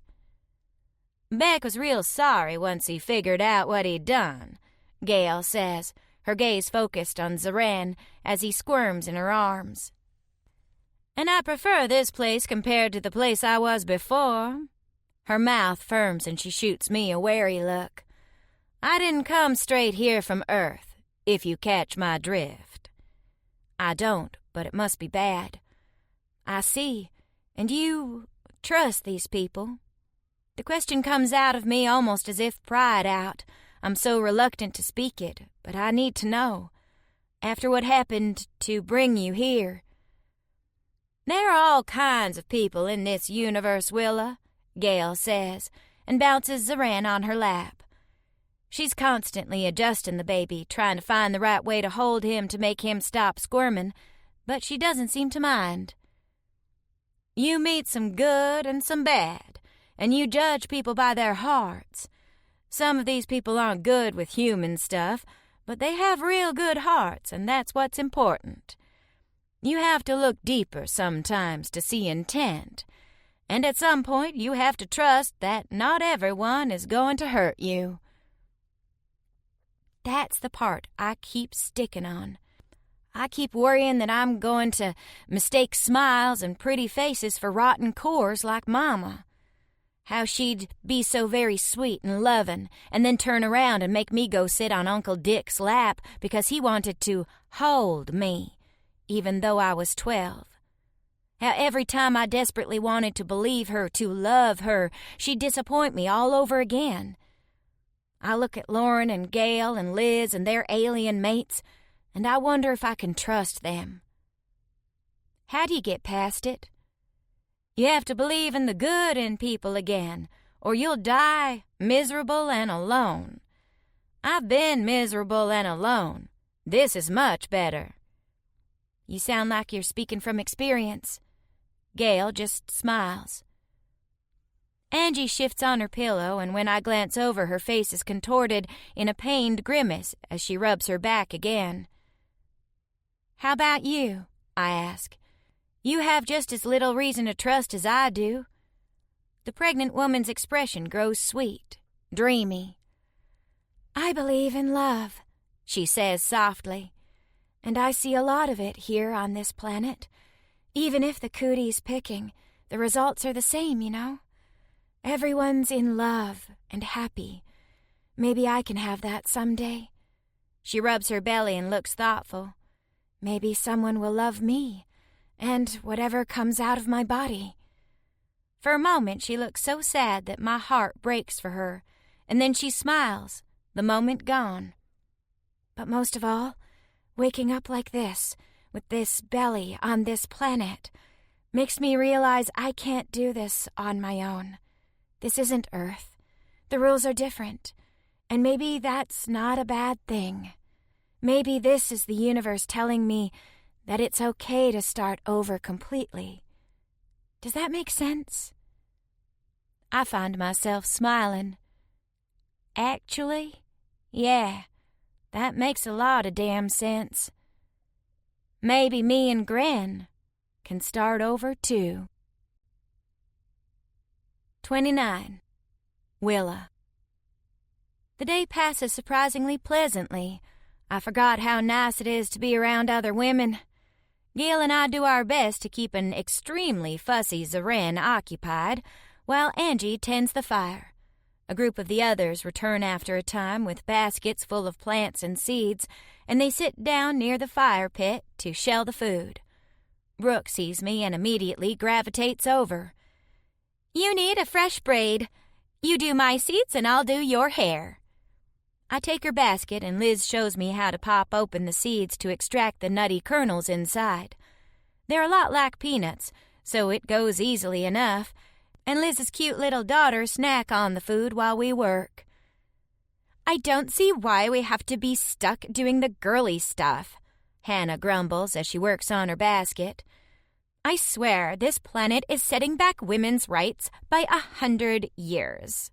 [SPEAKER 3] "Beck was real sorry once he figured out what he'd done," Gail says, her gaze focused on Zoran as he squirms in her arms. "And I prefer this place compared to the place I was before." Her mouth firms and she shoots me a wary look. "I didn't come straight here from Earth, if you catch my drift." I don't, but it must be bad. "I see. And you trust these people?" The question comes out of me almost as if pried out. I'm so reluctant to speak it, but I need to know. After what happened to bring you here. "There are all kinds of people in this universe, Willa," Gail says, and bounces Zoran on her lap. She's constantly adjusting the baby, trying to find the right way to hold him to make him stop squirming, but she doesn't seem to mind. "You meet some good and some bad, and you judge people by their hearts. Some of these people aren't good with human stuff, but they have real good hearts, and that's what's important. You have to look deeper sometimes to see intent, and at some point you have to trust that not everyone is going to hurt you." That's the part I keep sticking on. I keep worrying that I'm going to mistake smiles and pretty faces for rotten cores like Mama. How she'd be so very sweet and loving, and then turn around and make me go sit on Uncle Dick's lap because he wanted to hold me, even though I was 12. How every time I desperately wanted to believe her, to love her, she'd disappoint me all over again. I look at Lauren and Gail and Liz and their alien mates, and I wonder if I can trust them. How do you get past it? You have to believe in the good in people again, or you'll die miserable and alone. I've been miserable and alone. This is much better. You sound like you're speaking from experience. Gail just smiles. Angie shifts on her pillow, and when I glance over, her face is contorted in a pained grimace as she rubs her back again. How about you? I ask. You have just as little reason to trust as I do. The pregnant woman's expression grows sweet, dreamy. I believe in love, she says softly, and I see a lot of it here on this planet. Even if the cootie's picking, the results are the same, you know. Everyone's in love and happy. Maybe I can have that someday. She rubs her belly and looks thoughtful. Maybe someone will love me, and whatever comes out of my body. For a moment she looks so sad that my heart breaks for her, and then she smiles, the moment gone. But most of all, waking up like this, with this belly on this planet, makes me realize I can't do this on my own. This isn't Earth. The rules are different, and maybe that's not a bad thing. Maybe this is the universe telling me that it's okay to start over completely. Does that make sense? I find myself smiling. Actually, yeah, that makes a lot of damn sense. Maybe me and Gren can start over too. 29. Willa. The day passes surprisingly pleasantly. I forgot how nice it is to be around other women. Gail and I do our best to keep an extremely fussy Zeren occupied, while Angie tends the fire. A group of the others return after a time with baskets full of plants and seeds, and they sit down near the fire pit to shell the food. Brooke sees me and immediately gravitates over. You need a fresh braid. You do my seeds and I'll do your hair. I take her basket and Liz shows me how to pop open the seeds to extract the nutty kernels inside. They're a lot like peanuts, so it goes easily enough, and Liz's cute little daughter snack on the food while we work. I don't see why we have to be stuck doing the girly stuff, Hannah grumbles as she works on her basket. I swear this planet is setting back women's rights by 100 years.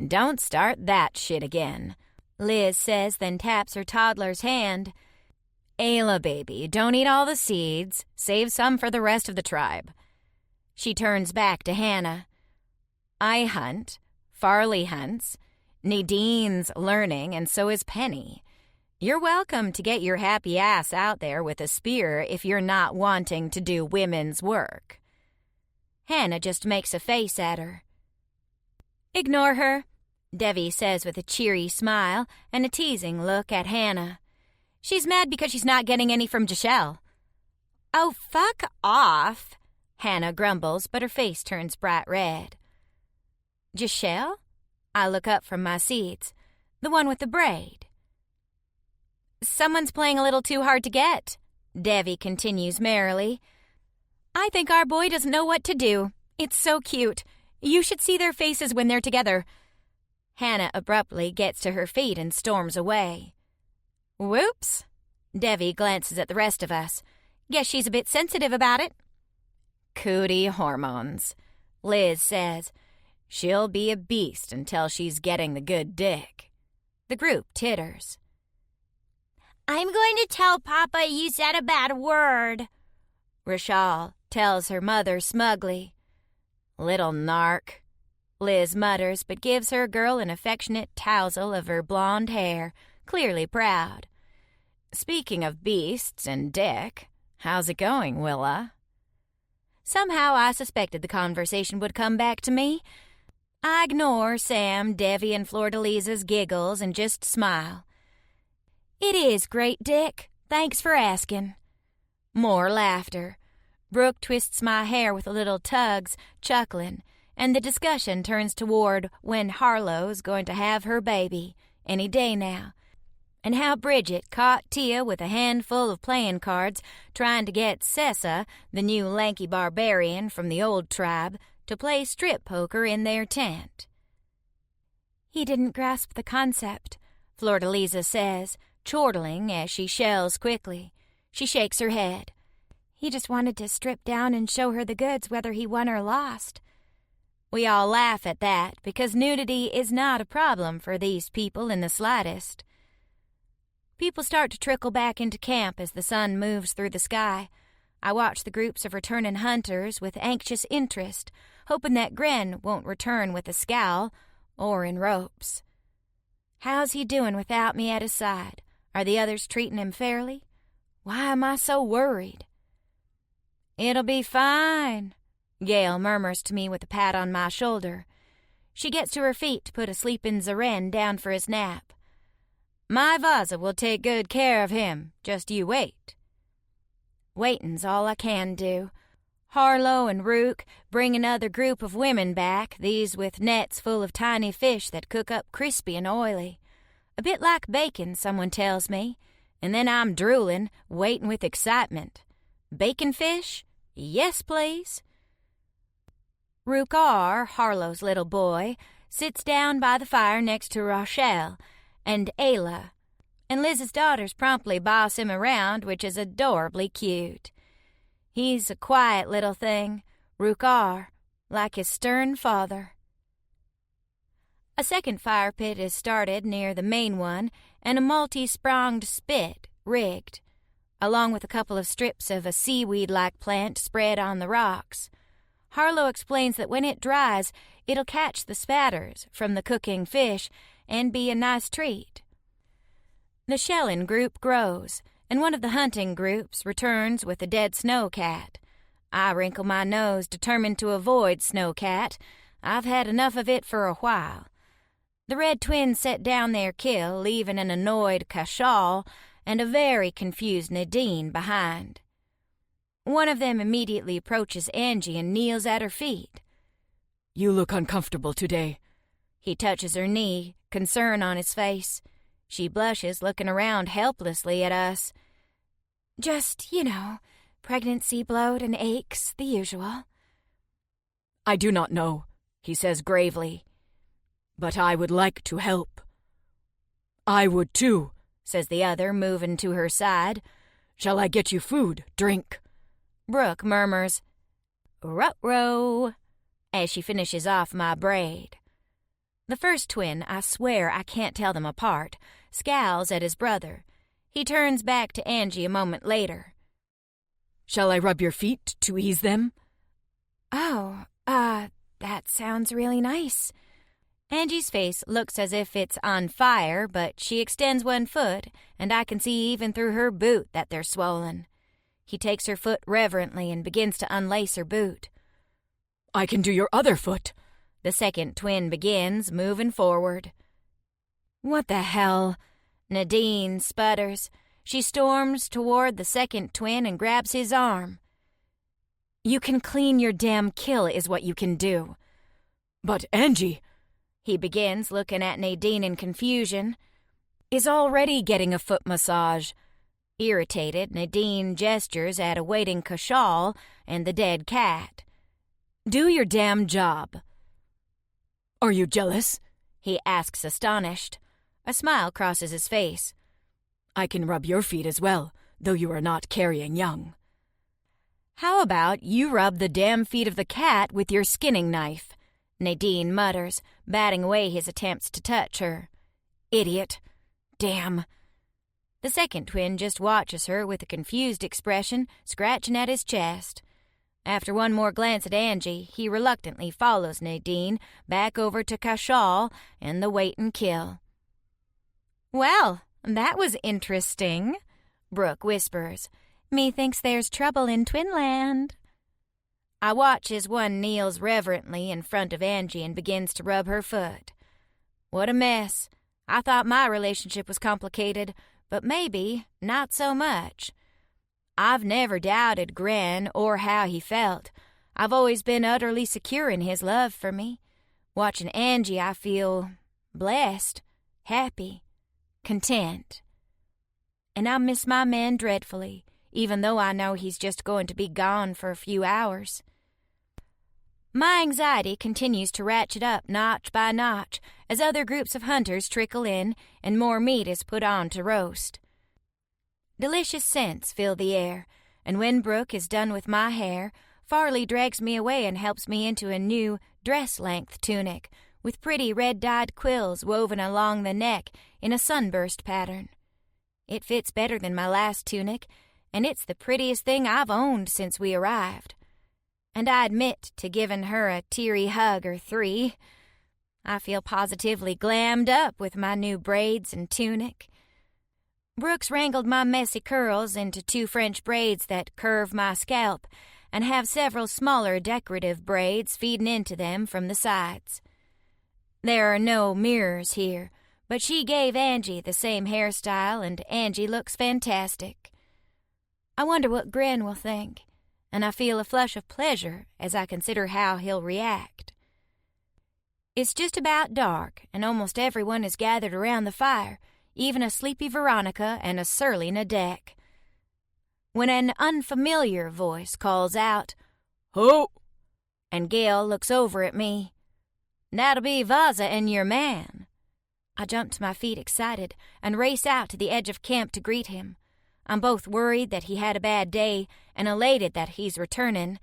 [SPEAKER 3] Don't start that shit again, Liz says, then taps her toddler's hand. Ayla, baby, don't eat all the seeds. Save some for the rest of the tribe. She turns back to Hannah. I hunt. Farley hunts. Nadine's learning, and so is Penny. You're welcome to get your happy ass out there with a spear if you're not wanting to do women's work. Hannah just makes a face at her. Ignore her, Devi says with a cheery smile and a teasing look at Hannah. She's mad because she's not getting any from Giselle. Oh, fuck off, Hannah grumbles, but her face turns bright red. Giselle? I look up from my seeds. The one with the braid. Someone's playing a little too hard to get, Devi continues merrily. I think our boy doesn't know what to do. It's so cute. You should see their faces when they're together. Hannah abruptly gets to her feet and storms away. Whoops. Devi glances at the rest of us. Guess she's a bit sensitive about it. Cootie hormones, Liz says. She'll be a beast until she's getting the good dick. The group titters. I'm going to tell Papa you said a bad word, Rachel tells her mother smugly. Little narc, Liz mutters, but gives her girl an affectionate tousle of her blonde hair, clearly proud. Speaking of beasts and Dick, how's it going, Willa? Somehow I suspected the conversation would come back to me. I ignore Sam, Devi, and Flordelisa's giggles and just smile. It is great, Dick. Thanks for asking. More laughter. Brooke twists my hair with little tugs, chuckling, and the discussion turns toward when Harlow's going to have her baby, any day now, and how Bridget caught Tia with a handful of playing cards trying to get Sessa, the new lanky barbarian from the old tribe, to play strip poker in their tent. He didn't grasp the concept, Flordelisa says, chortling as she shells quickly. She shakes her head. He just wanted to strip down and show her the goods whether he won or lost. We all laugh at that because nudity is not a problem for these people in the slightest. People start to trickle back into camp as the sun moves through the sky. I watch the groups of returning hunters with anxious interest, hoping that Gren won't return with a scowl or in ropes. How's he doing without me at his side? Are the others treating him fairly? Why am I so worried? It'll be fine, Gail murmurs to me with a pat on my shoulder. She gets to her feet to put a sleeping Zaren down for his nap. My Vaza will take good care of him. Just you wait. Waiting's all I can do. Harlow and Rook bring another group of women back, these with nets full of tiny fish that cook up crispy and oily. A bit like bacon, someone tells me, and then I'm drooling, waiting with excitement. Bacon fish? Yes, please. Rukar, Harlow's little boy, sits down by the fire next to Rochelle and Ayla, and Liz's daughters promptly boss him around, which is adorably cute. He's a quiet little thing, Rukar, like his stern father. A second fire pit is started near the main one, and a multi-spronged spit rigged, along with a couple of strips of a seaweed-like plant spread on the rocks. Harlow explains that when it dries, it'll catch the spatters from the cooking fish and be a nice treat. The shelling group grows, and one of the hunting groups returns with a dead snowcat. I wrinkle my nose, determined to avoid snowcat. I've had enough of it for a while. The red twins set down their kill, leaving an annoyed Cashal and a very confused Nadine behind. One of them immediately approaches Angie and kneels at her feet.
[SPEAKER 4] You look uncomfortable today.
[SPEAKER 3] He touches her knee, concern on his face. She blushes, looking around helplessly at us. Just, pregnancy bloat and aches, the usual.
[SPEAKER 4] I do not know, he says gravely. But I would like to help. I would too, says the other, moving to her side. Shall I get you food, drink?
[SPEAKER 3] Brooke murmurs, "Ruh-roh," as she finishes off my braid. The first twin, I swear I can't tell them apart, scowls at his brother. He turns back to Angie a moment later.
[SPEAKER 4] Shall I rub your feet to ease them?
[SPEAKER 3] Oh, that sounds really nice. Angie's face looks as if it's on fire, but she extends one foot, and I can see even through her boot that they're swollen. He takes her foot reverently and begins to unlace her boot.
[SPEAKER 4] I can do your other foot,
[SPEAKER 3] the second twin begins, moving forward. What the hell? Nadine sputters. She storms toward the second twin and grabs his arm. You can clean your damn kill is what you can do.
[SPEAKER 4] But Angie,
[SPEAKER 3] he begins, looking at Nadine in confusion, is already getting a foot massage. Irritated, Nadine gestures at a waiting Cashal and the dead cat. Do your damn job.
[SPEAKER 4] Are you jealous?
[SPEAKER 3] He asks, astonished. A smile crosses his face.
[SPEAKER 4] I can rub your feet as well, though you are not carrying young.
[SPEAKER 3] How about you rub the damn feet of the cat with your skinning knife? Nadine mutters, batting away his attempts to touch her. Idiot. Damn. The second twin just watches her with a confused expression, scratching at his chest. After one more glance at Angie, he reluctantly follows Nadine back over to Cashal and the wait and kill. Well, that was interesting, Brooke whispers. "Methinks there's trouble in Twinland." I watch as one kneels reverently in front of Angie and begins to rub her foot. What a mess. I thought my relationship was complicated, but maybe not so much. I've never doubted Gren or how he felt. I've always been utterly secure in his love for me. Watching Angie, I feel blessed, happy, content. And I miss my man dreadfully, even though I know he's just going to be gone for a few hours. My anxiety continues to ratchet up notch by notch as other groups of hunters trickle in and more meat is put on to roast. Delicious scents fill the air, and when Brooke is done with my hair, Farley drags me away and helps me into a new dress-length tunic with pretty red-dyed quills woven along the neck in a sunburst pattern. It fits better than my last tunic, and it's the prettiest thing I've owned since we arrived. And I admit to giving her a teary hug or three. I feel positively glammed up with my new braids and tunic. Brooks wrangled my messy curls into 2 French braids that curve my scalp and have several smaller decorative braids feeding into them from the sides. There are no mirrors here, but she gave Angie the same hairstyle and Angie looks fantastic. I wonder what Gren will think, and I feel a flush of pleasure as I consider how he'll react. It's just about dark, and almost everyone is gathered around the fire, even a sleepy Veronica and a surly Nadek. When an unfamiliar voice calls out, "Ho!" and Gail looks over at me. "That'll be Vaza and your man." I jump to my feet excited and race out to the edge of camp to greet him. I'm both worried that he had a bad day and elated that he's returning,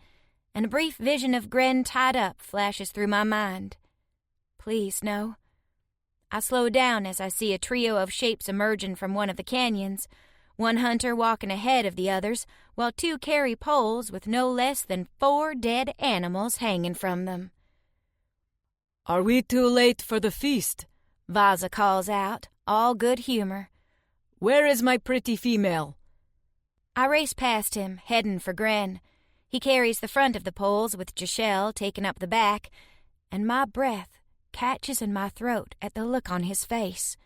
[SPEAKER 3] and a brief vision of Gren tied up flashes through my mind. Please, no. I slow down as I see a trio of shapes emerging from one of the canyons, one hunter walking ahead of the others, while 2 carry poles with no less than 4 dead animals hanging from them.
[SPEAKER 4] "Are we too late for the feast?"
[SPEAKER 3] Vaza calls out, all good humor.
[SPEAKER 4] "Where is my pretty female?"
[SPEAKER 3] I race past him, heading for Gren. He carries the front of the poles with Jashelle taking up the back, and my breath catches in my throat at the look on his face.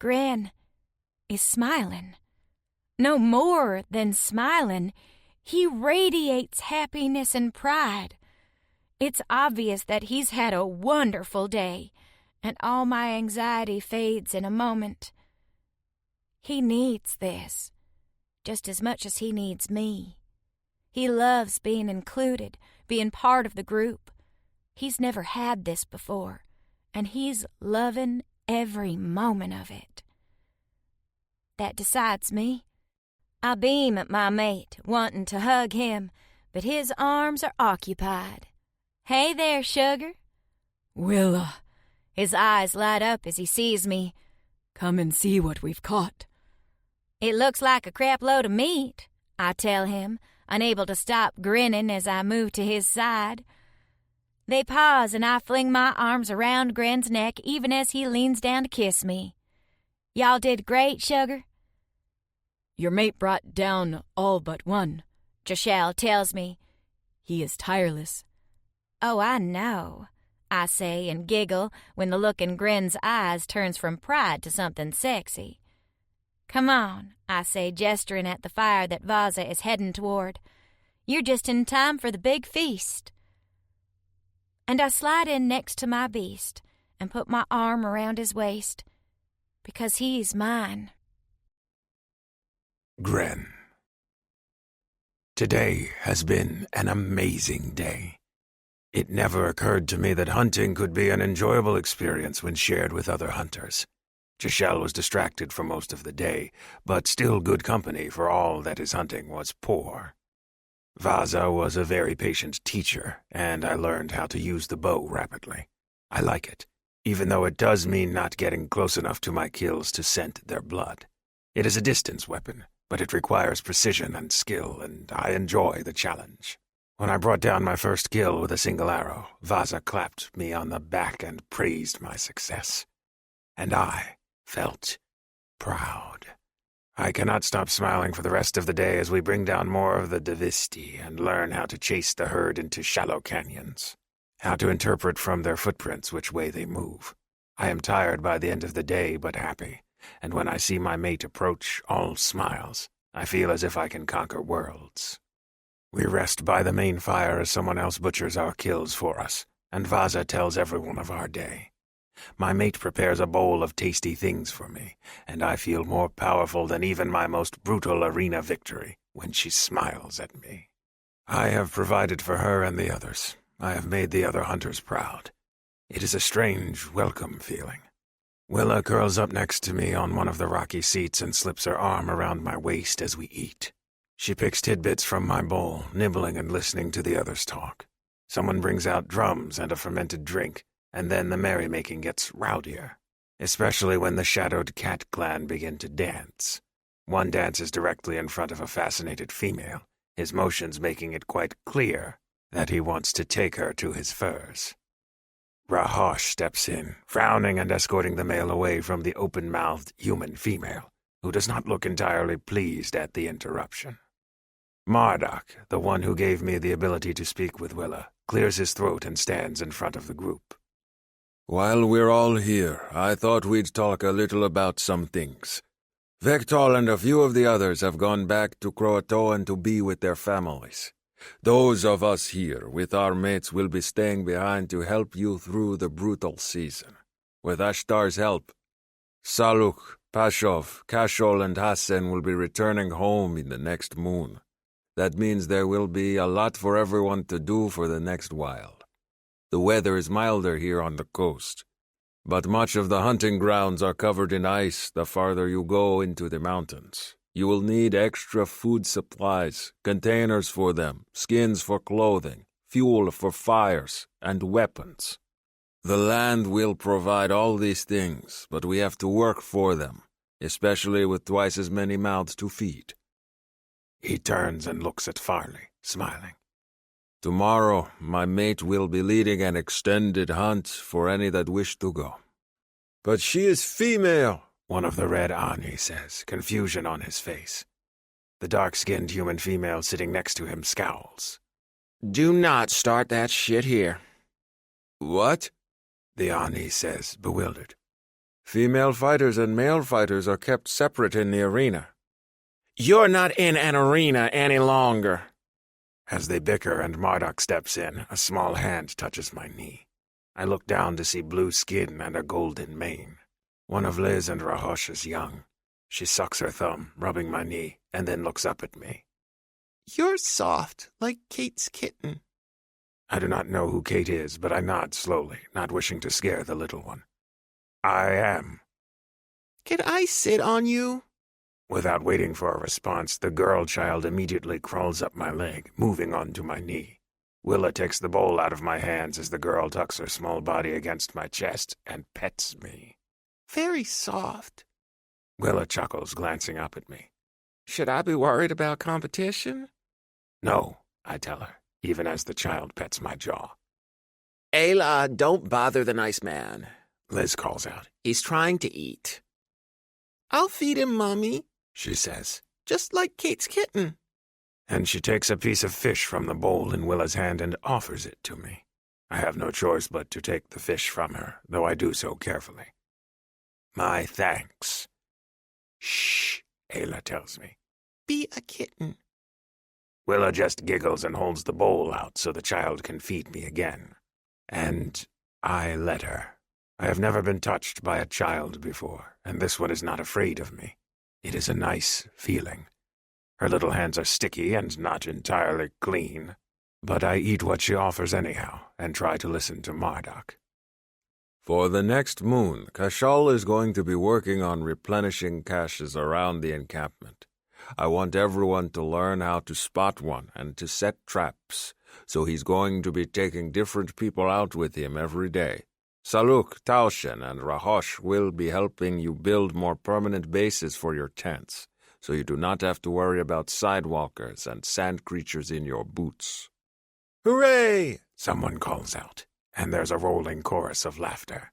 [SPEAKER 3] Gren is smiling. No more than smiling. He radiates happiness and pride. It's obvious that he's had a wonderful day, and all my anxiety fades in a moment. He needs this, just as much as he needs me. He loves being included, being part of the group. He's never had this before, and he's loving every moment of it. That decides me. I beam at my mate, wanting to hug him, but his arms are occupied. "Hey there, sugar."
[SPEAKER 4] "Willa."
[SPEAKER 3] His eyes light up as he sees me.
[SPEAKER 4] "Come and see what we've caught."
[SPEAKER 3] "It looks like a crap load of meat," I tell him, unable to stop grinning as I move to his side. They pause and I fling my arms around Gren's neck even as he leans down to kiss me. "Y'all did great, sugar."
[SPEAKER 4] "Your mate brought down all but one,"
[SPEAKER 3] Jashelle tells me.
[SPEAKER 4] "He is tireless."
[SPEAKER 3] "Oh, I know," I say and giggle when the look in Gren's eyes turns from pride to something sexy. "Come on," I say, gesturing at the fire that Vaza is heading toward. "You're just in time for the big feast." And I slide in next to my beast and put my arm around his waist, because he's mine.
[SPEAKER 2] Gren. Today has been an amazing day. It never occurred to me that hunting could be an enjoyable experience when shared with other hunters. Jashelle was distracted for most of the day, but still good company for all that his hunting was poor. Vaza was a very patient teacher, and I learned how to use the bow rapidly. I like it, even though it does mean not getting close enough to my kills to scent their blood. It is a distance weapon, but it requires precision and skill, and I enjoy the challenge. When I brought down my first kill with a single arrow, Vaza clapped me on the back and praised my success. And I felt proud. I cannot stop smiling for the rest of the day as we bring down more of the Devisti and learn how to chase the herd into shallow canyons, how to interpret from their footprints which way they move. I am tired by the end of the day, but happy, and when I see my mate approach, all smiles. I feel as if I can conquer worlds. We rest by the main fire as someone else butchers our kills for us, and Vaza tells everyone of our day. My mate prepares a bowl of tasty things for me, and I feel more powerful than even my most brutal arena victory when she smiles at me. I have provided for her and the others. I have made the other hunters proud. It is a strange, welcome feeling. Willa curls up next to me on one of the rocky seats and slips her arm around my waist as we eat. She picks tidbits from my bowl, nibbling and listening to the others talk. Someone brings out drums and a fermented drink, and then the merrymaking gets rowdier, especially when the shadowed cat clan begin to dance. One dances directly in front of a fascinated female, his motions making it quite clear that he wants to take her to his furs. Rahosh steps in, frowning and escorting the male away from the open-mouthed human female, who does not look entirely pleased at the interruption. Marduk, the one who gave me the ability to speak with Willa, clears his throat and stands in front of the group.
[SPEAKER 1] While we're all here, I thought we'd talk a little about some things. Vectol and a few of the others have gone back to Croatoan to be with their families. Those of us here with our mates will be staying behind to help you through the brutal season. With Ashtar's help, Saluk, Pashov, Kashol, and Hassan will be returning home in the next moon. That means there will be a lot for everyone to do for the next while. The weather is milder here on the coast, but much of the hunting grounds are covered in ice the farther you go into the mountains. You will need extra food supplies, containers for them, skins for clothing, fuel for fires, and weapons. The land will provide all these things, but we have to work for them, especially with twice as many mouths to feed.
[SPEAKER 2] He turns and looks at Farley, smiling.
[SPEAKER 1] Tomorrow, my mate will be leading an extended hunt for any that wish to go. But she is female,
[SPEAKER 2] one of the red Ani says, confusion on his face. The dark-skinned human female sitting next to him scowls.
[SPEAKER 5] Do not start that shit here.
[SPEAKER 1] What?
[SPEAKER 2] The Ani says, bewildered.
[SPEAKER 1] Female fighters and male fighters are kept separate in the arena.
[SPEAKER 5] You're not in an arena any longer.
[SPEAKER 2] As they bicker and Marduk steps in, a small hand touches my knee. I look down to see blue skin and a golden mane. One of Liz and Rahosh's young. She sucks her thumb, rubbing my knee, and then looks up at me.
[SPEAKER 5] You're soft, like Kate's kitten.
[SPEAKER 2] I do not know who Kate is, but I nod slowly, not wishing to scare the little one. I am.
[SPEAKER 5] Can I sit on you?
[SPEAKER 2] Without waiting for a response, the girl child immediately crawls up my leg, moving onto my knee. Willa takes the bowl out of my hands as the girl tucks her small body against my chest and pets me.
[SPEAKER 5] Very soft.
[SPEAKER 2] Willa chuckles, glancing up at me.
[SPEAKER 5] Should I be worried about competition?
[SPEAKER 2] No, I tell her, even as the child pets my jaw.
[SPEAKER 5] Ayla, don't bother the nice man,
[SPEAKER 2] Liz calls out.
[SPEAKER 5] He's trying to eat. I'll feed him, Mommy, she says, just like Kate's kitten.
[SPEAKER 2] And she takes a piece of fish from the bowl in Willa's hand and offers it to me. I have no choice but to take the fish from her, though I do so carefully. My thanks. Shh, Ayla tells me.
[SPEAKER 5] Be a kitten.
[SPEAKER 2] Willa just giggles and holds the bowl out so the child can feed me again. And I let her. I have never been touched by a child before, and this one is not afraid of me. It is a nice feeling. Her little hands are sticky and not entirely clean, but I eat what she offers anyhow and try to listen to Marduk.
[SPEAKER 1] For the next moon, Kashal is going to be working on replenishing caches around the encampment. I want everyone to learn how to spot one and to set traps, so he's going to be taking different people out with him every day. Saluk, Taushen, and Rahosh will be helping you build more permanent bases for your tents, so you do not have to worry about sidewalkers and sand creatures in your boots.
[SPEAKER 2] Hooray! Someone calls out, and there's a rolling chorus of laughter.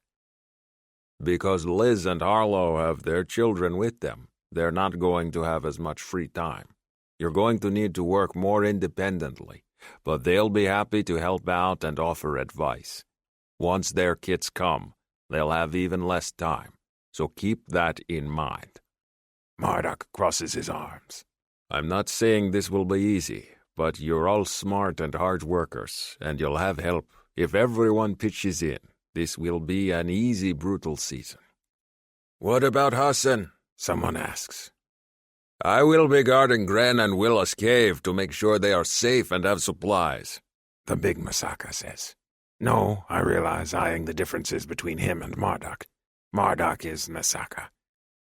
[SPEAKER 1] Because Liz and Harlow have their children with them, they're not going to have as much free time. You're going to need to work more independently, but they'll be happy to help out and offer advice. Once their kits come, they'll have even less time, so keep that in mind.
[SPEAKER 2] Marduk crosses his arms.
[SPEAKER 1] I'm not saying this will be easy, but you're all smart and hard workers, and you'll have help. If everyone pitches in, this will be an easy, brutal season.
[SPEAKER 2] What about Hassan? Someone asks.
[SPEAKER 1] I will be guarding Gren and Willa's cave to make sure they are safe and have supplies,
[SPEAKER 2] the big Masaka says. No, I realize, eyeing the differences between him and Marduk. Marduk is Masaka.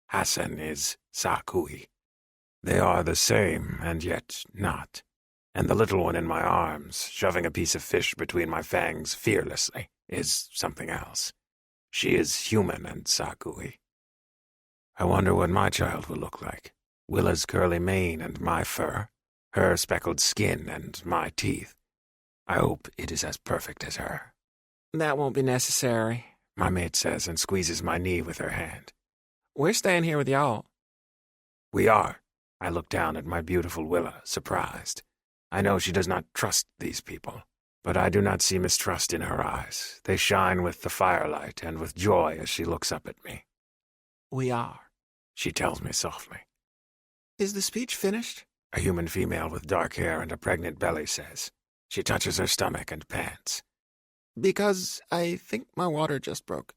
[SPEAKER 2] Hassan is Sakui. They are the same, and yet not. And the little one in my arms, shoving a piece of fish between my fangs fearlessly, is something else. She is human and Sakui. I wonder what my child will look like. Willa's curly mane and my fur, her speckled skin and my teeth. I hope it is as perfect as her.
[SPEAKER 5] That won't be necessary,
[SPEAKER 2] my mate says and squeezes my knee with her hand.
[SPEAKER 5] We're staying here with y'all.
[SPEAKER 2] We are. I look down at my beautiful Willa, surprised. I know she does not trust these people, but I do not see mistrust in her eyes. They shine with the firelight and with joy as she looks up at me.
[SPEAKER 5] We are,
[SPEAKER 2] she tells me softly.
[SPEAKER 5] Is the speech finished?
[SPEAKER 2] A human female with dark hair and a pregnant belly says. She touches her stomach and pants.
[SPEAKER 5] Because I think my water just broke.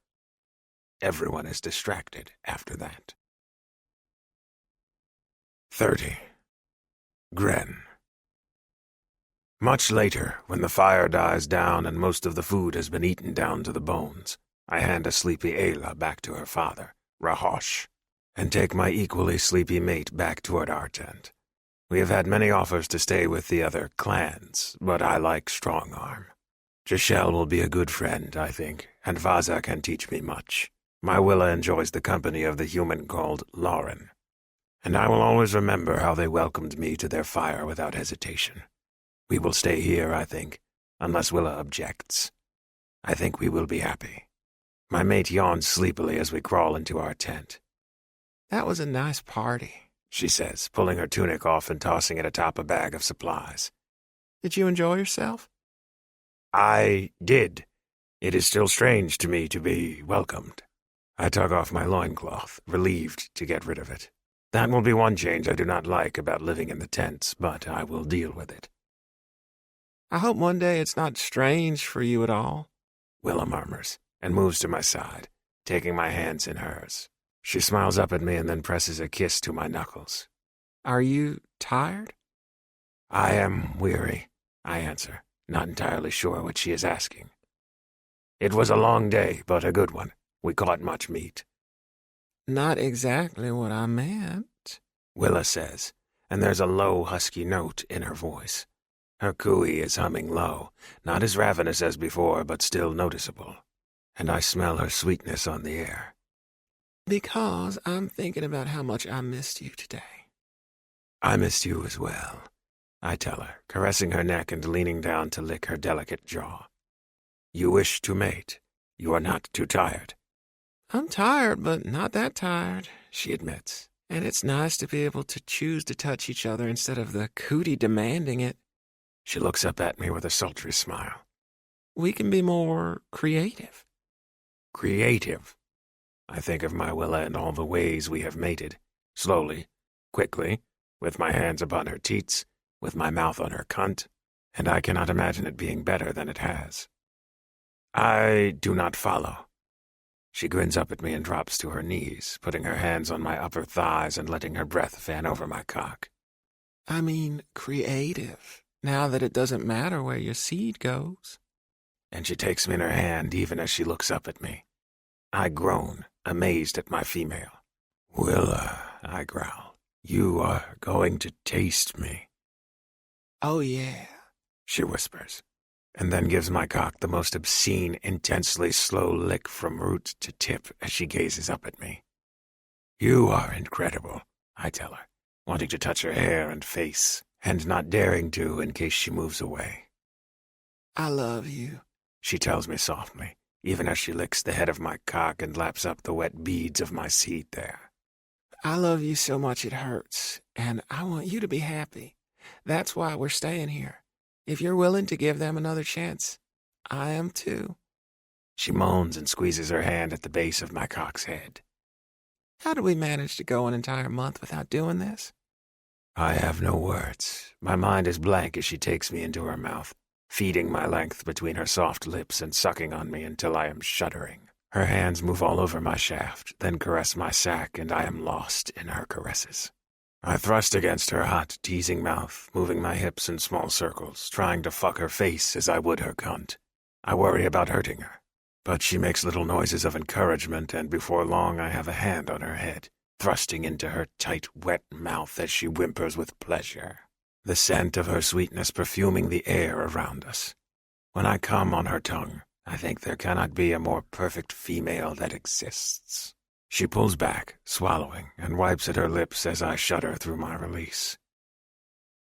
[SPEAKER 2] Everyone is distracted after that. 30. Gren. Much later, when the fire dies down and most of the food has been eaten down to the bones, I hand a sleepy Ayla back to her father, Rahosh, and take my equally sleepy mate back toward our tent. We have had many offers to stay with the other clans, but I like strong-arm. Jashel will be a good friend, I think, and Vaza can teach me much. My Willa enjoys the company of the human called Lauren, and I will always remember how they welcomed me to their fire without hesitation. We will stay here, I think, unless Willa objects. I think we will be happy. My mate yawns sleepily as we crawl into our tent.
[SPEAKER 5] That was a nice party,
[SPEAKER 2] she says, pulling her tunic off and tossing it atop a bag of supplies.
[SPEAKER 5] Did you enjoy yourself?
[SPEAKER 2] I did. It is still strange to me to be welcomed. I tug off my loincloth, relieved to get rid of it. That will be one change I do not like about living in the tents, but I will deal with it.
[SPEAKER 5] I hope one day it's not strange for you at all,
[SPEAKER 2] Willa murmurs, and moves to my side, taking my hands in hers. She smiles up at me and then presses a kiss to my knuckles.
[SPEAKER 5] Are you tired?
[SPEAKER 2] I am weary, I answer, not entirely sure what she is asking. It was a long day, but a good one. We caught much meat.
[SPEAKER 5] Not exactly what I meant,
[SPEAKER 2] Willa says, and there's a low, husky note in her voice. Her cooey is humming low, not as ravenous as before, but still noticeable, and I smell her sweetness on the air.
[SPEAKER 5] Because I'm thinking about how much I missed you today.
[SPEAKER 2] I missed you as well, I tell her, caressing her neck and leaning down to lick her delicate jaw. You wish to mate. You are not too tired.
[SPEAKER 5] I'm tired, but not that tired, she admits. And it's nice to be able to choose to touch each other instead of the cootie demanding it.
[SPEAKER 2] She looks up at me with a sultry smile.
[SPEAKER 5] We can be more creative.
[SPEAKER 2] Creative? I think of my Willa and all the ways we have mated. Slowly, quickly, with my hands upon her teats, with my mouth on her cunt, and I cannot imagine it being better than it has. I do not follow. She grins up at me and drops to her knees, putting her hands on my upper thighs and letting her breath fan over my cock.
[SPEAKER 5] I mean, creative, now that it doesn't matter where your seed goes.
[SPEAKER 2] And she takes me in her hand even as she looks up at me. I groan, amazed at my female. Willa, I growl, you are going to taste me.
[SPEAKER 5] Oh, yeah,
[SPEAKER 2] she whispers, and then gives my cock the most obscene, intensely slow lick from root to tip as she gazes up at me. You are incredible, I tell her, wanting to touch her hair and face, and not daring to in case she moves away.
[SPEAKER 5] I love you,
[SPEAKER 2] she tells me softly, even as she licks the head of my cock and laps up the wet beads of my seed there.
[SPEAKER 5] I love you so much it hurts, and I want you to be happy. That's why we're staying here. If you're willing to give them another chance, I am too."
[SPEAKER 2] She moans and squeezes her hand at the base of my cock's head.
[SPEAKER 5] "How did we manage to go an entire month without doing this?"
[SPEAKER 2] I have no words. My mind is blank as she takes me into her mouth, feeding my length between her soft lips and sucking on me until I am shuddering. Her hands move all over my shaft, then caress my sack, and I am lost in her caresses. I thrust against her hot, teasing mouth, moving my hips in small circles, trying to fuck her face as I would her cunt. I worry about hurting her, but she makes little noises of encouragement, and before long I have a hand on her head, thrusting into her tight, wet mouth as she whimpers with pleasure, the scent of her sweetness perfuming the air around us. When I come on her tongue, I think there cannot be a more perfect female that exists. She pulls back, swallowing, and wipes at her lips as I shudder through my release.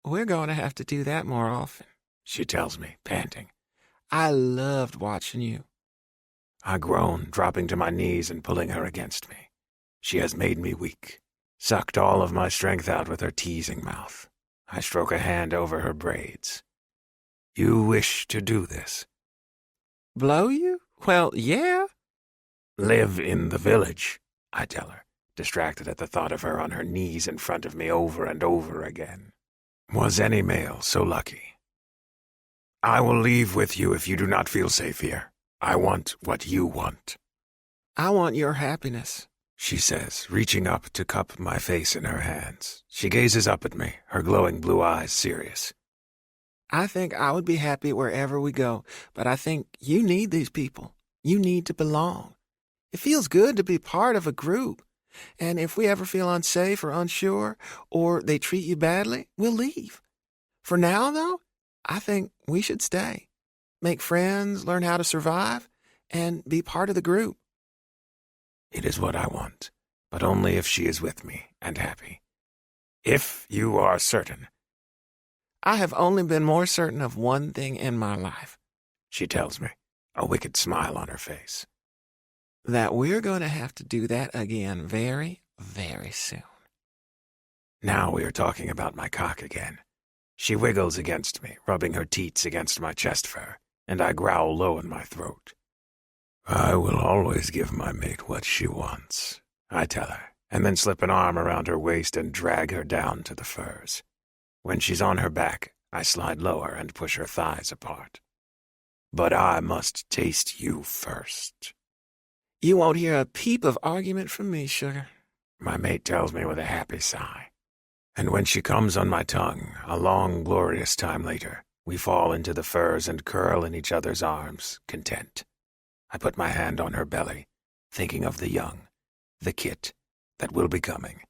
[SPEAKER 5] "We're going to have to do that more often,"
[SPEAKER 2] she tells me, panting.
[SPEAKER 5] "I loved watching you."
[SPEAKER 2] I groan, dropping to my knees and pulling her against me. She has made me weak, sucked all of my strength out with her teasing mouth. I stroke a hand over her braids. "You wish to do this?"
[SPEAKER 5] "Blow you? Well, yeah."
[SPEAKER 2] "Live in the village," I tell her, distracted at the thought of her on her knees in front of me over and over again. Was any male so lucky? "I will leave with you if you do not feel safe here. I want what you want."
[SPEAKER 5] "I want your happiness,"
[SPEAKER 2] she says, reaching up to cup my face in her hands. She gazes up at me, her glowing blue eyes serious.
[SPEAKER 5] "I think I would be happy wherever we go, but I think you need these people. You need to belong. It feels good to be part of a group. And if we ever feel unsafe or unsure, or they treat you badly, we'll leave. For now, though, I think we should stay. Make friends, learn how to survive, and be part of the group."
[SPEAKER 2] It is what I want, but only if she is with me and happy. "If you are certain."
[SPEAKER 5] "I have only been more certain of one thing in my life,"
[SPEAKER 2] she tells me, a wicked smile on her face.
[SPEAKER 5] "That we're going to have to do that again very, very soon."
[SPEAKER 2] Now we are talking about my cock again. She wiggles against me, rubbing her teats against my chest fur, and I growl low in my throat. "I will always give my mate what she wants," I tell her, and then slip an arm around her waist and drag her down to the furs. When she's on her back, I slide lower and push her thighs apart. "But I must taste you first."
[SPEAKER 5] "You won't hear a peep of argument from me, sugar,"
[SPEAKER 2] my mate tells me with a happy sigh. And when she comes on my tongue, a long, glorious time later, we fall into the furs and curl in each other's arms, content. I put my hand on her belly, thinking of the young, the kit that will be coming.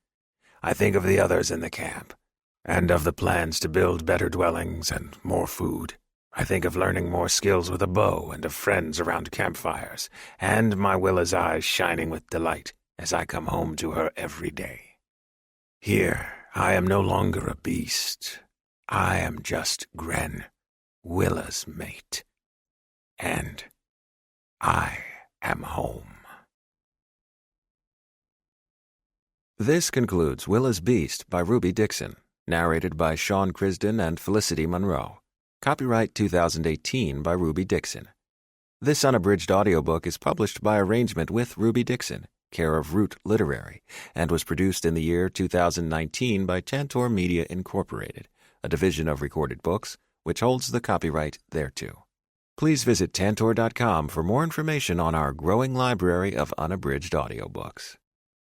[SPEAKER 2] I think of the others in the camp, and of the plans to build better dwellings and more food. I think of learning more skills with a bow and of friends around campfires, and my Willa's eyes shining with delight as I come home to her every day. Here, I am no longer a beast. I am just Gren, Willa's mate. And I am home.
[SPEAKER 1] This concludes Willa's Beast by Ruby Dixon, narrated by Sean Crisden and Felicity Monroe. Copyright 2018 by Ruby Dixon. This unabridged audiobook is published by arrangement with Ruby Dixon, care of Root Literary, and was produced in the year 2019 by Tantor Media Incorporated, a division of Recorded Books, which holds the copyright thereto. Please visit Tantor.com for more information on our growing library of unabridged audiobooks.